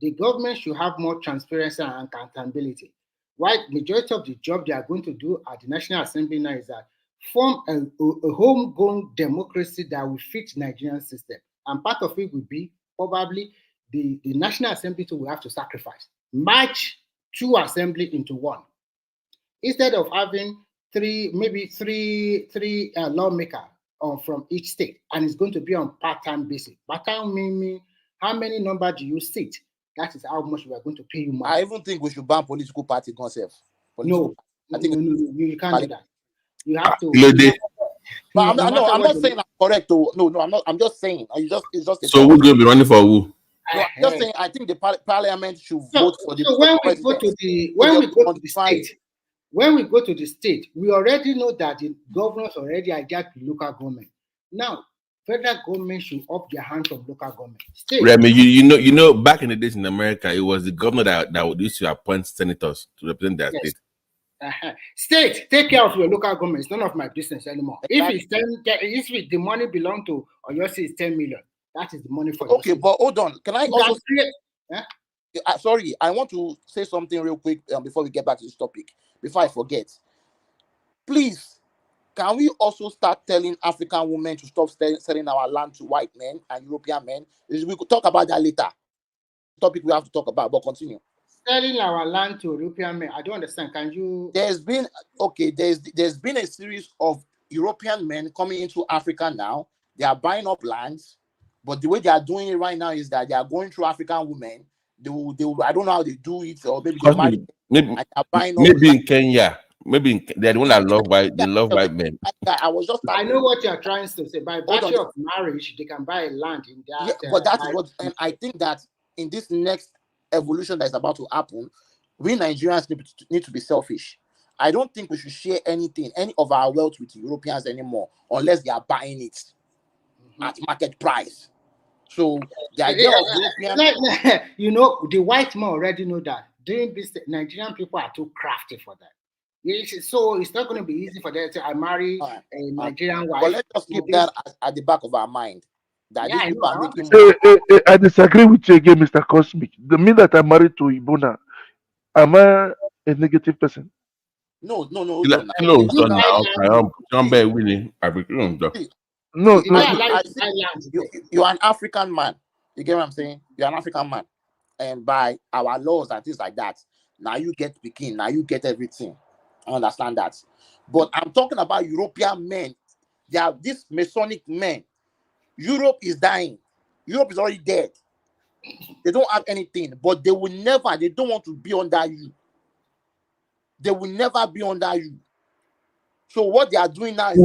The government should have more transparency and accountability. Why majority of the job they are going to do at the National Assembly now is that form a homegrown democracy that will fit Nigerian system. And part of it will be probably the National Assembly will have to sacrifice. Merge 2 assembly into 1. Instead of having three lawmakers from each state, and it's going to be on part-time basis. Part-time meaning how many number do you sit? That is how much we are going to pay you money. I even think we should ban political party concepts. No, I think you can't do that. You have to. But I'm not saying I'm correct. No, I'm not. I'm just saying. It's just. So who's going to be running for who? No, I'm just saying. I think the parliament should vote for the. So when we go to the state, we already know that the governors already hijacked the local government. Now, federal government should up their hands on local government. State. Remy, you know, back in the days in America, it was the governor that would used to appoint senators to represent their state. State, take care of your local government. It's none of my business anymore. Exactly. If the money belongs to your state is 10 million, that is the money for. Okay, but hold on. Can I also? Sorry, I want to say something real quick before we get back to this topic. Before I forget, please, can we also start telling African women to stop selling our land to white men and European men? We could talk about that later. Topic we have to talk about, but continue. Selling our land to European men. I don't understand. Can you? There's been a series of European men coming into Africa now. They are buying up lands, but the way they are doing it right now is that they are going through African women. They will, I don't know how they do it, or maybe they marry. Maybe in Kenya. Maybe they're the one that love white. They love white men. I know what you're trying to say. By virtue of marriage, they can buy land in that. Yeah, but that is what, and I think that in this next evolution that is about to happen, we Nigerians need to be selfish. I don't think we should share any of our wealth with Europeans anymore, unless they are buying it at market price. So the idea of European, the white man already know that doing business, Nigerian people are too crafty for that. So it's not going to be easy for them to say, I marry a Nigerian wife. But let's just keep that at the back of our mind. That these people are making money. I disagree with you again, Mr. Cosmic. The minute that I'm married to Ibona, am I a negative person? No. No, you're an African man. You get what I'm saying? You're an African man. And by our laws and things like that, now you get Peking, now you get everything. I understand that. But I'm talking about European men. They are these Masonic men. Europe is dying. Europe is already dead. They don't have anything, but they don't want to be under you. They will never be under you. So what they are doing now is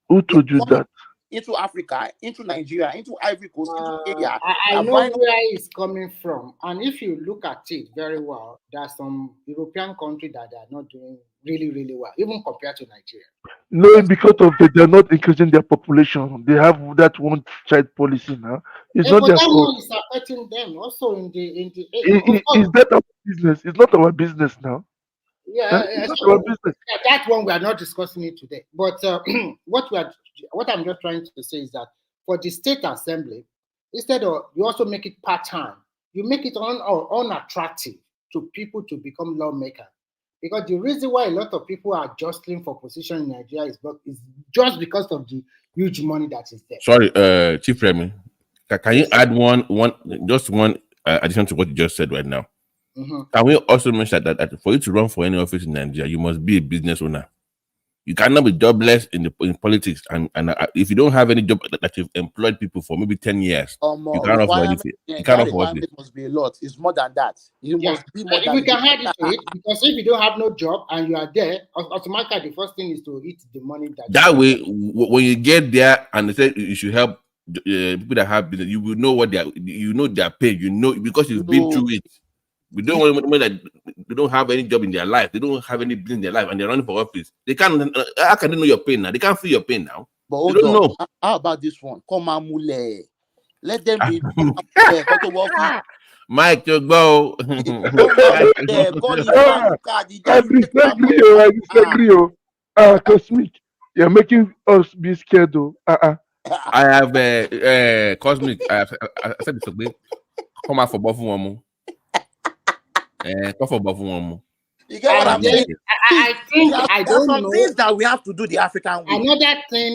who told you that? Into Africa, into Nigeria, into Ivory Coast, into Kenya. I know where it's coming from. And if you look at it very well, there are some European countries that are not doing really, really well, even compared to Nigeria. No, because of that, they're not increasing their population. They have that one child policy now. It's not their fault. It's affecting them also in the is that our business? It's not our business now. That one we are not discussing it today. But what I'm just trying to say is that for the state assembly, instead of you also make it part-time, you make it unattractive to people to become lawmakers. Because the reason why a lot of people are jostling for position in Nigeria is just because of the huge money that is there. Sorry, Chief Remy, can you add one addition to what you just said right now? Can we also mention that for you to run for any office in Nigeria, you must be a business owner. You cannot be jobless in politics, and if you don't have any job that you've employed people for maybe 10 years, you can't offer anything. You can't offer it. Must be a lot. It's more than that. You must be more than. We can add it to it, because if you don't have no job and you are there, automatically the first thing is to eat the money that way. When you get there and they say you should help people that have business, you will know what their pain. You know, because you've been through it. We don't want women that they don't have any job in their life, they don't have any business in their life, and they're running for office. They can't. How can they know your pain now? They can't feel your pain now. But they don't know. How about this one? Come on, mule. Let them be. Mike, you go. Cosmic, you're making us be scared, though. I have Cosmic. I said this today. Come out for Buffalo one more. Go for Buffalo one more. You get what I'm saying? I think I don't know. Things that we have to do the African way.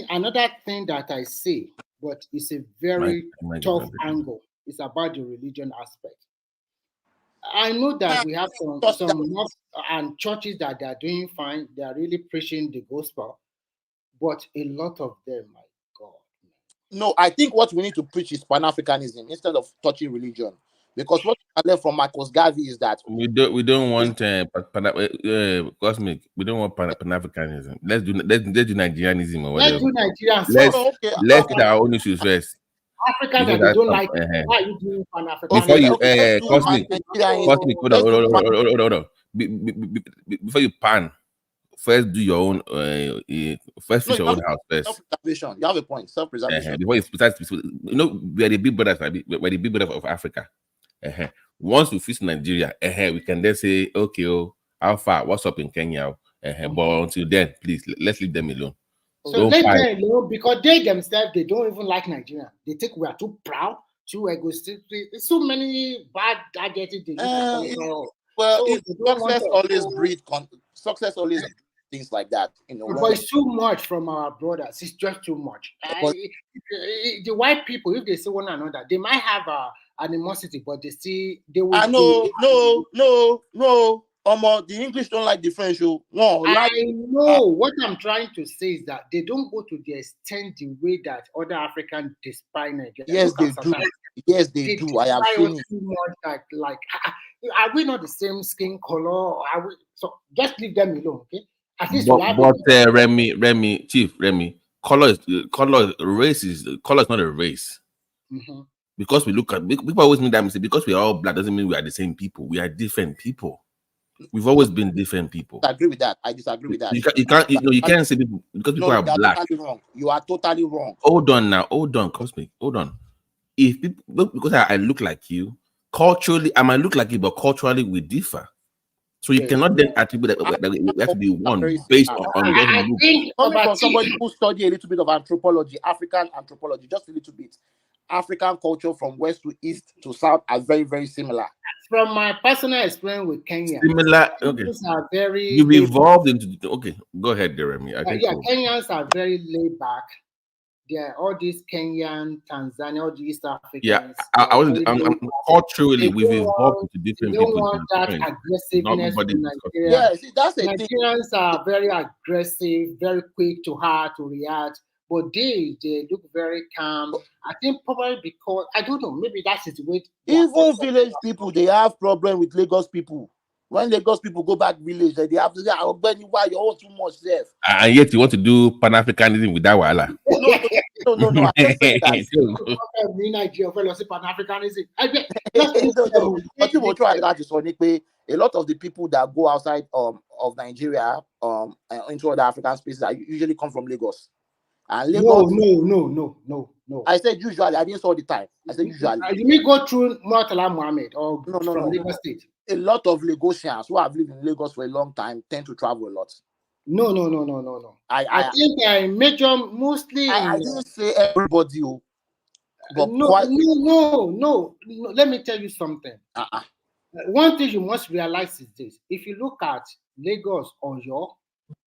Another thing that I say, but it's a very tough angle. It's about the religion aspect. I know that we have some and churches that they are doing fine. They are really preaching the gospel, but a lot of them, my God. No, I think what we need to preach is Pan-Africanism instead of touching religion. Because what I learned from Marcus Garvey is that we don't want Cosmic. We don't want Pan-Africanism. Let's do Nigerianism or whatever. Let's do Nigerian. Let's get our own issues first. Africans that they don't like. Why are you doing Pan-African? Before you, Cosmic, hold on. Before you pan, first do your own. First fix your own house first. Self-preservation. You have a point. Self-preservation. Before you start, we are the big brothers. We're the big brothers of Africa. Once we fix Nigeria, we can then say, okay, how far? What's up in Kenya? But until then, please let's leave them alone. So let them alone, because they themselves, they don't even like Nigeria. They think we are too proud, too egoistic. There's so many bad adjectives they use. Well, success always breeds things like that. But it's too much from our brothers. It's just too much. The white people, if they see one another, they might have animosity, but they will. No. The English don't like the French. I know. What I'm trying to say is that they don't go to the extent the way that other Africans despise Nigeria. Yes, they do. Yes, they do. I have seen it. Too much like, are we not the same skin color? So just leave them alone, okay? At least Remy, color is not a race. Because we look at people always make that mistake. Because we are all black doesn't mean we are the same people. We are different people. We've always been different people. I agree with that. I disagree with that. You can't say people because people are black. Totally wrong. You are totally wrong. Hold on, Cosmic. Hold on. If people, because I look like you, culturally, I might look like you, but culturally we differ. So you cannot then attribute that we have to be one based on I think coming from somebody who studied a little bit of anthropology, African anthropology, just a little bit. African culture from west to east to south are very, very similar. From my personal experience with Kenya, similar. Okay, are very. You've evolved into. Okay, go ahead, Jeremy. Kenyans are very laid back. There are all these Kenyan, Tanzania, all the East Africans. Yeah, culturally we've evolved into different people. They don't want that aggressiveness in Nigeria. Yeah, see, that's the Nigerians are very aggressive, very quick to react. But they look very calm. I think probably because I don't know, maybe that is the way. Even village people, they have problem with Lagos people. When Lagos people go back village, they have to say, "Oh, Benny, why you own too much self?" And yet you want to do Pan-Africanism with that wala. No. A lot of the people that go outside of Nigeria into other African spaces usually come from Lagos. And Lagos, no. I said usually. I didn't say all the time. I said usually. You may go through Murtala Mohammed or from Lagos State. A lot of Lagosians who have lived in Lagos for a long time tend to travel a lot. No. I think I major mostly. I didn't say everybody. But no. Let me tell you something. One thing you must realize is this: if you look at Lagos or Oyo,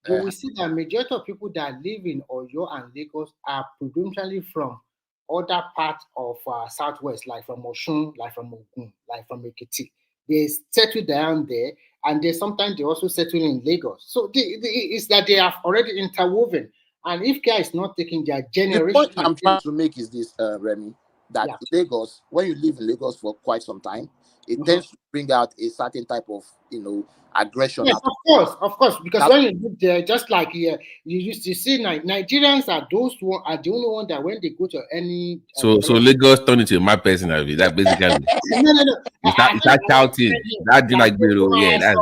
you will see that majority of people that live in Oyo and Lagos are predominantly from other parts of Southwest, like from Osun, like from Ogun, like from Ekiti. They settle down there, and sometimes they also settle in Lagos. So it's that they have already interwoven. And if care is not taking their generation, the point I'm trying to make is this, Remy, that Lagos, when you live in Lagos for quite some time, it tends to bring out a certain type of, aggression. Yes, of course, because when you live there, just like here, you used to see Nigerians are the only one that when they go to any. So Lagos turned into my personality. That basically. No. It's that shouting. That like yeah.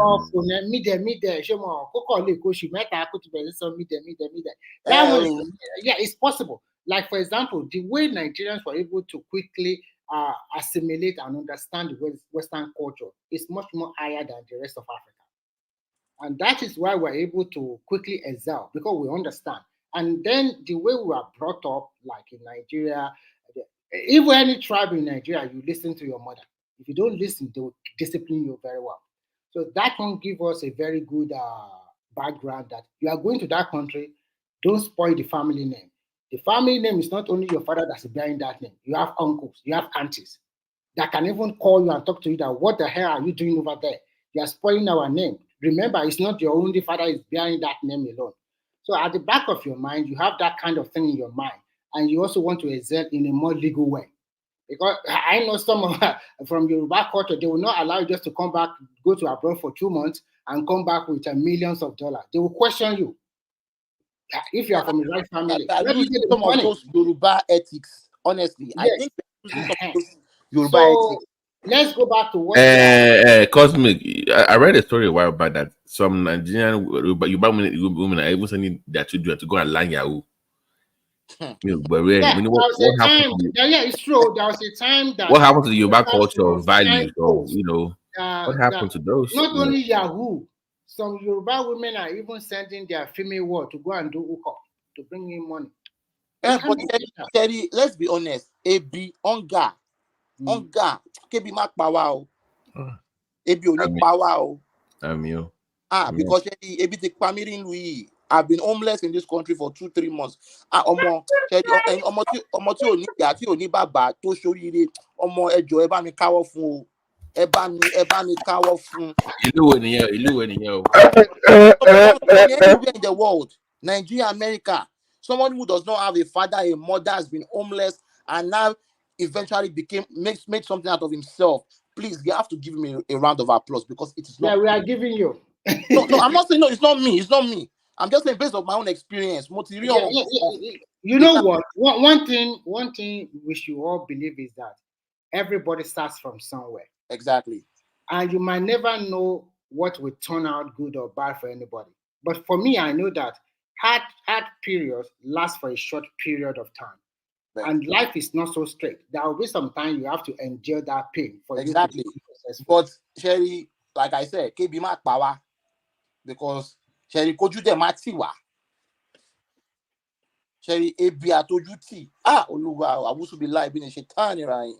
That one, it's possible. Like for example, the way Nigerians were able to quickly assimilate and understand the Western culture is much more higher than the rest of Africa. And that is why we're able to quickly excel, because we understand. And then the way we are brought up, like in Nigeria, if any tribe in Nigeria, you listen to your mother. If you don't listen, they will discipline you very well. So that one gives us a very good background that you are going to that country, don't spoil the family name. The family name is not only your father that's bearing that name. You have uncles, you have aunties that can even call you and talk to you that what the hell are you doing over there? You are spoiling our name. Remember, it's not your only father is bearing that name alone. So at the back of your mind, you have that kind of thing in your mind. And you also want to excel in a more legal way. Because I know some from Yoruba culture, they will not allow you just to come back, go to abroad for 2 months and come back with millions of dollars. They will question you. If you are from the right family, some of those Yoruba ethics Honestly, Yes. I think you'll so let's go back to what Cosmic. I read a story a while back that some Nigerian women are even sending their children to go and learn Yahoo. But what happened? Yeah, it's true. There was a time that what happened to the Yoruba culture of values, or what happened to those? Not only Yahoo, some Yoruba women are even sending their female ward to go and do hookup to bring in money. But Terry, let's be honest. Ebi onga, kebi mak power. Ebi onik power. Because ebi take pamirin lui. I've been homeless in this country for 2-3 months. Omo tí ò ní ìyá tí ò ní bàbá tó ṣoríire. Omo ẹjọ ẹ bá mi káwọ́ fún o. Ẹ bá mi káwọ́ fún. Ìlú ènìyàn. Anywhere in the world, Nigeria, America, someone who does not have a father, a mother, has been homeless and now eventually made something out of himself. Please, you have to give me a round of applause because it is not. Yeah, we are giving you. No, I'm not saying no. It's not me. It's not me. I'm just saying based on my own experience. You know what? One thing we should all believe is that everybody starts from somewhere. Exactly. And you might never know what will turn out good or bad for anybody. But for me, I know that hard periods last for a short period of time. Right. And life is not so straight. There will be some time you have to endure that pain for you to be successful. But Sherry, like I said, kebi mak power. Because Sherry koju de matiwa. Sherry ebi atoju ti. Oluwa, I wish to be live in a shetani right.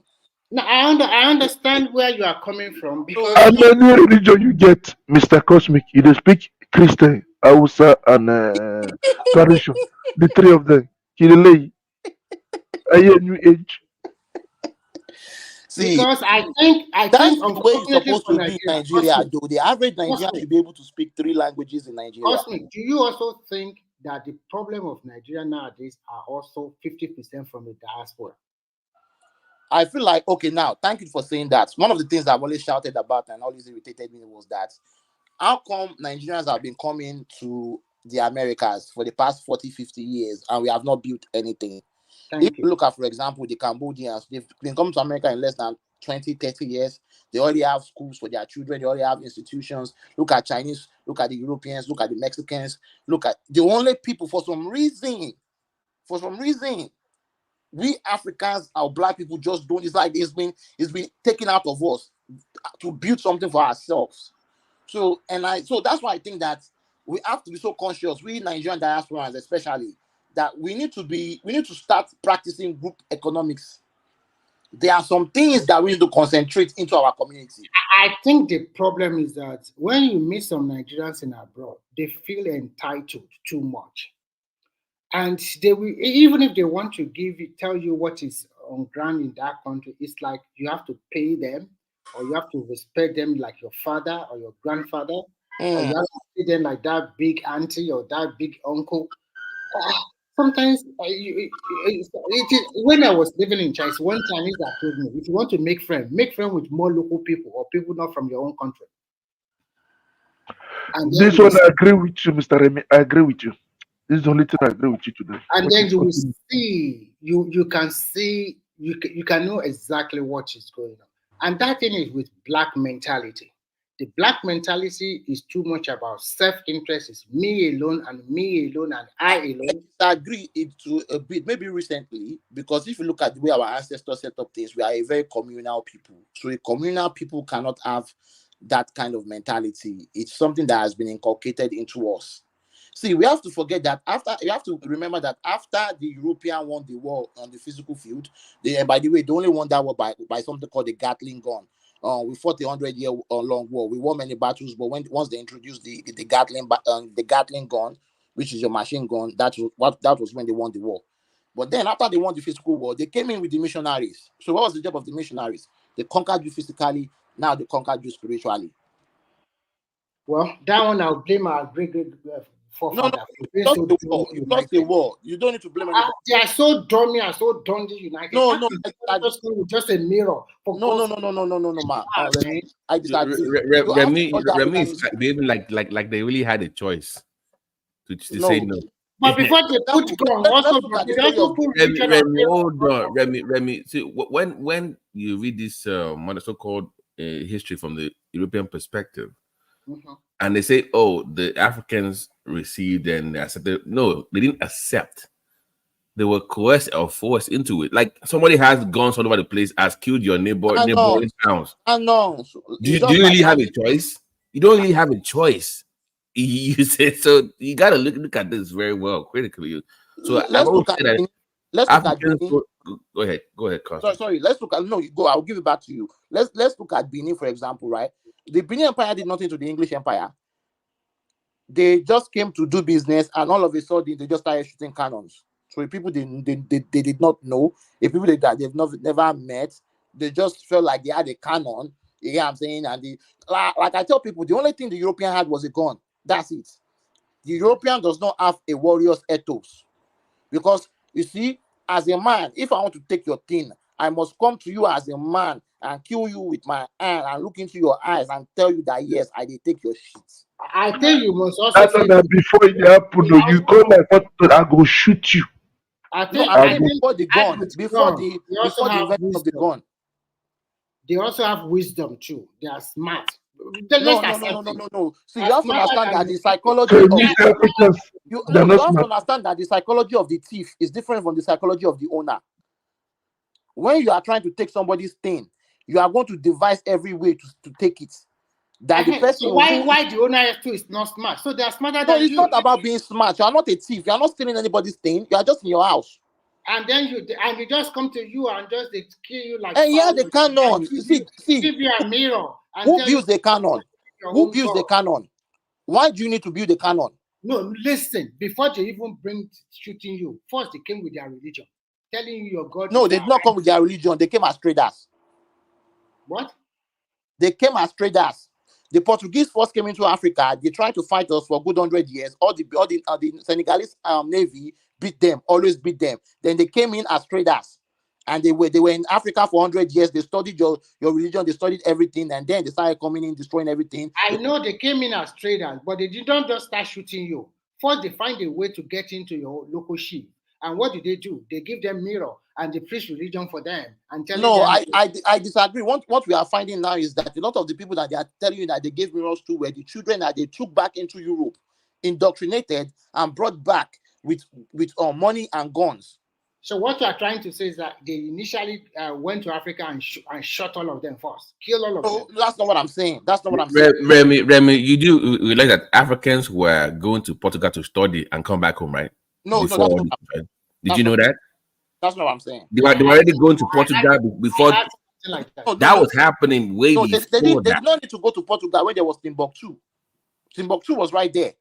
Now I understand where you are coming from because and any religion you get, Mr. Cosmic, you dey speak Christian, Hausa, and tradition. The three of them. Kirele, New Age. See, because I think the way it's supposed to be in Nigeria, though. The average Nigerian should be able to speak 3 languages in Nigeria. Cosmic, do you also think that the problem of Nigeria nowadays are also 50% from the diaspora? I feel like, okay, now, thank you for saying that. One of the things I've always shouted about and always irritated me was that how come Nigerians have been coming to the Americas for the past 40, 50 years and we have not built anything? If you look at, for example, the Cambodians, they've been coming to America in less than 20, 30 years. They already have schools for their children. They already have institutions. Look at Chinese, look at the Europeans, look at the Mexicans, look at the only people for some reason, we Africans, our black people just don't. It's like it's been taken out of us to build something for ourselves. So that's why I think that we have to be so conscious, we Nigerian diasporans especially, that we need to start practicing group economics. There are some things that we need to concentrate into our community. I think the problem is that when you meet some Nigerians in abroad, they feel entitled too much. And they will, even if they want to tell you what is on ground in that country, it's like you have to pay them or you have to respect them like your father or your grandfather, or you have to pay them like that big auntie or that big uncle. Sometimes, when I was living in China, one Chinese that told me, if you want to make friends with more local people or people not from your own country. And this one, I agree with you, Mr. Remy. I agree with you. This is the only thing I agree with you today. And then you will see, you can see, you can know exactly what is going on. And that thing is with black mentality. The black mentality is too much about self-interest. It's me alone and I alone. I agree to a bit, maybe recently, because if you look at the way our ancestors set up things, we are a very communal people. So a communal people cannot have that kind of mentality. It's something that has been inculcated into us. See, we have to forget that you have to remember that after the European won the war on the physical field, by the way, they only won that war by something called the Gatling gun. We fought a 100-year long war. We won many battles, but once they introduced the Gatling gun, which is your machine gun, that was when they won the war. But then after they won the physical war, they came in with the missionaries. So what was the job of the missionaries? They conquered you physically. Now they conquered you spiritually. Well, that one I'll blame our great forefather. No, it's not the war. You don't need to blame anybody. They are so dummy and so Dundee United. No, just a mirror. No, man. I disagree. Remy is behaving like they really had a choice to say no. But before they put gun, also they also put religion on Remy, hold on, Remy. See, when you read this so-called history from the European perspective, and they say, oh, the Africans received and accepted. No, they didn't accept. They were coerced or forced into it. Like somebody has guns all over the place, has killed your neighboring house. I know. Do you really have a choice? You don't really have a choice. You said so. You gotta look at this very well critically. So I've always said that Africans. Go ahead, Constance. Sorry. Let's look at go. I'll give it back to you. Let's look at Benin, for example, right? The Benin Empire did nothing to the English Empire. They just came to do business, and all of a sudden they just started shooting cannons. So if people they did not know, if people that they've never met, they just felt like they had a cannon. You know what I'm saying? And like I tell people, the only thing the European had was a gun. That's it. The European does not have a warrior's ethos. Because you see, as a man, if I want to take your thing, I must come to you as a man and kill you with my hand and look into your eyes and tell you that yes, I did take your shit. I think you must also. That's that before it happened, you call my photo, I go shoot you. I think before the gun, before the invention of the gun. They also have wisdom too. They are smart. No. See, you have to understand that the psychology of you have to understand that the psychology of the thief is different from the psychology of the owner. When you are trying to take somebody's thing, you are going to devise every way to take it. That the person so why the owner too is not smart? So they are smarter than you. No, it's not about being smart. You are not a thief. You are not stealing anybody's thing. You are just in your house. And then you just come to you and just they kill you like. And yeah, the cannon. See, give you a mirror. And who builds the cannon? Who builds the cannon? Why do you need to build the cannon? No, listen. Before they even bring shooting you, first they came with their religion, telling you your God. No, they did not come with their religion. They came as traders. What? They came as traders. The Portuguese first came into Africa. They tried to fight us for a good 100 years. All the Senegalese navy beat them, always beat them. Then they came in as traders, and they were in Africa for 100 years. They studied your religion, they studied everything, and then they started coming in, destroying everything. I know they came in as traders, but they didn't just start shooting you. First, they find a way to get into your local ship. And what do? They give them mirror and they preach religion for them and tell them. I disagree. What we are finding now is that a lot of the people that they are telling you that they gave mirrors to were the children that they took back into Europe, indoctrinated and brought back with money and guns. So what you are trying to say is that they initially went to Africa and shot all of them first, killed all of them. That's not what I'm saying. That's not what I'm saying. Remy, you do realize that Africans were going to Portugal to study and come back home, right? No, did you know that? That's not what I'm saying. They were already going to Portugal before. Like that was happening way before. They did not need to go to Portugal when there was Timbuktu. Timbuktu was right there.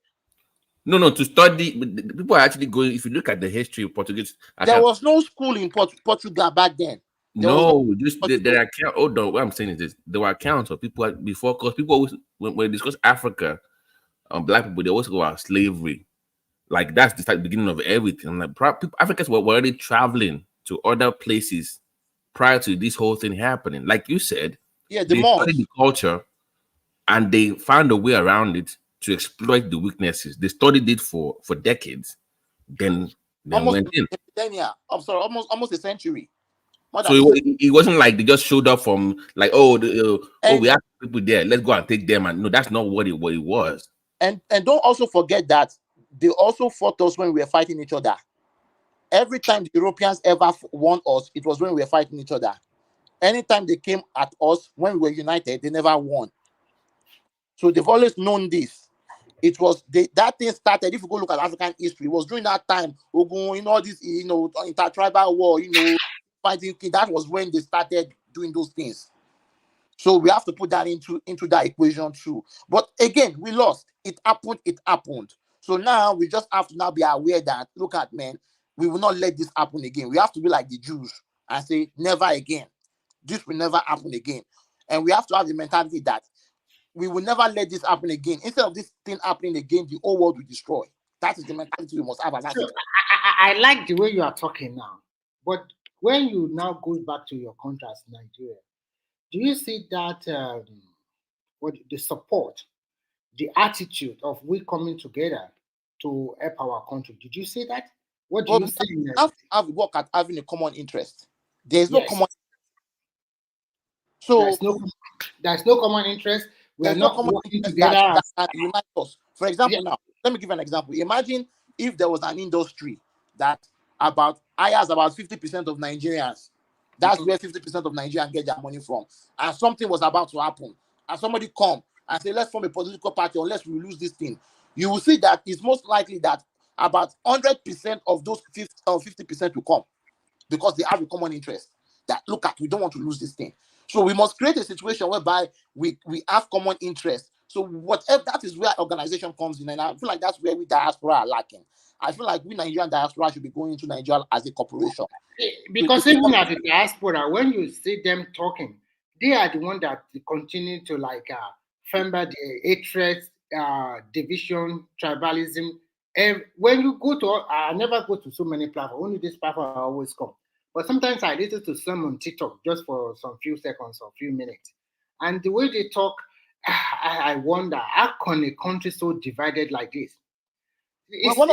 No, to study. People are actually going. If you look at the history of Portuguese, there was no school in Portugal back then. There are hold on. What I'm saying is this: there were accounts of people before, because people always when they discuss Africa, black people, they always go about slavery. Like that's the beginning of everything. Like Africans were already traveling to other places prior to this whole thing happening. Like you said, they studied the culture and they found a way around it to exploit the weaknesses. They studied it for decades. Then went in. Almost a century. So it wasn't like they just showed up from like we have people there. Let's go and take them. And no, that's not what it was. And don't also forget that they also fought us when we were fighting each other. Every time the Europeans ever won us, it was when we were fighting each other. Anytime they came at us when we were united, they never won. So they've always known this. It was that thing started. If you go look at African history, it was during that time, all this, intertribal war, fighting. That was when they started doing those things. So we have to put that into that equation too. But again, we lost. It happened. So now we just have to now be aware that, look at, man, we will not let this happen again. We have to be like the Jews and say, never again. This will never happen again. And we have to have the mentality that we will never let this happen again. Instead of this thing happening again, the whole world will destroy. That is the mentality we must have. So I like the way you are talking now. But when you now go back to your contrast, Nigeria, do you see that the support, the attitude of we coming together to help our country. Did you say that? What do But you we say? have to work at having a common interest. There's no Yes. common. So there's no common interest. We are there's no not common working interest together. that unite us. For example, now let me give an example. Imagine if there was an industry that hires about 50% of Nigerians. That's where 50% of Nigerians get their money from. And something was about to happen, and somebody come and say, "Let's form a political party unless we lose this thing." You will see that it's most likely that about 100% of those 50% will come, because they have a common interest. That look at, we don't want to lose this thing. So we must create a situation whereby we have common interest. So whatever, that is where organization comes in, and I feel like that's where we diaspora are lacking. I feel like we Nigerian diaspora should be going into Nigeria as a corporation. Because even at the diaspora, when you see them talking, they are the one that continue to remember the hatred, division, tribalism. And when you go to, I never go to so many platforms. Only this platform I always come. But sometimes I listen to some on TikTok just for some few seconds or few minutes. And the way they talk, I wonder, how can a country so divided like this? One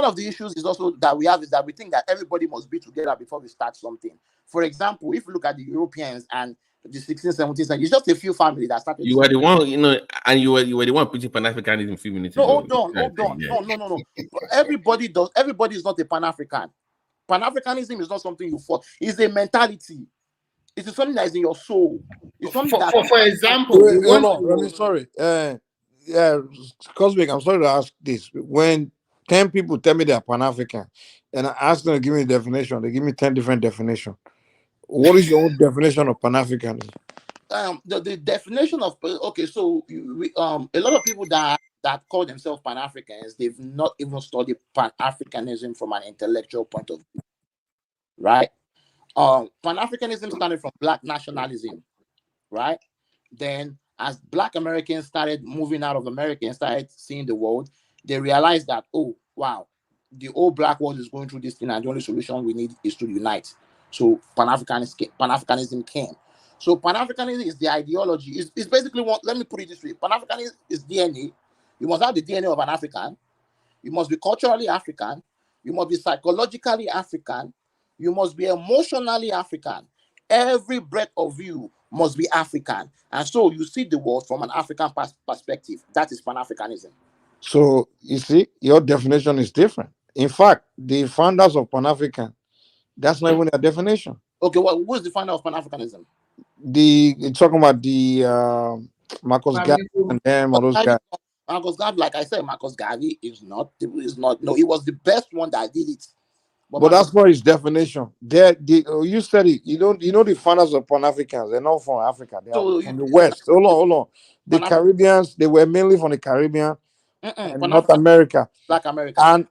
of the issues is also that we have is that we think that everybody must be together before we start something. For example, if you look at the Europeans and the 16th, 17th century, it's just a few families that started. You were the one, and you were the one preaching Pan-Africanism a few minutes ago. Hold on. Yeah. No. Everybody does. Everybody is not a Pan-African. Pan-Africanism is not something you fought. It's a mentality. It is something that is in your soul. It's something for example, sorry. Cosmic, I'm sorry to ask this. When 10 people tell me they're Pan-African and I ask them to give me a definition, they give me 10 different definitions. What is your own definition of Pan-Africanism? The definition of so a lot of people that call themselves Pan-Africans, they've not even studied Pan-Africanism from an intellectual point of view, right? Pan-Africanism started from Black nationalism, right? Then as Black Americans started moving out of America and started seeing the world, they realized that, oh wow, the whole Black world is going through this thing, and the only solution we need is to unite. So Pan-Africanism came. So Pan-Africanism is the ideology. It's basically let me put it this way: Pan-Africanism is DNA. You must have the DNA of an African. You must be culturally African. You must be psychologically African. You must be emotionally African. Every breath of you must be African. And so you see the world from an African perspective. That is Pan-Africanism. So you see, your definition is different. In fact, the founders of Pan-African, that's not even their definition. Okay, well, who's the founder of Pan-Africanism? You're talking about the Marcus Garvey and them, all those guys. Marcus Garvey, like I said, Marcus Garvey is not. No, he was the best one that did it. But that's not his definition. You said it. You know the founders of Pan-Africans. They're not from Africa. They are from the West. Hold on. The Caribbeans. They were mainly from the Caribbean and North America. Black America. And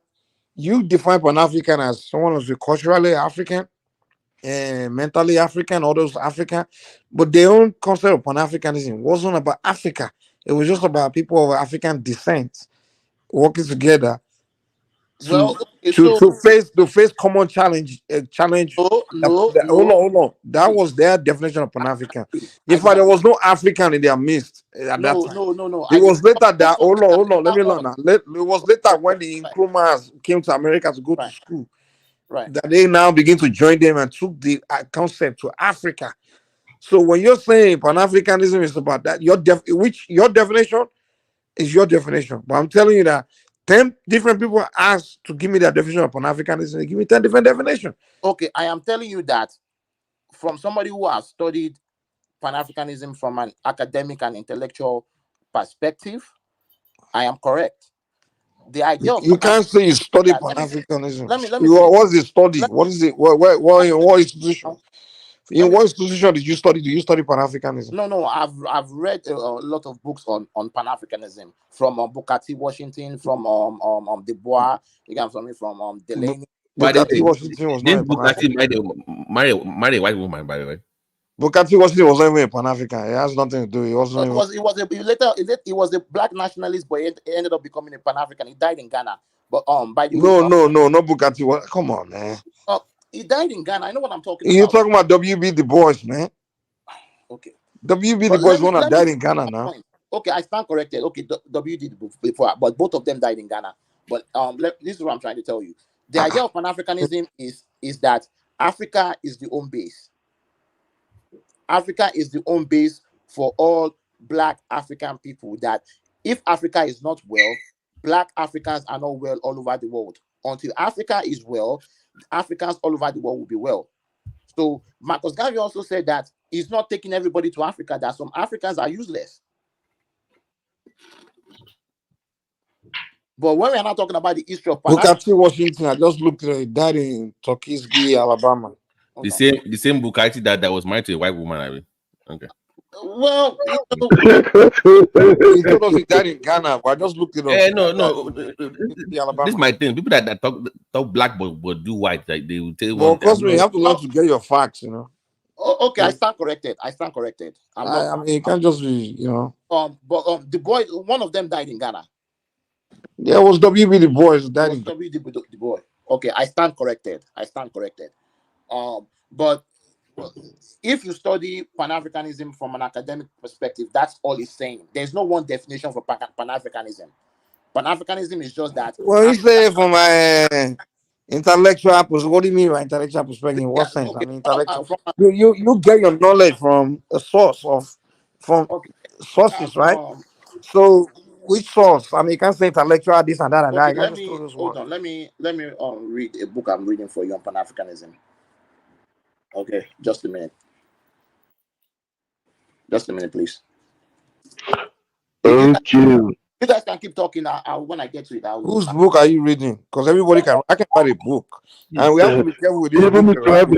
you define Pan-African as someone who's culturally African and mentally African, all those African. But their own concept of Pan-Africanism wasn't about Africa. It was just about people of African descent working together to face common challenge. Hold on. That was their definition of Pan-African. In fact, there was no African in their midst at that time. No. It was later that hold on. Let me learn now. It was later when the Nkrumahs came to America to go to school, that they now begin to join them and took the concept to Africa. So when you're saying Pan-Africanism is about that, your definition is your definition. But I'm telling you that 10 different people asked to give me their definition of Pan-Africanism. They give me 10 different definitions. Okay, I am telling you that from somebody who has studied Pan-Africanism from an academic and intellectual perspective, I am correct. The idea of you can't say you study Pan-Africanism. Let me What's the study? What is it? What institution? In what institution did you study? Do you study Pan-Africanism? No. I've read a lot of books on Pan-Africanism from Booker T. Washington, from Du Bois. You got something from Delaney. Booker T. Washington was not Booker T. married a white woman, by the way. Booker T. Washington was not even a Pan-African. It has nothing to do. He was a black nationalist, but he ended up becoming a Pan-African. He died in Ghana. But by the way, no Booker T. Come on, man. He died in Ghana. I know what I'm talking about. You're talking about W.B. Du Bois, man. Okay. W.B. Du Bois one that died in Ghana now. Okay, I stand corrected. Okay, W.B. before, but both of them died in Ghana. But this is what I'm trying to tell you. The idea of Pan-Africanism is that Africa is the home base. Africa is the home base for all Black African people. That if Africa is not well, Black Africans are not well all over the world. Until Africa is well, Africans all over the world will be well. So Marcus Garvey also said that he's not taking everybody to Africa, that some Africans are useless. But when we are not talking about the history of Booker T. Washington, I just looked at it, died in Tuskegee, Alabama. The same Booker T that was married to a white woman, I mean. Okay. Well, he told us he died in Ghana, but I just looked it up. No. This is my thing. People that talk black but do white, like they will tell. Well, of course, you have to learn to get your facts, you know. Oh, okay, I stand corrected. I mean, it can't just be, you know. But the boy, one of them died in Ghana. Yeah, it was W.B. Du Bois died in W.B. Du Bois. Okay, I stand corrected. But if you study Pan-Africanism from an academic perspective, that's all it's saying. There's no one definition for Pan-Africanism. Pan-Africanism is just that. Well, he said from my intellectual perspective. What do you mean by intellectual perspective? In what sense? Okay. I mean, intellectual. You get your knowledge from a source sources, right? So which source? I mean, you can't say intellectual this and that and that. Hold on. Let me read a book I'm reading for you on Pan-Africanism. Okay, just a minute. Just a minute, please. Okay. You guys can keep talking. When I get to it, whose book are you reading? Because everybody I can write a book, and we have to be careful with this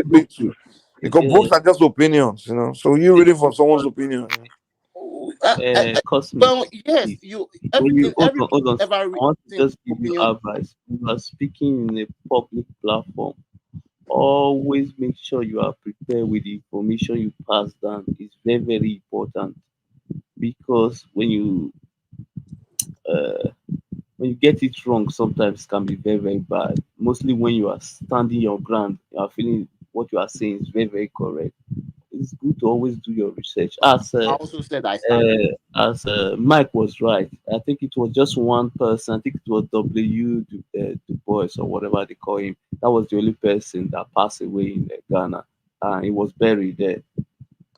book. Because books are just opinions, you know. So you're reading from someone's opinion. Well, yes, you everything. Hold on. I want to just give you advice. You are speaking in a public platform. Always make sure you are prepared with the information you pass down. It's very, very important, because when you get it wrong, sometimes it can be very, very bad. Mostly when you are standing your ground, you are feeling what you are saying is very, very correct. It's good to always do your research. As Mike was right, I think it was just one person. I think it was W. Du Bois or whatever they call him. That was the only person that passed away in Ghana. He was buried there.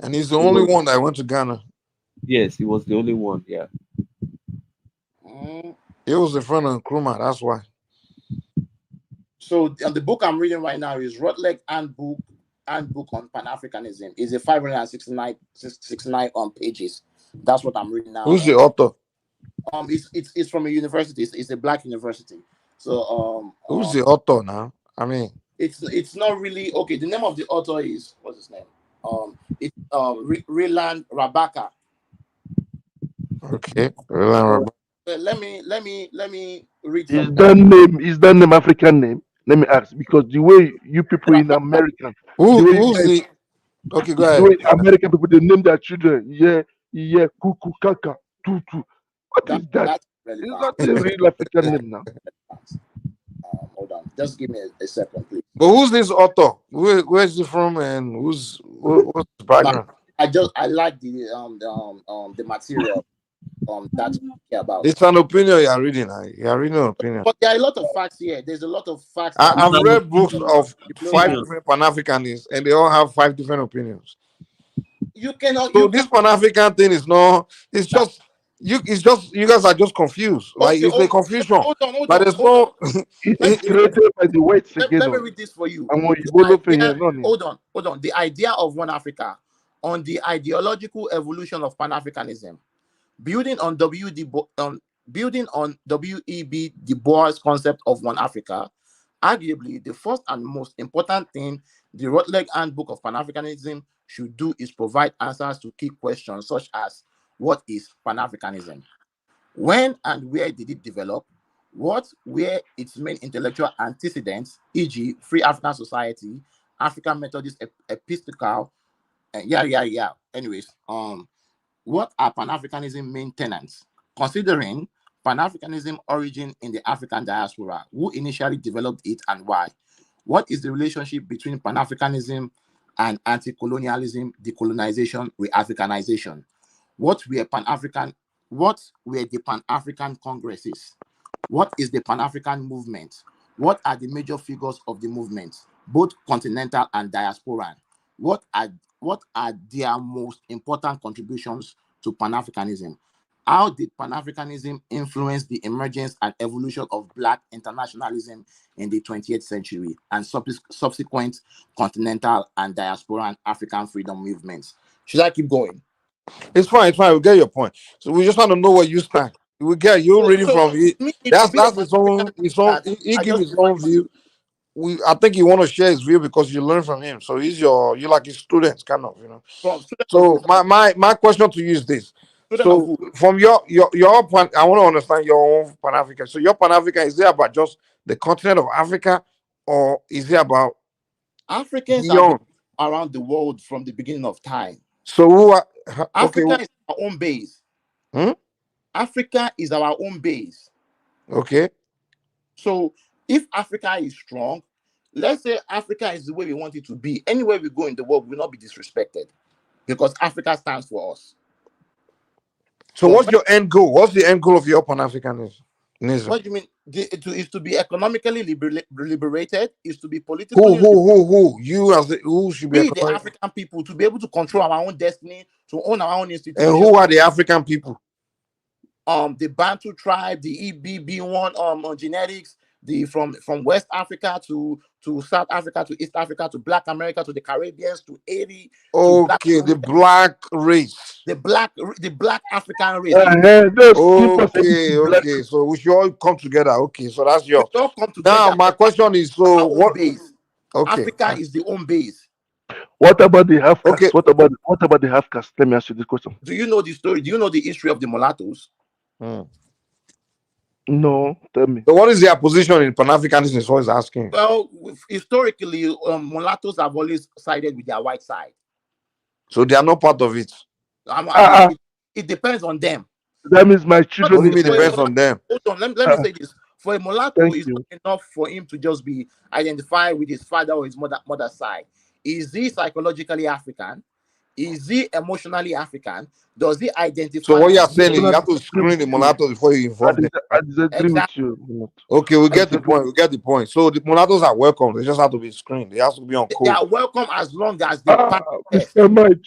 And he's the only one that went to Ghana. Yes, he was the only one. Yeah. He was in front of Nkrumah. That's why. So the book I'm reading right now is Routledge Handbook on Pan-Africanism. Is a 569 pages. That's what I'm reading now. Who's the author? It's from a university. It's a Black university. So who's the author now? I mean, it's not really okay. The name of the author is, what's his name? It's Ryland Rabaka. Okay, Ryland Rabaka. Let me read. Is that name African name? Let me ask, because the way you people in America, okay, go ahead. The way American people, they name their children, kuku kaka tutu. What is that? It's not a real African name now. Hold on, just give me a second, please. But who's this author? Where's he from, and what's his background? I like the material that's about. It's an opinion you are reading. You are reading an opinion. But there are a lot of facts here. There's a lot of facts. I've read books of 5 different Pan-Africanists, and they all have 5 different opinions. You cannot. So this Pan-African thing is not. It's just you. It's just you guys are just confused. Like it's a confusion. Hold on. But there's no. It's created by the whites again. Let me read this for you. Hold on. The idea of one Africa, on the ideological evolution of Pan-Africanism, building on W.E.B. Du Bois' concept of one Africa. Arguably, the first and most important thing the Routledge Handbook of Pan-Africanism should do is provide answers to key questions such as: what is Pan-Africanism? When and where did it develop? What were its main intellectual antecedents, e.g., Free African Society, African Methodist Episcopal, Anyways, what are Pan-Africanism main tenets? Considering Pan-Africanism origin in the African diaspora, who initially developed it and why? What is the relationship between Pan-Africanism and anti-colonialism, decolonization, re-Africanization? What were the Pan-African congresses? What is the Pan-African movement? What are the major figures of the movement, both continental and diasporan? What are their most important contributions to Pan-Africanism? How did Pan-Africanism influence the emergence and evolution of Black internationalism in the 20th century and subsequent continental and diasporan African freedom movements? Should I keep going? It's fine. It's fine. We get your point. So we just want to know where you stand. We get you reading from it. That's his own. He give his own view. I think you want to share his view because you learn from him. So you like his students, kind of, So my question to you is this. So from your point, I want to understand your own Pan African. So your Pan African, is it about just the continent of Africa, or is it about Africans have been around the world from the beginning of time? So who are Africa is our own base. Africa is our own base. Okay. So if Africa is strong, let's say Africa is the way we want it to be. Anywhere we go in the world, we will not be disrespected because Africa stands for us. So what's your end goal? What's the end goal of your Pan-Africanism? What do you mean? Is to be economically liberated, is to be politically. Who? Who should be the African people, to be able to control our own destiny, to own our own institutions. And who are the African people? The Bantu tribe, the EBB1 genetics, from West Africa to South Africa to East Africa to Black America to the Caribbeans to Haiti. Okay, the black race. The black African race. Okay. So we should all come together. Okay, so that's yours. We all come together. Now my question is, so what base? Okay. Africa is the home base. What about the half caste? What about the half caste? Let me ask you this question. Do you know the story? Do you know the history of the mulattoes? No, tell me. So what is their position in Pan-Africanism? Is what he's asking. Well, historically, mulattoes have always sided with their white side. So they are not part of it. It depends on them. That means my children. What do you mean depends on them? Hold on, let me say this. For a mulatto, it's not enough for him to just be identified with his father or his mother's side. Is he psychologically African? Is he emotionally African? Does he identify? So what you are saying is you have to screen the mulattoes before you inform them. I disagree with you. Okay, we get the point. We get the point. So the mulattoes are welcome. They just have to be screened. They have to be on code. They are welcome as long as they pass the test. Mr. Mike.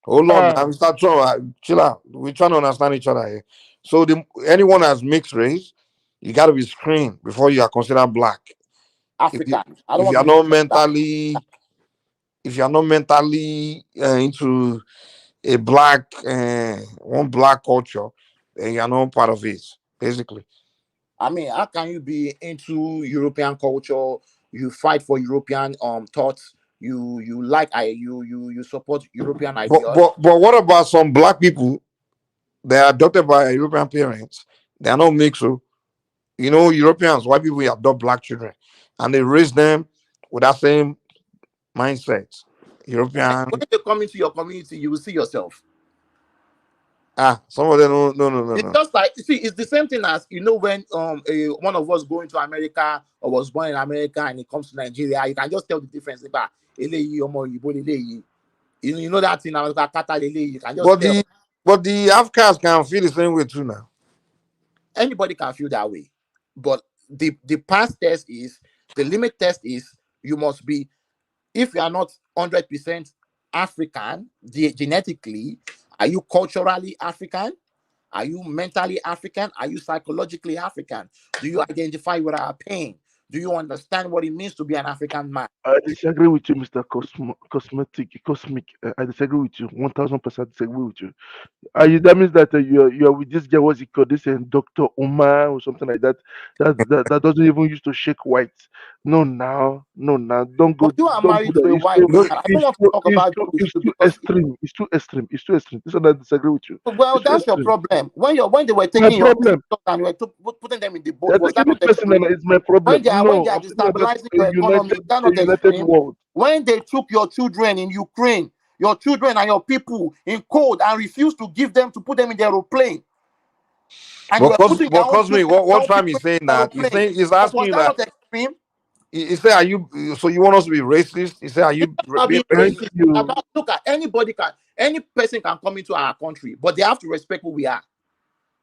Hold on, Mr. Trump. Chill out. We're trying to understand each other here. So anyone that's mixed race, you got to be screened before you are considered black. African. If you're not mentally into a black one black culture, then you're not part of it, basically. I mean, how can you be into European culture? You fight for European thoughts. You support European ideas. But what about some black people? They are adopted by European parents. They are not mixed. So, Europeans, white people adopt black children, and they raise them with that same mindset. European. When they come into your community, you will see yourself. Some of them no. It's just like, see, it's the same thing as when one of us going to America or was born in America and it comes to Nigeria, you can just tell the difference. You know that in America, you can just tell. But the Africans can feel the same way too now. Anybody can feel that way, but the pass test is the limit test is you must be, if you are not 100% African genetically, are you culturally African? Are you mentally African? Are you psychologically African? Do you identify with our pain? Do you understand what it means to be an African man? I disagree with you, Mr. Cosmic. I disagree with you. 1000% disagree with you. That means that you are with this guy. What's he called? This Dr. Omar or something like that. That doesn't even used to shake white. No, now. Don't go. But you are married to a white man. I don't want to talk about it's too extreme. It's too extreme. This one I disagree with you. Well, that's your problem. When they were taking your and you were putting them in the boat, was that not extreme? It's my problem. When they are destabilizing your economy, that not extreme. When they took your children in Ukraine, your children and your people in cold and refused to give them, to put them in the aeroplane. What time is saying that? He's asking you that. He said, "Are you? So you want us to be racist?" He said, "Are you being racist?" Look at any person can come into our country, but they have to respect who we are.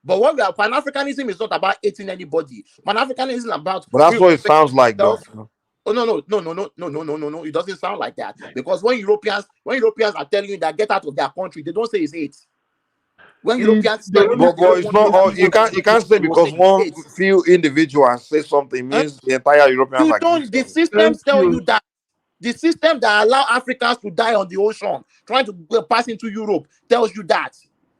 But what we are, Pan-Africanism is not about hating anybody. Pan-Africanism is about. But that's what it sounds like, though. Oh no! It doesn't sound like that, because when Europeans are telling you that get out of their country, they don't say it's hate. When Europeans tell you, but it's not all. You can't say because one few individuals say something means the entire Europeans you are don't. The system tell you that. The system that allow Africans to die on the ocean trying to pass into Europe tells you that.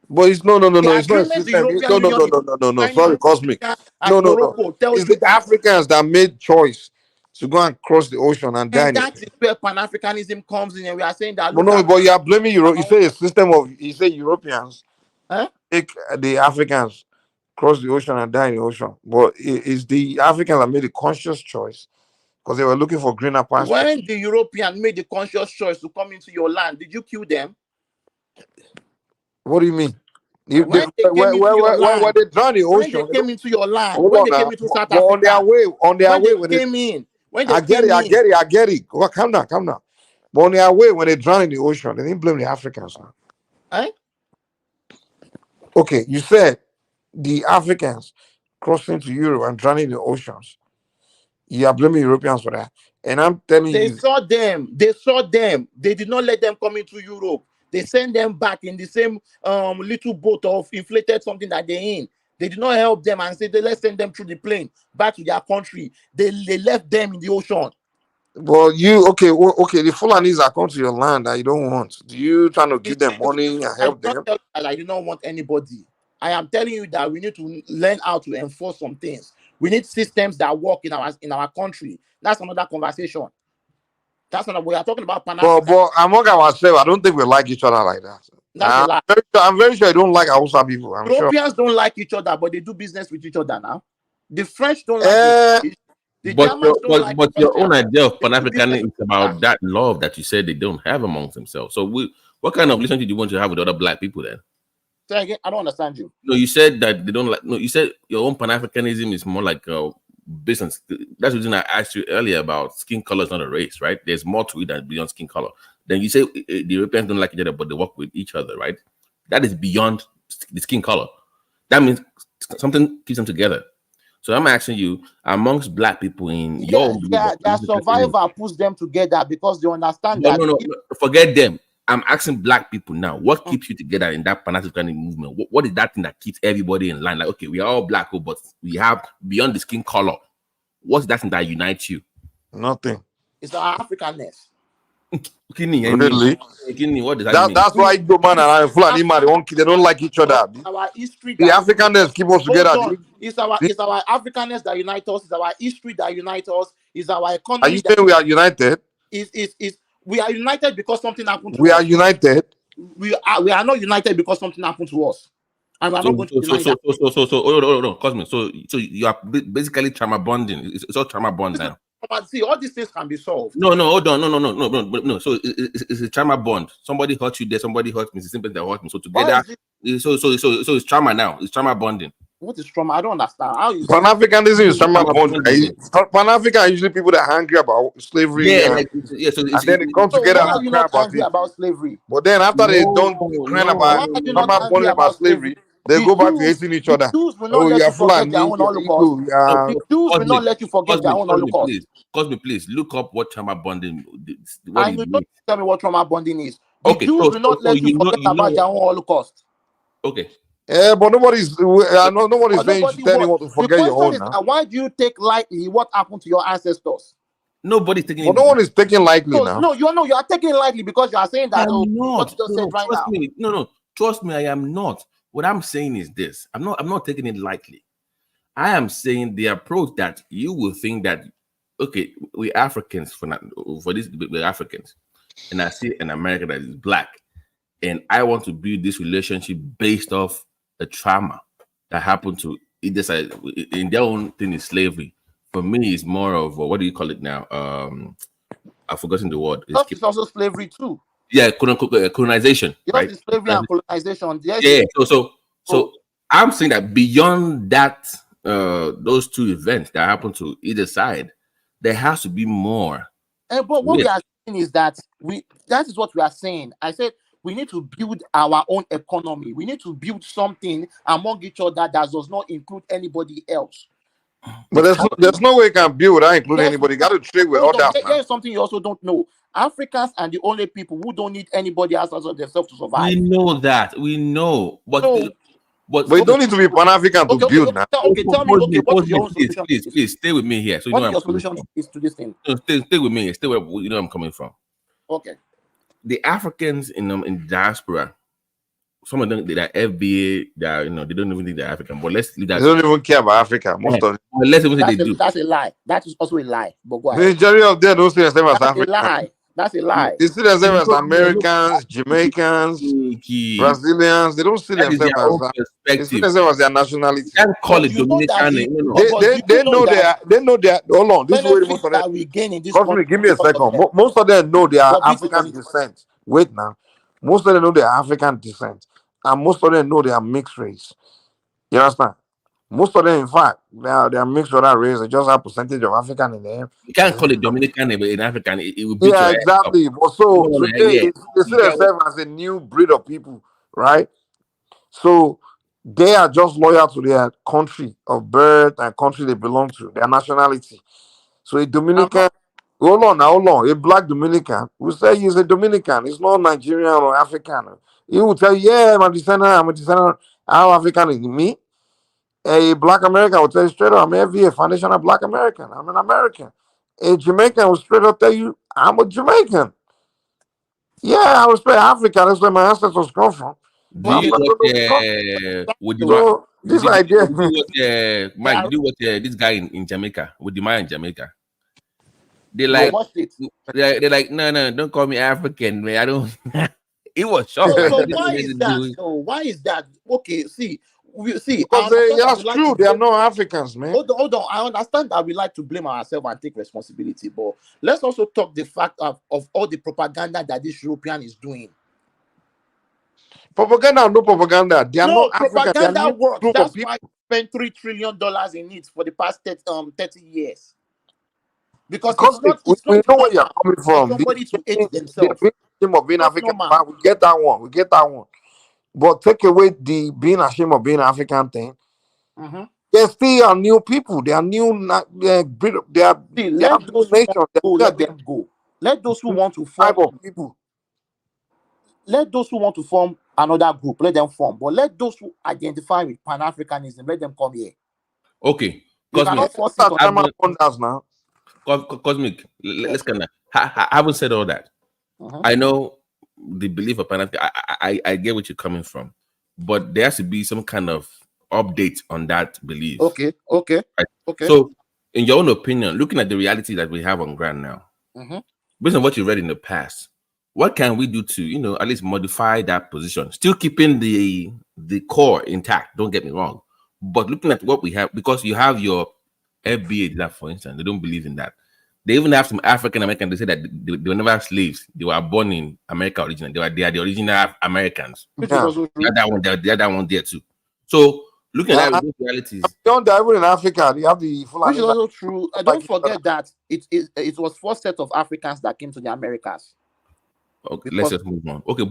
But it's no. It's not a The system. European No. Sorry, Cosmic. No. It's the Africans that made choice to go and cross the ocean and die. And that is where Pan-Africanism comes in, and we are saying that. But you are blaming Europe. You say a system of. You say Europeans take the Africans cross the ocean and die in the ocean. But it's the Africans that made a conscious choice because they were looking for greener pastures. When the European made the conscious choice to come into your land, did you kill them? What do you mean? When they came into your land, when they came into South Africa, on their way, when they came in, I get it. Well, calm down. But on their way, when they drowned in the ocean, they didn't blame the Africans. Okay, you said the Africans crossing to Europe and drowning in the oceans. You are blaming Europeans for that. And I'm telling you, they saw them. They did not let them come into Europe. They sent them back in the same little boat of inflated something that they're in. They did not help them and say, let's send them through the plane back to their country. They left them in the ocean. Well, okay, the Fulanis are coming to your land that you don't want. Do you trying to give them money and help them? I do not want anybody. I am telling you that we need to learn how to enforce some things. We need systems that work in our country. That's another conversation. That's not what we are talking about. But among ourselves, I don't think we like each other like that. That's a lie. I'm very sure I don't like Hausa people. Europeans don't like each other, but they do business with each other now. The French don't like but your own idea of Pan-Africanism is about that love that you said they don't have amongst themselves. So what kind of relationship do you want to have with other black people then? Say again, I don't understand you. No, you said that they don't like. No, you said your own Pan-Africanism is more like business. That's the reason I asked you earlier about skin color is not a race, right? There's more to it than beyond skin color. Then you say the Europeans don't like each other, but they work with each other, right? That is beyond the skin color. That means something keeps them together. So I'm asking you, amongst black people in your their survivor puts them together because they understand that. No, forget them. I'm asking black people now, what keeps you together in that Pan-African movement? What is that thing that keeps everybody in line? Like, okay, we are all black, but we have beyond the skin color. What's that thing that unites you? Nothing. It's our Africanness. Really? What does that mean? That's why Igbo man and Fulani man, they don't like each other. Our history. The Africanness keep us together. It's our Africanness that unites us. It's our history that unites us. It's our economy. Are you saying we are united? We are united because something happened to us. We are united. We are not united because something happened to us. And we are not going to unite that. Cosmic. So you are basically trauma bonding. It's all trauma bond now. But see, all these things can be solved. No, hold on. No. So it's a trauma bond. Somebody hurt you there, somebody hurt me. It's the same person that hurt me. So together, so it's trauma now. It's trauma bonding. What is trauma? I don't understand. How is Pan-Africanism is trauma bonding. Pan-African are usually people that are angry about slavery. Yeah, so then they come together and cry about slavery. But then after they don't cry about slavery, they go back to hating each other. Jews will not let you forget their own Holocaust. The Jews will not let you forget their own Holocaust. Cosme, please look up what trauma bonding. And you don't tell me what trauma bonding is. The Jews will not let you forget about their own Holocaust. Okay. Yeah, but nobody's saying you tell anyone to forget your own. Why do you take lightly what happened to your ancestors? Nobody's taking. But no one is taking lightly now. No, you are taking it lightly because you are saying that. No, trust me, I am not. What I'm saying is this: I'm not taking it lightly. I am saying the approach that you will think that, okay, we Africans for this, we're Africans, and I see an American that is black, and I want to build this relationship based off the trauma that happened to either side. In their own thing is slavery. For me, it's more of what do you call it now? I've forgotten the word. It's also slavery too. Yeah, colonization. Right? It's slavery and colonization. Yeah. So I'm saying that beyond that, those two events that happen to either side, there has to be more. But what we are saying is that that is what we are saying. I said We need to build our own economy. We need to build something among each other that does not include anybody else. But there's no way you can build without including anybody. You got to trade with others. Here's something you also don't know. Africans are the only people who don't need anybody else outside themselves to survive. We know that. We know. But you don't need to be Pan-African to build now. Okay, tell me. Okay, what is your own solution? Please stay with me here. So you what know is your I'm coming solution from. is to this thing? No, stay with me. Stay where you know I'm coming from. Okay. The Africans in diaspora, some of them they are FBA, they are, they don't even think they're African. But let's leave that. They don't even care about Africa. Most of them. Let's even say they do. That's a lie. That is also a lie. But go ahead. The majority of them don't see themselves as African. That's a lie. That's a lie. They see themselves as Americans, Jamaicans, Brazilians. They don't see themselves as they see themselves as their nationality. You can't call it Dominican. They know they are. Hold on. This is where most of them. Give me a second. Most of them know they are African descent. Wait now. Most of them know they are African descent, and most of them know they are mixed race. You understand? Most of them, in fact, they are mixed with that race. They just have percentage of African in them. You can't call it Dominican in African. It will be exactly. But so they see themselves as a new breed of people, right? So they are just loyal to their country of birth and country they belong to, their nationality. So a Dominican, hold on, a black Dominican will say he's a Dominican. He's not Nigerian or African. He will tell you, yeah, I'm a descendant. How African is me? A black American will tell you straight up, I'm a foundational black American. I'm an American. A Jamaican will straight up tell you, I'm a Jamaican. Yeah, I respect Africa. That's where my ancestors come from. Mike, did you watch this guy in Jamaica with the man in Jamaica? They're like, no, don't call me African, man. I don't. It was shocking. So why is that? So why is that? Okay, see. Because that's true. They are not Africans, man. Hold on. I understand that we like to blame ourselves and take responsibility, but let's also talk the fact of all the propaganda that this European is doing. Propaganda or no propaganda, they are not African. Propaganda works. That's why we spent $3 trillion in it for the past 30 years. Because it's not know where you're coming from. Somebody to hate themselves. Of being African, we get that one. But take away the being ashamed of being African thing. They still are new people. They are new. They are nation. Let them go. Let those who want to form people. Let those who want to form another group, let them form. But let those who identify with Pan-Africanism, let them come here. Okay. Cosmic. Let's kind of. I haven't said all that. I know the belief of Pan-African. I get what you're coming from, but there has to be some kind of update on that belief. Okay. Right? So, in your own opinion, looking at the reality that we have on ground now, based on what you read in the past, what can we do to, at least modify that position? Still keeping the core intact, don't get me wrong. But looking at what we have, because you have your FBA, that for instance, they don't believe in that. They even have some African Americans, they say that they were never slaves. They were born in America originally. They are the original Americans. They are that one there too. So looking at those realities. Beyond that, even in Africa, they have the full. Which is also true. Don't forget that it was first set of Africans that came to the Americas. Okay, let's just move on. Okay.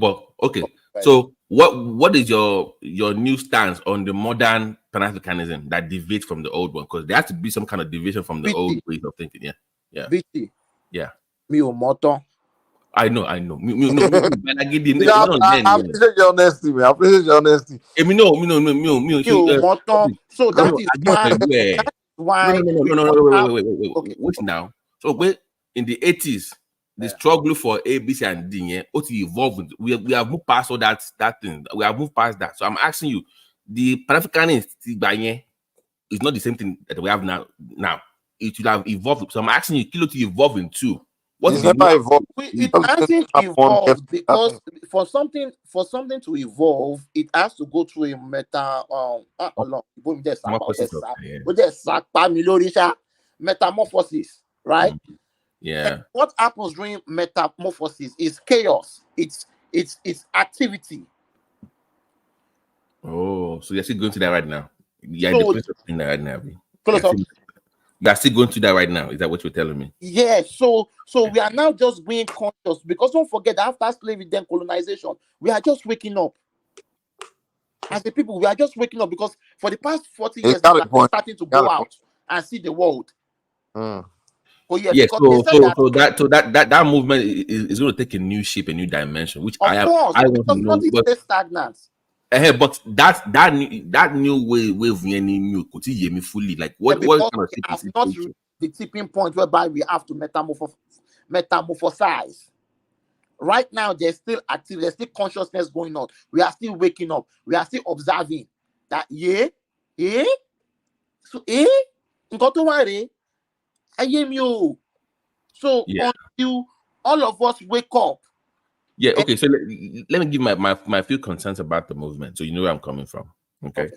So what is your new stance on the modern Pan-Africanism that deviates from the old one? Because there has to be some kind of deviation from the old ways of thinking. Yeah. BT. Yeah. Me or Moto. I know. I appreciate your honesty, man. I appreciate your honesty. So that is why. Wait. Wait now. So wait, in the 80s, the struggle for A, B, C, and D, evolved. We have moved past all that thing. We have moved past that. So I'm asking you, the Pan-Africanist is not the same thing that we have now. It will have evolved. So I'm asking you, Kilo, to evolve into what is evolved? It hasn't evolved because for something to evolve, it has to go through a metamorphosis, right? Yeah. And what happens during metamorphosis is chaos. It's activity. Oh, so you're still going to that right now? Yeah, so, the place of that right now. You are still going through that right now. Is that what you're telling me? Yes. So we are now just being conscious, because don't forget that after slavery, then colonization, we are just waking up. As the people, we are just waking up, because for the past 40 years, we are just starting to go out and see the world. Mm. Oh yes, Yeah, because they said that movement is going to take a new shape, a new dimension, which of I course, want because to know. nothing stays stagnant. But that new wave any new could you hear me fully? Like what Because kind of we shape have is it not into? reached the tipping point whereby we have to metamorphosize. Right now, there's still activity, there's still consciousness going on. We are still waking up. We are still observing that so so Yeah. until all of us wake up. Yeah, okay. So let me give my few concerns about the movement, so you know where I'm coming from. Okay.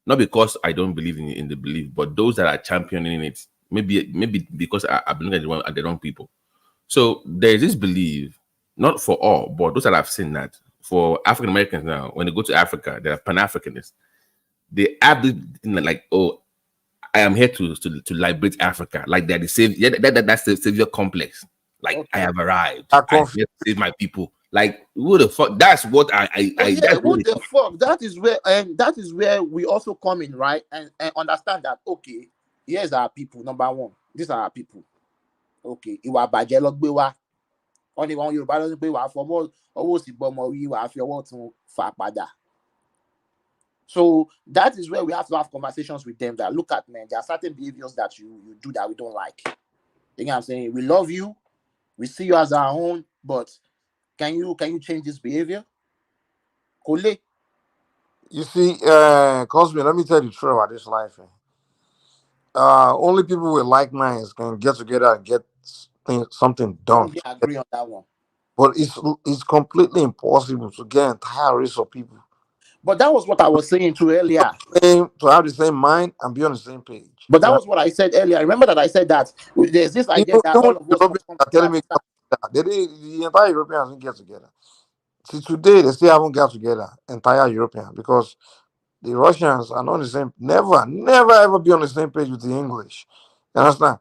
Not because I don't believe in the belief, but those that are championing it, maybe because I believe at the wrong people. So there's this belief, not for all, but those that I've seen that for African Americans now, when they go to Africa, they're Pan-Africanists. They have this like, oh, I am here to liberate Africa. Like they're the savior. That's the savior complex. Like I have arrived. I'm here to save my people. Like who the fuck? That's what I What the fuck? That is where we also come in, right? And understand that, okay, here's our people. Number one, these are our people. Okay, ìwà àbàjẹ́ ló gbé wá. Wọ́n ní wọn Yorùbá ló ń gbé wá fọwọ́ ọwọ́ òsì gbọmọ wí wàá fi ọwọ́ tún fà padà. So that is where we have to have conversations with them that look at, man, there are certain behaviors that you do that we don't like. You know what I'm saying? We love you, we see you as our own, but can you change this behavior? Kole. You see, Cosme, let me tell you the truth about this life. Only people with like minds can get together and get something done. I agree on that one. But it's completely impossible to get entire race of people. But that was what I was saying too earlier. To have the same mind and be on the same page. But that was what I said earlier. Remember that I said that there's this idea that all of us are telling me the entire Europeans didn't get together. See, today they still haven't got together, entire European, because the Russians are not on the same, never ever be on the same page with the English. You understand?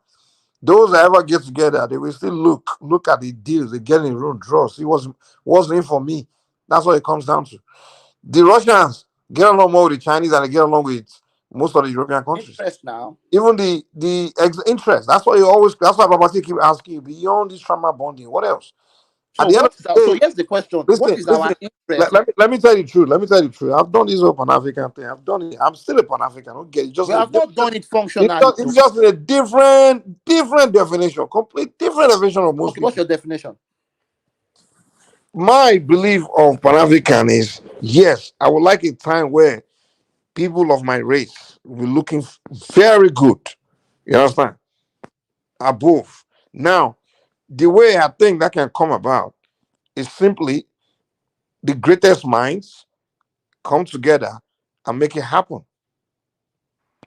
Those that ever get together, they will still look at the deals, they get in the room, draw. See what's in for me. That's what it comes down to. The Russians get along more with the Chinese and they get along with most of the European countries. Interest now. Even the interest. That's why Babati keep asking you, beyond this trauma bonding, what else? So here's the question. What is our interest? Let me tell you the truth. I've done this Pan African thing. I've done it. I'm still a Pan African. Okay, we have not done it functionally. It's just a different definition, complete different definition of Muslim. Okay, what's your definition? My belief of Pan African is, yes, I would like a time where people of my race will be looking very good. You understand? Above. Now, the way I think that can come about is simply the greatest minds come together and make it happen.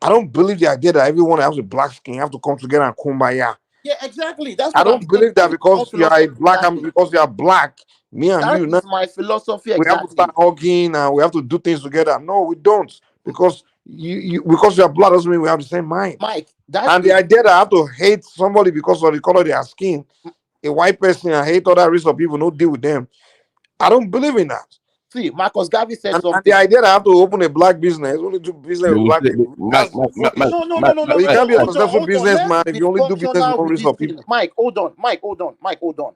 I don't believe the idea that everyone that has a black skin have to come together and kumbaya. Yeah, exactly. That's I don't believe that because you are a black, because you are black, me and you. That's my philosophy. We have to start hugging and we have to do things together. No, we don't, because because you are black doesn't mean we have the same mind. Mike, and the idea that I have to hate somebody because of the color of their skin, a white person, and hate other race of people, no deal with them. I don't believe in that. See, Marcus Garvey said something. And the idea that I have to open a black business, only do business with black people. No. You can't be a successful businessman if you only do business with one race of people. Mike, hold on.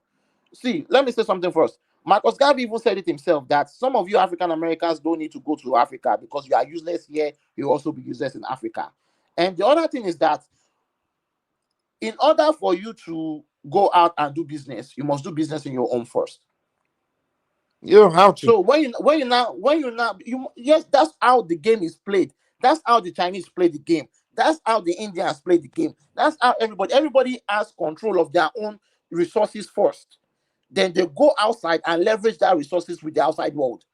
See, let me say something first. Marcus Garvey even said it himself that some of you African Americans don't need to go to Africa because you are useless here. You'll also be useless in Africa. And the other thing is that in order for you to go out and do business, you must do business in your own first. You don't have to. So yes, that's how the game is played. That's how the Chinese play the game. That's how the Indians play the game. That's how everybody has control of their own resources first. Then they go outside and leverage that resources with the outside world.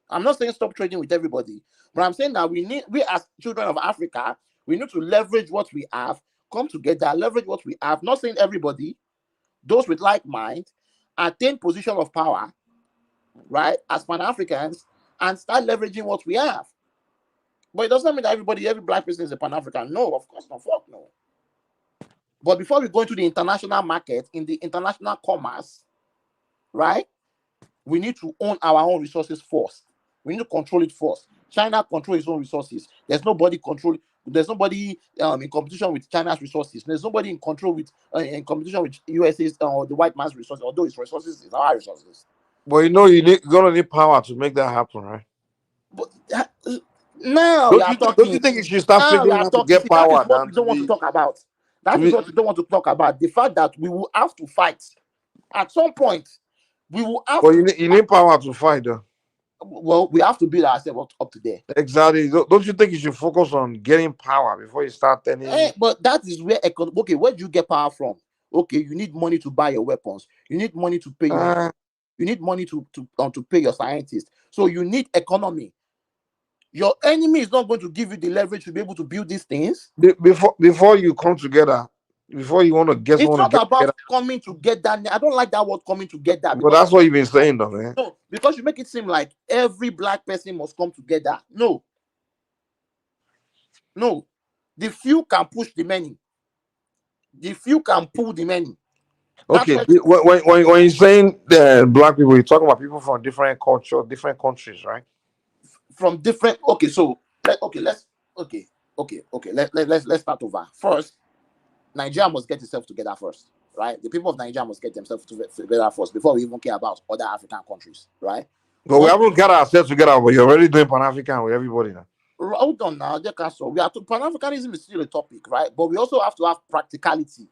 I'm not saying stop trading with everybody, but I'm saying that we as children of Africa, we need to leverage what we have, come together, leverage what we have. Not saying everybody, those with like mind, attain position of power, right, as Pan-Africans, and start leveraging what we have. But it doesn't mean that every black person is a Pan-African. No, of course not. Fuck no. But before we go into the international market, in the international commerce, right, we need to own our own resources first. We need to control it first. China control its own resources. There's nobody in competition with China's resources. There's nobody in control with in competition with USA's or the white man's resources, although his resources is our resources. But you're gonna need power to make that happen, right? But now Don't you think you should start now we figuring are out to talking. get See, that is power what than we to don't want to be talk about. That to is be what we don't want to talk about. The fact that we will have to fight at some point. We will have but to. you need power to fight though. Well, we have to build ourselves up to there. Exactly. Don't you think you should focus on getting power before you start telling But that is where okay, where do you get power from? Okay, you need money to buy your weapons. You need money to pay your. You need money to pay your scientists. So you need economy. Your enemy is not going to give you the leverage to be able to build these things. before you come together, before you want to get It's someone to not get about together? coming together. I don't like that word coming together But because that's what you've been saying though, man. no, because you make it seem like every black person must come together. No. The few can push the many. The few can pull the many. Okay, when you're saying black people, you're talking about people from different culture, different countries, right? From different. Okay, so let's start over. First, Nigeria must get itself together first, right? The people of Nigeria must get themselves together first before we even care about other African countries, right? But we haven't got ourselves together, but you're already doing Pan-African with everybody now. Hold on now, Pan-Africanism is still a topic, right? But we also have to have practicality,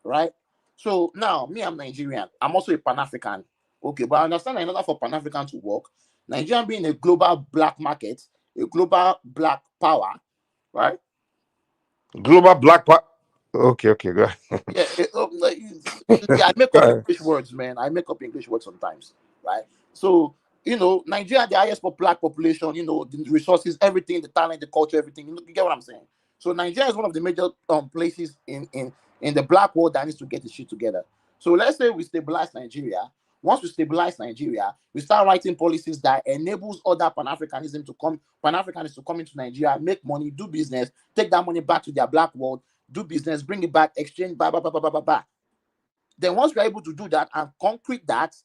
right? So now, me, I'm Nigerian. I'm also a Pan-African. Okay, but I understand that in order for Pan-African to work, Nigeria being a global black market, a global black power, right? Global black Okay, go ahead. I make up English words, man. I make up English words sometimes, right? So, Nigeria, the highest black population, the resources, everything, the talent, the culture, everything. You get what I'm saying? So Nigeria is one of the major places in the black world that needs to get the shit together. So let's say we stabilize Nigeria. Once we stabilize Nigeria, we start writing policies that enables other Pan-Africanism to come into Nigeria, make money, do business, take that money back to their black world, do business, bring it back, exchange, blah, blah, blah, blah, blah, blah. Then once we're able to do that and concrete that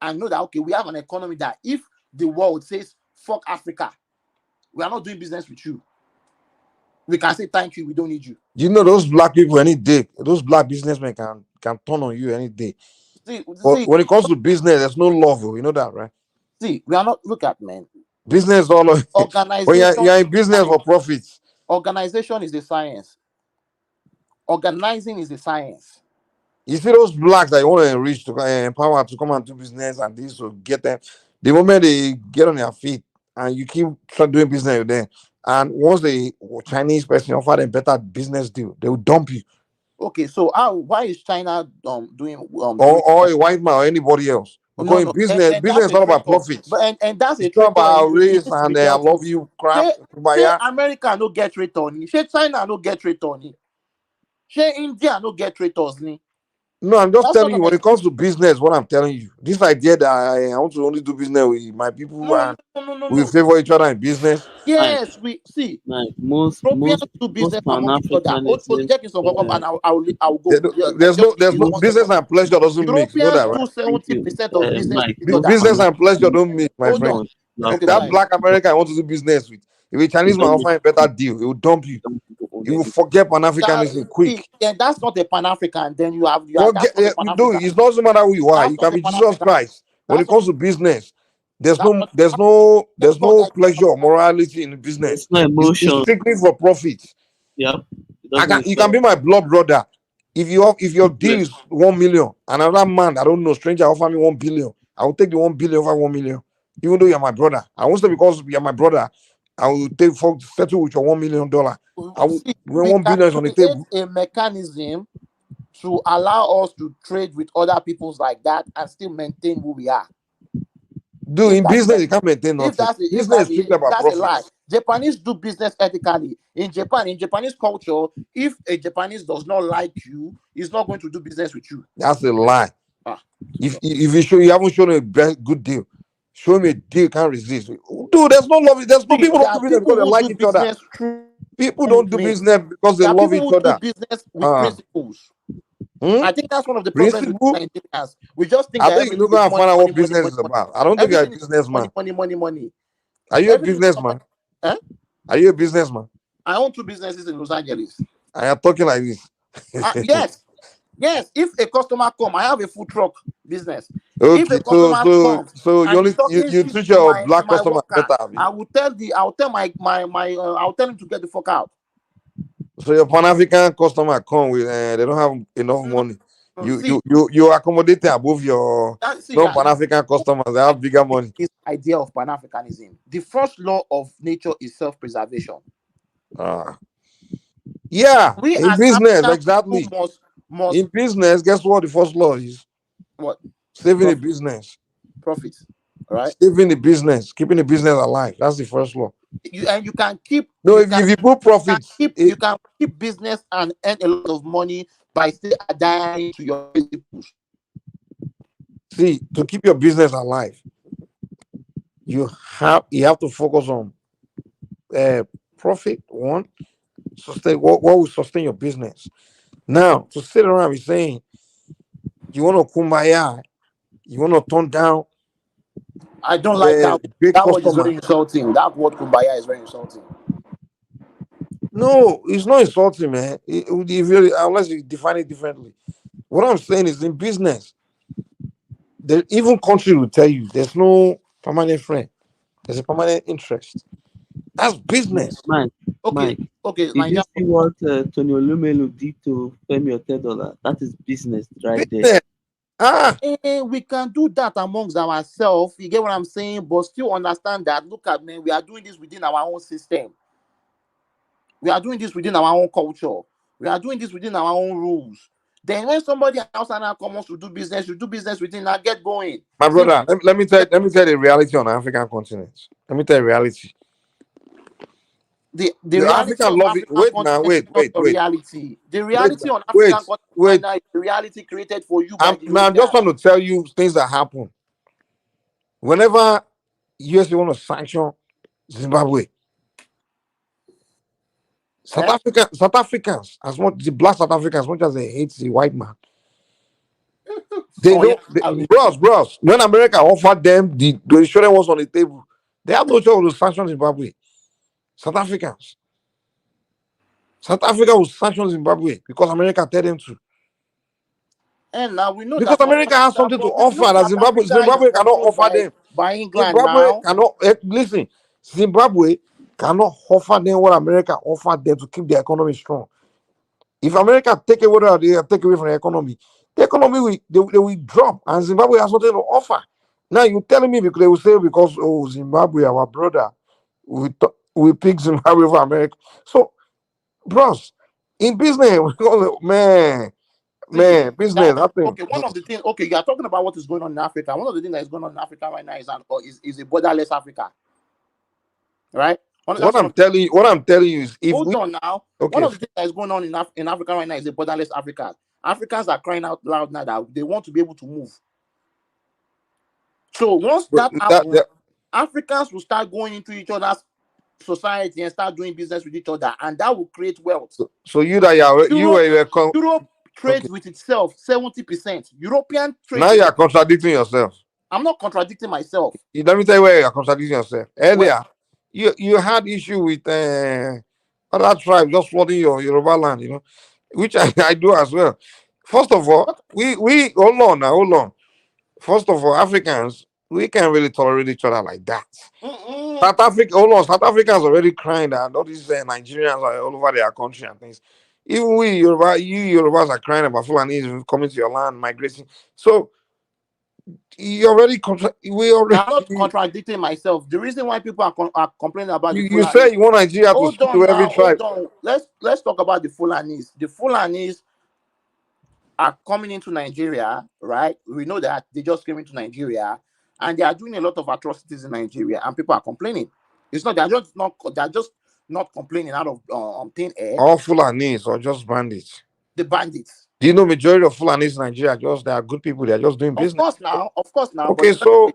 and know that, okay, we have an economy that if the world says, fuck Africa, we are not doing business with you, we can say, thank you, we don't need you. You know those black people any day, those black businessmen can turn on you any day. But when it comes to business, there's no love. You know that, right? See, we are not, look at, man. Business all over. Organization. You're in business for profits. Organization is the science. Organizing is the science. You see those blacks that you want to enrich, to empower to come and do business and this to get them. The moment they get on their feet and you keep doing business with them, and once the Chinese person offer them better business deal, they will dump you. Okay, so why is China doing or a white man or anybody else? Because in business is all about profits. But and that's it's not about race and I love you crap. Say America no get trade on. Say China no get trade on. Say India no get trade on. No, I'm just telling you, when it comes to business, what I'm telling you, this idea that I want to only do business with my people and we favor each other in business. Yes, we see. Most do business among each other. I'll go. There's no business and pleasure doesn't mix. You know that, right? 70% of business. Business and pleasure don't mix, my friend. That black American I want to do business with. If a Chinese man will find a better deal, he will dump you. You will forget Pan-Africanism quick. Yeah, that's not a Pan-African. Then you have. It doesn't matter who you are. You can be Jesus Christ. When it comes to business, there's no pleasure or morality in business. It's no emotion. It's strictly for profit. Yeah. You can be my blood brother. If your deal is 1 million, and another man, I don't know, stranger offer me 1 billion, I will take the 1 billion over 1 million. Even though you're my brother. I won't say because you're my brother, I will settle with your $1 million. I will, when 1 billion is on the table. A mechanism to allow us to trade with other peoples like that and still maintain who we are. Dude, in business, you can't maintain nothing. Business is strictly about that's profit. a lie. Japanese do business ethically. In Japanese culture, if a Japanese does not like you, he's not going to do business with you. That's a lie. If you haven't shown a good deal, show me a deal you can't resist. Dude, there's no love. There's no people don't do business because they like each other. People don't do business because they There are love people each who do other. business with principles. Hmm? I think that's one of the problems with Principle? Nigerians. We just think I that think you're everything not is gonna money, find out money, what money, business money, is money. about. I don't think you're a Everything is businessman. money, money, money, money. Are you a Everything is businessman? eh? Are you a businessman? I own 2 businesses in Los Angeles. I am talking like this. Yes, yes. If a customer come, I have a food truck business. If Okay, a customer comes you and only is talking you shit treat to your my black customer worker, better, abi? I will tell I'll tell him to get the fuck out. So your Pan African customer come with they don't have enough money. See, You accommodate them above your see, non Pan African customers. They have bigger money. this idea of Pan-Africanism. The first law of nature is self-preservation. Yeah, We in as business, African exactly. people must In business, guess what the first law is? what? Saving the business. Profit. Right? Saving the business, keeping the business alive. That's the first law. You can keep No, if you put profits, you can keep business and earn a lot of money by still adhering to your principles. see, to keep your business alive, you have to focus on profit. One, sustain what will sustain your business. Now, to sit around and saying you want to kumbaya, you want to turn down I don't like that. big That word is customer. very insulting. That word kumbaya is very insulting. No, it's not insulting, man. Unless you define it differently. What I'm saying is in business, even country will tell you there's no permanent friend. There's a permanent interest. That's business. Mike, Okay, Mike. okay. Did you see what Tony Olumelu did to Femi Otedola? That is business right there. We can do that amongst ourselves. You get what I'm saying? But still understand that, look at me, we are doing this within our own system. We are doing this within our own culture. We are doing this within our own rules. Then when somebody outside now comes to do business, you do business within that, get going. My brother, let me tell you the reality on the African continent. Let me tell you the reality. The reality African of love it. African Wait continent now, is not the wait. reality. The reality on African continent right now is the reality created for you by the I'm just trying to tell you things that happen. Whenever US want to sanction Zimbabwe, South Africans, as much the black South Africans, as much as they hate the white man, they don't. Bros. When America offered them the insurance was on the table, they have no choice to sanction Zimbabwe. South Africa will sanction Zimbabwe because America tell them to. And now we know because that America has something to offer that Zimbabwe cannot offer them. By England Zimbabwe now. cannot listen. Zimbabwe cannot offer them what America offered them to keep the economy strong. If America take away from the economy will drop, and Zimbabwe has something to offer. Now you telling me because they will say because Zimbabwe, our brother, we pick Zimbabwe for America. So, bros, in business, business. Okay, one of the things. Okay, you are talking about what is going on in Africa. One of the things that is going on in Africa right now is a borderless Africa, right? What I'm telling you is, if hold on now. Okay. One of the things that is going on in Africa right now is a borderless Africa. Africans are crying out loud now that they want to be able to move. So once that happens, Africans will start going into each other's society and start doing business with each other, and that will create wealth. So Europe trades with itself 70%. European trade. Now you are contradicting yourself. I'm not contradicting myself. Let me tell you where you are contradicting yourself. Earlier, you had issue with other tribes just flooding your Yoruba land, which I do as well. First of all, we hold on. First of all, Africans, we can't really tolerate each other like that. South Africans already crying that all these Nigerians are all over their country and things. Even you Yorubas are crying about Fulani coming to your land, migrating. So you already I'm not contradicting myself. The reason why people are complaining about the Fulani, you say you want Nigeria to speak to every tribe. Let's talk about the Fulanis. The Fulanis are coming into Nigeria, right? We know that they just came into Nigeria and they are doing a lot of atrocities in Nigeria, and people are complaining. It's not they're just not complaining out of thin air. All Fulanis or just bandits? The bandits. Do you know majority of Fulanis in Nigeria they are good people? They are just doing business. Of course now. Okay, so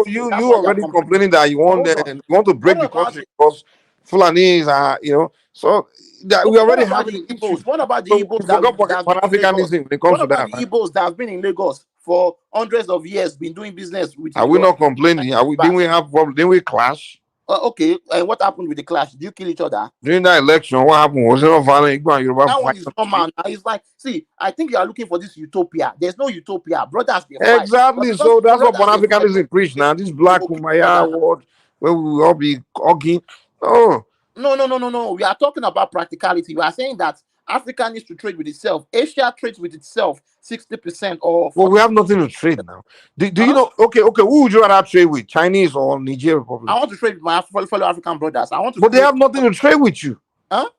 you already complaining that you want to break the country because Fulanis are, you know, so that we Okay, what already about have the an issue. Igbos? What about the So Igbos we forgot that have been in Lagos? Pan-Africanism when it comes What to about that. the Right? Igbos that have been in Lagos for hundreds of years, been doing business with Are we your not complaining? Are we? Didn't we have problem? Didn't we clash? okay, and what happened with the clash? Did you kill each other? During that election, what happened? Was it not violent? Igbo and Yoruba That one fight is on the normal. street? Now it's like, see, I think you are looking for this utopia. There's no utopia. Brothers they fight. But Exactly. because So that's what brothers they fight, Pan-Africanism preach now. This black people kill each other. Kumbaya world where we will all be hugging. Oh, No. We are talking about practicality. We are saying that Africa needs to trade with itself. Asia trades with itself 60% or 40%. well, we have nothing to trade now. Do you know? Okay. Who would you rather trade with, Chinese or Niger Republic? I want to trade with my fellow African brothers. I want to. But they have nothing to trade with you. Huh?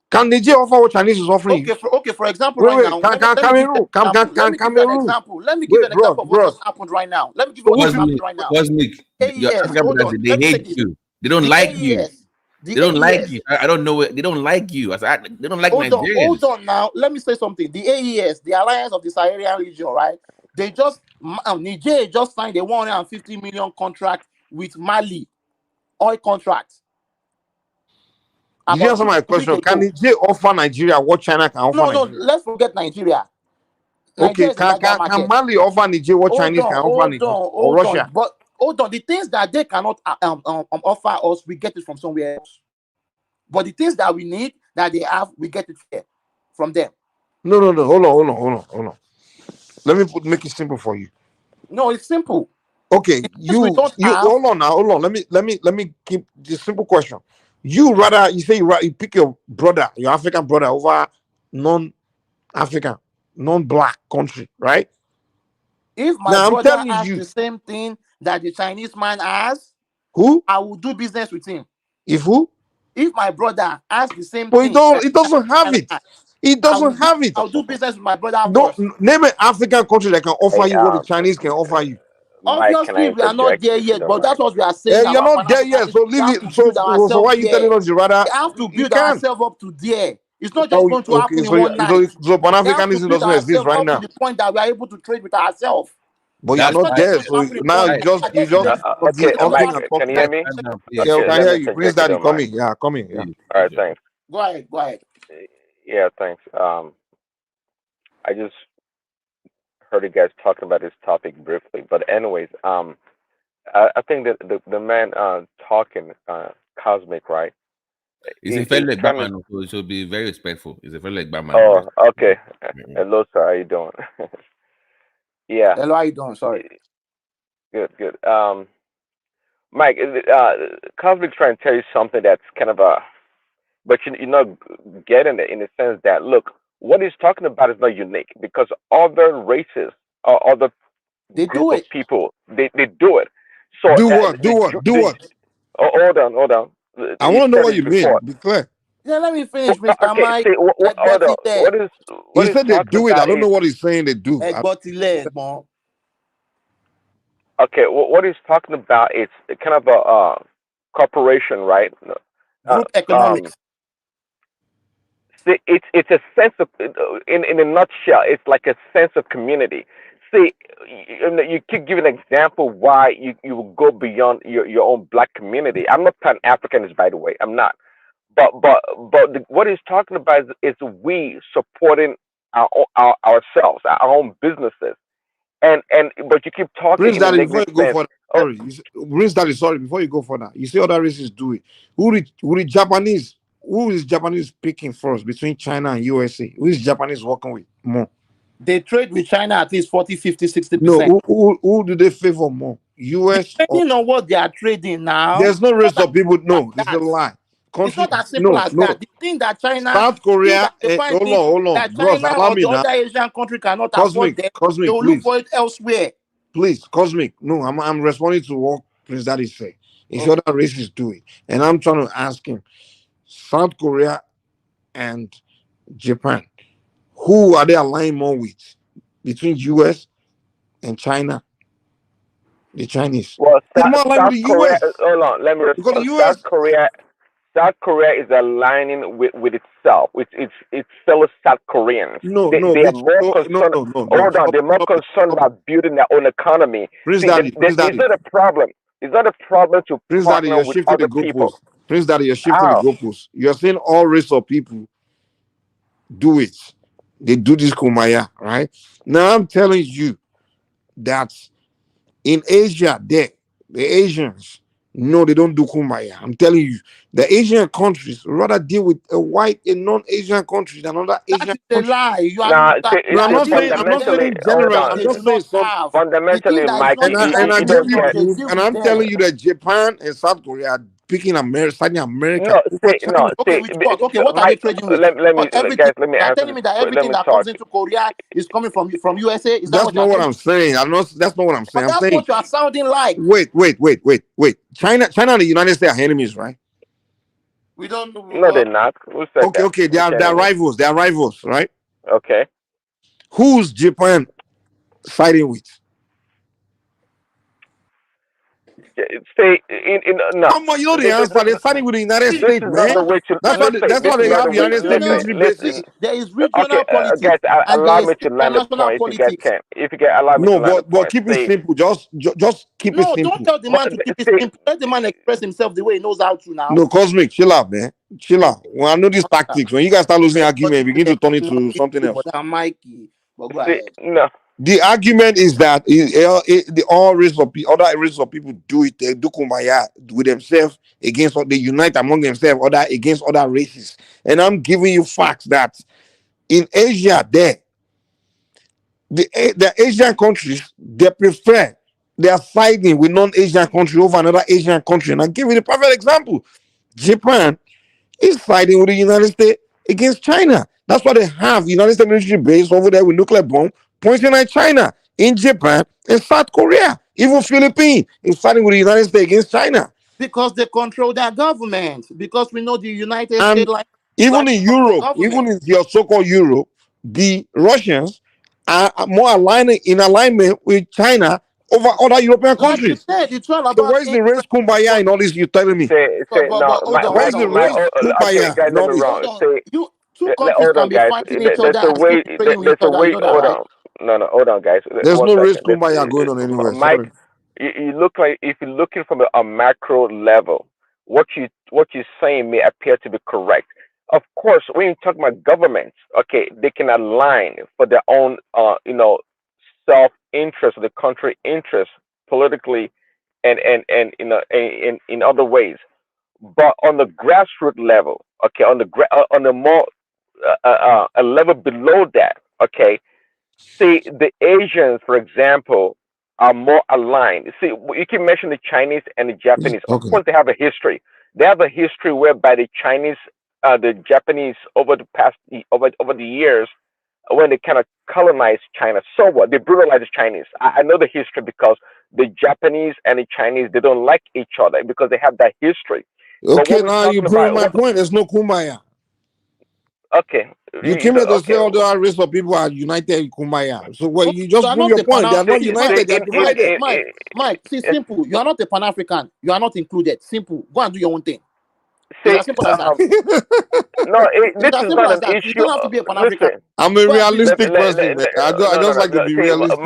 Can Niger offer what Chinese is offering you? For example, right now, let me give you an example. Let me give you an example of what just happened right now. Let me give you what just happened right now. Cosmic, your AES, African hold brothers, on. they Let me say hate this. you. They don't The like AES, you. the They don't like AES. you. I don't know. They don't like you. They don't like Hold Nigerians. on now. Let me say something. The AES, the Alliance of the Saharian Region, right? They just Niger just signed a 150 million contract with Mali, oil contract. Did you answer my question? Can Niger offer Nigeria what China can offer Nigeria? No, let's forget Nigeria. Okay, can Mali offer Niger what Chinese can offer Niger or Russia? But hold on, the things that they cannot offer us, we get it from somewhere else. But the things that we need, that they have, we get it from them. No. Hold on. Let me make it simple for you. No, it's simple. Okay, you hold on now. Hold on. Let me keep this simple question. You say you pick your brother, your African brother over non-African, non-black country, right? If my brother has the same thing that the Chinese man has, who I will do business with him. If who? If my brother has the same But thing, it doesn't have it. It doesn't have it. I'll do business with my brother. Don't name an African country that can offer you what the Chinese can offer you. Obviously, we are not there yet, but that's what we are saying. You're not there yet, so leave it. So why are you telling us you rather? We have to build ourselves up to there. It's not just going to happen in so one night. So Pan-Africanism doesn't exist right now. To the point that we are able to trade with ourselves. But you're not there, so now you just okay, Mike, can you hear me? Yeah, I can hear you. Prince Daddy, come in. Yeah, come in. Yeah. All right, thanks. Go ahead. Yeah, thanks. I just heard you guys talking about this topic briefly, but anyways, I think that the man talking Cosmic, right? He's a fellow Batman, so he should be very respectful. He's a fellow Batman. Oh, okay. Hello, sir. How you doing? Yeah. Hello, how you doing? Sorry. Good. Mike, Cosmic's trying to tell you something that's kind of but you're not getting it in the sense that, look, what he's talking about is not unique because other races or other group of people, they do it. So do what? Oh, hold on. I want to know what you mean. Be clear. Yeah, let me finish, Mr. Okay, Mike. hold on. He said they do it. I don't know what he's saying they do. Okay, what he's talking about is kind of a corporation, right? Group economics. See, it's a sense of, in a nutshell, it's like a sense of community. See, you keep giving an example why you will go beyond your own black community. I'm not Pan-Africanist, by the way. I'm not. But what he's talking about is we supporting ourselves, our own businesses. But you keep talking Prince in a Daddy, before negative you go sense. further, Prince Daddy, sorry, before you go further, you see other races do it. Who the Japanese? Who is Japanese picking first between China and USA? Who is Japanese working with more? They trade with China at least 40, 50, 60%. No, who do they favor more? US? Depending on what they are trading now. There's no race of people. No, it's a lie. It's not as simple as that. The thing that China, South Korea, hold on. That Bros, China allow or me the now. other Asian country cannot afford them. They will look for it elsewhere. Please, Cosmic. No, I'm responding to what Prince Daddy said. It's other races do it, and I'm trying to ask him: South Korea and Japan, who are they aligning more with between US and China? The Chinese. Well, They're more aligned with the Korea. US. Hold on, let me respond. Because the US, South Korea is aligning with itself. It's fellow South Koreans. They are more concerned. Hold on, they're more concerned about building their own economy. Prince See, Daddy, it's not a problem. It's not a problem to partner with other people. Prince Daddy, you're shifting the goalposts. You're saying all race of people do it. They do this kumaya, right? Now I'm telling you that in Asia, the Asians, no, they don't do kumaya. I'm telling you, the Asian countries rather deal with a non-Asian country than another Asian That's a country. lie. You are Now, No, I'm not saying general. that I'm they just do saying not some. have. The fundamentally, thing that is Mike, not And I belong to gave them, you they proof, deal and with I'm them. telling you that Japan and South Korea are picking America, Southern America no, over see, China. no, Okay, see, with what? Okay, what are they Mike, trading with? let me, Everything. guys, let me You are answer telling this. me that Let everything me that talk. comes into Korea is coming from USA? Is that That's what you not are what saying? I'm saying. That's not what I'm saying. But I'm that's saying, what you are sounding like. wait. China and the United States are enemies, right? We don't. No, they're not. Who said that? Okay. They Which are enemy? rivals. They are rivals, right? Okay. Who's Japan siding with? Say no. Come on, you know the answer. They're siding with the United This States, is not man. the way to That's listen. why This is they not have the way. United States Regional. military Listen. bases. See, there is Okay, regional politics guys, and allow there is me to land the international point. If you guys politics. can, allow me to No, land the but point. keep it See, simple. Just keep it No, don't simple. tell the man to keep it see, simple. Let the man express himself the way he knows how to now. No, Cosmic, chill out, man. Chill out. When I know these tactics, when you guys start losing argument, you begin to turn it to something else. But I'm Mikey. But go see, ahead. no. The argument is that the all race of other race of people do it. They do kumbaya with themselves against, they unite among themselves, other against other races. And I'm giving you facts that in Asia, the Asian countries they are siding with non-Asian country over another Asian country. And I'll give you the perfect example. Japan is fighting with the United States against China. That's why they have United States military base over there with nuclear bomb pointing at China, in Japan, and South Korea. Even Philippines is fighting with the United States against China. Because they control their government. Because we know the United And States like even in Europe, even in your so-called Europe, the Russians are more in alignment with China over other European like you countries. said, it's all So about where's the race kumbaya in all this you're telling me? Say no. hold on, Where's the race Okay, kumbaya guys, in let all me this? wrong. hold on. Say, You two countries hold can on, be guys. fighting each There's other a and still way. be trading with There's each a other. You way. know that, Hold right? on. No, hold on, guys. There's One no race second. kumbaya going on anywhere. Mike, Sorry. you look like, if you're looking from a macro level, what you're saying may appear to be correct. Of course, when you talk about governments, okay, they can align for their own, self-interest, or the country interest politically, and in other ways. But on the grassroots level, okay, on the more a level below that, okay, see, the Asians, for example, are more aligned. See, you can mention the Chinese and the Japanese. Of Okay. course, they have a history. They have a history whereby the Japanese over the years, when they kind of colonized China. So what? They brutalized the Chinese. I know the history because the Japanese and the Chinese, they don't like each other because they have that history. But Okay, what we're now you talking proving about, my point. There's no kumbaya. okay, You came here to say okay. all the race of people are united in kumbaya. So well, you You just are prove not your a point. They are not united. They are divided. Mike, see, simple. You are not a Pan-African. You are not included. Simple. Go and do your own thing. See, It's as simple as that. no, this It's as is simple not as an that. You issue. don't have to be a Pan-African. Listen, I'm a Go and do your realistic person, man. I just like to no. be See, realistic.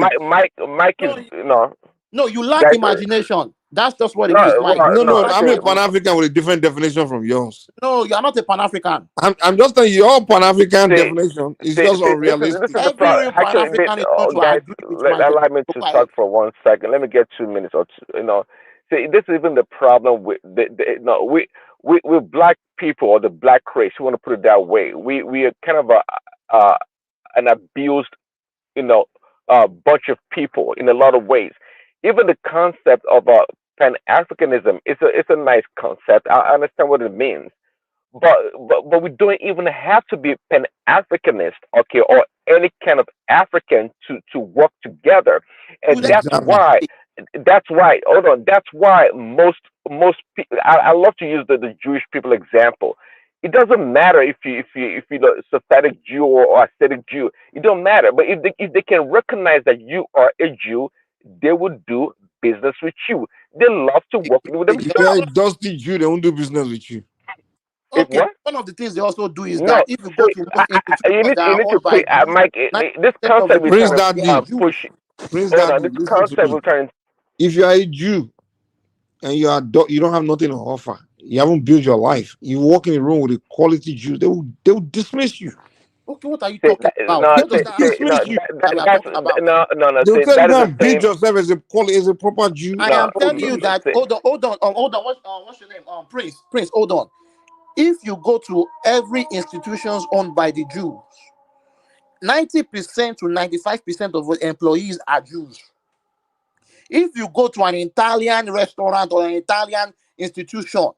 Mike is no. No, you lack Guys, imagination. That's just what it no, is, Mike. No, That's I'm a what it is. Pan-African with a different definition from yours. No, you are not a Pan-African. I'm just telling you, your Pan-African See, definition is see, just this unrealistic. is the Every problem. real Actually, Pan-African is going to guys, agree with Mike. allow me to Go talk ahead. for 1 second. Let me get 2 minutes or two. See, this is even the problem with we black people, or the black race. You want to put it that way. We are kind of an abused, bunch of people in a lot of ways. Even the concept of Pan Africanism is it's a nice concept. I understand what it means, but we don't even have to be Pan Africanist, okay, or any kind of African to work together, and that's why. Hold on, that's why most people. I love to use the Jewish people example. It doesn't matter if you're a Sephardic Jew or Hasidic Jew. It don't matter. But if they can recognize that you are a Jew, they will do business with you. They love to work with If you're a Yeah. themselves. dusty Jew, they won't do business with you. If Okay, what? one of the things they also do is No. that if you go to most institutions that You are need to owned by quit, Jews, Mike. This 90% of the concept we're Prince trying people to Daddy, are push. Prince Hold on, Daddy, this listen to concept me. we're trying. If you are a Jew and you don't have nothing to offer, You haven't built your life. You walk in the room with a quality Jew, they will dismiss you. Okay, what are you talking about? They Give will us that dismiss you. that we are talking about. They'll tell you go and build yourself as a proper Jew. I am telling you that. Hold on. What's your name? Prince. Hold on. If you go to every institutions owned by the Jews, 90% to 95% of the employees are Jews. If you go to an Italian restaurant or an Italian institution,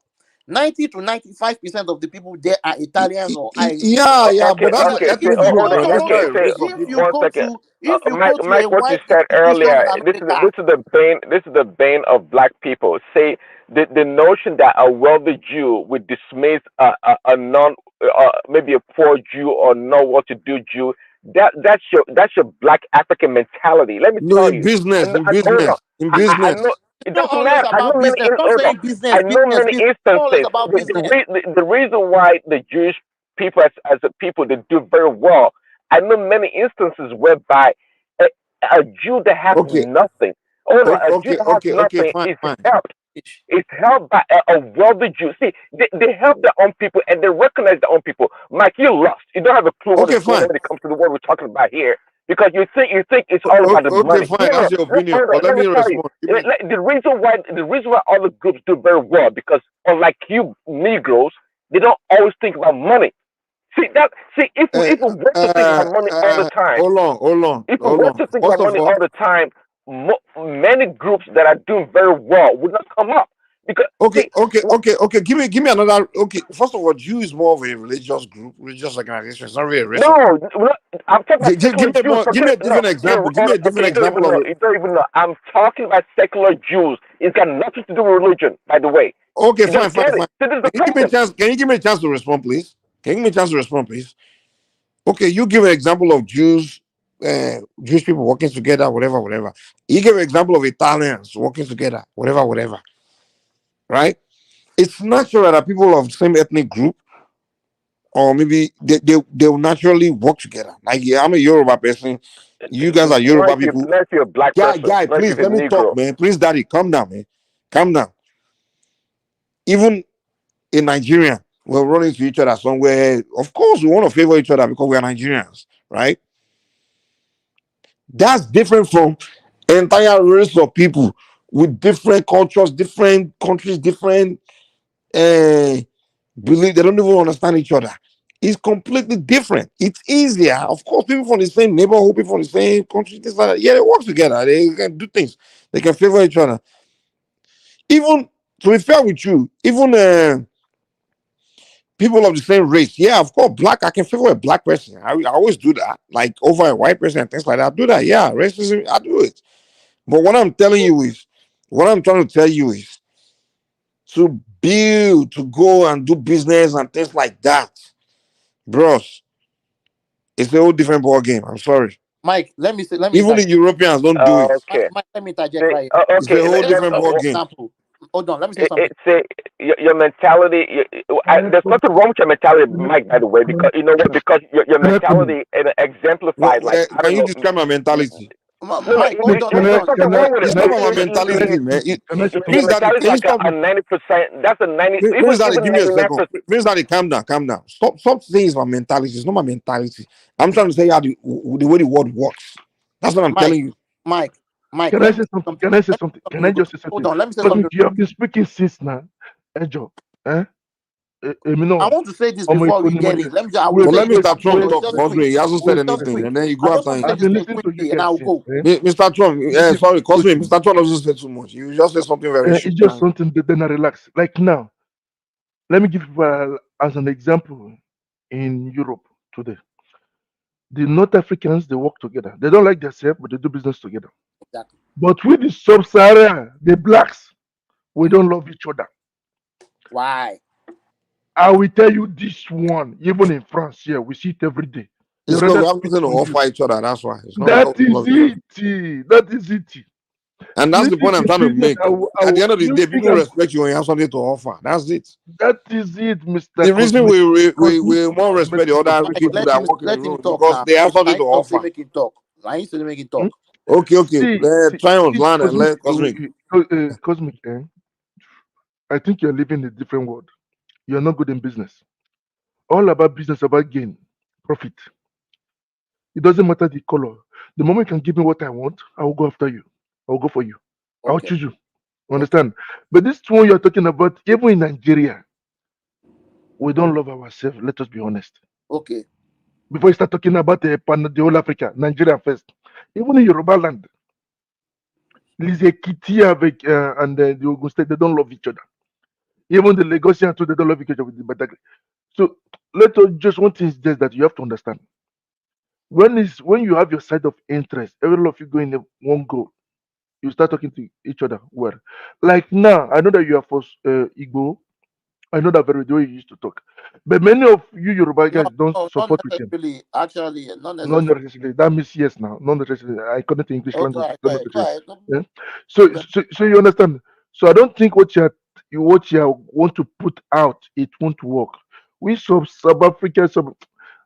90 to 95% of the people there are Italians or Irish. But that's an ethnic group. Hold on. That's not a race of If people. you go to Mike, a what you white said institution earlier, in America, this is the bane. This is the bane of black people. Say the notion that a wealthy Jew would dismiss a non maybe a poor Jew or know what to do Jew. That's your black African mentality. Let me No, tell in you. business, And, in and hold on. business, in I business. know it it's not doesn't always matter. I know about many. business. Don't Hold say on. business, I know many business. It's not always instances. about business. The reason why the Jewish people, as a people, they do very well. I know many instances whereby a Jew that has Okay. nothing, hold on, a Jew that has Okay, nothing fine, is fine. helped. It's held by a wealthy Jew. See, they help their own people and they recognize their own people. Mike, you're lost. You don't have a clue what is going on when it comes to the word we're talking about here. Because you think it's all about the Okay, money. fine. That's your opinion. Hold on, But let me tell you. respond. Give me- The reason why other groups do very well because unlike you Negroes, they don't always think about money. If we want to think about money all the time, hold on. if we want to think about First of money all, all the time, many groups that are doing very well would not come up because okay. Give me another. Okay, first of all, Jew is more of a religious group, religious organization. It's not really a race of people. no, I'm talking about secular Jews. Give me a different example. Give me a different example of it. You don't even know. I'm talking about secular Jews. It's got nothing to do with religion, by the way. Okay, You fine. don't get it. So this is the Can you give me a problem. chance? Can you give me a chance to respond, please? Okay, you give an example of Jews, Jewish people working together, whatever. You give an example of Italians working together, whatever. Right? It's natural that people of the same ethnic group, or maybe they will naturally work together. Like, yeah, I'm a Yoruba person. You guys are Yoruba people. Unless you're a black person. Guy, Unless please you're a let me talk, Negro. man. Please, daddy, calm down, man. Calm down. Even in Nigeria, we're running to each other somewhere. Of course, we want to favor each other because we are Nigerians, right? That's different from entire race of people with different cultures, different countries, different belief. They don't even understand each other. It's completely different. It's easier. Of course, people from the same neighborhood, people from the same country, things like that. Yeah, they work together. They can do things. They can favor each other. Even to be fair with you, even people of the same race. Yeah, of course, black. I can favor a black person. I always do that. Like over a white person and things like that. I do that. Yeah, racism. I do it. But what I'm trying to tell you is to build, to go and do business and things like that, bros. It's a whole different ball game. I'm sorry. Mike, Even the Europeans don't do it. Okay. Mike, let me interject right here. It's a whole different ball game. Hold on, let me say something. Your mentality. There's nothing wrong with your mentality, Mike. By the way, because you know what? Because your mentality exemplified. Like I Can don't you know. describe my mentality? Mike, hold on. There's nothing wrong with it. It's not my mentality, man. Your mentality is like a 90%. That's a 90. Prince Daddy, give me a 99%. second. Prince Daddy, calm down. Stop saying it's my mentality. It's not my mentality. I'm trying to say how the way the world works. That's what I'm telling you. Mike. Can I say something? Can I just say something? Hold on, let me say Because something. you have been speaking since now. Ejo, I want to say this before we get it. Let me Mr. Trump talk. Cosme, he hasn't said anything, and then you go after him. I've been listening to you guys and I'll go. Mr. Trump, sorry, Cosme, Mr. Trump doesn't say too much. You just say something very short. It's just something that then I relax. Like now, let me give you as an example in Europe today. The North Africans, they work together. They don't like themselves, but they do business together. Exactly. But with the sub-Saharan, the blacks, we don't love each other. Why? I will tell you this one. Even in France, here, we see it every day. It's because we have nothing to offer each other. That's why. That is it. That is it. And that's the point I'm trying to make. At the end of the day, people respect you when you have something to offer. That's it. That is it, Mr. The reason we more respect the other people that work in the room because they have something to offer. Make him talk. I used to make him talk. Okay. Try on land and let Cosmic. Cosmic, I think you're living in a different world. You're not good in business. All about business, about gain, profit. It doesn't matter the color. The moment you can give me what I want, I will go after you. I will go for you. I'll Okay. choose you. Understand? But this one you're talking about, even in Nigeria, we don't love ourselves. Let us be honest. Okay. Before you start talking about the whole Africa, Nigeria first. Even in Yoruba land, les Ekiti avec and the Ogun State, they don't love each other. Even the Lagosians too, they don't love each other with the Badagry. So let us just one thing is just that you have to understand. When you have your side of interest, every of you go in one goal, you start talking to each other well. Like now, I know that you are for Igbo. I know that very the way you used to talk. But many of you Yoruba guys don't No, not support with him. necessarily. Actually, not Not necessarily. necessarily. That means yes now. Not necessarily. I connect to English Oh, language. go Not ahead, go necessarily. ahead. No, Yeah? So you understand. So I don't think what you want to put out it won't work. We South Africa,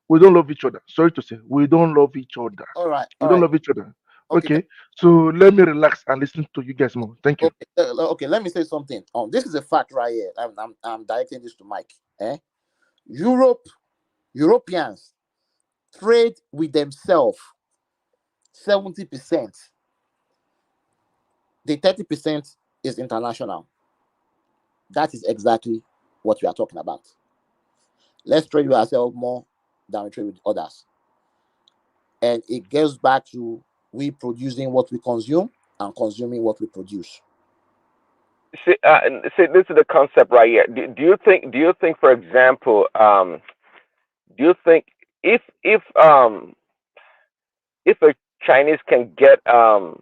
we don't love each other. Sorry to say, we don't love each other. all right, We all don't right. love each other. Okay, Okay. So let me relax and listen to you guys more. Thank you. okay. Let me say something. This is a fact right here. I'm directing this to Mike. Europeans trade with themselves 70%. The 30% is international. That is exactly what we are talking about. Let's trade with ourselves more than we trade with others. And it goes back to we producing what we consume and consuming what we produce. See, this is the concept right here. Do you think? Do you think, for example, do you think if a Chinese can get a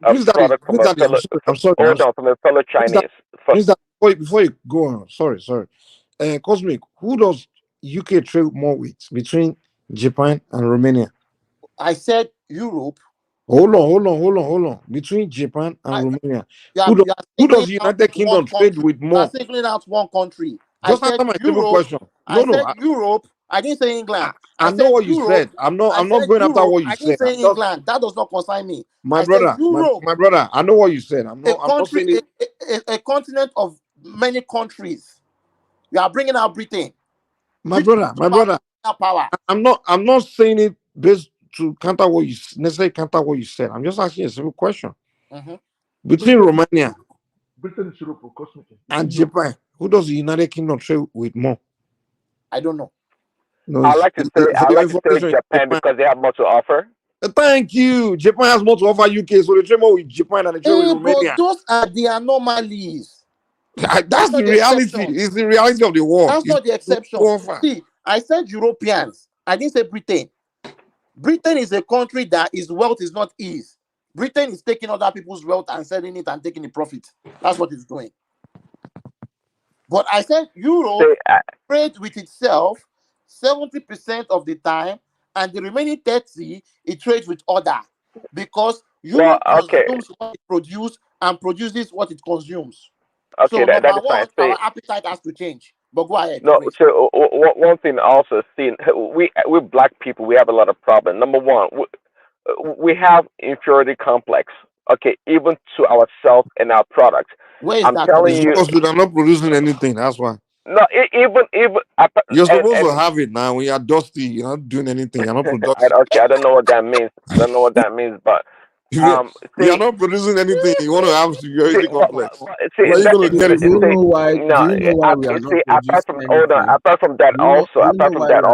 Prince Daddy, product from Prince a Daddy, fellow, I'm sorry. hold on, from a fellow Prince Daddy, Chinese, for, before you go on, sorry. Cosmic, who does UK trade more with between Japan and Romania? I said Europe. Hold on. Between Japan and Romania, who does United Kingdom trade with You are more? singling out one country. Just I said answer my simple Europe. question. I No, said Europe. I didn't say England. I know said what you Europe. said. I'm not I said going after Europe. what you I didn't said. say England. That does not concern me. My I said brother, Europe. my brother, I know what you said. I'm A not country, saying it. a continent of many countries. You are bringing out Britain. My brother, Power. I'm not saying it based to counter what you necessarily counter what you said. I'm just asking a simple question. Mm-hmm. Between Romania Britain, Europe, cosmic, and Japan, who does the United Kingdom trade with more? I don't know. No, I like to say information Japan because they have more to offer. Thank you. Japan has more to offer UK, so they trade more with Japan and they trade with Romania. But those are the anomalies. That's the reality. It's the reality of the world. That's not the exception. See, I said Europeans. I didn't say Britain. Britain is a country that its wealth is not ease. Britain is taking other people's wealth and selling it and taking the profit. That's what it's doing. But I said Europe trades with itself 70% of the time, and the remaining 30% it trades with other, because Europe consumes what it produces and produces what it consumes. Okay, so that number is fine. one, our appetite has to change. But go ahead. No, so one thing also, see, we black people, we have a lot of problems. Number one, we have inferiority complex. Okay, even to ourselves and our products. I'm telling you, because they're not producing anything. That's why. No, even you're supposed to have it now. When you're dusty, you're not doing anything. You're not producing. Okay, I don't know what that means. But you're not producing anything. You want to have superiority complex. See, what are you going to get do you know why we are not producing apart from that also, apart from that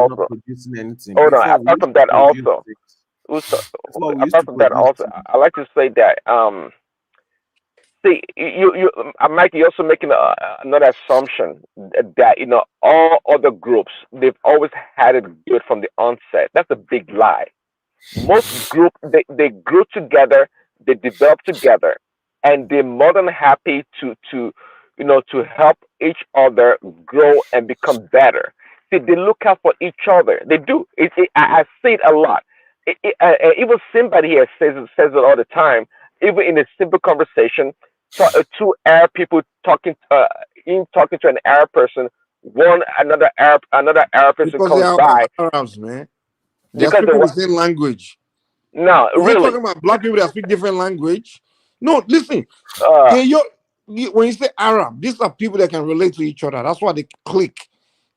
also, I like to say that see, Mike, you're also making another assumption that all other groups, they've always had it good from the onset. That's a big lie. Most groups, they grew together, they developed together, and they're more than happy to help each other grow and become better. See, they look out for each other. They do. I see it a lot. Even somebody here says it all the time. Even in a simple conversation, two Arab people talking to an Arab person, another Arab person because comes they are by. Arabs, man. They're speaking the same language. No, You're really. talking about black people that speak different language. No, listen. when you say Arab, these are people that can relate to each other. That's why they click.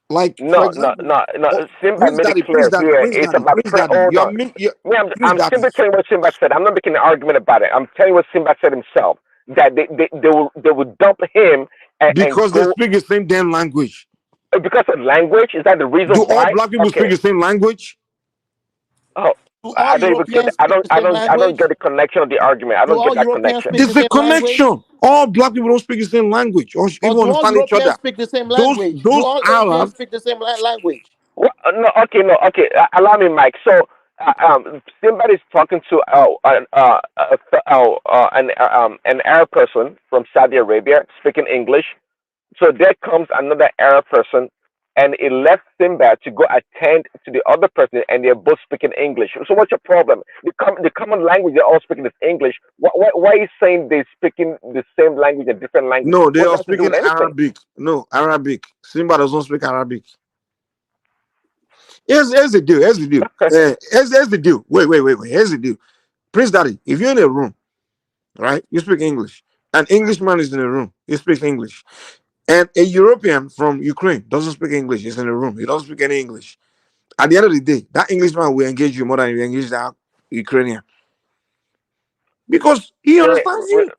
Like, for No, no, example, no, no. Simba Prince made it Daddy, clear here. Prince It's Daddy, about Prince Daddy. hold on. Me, Prince I'm Daddy. simply telling what Simba said. I'm not making an argument about it. I'm telling you what Simba said himself. That they will dump him and Because they go speak the same damn language. because of language. Is that the reason Do all why? black people speak Okay. the same language? Oh, Do I all don't even get. Europeans I speak don't. the I same don't. I don't language? get the connection of the argument. I Do don't get all that Europeans connection. speak the There's a same language? connection. All black people don't speak the same language or But even do all understand each Europeans other. speak the same Those language? Do those all Asians Arabs, speak the same language? What? No. Okay. No. Okay. Allow me, Mike. So, somebody's talking to an Arab person from Saudi Arabia speaking English. So there comes another Arab person, and it left Simba to go attend to the other person, and they're both speaking English. So what's your problem? The common language they're all speaking is English. Why are you saying they're speaking the same language, a different language? no, they What are does that have to do speaking with anything? Arabic. No, Arabic. Simba doesn't speak Arabic. Here's the deal. Here's the deal. Here's the deal. Wait. Here's the deal. Prince Daddy, if you're in a room, right, you speak English. An Englishman is in a room, he speaks English. And a European from Ukraine doesn't speak English, he's in a room, he doesn't speak any English. At the end of the day, that Englishman will engage you more than you engage that Ukrainian. Because he Yeah, understands you.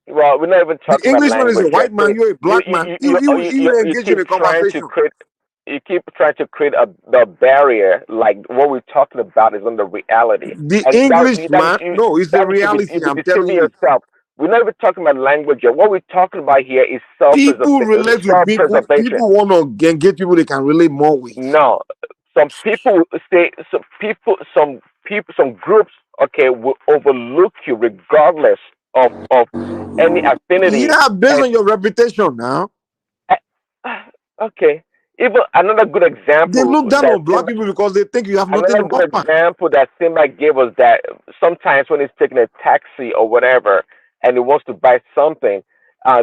well, we're not even The talking about Englishman is a language white yet. man, See, you're a you black you man. you If you you you, will you you engage you in keep a trying to conversation, create. You keep trying to create a barrier, like what we're talking about is on the reality, the and Englishman, no, it's a reality, you'll be I'm telling deceiving you. yourself. We're not even talking about language yet. What we're talking about here is People relate to people, self-preservation. people want to get people they can relate more with. No, some people say some groups, okay, will overlook you regardless of any affinity. Yeah, based And on your reputation now. okay, even another good They example look down that on black people because they think you have nothing another to good offer. example that Simba gave us that sometimes when he's taking a taxi or whatever and he wants to buy something, I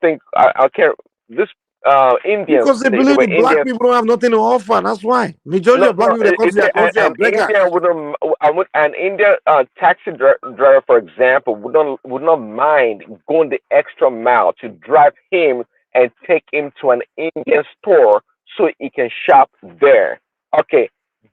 think I can't this Indians Because they they believe were the black Indians. people don't have nothing to offer. That's why. Majority No, of black people that come to it's their country are an beggars. Indian wouldn't an Indian taxi driver, for example, would not mind going the extra mile to drive him and take him to an Indian store so he can shop there. Okay,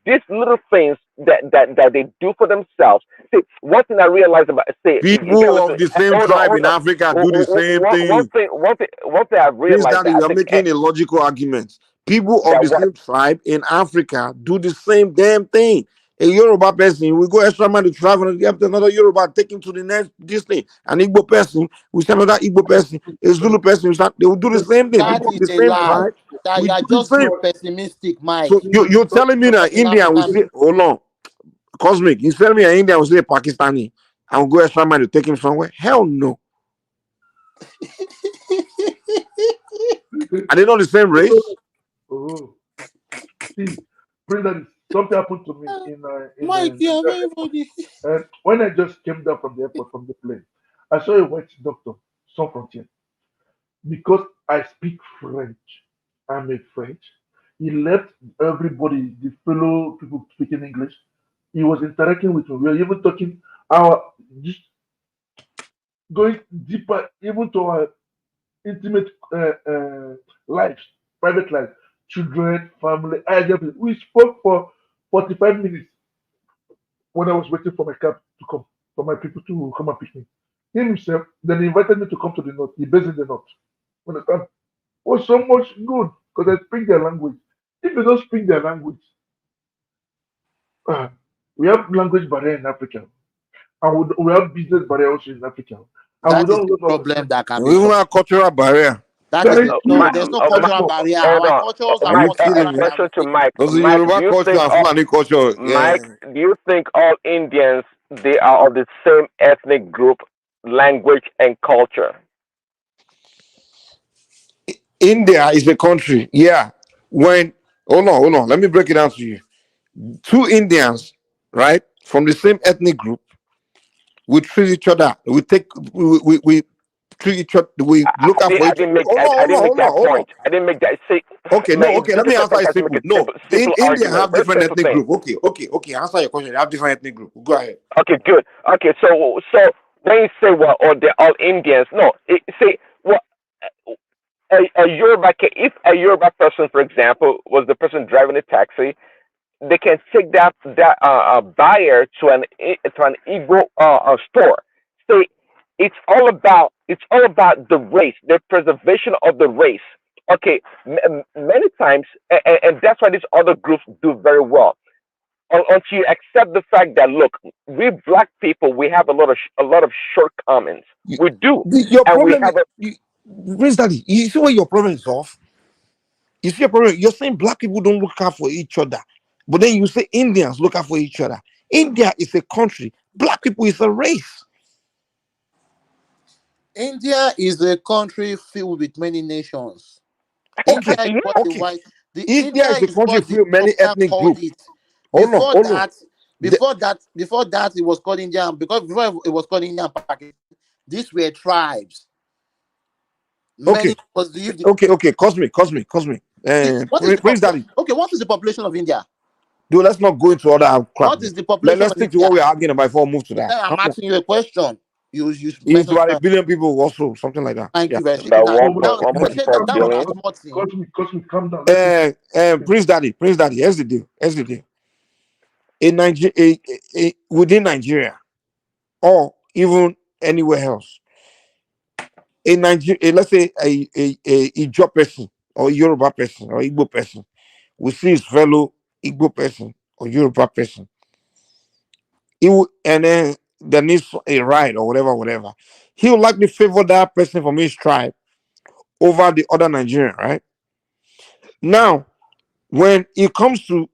these little things that they do for themselves. See, one thing I realized about you gotta People listen. of the same Hold on, tribe hold in on. Africa do the same One thing. thing, one thing I Means realized that that you I are think making a logical argument. People of that the what same tribe in Africa do the same damn thing. A Yoruba person, we go extra mile to travel and get another Yoruba, take him to the next this thing. An Igbo person, we send another Igbo person, a Zulu person, they will do the same thing. That People of is the a same lie. tribe, That we you do are the just same. being pessimistic, Mike. So you're telling me that In India will say, African, hold on, Cosmic, you telling me that India will say Pakistani and will go extra mile to take him somewhere? Hell no. Are they not the same race? Oh, see, Brendan, something happened to me in Mike, you are Nigeria very airport. funny. And when I just came down from the airport, from the plane, I saw a white doctor, sans frontier, because I speak French. I'm a French. He left everybody, the fellow people speaking English. He was interacting with me. We were even talking our just going deeper, even to our intimate lives, private lives, children, family. We spoke for 45 minutes when I was waiting for my cab to come, for my people to come and pick me. He himself, then he invited me to come to the north. He based in the north. Understand? Was so much good because I speak their language. If you don't speak their language, we have language barrier in Africa, and we have business barrier also in Africa, and we That is don't the love problem ourselves. that can We be even solved. have cultural barrier. That is Very the true. no. There's no cultural barrier. hold Our on, cultures are Are you Mike. more kidding similar me? than Question we to think. Mike. Because the Mike, do Yoruba you culture think and all Fulani culture, Mike? Do you think all Indians they are of the same ethnic group, language, and culture? India is a country. Yeah. When hold on, let me break it down to you. Two Indians, right, from the same ethnic group, we treat each other. We treat each other. We look out for I each other. didn't make I didn't make that point. I didn't make that. See, Okay, man, no, okay. this Let is me the answer thing. it Has to make simple. a No, simple India argument. have Very different simple ethnic thing. group. Okay. Answer your question. They have different ethnic group. Go ahead. Okay, good. Okay, so then you say, well, or they're all Indians. No, say, well, a Yoruba, if a Yoruba person, for example, was the person driving the taxi, they can take that buyer to an Igbo store. Say it's all about the race, the preservation of the race. Okay, many times, and that's why these other groups do very well. Until you accept the fact that, look, we black people, we have a lot of shortcomings. We do, Your and we problem have is, Prince Daddy, you see where your problem is off? You see your problem? You're saying black people don't look out for each other, but then you say Indians look out for each other. India is a country. Black people is a race. India is a country filled with many nations. Okay, India is what the okay. white India India is a is country what the filled with many European ethnic called groups. it. Hold on, Before hold on. before that it was called India, because before it was called India and Pakistan, these were tribes. Many was the Okay. Cosmic. what is the Prince Daddy. okay, what is the population of India? Dude, let's not go into other crap. What is the population Let's of stick to India? what we're arguing about before we move to that. Then I'm asking you a question. You It's mentioned about 1 billion people also, something like that. thank Yeah. you very much. about Now you said that 1.4 that was billion. a small thing. Cosmic, calm down. Prince Daddy, here's the deal. In Nigeria, within Nigeria, or even anywhere else, in Nigeria, let's say a Ijaw person or Yoruba person or Igbo person, we see his fellow Igbo person or Yoruba person, and then there needs a ride or whatever. He would likely favor that person from his tribe over the other Nigerian, right? Now, when it comes to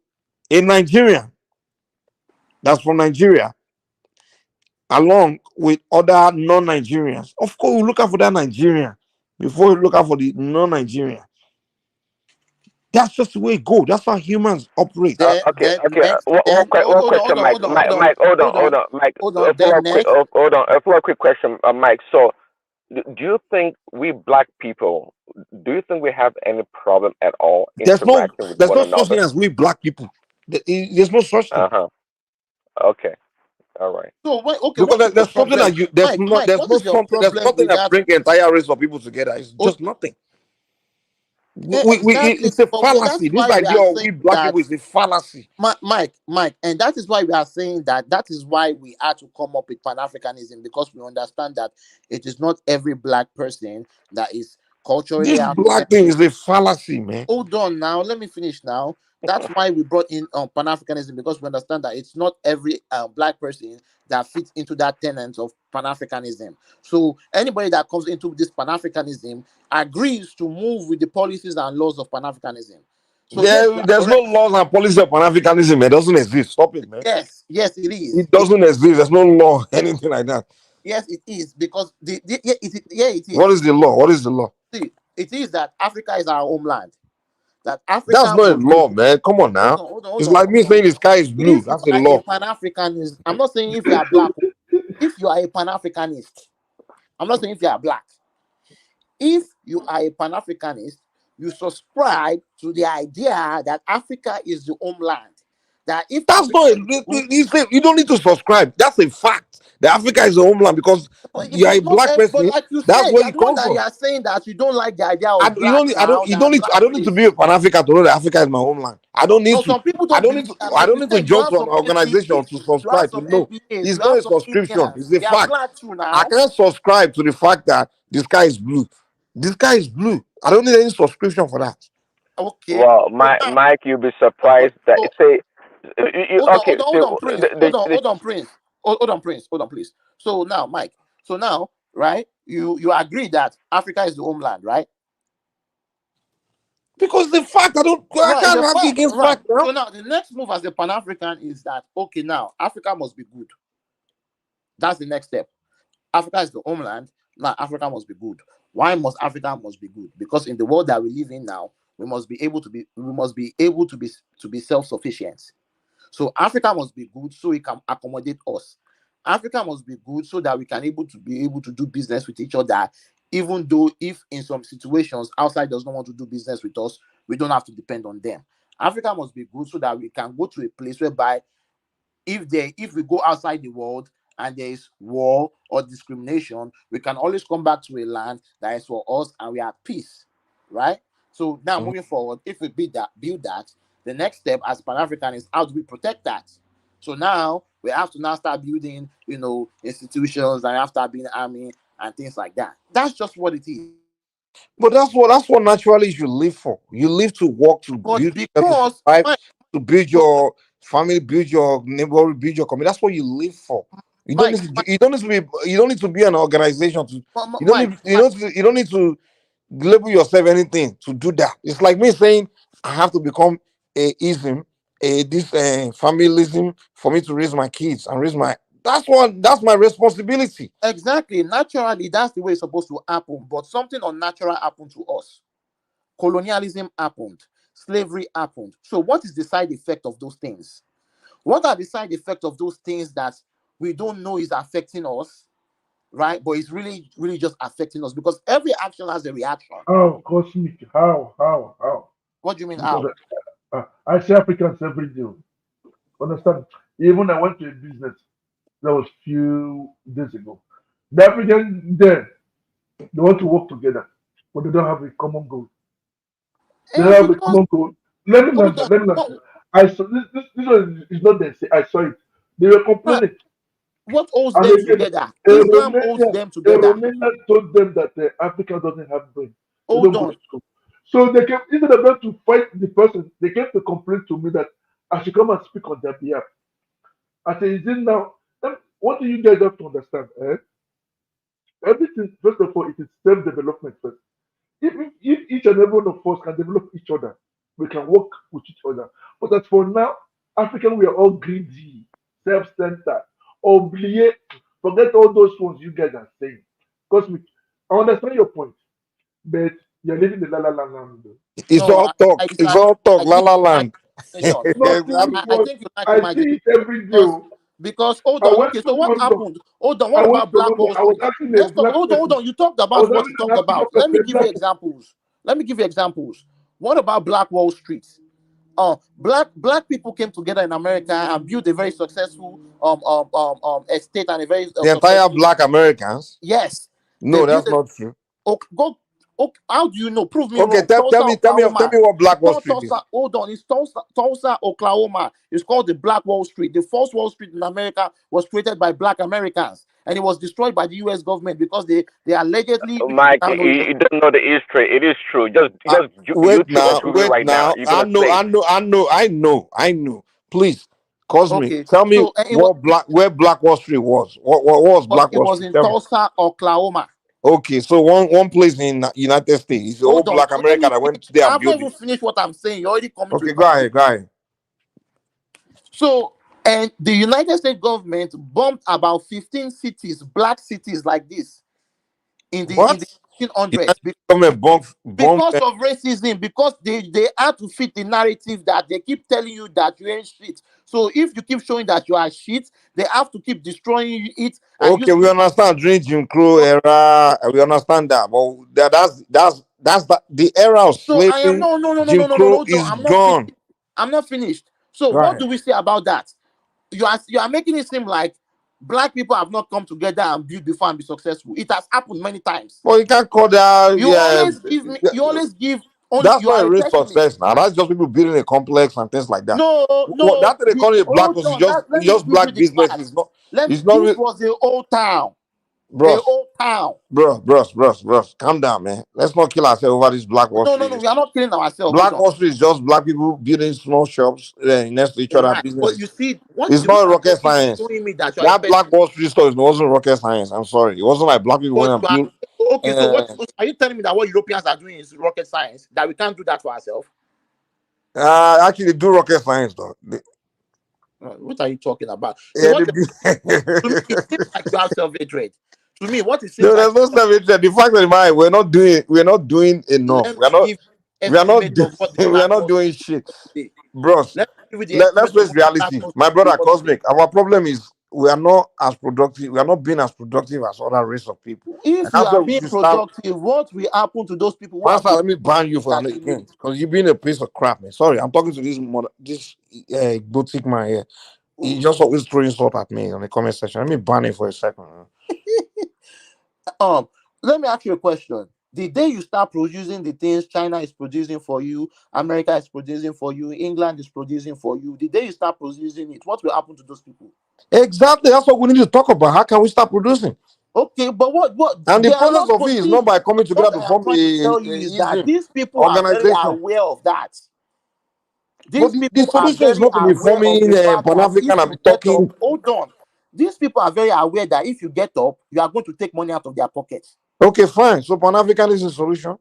a Nigerian that's from Nigeria, along with other non-Nigerians, of course, we look out for that Nigerian before we look out for the non-Nigerian. That's just the way it goes. That's how humans operate. Okay. One question, Mike. Mike, hold on, Mike. Hold on. A follow-up quick question, Mike. So, do you think we black people? Do you think we have any problem at all There's no interacting with one such thing another? as we black people. There's no such thing. Okay. All right. So Because there's something that you there's Mike, there's what no is your something there's problem nothing with that that? bring entire race of people together. It's just nothing. Exactly. It's a But fallacy. that's This why we idea are of saying we black that, people is a fallacy. Mike, and that is why we are saying that. That is why we had to come up with Pan-Africanism, because we understand that it is not every black person that is culturally This black thing is a fallacy, man. Hold on now, let me finish now. That's why we brought in Pan-Africanism, because we understand that it's not every black person that fits into that tenet of Pan-Africanism. So anybody that comes into this Pan-Africanism agrees to move with the policies and laws of Pan-Africanism. So There's no laws and policy of Pan-Africanism. It doesn't exist. Stop it, man. yes, it is. It doesn't exist. There's no law, anything like that. Yes, it is, because it is. What is the law? What is the law? See, it is that Africa is our homeland. That Africa That's not a law, man. Come on now. It's like me saying the sky is blue. If That's you a are law. a Pan-Africanist, I'm not saying if you are black. If you are a Pan-Africanist, I'm not saying if you are black. If you are a Pan-Africanist, you subscribe to the idea that Africa is the homeland. That if That's not. You don't need to subscribe. That's a fact. That Africa is a homeland because you are a black person. But like you That's said, where you are you the one come that you from. are saying that you don't like the idea of I black now. don't need to be a Pan African to know that Africa is my homeland. I don't need No, to. some people I don't don't need believe to. that. I Like don't you need to said, you jump have to an some organization to MPs, you have subscribe to some know. MBAs, It's you not have a some subscription. Indians. It's a They are fact. black too now. I can't subscribe to the fact that the sky is blue. The sky is blue. I don't need any subscription for that. Okay. Well, Mike, you'll be surprised that say. Hold on, Prince. Hold on, Prince. Hold on, Prince. Hold on, please. So now, Mike. So now, right? You agree that Africa is the homeland, right? Because the fact I can't argue against fact. So now the next move as a Pan-African is that okay, now Africa must be good. That's the next step. Africa is the homeland. Now Africa must be good. Why must Africa must be good? Because in the world that we live in now, we must be able to be self-sufficient. So Africa must be good so it can accommodate us. Africa must be good so that we can be able to do business with each other, even though if in some situations outside does not want to do business with us, we don't have to depend on them. Africa must be good so that we can go to a place whereby if we go outside the world and there is war or discrimination, we can always come back to a land that is for us and we are at peace, right? So now moving forward, if we build that, the next step as Pan-African is how do we protect that? So now we have to now start building, institutions and after being army and things like that. That's just what it is. But that's what naturally you live for. You live to work, to But build, to because survive, to build your family, build your neighborhood, build your community. That's what you live for. You don't Mike, need to, you don't need to be you don't need to be an organization to Mike, you don't need to label yourself anything to do that. It's like me saying I have to become a ism, this familism for me to raise my kids and raise my that's my responsibility. exactly. Naturally, that's the way it's supposed to happen. But something unnatural happened to us. Colonialism happened. Slavery happened. So, what is the side effect of those things? What are the side effects of those things that we don't know is affecting us, right? But it's really, really just affecting us because every action has a reaction. How cosmic? How? What do you mean, Because how? I see Africans every day. Understand? Even I went to a business that was few days ago. The Africans there, they want to work together, but they don't have a common goal. They don't have a Because common goal. Let me hold answer. on, Let me answer. I saw this one is not there. I saw it. They were right. complaining. What holds And them again, together? a Islam holds them A together. Romanian told them that Africa doesn't have brain. They Hold don't go to on. school. So they came, instead of them to fight the person, they came to complain to me that I should come and speak on their behalf. I said, is it now? What do you guys have to understand? Everything, first of all, it is self development first. If each and every one of us can develop each other, we can work with each other. But as for now, African, we are all greedy, self centered, oublié. Forget all those ones you guys are saying. Because I understand your point, but you're living the la la la land. It's No, all talk. you It's can, all talk. I La think la you like land. imagination. Nothing I was, think you like I see imagination it every day. because hold I on. went Okay, to so what London. happened? Hold on. I What went about to Black London. Wall I was Street? asking a Let's talk. black Hold on, hold person. on. You talked I about was what having you an talked African about. Let person, me a give you black person. examples. Let me give you examples. What about Black Wall Street? Black people came together in America and built a very successful estate and a very The entire successful. black Americans. Yes, they No, built that's a. not true. Go. Okay, how do you know? Prove me Okay, wrong. Tulsa, tell me Oklahoma. what Black It's Wall called Street is. Tulsa. Hold on. It's Tulsa, Oklahoma. It's called the Black Wall Street. The first Wall Street in America was created by Black Americans, and it was destroyed by the U.S. government because they allegedly, which we Mike, now know is you don't know the history. It is true. Just Wait YouTube or now, Google it right now. You're gonna see. I know. Please, Cosmic, okay. tell me So it was where Black Wall Street was. What was Black it Wall was Street? in Tell me. Tulsa, Oklahoma. Okay, so one place in United States. It's the Hold old on. Black Let America me that finish. went there and I've not built even it. finished what I'm saying. You're already coming to a Okay, go conclusion. ahead, go ahead. So, and the United States government bombed about 15 cities, black cities like this, in What? the 1800s United government bomb because of racism, because they had to fit the narrative that they keep telling you that you ain't shit. So if you keep showing that you are shit, they have to keep destroying it and Okay, use we understand during Jim Crow era, we understand that, but the era of so I am slavery. Jim Crow no, is I'm not gone. finished. I'm not finished. So Go what ahead. do we say about that? You are making it seem like black people have not come together and build before and be successful. It has happened many times. Well, you can't call that. You Yeah, always give me. You always give. Only that's you not are a a real success pessimist. now. That's just people building a complex and things like that. No, What that they call it black hold was on. Let it's me just give you black the business. facts. It's not This real, was the old town. The bros. old town. Bros. Calm down, man. Let's not kill ourselves over this Black Wall No, Street. we are not killing ourselves. Hold Black on. Wall Street is just black people building small shops next to each other, Right. But you businesses. see, what It's you look not at rocket what you science. showing me that you are a That Black pessimist. Wall Street store wasn't rocket science. I'm sorry. It wasn't like black people went But and you are built. okay. So what are you telling me that what Europeans are doing is rocket science? That we can't do that for ourselves? Actually, they do rocket science though. What are you talking about? So Yeah, what to me it seems like you have self-hatred. To me, what it seems no, like there's no self-hatred. The fact of the matter, we're not doing enough. let me give estimate of what the We are Black not Wall doing Street shit, is. bros. Let me give you the Let's estimate of face what the Black reality. Wall My Street brother was today. Cosmic, our problem is we are not as productive. We are not being as productive as other race of people, and If we that's are why we being should start. productive, what will happen to those people who are Master, producing let me ban you for that an you need? again because you've been a piece of crap, man. Sorry, I'm talking to this boutique man here. He just always throwing salt at me on the comment section. Let me ban him for a second. Let me ask you a question. The day you start producing the things China is producing for you, America is producing for you, England is producing for you, the day you start producing it, what will happen to those people? Exactly. That's what we need to talk about. How can we start producing? Okay, but what And they the are process not of it is not by coming together what to I am form trying to tell you is that these people are very organization. aware of that. But These the people are solution is very not to be aware of forming the fact that if Pan-African and you be get up, talking. hold on. These people are very aware that if you get up, you are going to take money out of their pockets. Okay, fine. So Pan-African is a solution?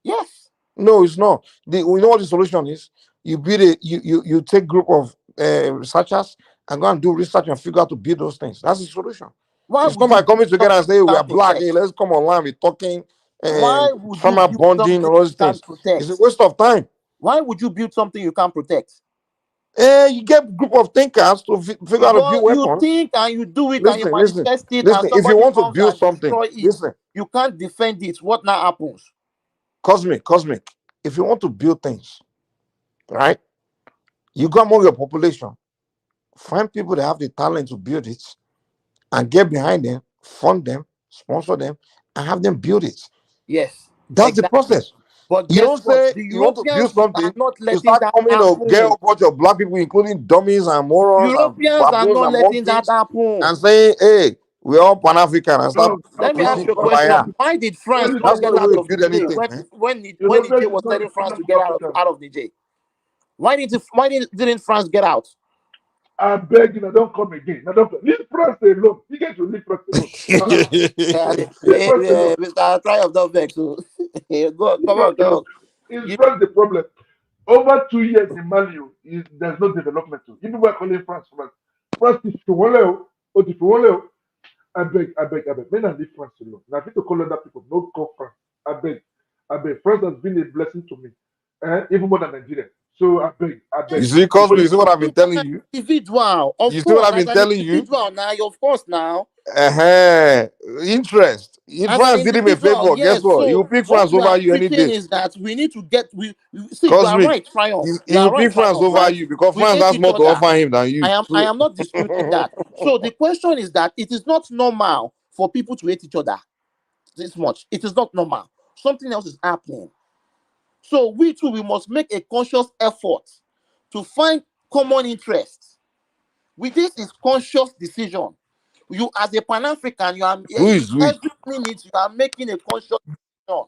Yes. No, it's not. We know what the solution is. You build you take group of researchers and go and do research and figure out to build those things. That's the solution. Why It's would not by you coming build together and something say you we are can't black. protect? Hey, let's come online. We're talking Why would you farmer build bonding something and all these you can't things. protect? It's a waste of time. Why would you build something you can't protect? You get group of thinkers to figure out to build Well, you weapons. think and you do it and you Listen. manifest it and If you somebody want to comes build and something, destroy it. listen. You can't defend it. What now happens? Cosmic. If you want to build things, right? You go among your population, find people that have the talent to build it, and get behind them, fund them, sponsor them, and have them build it. Yes. That's Exactly. the process. But You guess don't what? say The you want to build Europeans something, are not you letting start that coming to get happen. a bunch of black people, including dummies and morons and Europeans are baboons not and letting that monkeys, happen. and saying, "Hey, we're all Pan-African," and start Let me ask preaching you a question. kumbaya. Why did France That's not not get the way out we of build Niger anything, man. when Niger was telling France to get out of Niger? Why didn't France get out? I beg you, now don't come again. Now don't leave France alone. You get to leave France alone. Leave France alone. Mr. Try of that vex. So go Leave come France on. alone. Is France the problem? Over 2 years in Mali, there's no development. You people are calling France. France is to one level. I beg. Men and leave France alone. Now, I think to call other people, no call France. I beg. France has been a blessing to me, even more than Nigeria. So I beg. You see, Cosmo, you see what I've been Look at telling an you? individual, of You see what course, I've as been an telling you? individual now, of course now. Interest. If As an France did him a individual, favor, guess yes. what? So You pick what France we are over you any preaching day. is that we need to get see. You are Cosmic. right, Triumph. He You are will right, pick France Triumph. over Right? you because We France hate has each more to other. offer him than you. I am not disputing that. So the question is that it is not normal for people to hate each other this much. It is not normal. Something else is happening. So we too, we must make a conscious effort to find common interests. With this is conscious decision. You as a Pan-African, you are Who is we? every minute you are making a conscious decision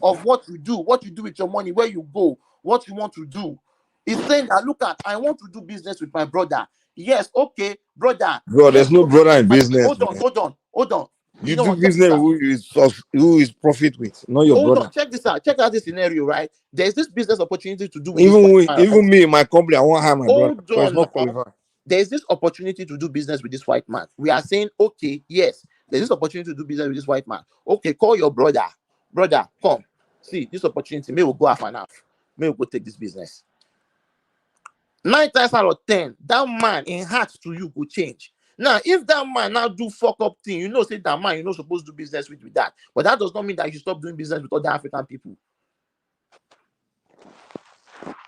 of what you do with your money, where you go, what you want to do. It's saying that look at, I want to do business with my brother. Yes, okay, brother. Bro, Let's there's no go. brother in business, man. Hold on. You You know do what? Check this business out. who is profit with, not your Hold brother. on, check this out. Check out this scenario, right? There's this business opportunity to do with this white man, right? Even me in my company, I won't hire my brother Hold because it's on not now. qualified. There's this opportunity to do business with this white man. We are saying, okay, yes, there's this opportunity to do business with this white man. Okay, call your brother. Brother, come. See, this opportunity, may we go half and half. May we go take this business. 9 times out of 10, that man in heart to you will change. Now, if that man now do fuck up thing, you know, say that man, you're not supposed to do business with that. But that does not mean that you stop doing business with other African people.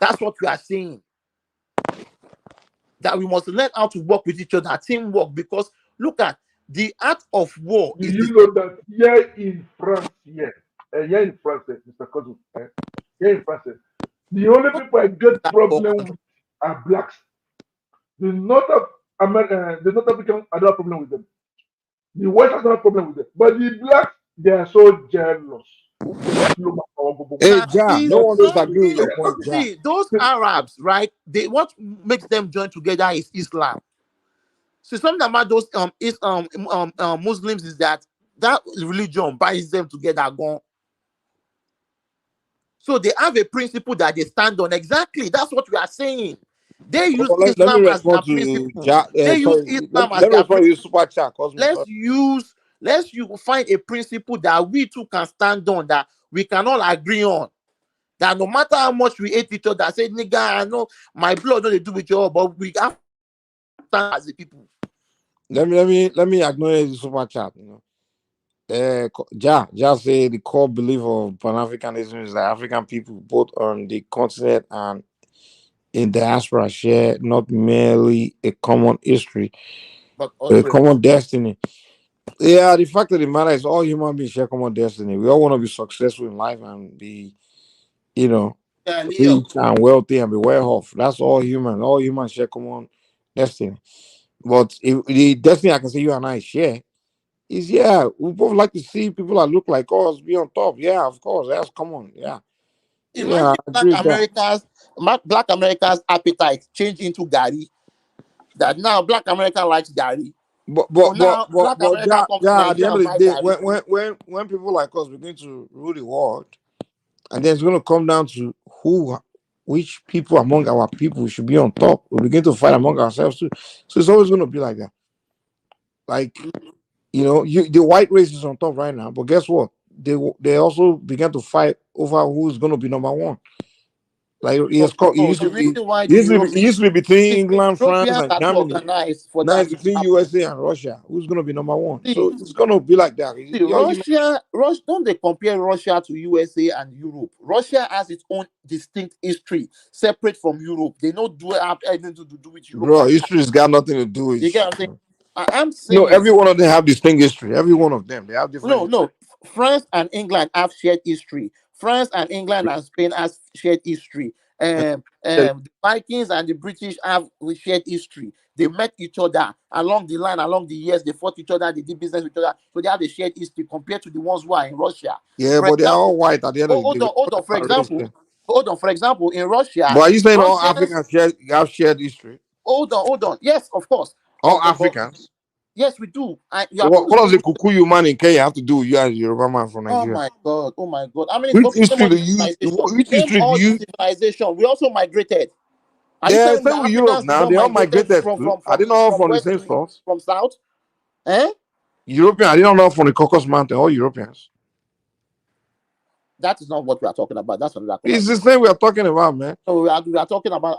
That's what we are saying. That we must learn how to work with each other, teamwork, because look at the art of war. Do you know that here in France, here in France, Mr. Cousin, here in France, the only people I get problem with are blacks. The North of America, the North African, I don't have problem with them. The whites, I don't have problem with them. But the blacks, they are so jealous. Hey, Ja, no one disagree with your point, Ja. See, those Arabs, right? What makes them join together is Islam. So something about those Muslims is that religion binds them together. Gone. So they have a principle that they stand on. Exactly, that's what we are saying. They use Let me Islam as their respond to principle. Ja. They use Sorry, Islam as let me their respond to you, principle. super chat. Let's find a principle that we too can stand on, that we can all agree on. That no matter how much we hate each other, say nigga, I know my blood don't do with you, but we have to stand as the people. Let me acknowledge the super chat. You know, Ja say the core belief of Pan Africanism is that African people, both on the continent and in diaspora share not merely a common history, but but a also common destiny. Yeah, the fact of the matter is all human beings share common destiny. We all want to be successful in life and be, you know, rich and wealthy and be well off. That's all human. All humans share common destiny. But if the destiny I can say you and I share is, yeah, we both like to see people that look like us be on top. Yeah, of course. That's common. Yeah. Yeah, imagine I agree with that. Black America's appetite change into Gary. That now Black America likes Gary. So now Black America yeah, comes to yeah, at the Nigeria end and of the buy day, Gary. when people like us begin to rule the world, and then it's going to come down to which people among our people should be on top. We begin to fight among ourselves too. So it's always going to be like that. Like, the white race is on top right now, but guess what? They also began to fight over who's going to be number one. Like it used The to be, reason why it the used to be, European it used to be between England, France, Europeans and are too Germany. organized for Now that it's to between happen. USA and Russia. Who's going to be number one? See, So it's going to be like that. Russia, don't they compare Russia to USA and Europe? Russia has its own distinct history, separate from Europe. They don't have anything to do with Europe Bro, at all. history's got nothing to do with. You get what I'm saying? I'm No, saying every one of them have distinct history. Every one of them, they have different. no. France and England have shared history. France and England and Spain have shared history. The Vikings and the British have shared history. They met each other along the line, along the years. They fought each other. They did business with each other. So they have a shared history compared to the ones who are in Russia. Yeah, For but they are all example, white at the end of the day. hold on. For example, in Russia, But are you saying all Russians. Africans have shared history? Hold on. Yes, of course. All But Africans? yes, we do. You So are what supposed does to. the Kukuyu man in Kenya have to do with you as a Yoruba man from Oh Nigeria? my God! Oh my God! I mean, Which okay, name history all do the you? civilization. Which Name history do all the you? civilization. We also migrated. Are you Yeah, telling me same that with Europe Africans did now. not They all migrated migrated from too. from Are from they not all from from the west same to east, source? from south? Eh? European, are they not all from the Caucasus Mountain? All Europeans. That is not what we are talking about. That's another It's the conversation. same we are talking about, man. So we are talking about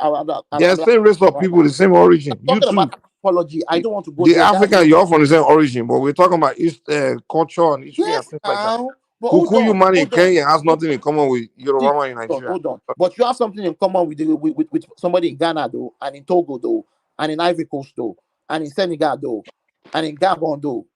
They're the same race of right people, now. the same origin. You Talking too. about anthropology. I don't want to go The there. That's African, you're all from the same origin, but we're talking about culture and history and yes, things like that. now. But Kukuyu man in Kenya has nothing in common with Yoruba man in Nigeria. hold on. But you have something in common with somebody in Ghana though, and in Togo though, and in Ivory Coast though, and in Senegal though, and in Gabon though,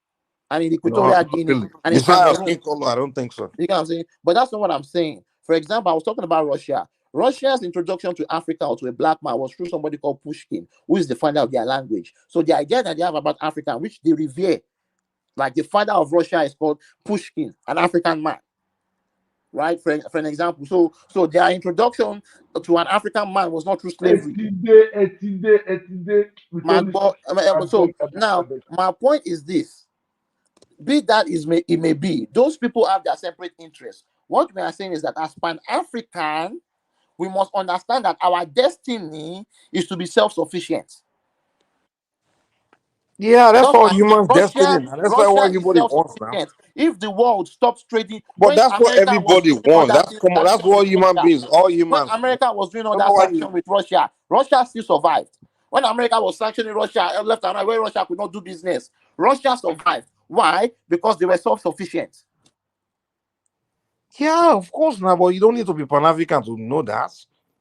and in No, Equatorial not Guinea, really. and in Besides Cameroon. skin color, I don't think so. You know what I'm saying? But that's not what I'm saying. For example, I was talking about Russia. Russia's introduction to Africa or to a black man was through somebody called Pushkin, who is the founder of their language. So the idea that they have about Africa, which they revere, like the father of Russia is called Pushkin, an African man. Right, for an example. So their introduction to an African man was not through slavery. So now my point is this: be that it may be, those people have their separate interests. What we are saying is that as Pan-African, we must understand that our destiny is to be self-sufficient. Yeah, that's Just all like humans' destiny, man. That's like Russia what is everybody wants now. self-sufficient. If the world stops trading, But when that's what America was everybody doing wants. other That's things, common. That's what human beings, all when humans. America was doing all Don't know that why sanction with Russia, Russia still survived. When America was sanctioning Russia left and right, where Russia could not do business, Russia survived. Why? Because they were self-sufficient. Yeah, of course now, but you don't need to be Pan-African to know that.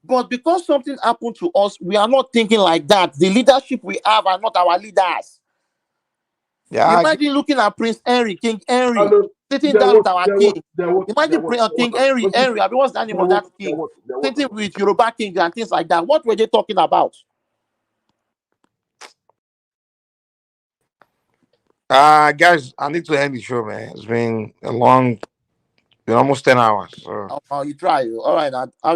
But because something happened to us, we are not thinking like that. The leadership we have are not our leaders. Yeah, Imagine looking at Prince Henry, King Henry, sitting down with our king. Imagine King Henry, I mean, what's the name of that king? Sitting with Yoruba king and things like that. What were they talking about? guys, I need to end the show, man. It's been almost 10 hours. So. You try. All right,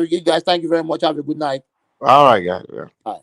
you guys. Thank you very much. Have a good night. All right, guys. Yeah. All right.